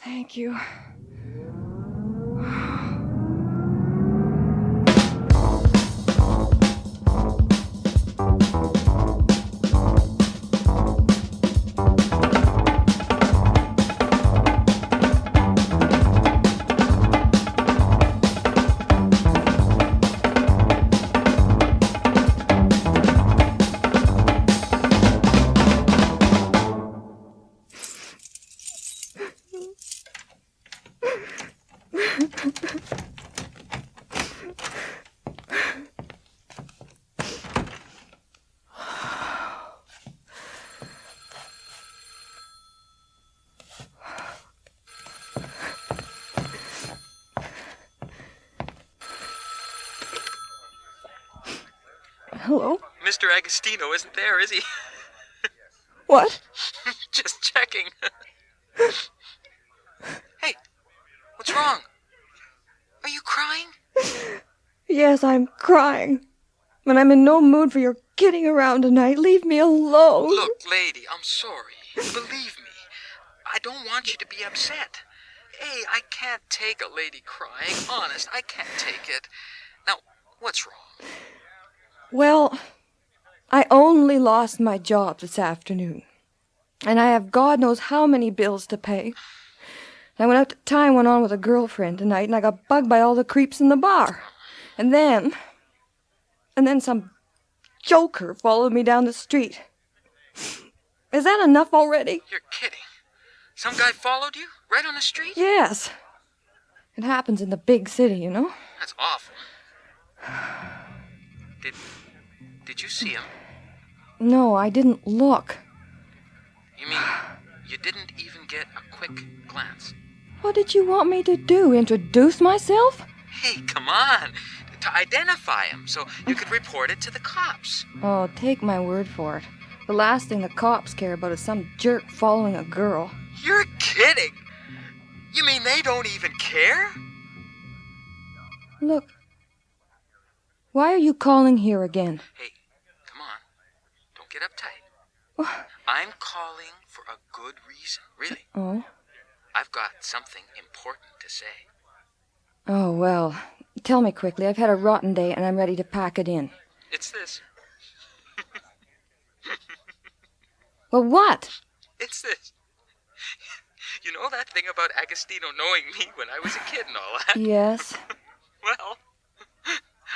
Thank you. Hello? Mr. Agostino isn't there, is he? What? Just checking. Hey, what's wrong? Are you crying? Yes, I'm crying. But I'm in no mood for your kidding around tonight. Leave me alone. Look, lady, I'm sorry. Believe me, I don't want you to be upset. Hey, I can't take a lady crying. Honest, I can't take it. Now, what's wrong? Well, I only lost my job this afternoon. And I have God knows how many bills to pay. I went out to tie one on with a girlfriend tonight, and I got bugged by all the creeps in the bar. And then some joker followed me down the street. Is that enough already? You're kidding. Some guy followed you? Right on the street? Yes. It happens in the big city, you know? That's awful. Did you see him? No, I didn't look. You mean you didn't even get a quick glance? What did you want me to do? Introduce myself? Hey, come on. To identify him so you could report it to the cops. Oh, take my word for it. The last thing the cops care about is some jerk following a girl. You're kidding. You mean they don't even care? Look. Why are you calling here again? Hey, come on. Don't get uptight. What? I'm calling for a good reason, really. Oh? I've got something important to say. Oh, well, tell me quickly. I've had a rotten day and I'm ready to pack it in. It's this. Well, what? It's this. You know that thing about Agostino knowing me when I was a kid and all that? Yes. Well,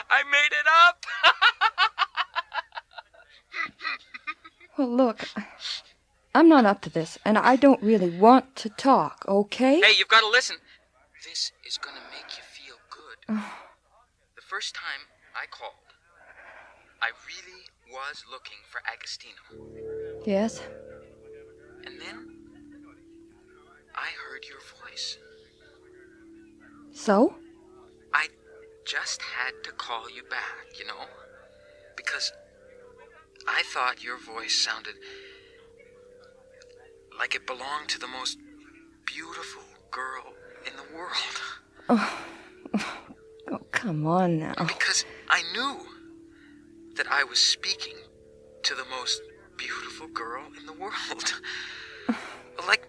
I made it up. Well, look, I'm not up to this, and I don't really want to talk, okay? Hey, you've got to listen. This is going to make you feel good. The first time I called, I really was looking for Agostino. Yes? And then I heard your voice. So? I just had to call you back, you know? Because I thought your voice sounded like it belonged to the most beautiful girl in the world. Oh, come on now. Because I knew that I was speaking to the most beautiful girl in the world. Like,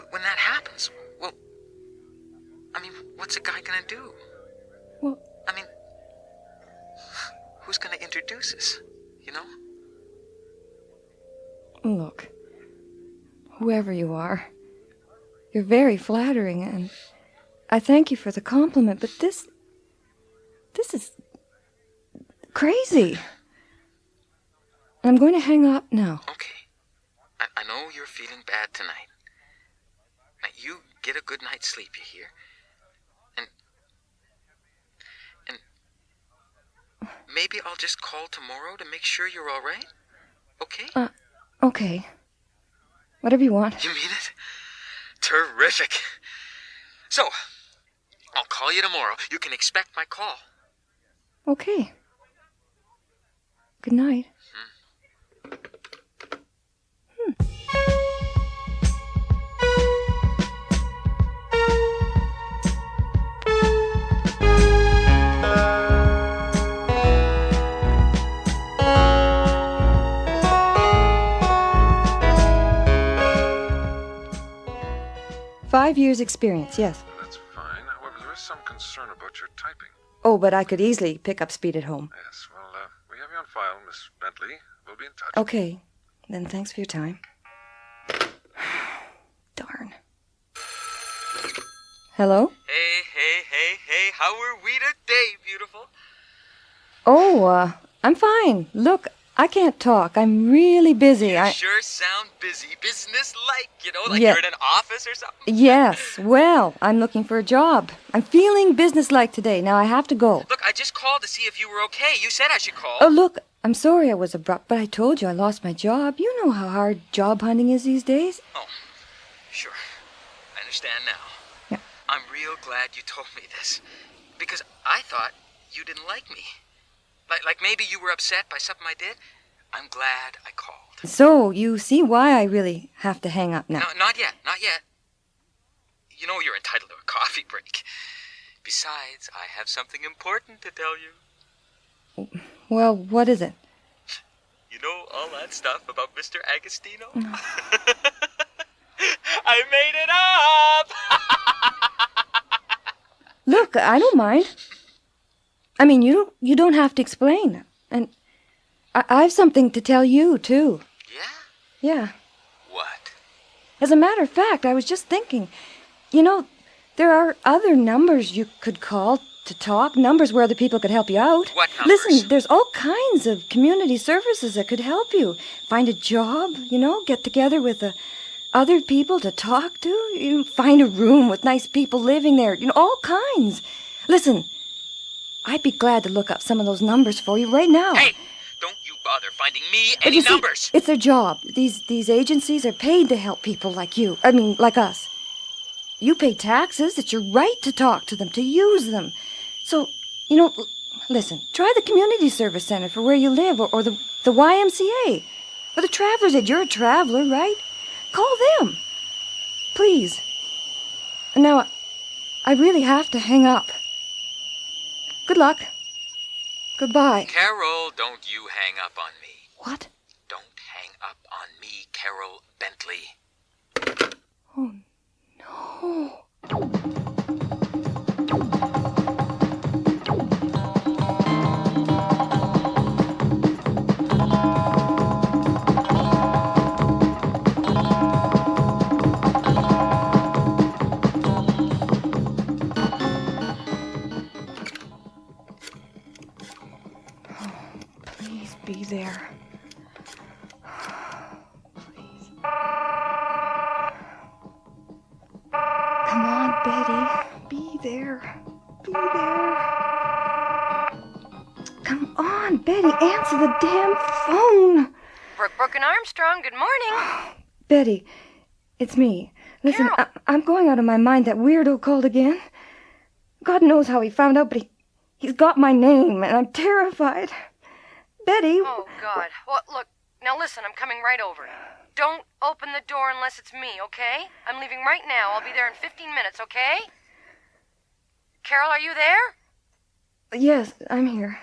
when that happens, well, I mean, what's a guy gonna do? Well, I mean, who's gonna introduce us, you know? Look, whoever you are, you're very flattering, and I thank you for the compliment, but this is crazy. I'm going to hang up now. Okay. I know you're feeling bad tonight. Now, you get a good night's sleep, you hear? And maybe I'll just call tomorrow to make sure you're all right? Okay? Okay. Whatever you want. You mean it? Terrific. So, I'll call you tomorrow. You can expect my call. Okay. Good night. 5 years experience, yes. That's fine. However, there is some concern about your typing. Oh, but I could easily pick up speed at home. Yes, well, we have you on file, Miss Bentley. We'll be in touch. Okay. Then thanks for your time. Darn. Hello? Hey, how are we today, beautiful? Oh, I'm fine. Look, I can't talk. I'm really busy. You sure sound busy. Business-like, you know, like Yeah. you're in an office or something. Yes, well, I'm looking for a job. I'm feeling businesslike today. Now I have to go. Look, I just called to see if you were okay. You said I should call. Oh, look, I'm sorry I was abrupt, but I told you I lost my job. You know how hard job hunting is these days. Oh, sure. I understand now. Yeah. I'm real glad you told me this. Because I thought you didn't like me. Like maybe you were upset by something I did. I'm glad I called. So, you see why I really have to hang up now. No, not yet. You know you're entitled to a coffee break. Besides, I have something important to tell you. Well, what is it? You know all that stuff about Mr. Agostino? I made it up! Look, I don't mind. I mean, you don't have to explain. And I've something to tell you, too. Yeah? Yeah. What? As a matter of fact, I was just thinking, you know, there are other numbers you could call to talk, numbers where other people could help you out. What numbers? Listen, there's all kinds of community services that could help you. Find a job, you know, get together with other people to talk to. You know, find a room with nice people living there, you know, all kinds. Listen, I'd be glad to look up some of those numbers for you right now. Hey, don't you bother finding me But any you see, numbers. it's their job. These agencies are paid to help people like you. I mean, like us. You pay taxes. It's your right to talk to them, to use them. So, you know, listen, try the community service center for where you live, or the YMCA, or the Traveler's Aid. You're a traveler, right? Call them. Please. And now, I really have to hang up. Good luck. Goodbye. Carol, don't you hang up on me. What? Don't hang up on me, Carol Bentley. Oh, no. Please be there. Please. Come on, Betty. Be there. Be there. Come on, Betty. Answer the damn phone. Brook and Armstrong, good morning. Betty, it's me. Listen, I'm going out of my mind. That weirdo called again. God knows how he found out, but he's got my name, and I'm terrified. Betty... Oh, God. Well, look, now listen, I'm coming right over. Don't open the door unless it's me, okay? I'm leaving right now. I'll be there in 15 minutes, okay? Carol, are you there? Yes, I'm here.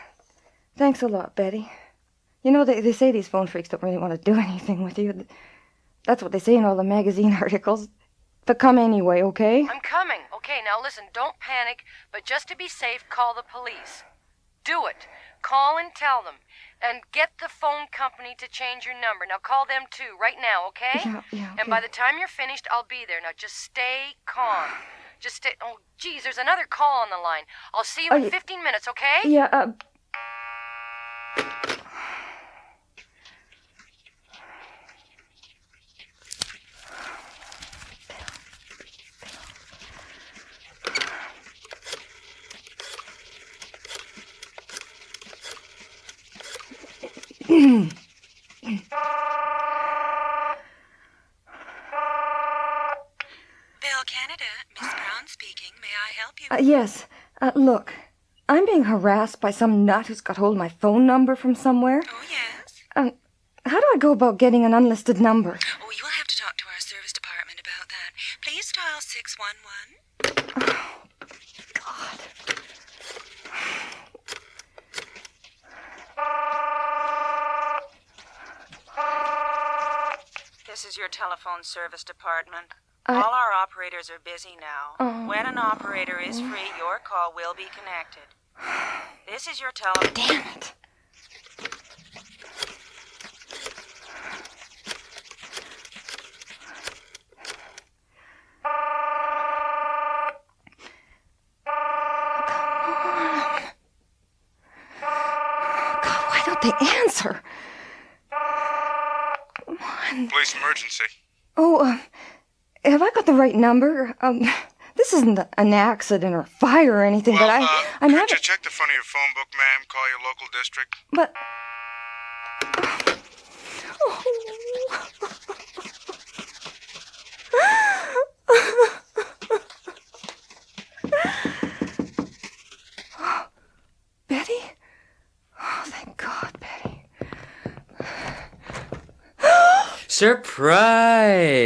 Thanks a lot, Betty. You know, they say these phone freaks don't really want to do anything with you. That's what they say in all the magazine articles. But come anyway, okay? I'm coming. Okay, now listen, don't panic, but just to be safe, call the police. Do it. Call and tell them. And get the phone company to change your number. Now call them too, right now, okay? Yeah, okay. And by the time you're finished, I'll be there. Now just stay calm. Just stay... Oh, geez, there's another call on the line. I'll see you in 15 minutes, okay? Yeah, Yes. Look, I'm being harassed by some nut who's got hold of my phone number from somewhere. Oh, yes? How do I go about getting an unlisted number? Oh, you'll have to talk to our service department about that. Please dial 611. Oh, God. This is your telephone service department. All our operators are busy now. When an operator is free, your call will be connected. This is your telephone... Damn it. God, why don't they answer? Come on. Police emergency. Oh, have I got the right number? This isn't an accident or fire or anything, but I'm could having... you check the front of your phone book, ma'am? Call your local district. But... Betty? Oh, thank God, Betty. Surprise!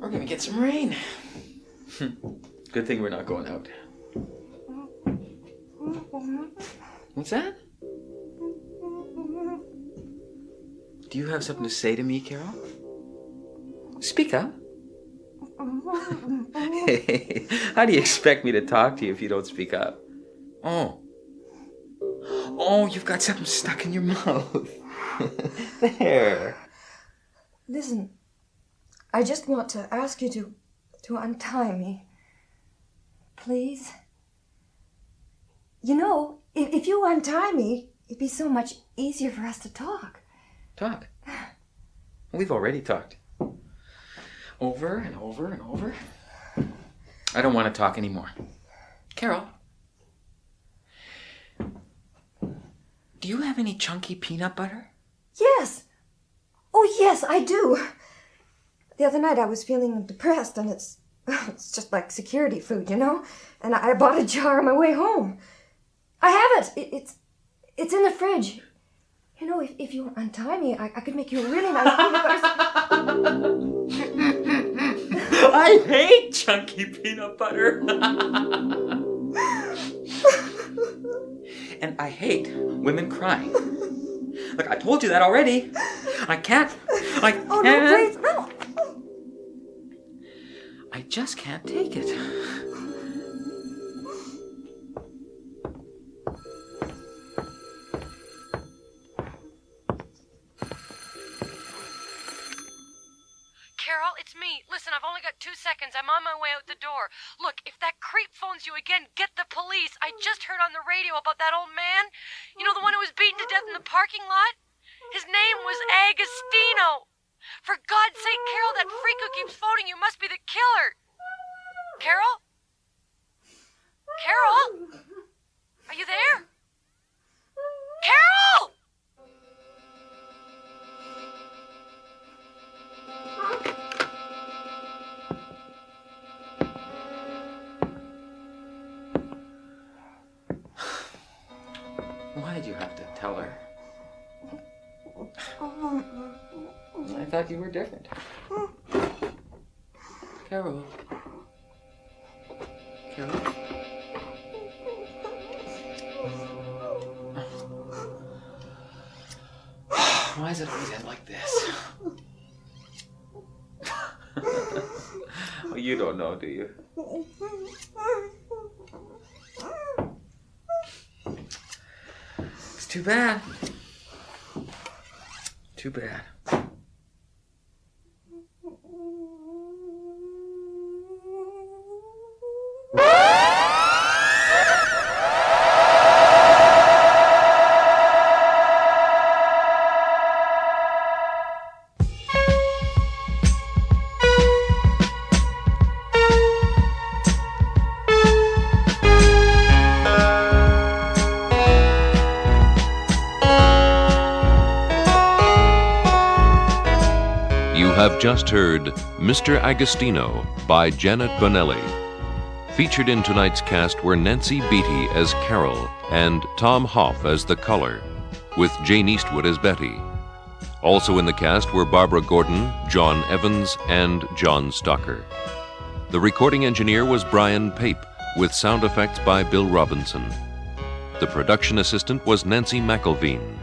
We're gonna get some rain. Good thing we're not going out. What's that? Do you have something to say to me, Carol? Speak up. Hey, how do you expect me to talk to you if you don't speak up? Oh, you've got something stuck in your mouth. There. Listen, I just want to ask you to untie me. Please? You know, if you untie me, it'd be so much easier for us to talk. Talk? We've already talked. Over and over and over. I don't want to talk anymore. Carol, do you have any chunky peanut butter? Yes. Oh, yes, I do. The other night I was feeling depressed, and it's just like security food, you know? And I bought a jar on my way home. I have it. It's in the fridge. You know, if you untie me, I could make you a really nice peanut butter. I hate chunky peanut butter. And I hate women crying. Look, I told you that already. I can't. Oh, no, please, no. I just can't take it. Carol, it's it's me. Listen, I've only got 2 seconds. I'm on my way out the door. Look, if that creep phones you again, get the police. I just heard on the radio about that old man. You know, the one who was beaten to death in the parking lot? His name was Agostino. For God's sake, Carol, that freak who keeps phoning you must be the killer. Carol? Carol? Are you there? Carol! Why did you have to tell her? I thought you were different. Carol. Carol? Why is it always end like this? Well, you don't know, do you? It's too bad. Too bad. Have just heard Mr. Agostino by Janet Bonelli. Featured in tonight's cast were Nancy Beatty as Carol and Tom Hoff as the Color, with Jane Eastwood as Betty. Also in the cast were Barbara Gordon, John Evans, and John Stocker. The recording engineer was Brian Pape, with sound effects by Bill Robinson. The production assistant was Nancy McElveen.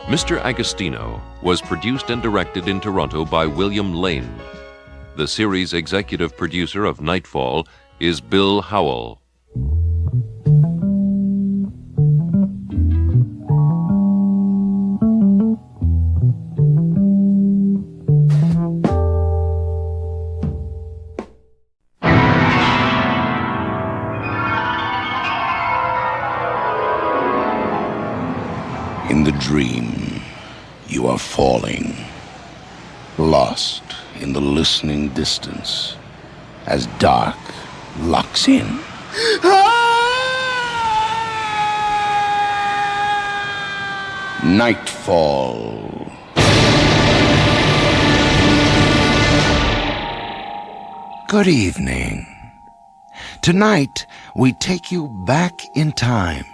Mr. Agostino was produced and directed in Toronto by William Lane. The series executive producer of Nightfall is Bill Howell. In the dream, you are falling, lost in the listening distance, as dark locks in. Nightfall. Good evening. Tonight, we take you back in time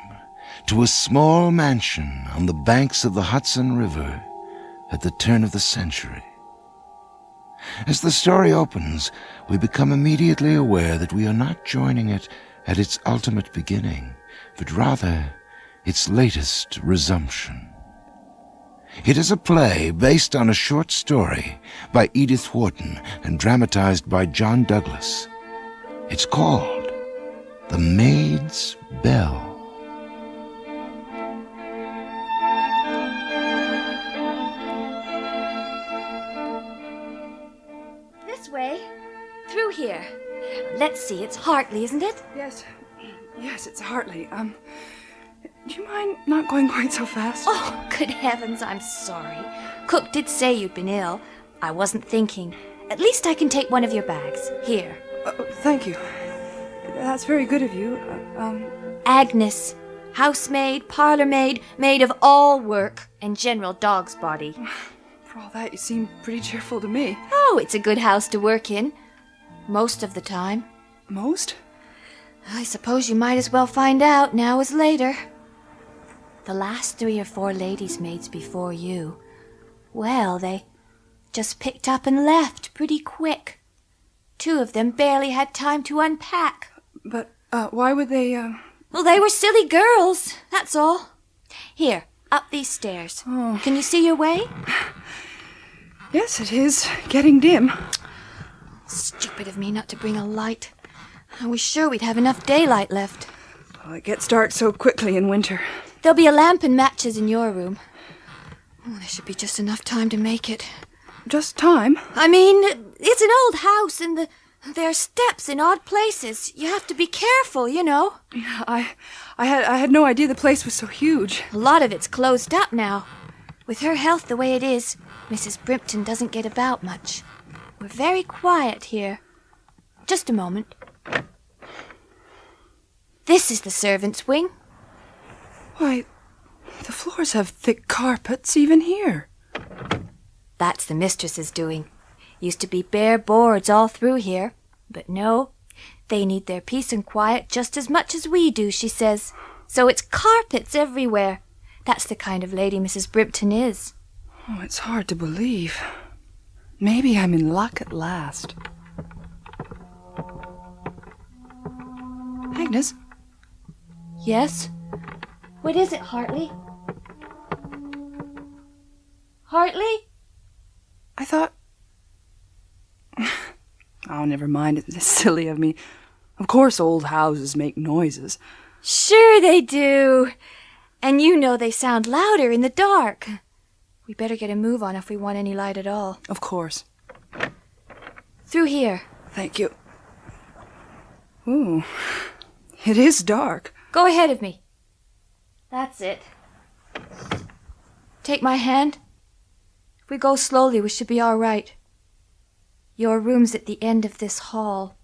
to a small mansion on the banks of the Hudson River at the turn of the century. As the story opens, we become immediately aware that we are not joining it at its ultimate beginning, but rather its latest resumption. It is a play based on a short story by Edith Wharton and dramatized by John Douglas. It's called The Maid's Bell. Way through here. Let's see, it's Hartley, isn't it? Yes, it's Hartley. Do you mind not going quite so fast? Oh, good heavens, I'm sorry. Cook did say you'd been ill. I wasn't thinking. At least I can take one of your bags. Here. Thank you. That's very good of you. Agnes. Housemaid, parlor maid, maid of all work, and general dog's body. For all that, you seem pretty cheerful to me. Oh, it's a good house to work in. Most of the time. Most? I suppose you might as well find out now as later. The last 3 or 4 ladies' maids before you, well, they just picked up and left pretty quick. 2 of them barely had time to unpack. But, why would they, Well, they were silly girls, that's all. Here, up these stairs. Oh. Can you see your way? Yes, it is getting dim. Stupid of me not to bring a light. I was sure we'd have enough daylight left. Well, it gets dark so quickly in winter. There'll be a lamp and matches in your room. Oh, there should be just enough time to make it. just time. I mean, it's an old house, and there are steps in odd places. You have to be careful, you know. Yeah, I had no idea the place was so huge. A lot of it's closed up now. With her health the way it is, Mrs. Brimpton doesn't get about much. We're very quiet here. Just a moment. This is the servants' wing. Why, the floors have thick carpets even here. That's the mistress's doing. Used to be bare boards all through here. But no, they need their peace and quiet just as much as we do, she says. So it's carpets everywhere. That's the kind of lady Mrs. Brimpton is. Oh, it's hard to believe. Maybe I'm in luck at last. Agnes? Yes? What is it, Hartley? Hartley? I thought... Oh, never mind. It's silly of me. Of course old houses make noises. Sure they do. And you know they sound louder in the dark. We better get a move on if we want any light at all. Of course. Through here. Thank you. Ooh, it is dark. Go ahead of me. That's it. Take my hand. If we go slowly, we should be all right. Your room's at the end of this hall.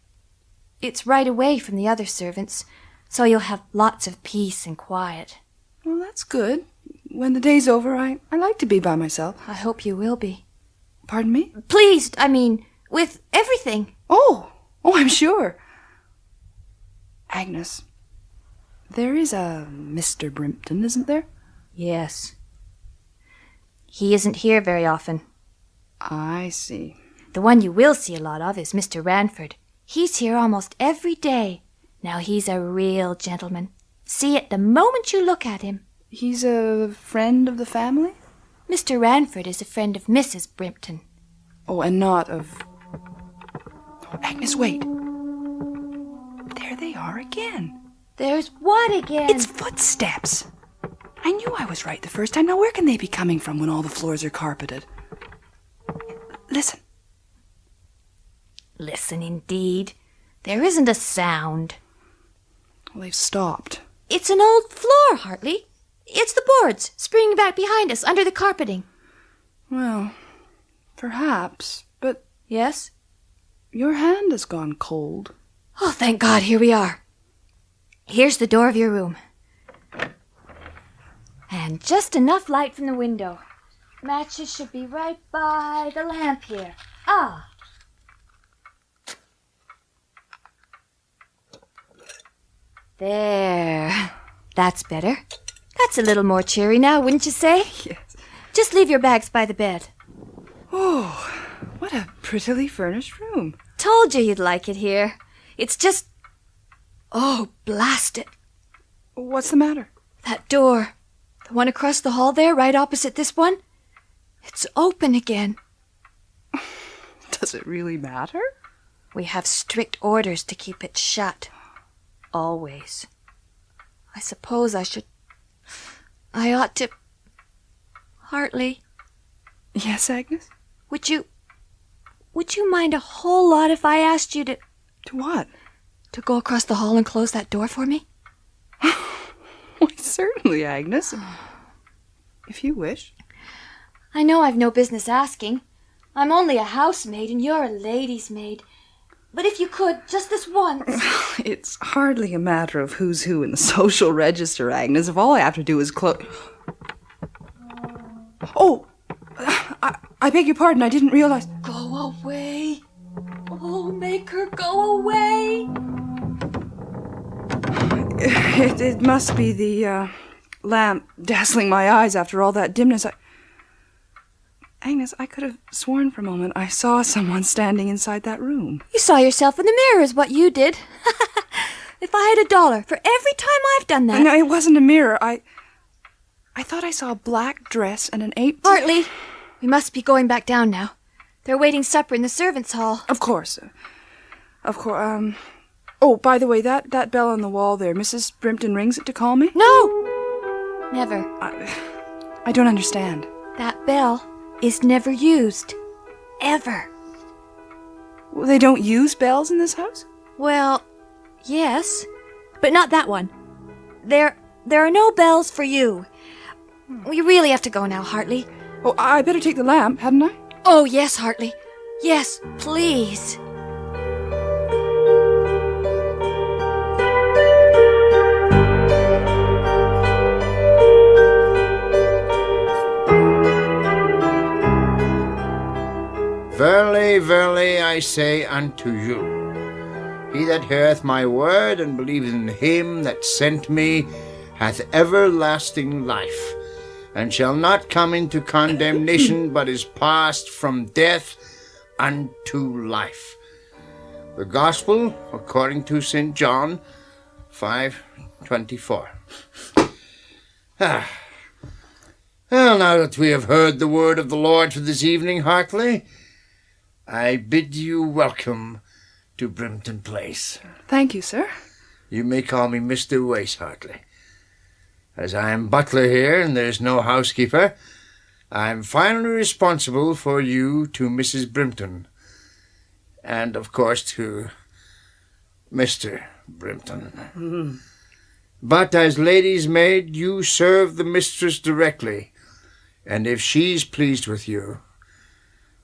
It's right away from the other servants, so you'll have lots of peace and quiet. Well, that's good. When the day's over, I like to be by myself. I hope you will be. Pardon me? Pleased, I mean, with everything. Oh, I'm sure. Agnes, there is a Mr. Brimpton, isn't there? Yes. He isn't here very often. I see. The one you will see a lot of is Mr. Ranford. He's here almost every day. Now he's a real gentleman. See it the moment you look at him. He's a friend of the family? Mr. Ranford is a friend of Mrs. Brimpton. Oh, and not of... Oh, Agnes, wait. There they are again. There's what again? It's footsteps. I knew I was right the first time. Now where can they be coming from when all the floors are carpeted? Listen. Listen, indeed. There isn't a sound. Well, they've stopped. It's an old floor, Hartley. It's the boards springing back behind us under the carpeting. Well, perhaps, but... Yes? Your hand has gone cold. Oh, thank God, here we are. Here's the door of your room. And just enough light from the window. Matches should be right by the lamp here. Ah. There. That's better. That's a little more cheery now, wouldn't you say? Yes. Just leave your bags by the bed. Oh, what a prettily furnished room. Told you you'd like it here. It's just... Oh, blast it. What's the matter? That door. The one across the hall there, right opposite this one. It's open again. Does it really matter? We have strict orders to keep it shut. Always. I suppose I ought to... Hartley. Yes, Agnes? Would you mind a whole lot if I asked you to... To what? To go across the hall and close that door for me? Why, certainly, Agnes. If you wish. I know I've no business asking. I'm only a housemaid and you're a lady's maid. But if you could, just this once. It's hardly a matter of who's who in the social register, Agnes, if all I have to do is close... Oh! I beg your pardon, I didn't realize... Go away. Oh, make her go away. It must be the lamp dazzling my eyes after all that dimness. Agnes, I could have sworn for a moment I saw someone standing inside that room. You saw yourself in the mirror is what you did. If I had $1 for every time I've done that... No, it wasn't a mirror. I thought I saw a black dress and an apron... Hartley, we must be going back down now. They're waiting supper in the servants' hall. Of course. Oh, by the way, that bell on the wall there, Mrs. Brimpton rings it to call me? No! Never. I don't understand. That bell is never used. ever. Well, they don't use bells in this house? Well, yes, but not that one. There are no bells for you. We really have to go now, Hartley. Oh, I better take the lamp, hadn't I? Oh, yes, Hartley. Yes, please. Verily, verily, I say unto you, he that heareth my word and believeth in him that sent me hath everlasting life, and shall not come into condemnation, but is passed from death unto life. The Gospel according to St. John 5:24. Well, now that we have heard the word of the Lord for this evening, Hartley, I bid you welcome to Brimpton Place. Thank you, sir. You may call me Mr. Wace, Hartley. As I am butler here and there's no housekeeper, I am finally responsible for you to Mrs. Brimpton, and of course to Mr. Brimpton. But as lady's maid, you serve the mistress directly, and if she's pleased with you,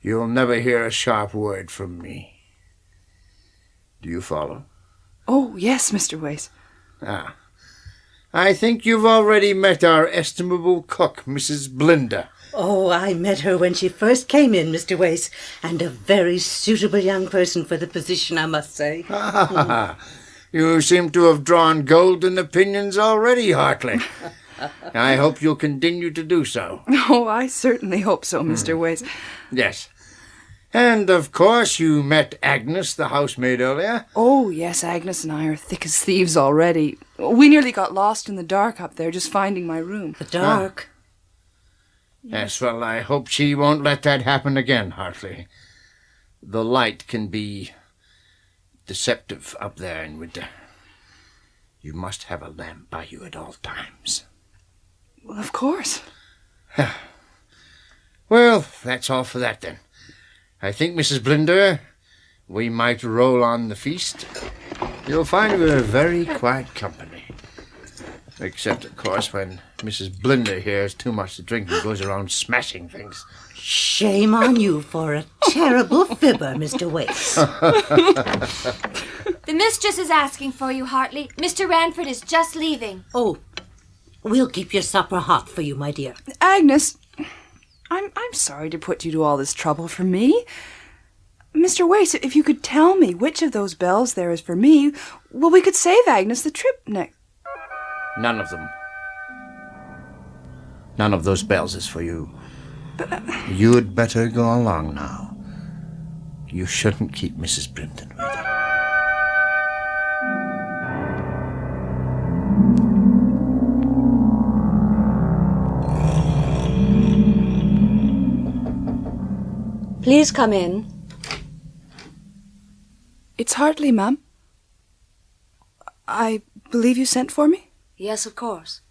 you'll never hear a sharp word from me. Do you follow? Oh, yes, Mr. Wace. Ah. I think you've already met our estimable cook, Mrs. Blinder. Oh, I met her when she first came in, Mr. Wace, and a very suitable young person for the position, I must say. You seem to have drawn golden opinions already, Hartley. I hope you'll continue to do so. Oh, I certainly hope so, Mr. Wace. Yes. And, of course, you met Agnes, the housemaid, earlier. Oh, yes, Agnes and I are thick as thieves already. We nearly got lost in the dark up there, just finding my room. The dark? Yes, well, I hope she won't let that happen again, Hartley. The light can be deceptive up there in winter. You must have a lamp by you at all times. Well, of course. Well, that's all for that, then. I think, Mrs. Blinder, we might roll on the feast. You'll find we're very quiet company. Except, of course, when Mrs. Blinder hears too much to drink and goes around smashing things. Shame on you for a terrible fibber, Mr. Wace. The mistress is asking for you, Hartley. Mr. Ranford is just leaving. Oh, we'll keep your supper hot for you, my dear. Agnes, I'm sorry to put you to all this trouble for me. Mr. Wace, if you could tell me which of those bells there is for me, well, we could save Agnes the trip next. None of them. None of those bells is for you. You'd better go along now. You shouldn't keep Mrs. Brimpton waiting. Please come in. It's Hartley, ma'am. I believe you sent for me? Yes, of course.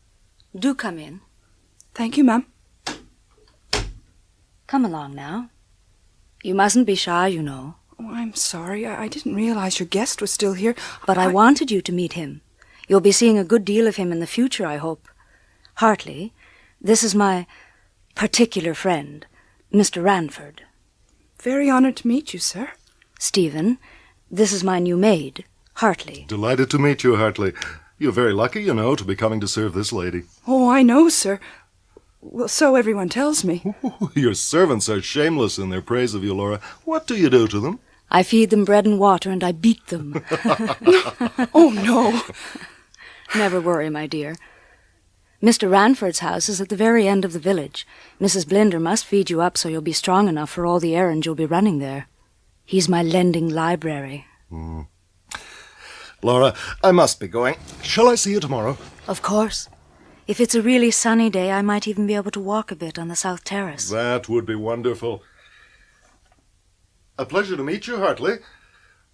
Do come in. Thank you, ma'am. Come along now. You mustn't be shy, you know. Oh, I'm sorry. I didn't realize your guest was still here. But I wanted you to meet him. You'll be seeing a good deal of him in the future, I hope. Hartley, this is my particular friend, Mr. Ranford. Very honored to meet you, sir. Stephen, this is my new maid, Hartley. Delighted to meet you, Hartley. You're very lucky, you know, to be coming to serve this lady. Oh, I know, sir. Well, so everyone tells me. Your servants are shameless in their praise of you, Laura. What do you do to them? I feed them bread and water, and I beat them. Oh, no. Never worry, my dear. Mr. Ranford's house is at the very end of the village. Mrs. Blinder must feed you up so you'll be strong enough for all the errands you'll be running there. He's my lending library. Laura, I must be going. Shall I see you tomorrow? Of course. If it's a really sunny day, I might even be able to walk a bit on the south terrace. That would be wonderful. A pleasure to meet you, Hartley.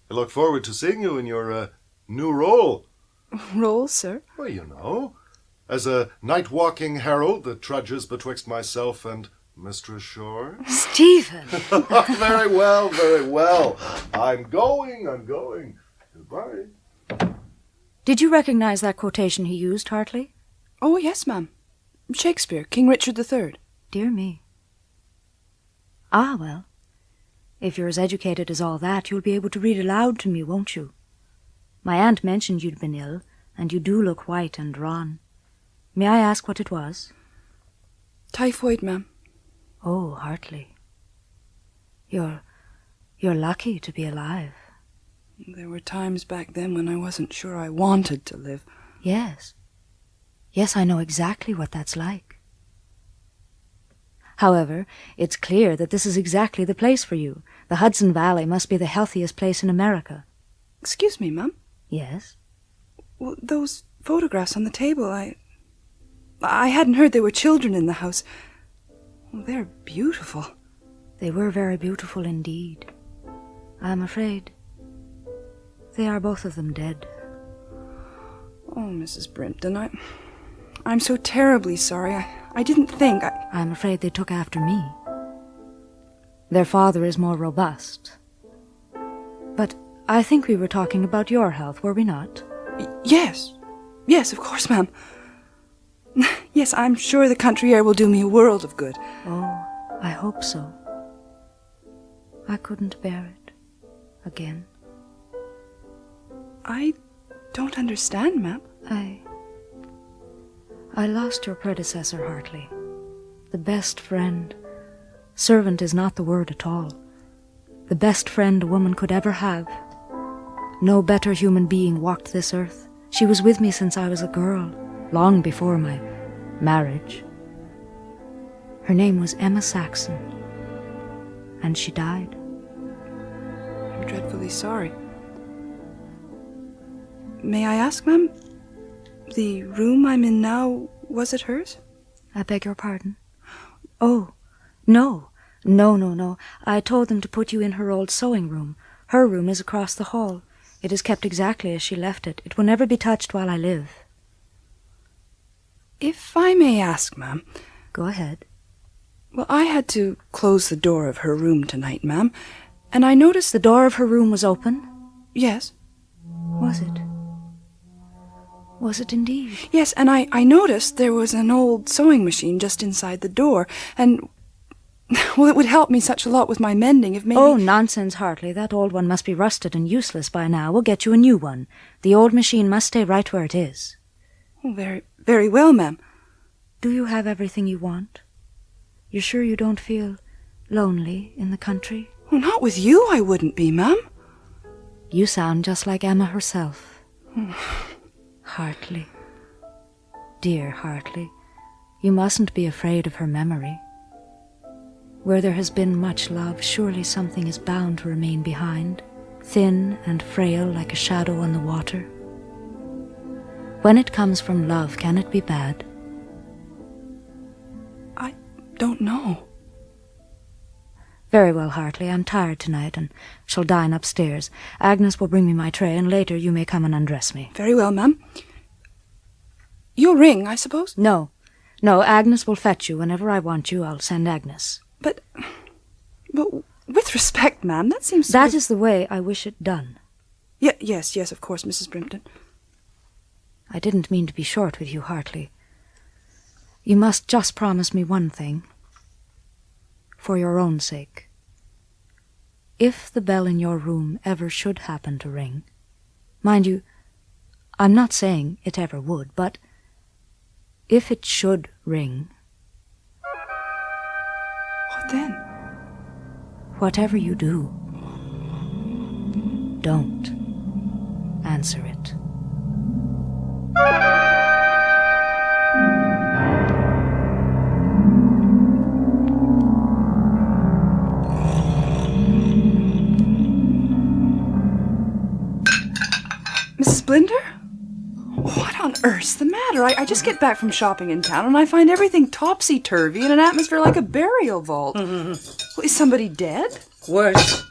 I look forward to seeing you in your new role. Role, sir? Well, you know, as a night-walking herald that trudges betwixt myself and Mistress Shore? Stephen! Very well, very well. I'm going. Goodbye. Did you recognize that quotation he used, Hartley? Oh, yes, ma'am. Shakespeare, King Richard III. Dear me. Ah, well, if you're as educated as all that, you'll be able to read aloud to me, won't you? My aunt mentioned you'd been ill, and you do look white and drawn. May I ask what it was? Typhoid, ma'am. Oh, Hartley. You're lucky to be alive. There were times back then when I wasn't sure I wanted to live. Yes. Yes, I know exactly what that's like. However, it's clear that this is exactly the place for you. The Hudson Valley must be the healthiest place in America. Excuse me, ma'am? Yes? Well, those photographs on the table, I hadn't heard there were children in the house. Well, they're beautiful. They were very beautiful indeed. I'm afraid they are both of them dead. Oh, Mrs. Brimpton, I'm so terribly sorry. I didn't think. I'm afraid they took after me. Their father is more robust. But I think we were talking about your health, were we not? Yes. Yes, of course, ma'am. Yes, I'm sure the country air will do me a world of good. Oh, I hope so. I couldn't bear it again. I don't understand, ma'am. I lost your predecessor, Hartley. The best friend. Servant is not the word at all. The best friend a woman could ever have. No better human being walked this earth. She was with me since I was a girl, long before my marriage. Her name was Emma Saxon, and she died. I'm dreadfully sorry. May I ask, ma'am, the room I'm in now, was it hers? I beg your pardon? Oh, no. No. I told them to put you in her old sewing room. Her room is across the hall. It is kept exactly as she left it. It will never be touched while I live. If I may ask, ma'am. Go ahead. Well, I had to close the door of her room tonight, ma'am, and I noticed the door of her room was open? Yes. Was it? Was it indeed? Yes, and I noticed there was an old sewing machine just inside the door, and, well, it would help me such a lot with my mending if maybe... Oh, nonsense, Hartley. That old one must be rusted and useless by now. We'll get you a new one. The old machine must stay right where it is. Oh, very, very well, ma'am. Do you have everything you want? You're sure you don't feel lonely in the country? Oh, not with you, I wouldn't be, ma'am. You sound just like Emma herself. Hartley. Dear Hartley, you mustn't be afraid of her memory. Where there has been much love, surely something is bound to remain behind, thin and frail like a shadow on the water. When it comes from love, can it be bad? I don't know. Very well, Hartley. I'm tired tonight and shall dine upstairs. Agnes will bring me my tray, and later you may come and undress me. Very well, ma'am. You'll ring, I suppose? No, Agnes will fetch you. Whenever I want you, I'll send Agnes. But with respect, ma'am, that seems... That is the way I wish it done. Yes, of course, Mrs. Brimpton. I didn't mean to be short with you, Hartley. You must just promise me one thing. For your own sake. If the bell in your room ever should happen to ring, mind you, I'm not saying it ever would, but if it should ring... What then? Whatever you do, don't answer it. Mrs. Blinder? What on earth's the matter? I just get back from shopping in town and I find everything topsy-turvy in an atmosphere like a burial vault. Well, is somebody dead? Worse.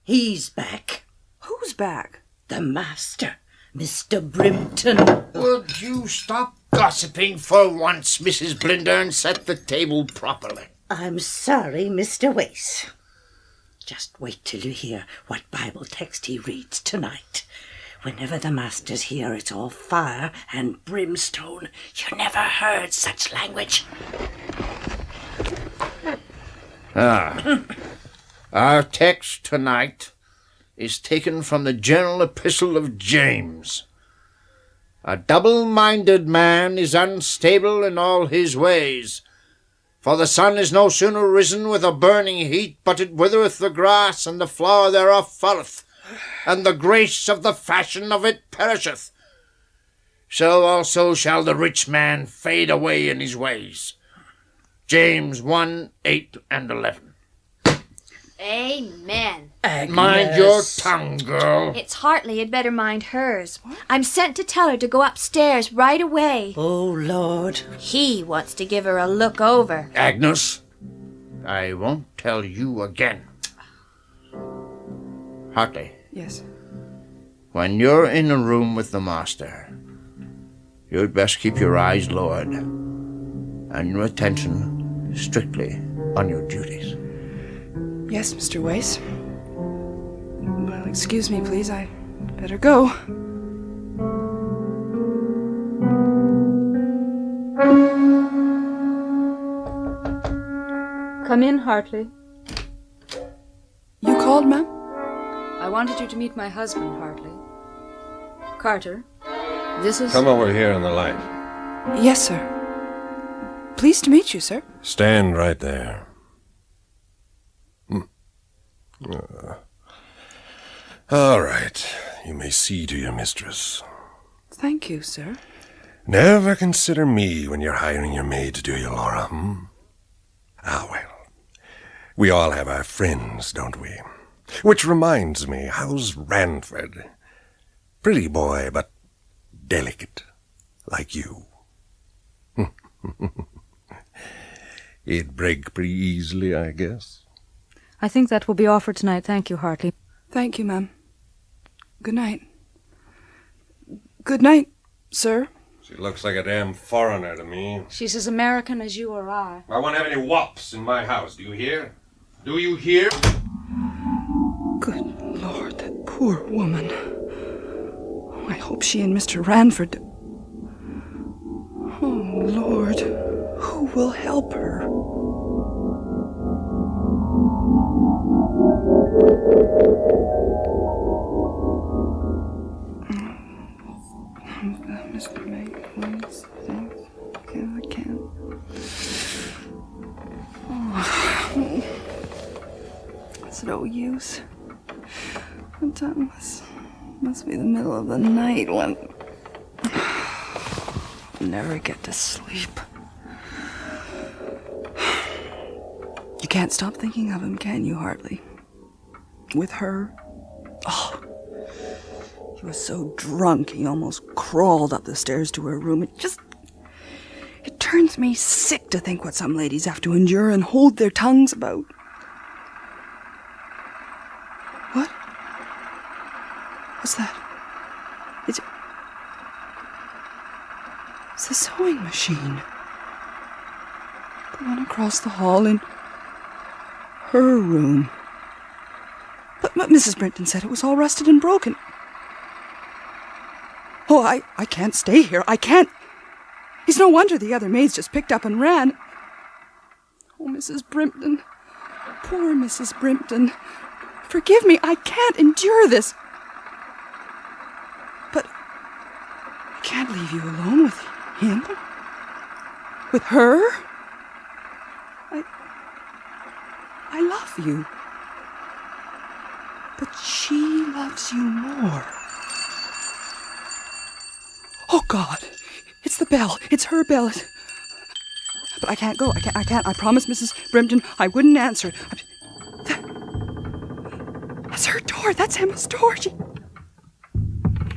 He's back. Who's back? The master, Mr. Brimpton. Would you stop gossiping for once, Mrs. Blinder, and set the table properly? I'm sorry, Mr. Wace. Just wait till you hear what Bible text he reads tonight. Whenever the master's here, it's all fire and brimstone. You never heard such language. Our text tonight is taken from the general epistle of James. A double-minded man is unstable in all his ways. For the sun is no sooner risen with a burning heat, but it withereth the grass, and the flower thereof falleth, and the grace of the fashion of it perisheth. So also shall the rich man fade away in his ways. James 1:8 and 11. Amen. Agnes. Mind your tongue, girl. It's Hartley had better mind hers. What? I'm sent to tell her to go upstairs right away. Oh, Lord. He wants to give her a look over. Agnes, I won't tell you again. Hartley. Yes? When you're in a room with the master, you'd best keep your eyes lowered and your attention strictly on your duties. Yes, Mr. Wace. Well, excuse me, please. I better go. Come in, Hartley. You called, ma'am? I wanted you to meet my husband, Hartley. Carter, this is... Come over here in the light. Yes, sir. Pleased to meet you, sir. Stand right there. All right. You may see to your mistress. Thank you, sir. Never consider me when you're hiring your maid, do you, Laura? Ah, well. We all have our friends, don't we? Which reminds me, how's Ranford? Pretty boy, but delicate, like you. He'd break pretty easily, I guess. I think that will be all for tonight. Thank you, Hartley. Thank you, ma'am. Good night. Good night, sir. She looks like a damn foreigner to me. She's as American as you or I. I won't have any wops in my house, do you hear? Do you hear? Good Lord, that poor woman. Oh, I hope she and Mr. Ranford... Oh, Lord, who will help her? Mr. Maid, please. Thanks. I can't. Oh. It's no use. What time must be the middle of the night when... I'll never get to sleep. You can't stop thinking of him, can you, Hartley? With her? Oh, he was so drunk he almost crawled up the stairs to her room. It turns me sick to think what some ladies have to endure and hold their tongues about. What? What's that? It's the sewing machine. The one across the hall in her room. But Mrs. Brinton said it was all rusted and broken. Oh, I can't stay here. I can't. It's no wonder the other maids just picked up and ran. Oh, Mrs. Brimpton. Poor Mrs. Brimpton. Forgive me, I can't endure this. But I can't leave you alone with him. With her. I love you. But she loves you more. Oh, God. It's the bell. It's her bell. But I can't go. I can't. I promised Mrs. Brimpton I wouldn't answer it. That's her door. That's Emma's door.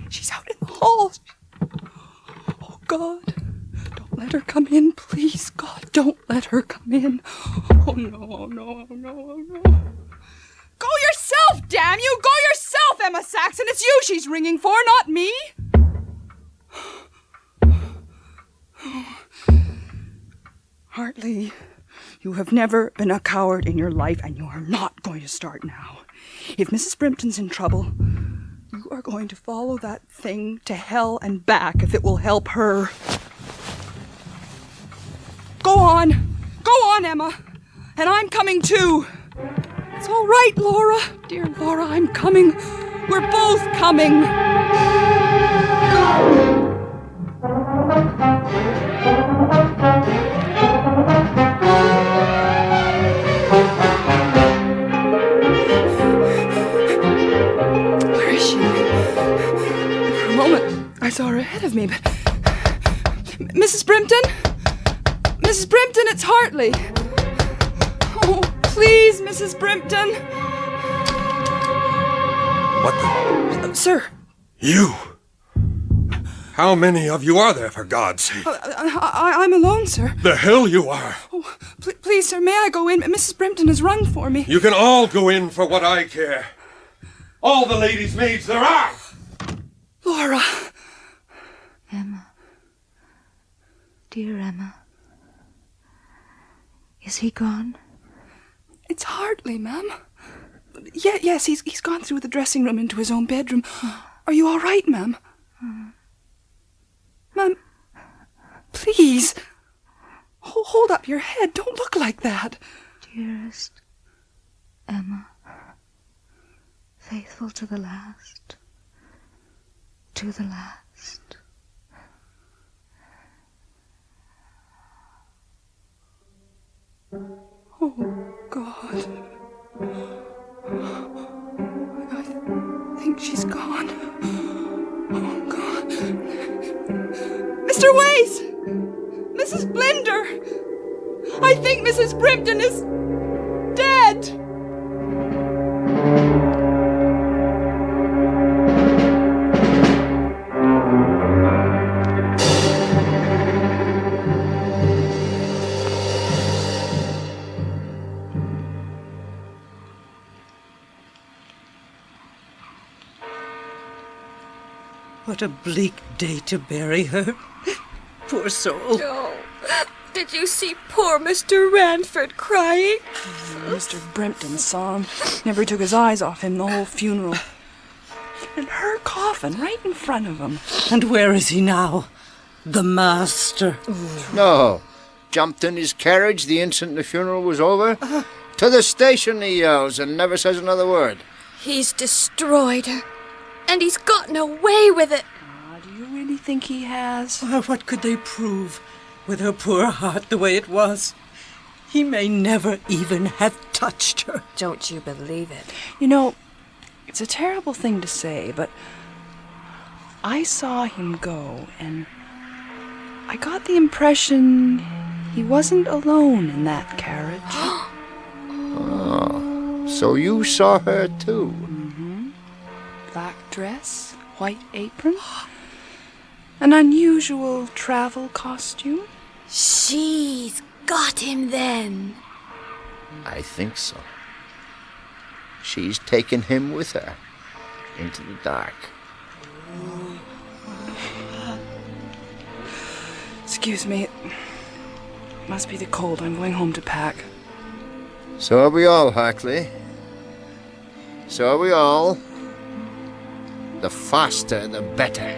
She's out in the hall. Oh, God. Don't let her come in, please. God, don't let her come in. Oh, no, oh, no, oh, no, oh, no. Go yourself, damn you! Go yourself, Emma Saxon! It's you she's ringing for, not me! Hartley, You have never been a coward in your life, and you are not going to start now. If Mrs. Brimpton's in trouble, you are going to follow that thing to hell and back if it will help her. Go on, Emma. And I'm coming too. It's all right, Laura. Dear Laura, I'm coming. We're both coming. Where is she? For a moment, I saw her ahead of me, but... Mrs. Brimpton? Mrs. Brimpton, it's Hartley. Oh, please, Mrs. Brimpton. What the... Sir. You! How many of you are there, for God's sake? I'm alone, sir. The hell you are! Oh, please, sir, may I go in? Mrs. Brimpton has rung for me. You can all go in for what I care. All the ladies' maids there are! Laura. Emma. Dear Emma. Is he gone? It's Hartley, ma'am. Yes, he's gone through the dressing room into his own bedroom. Are you all right, ma'am? Ma'am, please. Hold up your head. Don't look like that. Dearest Emma, faithful to the last. To the last. Oh, God. I think she's gone. Oh, God. Mr. Wace! Mrs. Blinder! I think Mrs. Brimpton is dead! What a bleak day to bury her. Poor soul. Oh, did you see poor Mr. Ranford crying? Mr. Brimpton saw him. Never took his eyes off him the whole funeral. And her coffin right in front of him. And where is he now? The master. No. Jumped in his carriage the instant the funeral was over. To the station, he yells, and never says another word. He's destroyed her. And he's gotten away with it. Do you really think he has? What could they prove with her poor heart the way it was? He may never even have touched her. Don't you believe it? You know, it's a terrible thing to say, but I saw him go, and I got the impression he wasn't alone in that carriage. Oh, so you saw her too? Black dress, white apron, an unusual travel costume. She's got him then. I think so. She's taken him with her into the dark. Excuse me, it must be the cold. I'm going home to pack. So are we all, Hartley. So are we all. The faster, the better.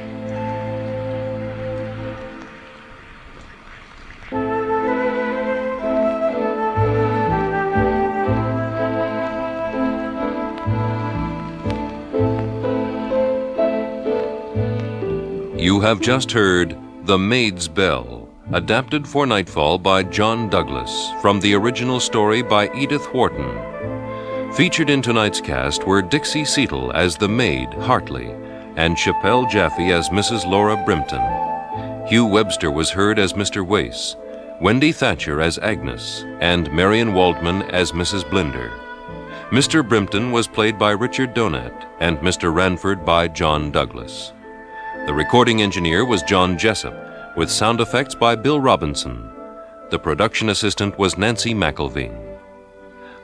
You have just heard The Maid's Bell, adapted for Nightfall by John Douglas, from the original story by Edith Wharton. Featured in tonight's cast were Dixie Seatle as the maid, Hartley, and Chappelle Jaffe as Mrs. Laura Brimpton. Hugh Webster was heard as Mr. Wace, Wendy Thatcher as Agnes, and Marion Waldman as Mrs. Blinder. Mr. Brimpton was played by Richard Donat, and Mr. Ranford by John Douglas. The recording engineer was John Jessup, with sound effects by Bill Robinson. The production assistant was Nancy McElveen.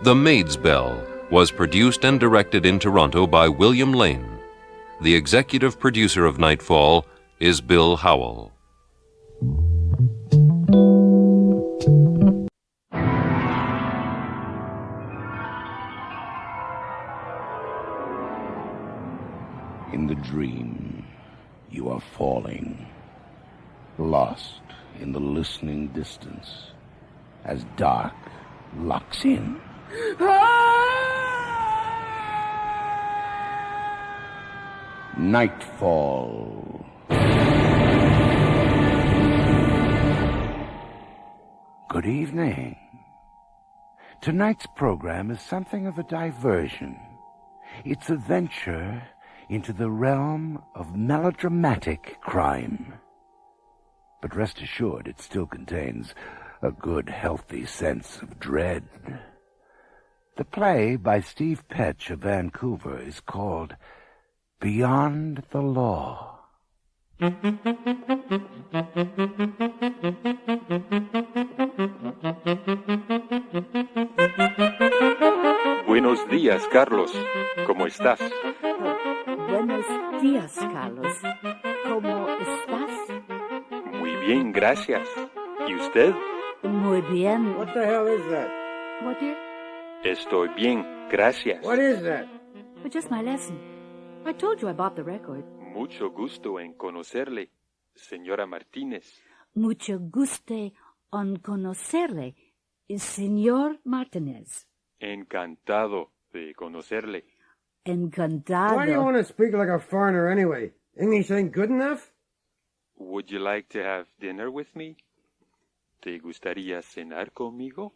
The Maid's Bell was produced and directed in Toronto by William Lane. The executive producer of Nightfall is Bill Howell. in the dream, you are falling, lost in the listening distance, as dark locks in. Nightfall. Good evening. Tonight's program is something of a diversion. It's a venture into the realm of melodramatic crime. But rest assured, it still contains a good, healthy sense of dread. The play by Steve Petch of Vancouver is called Beyond the Law. Buenos días, Carlos. ¿Cómo estás? Buenos días, Carlos. ¿Cómo estás? Muy bien, gracias. ¿Y usted? Muy bien. What the hell is that? What, dear? Estoy bien, gracias. What is that? But just my lesson. I told you I bought the record. Mucho gusto en conocerle, señora Martínez. Mucho gusto en conocerle, señor Martínez. Encantado de conocerle. Encantado. Why do you want to speak like a foreigner anyway? English ain't good enough? Would you like to have dinner with me? ¿Te gustaría cenar conmigo?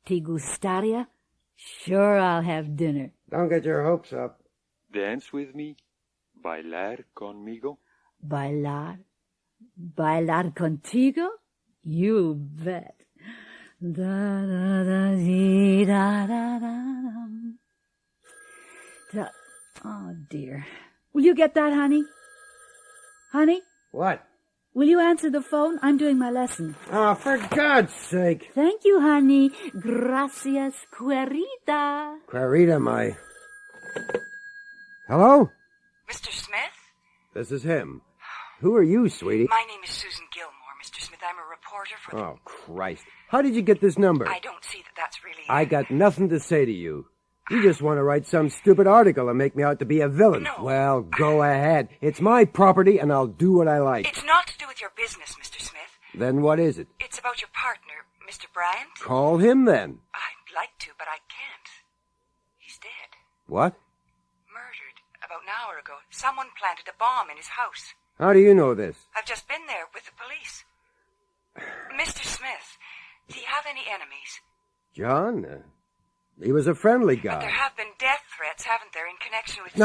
¿Te gustaría? Sure, I'll have dinner. Don't get your hopes up. Dance with me? ¿Bailar conmigo? Bailar? Bailar contigo? You bet. Da da da dee da da da da. Oh dear. Will you get that, honey? Honey? What? Will you answer the phone? I'm doing my lesson. Oh, for God's sake. Thank you, honey. Gracias, querida. Querida, my... Hello? Mr. Smith? This is him. Who are you, sweetie? My name is Susan Gilmore, Mr. Smith. I'm a reporter for the... Oh, Christ. How did you get this number? I don't see that that's really... I got nothing to say to you. You just want to write some stupid article and make me out to be a villain. No. Well, go ahead. It's my property, and I'll do what I like. It's not to do with your business, Mr. Smith. Then what is it? It's about your partner, Mr. Bryant. Call him, then. I'd like to, but I can't. He's dead. What? Murdered. About an hour ago. Someone planted a bomb in his house. How do you know this? I've just been there with the police. Mr. Smith, do you have any enemies? John? He was a friendly guy. But there have been death threats, haven't there, in connection with...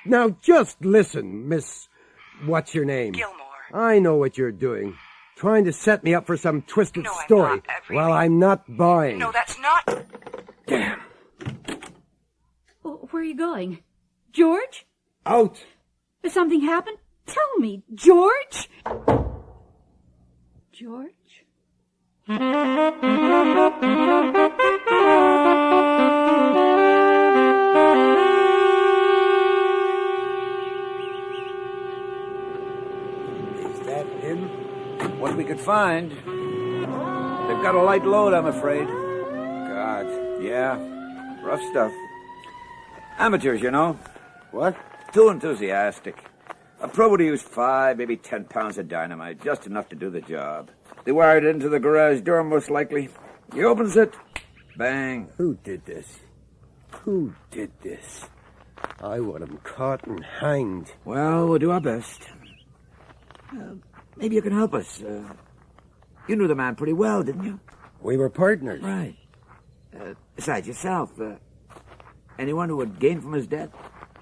Now, just listen, Miss... What's your name? Gilmore. I know what you're doing. Trying to set me up for some twisted No, I'm story. not, really. Well, I'm not buying. No, that's not... Damn. Where are you going? George? Out. Has something happened? Tell me, George? George? What we could find. They've got a light load, I'm afraid. God, yeah. Rough stuff. Amateurs, you know. What? Too enthusiastic. A pro would use 5, maybe 10 pounds of dynamite, just enough to do the job. They wired it into the garage door, most likely. He opens it. Bang. Who did this? Who did this? I want him caught and hanged. Well, we'll do our best. Maybe you can help us. You knew the man pretty well, didn't you? We were partners. Right. Besides yourself, anyone who would gain from his death?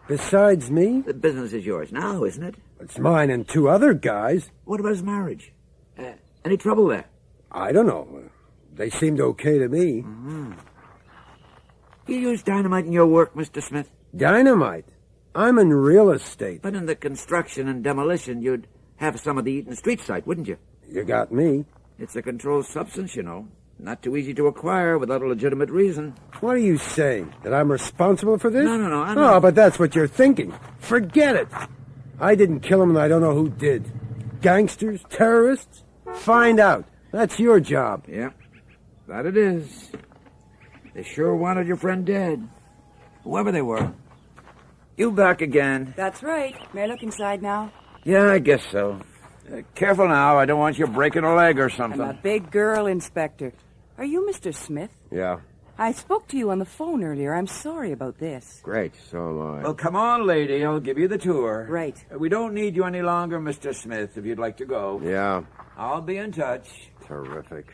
Besides me? The business is yours now, isn't it? It's mine and 2 other guys. What about his marriage? Any trouble there? I don't know. They seemed okay to me. Mm-hmm. You use dynamite in your work, Mr. Smith? Dynamite? I'm in real estate. But in the construction and demolition, you'd have some of the Eaton Street site, wouldn't you? You got me. It's a controlled substance, you know. Not too easy to acquire without a legitimate reason. What are you saying? That I'm responsible for this? No. Oh, but that's what you're thinking. Forget it. I didn't kill him and I don't know who did. Gangsters? Terrorists? Find out. That's your job. Yeah, that it is. They sure wanted your friend dead. Whoever they were. You back again? That's right. May I look inside now? Yeah, I guess so. Careful now, I don't want you breaking a leg or something. I'm a big girl, Inspector. Are you Mr. Smith? Yeah. I spoke to you on the phone earlier. I'm sorry about this. Great, so am I. Well, come on, lady. I'll give you the tour. Right. We don't need you any longer, Mr. Smith, if you'd like to go. Yeah. I'll be in touch. Terrific.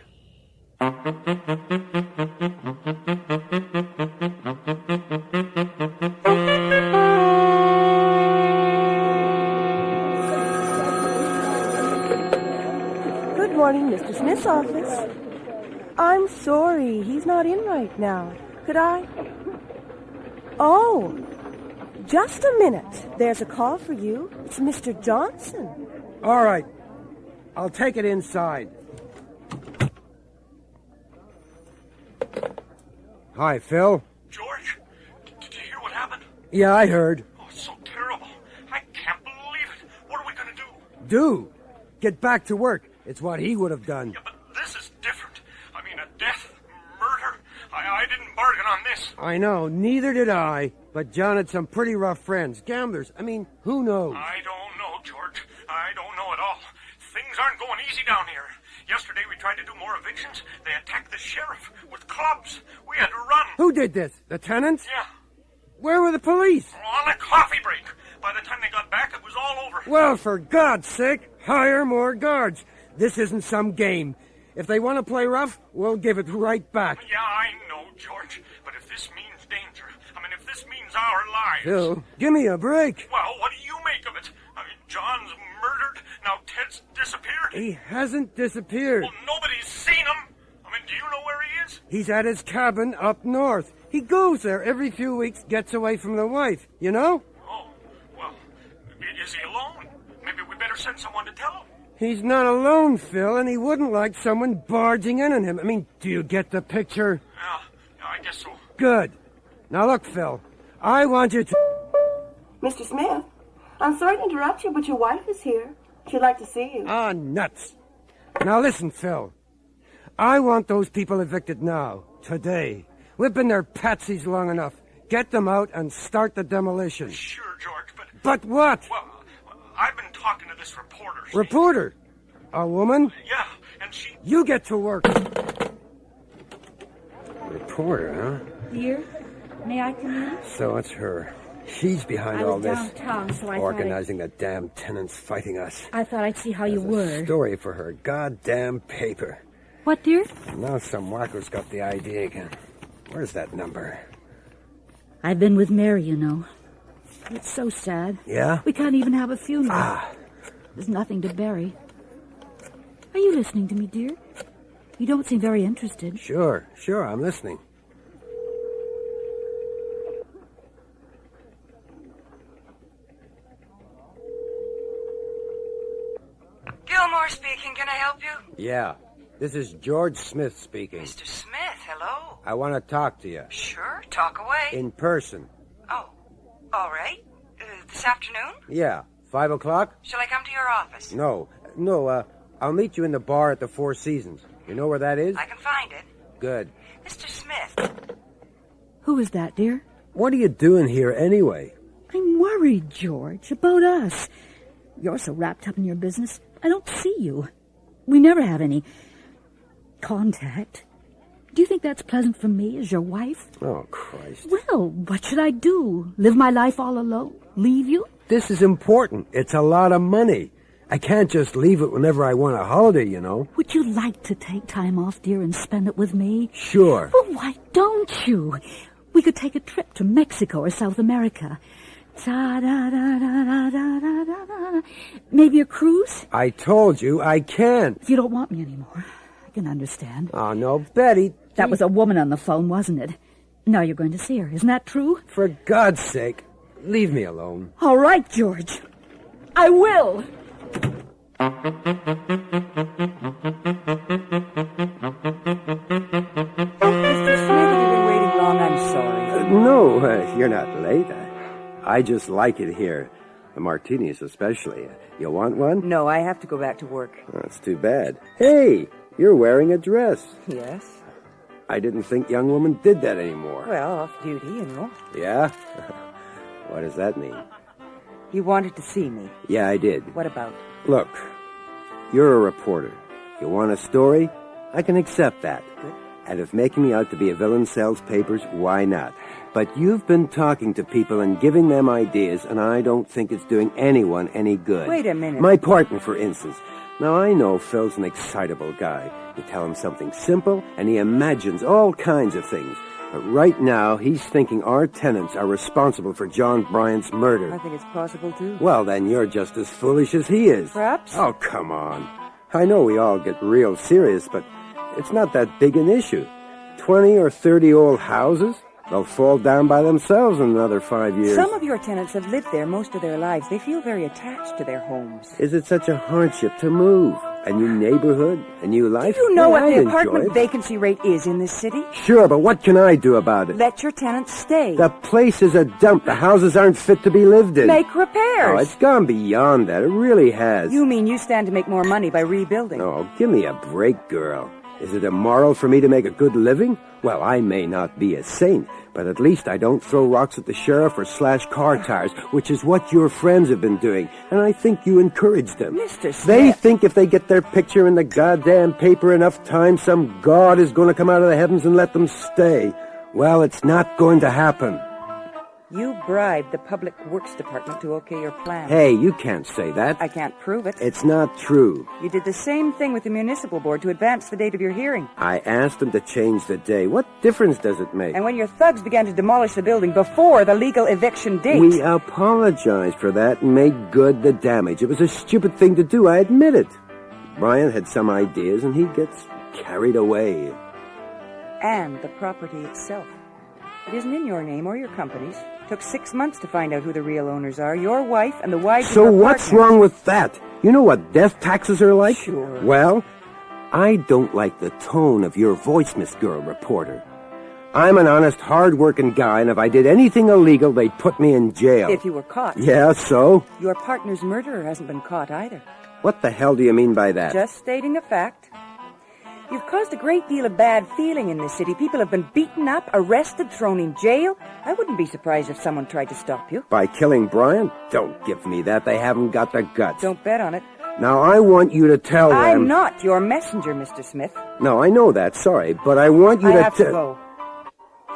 Good morning, Mr. Smith's office. I'm sorry, he's not in right now. Could I? Oh, just a minute. There's a call for you. It's Mr. Johnson. All right. I'll take it inside. Hi, Phil. George, did you hear what happened? Yeah, I heard. Oh, it's so terrible. I can't believe it. What are we going to do? Do? Get back to work. It's what he would have done. Yeah, but this is different. I mean, a death, murder. I didn't bargain on this. I know, neither did I. But John had some pretty rough friends. Gamblers. I mean, who knows? I don't know, George. I don't know at all. Things aren't going easy down here. Yesterday we tried to do more evictions. They attacked the sheriff with clubs. We had to run. Who did this? The tenants? Yeah. Where were the police? On a coffee break. By the time they got back, it was all over. Well, for God's sake, hire more guards. This isn't some game. If they want to play rough, we'll give it right back. Yeah, I know, George. But if this means danger, I mean, if this means our lives... Phil, give me a break. Well, what do you make of it? I mean, John's murdered. Now Ted's disappeared. He hasn't disappeared. Well, nobody's seen him. I mean, do you know where he is? He's at his cabin up north. He goes there every few weeks, gets away from the wife, you know? Oh, well, is he alone? Maybe we better send someone to tell him. He's not alone, Phil, and he wouldn't like someone barging in on him. I mean, do you get the picture? Yeah, I guess so. Good. Now look, Phil, I want you to... Mr. Smith, I'm sorry to interrupt you, but your wife is here. She'd like to see you. Ah, nuts. Now listen, Phil. I want those people evicted now, today. We've been their patsies long enough. Get them out and start the demolition. Sure, George, but... But what? Well, I've been talking to this reporter. Reporter? A woman? Yeah, and she... You get to work. Reporter, huh? Dear, may I come in? So it's her. She's behind all this. Downtown, so organizing the damn tenants fighting us. I thought I'd see how you There's were. A story for her goddamn paper. What, dear? Now some wacko's got the idea again. Where's that number? I've been with Mare, you know. It's so sad. Yeah? We can't even have a funeral. Ah. There's nothing to bury. Are you listening to me, dear? You don't seem very interested. Sure, I'm listening. Gilmore speaking. Can I help you? Yeah, this is George Smith speaking. Mr. Smith, hello. I want to talk to you. Sure, talk away. In person. Oh, all right. This afternoon? Yeah, 5 o'clock? Shall I come to your office? No, I'll meet you in the bar at the Four Seasons. You know where that is? I can find it. Good. Mr. Smith. Who is that, dear? What are you doing here anyway? I'm worried, George, about us. You're so wrapped up in your business, I don't see you. We never have any contact. Do you think that's pleasant for me as your wife? Oh, Christ. Well, what should I do? Live my life all alone? Leave you? This is important. It's a lot of money. I can't just leave it whenever I want a holiday, you know. Would you like to take time off, dear, and spend it with me? Sure. Well, why don't you? We could take a trip to Mexico or South America. Maybe a cruise? I told you I can't. If you don't want me anymore, I can understand. Oh, no, Betty. That was a woman on the phone, wasn't it? Now you're going to see her. Isn't that true? For God's sake, leave me alone. All right, George. I will. Mr. Smith, have you been waiting long? I'm sorry. No, you're not late. I just like it here. The martinis especially. You want one? No, I have to go back to work. That's too bad. Hey, you're wearing a dress. Yes? I didn't think young women did that anymore. Well, off duty, you know. Yeah? What does that mean? You wanted to see me. Yeah, I did. What about? Look, you're a reporter. You want a story? I can accept that. And if making me out to be a villain sells papers, why not? But you've been talking to people and giving them ideas, and I don't think it's doing anyone any good. Wait a minute. My partner, for instance. Now, I know Phil's an excitable guy. You tell him something simple, and he imagines all kinds of things. But right now, he's thinking our tenants are responsible for John Bryant's murder. I think it's possible, too. Well, then you're just as foolish as he is. Perhaps? Oh, come on. I know we all get real serious, but it's not that big an issue. 20 or 30 old houses? They'll fall down by themselves in another 5 years. Some of your tenants have lived there most of their lives. They feel very attached to their homes. Is it such a hardship to move? A new neighborhood? A new life? Do you know what I'd the enjoy apartment it. vacancy rate is in this city? Sure, but what can I do about it? Let your tenants stay. The place is a dump. The houses aren't fit to be lived in. Make repairs. Oh, it's gone beyond that. It really has. You mean you stand to make more money by rebuilding? Oh, give me a break, girl. Is it immoral for me to make a good living? Well, I may not be a saint, but at least I don't throw rocks at the sheriff or slash car tires, which is what your friends have been doing, and I think you encourage them. Mr. Smith. They think if they get their picture in the goddamn paper enough times, some god is going to come out of the heavens and let them stay. Well, it's not going to happen. You bribed the Public Works Department to okay your plan. Hey, you can't say that. I can't prove it. It's not true. You did the same thing with the municipal board to advance the date of your hearing. I asked them to change the day. What difference does it make? And when your thugs began to demolish the building before the legal eviction date... We apologized for that and made good the damage. It was a stupid thing to do, I admit it. Brian had some ideas and he gets carried away. And the property itself. It isn't in your name or your company's. Took 6 months to find out who the real owners are. Your wife and the wives of So your what's partners. wrong with that? You know what death taxes are like? Sure. Well, I don't like the tone of your voice, Miss Girl Reporter. I'm an honest, hard-working guy, and if I did anything illegal, they'd put me in jail. If you were caught. Yeah, so? Your partner's murderer hasn't been caught either. What the hell do you mean by that? Just stating a fact. You've caused a great deal of bad feeling in this city. People have been beaten up, arrested, thrown in jail. I wouldn't be surprised if someone tried to stop you. By killing Brian? Don't give me that. They haven't got the guts. Don't bet on it. Now, I want you to tell them... I'm not your messenger, Mr. Smith. No, I know that. Sorry. But I want you I to... have to go.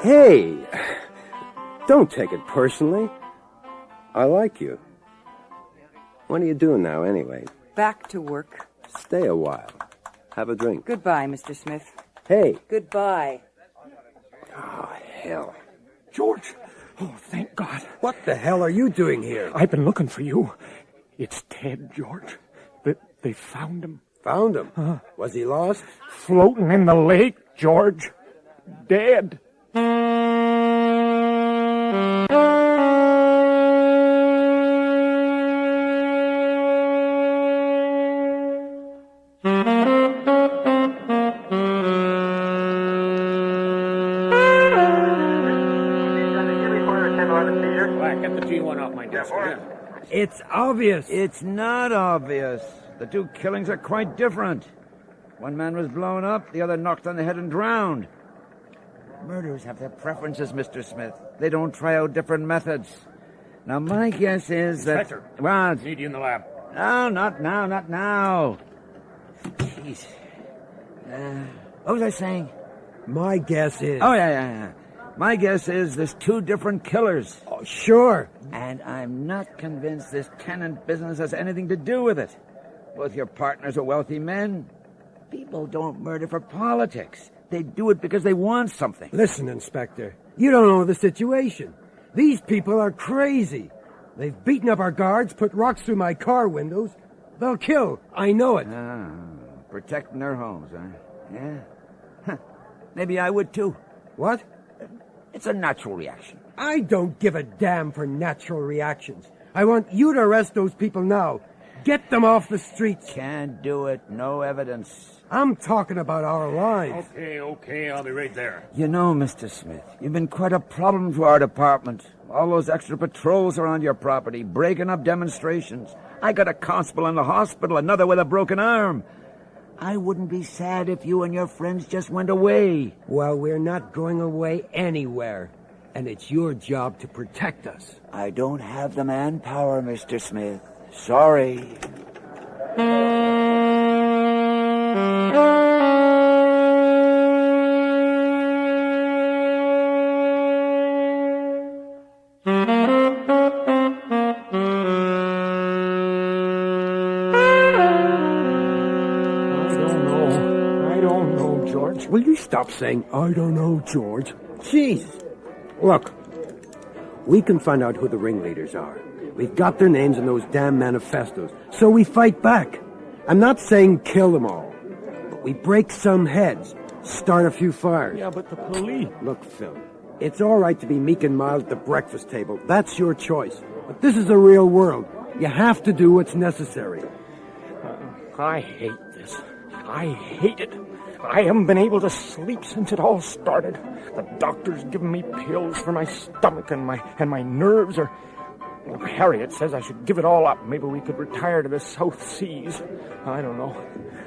Hey! Don't take it personally. I like you. What are you doing now, anyway? Back to work. Stay a while. Have a drink. Goodbye, Mr. Smith. Hey. Goodbye. Oh, hell. George! Oh, thank God. What the hell are you doing here? I've been looking for you. It's Ted, George. They found him. Found him? Was he lost? Floating in the lake, George. Dead. It's obvious. It's not obvious. The two killings are quite different. One man was blown up, the other knocked on the head and drowned. Murderers have their preferences, Mr. Smith. They don't try out different methods. Now, my guess is that... Inspector, What? need you in the lab. No, not now, not now. Jeez. What was I saying? My guess is... Oh, yeah. My guess is there's two different killers. Oh, sure. And I'm not convinced this tenant business has anything to do with it. Both your partners are wealthy men. People don't murder for politics. They do it because they want something. Listen, Inspector, you don't know the situation. These people are crazy. They've beaten up our guards, put rocks through my car windows. They'll kill. I know it. Protecting their homes, huh? Yeah. Huh. Maybe I would, too. What? It's a natural reaction. I don't give a damn for natural reactions. I want you to arrest those people now. Get them off the streets. Can't do it. No evidence. I'm talking about our lives. Okay, I'll be right there. You know, Mr. Smith, you've been quite a problem to our department. All those extra patrols around your property, breaking up demonstrations. I got a constable in the hospital, another with a broken arm. I wouldn't be sad if you and your friends just went away. Well, we're not going away anywhere. And it's your job to protect us. I don't have the manpower, Mr. Smith. Sorry. Will you stop saying, I don't know, George? Jeez. Look, we can find out who the ringleaders are. We've got their names in those damn manifestos, so we fight back. I'm not saying kill them all, but we break some heads, start a few fires. Yeah, but the police... Look, Phil, it's all right to be meek and mild at the breakfast table. That's your choice. But this is the real world. You have to do what's necessary. I hate this. I hate it. I haven't been able to sleep since it all started. The doctor's given me pills for my stomach and my nerves are... Well, Harriet says I should give it all up. Maybe we could retire to the South Seas. I don't know.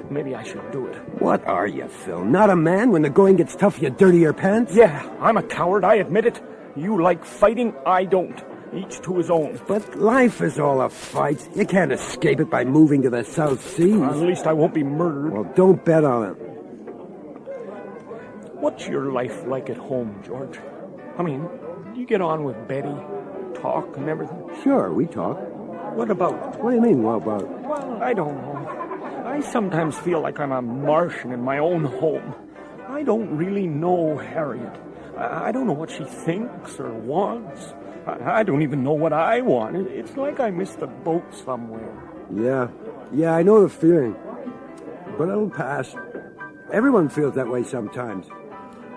Maybe I should do it. What are you, Phil? Not a man? When the going gets tough, you dirty your pants? Yeah, I'm a coward, I admit it. You like fighting, I don't. Each to his own. But life is all a fight. You can't escape it by moving to the South Seas. At least I won't be murdered. Well, don't bet on it. What's your life like at home, George? I mean, you get on with Betty, talk and everything? Sure, we talk. What about? What do you mean, what about? Well, I don't know. I sometimes feel like I'm a Martian in my own home. I don't really know Harriet. I don't know what she thinks or wants. I don't even know what I want. It's like I missed the boat somewhere. Yeah, I know the feeling. But it'll pass. Everyone feels that way sometimes.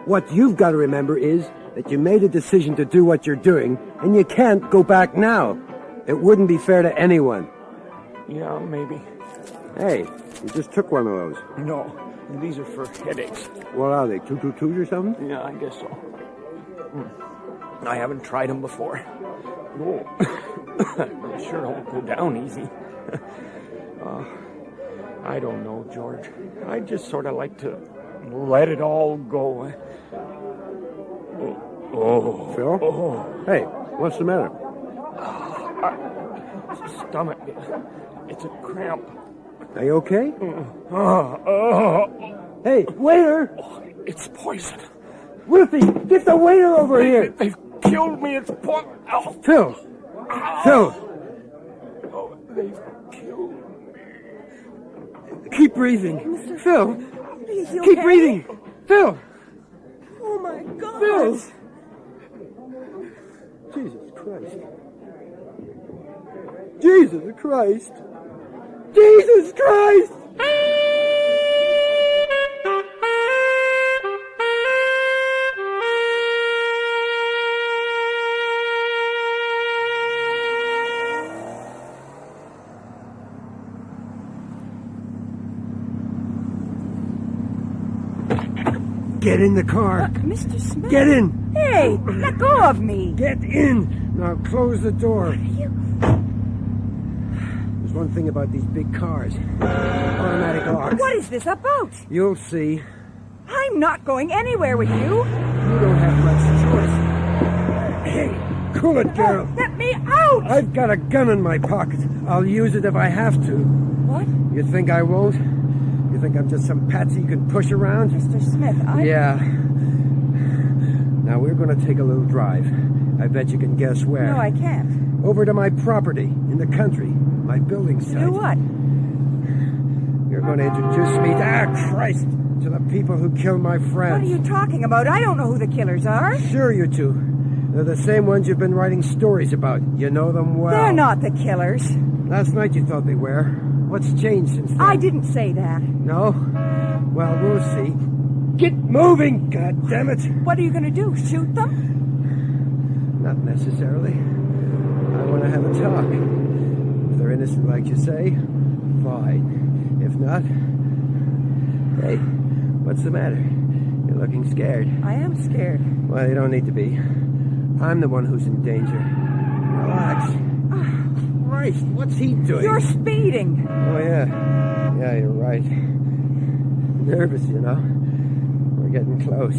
What you've got to remember is that you made a decision to do what you're doing, and you can't go back now. It wouldn't be fair to anyone. Yeah, maybe. Hey, you just took one of those. No, these are for headaches. What are they, 222s or something? Yeah, I guess so. I haven't tried them before. No, they sure don't go down easy. I don't know, George. I just sort of like to let it all go. Phil? Oh. Hey, what's the matter? Stomach. It's a cramp. Are you okay? Hey, waiter! It's poison. Wilfie, get the waiter over here! They've killed me. It's poison. Phil! Phil! Oh, they've killed me. Keep breathing. Mr. Phil! Is he Keep okay? breathing! Phil! Oh, my God. Phil! Jesus Christ. Jesus Christ! Jesus Christ! Get in the car. Mr. Smith. Get in. Hey, let go of me. Get in. Now close the door. There's one thing about these big cars. Automatic locks. What is this about? You'll see. I'm not going anywhere with you. You don't have much choice. Hey, cool it, girl. Let me out! I've got a gun in my pocket. I'll use it if I have to. What? You think I won't? You think I'm just some patsy you can push around? Mr. Smith, Yeah. Now we're going to take a little drive. I bet you can guess where. No, I can't. Over to my property in the country. My building site. Do what? You're going to introduce me to the people who killed my friends. What are you talking about? I don't know who the killers are. Sure you do. They're the same ones you've been writing stories about. You know them well. They're not the killers. Last night you thought they were. What's changed since then? I didn't say that. No? Well, we'll see. Get moving, goddammit! What are you going to do? Shoot them? Not necessarily. I want to have a talk. If they're innocent like you say, fine. If not... Hey, what's the matter? You're looking scared. I am scared. Well, you don't need to be. I'm the one who's in danger. Relax. Christ, what's he doing? You're speeding. Oh, yeah. Yeah, you're right. Nervous, you know. We're getting close.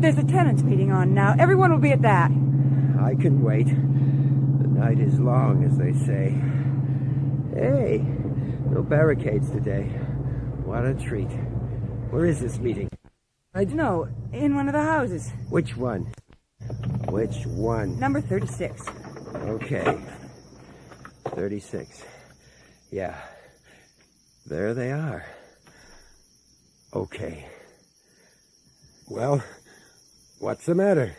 There's a tenants meeting on now. Everyone will be at that. I can wait. The night is long, as they say. Hey, no barricades today. What a treat. Where is this meeting? No, in one of the houses. Which one? Which one? Number 36. Okay. 36. Yeah. There they are. Okay. Well, what's the matter?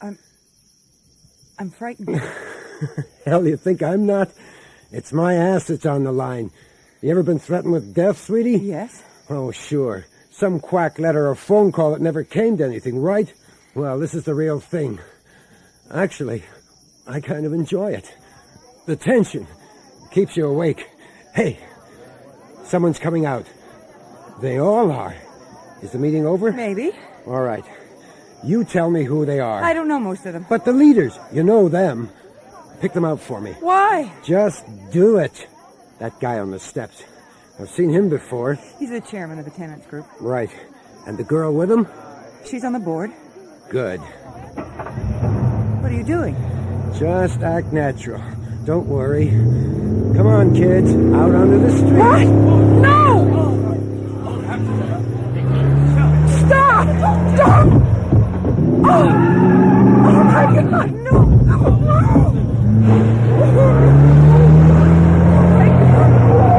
I'm frightened. Hell, you think I'm not? It's my ass that's on the line. You ever been threatened with death, sweetie? Yes. Oh, sure. Some quack letter or phone call that never came to anything, right? Well, this is the real thing. Actually, I kind of enjoy it. The tension keeps you awake. Hey, someone's coming out. They all are. Is the meeting over? Maybe. All right. You tell me who they are. I don't know most of them. But the leaders, you know them. Pick them out for me. Why? Just do it. That guy on the steps. I've seen him before. He's the chairman of the tenants group. Right. And the girl with him? She's on the board. Good. What are you doing? Just act natural. Don't worry. Come on, kids. Out onto the street. What? No! Stop! Stop! Oh! Oh my God! No!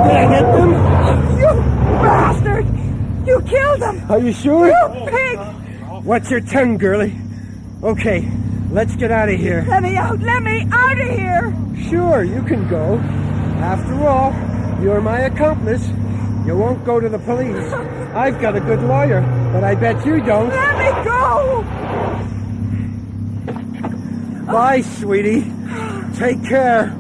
Did I get them? You bastard! You killed them! Are you sure? You pig! What's your tongue, girlie? Okay, let's get out of here. Let me out! Let me out of here! Sure, you can go. After all, you're my accomplice. You won't go to the police. I've got a good lawyer, but I bet you don't. Let me go! Bye, sweetie. Take care.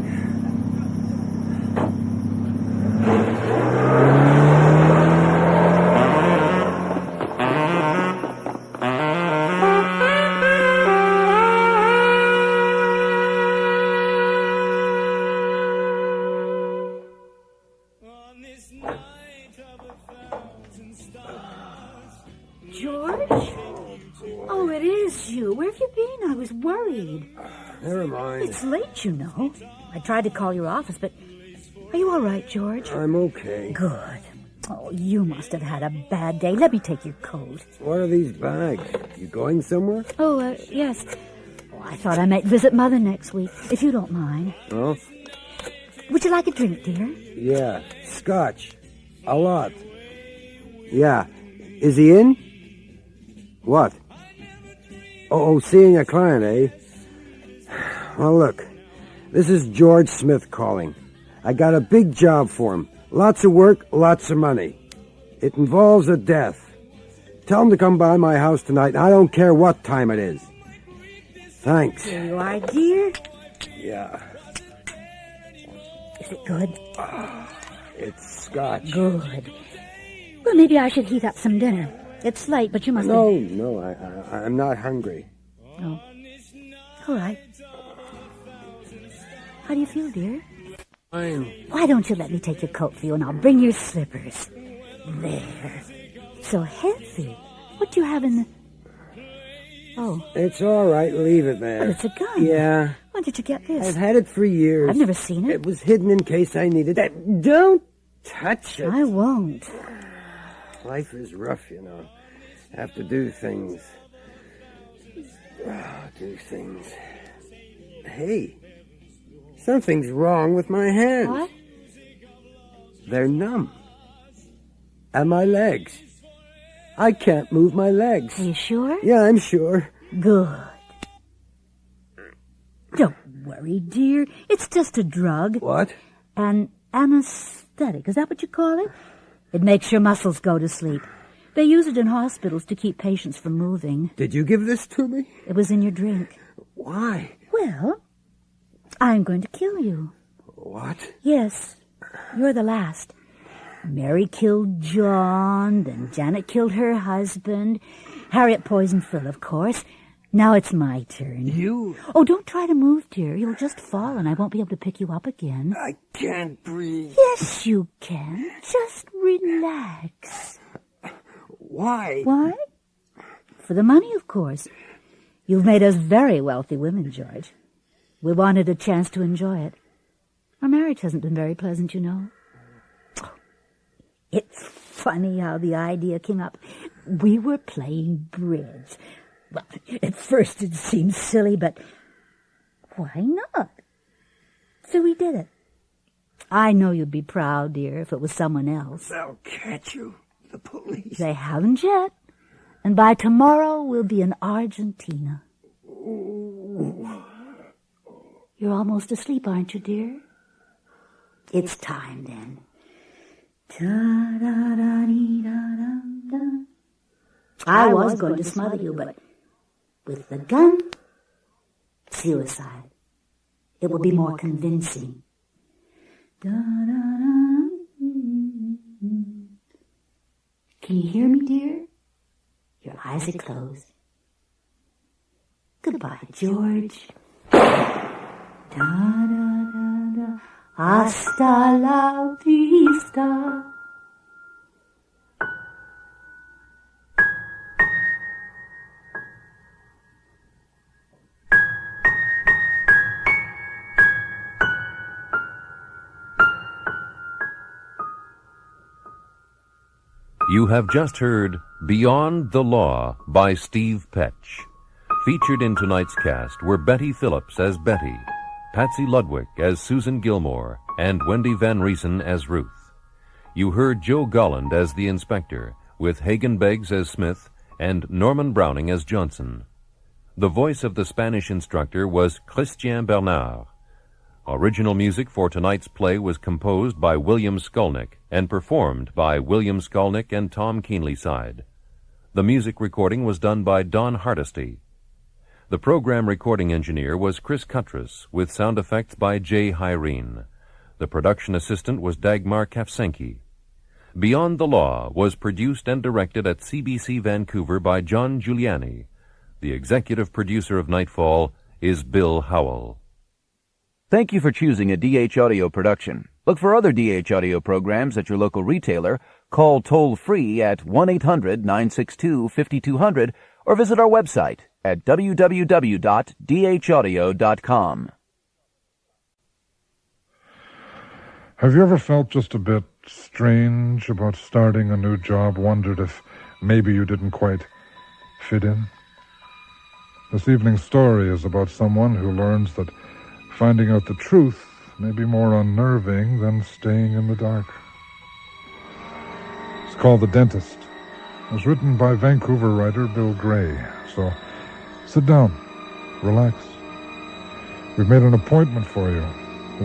Never mind. It's late, you know. I tried to call your office, but... Are you all right, George? I'm okay. Good. Oh, you must have had a bad day. Let me take your coat. What are these bags? You going somewhere? Oh, yes. Oh, I thought I might visit Mother next week, if you don't mind. Oh? Would you like a drink, dear? Yeah, scotch. A lot. Yeah. Is he in? What? Oh, seeing a client, eh? Well, look, this is George Smith calling. I got a big job for him. Lots of work, lots of money. It involves a death. Tell him to come by my house tonight. I don't care what time it is. Thanks. Here you are, dear. Yeah. Is it good? It's scotch. Good. Well, maybe I should heat up some dinner. It's late, but you must... No, I'm not hungry. Oh. All right. How do you feel, dear? Fine. Why don't you let me take your coat for you, and I'll bring your slippers. There. It's so heavy. What do you have in the... Oh. It's all right. Leave it there. Oh, it's a gun. Yeah. When did you get this? I've had it for years. I've never seen it. It was hidden in case I needed it. Don't touch it. I won't. Life is rough, you know. Have to do things. Do things. Hey, something's wrong with my hands. What? They're numb. And my legs. I can't move my legs. Are you sure? Yeah, I'm sure. Good. Don't worry, dear. It's just a drug. What? An anesthetic. Is that what you call it? It makes your muscles go to sleep. They use it in hospitals to keep patients from moving. Did you give this to me? It was in your drink. Why? Well, I'm going to kill you. What? Yes, you're the last. Mary killed John, then Janet killed her husband. Harriet poisoned Phil, of course. Now it's my turn. You? Oh, don't try to move, dear. You'll just fall and I won't be able to pick you up again. I can't breathe. Yes, you can. Just relax. Why? Why? For the money, of course. You've made us very wealthy women, George. We wanted a chance to enjoy it. Our marriage hasn't been very pleasant, you know. It's funny how the idea came up. We were playing bridge. Well, at first it seemed silly, but why not? So we did it. I know you'd be proud, dear, if it was someone else. They'll catch you, the police. They haven't yet. And by tomorrow we'll be in Argentina. You're almost asleep, aren't you, dear? It's time, then. I was going to smother you, but with the gun, suicide. It will be more convincing. Can you hear me, dear? Your eyes are closed. Goodbye, George. Hasta la vista. You have just heard Beyond the Law by Steve Petch. Featured in tonight's cast were Betty Phillips as Betty, Patsy Ludwig as Susan Gilmore, and Wendy Van Riesen as Ruth. You heard Joe Golland as the inspector, with Hagen Beggs as Smith and Norman Browning as Johnson. The voice of the Spanish instructor was Christian Bernard. Original music for tonight's play was composed by William Skolnick and performed by William Skolnick and Tom Keenlyside. The music recording was done by Don Hardesty. The program recording engineer was Chris Cuttress, with sound effects by Jay Hyrene. The production assistant was Dagmar Kafsenki. Beyond the Law was produced and directed at CBC Vancouver by John Giuliani. The executive producer of Nightfall is Bill Howell. Thank you for choosing a DH Audio production. Look for other DH Audio programs at your local retailer, call toll-free at 1-800-962-5200, or visit our website at www.dhaudio.com. Have you ever felt just a bit strange about starting a new job, wondered if maybe you didn't quite fit in? This evening's story is about someone who learns that finding out the truth may be more unnerving than staying in the dark. It's called The Dentist. It was written by Vancouver writer Bill Gray. So sit down, relax. We've made an appointment for you,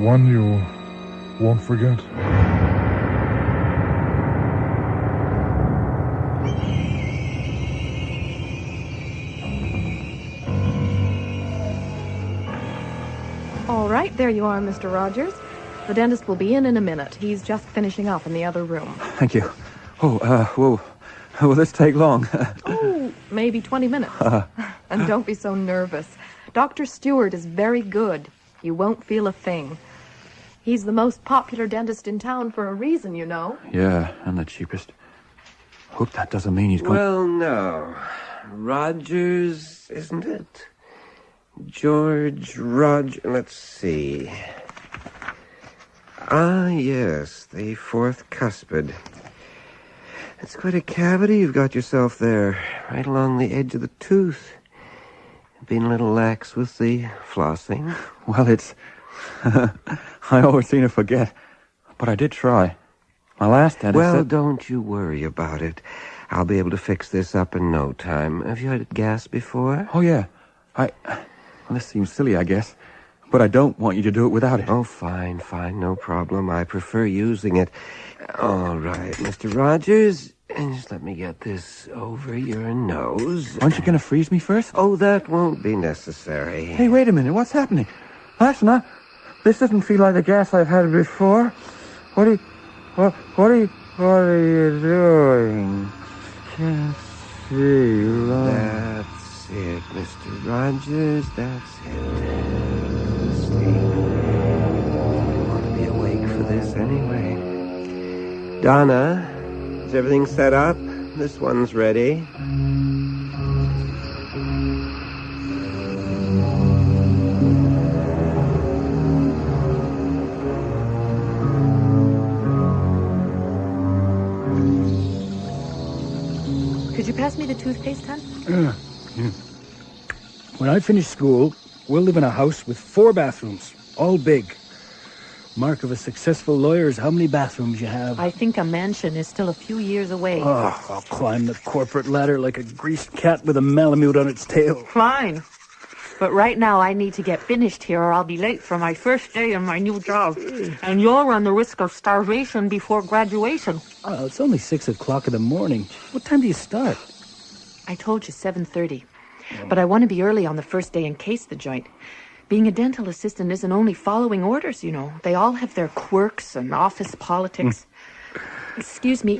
one you won't forget. All right, there you are, Mr. Rogers. The dentist will be in a minute. He's just finishing up in the other room. Thank you. Will this take long? Maybe 20 minutes. And don't be so nervous. Dr. Stewart is very good. You won't feel a thing. He's the most popular dentist in town for a reason, you know. Yeah, and the cheapest. Hope that doesn't mean he's going... Well, no. Rogers, isn't it? George Roger... Let's see. Ah, yes, the fourth cuspid. That's quite a cavity you've got yourself there, right along the edge of the tooth. Been a little lax with the flossing. Well, it's... I always seem to forget. But I did try. My last dentist said... Don't you worry about it. I'll be able to fix this up in no time. Have you had gas before? Oh, yeah. Well, this seems silly, I guess. But I don't want you to do it without it. Oh, fine, no problem. I prefer using it. All right, Mr. Rogers, just let me get this over your nose. Aren't you going to freeze me first? Oh, that won't be necessary. Hey, wait a minute. What's happening? This doesn't feel like the gas I've had before. What are you doing? Can't see. That's it, Mr. Rogers. That's it. Sleep. You want to be awake for this anyway. Donna, is everything set up? This one's ready. pass me the toothpaste, hon? Yeah. When I finish school, we'll live in a house with 4 bathrooms, all big. Mark of a successful lawyer is how many bathrooms you have. I think a mansion is still a few years away. Oh, I'll climb the corporate ladder like a greased cat with a Malamute on its tail. Fine. But right now I need to get finished here or I'll be late for my first day in my new job. And you'll run the risk of starvation before graduation. Oh, it's only 6 o'clock in the morning. What time do you start? I told you 7:30. But I want to be early on the first day in case the joint. Being a dental assistant isn't only following orders, you know. They all have their quirks and office politics. Excuse me.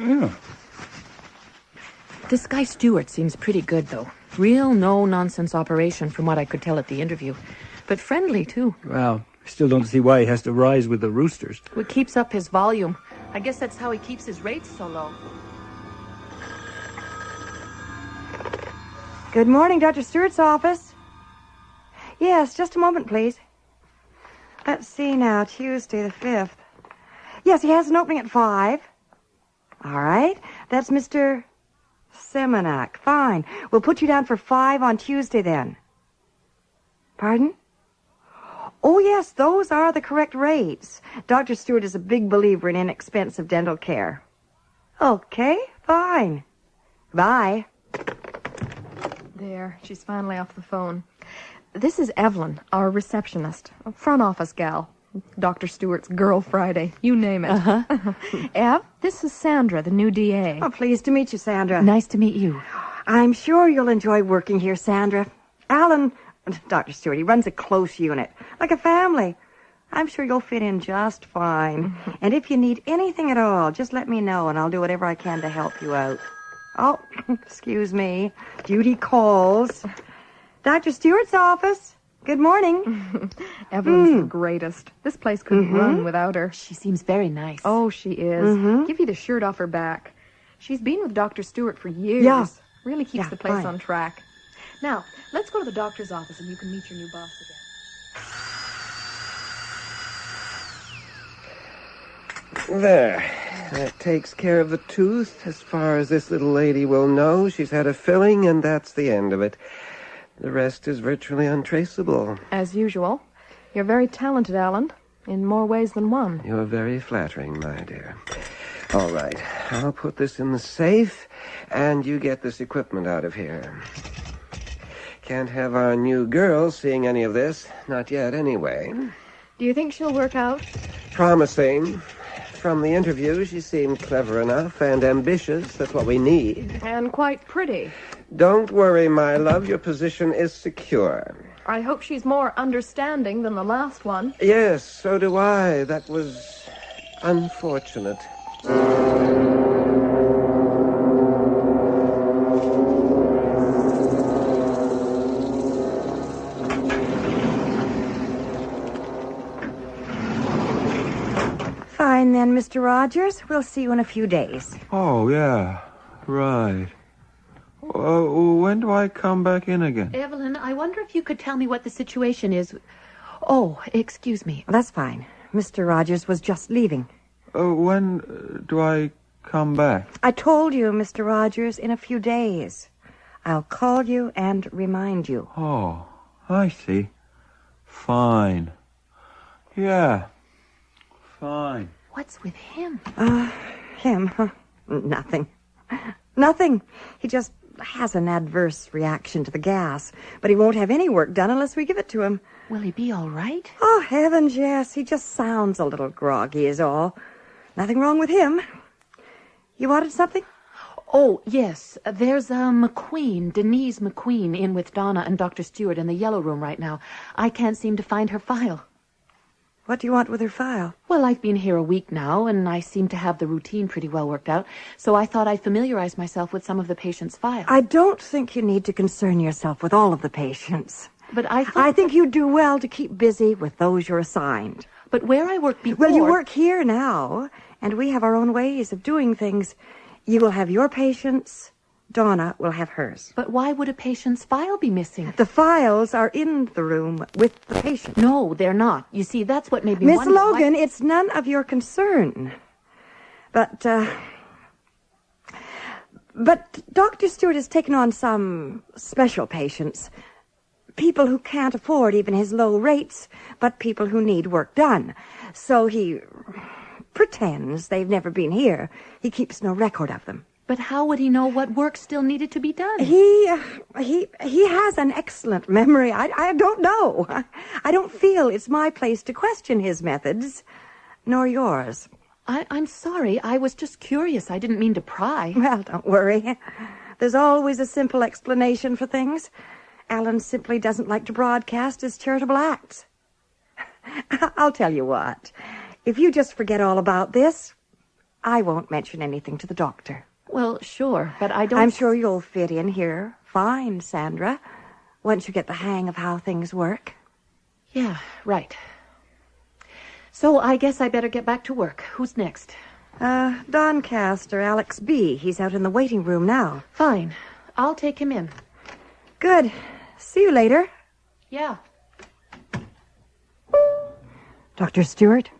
This guy Stewart seems pretty good, though. Real no-nonsense operation from what I could tell at the interview. But friendly, too. Well, I still don't see why he has to rise with the roosters. It keeps up his volume. I guess that's how he keeps his rates so low. Good morning, Dr. Stewart's office. Yes, just a moment, please. Let's see now, Tuesday the 5th. Yes, he has an opening at 5. All right, that's Mr. Semenak. Fine. We'll put you down for 5 on Tuesday then. Pardon? Oh, yes, those are the correct rates. Dr. Stewart is a big believer in inexpensive dental care. Okay, fine. Bye. There, she's finally off the phone. This is Evelyn, our receptionist, a front office gal. Dr. Stewart's Girl Friday, you name it. Ev, this is Sandra, the new DA. Oh, pleased to meet you, Sandra. Nice to meet you. I'm sure you'll enjoy working here, Sandra. Alan, Dr. Stewart, he runs a close unit, like a family. I'm sure you'll fit in just fine. And if you need anything at all, just let me know, and I'll do whatever I can to help you out. Oh, excuse me. Duty calls. Dr. Stewart's office. Good morning. Evelyn's the greatest. This place couldn't run without her. She seems very nice. Oh, she is. Give you the shirt off her back. She's been with Dr. Stewart for years. Yeah. Really keeps the place fine. on track. Now, let's go to the doctor's office and you can meet your new boss again. There. That takes care of the tooth. As far as this little lady will know, she's had a filling, and that's the end of it. The rest is virtually untraceable. As usual. You're very talented, Alan, in more ways than one. You're very flattering, my dear. All right, I'll put this in the safe, and you get this equipment out of here. Can't have our new girl seeing any of this. Not yet, anyway. Do you think she'll work out? Promising. From the interview, she seemed clever enough and ambitious. That's what we need. And quite pretty. Don't worry, my love. Your position is secure. I hope she's more understanding than the last one. Yes, so do I. That was unfortunate. Fine then, Mr. Rogers. We'll see you in a few days. Oh, yeah. Right. When do I come back in again? Evelyn, I wonder if you could tell me what the situation is. Oh, excuse me. That's fine. Mr. Rogers was just leaving. When do I come back? I told you, Mr. Rogers, in a few days. I'll call you and remind you. Oh, I see. Fine. Yeah. Fine. What's with him? Him? Huh? Nothing. Nothing. He just has an adverse reaction to the gas, but he won't have any work done unless we give it to him. Will he be all right? Oh, heavens, yes. He just sounds a little groggy is all. Nothing wrong with him. You wanted something? Oh, yes. There's McQueen, Denise McQueen, in with Donna and Dr. Stewart in the yellow room right now. I can't seem to find her file. What do you want with her file? Well, I've been here a week now, and I seem to have the routine pretty well worked out, so I thought I'd familiarize myself with some of the patients' files. I don't think you need to concern yourself with all of the patients. But I think you do well to keep busy with those you're assigned. But where I worked before... Well, you work here now, and we have our own ways of doing things. You will have your patients. Donna will have hers. But why would a patient's file be missing? The files are in the room with the patient. No, they're not. You see, that's what made me Miss wonder... Logan, it's none of your concern. But, But Dr. Stewart has taken on some special patients. People who can't afford even his low rates, but people who need work done. So he pretends they've never been here. He keeps no record of them. But how would he know what work still needed to be done? He has an excellent memory. I don't know. I don't feel it's my place to question his methods, nor yours. I'm sorry. I was just curious. I didn't mean to pry. Well, don't worry. There's always a simple explanation for things. Alan simply doesn't like to broadcast his charitable acts. I'll tell you what. If you just forget all about this, I won't mention anything to the doctor. Well, sure, but I don't... I'm sure you'll fit in here fine, Sandra, once you get the hang of how things work. Yeah, right. So I guess I better get back to work. Who's next? Doncaster, Alex B. He's out in the waiting room now. Fine. I'll take him in. Good. See you later. Yeah. Dr. Stewart?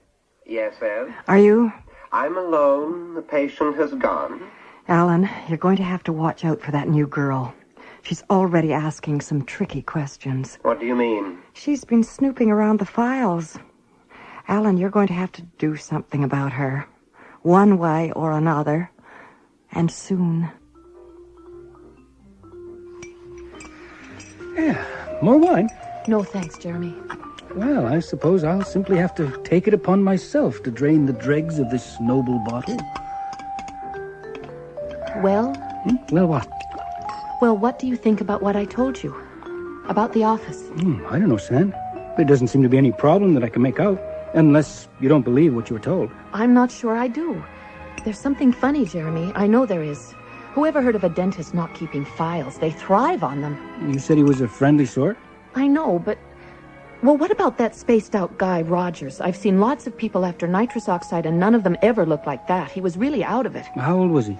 Yes, Ed? Are you? I'm alone. The patient has gone. Alan, you're going to have to watch out for that new girl. She's already asking some tricky questions. What do you mean? She's been snooping around the files. Alan, you're going to have to do something about her. One way or another. And soon. Yeah, more wine? No, thanks, Jeremy. Well, I suppose I'll simply have to take it upon myself to drain the dregs of this noble bottle. Well? Well, what? Well, what do you think about what I told you? About the office? I don't know, Sam. There doesn't seem to be any problem that I can make out. Unless you don't believe what you were told. I'm not sure I do. There's something funny, Jeremy. I know there is. Who ever heard of a dentist not keeping files? They thrive on them. You said he was a friendly sort? I know, but... Well, what about that spaced-out guy, Rogers? I've seen lots of people after nitrous oxide, and none of them ever looked like that. He was really out of it. How old was he?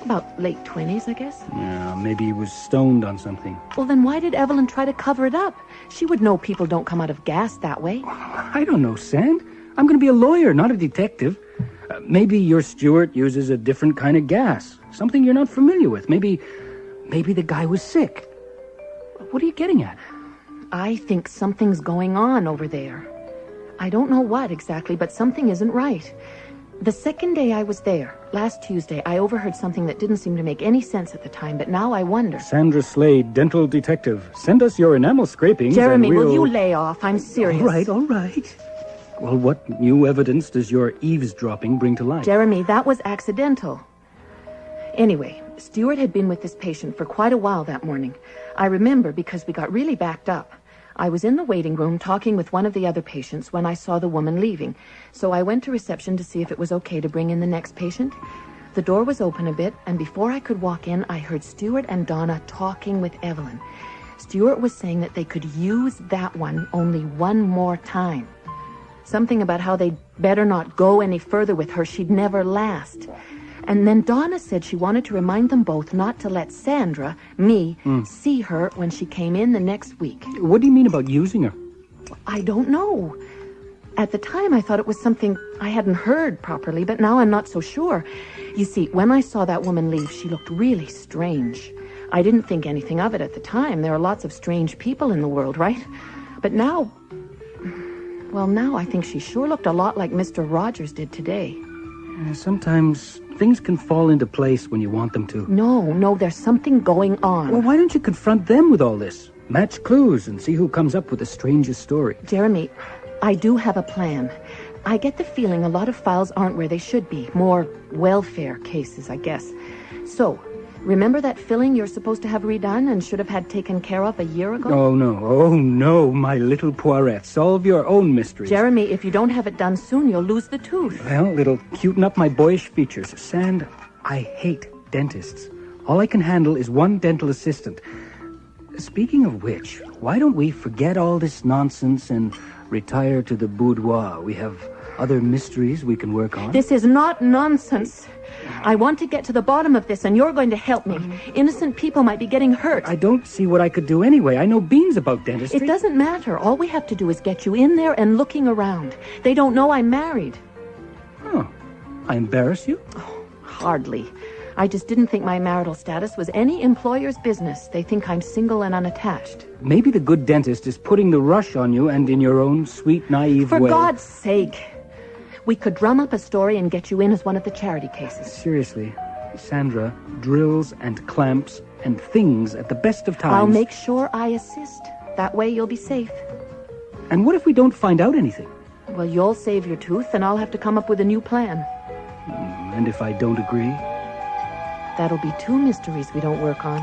About late 20s, I guess. Yeah, maybe he was stoned on something. Well, then why did Evelyn try to cover it up? She would know people don't come out of gas that way. I don't know, Sand. I'm going to be a lawyer, not a detective. Maybe your Stewart uses a different kind of gas. Something you're not familiar with. Maybe the guy was sick. What are you getting at? I think something's going on over there. I don't know what exactly, but something isn't right. The second day I was there, last Tuesday, I overheard something that didn't seem to make any sense at the time, but now I wonder. Sandra Slade, dental detective. Send us your enamel scrapings. Jeremy, and we'll... will you lay off? I'm serious. All right. Well, what new evidence does your eavesdropping bring to light? Jeremy, that was accidental. Anyway, Stewart had been with this patient for quite a while that morning. I remember because we got really backed up. I was in the waiting room talking with one of the other patients when I saw the woman leaving. So I went to reception to see if it was okay to bring in the next patient. The door was open a bit, and before I could walk in, I heard Stewart and Donna talking with Evelyn. Stewart was saying that they could use that one only one more time. Something about how they'd better not go any further with her. She'd never last. And then Donna said she wanted to remind them both not to let Sandra, me, see her when she came in the next week. What do you mean about using her? I don't know. At the time, I thought it was something I hadn't heard properly, but now I'm not so sure. You see, when I saw that woman leave, she looked really strange. I didn't think anything of it at the time. There are lots of strange people in the world, right? But now... Well, now I think she sure looked a lot like Mr. Rogers did today. Sometimes things can fall into place when you want them to. No, there's something going on. Well, why don't you confront them with all this? Match clues and see who comes up with the strangest story. Jeremy, I do have a plan. I get the feeling a lot of files aren't where they should be. More welfare cases, I guess. So, remember that filling you're supposed to have redone and should have had taken care of a year ago? Oh, no, my little Poirette. Solve your own mysteries. Jeremy, if you don't have it done soon, you'll lose the tooth. Well, it'll cuten up my boyish features. Sand, I hate dentists. All I can handle is one dental assistant. Speaking of which, why don't we forget all this nonsense and retire to the boudoir? We have other mysteries we can work on. This is not nonsense. I want to get to the bottom of this, and you're going to help me. Innocent people might be getting hurt. I don't see what I could do anyway. I know beans about dentistry. It doesn't matter. All we have to do is get you in there and looking around. They don't know I'm married. Oh, I embarrass you? Oh, hardly. I just didn't think my marital status was any employer's business. They think I'm single and unattached. Maybe the good dentist is putting the rush on you and in your own sweet, naive way. For God's sake. We could drum up a story and get you in as one of the charity cases. Seriously, Sandra drills and clamps and things at the best of times. I'll make sure I assist. That way you'll be safe. And what if we don't find out anything? Well, you'll save your tooth, and I'll have to come up with a new plan. And if I don't agree? That'll be 2 mysteries we don't work on.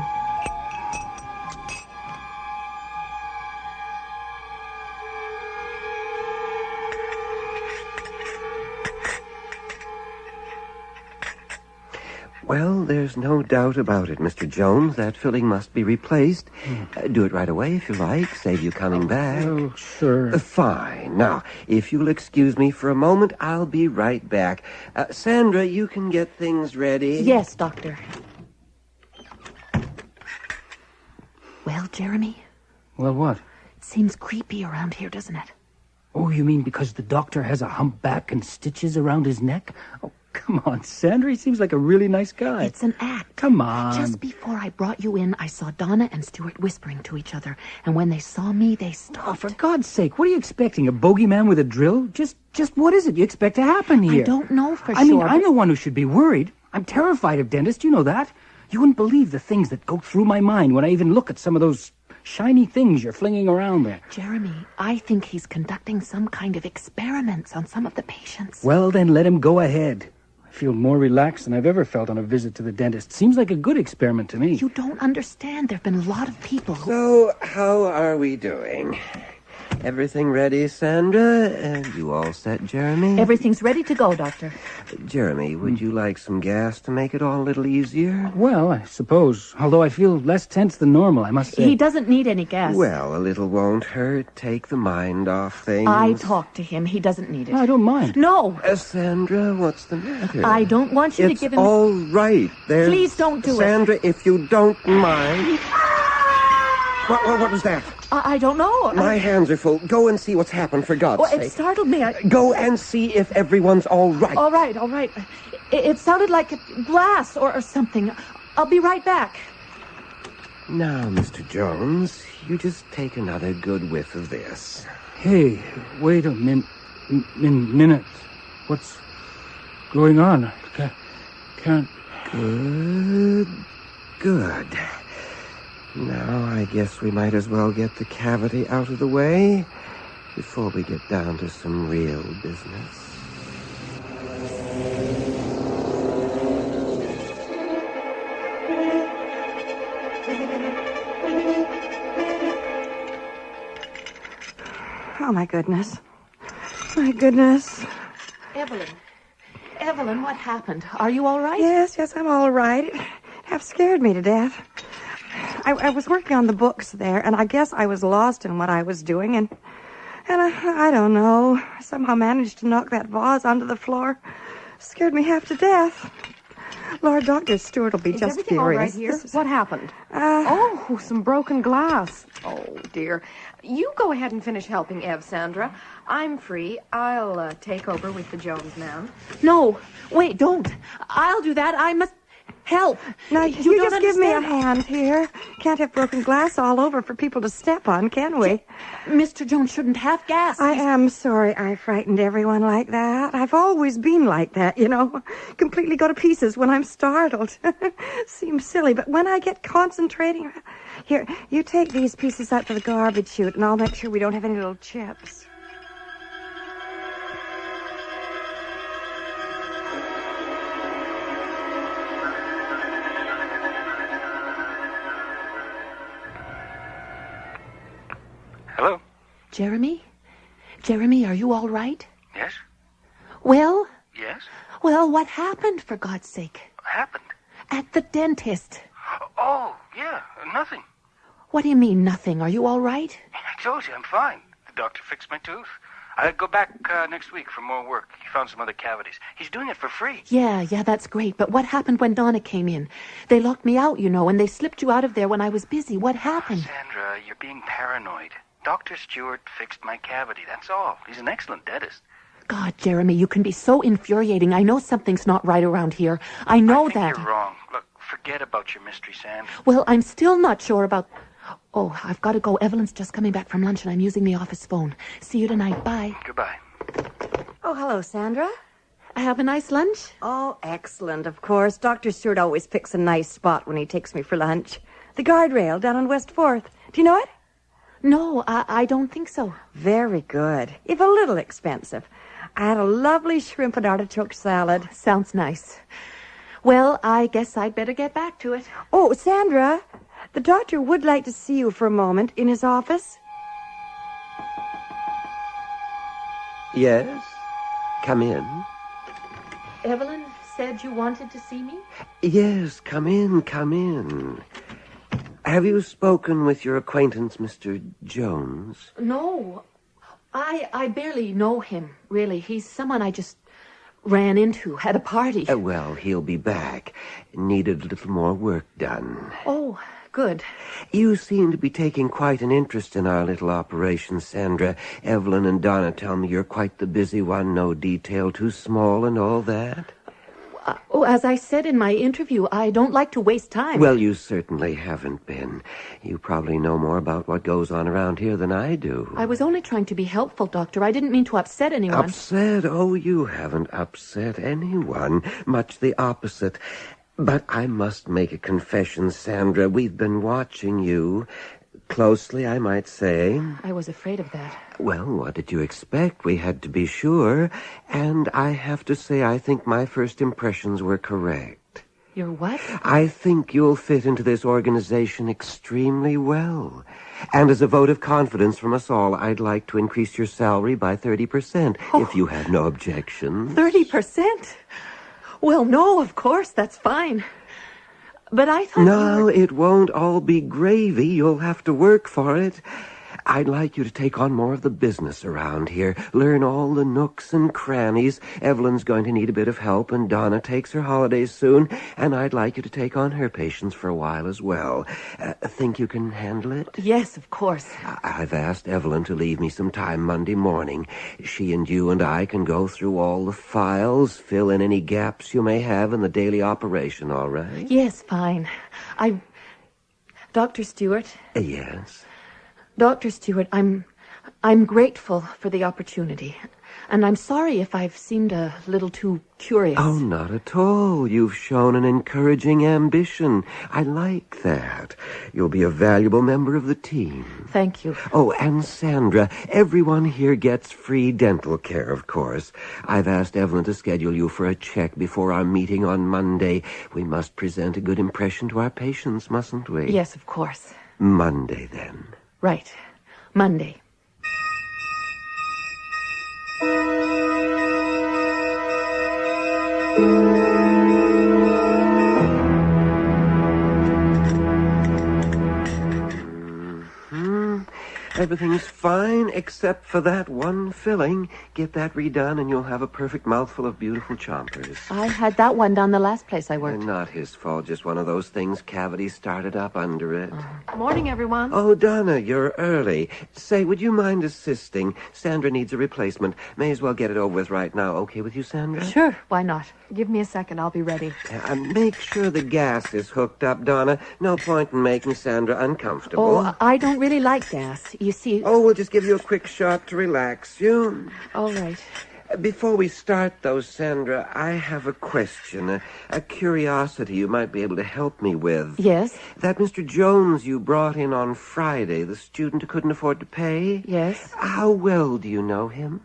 Well, there's no doubt about it, Mr. Jones. That filling must be replaced. Do it right away if you like. Save you coming back. Oh, sure. Fine. Now, if you'll excuse me for a moment, I'll be right back. Sandra, you can get things ready. Yes, Doctor. Well, Jeremy? Well, what? It seems creepy around here, doesn't it? Oh, you mean because the doctor has a humpback and stitches around his neck? Oh, come on, Sandra. He seems like a really nice guy. It's an act. Come on. Just before I brought you in, I saw Donna and Stuart whispering to each other. And when they saw me, they stopped. Oh, for God's sake, what are you expecting? A bogeyman with a drill? Just what is it you expect to happen here? I don't know for sure. I mean, I'm the one who should be worried. I'm terrified of dentists. You know that. You wouldn't believe the things that go through my mind when I even look at some of those shiny things you're flinging around there. Jeremy, I think he's conducting some kind of experiments on some of the patients. Well, then let him go ahead. I feel more relaxed than I've ever felt on a visit to the dentist. Seems like a good experiment to me. You don't understand. There have been a lot of people who... So, how are we doing? Everything ready, Sandra? You all set, Jeremy? Everything's ready to go, Doctor. Jeremy, would you like some gas to make it all a little easier? Well, I suppose. Although I feel less tense than normal, I must say. He doesn't need any gas. Well, a little won't hurt. Take the mind off things. I talked to him. He doesn't need it. I don't mind. No! Sandra, what's the matter? I don't want you to give him... It's all right. Please don't do Sandra, if you don't mind... What was that? I don't know. My hands are full. Go and see what's happened, for God's sake. It startled me. Go and see if everyone's all right. All right. It sounded like glass or something. I'll be right back. Now, Mr. Jones, you just take another good whiff of this. Hey, wait a minute. What's going on? Can't... Good. Now, I guess we might as well get the cavity out of the way before we get down to some real business. Oh, my goodness. My goodness. Evelyn, what happened? Are you all right? Yes, I'm all right. It half scared me to death. I was working on the books there, and I guess I was lost in what I was doing, and I don't know. Somehow managed to knock that vase onto the floor. Scared me half to death. Lord, Dr. Stewart will be just everything furious. All right here? What happened? Some broken glass. Oh, dear. You go ahead and finish helping Ev, Sandra. I'm free. I'll take over with the Jones man. No, wait, don't. I'll do that. I must... help. Now, you just give me a hand here. Can't have broken glass all over for people to step on, can we? Mr. Jones shouldn't have gas. I am sorry I frightened everyone like that. I've always been like that, you know. Completely go to pieces when I'm startled. Seems silly, but when I get concentrating... Here, you take these pieces out to the garbage chute, and I'll make sure we don't have any little chips. Hello? Jeremy? Jeremy, are you all right? Yes? Well? Yes? Well, what happened, for God's sake? What happened? At the dentist. Oh, yeah, nothing. What do you mean, nothing? Are you all right? I told you, I'm fine. The doctor fixed my tooth. I'll go back next week for more work. He found some other cavities. He's doing it for free. Yeah, that's great. But what happened when Donna came in? They locked me out, you know, and they slipped you out of there when I was busy. What happened? Sandra, you're being paranoid. Dr. Stewart fixed my cavity, that's all. He's an excellent dentist. God, Jeremy, you can be so infuriating. I know something's not right around here. I know that. You're wrong. Look, forget about your mystery, Sam. Well, I'm still not sure about... Oh, I've got to go. Evelyn's just coming back from lunch and I'm using the office phone. See you tonight. Bye. Goodbye. Oh, hello, Sandra. Have a nice lunch? Oh, excellent, of course. Dr. Stewart always picks a nice spot when he takes me for lunch. The guardrail down on West 4th. Do you know it? No, I don't think so. Very good, if a little expensive. I had a lovely shrimp and artichoke salad. Sounds nice. Well, I guess I'd better get back to it. Oh, Sandra, the doctor would like to see you for a moment in his office. Yes? Come in. Evelyn said you wanted to see me? Yes, come in. Have you spoken with your acquaintance, Mr. Jones? No. I barely know him, really. He's someone I just ran into at a party. Well, he'll be back. Needed a little more work done. Oh, good. You seem to be taking quite an interest in our little operation, Sandra. Evelyn and Donna tell me you're quite the busy one, no detail too small and all that. As I said in my interview, I don't like to waste time. Well, you certainly haven't been. You probably know more about what goes on around here than I do. I was only trying to be helpful, Doctor. I didn't mean to upset anyone. Upset? Oh, you haven't upset anyone. Much the opposite. But I must make a confession, Sandra. We've been watching you. Closely, I might say. I was afraid of that. Well, what did you expect? We had to be sure. And I have to say, I think my first impressions were correct. Your what? I think you'll fit into this organization extremely well. And as a vote of confidence from us all, I'd like to increase your salary by 30%, if you have no objections. 30%? Well, no, of course, that's fine. But I thought... No, it won't all be gravy. You'll have to work for it. I'd like you to take on more of the business around here. Learn all the nooks and crannies. Evelyn's going to need a bit of help, and Donna takes her holidays soon. And I'd like you to take on her patients for a while as well. Think you can handle it? Yes, of course. I've asked Evelyn to leave me some time Monday morning. She and you and I can go through all the files, fill in any gaps you may have in the daily operation, all right? Yes, fine. Dr. Stewart? Yes? Dr. Stewart, I'm grateful for the opportunity. And I'm sorry if I've seemed a little too curious. Oh, not at all. You've shown an encouraging ambition. I like that. You'll be a valuable member of the team. Thank you. Oh, and Sandra, everyone here gets free dental care, of course. I've asked Evelyn to schedule you for a check before our meeting on Monday. We must present a good impression to our patients, mustn't we? Yes, of course. Monday, then. Right. Monday. Everything's fine except for that one filling. Get that redone and you'll have a perfect mouthful of beautiful chompers. I had that one done the last place I worked. Not his fault, just one of those things. Cavity started up under it. Morning, everyone. Oh, Donna, you're early. Say, would you mind assisting? Sandra needs a replacement. May as well get it over with right now. Okay with you, Sandra? Sure, why not? Give me a second, I'll be ready. Make sure the gas is hooked up, Donna. No point in making Sandra uncomfortable. Oh, I don't really like gas. You see... Oh, we'll just give you a quick shot to relax you. All right. Before we start, though, Sandra, I have a question, a curiosity you might be able to help me with. Yes? That Mr. Jones you brought in on Friday, the student who couldn't afford to pay? Yes. How well do you know him?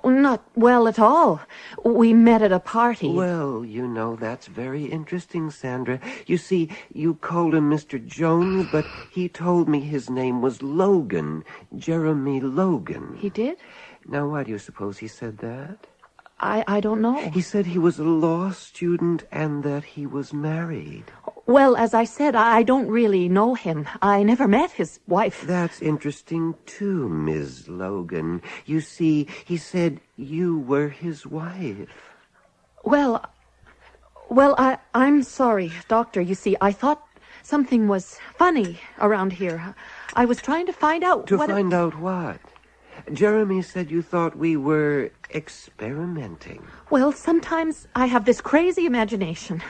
Not well at all. We met at a party. Well, you know, that's very interesting, Sandra. You see, you called him Mr. Jones, but he told me his name was Logan, Jeremy Logan. He did? Now, why do you suppose he said that? I don't know. He said he was a law student and that he was married. Well, as I said, I don't really know him. I never met his wife. That's interesting, too, Ms. Logan. You see, he said you were his wife. Well, I'm sorry, Doctor. You see, I thought something was funny around here. I was trying to find out To find out what? Jeremy said you thought we were experimenting. Well, sometimes I have this crazy imagination.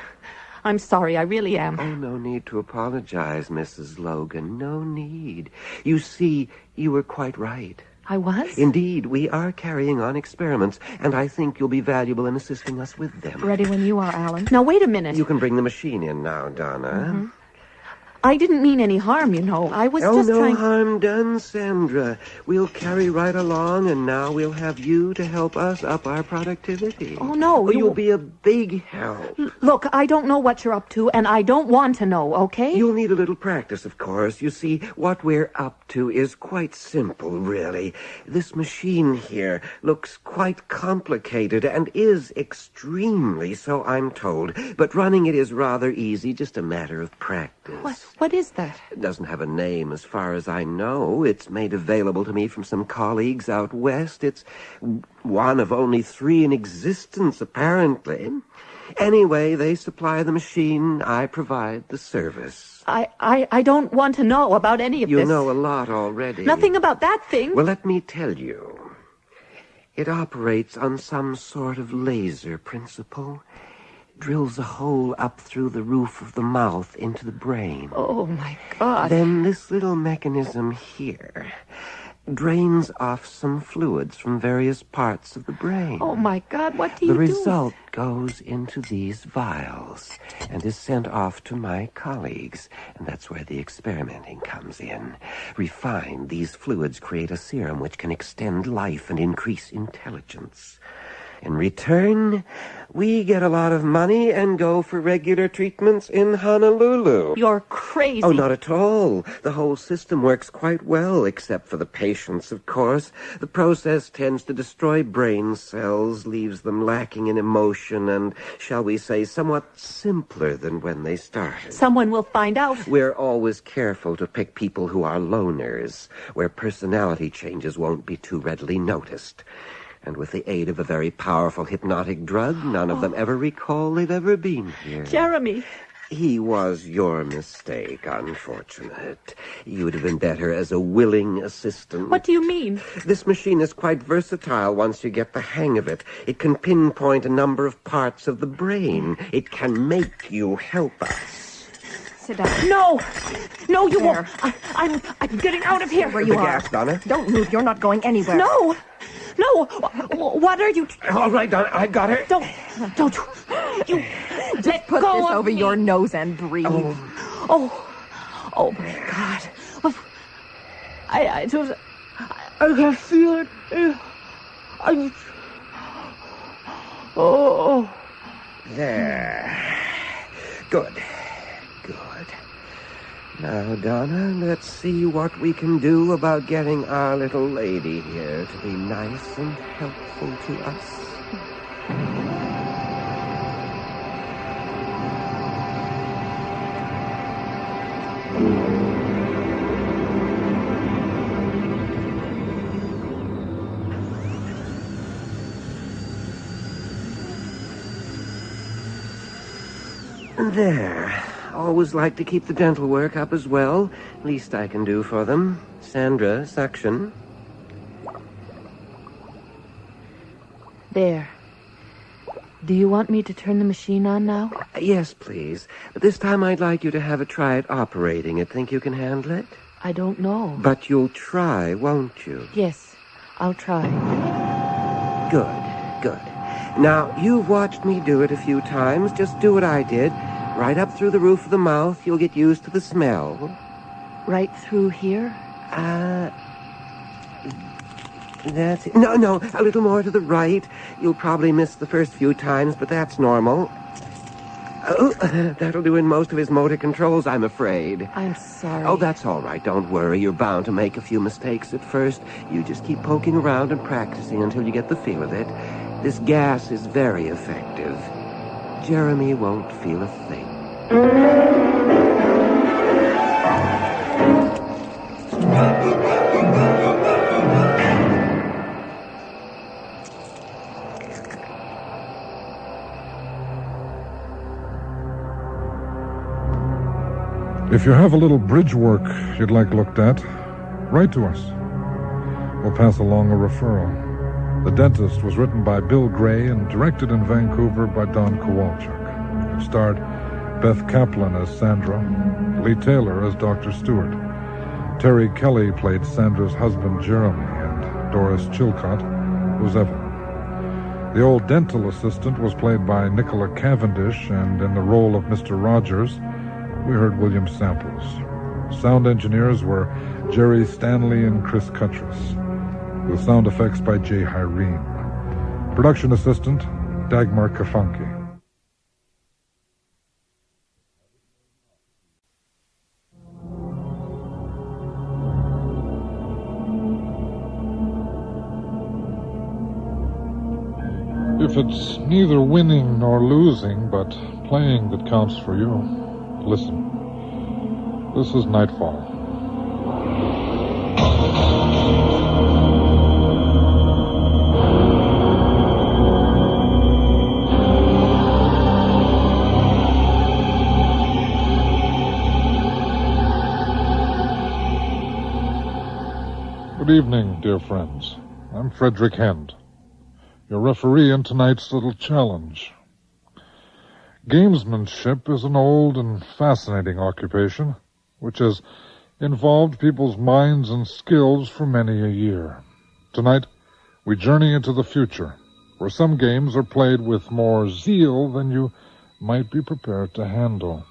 I'm sorry, I really am. Oh, no need to apologize, Mrs. Logan. No need. You see, you were quite right. I was? Indeed, we are carrying on experiments, and I think you'll be valuable in assisting us with them. Ready when you are, Alan. Now, wait a minute. You can bring the machine in now, Donna. Mm-hmm. I didn't mean any harm, you know. I was just no trying... harm done, Sandra. We'll carry right along, and now we'll have you to help us up our productivity. Oh, no. You'll be a big help. Look, I don't know what you're up to, and I don't want to know, okay? You'll need a little practice, of course. You see, what we're up to is quite simple, really. This machine here looks quite complicated and is extremely so, I'm told. But running it is rather easy, just a matter of practice. What is that? It doesn't have a name as far as I know. It's made available to me from some colleagues out west. It's one of only 3 in existence, apparently. Anyway, they supply the machine. I provide the service. I don't want to know about any of this. You know a lot already. Nothing about that thing. Well, let me tell you. It operates on some sort of laser principle. Drills a hole up through the roof of the mouth into the brain. Oh, my God. Then this little mechanism here drains off some fluids from various parts of the brain. Oh, my God, what do you do? The result goes into these vials and is sent off to my colleagues, and that's where the experimenting comes in. Refined, these fluids create a serum which can extend life and increase intelligence. In return, we get a lot of money and go for regular treatments in Honolulu. You're crazy. Oh, not at all. The whole system works quite well, except for the patients, of course. The process tends to destroy brain cells, leaves them lacking in emotion, and, shall we say, somewhat simpler than when they started. Someone will find out. We're always careful to pick people who are loners, where personality changes won't be too readily noticed. And with the aid of a very powerful hypnotic drug, none of them ever recall they've ever been here. Jeremy. He was your mistake, unfortunate. You would have been better as a willing assistant. What do you mean? This machine is quite versatile once you get the hang of it. It can pinpoint a number of parts of the brain. It can make you help us. Sit down. No, you won't. I'm getting out of here. Where you the are. gas, Donna. Don't move. You're not going anywhere. No. What are you... All right, Donna, I got her. Don't. You let Put go this of over me. your nose and breathe. Oh my God. I can feel it. There. Good. Now, Donna, let's see what we can do about getting our little lady here to be nice and helpful to us. There. Always like to keep the dental work up as well. Least I can do for them. Sandra, suction. There. Do you want me to turn the machine on now? Yes, please. But this time I'd like you to have a try at operating it. Think you can handle it? I don't know. But you'll try, won't you? Yes, I'll try. Good. Now, you've watched me do it a few times. Just do what I did. Right up through the roof of the mouth. You'll get used to the smell. Right through here? That's it. No, a little more to the right. You'll probably miss the first few times, but that's normal. Oh, that'll do in most of his motor controls, I'm afraid. I'm sorry. Oh, that's all right. Don't worry. You're bound to make a few mistakes at first. You just keep poking around and practicing until you get the feel of it. This gas is very effective. Jeremy won't feel a thing. If you have a little bridge work you'd like looked at, write to us. We'll pass along a referral. The Dentist was written by Bill Gray and directed in Vancouver by Don Kowalczyk. It starred Beth Kaplan as Sandra, Lee Taylor as Dr. Stewart. Terry Kelly played Sandra's husband Jeremy, and Doris Chilcott was Evan. The old dental assistant was played by Nicola Cavendish, and in the role of Mr. Rogers, we heard William Samples. Sound engineers were Jerry Stanley and Chris Cuttress, with sound effects by Jay Hyrene. Production assistant, Dagmar Kafanke. If it's neither winning nor losing, but playing that counts for you, listen. This is Nightfall. Good evening, dear friends. I'm Frederick Hend, your referee in tonight's little challenge. Gamesmanship is an old and fascinating occupation, which has involved people's minds and skills for many a year. Tonight, we journey into the future, where some games are played with more zeal than you might be prepared to handle.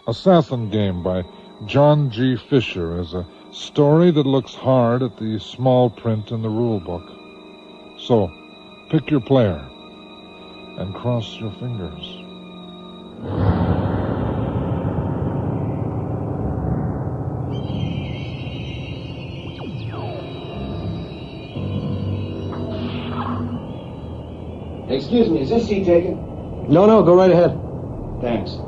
Assassin Game by John G. Fisher is a story that looks hard at the small print in the rule book. So, pick your player and cross your fingers. Excuse me, is this seat taken? No, go right ahead. Thanks.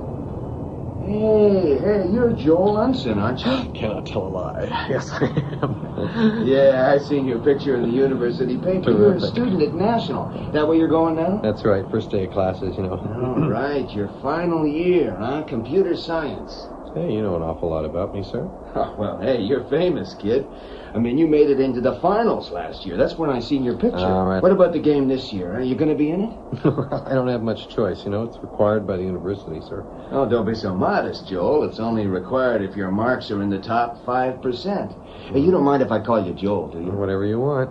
Hey, you're Joel Unson, aren't you? Cannot tell a lie. Yes, I am. Yeah, I seen your picture in the university paper. You're a student at National. That where you're going now? That's right, first day of classes, you know. All right, your final year, huh? Computer science. Hey, you know an awful lot about me, sir. Oh, well, hey, you're famous, kid. I mean, you made it into the finals last year. That's when I seen your picture. All right. What about the game this year? Are you going to be in it? I don't have much choice, you know. It's required by the university, sir. Oh, don't be so modest, Joel. It's only required if your marks are in the top 5%. Hey, you don't mind if I call you Joel, do you? Whatever you want.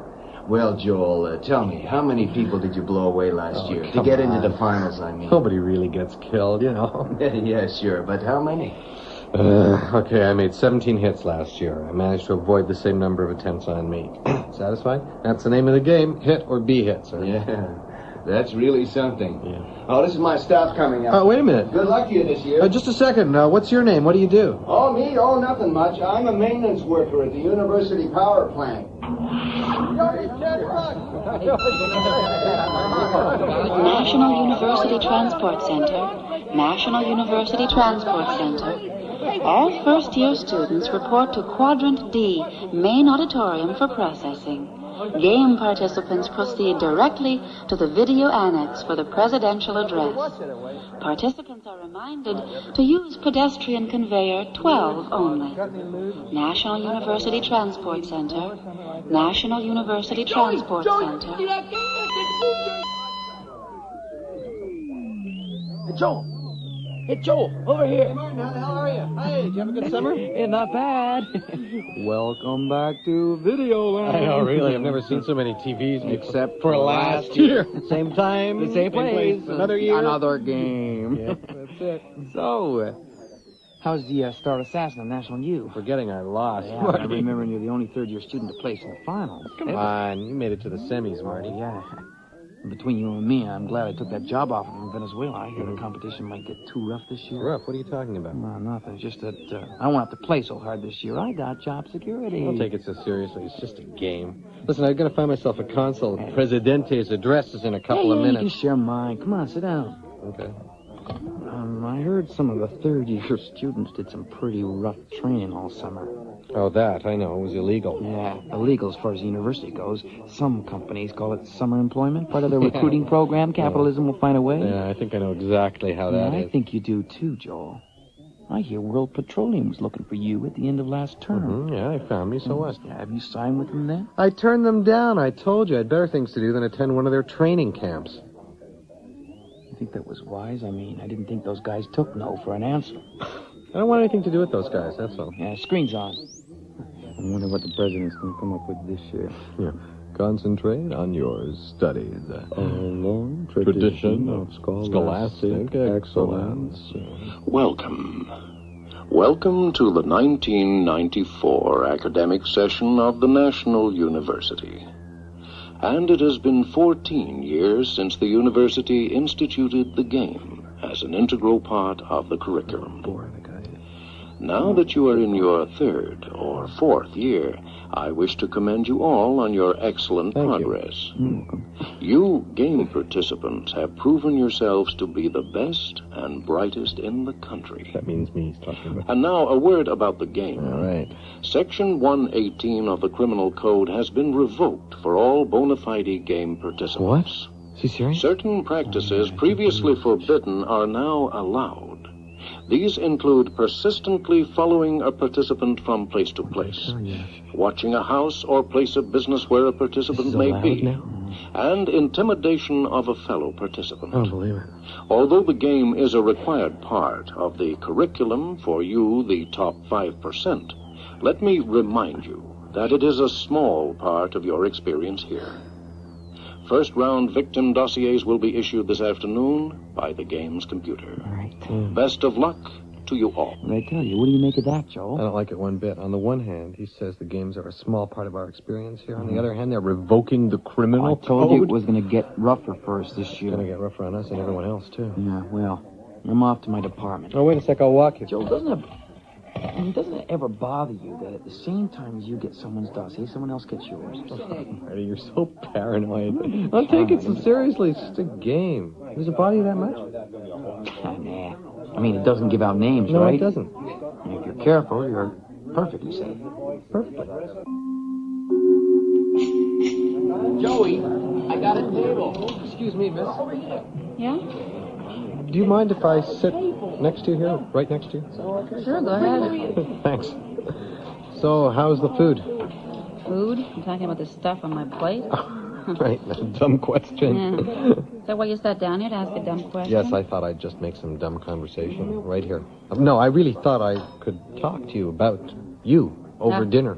Well, Joel, tell me, how many people did you blow away last year? To get into the finals, I mean. Nobody really gets killed, you know. Yeah, sure, but how many? Okay, I made 17 hits last year. I managed to avoid the same number of attempts on me. Satisfied? That's the name of the game, hit or be hit, sir. Yeah, that's really something. Yeah. Oh, this is my staff coming up. Oh, wait a minute. Good luck to you this year. Just a second. What's your name? What do you do? Oh, me? Oh, nothing much. I'm a maintenance worker at the university power plant. National University Transport Center. National University Transport Center. All first-year students report to Quadrant D, Main Auditorium for processing. Game participants proceed directly to the video annex for the presidential address. Participants are reminded to use pedestrian conveyor 12 only. National University Transport Center. National University Transport Center. Hey, Joel, over here. Hey, Martin, how the hell are you? Hey, did you have a good summer? Yeah, not bad. Welcome back to Video Land. I know, really. I've never seen so many TVs except for last year. Same time, same place. Another year, another game. Yeah, that's it. So, how's the Star Assassin on National U? Forgetting I lost. Yeah, I remember you're the only third-year student to place in the finals. Come on, you made it to the semis, Marty. Yeah. Between you and me, I'm glad I took that job offer from Venezuela. I hear the competition might get too rough this year. Rough? What are you talking about? No, nothing. It's just that I won't have to play so hard this year. I got job security. Don't take it so seriously. It's just a game. Listen, I'm going to find myself a consul Presidente's addresses in a couple of minutes. You can share mine. Come on, sit down. Okay. I heard some of the third-year students did some pretty rough training all summer. Oh, that, I know. It was illegal. Yeah, illegal as far as the university goes. Some companies call it summer employment. Part of their recruiting program. Capitalism will find a way. Yeah, I think I know exactly how that is. I think you do too, Joel. I hear World Petroleum was looking for you at the end of last term. Yeah, they found me, so what? Have you signed with them then? I turned them down. I told you I had better things to do than attend one of their training camps. You think that was wise? I mean, I didn't think those guys took no for an answer. I don't want anything to do with those guys, that's all. Yeah, screen's on. I wonder what the president's going to come up with this year. Yeah. Concentrate on your studies. A long tradition of scholastic excellence. Welcome. Welcome to the 1994 academic session of the National University. And it has been 14 years since the university instituted the game as an integral part of the curriculum. Now that you are in your third or fourth year, I wish to commend you all on your excellent progress. You game participants have proven yourselves to be the best and brightest in the country. That means me he's talking about. And now a word about the game. All right. Section 118 of the Criminal Code has been revoked for all bona fide game participants. What? Is he serious? Certain practices previously forbidden are now allowed. These include persistently following a participant from place to place, watching a house or place of business where a participant may be, and intimidation of a fellow participant. I don't believe it. Although the game is a required part of the curriculum for you, the top 5%, let me remind you that it is a small part of your experience here. First-round victim dossiers will be issued this afternoon by the game's computer. All right. Best of luck to you all. What I tell you, what do you make of that, Joel? I don't like it one bit. On the one hand, he says the games are a small part of our experience here. On the other hand, they're revoking the criminal I told code. you it was going to get rougher for us this year. It's going to get rougher on us and everyone else, too. Yeah, well, I'm off to my department. Oh, wait a sec, I'll walk you. Joel, doesn't it ever bother you that at the same time as you get someone's dossier, someone else gets yours? Marty, you're so paranoid. Don't take it so seriously. It's just a game. Does it bother you that much? Nah. I mean, it doesn't give out names, No, right? it doesn't. And if you're careful, you're perfectly safe. Perfectly. Joey, I got a table. Excuse me, miss. Yeah? Do you mind if I sit next to you here, right next to you? Sure, go ahead. Thanks. So, how's the food? Food? You talking about the stuff on my plate? Right, that's a dumb question. Yeah. Is that why you sat down here to ask a dumb question? Yes, I thought I'd just make some dumb conversation right here. No, I really thought I could talk to you about you over dinner.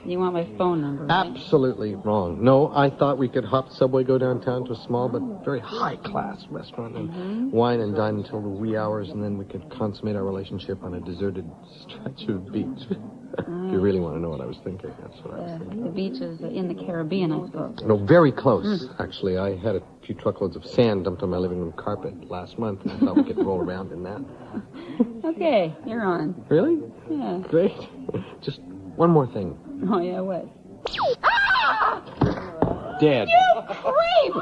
You want my phone number, right? Absolutely wrong. No, I thought we could hop subway, go downtown to a small but very high-class restaurant and wine and dine until the wee hours, and then we could consummate our relationship on a deserted stretch of beach. If you really want to know what I was thinking, that's what I was thinking. The beach is in the Caribbean, I suppose. No, very close, actually. I had a few truckloads of sand dumped on my living room carpet last month, and I thought we could roll around in that. Okay, you're on. Really? Yeah. Great. Just one more thing. Oh, yeah, what? Dad. You creep!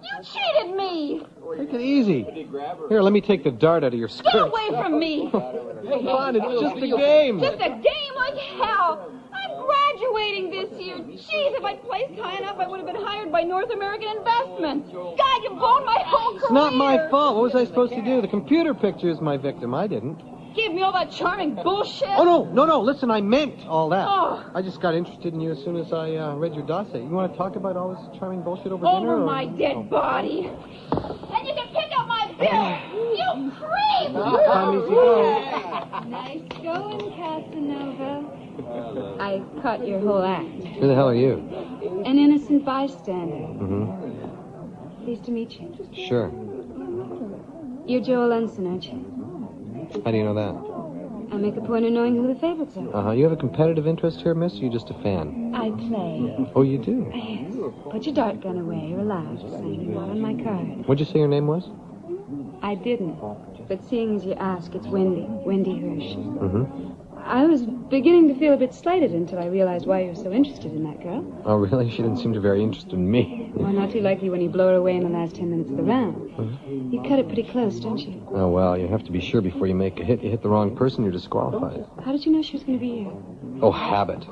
You cheated me! Take it easy. Here, let me take the dart out of your skirt. Get away from me! Come on, it's just a game. Just a game like hell! I'm graduating this year. Jeez, if I'd placed high enough, I would have been hired by North American Investments. God, you've blown my whole career! It's not my fault. What was I supposed to do? The computer picture is my victim. I didn't. Give me all that charming bullshit. Oh, no. Listen, I meant all that. Oh. I just got interested in you as soon as I read your dossier. You want to talk about all this charming bullshit over dinner? Over my dead body. And you can pick up my bill. You creep! Nice going, Casanova. I caught your whole act. Who the hell are you? An innocent bystander. Mm-hmm. Pleased to meet you. Sure. You're Joel Ensign, aren't you? How do you know that? I make a point of knowing who the favorites are. Uh-huh. You have a competitive interest here, miss, or you just a fan? I play. Oh, you do? Yes. Put your dart gun away. Relax. I'm not on my card. What'd you say your name was? I didn't. But seeing as you ask, it's Wendy. Wendy Hirsch. Mm-hmm. I was beginning to feel a bit slighted until I realized why you were so interested in that girl. Oh, really? She didn't seem to be very interested in me. Well, not too likely when you blow her away in the last 10 minutes of the round. Mm-hmm. You cut it pretty close, don't you? Oh, well, you have to be sure before you make a hit. You hit the wrong person, you're disqualified. How did you know she was going to be here? Oh, habit.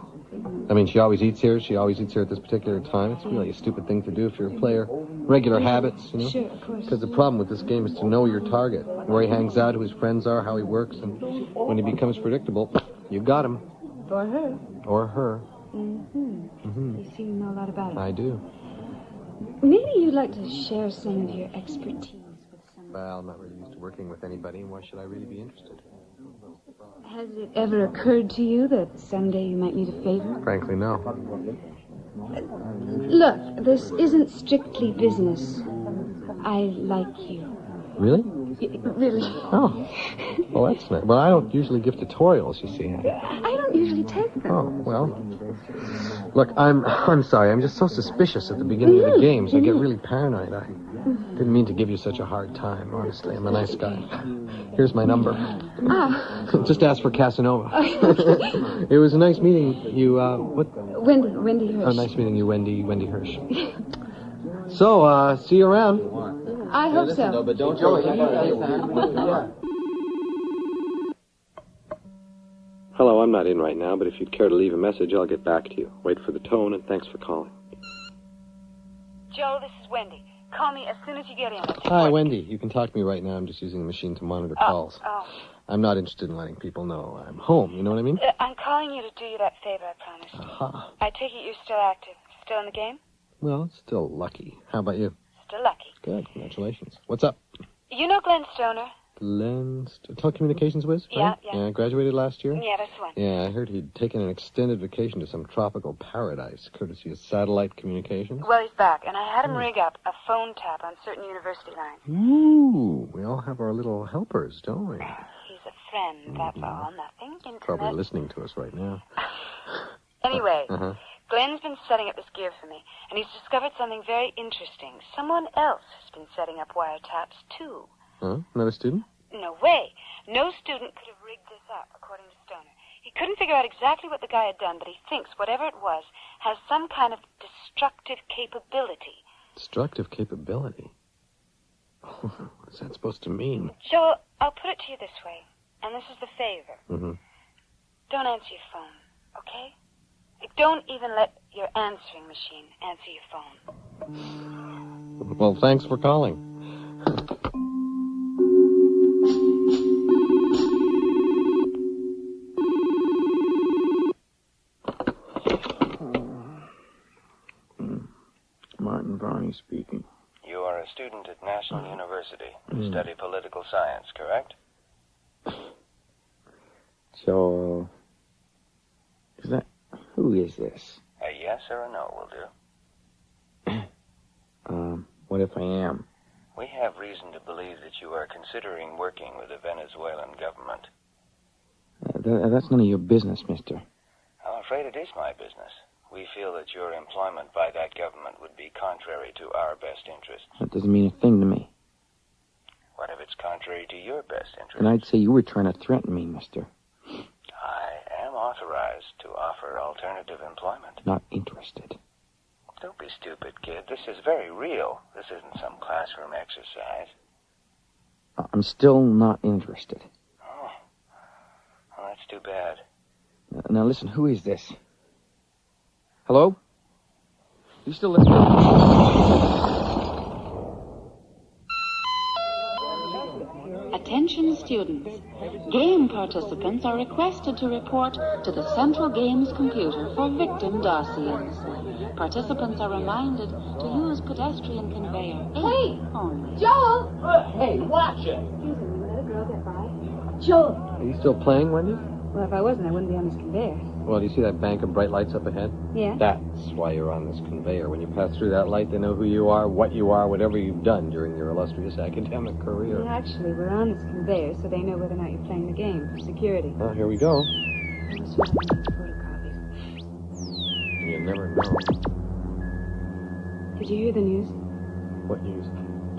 I mean, she always eats here. She always eats here at this particular time. It's really a stupid thing to do if you're a player. Regular habits, you know? Sure, of course. Because the problem with this game is to know your target, where he hangs out, who his friends are, how he works, and when he becomes predictable, you got him. Or her. Or her. You seem to know a lot about it. I do. Maybe you'd like to share some of your expertise with someone. Well, I'm not really used to working with anybody, and why should I really be interested? Has it ever occurred to you that someday you might need a favor? Frankly, no. Look, this isn't strictly business. I like you. Really? Really. Oh. Well, that's nice. Well, I don't usually give tutorials, you see. I don't usually take them. Oh, well. Look, I'm sorry. I'm just so suspicious at the beginning of the games. I get really paranoid. I didn't mean to give you such a hard time, honestly. I'm a nice guy. Here's my number. Just ask for Casanova. It was a nice meeting you, what? Wendy Hirsch. Oh, nice meeting you, Wendy Hirsch. So, see you around. I hope so. No, but don't you... Hello, I'm not in right now, but if you'd care to leave a message, I'll get back to you. Wait for the tone, and thanks for calling. Joe, this is Wendy. Call me as soon as you get in. Hi, Wendy. You can talk to me right now. I'm just using the machine to monitor calls. I'm not interested in letting people know I'm home. You know what I mean? I'm calling you to do you that favor I promised. I take it you're still active. Still in the game? Well, it's still lucky. How about you? Still lucky. Good. Congratulations. What's up? You know Glenn Stoner? Telecommunications whiz? Right? Yeah. Graduated last year? Yeah, that's the one. Yeah, I heard he'd taken an extended vacation to some tropical paradise, courtesy of satellite communications. Well, he's back, and I had him rig up a phone tap on certain university lines. Ooh, we all have our little helpers, don't we? He's a friend, that's all. Nothing intimate. Probably listening to us right now. Anyway, Glenn's been setting up this gear for me, and he's discovered something very interesting. Someone else has been setting up wiretaps, too. Huh? Another student? No way. No student could have rigged this up, according to Stoner. He couldn't figure out exactly what the guy had done, but he thinks whatever it was has some kind of destructive capability. Destructive capability? What's that supposed to mean? Joel, I'll put it to you this way, and this is the favor. Don't answer your phone, okay? Don't even let your answering machine answer your phone. Well, thanks for calling. Martin Brownie speaking. You are a student at National University. You study political science, correct? So, who is this? A yes or a no will do. What if I am? We have reason to believe that you are considering working with the Venezuelan government. That's none of your business, mister. I'm afraid it is my business. We feel that your employment by that government would be contrary to our best interests. That doesn't mean a thing to me. What if it's contrary to your best interests? And I'd say you were trying to threaten me, mister. I am authorized to offer alternative employment. Not interested. Don't be stupid, kid. This is very real. This isn't some classroom exercise. I'm still not interested. Oh. Well, that's too bad. Now listen, who is this? Hello? You still listening? Attention students. Game participants are requested to report to the Central Games computer for victim dossiers. Participants are reminded to use pedestrian conveyor. Hey! Only. Joel! Hey, watch it! Excuse me, let a girl get by. Joel! Are you still playing, Wendy? Well, if I wasn't, I wouldn't be on this conveyor. Well, do you see that bank of bright lights up ahead? Yeah. That's why you're on this conveyor. When you pass through that light, they know who you are, what you are, whatever you've done during your illustrious academic career. Well, actually, we're on this conveyor, so they know whether or not you're playing the game for security. Well, here we go. That's what I need photocopies. You never know. Did you hear the news? What news?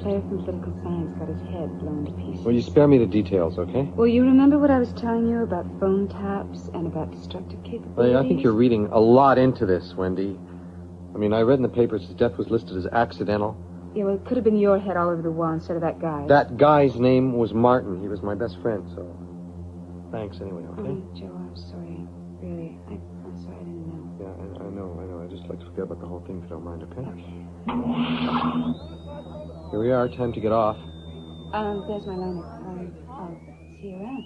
Player from political science got his head blown to pieces. Well, you spare me the details, okay? Well, you remember what I was telling you about phone taps and about destructive capabilities? Well, I think you're reading a lot into this, Wendy. I mean, I read in the papers his death was listed as accidental. Yeah, well, it could have been your head all over the wall instead of that guy. That guy's name was Martin. He was my best friend, so... Thanks anyway, okay? Joe, I'm sorry. Really, I'm sorry I didn't know. Yeah, I'd just like to forget about the whole thing if you don't mind, okay? Here we are, time to get off. There's my line. I'll see you around.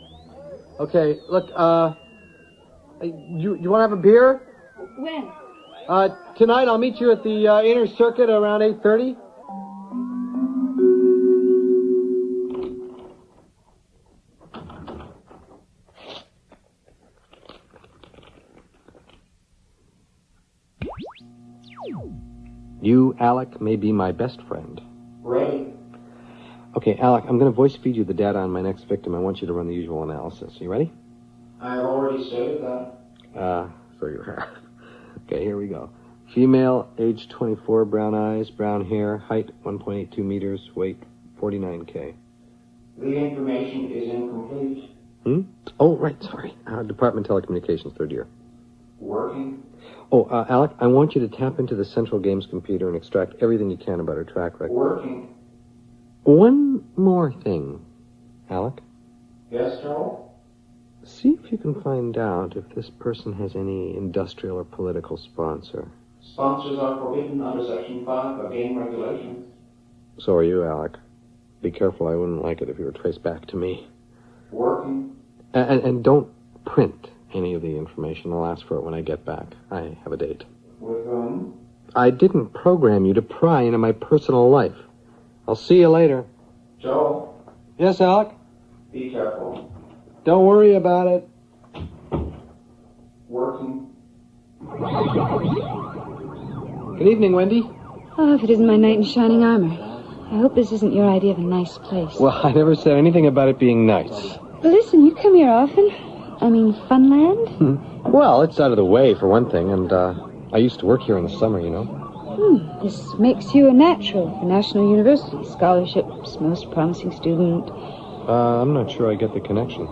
Okay, look, you want to have a beer? When? Tonight I'll meet you at the inner circuit around 8:30. You, Alec, may be my best friend. Ready? Okay, Alec, I'm going to voice feed you the data on my next victim. I want you to run the usual analysis. You ready? I've already stated that. So you have. Okay, here we go. Female, age 24, brown eyes, brown hair, height 1.82 meters, weight 49K. The information is incomplete. Oh, right, sorry. Department Telecommunications, third year. Working. Oh, Alec, I want you to tap into the central games computer and extract everything you can about her track record. Working. One more thing, Alec. Yes, Joel? See if you can find out if this person has any industrial or political sponsor. Sponsors are forbidden under Section 5 of game regulations. So are you, Alec. Be careful, I wouldn't like it if you were traced back to me. Working. And don't print any of the information. I'll ask for it when I get back. I have a date. With whom? I didn't program you to pry into my personal life. I'll see you later. Joel? Yes, Alec? Be careful. Don't worry about it. Working. Good evening, Wendy. Oh, if it isn't my knight in shining armor. I hope this isn't your idea of a nice place. Well, I never said anything about it being nice. But listen, you come here often. I mean, Funland? Well, it's out of the way, for one thing, and I used to work here in the summer, you know. This makes you a natural for National University. Scholarships, most promising student. I'm not sure I get the connection.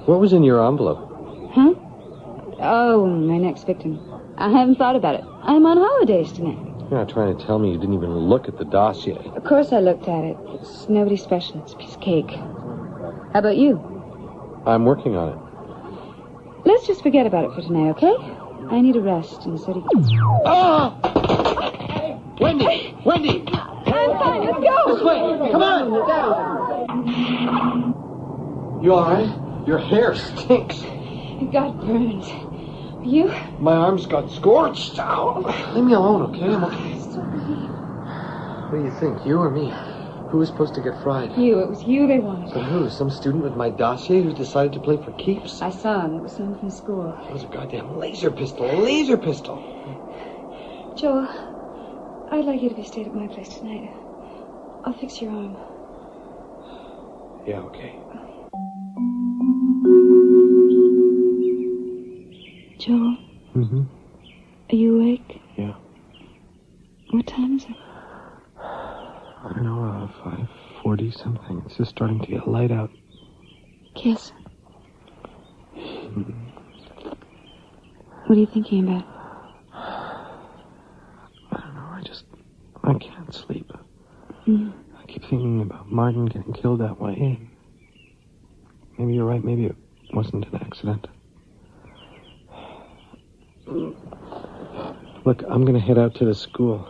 What was in your envelope? Huh? Oh, my next victim. I haven't thought about it. I'm on holidays tonight. You're not trying to tell me you didn't even look at the dossier. Of course I looked at it. It's nobody special. It's a piece of cake. How about you? I'm working on it. Let's just forget about it for tonight, okay? I need a rest, and so do you. Ah! Wendy! Wendy! I'm fine, let's go! This way! Come on! You all right? Your hair stinks. It got burned. You? My arms got scorched. Ow. Leave me alone, okay? I'm okay. What do you think, you or me? Who was supposed to get fried? You. It was you they wanted. But who? Some student with my dossier who decided to play for keeps? I saw him. It was someone from school. It was a goddamn laser pistol. A laser pistol. Joel, I'd like you to stay at my place tonight. I'll fix your arm. Yeah, okay. Joel? Mm-hmm. Are you awake? Yeah. What time is it? I don't know, 5:40 something. It's just starting to get light out. Kiss. What are you thinking about? I don't know, I can't sleep. I keep thinking about Martin getting killed that way. Maybe you're right, maybe it wasn't an accident. Look, I'm gonna head out to the school.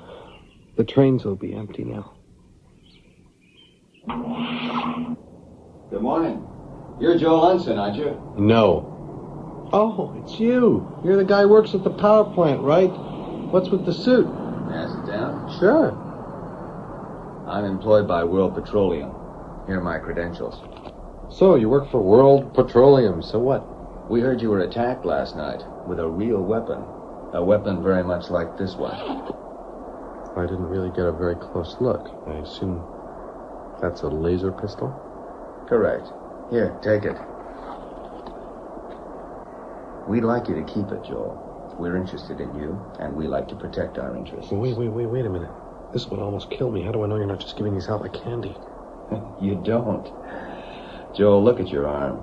The trains will be empty now. Good morning. You're Joel Unson, aren't you? No. Oh, it's you. You're the guy who works at the power plant, right? What's with the suit? May I sit down? Sure. I'm employed by World Petroleum. Here are my credentials. So, you work for World Petroleum, so what? We heard you were attacked last night with a real weapon. A weapon very much like this one. I didn't really get a very close look. I assume that's a laser pistol? Correct. Here, take it. We'd like you to keep it, Joel. We're interested in you, and we like to protect our interests. Wait a minute. This would almost kill me. How do I know you're not just giving these out like candy? You don't. Joel, look at your arm.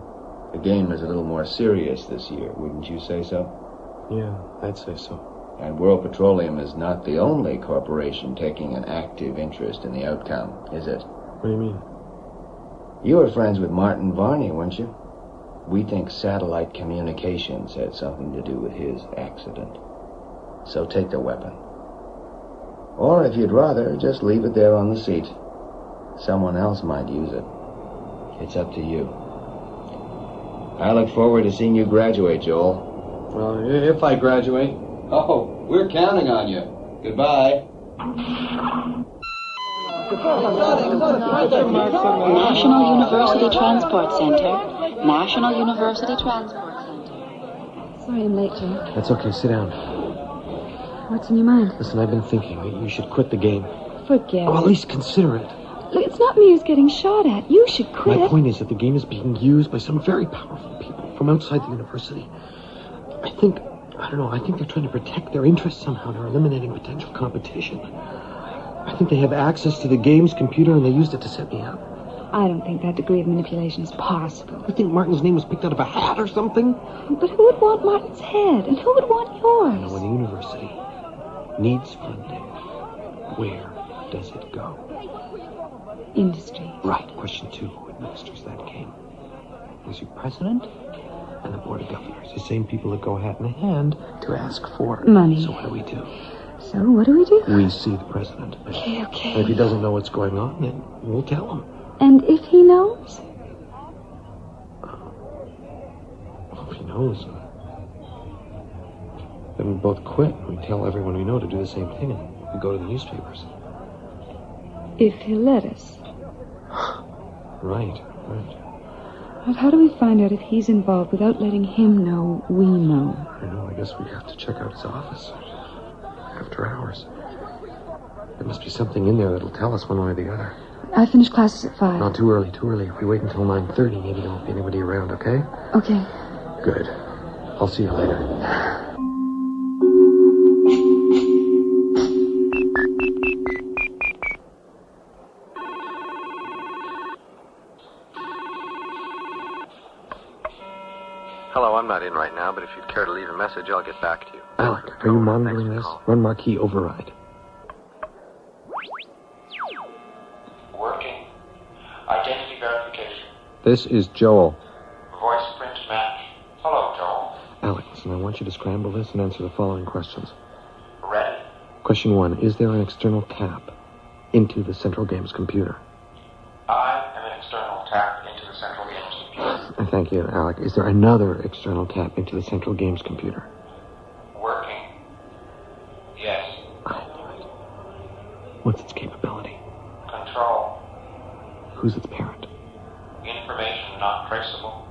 The game is a little more serious this year, wouldn't you say so? Yeah, I'd say so. And World Petroleum is not the only corporation taking an active interest in the outcome, is it? What do you mean? You were friends with Martin Varney, weren't you? We think satellite communications had something to do with his accident. So take the weapon. Or if you'd rather, just leave it there on the seat. Someone else might use it. It's up to you. I look forward to seeing you graduate, Joel. Well, if I graduate. Oh, we're counting on you. Goodbye. National University Transport Center. National University Transport Center. Sorry I'm late, Joe. That's okay. Sit down. What's in your mind? Listen, I've been thinking that you should quit the game. Forget Or at it. least consider it. Look, it's not me who's getting shot at. You should quit. My point is that the game is being used by some very powerful people from outside the university. I think they're trying to protect their interests somehow. They're eliminating potential competition. I think they have access to the game's computer and they used it to set me up. I don't think that degree of manipulation is possible. You think Martin's name was picked out of a hat or something? But who would want Martin's head? And who would want yours? When the university needs funding, where does it go? Industry. Right. Question 2. Who administers that game? There's your president and the board of governors. The same people that go hat in hand to ask for money. So what do we do? So what do we do? We see the president. Okay. And if he doesn't know what's going on, then we'll tell him. And if he knows? If he knows, then we both quit. We tell everyone we know to do the same thing, and we go to the newspapers. If he'll let us. Right. But how do we find out if he's involved without letting him know we know? I know. I guess we have to check out his office after hours. There must be something in there that'll tell us one way or the other. I finish classes at 5. Not too early. If we wait until 9:30, maybe there won't be anybody around, okay? Okay. Good. I'll see you later. Hello, I'm not in right now, but if you'd care to leave a message, I'll get back to you. Alec, are you monitoring this? Run marquee override. Working. Identity verification. This is Joel. Voice print match. Hello, Joel. Alec, listen, I want you to scramble this and answer the following questions. Ready? Question 1. Is there an external tap into the Central Games computer? I am an external tap into the Central Games computer. Thank you, Alec. Is there another external tap into the Central Games computer? Working. Yes. What's its capability? Control. Who's its parent? Information not traceable.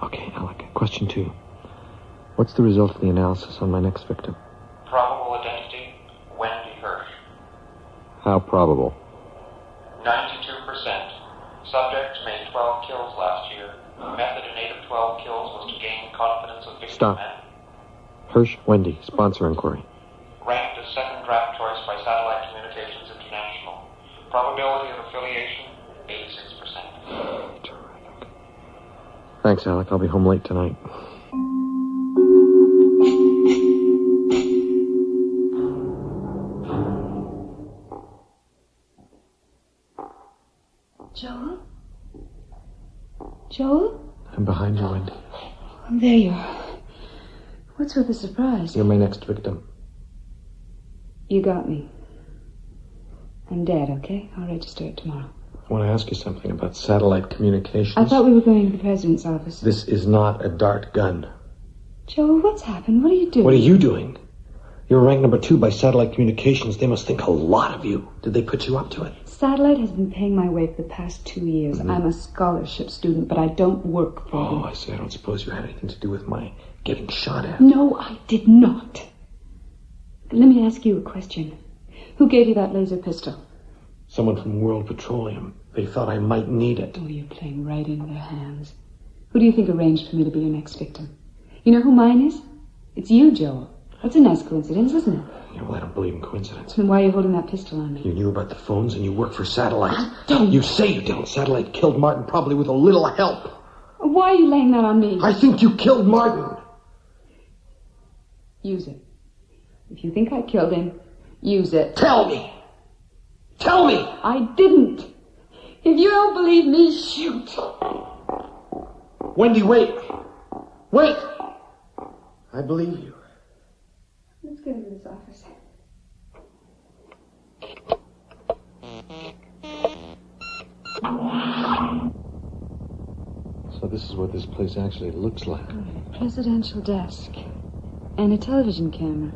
Okay, Alec. Question 2. What's the result of the analysis on my next victim? Probable identity, Wendy Hirsch. How probable? 92%. Subject made 12 kills last year. Method in 8 of 12 kills was to gain confidence of victim Stop. men. Hirsch, Wendy, sponsor inquiry. Ranked as second draft choice by Satellite Communications International. Probability of affiliation, 86%. Thanks, Alec. I'll be home late tonight. Joel? Joel? I'm behind you, Wendy. There you are. What's with the surprise? You're my next victim. You got me. I'm dead, okay? I'll register it tomorrow. I want to ask you something about satellite communications. I thought we were going to the president's office. This is not a dart gun. Joel, what's happened? What are you doing? What are you doing? You're ranked number 2 by Satellite Communications. They must think a lot of you. Did they put you up to it? Satellite has been paying my way for the past 2 years. I'm a scholarship student, but I don't work for them. Oh, I see. I don't suppose you had anything to do with my getting shot at. No, I did not. Let me ask you a question. Who gave you that laser pistol? Someone from World Petroleum. They thought I might need it. Oh, you're playing right into their hands. Who do you think arranged for me to be your next victim? You know who mine is? It's you, Joel. That's a nice coincidence, isn't it? Yeah, well, I don't believe in coincidence. Then why are you holding that pistol on me? You knew about the phones and you work for Satellite. I don't. You say you don't. Satellite killed Martin, probably with a little help. Why are you laying that on me? I think you killed Martin. Use it. If you think I killed him, use it. Tell me. Tell me. I didn't. If you don't believe me, shoot. Wendy, wait! Wait! I believe you. Let's get into this office. So this is what this place actually looks like. Presidential desk. And a television camera.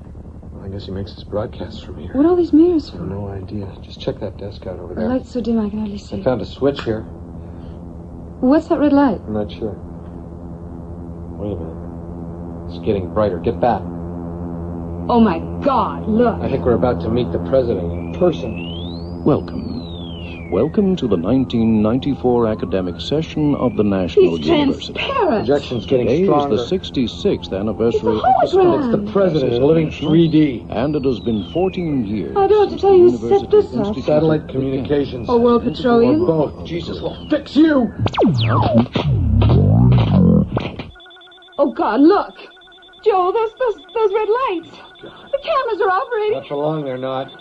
Well, I guess he makes his broadcasts from here. What are all these mirrors for? No idea. Just check that desk out over The there. light's so dim I can hardly see. I found a switch here. What's that red light? I'm not sure. Wait a minute. It's getting brighter. Get back. Oh, my God, look. I think we're about to meet the president in person. Welcome. Welcome to the 1994 academic session of the National University. Projection's getting Today stronger. is the 66th anniversary of It's the president in living 3D. And it has been 14 years. I don't have to tell you who set this up. Satellite communications. Or World Petroleum. Or both. Jesus will fix you! Oh, God, look. Joel, those red lights. The cameras are operating. Not for long, they're not.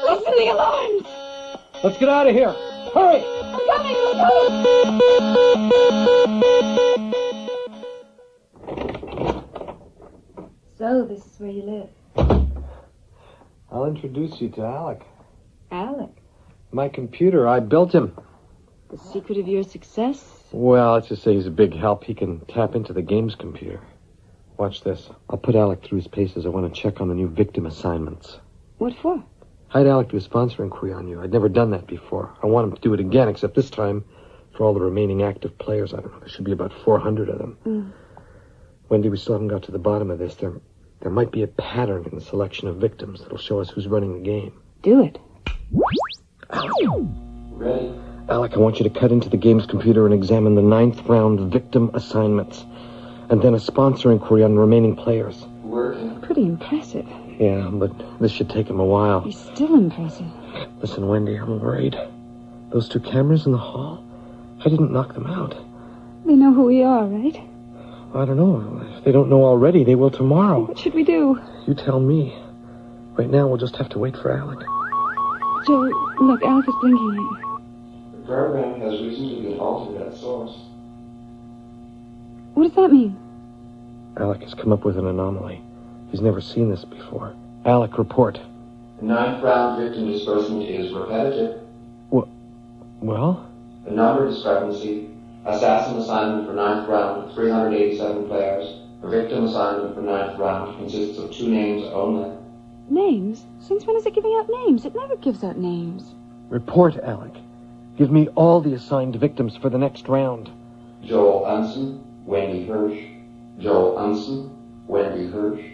Listen to the alarms. Let's get out of here. Hurry! I'm coming. So, this is where you live. I'll introduce you to Alec. Alec? My computer, I built him. The secret of your success? Well, let's just say he's a big help. He can tap into the game's computer. Watch this. I'll put Alec through his paces. I want to check on the new victim assignments. What for? I had Alec do a sponsor inquiry on you. I'd never done that before. I want him to do it again, except this time for all the remaining active players. I don't know. There should be about 400 of them. Wendy, we still haven't got to the bottom of this. There might be a pattern in the selection of victims that'll show us who's running the game. Do it. Alec. Ready? Alec, I want you to cut into the game's computer and examine the 9th round victim assignments. And then a sponsor inquiry on remaining players. Working. Pretty impressive. Yeah, but this should take him a while. He's still impressive. Listen, Wendy, I'm worried. Those 2 cameras in the hall, I didn't knock them out. They know who we are, right? I don't know. If they don't know already, they will tomorrow. What should we do? You tell me. Right now, we'll just have to wait for Alec. Joe, look, Alec is blinking at you. The program has reason to be altered at source. What does that mean? Alec has come up with an anomaly. He's never seen this before. Alec, report. The 9th round victim disbursement is repetitive. Well? The number discrepancy. Assassin assignment for 9th round, 387 players. A victim assignment for 9th round consists of 2 names only. Names? Since when is it giving out names? It never gives out names. Report, Alec. Give me all the assigned victims for the next round. Joel Unson, Wendy Hirsch. Joel Unson, Wendy Hirsch.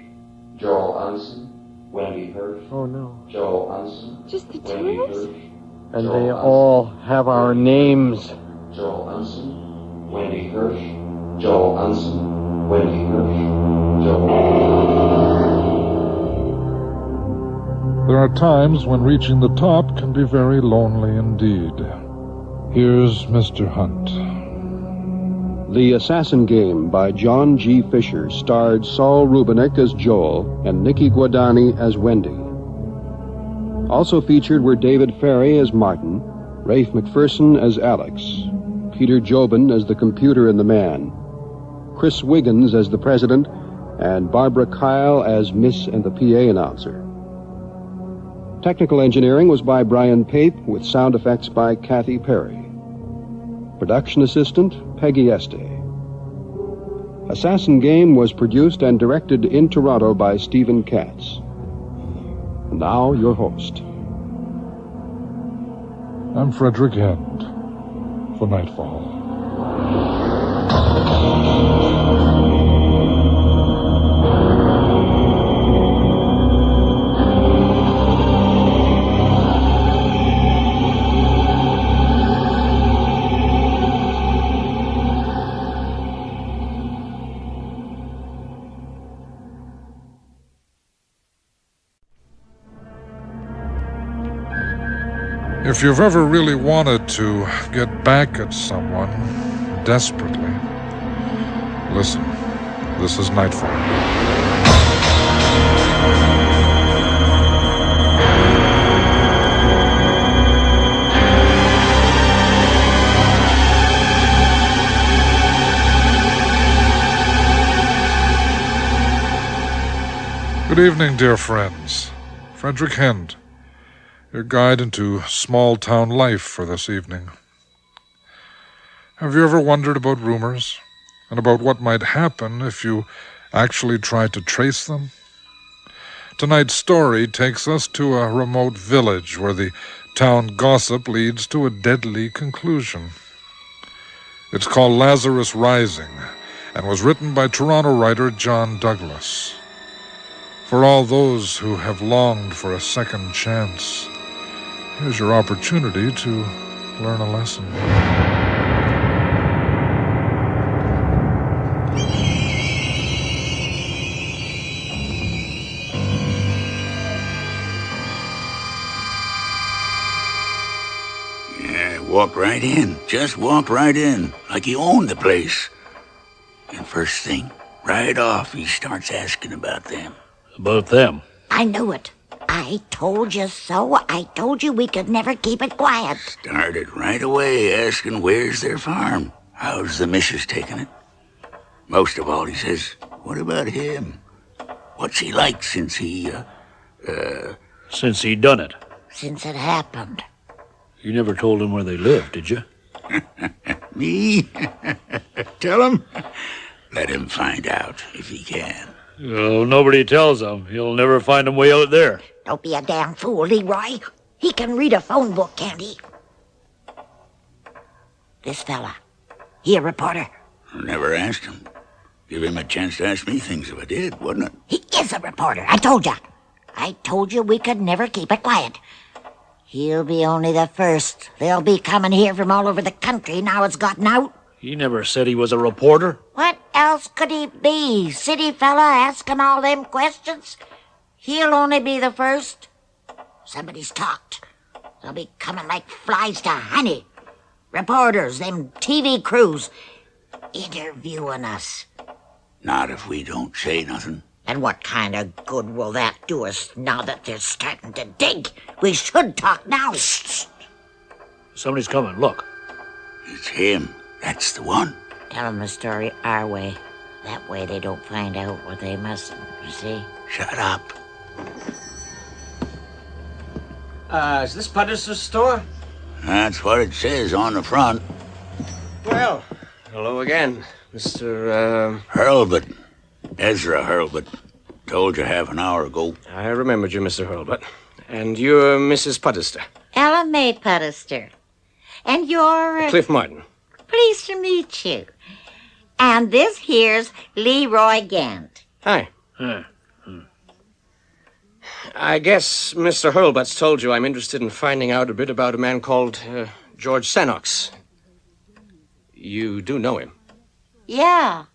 Joel Unson, Wendy Hirsch. Oh, no. Joel Unson. Just the 2 Wendy of us? Hirsch. And Joel they Unson. all have our names. Joel Unson, Wendy Hirsch. Joel Unson, Wendy Hirsch. Joel. There are times when reaching the top can be very lonely indeed. Here's Mr. Hunt. The Assassin Game by John G. Fisher starred Saul Rubinek as Joel and Nikki Guadani as Wendy. Also featured were David Ferry as Martin, Rafe McPherson as Alex, Peter Jobin as the computer and the man, Chris Wiggins as the president, and Barbara Kyle as Miss and the PA announcer. Technical engineering was by Brian Pape, with sound effects by Kathy Perry. Production assistant, Peggy Este. Assassin Game was produced and directed in Toronto by Stephen Katz. And now, your host. I'm Frederick Hend for Nightfall. If you've ever really wanted to get back at someone desperately, listen. This is Nightfall. Good evening, dear friends. Frederick Hend, your guide into small-town life for this evening. Have you ever wondered about rumors and about what might happen if you actually tried to trace them? Tonight's story takes us to a remote village where the town gossip leads to a deadly conclusion. It's called Lazarus Rising and was written by Toronto writer John Douglas. For all those who have longed for a second chance, here's your opportunity to learn a lesson. Walk right in. Just walk right in, like he owned the place. And first thing, right off, he starts asking about them. About them? I knew it. I told you so. I told you we could never keep it quiet. Started right away asking where's their farm. How's the missus taking it? Most of all, he says, what about him? What's he like since he, Since he done it? Since it happened. You never told him where they lived, did you? Me? Tell him? Let him find out if he can. Well, nobody tells him. He'll never find him way out there. Don't be a damn fool, Leroy. He can read a phone book, can't he? This fella, he a reporter? I never asked him. Give him a chance to ask me things if I did, wouldn't it? He is a reporter, I told you. I told you we could never keep it quiet. He'll be only the first. They'll be coming here from all over the country now it's gotten out. He never said he was a reporter. What else could he be? City fella asking all them questions? He'll only be the first. Somebody's talked. They'll be coming like flies to honey. Reporters, them TV crews, interviewing us. Not if we don't say nothing. And what kind of good will that do us now that they're starting to dig? We should talk now. Somebody's coming, look. It's him. That's the one. Tell them the story our way. That way they don't find out what they mustn't, you see? Shut up. Is this Putter's store? That's what it says on the front. Well, hello again, Mr. Hurlbut. Ezra Hurlbut. Told you half an hour ago. I remembered you, Mr. Hurlbut. And you're Mrs. Puttister. Ella May Puttister. And you're... Cliff Martin. Pleased to meet you. And this here's Leroy Gant. Hi. I guess Mr. Hurlbut's told you I'm interested in finding out a bit about a man called George Sannox. You do know him? Yeah.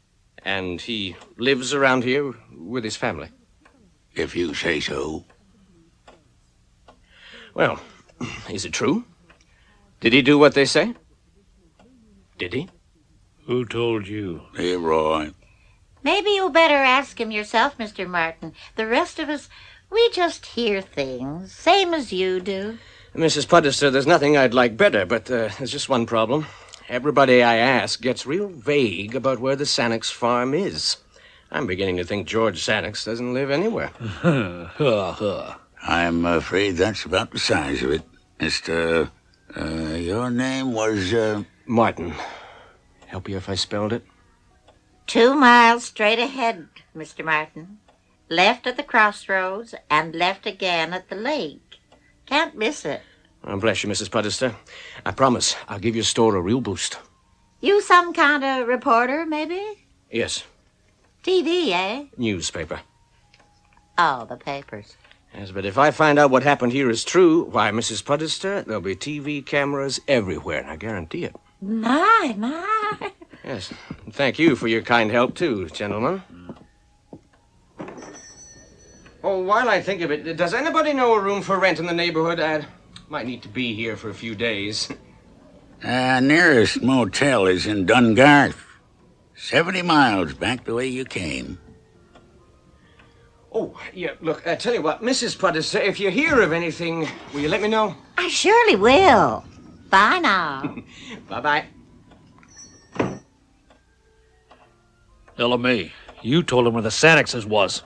And he lives around here with his family? If you say so. Well, is it true? Did he do what they say? Did he? Who told you? Leroy. Maybe you better ask him yourself, Mr. Martin. The rest of us, we just hear things, same as you do. Mrs. Puttister, there's nothing I'd like better, but there's just one problem. Everybody I ask gets real vague about where the Sannox farm is. I'm beginning to think George Sannox doesn't live anywhere. I'm afraid that's about the size of it. Mr. Your name was, Martin. Help you if I spelled it? 2 miles straight ahead, Mr. Martin. Left at the crossroads and left again at the lake. Can't miss it. Oh, bless you, Mrs. Puttister. I promise I'll give your store a real boost. You some kind of reporter, maybe? Yes. TV, eh? Newspaper. Oh, the papers. Yes, but if I find out what happened here is true, why, Mrs. Puttister, there'll be TV cameras everywhere, I guarantee it. My. Yes. Thank you for your kind help, too, gentlemen. Oh, while I think of it, does anybody know a room for rent in the neighborhood? I might need to be here for a few days. Nearest motel is in Dungarth. 70 miles back the way you came. Oh, yeah, look, tell you what, Mrs. Puttister, if you hear of anything, will you let me know? I surely will. Bye now. Bye-bye. Ella May, you told him where the Sannoxes was.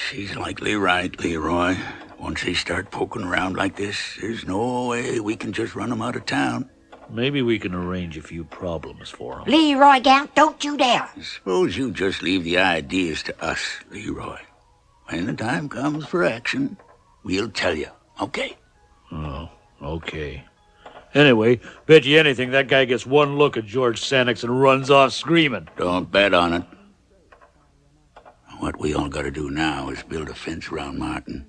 she's likely right, Leroy. Once they start poking around like this, there's no way we can just run them out of town. Maybe we can arrange a few problems for them. Leroy Gant, don't you dare. Suppose you just leave the ideas to us, Leroy. When the time comes for action, we'll tell you, okay? Oh, okay. Anyway, bet you anything that guy gets one look at George Sanix and runs off screaming. Don't bet on it. What we all gotta do now is build a fence around Martin,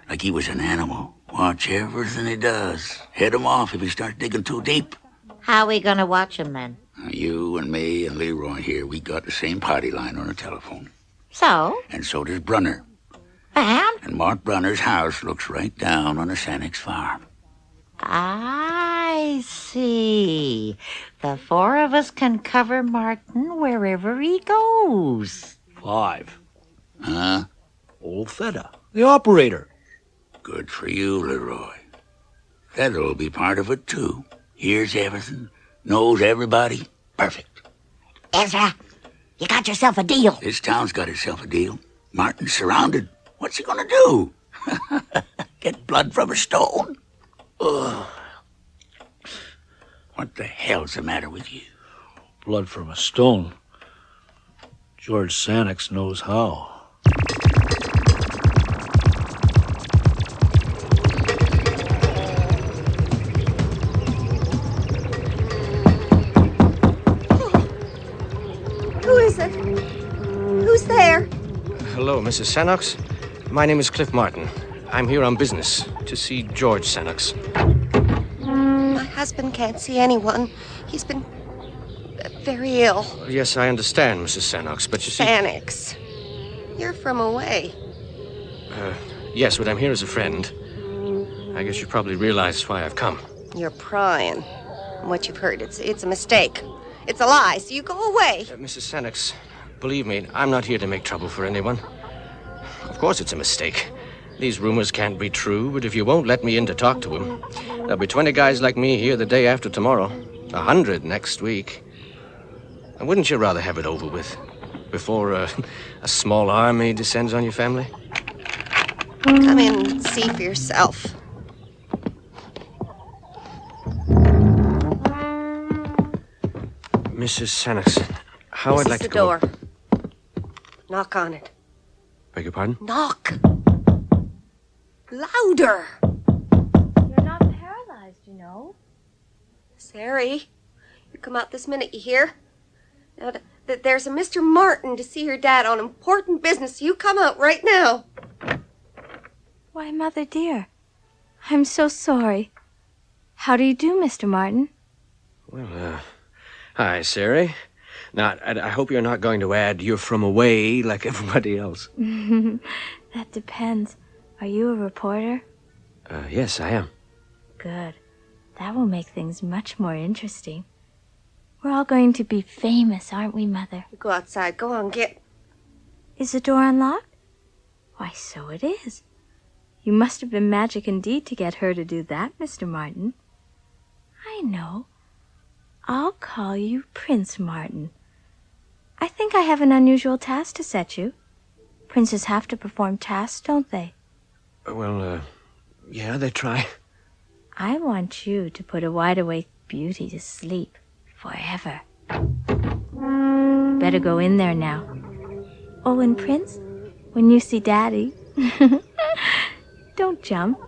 like he was an animal. Watch everything he does. Head him off if he starts digging too deep. How are we gonna watch him then? You and me and Leroy here, we got the same party line on our telephone. So? And so does Brunner. And Mark Brunner's house looks right down on the Sanix farm. I see. The four of us can cover Martin wherever he goes. 5. Huh? Old Theta, the operator. Good for you, Leroy. Theta'll be part of it, too. Hears everything, knows everybody. Perfect. Ezra, you got yourself a deal. This town's got itself a deal. Martin's surrounded. What's he gonna do? Get blood from a stone? Ugh. What the hell's the matter with you? Blood from a stone. George Sanix knows how. Who is it? Who's there? Hello, Mrs. Sannox. My name is Cliff Martin. I'm here on business to see George Sannox. My husband can't see anyone. He's been very ill. Yes, I understand, Mrs. Sannox, but you see... Sanix. You're from away. Yes, but I'm here as a friend. I guess you probably realize why I've come. You're prying. What you've heard, it's a mistake. It's a lie, so you go away. Mrs. Sannox, believe me, I'm not here to make trouble for anyone. Of course it's a mistake. These rumors can't be true, but if you won't let me in to talk to him, there'll be 20 guys like me here the day after tomorrow. 100 next week. And wouldn't you rather have it over with before a small army descends on your family? Come in and see for yourself. Mrs. Sannox, how I'd like to go... go... This is the door. Knock on it. Beg your pardon? Knock. Louder. You're not paralyzed, you know. Sari, you come out this minute, you hear? Now, there's a Mr. Martin to see your dad on important business. You come out right now. Why, Mother dear, I'm so sorry. How do you do, Mr. Martin? Well, hi, Sari. Now, I hope you're not going to add you're from away like everybody else. That depends. Are you a reporter? Yes, I am. Good. That will make things much more interesting. We're all going to be famous, aren't we, Mother? Go outside. Go on, get... Is the door unlocked? Why, so it is. You must have been magic indeed to get her to do that, Mr. Martin. I know. I'll call you Prince Martin. I think I have an unusual task to set you. Princes have to perform tasks, don't they? Well, yeah, they try. I want you to put a wide-awake beauty to sleep forever. Better go in there now. Oh, and Prince, when you see Daddy, don't jump.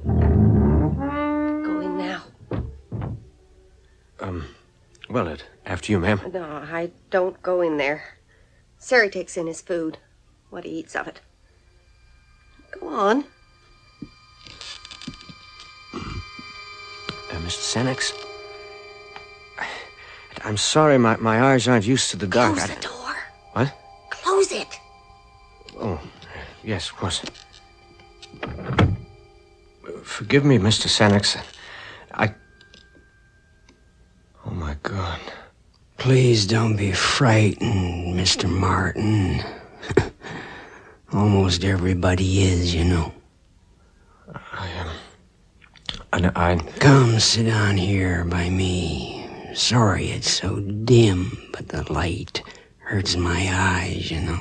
Go in now. Well, after you, ma'am. No, I don't go in there. Sari takes in his food, what he eats of it. Go on. Mr. Sannox, I'm sorry my eyes aren't used to the dark. Close the door. What? Close it. Oh, yes, of course. Forgive me, Mr. Sannox. Oh, my God. Please don't be frightened, Mr. Martin. Almost everybody is, you know. I Come sit down here by me. Sorry it's so dim, but the light hurts my eyes, you know.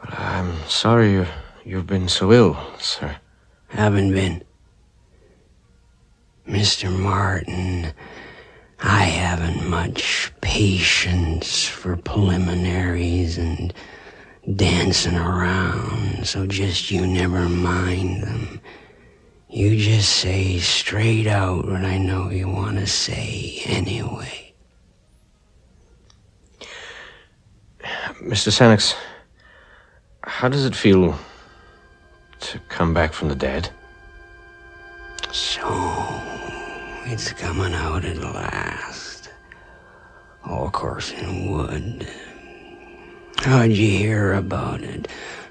I'm sorry you've been so ill, sir. Haven't been. Mr. Martin, I haven't much patience for preliminaries and dancing around, so just you never mind them. You just say straight out what I know you want to say anyway. Mr. Sanix, how does it feel to come back from the dead? So, it's coming out at last. Oh, of course it would. How'd you hear about it?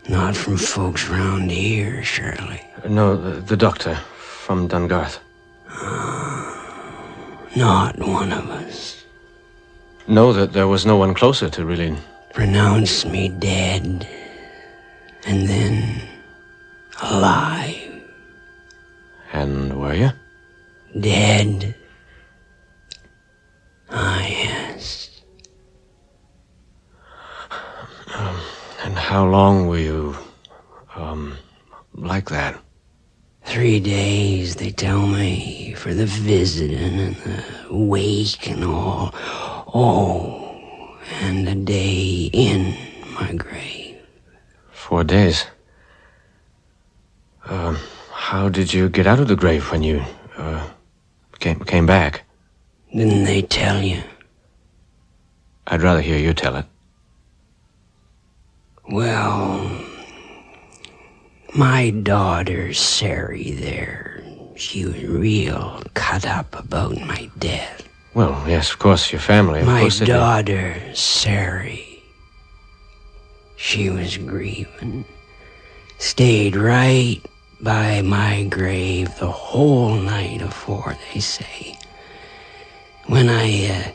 Not from folks round here, surely. No, the doctor from Dungarth. Not one of us. No, that there was no one closer to really... Pronounced me dead, and then alive. And were you? Dead. Ah, yes. And how long were you, like that? 3 days, they tell me, for the visiting and the wake and all. Oh, and a day in my grave. 4 days? How did you get out of the grave when you, came back? Didn't they tell you? I'd rather hear you tell it. Well, my daughter, Sari, there, she was real cut up about my death. Well, yes, of course, your family. My daughter, Sari, she was grieving. Stayed right by my grave the whole night afore, they say. When I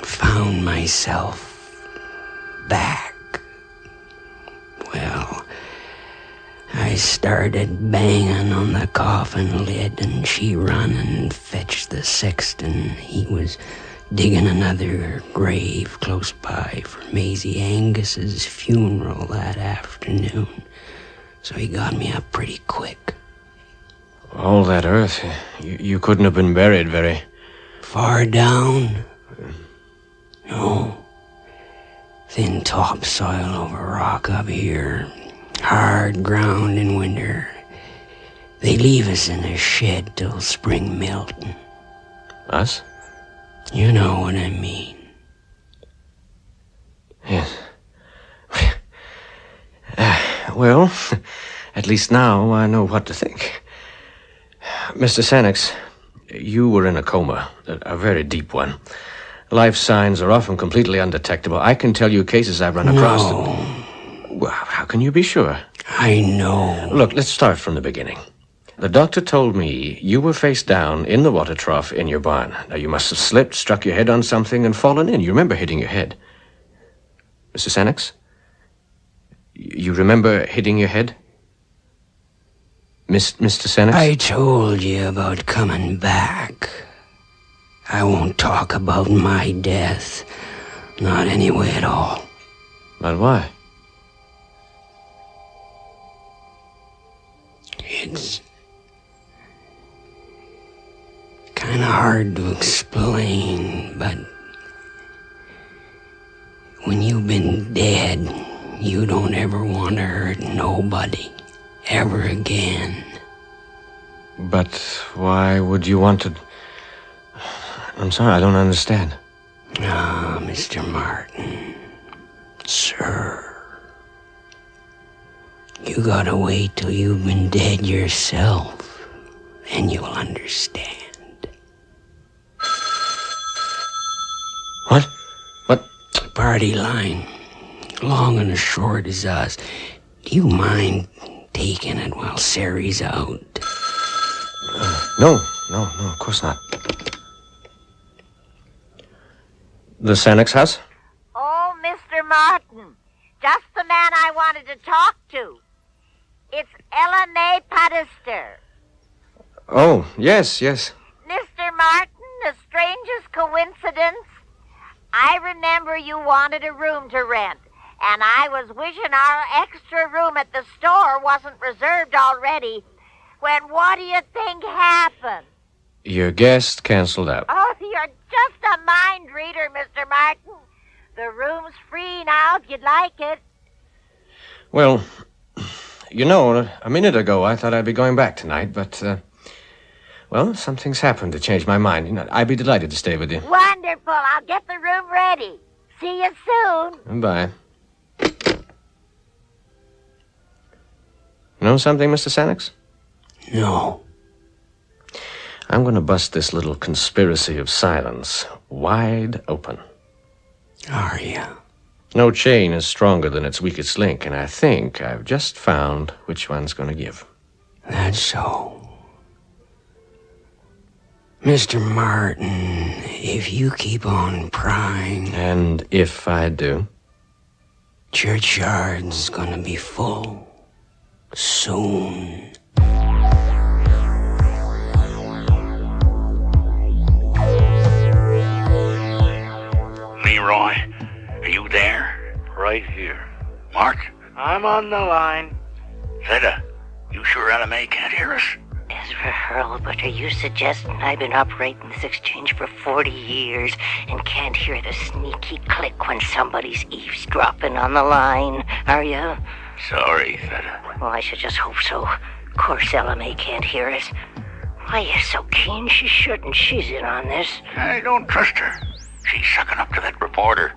found myself back, well, I started banging on the coffin lid, and she run and fetched the sexton. He was digging another grave close by for Maisie Angus's funeral that afternoon. So he got me up pretty quick. All that earth, you couldn't have been buried very... Far down? No. Thin topsoil over rock up here. Hard ground in winter. They leave us in a shed till spring melting. Us? You know what I mean. Yes. Well, at least now I know what to think. Mr. Sanix, you were in a coma, a very deep one. Life signs are often completely undetectable. I can tell you cases I've run across. Well, how can you be sure? I know. Look, let's start from the beginning. The doctor told me you were face down in the water trough in your barn. Now, you must have slipped, struck your head on something, and fallen in. You remember hitting your head. Mr. Sanix? You remember hitting your head? Mr. Sanix? I told you about coming back. I won't talk about my death. Not anyway at all. But why? It's kind of hard to explain, but when you've been dead, you don't ever want to hurt nobody ever again. But why would you want to... I'm sorry, I don't understand. Ah, Mr. Martin, sir. You gotta wait till you've been dead yourself, and you'll understand. What? What? Party line. Long and short is us. Do you mind taking it while Sari's out? No, of course not. The Sanix house? Oh, Mr. Martin, just the man I wanted to talk to. It's Ella Mae Padister. Oh, yes. Mr. Martin, the strangest coincidence. I remember you wanted a room to rent, And I was wishing our extra room at the store wasn't reserved already. When what do you think happened? Your guest canceled out. Oh, you're just a mind reader, Mr. Martin. The room's free now if you'd like it. Well, you know, a minute ago I thought I'd be going back tonight, but, well, something's happened to change my mind. You know, I'd be delighted to stay with you. Wonderful. I'll get the room ready. See you soon. Bye. Know something, Mr. Sanix? No. I'm going to bust this little conspiracy of silence wide open. Are you? No chain is stronger than its weakest link, and I think I've just found which one's going to give. That's so. Mr. Martin, if you keep on prying... And if I do? Churchyard's gonna be full. Soon. Leroy, are you there? Right here. Mark? I'm on the line. Zeta, you sure LMA can't hear us? Ezra Hurlbut, are you suggesting I've been operating this exchange for 40 years and can't hear the sneaky click when somebody's eavesdropping on the line, are you? Sorry, Zeta. Well, I should just hope so. Of course LMA can't hear us. Why, you're so keen she shouldn't. She's in on this. I don't trust her. She's sucking up to that reporter.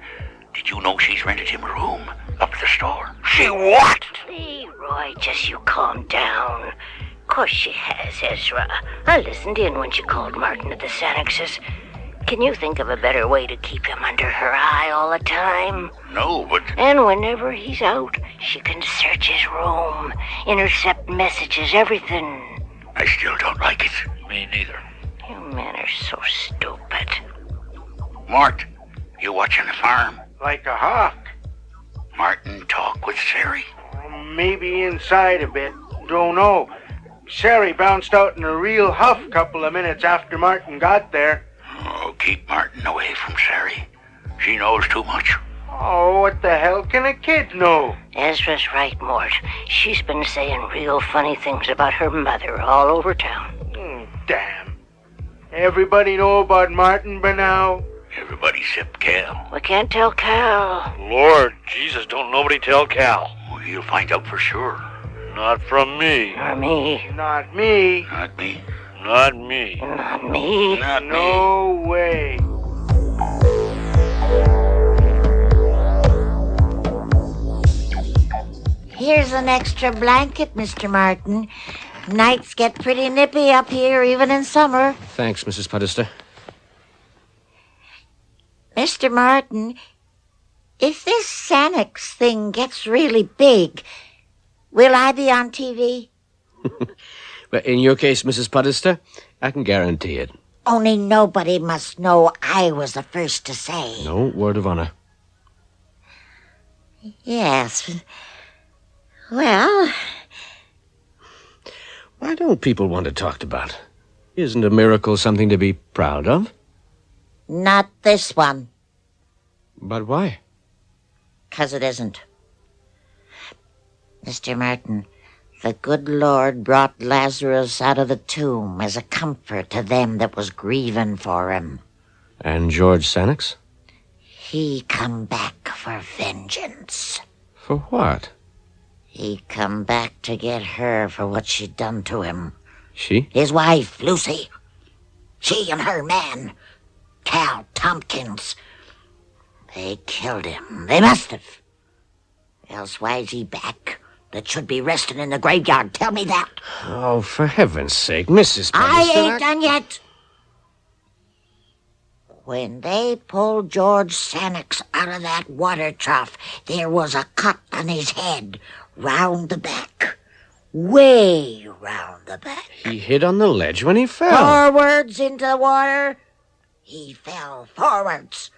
Did you know she's rented him a room up at the store? She what? Leroy, just you calm down. Of course she has, Ezra. I listened in when she called Martin at the Sanixes. Can you think of a better way to keep him under her eye all the time? No, but... And whenever he's out, she can search his room, intercept messages, everything. I still don't like it. Me neither. You men are so stupid. Mart, you watching the farm? Like a hawk. Martin talk with Sari? Maybe inside a bit. Don't know. Sari bounced out in a real huff couple of minutes after Martin got there. Oh, keep Martin away from Sari. She knows too much. Oh, what the hell can a kid know? Ezra's right, Mort. She's been saying real funny things about her mother all over town. Damn. Everybody know about Martin by now? Everybody except Cal. We can't tell Cal. Lord Jesus, don't nobody tell Cal. Well, he'll find out for sure. Not from me. Nor me. Not me. Not me. Not me. Not me. Not me. No way. Here's an extra blanket, Mr. Martin. Nights get pretty nippy up here, even in summer. Thanks, Mrs. Puddester. Mr. Martin, if this Sanix thing gets really big, will I be on TV? Well, in your case, Mrs. Puddester, I can guarantee it. Only nobody must know I was the first to say. No word of honor. Yes. Well... Why don't people want it talked about? Isn't a miracle something to be proud of? Not this one. But why? 'Cause it isn't. Mr. Martin, the good Lord brought Lazarus out of the tomb as a comfort to them that was grieving for him. And George Sanix? He come back for vengeance. For what? He come back to get her for what she'd done to him. She? His wife, Lucy. She and her man, Cal Tompkins. They killed him. They must have. Else why is he back? That should be resting in the graveyard. Tell me that. Oh, for heaven's sake, Mrs. Puddester. I ain't done yet. When they pulled George Sanix out of that water trough, there was a cut on his head, round the back. Way round the back. He hit on the ledge when he fell. Forwards into the water. He fell forwards.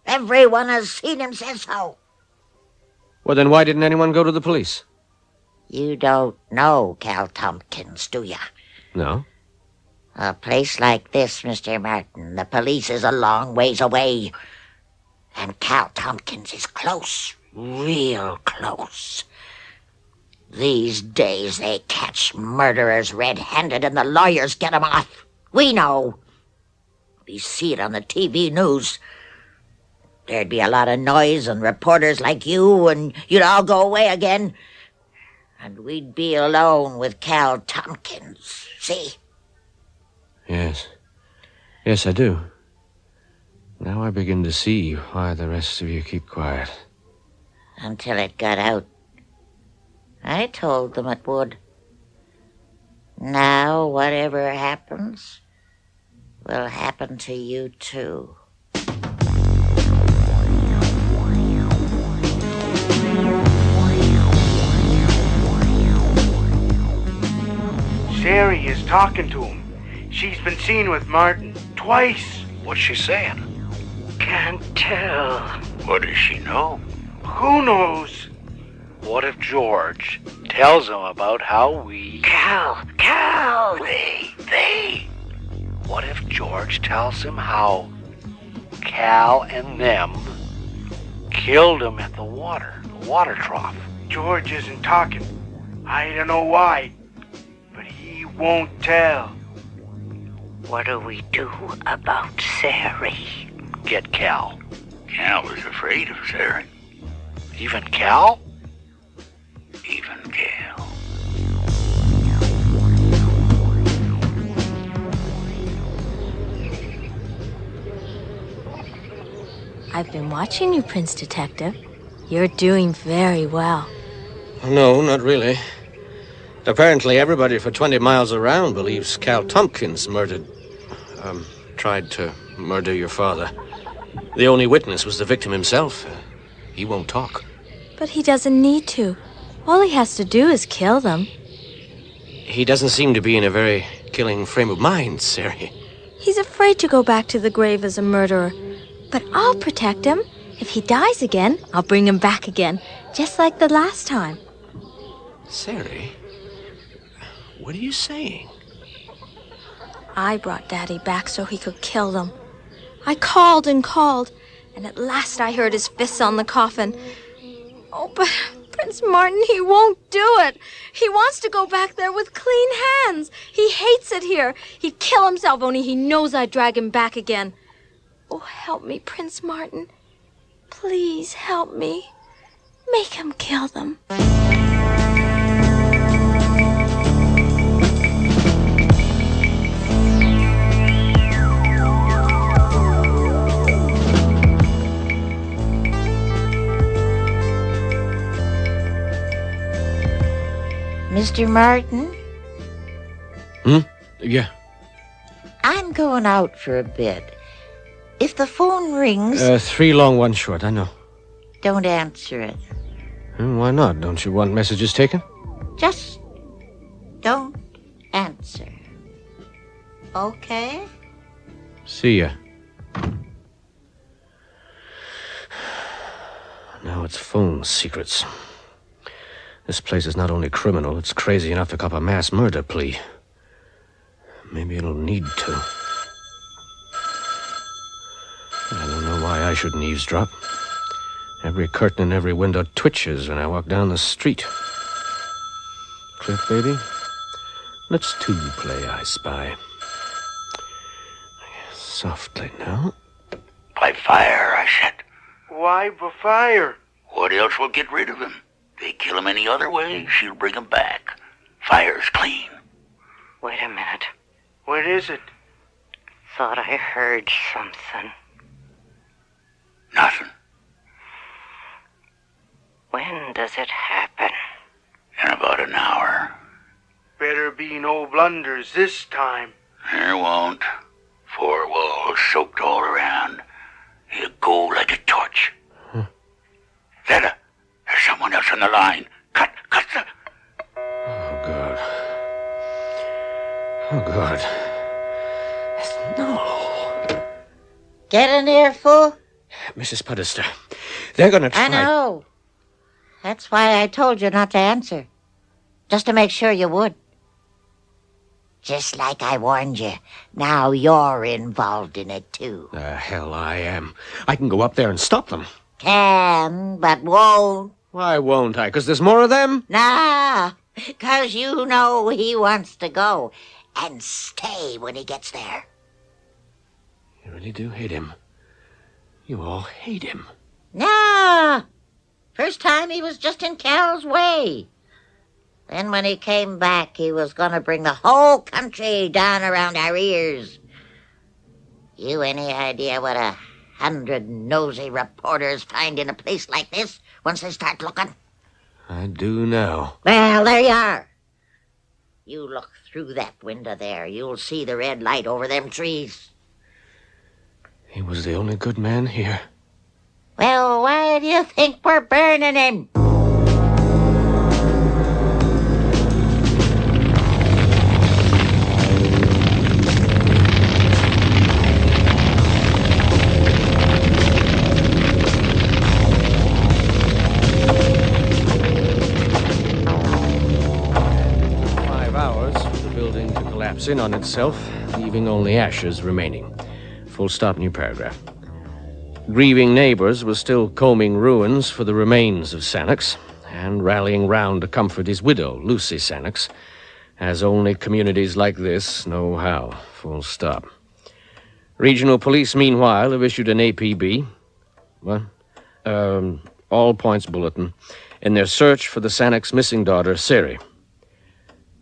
Everyone has seen him say so. Well, then why didn't anyone go to the police? You don't know Cal Tompkins, do ya? No. A place like this, Mr. Martin, the police is a long ways away. And Cal Tompkins is close, Real close. These days they catch murderers red-handed and the lawyers get 'em off. We know. We see it on the TV news. There'd be a lot of noise and reporters like you, and you'd all go away again. And we'd be alone with Cal Tompkins. See? Yes. Yes, I do. Now I begin to see why the rest of you keep quiet. Until it got out. I told them it would. Now, whatever happens, will happen to you too. Sari is talking to him. She's been seen with Martin twice. What's she saying? Can't tell. What does she know? Who knows? What if George tells him about how we... Cal! They. What if George tells him how Cal and them killed him at the water trough? George isn't talking. I don't know why, but he won't tell. What do we do about Sari? Get Cal. Cal was afraid of Sari. Even Cal? Even Cal. I've been watching you, Prince Detective. You're doing very well. No, not really. Apparently everybody for 20 miles around believes Cal Tompkins tried to murder your father. The only witness was the victim himself. He won't talk. But he doesn't need to. All he has to do is kill them. He doesn't seem to be in a very killing frame of mind, Sari. He's afraid to go back to the grave as a murderer. But I'll protect him. If he dies again, I'll bring him back again, just like the last time. Sari, what are you saying? I brought Daddy back so he could kill them. I called and called, and at last I heard his fists on the coffin. Oh, but Prince Martin, he won't do it. He wants to go back there with clean hands. He hates it here. He'd kill himself, only he knows I'd drag him back again. Oh, help me, Prince Martin. Please help me. Make him kill them. Mr. Martin? Yeah. I'm going out for a bit. If the phone rings... 3 long, 1 short, I know. Don't answer it. Why not? Don't you want messages taken? Just don't answer. Okay? See ya. Now it's phone secrets. This place is not only criminal, it's crazy enough to cop a mass murder plea. Maybe it'll need to. I don't know why I shouldn't eavesdrop. Every curtain and every window twitches when I walk down the street. Cliff, baby, let's two play I Spy. Softly now. By fire, I said. Why by fire? What else will get rid of him? They kill him any other way, she'll bring him back. Fire's clean. Wait a minute. What is it? Thought I heard something. Nothing. When does it happen? In about an hour. Better be no blunders this time. There won't. 4 walls soaked all around. He'll go like a torch. Zeta, there's someone else on the line. Cut the... Oh, God. Oh, God. No. Get in here, fool. Mrs. Puddester, they're gonna try... I know. That's why I told you not to answer. Just to make sure you would. Just like I warned you. Now you're involved in it, too. The hell I am. I can go up there and stop them. Can, but won't. Why won't I? 'Cause there's more of them? Nah, 'cause you know he wants to go and stay when he gets there. You really do hate him. You all hate him. Nah. First time he was just in Cal's way. Then when he came back, he was gonna bring the whole country down around our ears. You any idea what 100 nosy reporters find in a place like this once they start looking? I do now. Well, there you are. You look through that window there. You'll see the red light over them trees. He was the only good man here. Well, why do you think we're burning him? In on itself, leaving only ashes remaining. Full stop, new paragraph. Grieving neighbors were still combing ruins for the remains of Sannox and rallying round to comfort his widow, Lucy Sannox, as only communities like this know how. Full stop. Regional police, meanwhile, have issued an APB, all points bulletin, in their search for the Sannox missing daughter, Sari.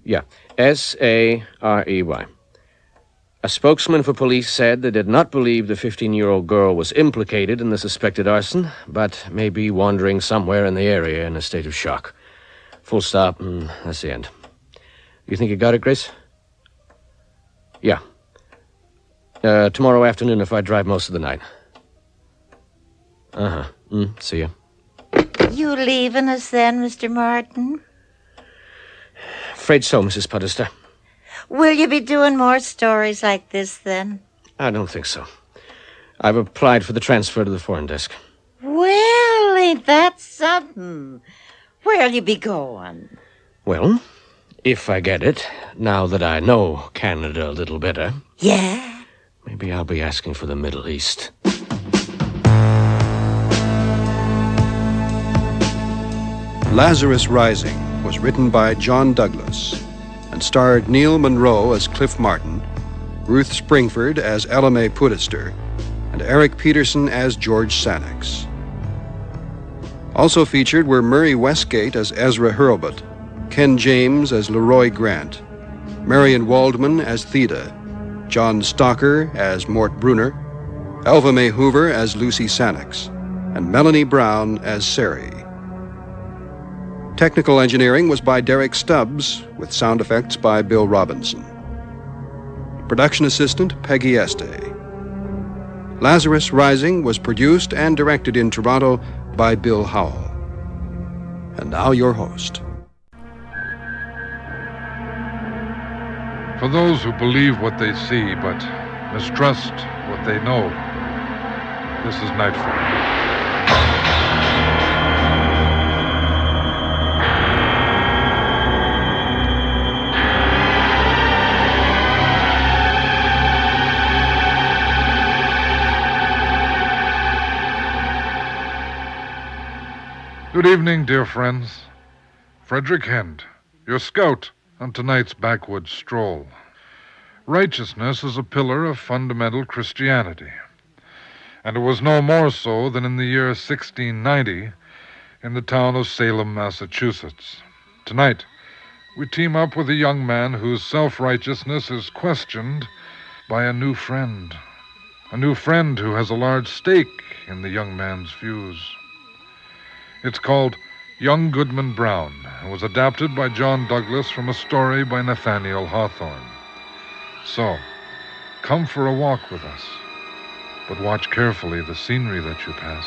Yeah. Sarey. A spokesman for police said they did not believe the 15-year-old girl was implicated in the suspected arson, but may be wandering somewhere in the area in a state of shock. Full stop, and that's the end. You think you got it, Grace? Yeah. Tomorrow afternoon if I drive most of the night. See ya. You leaving us then, Mr. Martin? Afraid so, Mrs. Puddester. Will you be doing more stories like this, then? I don't think so. I've applied for the transfer to the foreign desk. Well, ain't that something? Where'll you be going? Well, if I get it, now that I know Canada a little better... Yeah? Maybe I'll be asking for the Middle East. Lazarus Rising was written by John Douglas and starred Neil Monroe as Cliff Martin, Ruth Springford as Ella Mae Puddester, and Eric Peterson as George Sannox. Also featured were Murray Westgate as Ezra Hurlbut, Ken James as Leroy Grant, Marion Waldman as Theda, John Stocker as Mort Bruner, Elva Mae Hoover as Lucy Sannox, and Melanie Brown as Sari. Technical engineering was by Derek Stubbs, with sound effects by Bill Robinson. Production assistant, Peggy Este. Lazarus Rising was produced and directed in Toronto by Bill Howell. And now your host. For those who believe what they see but mistrust what they know, this is Nightfall. Good evening, dear friends. Frederick Hend, your scout on tonight's backwoods stroll. Righteousness is a pillar of fundamental Christianity, and it was no more so than in the year 1690 in the town of Salem, Massachusetts. Tonight, we team up with a young man whose self-righteousness is questioned by a new friend who has a large stake in the young man's views. It's called Young Goodman Brown and was adapted by John Douglas from a story by Nathaniel Hawthorne. So, come for a walk with us, but watch carefully the scenery that you pass.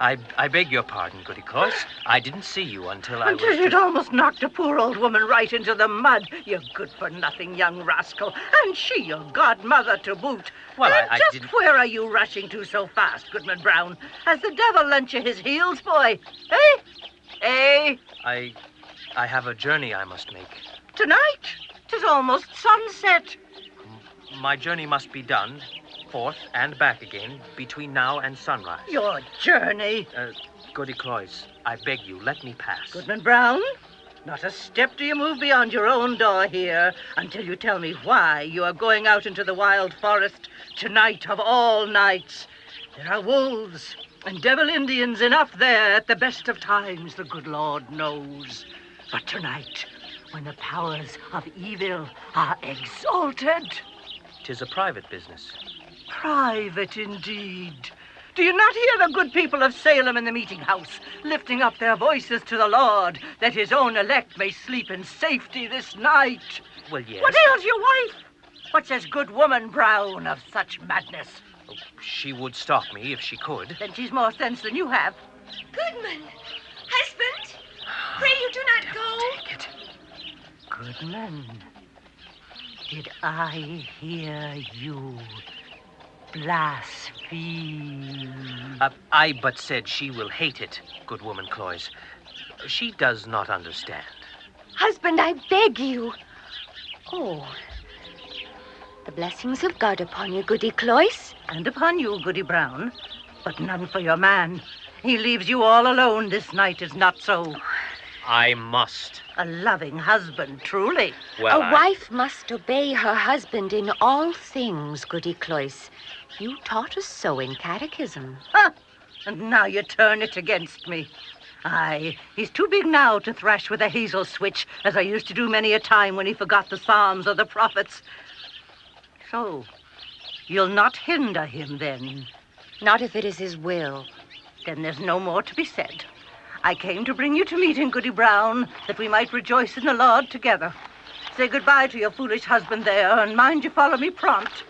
I beg your pardon, Goody Cloyce. I didn't see you until I was... Until you'd almost knocked a poor old woman right into the mud, you good-for-nothing young rascal. And she your godmother to boot. Well, and I just didn't... where are you rushing to so fast, Goodman Brown? Has the devil lent you his heels, boy? Eh? Eh? I have a journey I must make. Tonight? 'Tis almost sunset. My journey must be done, forth and back again, between now and sunrise. Your journey? Goody Cloyce, I beg you, let me pass. Goodman Brown, not a step do you move beyond your own door here until you tell me why you are going out into the wild forest tonight of all nights. There are wolves and devil Indians enough there at the best of times, the good Lord knows. But tonight, when the powers of evil are exalted... 'Tis a private business. Private indeed. Do you not hear the good people of Salem in the meeting house lifting up their voices to the Lord that his own elect may sleep in safety this night? Well, yes. What ails your wife? What says good woman Brown of such madness? Oh, she would stop me if she could. Then she's more sense than you have. Goodman! Husband! Pray you do not go. Take it. Goodman, did I hear you blaspheme? I but said she will hate it, good woman Cloyce. She does not understand. Husband, I beg you. Oh, the blessings of God upon you, Goody Cloyce. And upon you, Goody Brown, but none for your man. He leaves you all alone this night, is not so? I must. A loving husband, truly. Well, a wife must obey her husband in all things, Goody Cloyce. You taught us so in catechism. Ha! And now you turn it against me. Aye, he's too big now to thrash with a hazel switch, as I used to do many a time when he forgot the Psalms or the prophets. So, you'll not hinder him, then? Not if it is his will. Then there's no more to be said. I came to bring you to meeting, Goody Brown, that we might rejoice in the Lord together. Say goodbye to your foolish husband there, and mind you follow me prompt.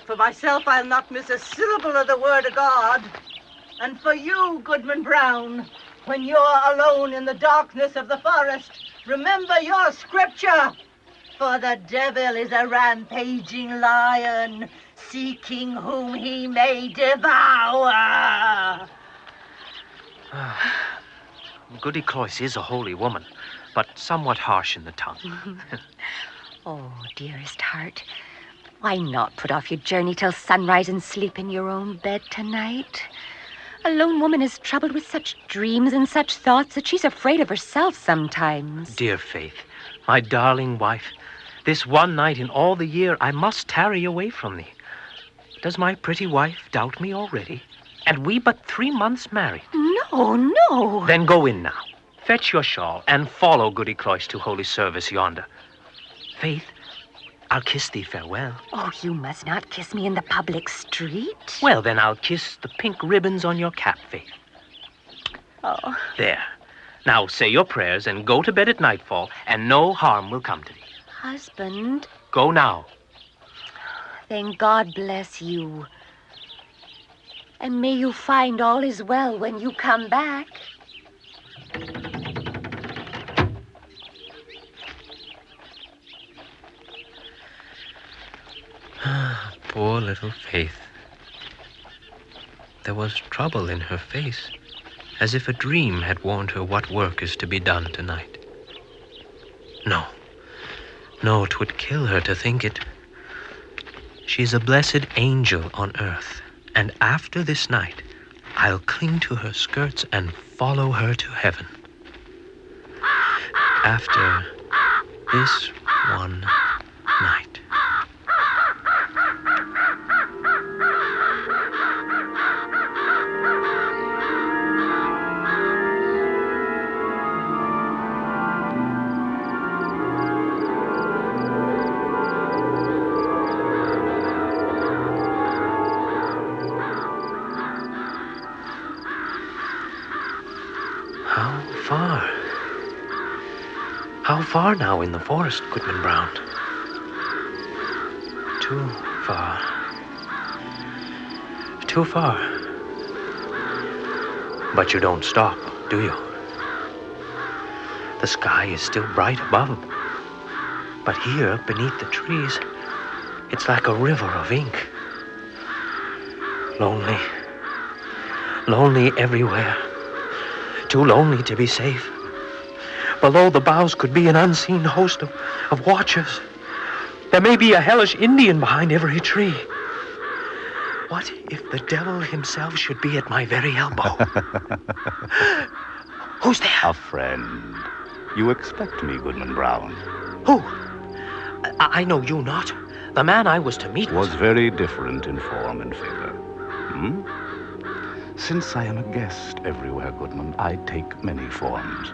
For myself, I'll not miss a syllable of the word of God. And for you, Goodman Brown, when you're alone in the darkness of the forest, remember your scripture. For the devil is a rampaging lion, seeking whom he may devour. Goody Cloyce is a holy woman, but somewhat harsh in the tongue. Oh, dearest heart, why not put off your journey till sunrise and sleep in your own bed tonight? A lone woman is troubled with such dreams and such thoughts that she's afraid of herself sometimes. Dear Faith, my darling wife, this one night in all the year I must tarry away from thee. Does my pretty wife doubt me already? And we but 3 months married. No, no. Then go in now. Fetch your shawl and follow Goody Cloyce to holy service yonder. Faith, I'll kiss thee farewell. Oh, you must not kiss me in the public street. Well, then I'll kiss the pink ribbons on your cap, Faith. Oh. There. Now say your prayers and go to bed at nightfall, and no harm will come to thee. Husband. Go now. Then God bless you. And may you find all is well when you come back. Poor little Faith. There was trouble in her face, as if a dream had warned her what work is to be done tonight. No, 'twould kill her to think it. She's a blessed angel on earth, and after this night, I'll cling to her skirts and follow her to heaven. After this one night. How far now in the forest, Goodman Brown? Too far. But you don't stop, do you? The sky is still bright above. But here, beneath the trees, it's like a river of ink. Lonely. Lonely everywhere. Too lonely to be safe. Below the boughs could be an unseen host of watchers. There may be a hellish Indian behind every tree. What if the devil himself should be at my very elbow? Who's there? A friend. You expect me, Goodman Brown. Who? I know you not. The man I was to meet was very different in form and figure. Since I am a guest everywhere, Goodman, I take many forms.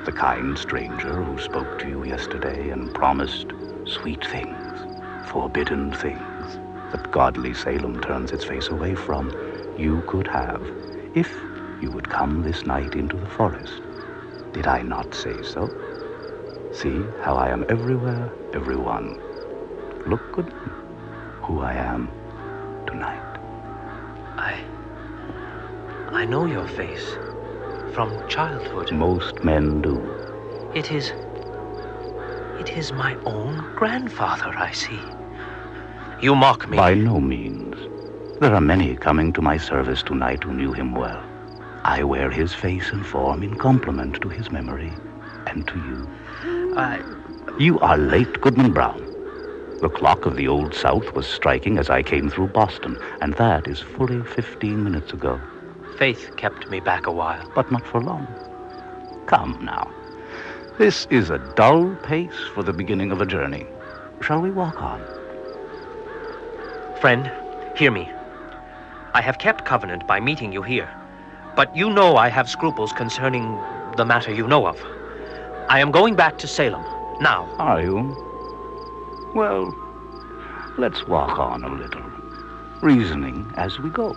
The kind stranger who spoke to you yesterday and promised sweet things, forbidden things that godly Salem turns its face away from, you could have if you would come this night into the forest. Did I not say so? See how I am everywhere, everyone. Look, Goodman, who I am tonight. I know your face from childhood. Most men do. It is my own grandfather, I see. You mock me. By no means. There are many coming to my service tonight who knew him well. I wear his face and form in compliment to his memory and to you. You are late, Goodman Brown. The clock of the Old South was striking as I came through Boston, and that is fully 15 minutes ago. Faith kept me back a while. But not for long. Come now. This is a dull pace for the beginning of a journey. Shall we walk on? Friend, hear me. I have kept covenant by meeting you here. But you know I have scruples concerning the matter you know of. I am going back to Salem, now. Are you? Well, let's walk on a little, reasoning as we go.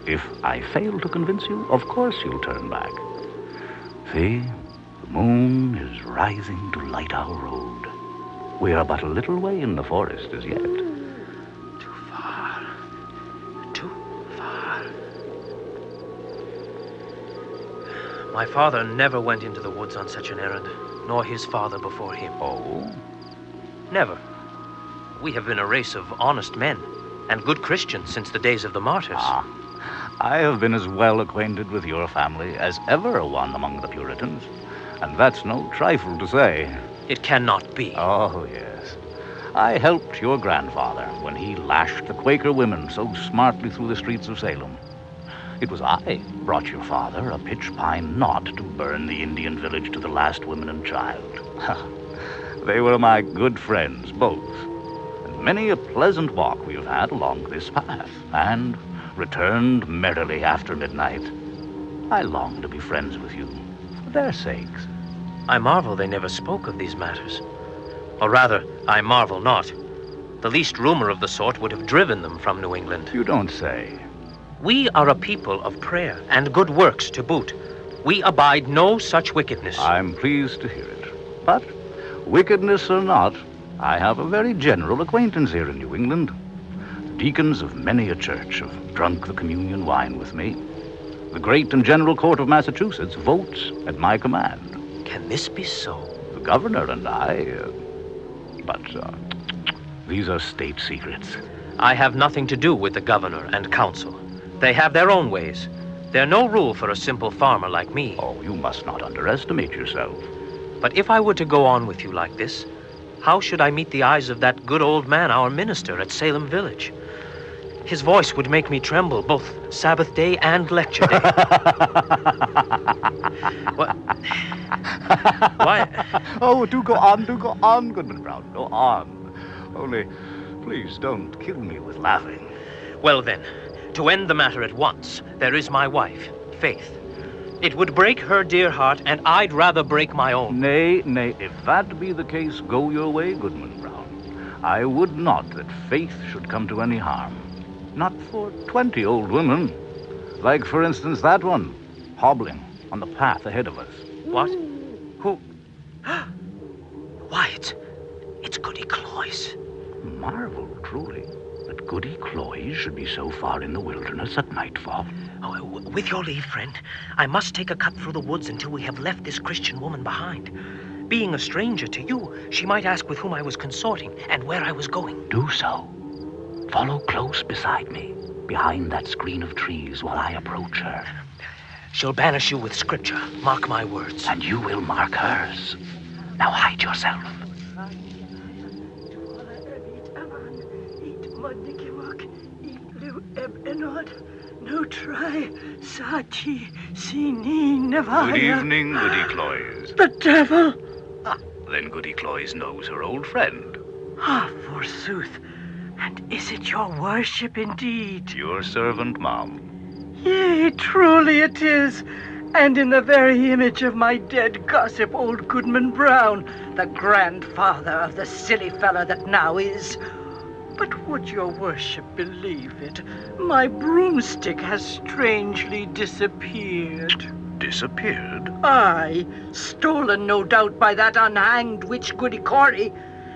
If I fail to convince you, of course you'll turn back. See, the moon is rising to light our road. We are but a little way in the forest as yet. Too far. My father never went into the woods on such an errand, nor his father before him. Oh? Never. We have been a race of honest men and good Christians since the days of the martyrs. I have been as well acquainted with your family as ever a one among the Puritans, and that's no trifle to say. It cannot be. Oh, yes. I helped your grandfather when he lashed the Quaker women so smartly through the streets of Salem. It was I brought your father a pitch pine knot to burn the Indian village to the last woman and child. They were my good friends, both. And many a pleasant walk we have had along this path, and returned merrily after midnight. I long to be friends with you, for their sakes. I marvel they never spoke of these matters. Or rather, I marvel not. The least rumor of the sort would have driven them from New England. You don't say. We are a people of prayer and good works to boot. We abide no such wickedness. I'm pleased to hear it. But, wickedness or not, I have a very general acquaintance here in New England. The deacons of many a church have drunk the communion wine with me. The great and general court of Massachusetts votes at my command. Can this be so? The governor and I... But these are state secrets. I have nothing to do with the governor and council. They have their own ways. They're no rule for a simple farmer like me. Oh, you must not underestimate yourself. But if I were to go on with you like this, how should I meet the eyes of that good old man, our minister at Salem Village? His voice would make me tremble both Sabbath day and lecture day. What? Why? Oh, do go on, Goodman Brown. Go on. Only, please don't kill me with laughing. Well then, to end the matter at once, there is my wife, Faith. It would break her dear heart, and I'd rather break my own. Nay, if that be the case, go your way, Goodman Brown. I would not that Faith should come to any harm. Not for 20 old women. Like, for instance, that one, hobbling on the path ahead of us. What? Who? Why, it's Goody Cloyce. Marvel, truly, that Goody Cloyce should be so far in the wilderness at nightfall. Oh, with your leave, friend, I must take a cut through the woods until we have left this Christian woman behind. Being a stranger to you, she might ask with whom I was consorting and where I was going. Do so. Follow close beside me, behind that screen of trees while I approach her. She'll banish you with scripture. Mark my words. And you will mark hers. Now hide yourself. Good evening, Goody Cloys. The devil! Then Goody Cloys knows her old friend. Forsooth. And is it your worship indeed? Your servant, ma'am. Yea, truly it is. And in the very image of my dead gossip, old Goodman Brown, the grandfather of the silly fellow that now is. But would your worship believe it? My broomstick has strangely disappeared. Disappeared? Aye, stolen no doubt by that unhanged witch Goody Corey.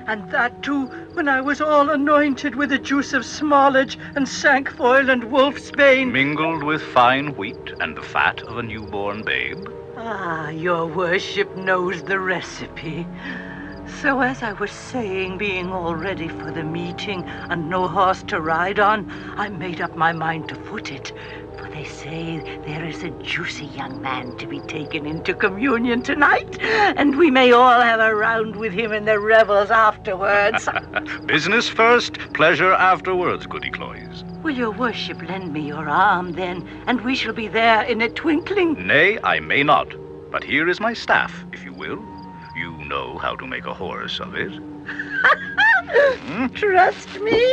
And that, too, when I was all anointed with the juice of smallage and sankfoil and wolfsbane. Mingled with fine wheat and the fat of a newborn babe? Your worship knows the recipe. So as I was saying, being all ready for the meeting and no horse to ride on, I made up my mind to foot it. For they say there is a juicy young man to be taken into communion tonight, and we may all have a round with him in the revels afterwards. Business first, pleasure afterwards, Goody Cloys. Will your worship lend me your arm, then, and we shall be there in a twinkling? Nay, I may not. But here is my staff, if you will. You know how to make a horse of it. Trust me?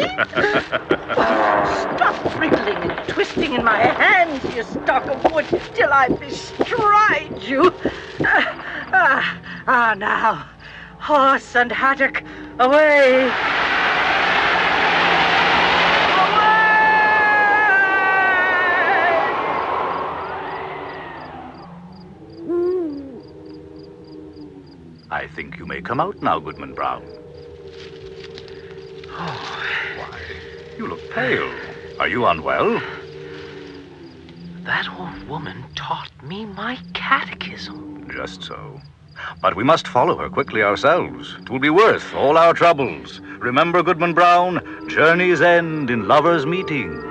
Stop wriggling and twisting in my hands, you stalk of wood, till I bestride you. Now, horse and haddock, away! I think you may come out now, Goodman Brown. Why, you look pale. Are you unwell? That old woman taught me my catechism. Just so. But we must follow her quickly ourselves. 'Twill be worth all our troubles. Remember, Goodman Brown, journeys end in lovers' meeting.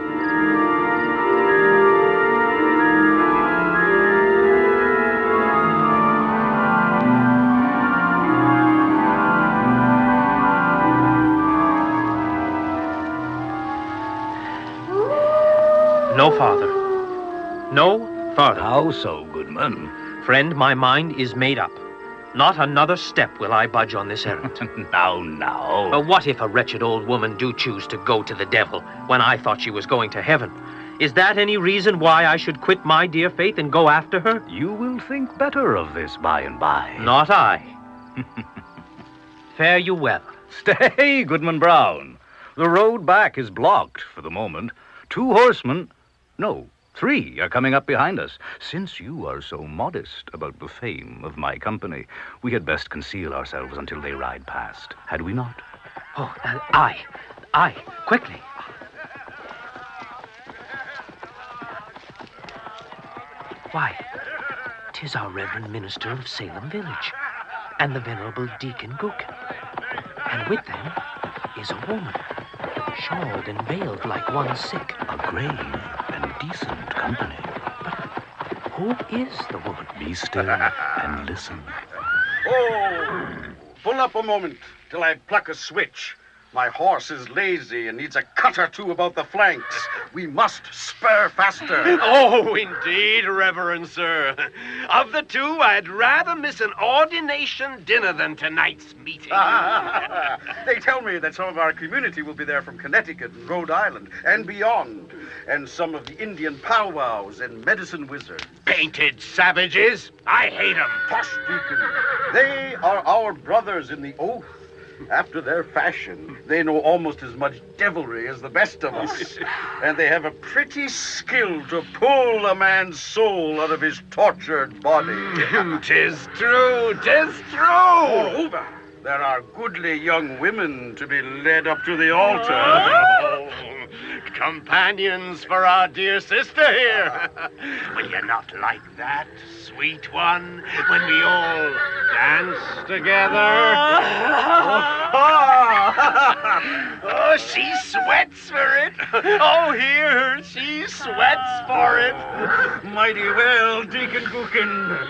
No farther. No farther. How so, Goodman? Friend, my mind is made up. Not another step will I budge on this errand. Now. But what if a wretched old woman do choose to go to the devil when I thought she was going to heaven? Is that any reason why I should quit my dear faith and go after her? You will think better of this by and by. Not I. Fare you well. Stay, Goodman Brown. The road back is blocked for the moment. 2 horsemen... No, 3 are coming up behind us. Since you are so modest about the fame of my company, we had best conceal ourselves until they ride past. Had we not? Oh, aye, quickly. Why, 'tis our Reverend Minister of Salem Village, and the Venerable Deacon Goodman. And with them is a woman, shawled and veiled like one sick. A grave and decent company. But who is the woman? Be still and listen. Oh, pull up a moment till I pluck a switch. My horse is lazy and needs a cut or two about the flanks. We must spur faster. Oh, indeed, Reverend Sir. Of the 2, I'd rather miss an ordination dinner than tonight's meeting. They tell me that some of our community will be there from Connecticut and Rhode Island and beyond, and some of the Indian powwows and medicine wizards. Painted savages. I hate 'em. Hush, Deacon. They are our brothers in the oath. After their fashion, they know almost as much devilry as the best of us. And they have a pretty skill to pull a man's soul out of his tortured body. 'Tis true, 'tis true. Moreover, there are goodly young women to be led up to the altar. Oh, companions for our dear sister here. Will you not like that, sweet one, when we all dance together? Oh, she sweats for it. Oh, hear her. She sweats for it. Mighty well, Deacon Gookin.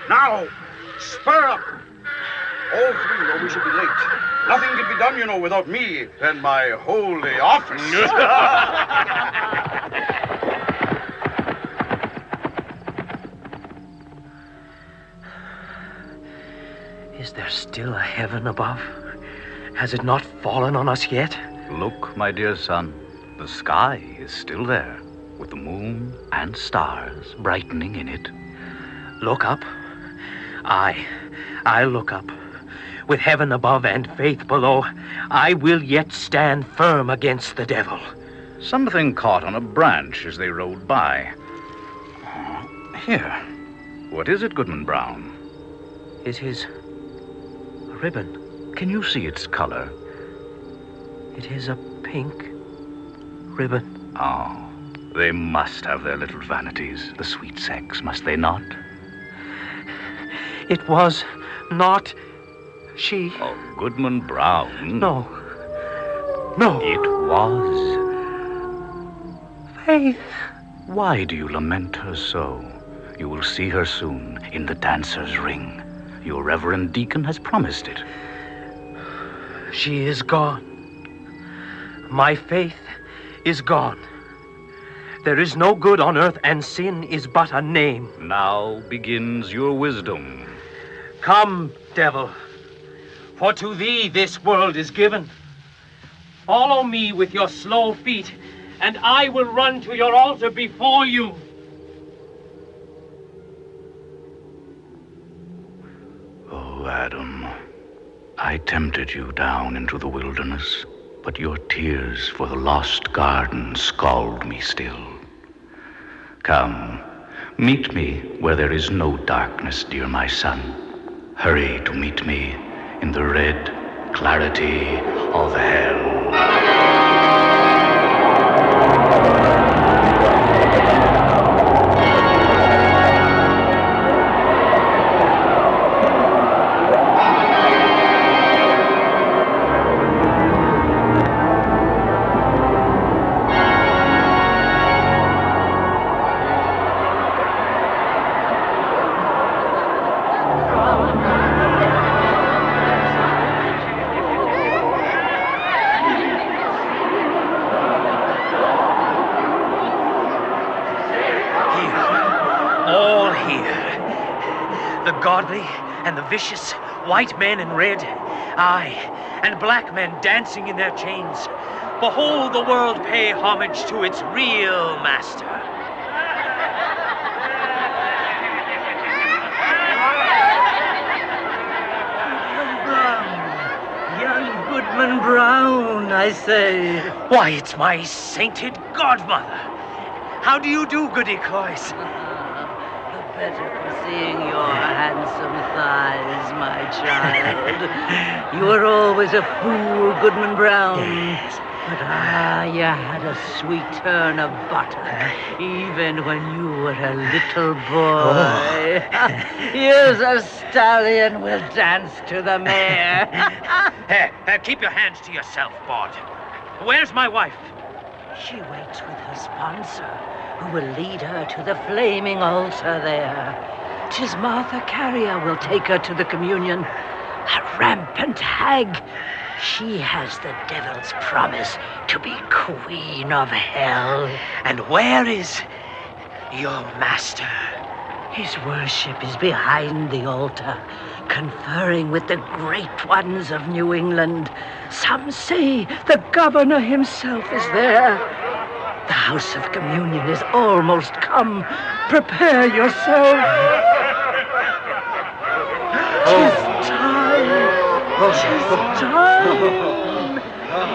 Now, spur up. All three know we should be late. Nothing can be done, without me and my holy office. Is there still a heaven above? Has it not fallen on us yet? Look, my dear son. The sky is still there, with the moon and stars brightening in it. Look up? I look up. With heaven above and faith below, I will yet stand firm against the devil. Something caught on a branch as they rode by. Here. What is it, Goodman Brown? It is a ribbon. Can you see its color? It is a pink ribbon. Oh, they must have their little vanities, the sweet sex, must they not? It was not she. Oh, Goodman Brown. No. It was. Faith. Why do you lament her so? You will see her soon in the dancer's ring. Your reverend deacon has promised it. She is gone. My faith is gone. There is no good on earth, and sin is but a name. Now begins your wisdom. Come, devil, for to thee this world is given. Follow me with your slow feet, and I will run to your altar before you. Oh, Adam, I tempted you down into the wilderness, but your tears for the lost garden scald me still. Come, meet me where there is no darkness, dear my son. Hurry to meet me in the red clarity of hell. Godly and the vicious, white men in red, aye, and black men dancing in their chains. Behold the world pay homage to its real master. Young Goodman Brown, I say. Why, it's my sainted godmother. How do you do, Goody Cloyce? Better for seeing your handsome thighs, my child. You were always a fool, Goodman Brown. Yes. But you had a sweet turn of butter, even when you were a little boy. Here's a stallion will dance to the mare. Keep your hands to yourself, Bud. Where's my wife? She waits with her sponsor, who will lead her to the flaming altar there. 'Tis Martha Carrier will take her to the communion. A rampant hag. She has the devil's promise to be queen of hell. And where is your master? His worship is behind the altar, conferring with the great ones of New England. Some say the governor himself is there. The house of communion is almost come. Prepare yourself. 'Tis time. 'Tis time.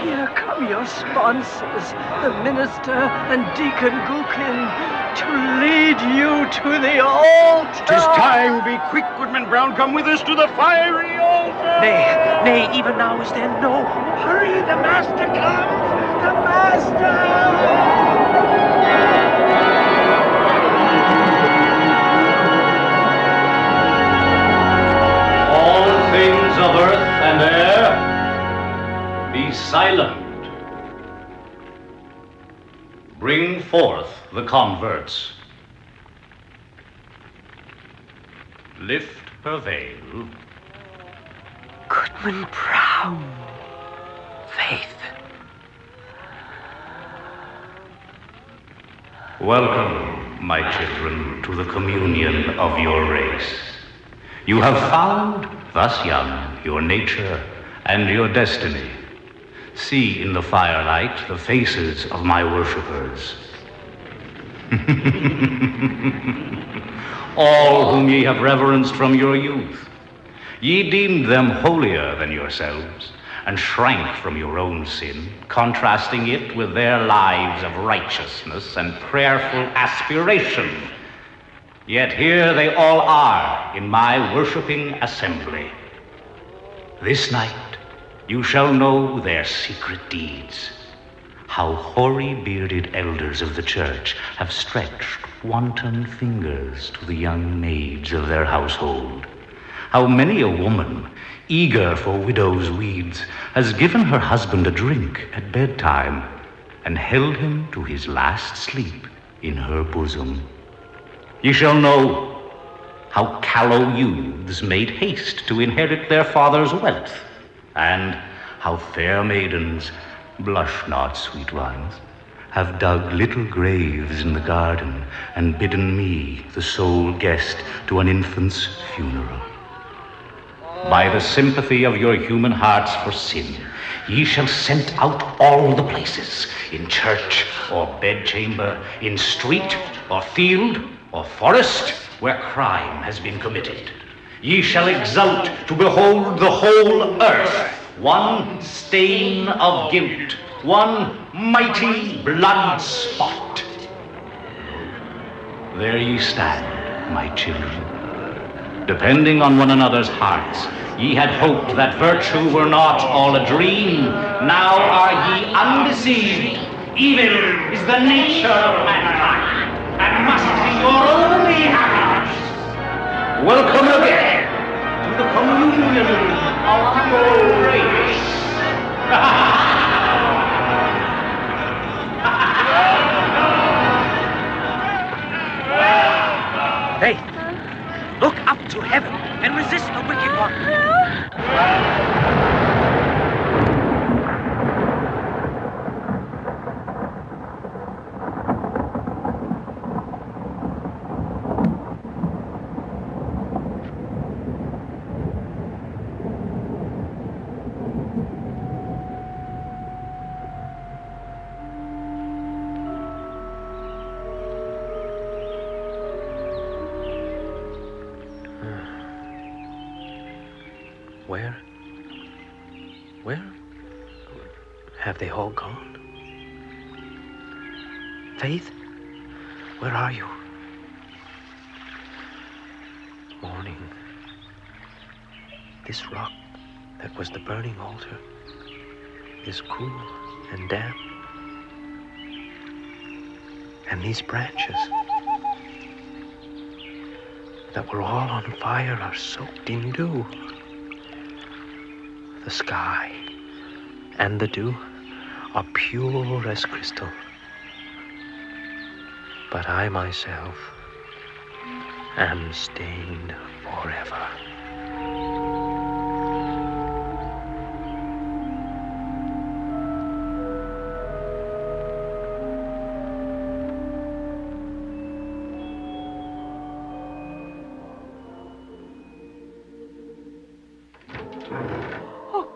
Here come your sponsors, the minister and Deacon Gookin, to lead you to the altar. 'Tis time. Be quick, Goodman Brown. Come with us to the fiery altar. Nay, even now is there no hope. Hurry, the master comes. All things of earth and air, be silent. Bring forth the converts. Lift her veil. Goodman Brown. Faith. Welcome, my children, to the communion of your race. You have found, thus young, your nature and your destiny. See in the firelight the faces of my worshippers. All whom ye have reverenced from your youth. Ye deemed them holier than yourselves, and shrank from your own sin, contrasting it with their lives of righteousness and prayerful aspiration. Yet here they all are in my worshipping assembly. This night you shall know their secret deeds, how hoary-bearded elders of the church have stretched wanton fingers to the young maids of their household, how many a woman, eager for widow's weeds, has given her husband a drink at bedtime and held him to his last sleep in her bosom. Ye shall know how callow youths made haste to inherit their father's wealth, and how fair maidens, blush not, sweet ones, have dug little graves in the garden and bidden me, the sole guest, to an infant's funeral. By the sympathy of your human hearts for sin, ye shall scent out all the places, in church or bedchamber, in street or field or forest, where crime has been committed. Ye shall exult to behold the whole earth, one stain of guilt, one mighty blood spot. There ye stand, my children. Depending on one another's hearts, ye had hoped that virtue were not all a dream. Now are ye undeceived. Evil is the nature of mankind, and must be your only happiness. Welcome again to the communion of your race. Faith, look up to heaven and resist the wicked one. Where have they all gone? Faith, where are you? Morning. This rock that was the burning altar is cool and damp. And these branches that were all on fire are soaked in dew. The sky and the dew are pure as crystal. But I myself am stained forever.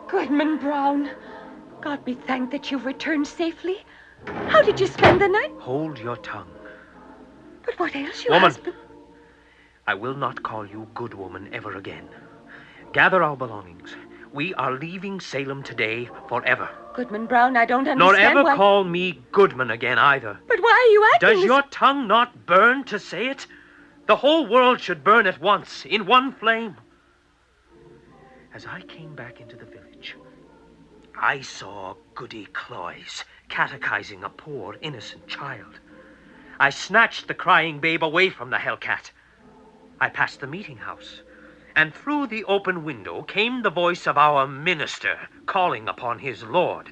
Goodman Brown, God be thanked that you've returned safely. How did you spend the night? Hold your tongue. But what ails you, Woman, husband? I will not call you good woman ever again. Gather our belongings. We are leaving Salem today forever. Goodman Brown, I don't understand Nor ever why... call me Goodman again either. But why are you acting Does your tongue not burn to say it? The whole world should burn at once, in one flame. As I came back into the village, I saw Goody Cloyes catechizing a poor, innocent child. I snatched the crying babe away from the hellcat. I passed the meeting house, and through the open window came the voice of our minister calling upon his Lord.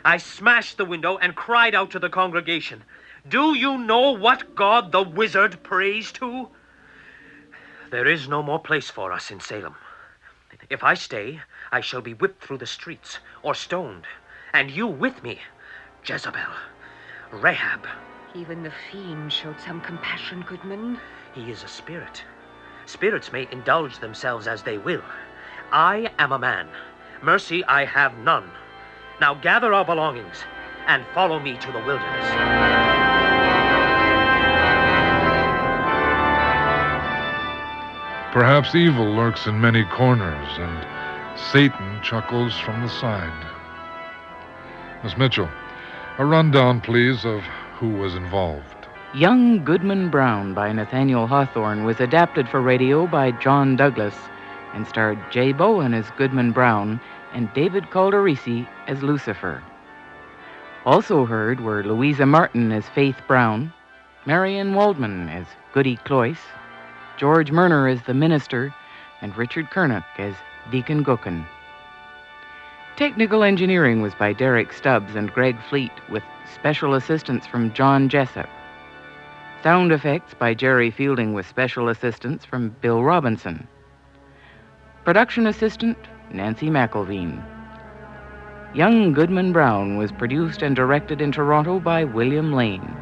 I smashed the window and cried out to the congregation, "Do you know what God the wizard prays to? There is no more place for us in Salem. If I stay, I shall be whipped through the streets or stoned, and you with me, Jezebel, Rahab." Even the fiend showed some compassion, Goodman. He is a spirit. Spirits may indulge themselves as they will. I am a man. Mercy I have none. Now gather our belongings and follow me to the wilderness. Perhaps evil lurks in many corners, and Satan chuckles from the side. Miss Mitchell, a rundown, please, of who was involved. Young Goodman Brown by Nathaniel Hawthorne was adapted for radio by John Douglas and starred Jay Bowen as Goodman Brown and David Calderisi as Lucifer. Also heard were Louisa Martin as Faith Brown, Marion Waldman as Goody Cloyce, George Murner as the minister, and Richard Kernock as Deacon Gookin. Technical engineering was by Derek Stubbs and Greg Fleet, with special assistance from John Jessup. Sound effects by Jerry Fielding, with special assistance from Bill Robinson. Production assistant, Nancy McElveen. Young Goodman Brown was produced and directed in Toronto by William Lane.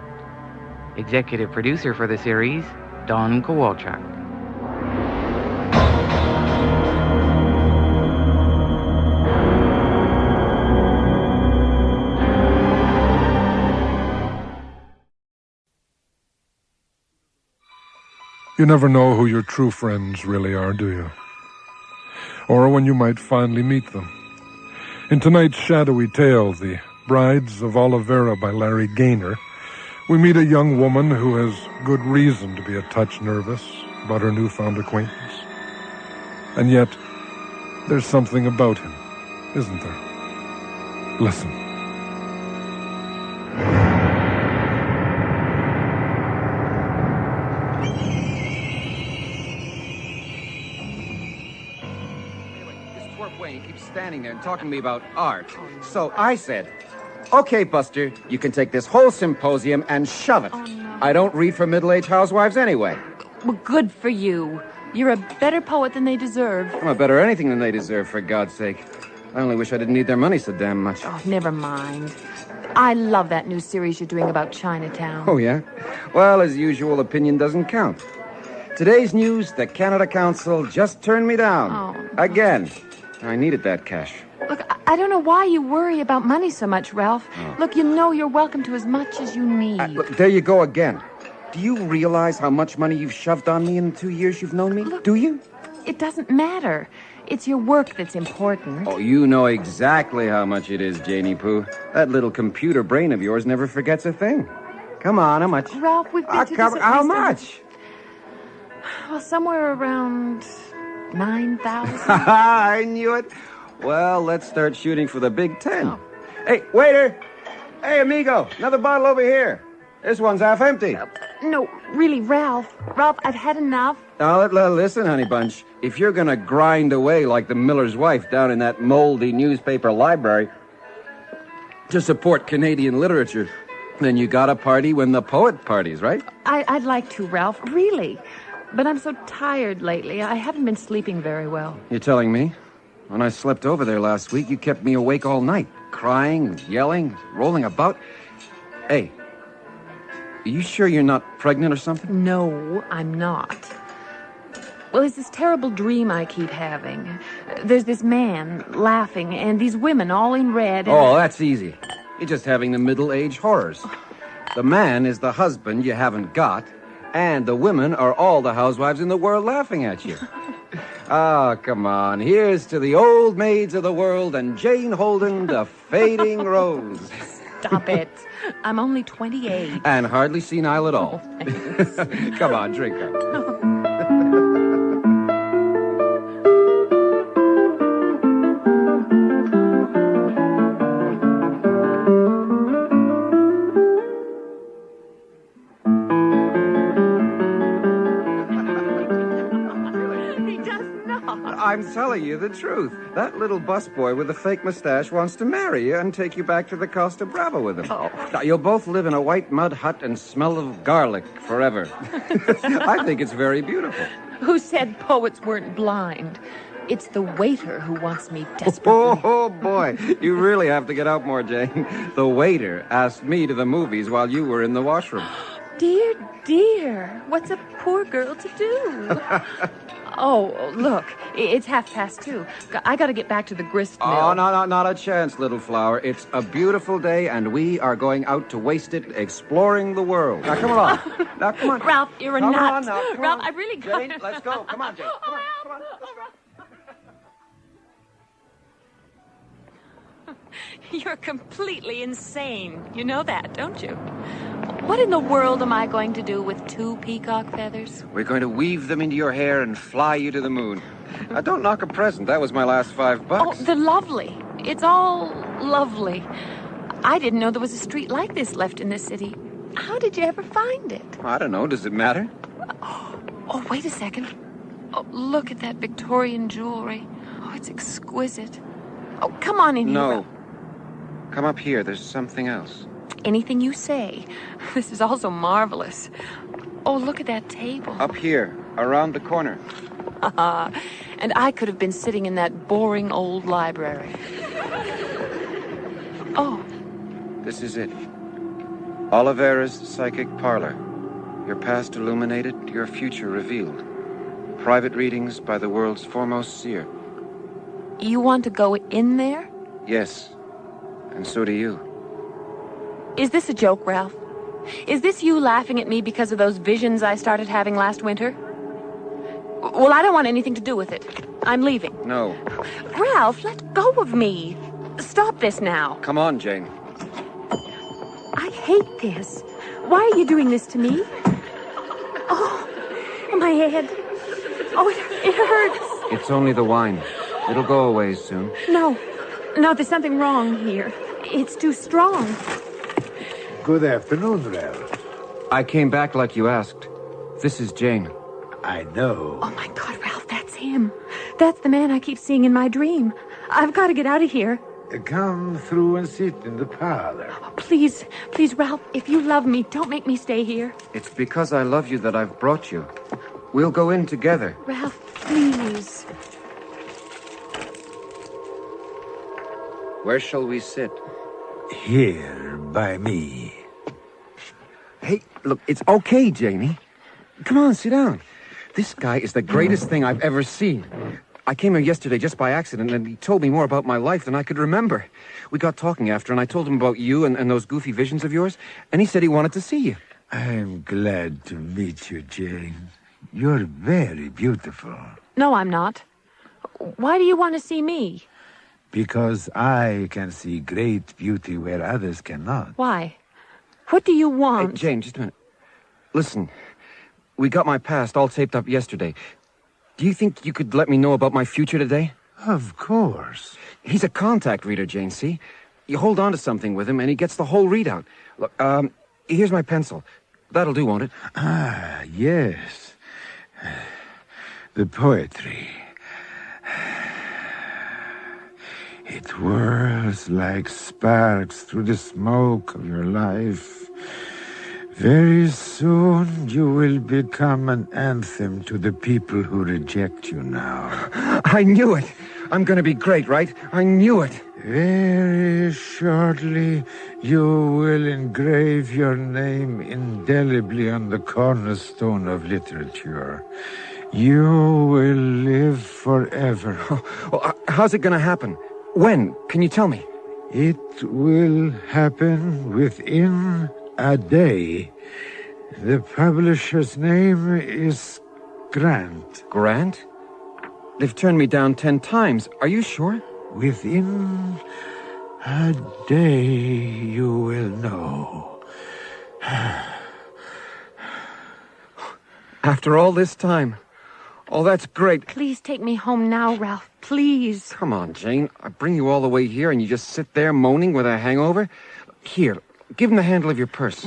Executive producer for the series, Don Kowalchuk. You never know who your true friends really are, do you? Or when you might finally meet them. In tonight's shadowy tale, The Brides of Olivera by Larry Gaynor, we meet a young woman who has good reason to be a touch nervous about her newfound acquaintance. And yet, there's something about him, isn't there? Listen. Standing there and talking to me about art. So I said, "Okay, Buster, you can take this whole symposium and shove it. I don't read for middle-aged housewives anyway." Well, good for you. You're a better poet than they deserve. I'm a better anything than they deserve, for God's sake. I only wish I didn't need their money so damn much. Oh, never mind. I love that new series you're doing about Chinatown. Oh, yeah? Well, as usual, opinion doesn't count. Today's news, the Canada Council just turned me down. Oh. Again. I needed that cash. Look, I don't know why you worry about money so much, Ralph. Oh. Look, you know you're welcome to as much as you need. Look, there you go again. Do you realize how much money you've shoved on me in the 2 years you've known me? Look, do you? It doesn't matter. It's your work that's important. Oh, you know exactly how much it is, Janie Pooh. That little computer brain of yours never forgets a thing. Come on, how much? Ralph, we've been to this at How least much? Well, somewhere around 9,000. I knew it. Well, let's start shooting for the Big Ten. Oh. Hey, waiter! Hey, amigo, another bottle over here. This one's half empty. No, really, Ralph. Ralph, I've had enough. Now, listen, honey bunch. If you're gonna grind away like the miller's wife down in that moldy newspaper library to support Canadian literature, then you gotta party when the poet parties, right? I'd like to, Ralph, really. But I'm so tired lately. I haven't been sleeping very well. You're telling me? When I slept over there last week, you kept me awake all night, crying, yelling, rolling about. Hey, are you sure you're not pregnant or something? No, I'm not. Well, it's this terrible dream I keep having. There's this man laughing, and these women all in red. Oh, that's easy. You're just having the middle-age horrors. The man is the husband you haven't got, and the women are all the housewives in the world laughing at you. Oh, come on. Here's to the old maids of the world and Jane Holden, the fading rose. Stop it. I'm only 28. And hardly senile at all. Oh, come on, drink up. I'm telling you the truth. That little busboy with the fake mustache wants to marry you and take you back to the Costa Brava with him. Oh. Now, you'll both live in a white mud hut and smell of garlic forever. I think it's very beautiful. Who said poets weren't blind? It's the waiter who wants me desperately. Oh, boy. You really have to get out more, Jane. The waiter asked me to the movies while you were in the washroom. Dear, dear, what's a poor girl to do? Oh, look, it's 2:30. I gotta get back to the grist mill. Oh, no, not a chance, little flower. It's a beautiful day, and we are going out to waste it exploring the world. Now, come along. Now, come on. Ralph, you're a Come nut. on now, come Ralph, on. I really got Jane, let's go. Come on, Jane. Come on, come on. You're completely insane. You know that, don't you? What in the world am I going to do with 2 peacock feathers? We're going to weave them into your hair and fly you to the moon. Don't knock a present. That was my last $5. Oh, they're lovely. It's all lovely. I didn't know there was a street like this left in this city. How did you ever find it? I don't know. Does it matter? Oh, wait a second. Oh, look at that Victorian jewelry. Oh, it's exquisite. Oh, come on in here. No. Come up here. There's something else. Anything you say. This is also marvelous. Oh, look at that table. Up here, around the corner. And I could have been sitting in that boring old library. Oh. This is it. Oliveira's Psychic Parlor. Your past illuminated, your future revealed. Private readings by the world's foremost seer. You want to go in there? Yes. And so do you. Is this a joke, Ralph? Is this you laughing at me because of those visions I started having last winter? Well, I don't want anything to do with it. I'm leaving. No. Ralph, let go of me. Stop this now. Come on, Jane. I hate this. Why are you doing this to me? Oh, my head. Oh, it hurts. It's only the wine. It'll go away soon. No, there's something wrong here. It's too strong. Good afternoon, Ralph. I came back like you asked. This is Jane. I know. Oh, my God, Ralph, that's him. That's the man I keep seeing in my dream. I've got to get out of here. Come through and sit in the parlor. Oh, please, Ralph, if you love me, don't make me stay here. It's because I love you that I've brought you. We'll go in together. Ralph, please. Where shall we sit? Here, by me. Hey, look, it's okay, Janie. Come on, sit down. This guy is the greatest thing I've ever seen. I came here yesterday just by accident, and he told me more about my life than I could remember. We got talking after, and I told him about you and those goofy visions of yours, and he said he wanted to see you. I'm glad to meet you, Jane. You're very beautiful. No, I'm not. Why do you want to see me? Because I can see great beauty where others cannot. Why? What do you want? Hey, Jane, just a minute. Listen, we got my past all taped up yesterday. Do you think you could let me know about my future today? Of course. He's a contact reader, Jane, see? You hold on to something with him, and he gets the whole readout. Look, here's my pencil. That'll do, won't it? Ah, yes. The poetry. It whirls like sparks through the smoke of your life. Very soon you will become an anthem to the people who reject you now. I knew it. I'm going to be great, right? I knew it. Very shortly you will engrave your name indelibly on the cornerstone of literature. You will live forever. Well, how's it going to happen? When? Can you tell me? It will happen within a day. The publisher's name is Grant. Grant? They've turned me down 10 times. Are you sure? Within a day you will know. After all this time. Oh, that's great. Please take me home now, Ralph. Please. Come on, Jane. I bring you all the way here and you just sit there moaning with a hangover? Here, give him the handle of your purse.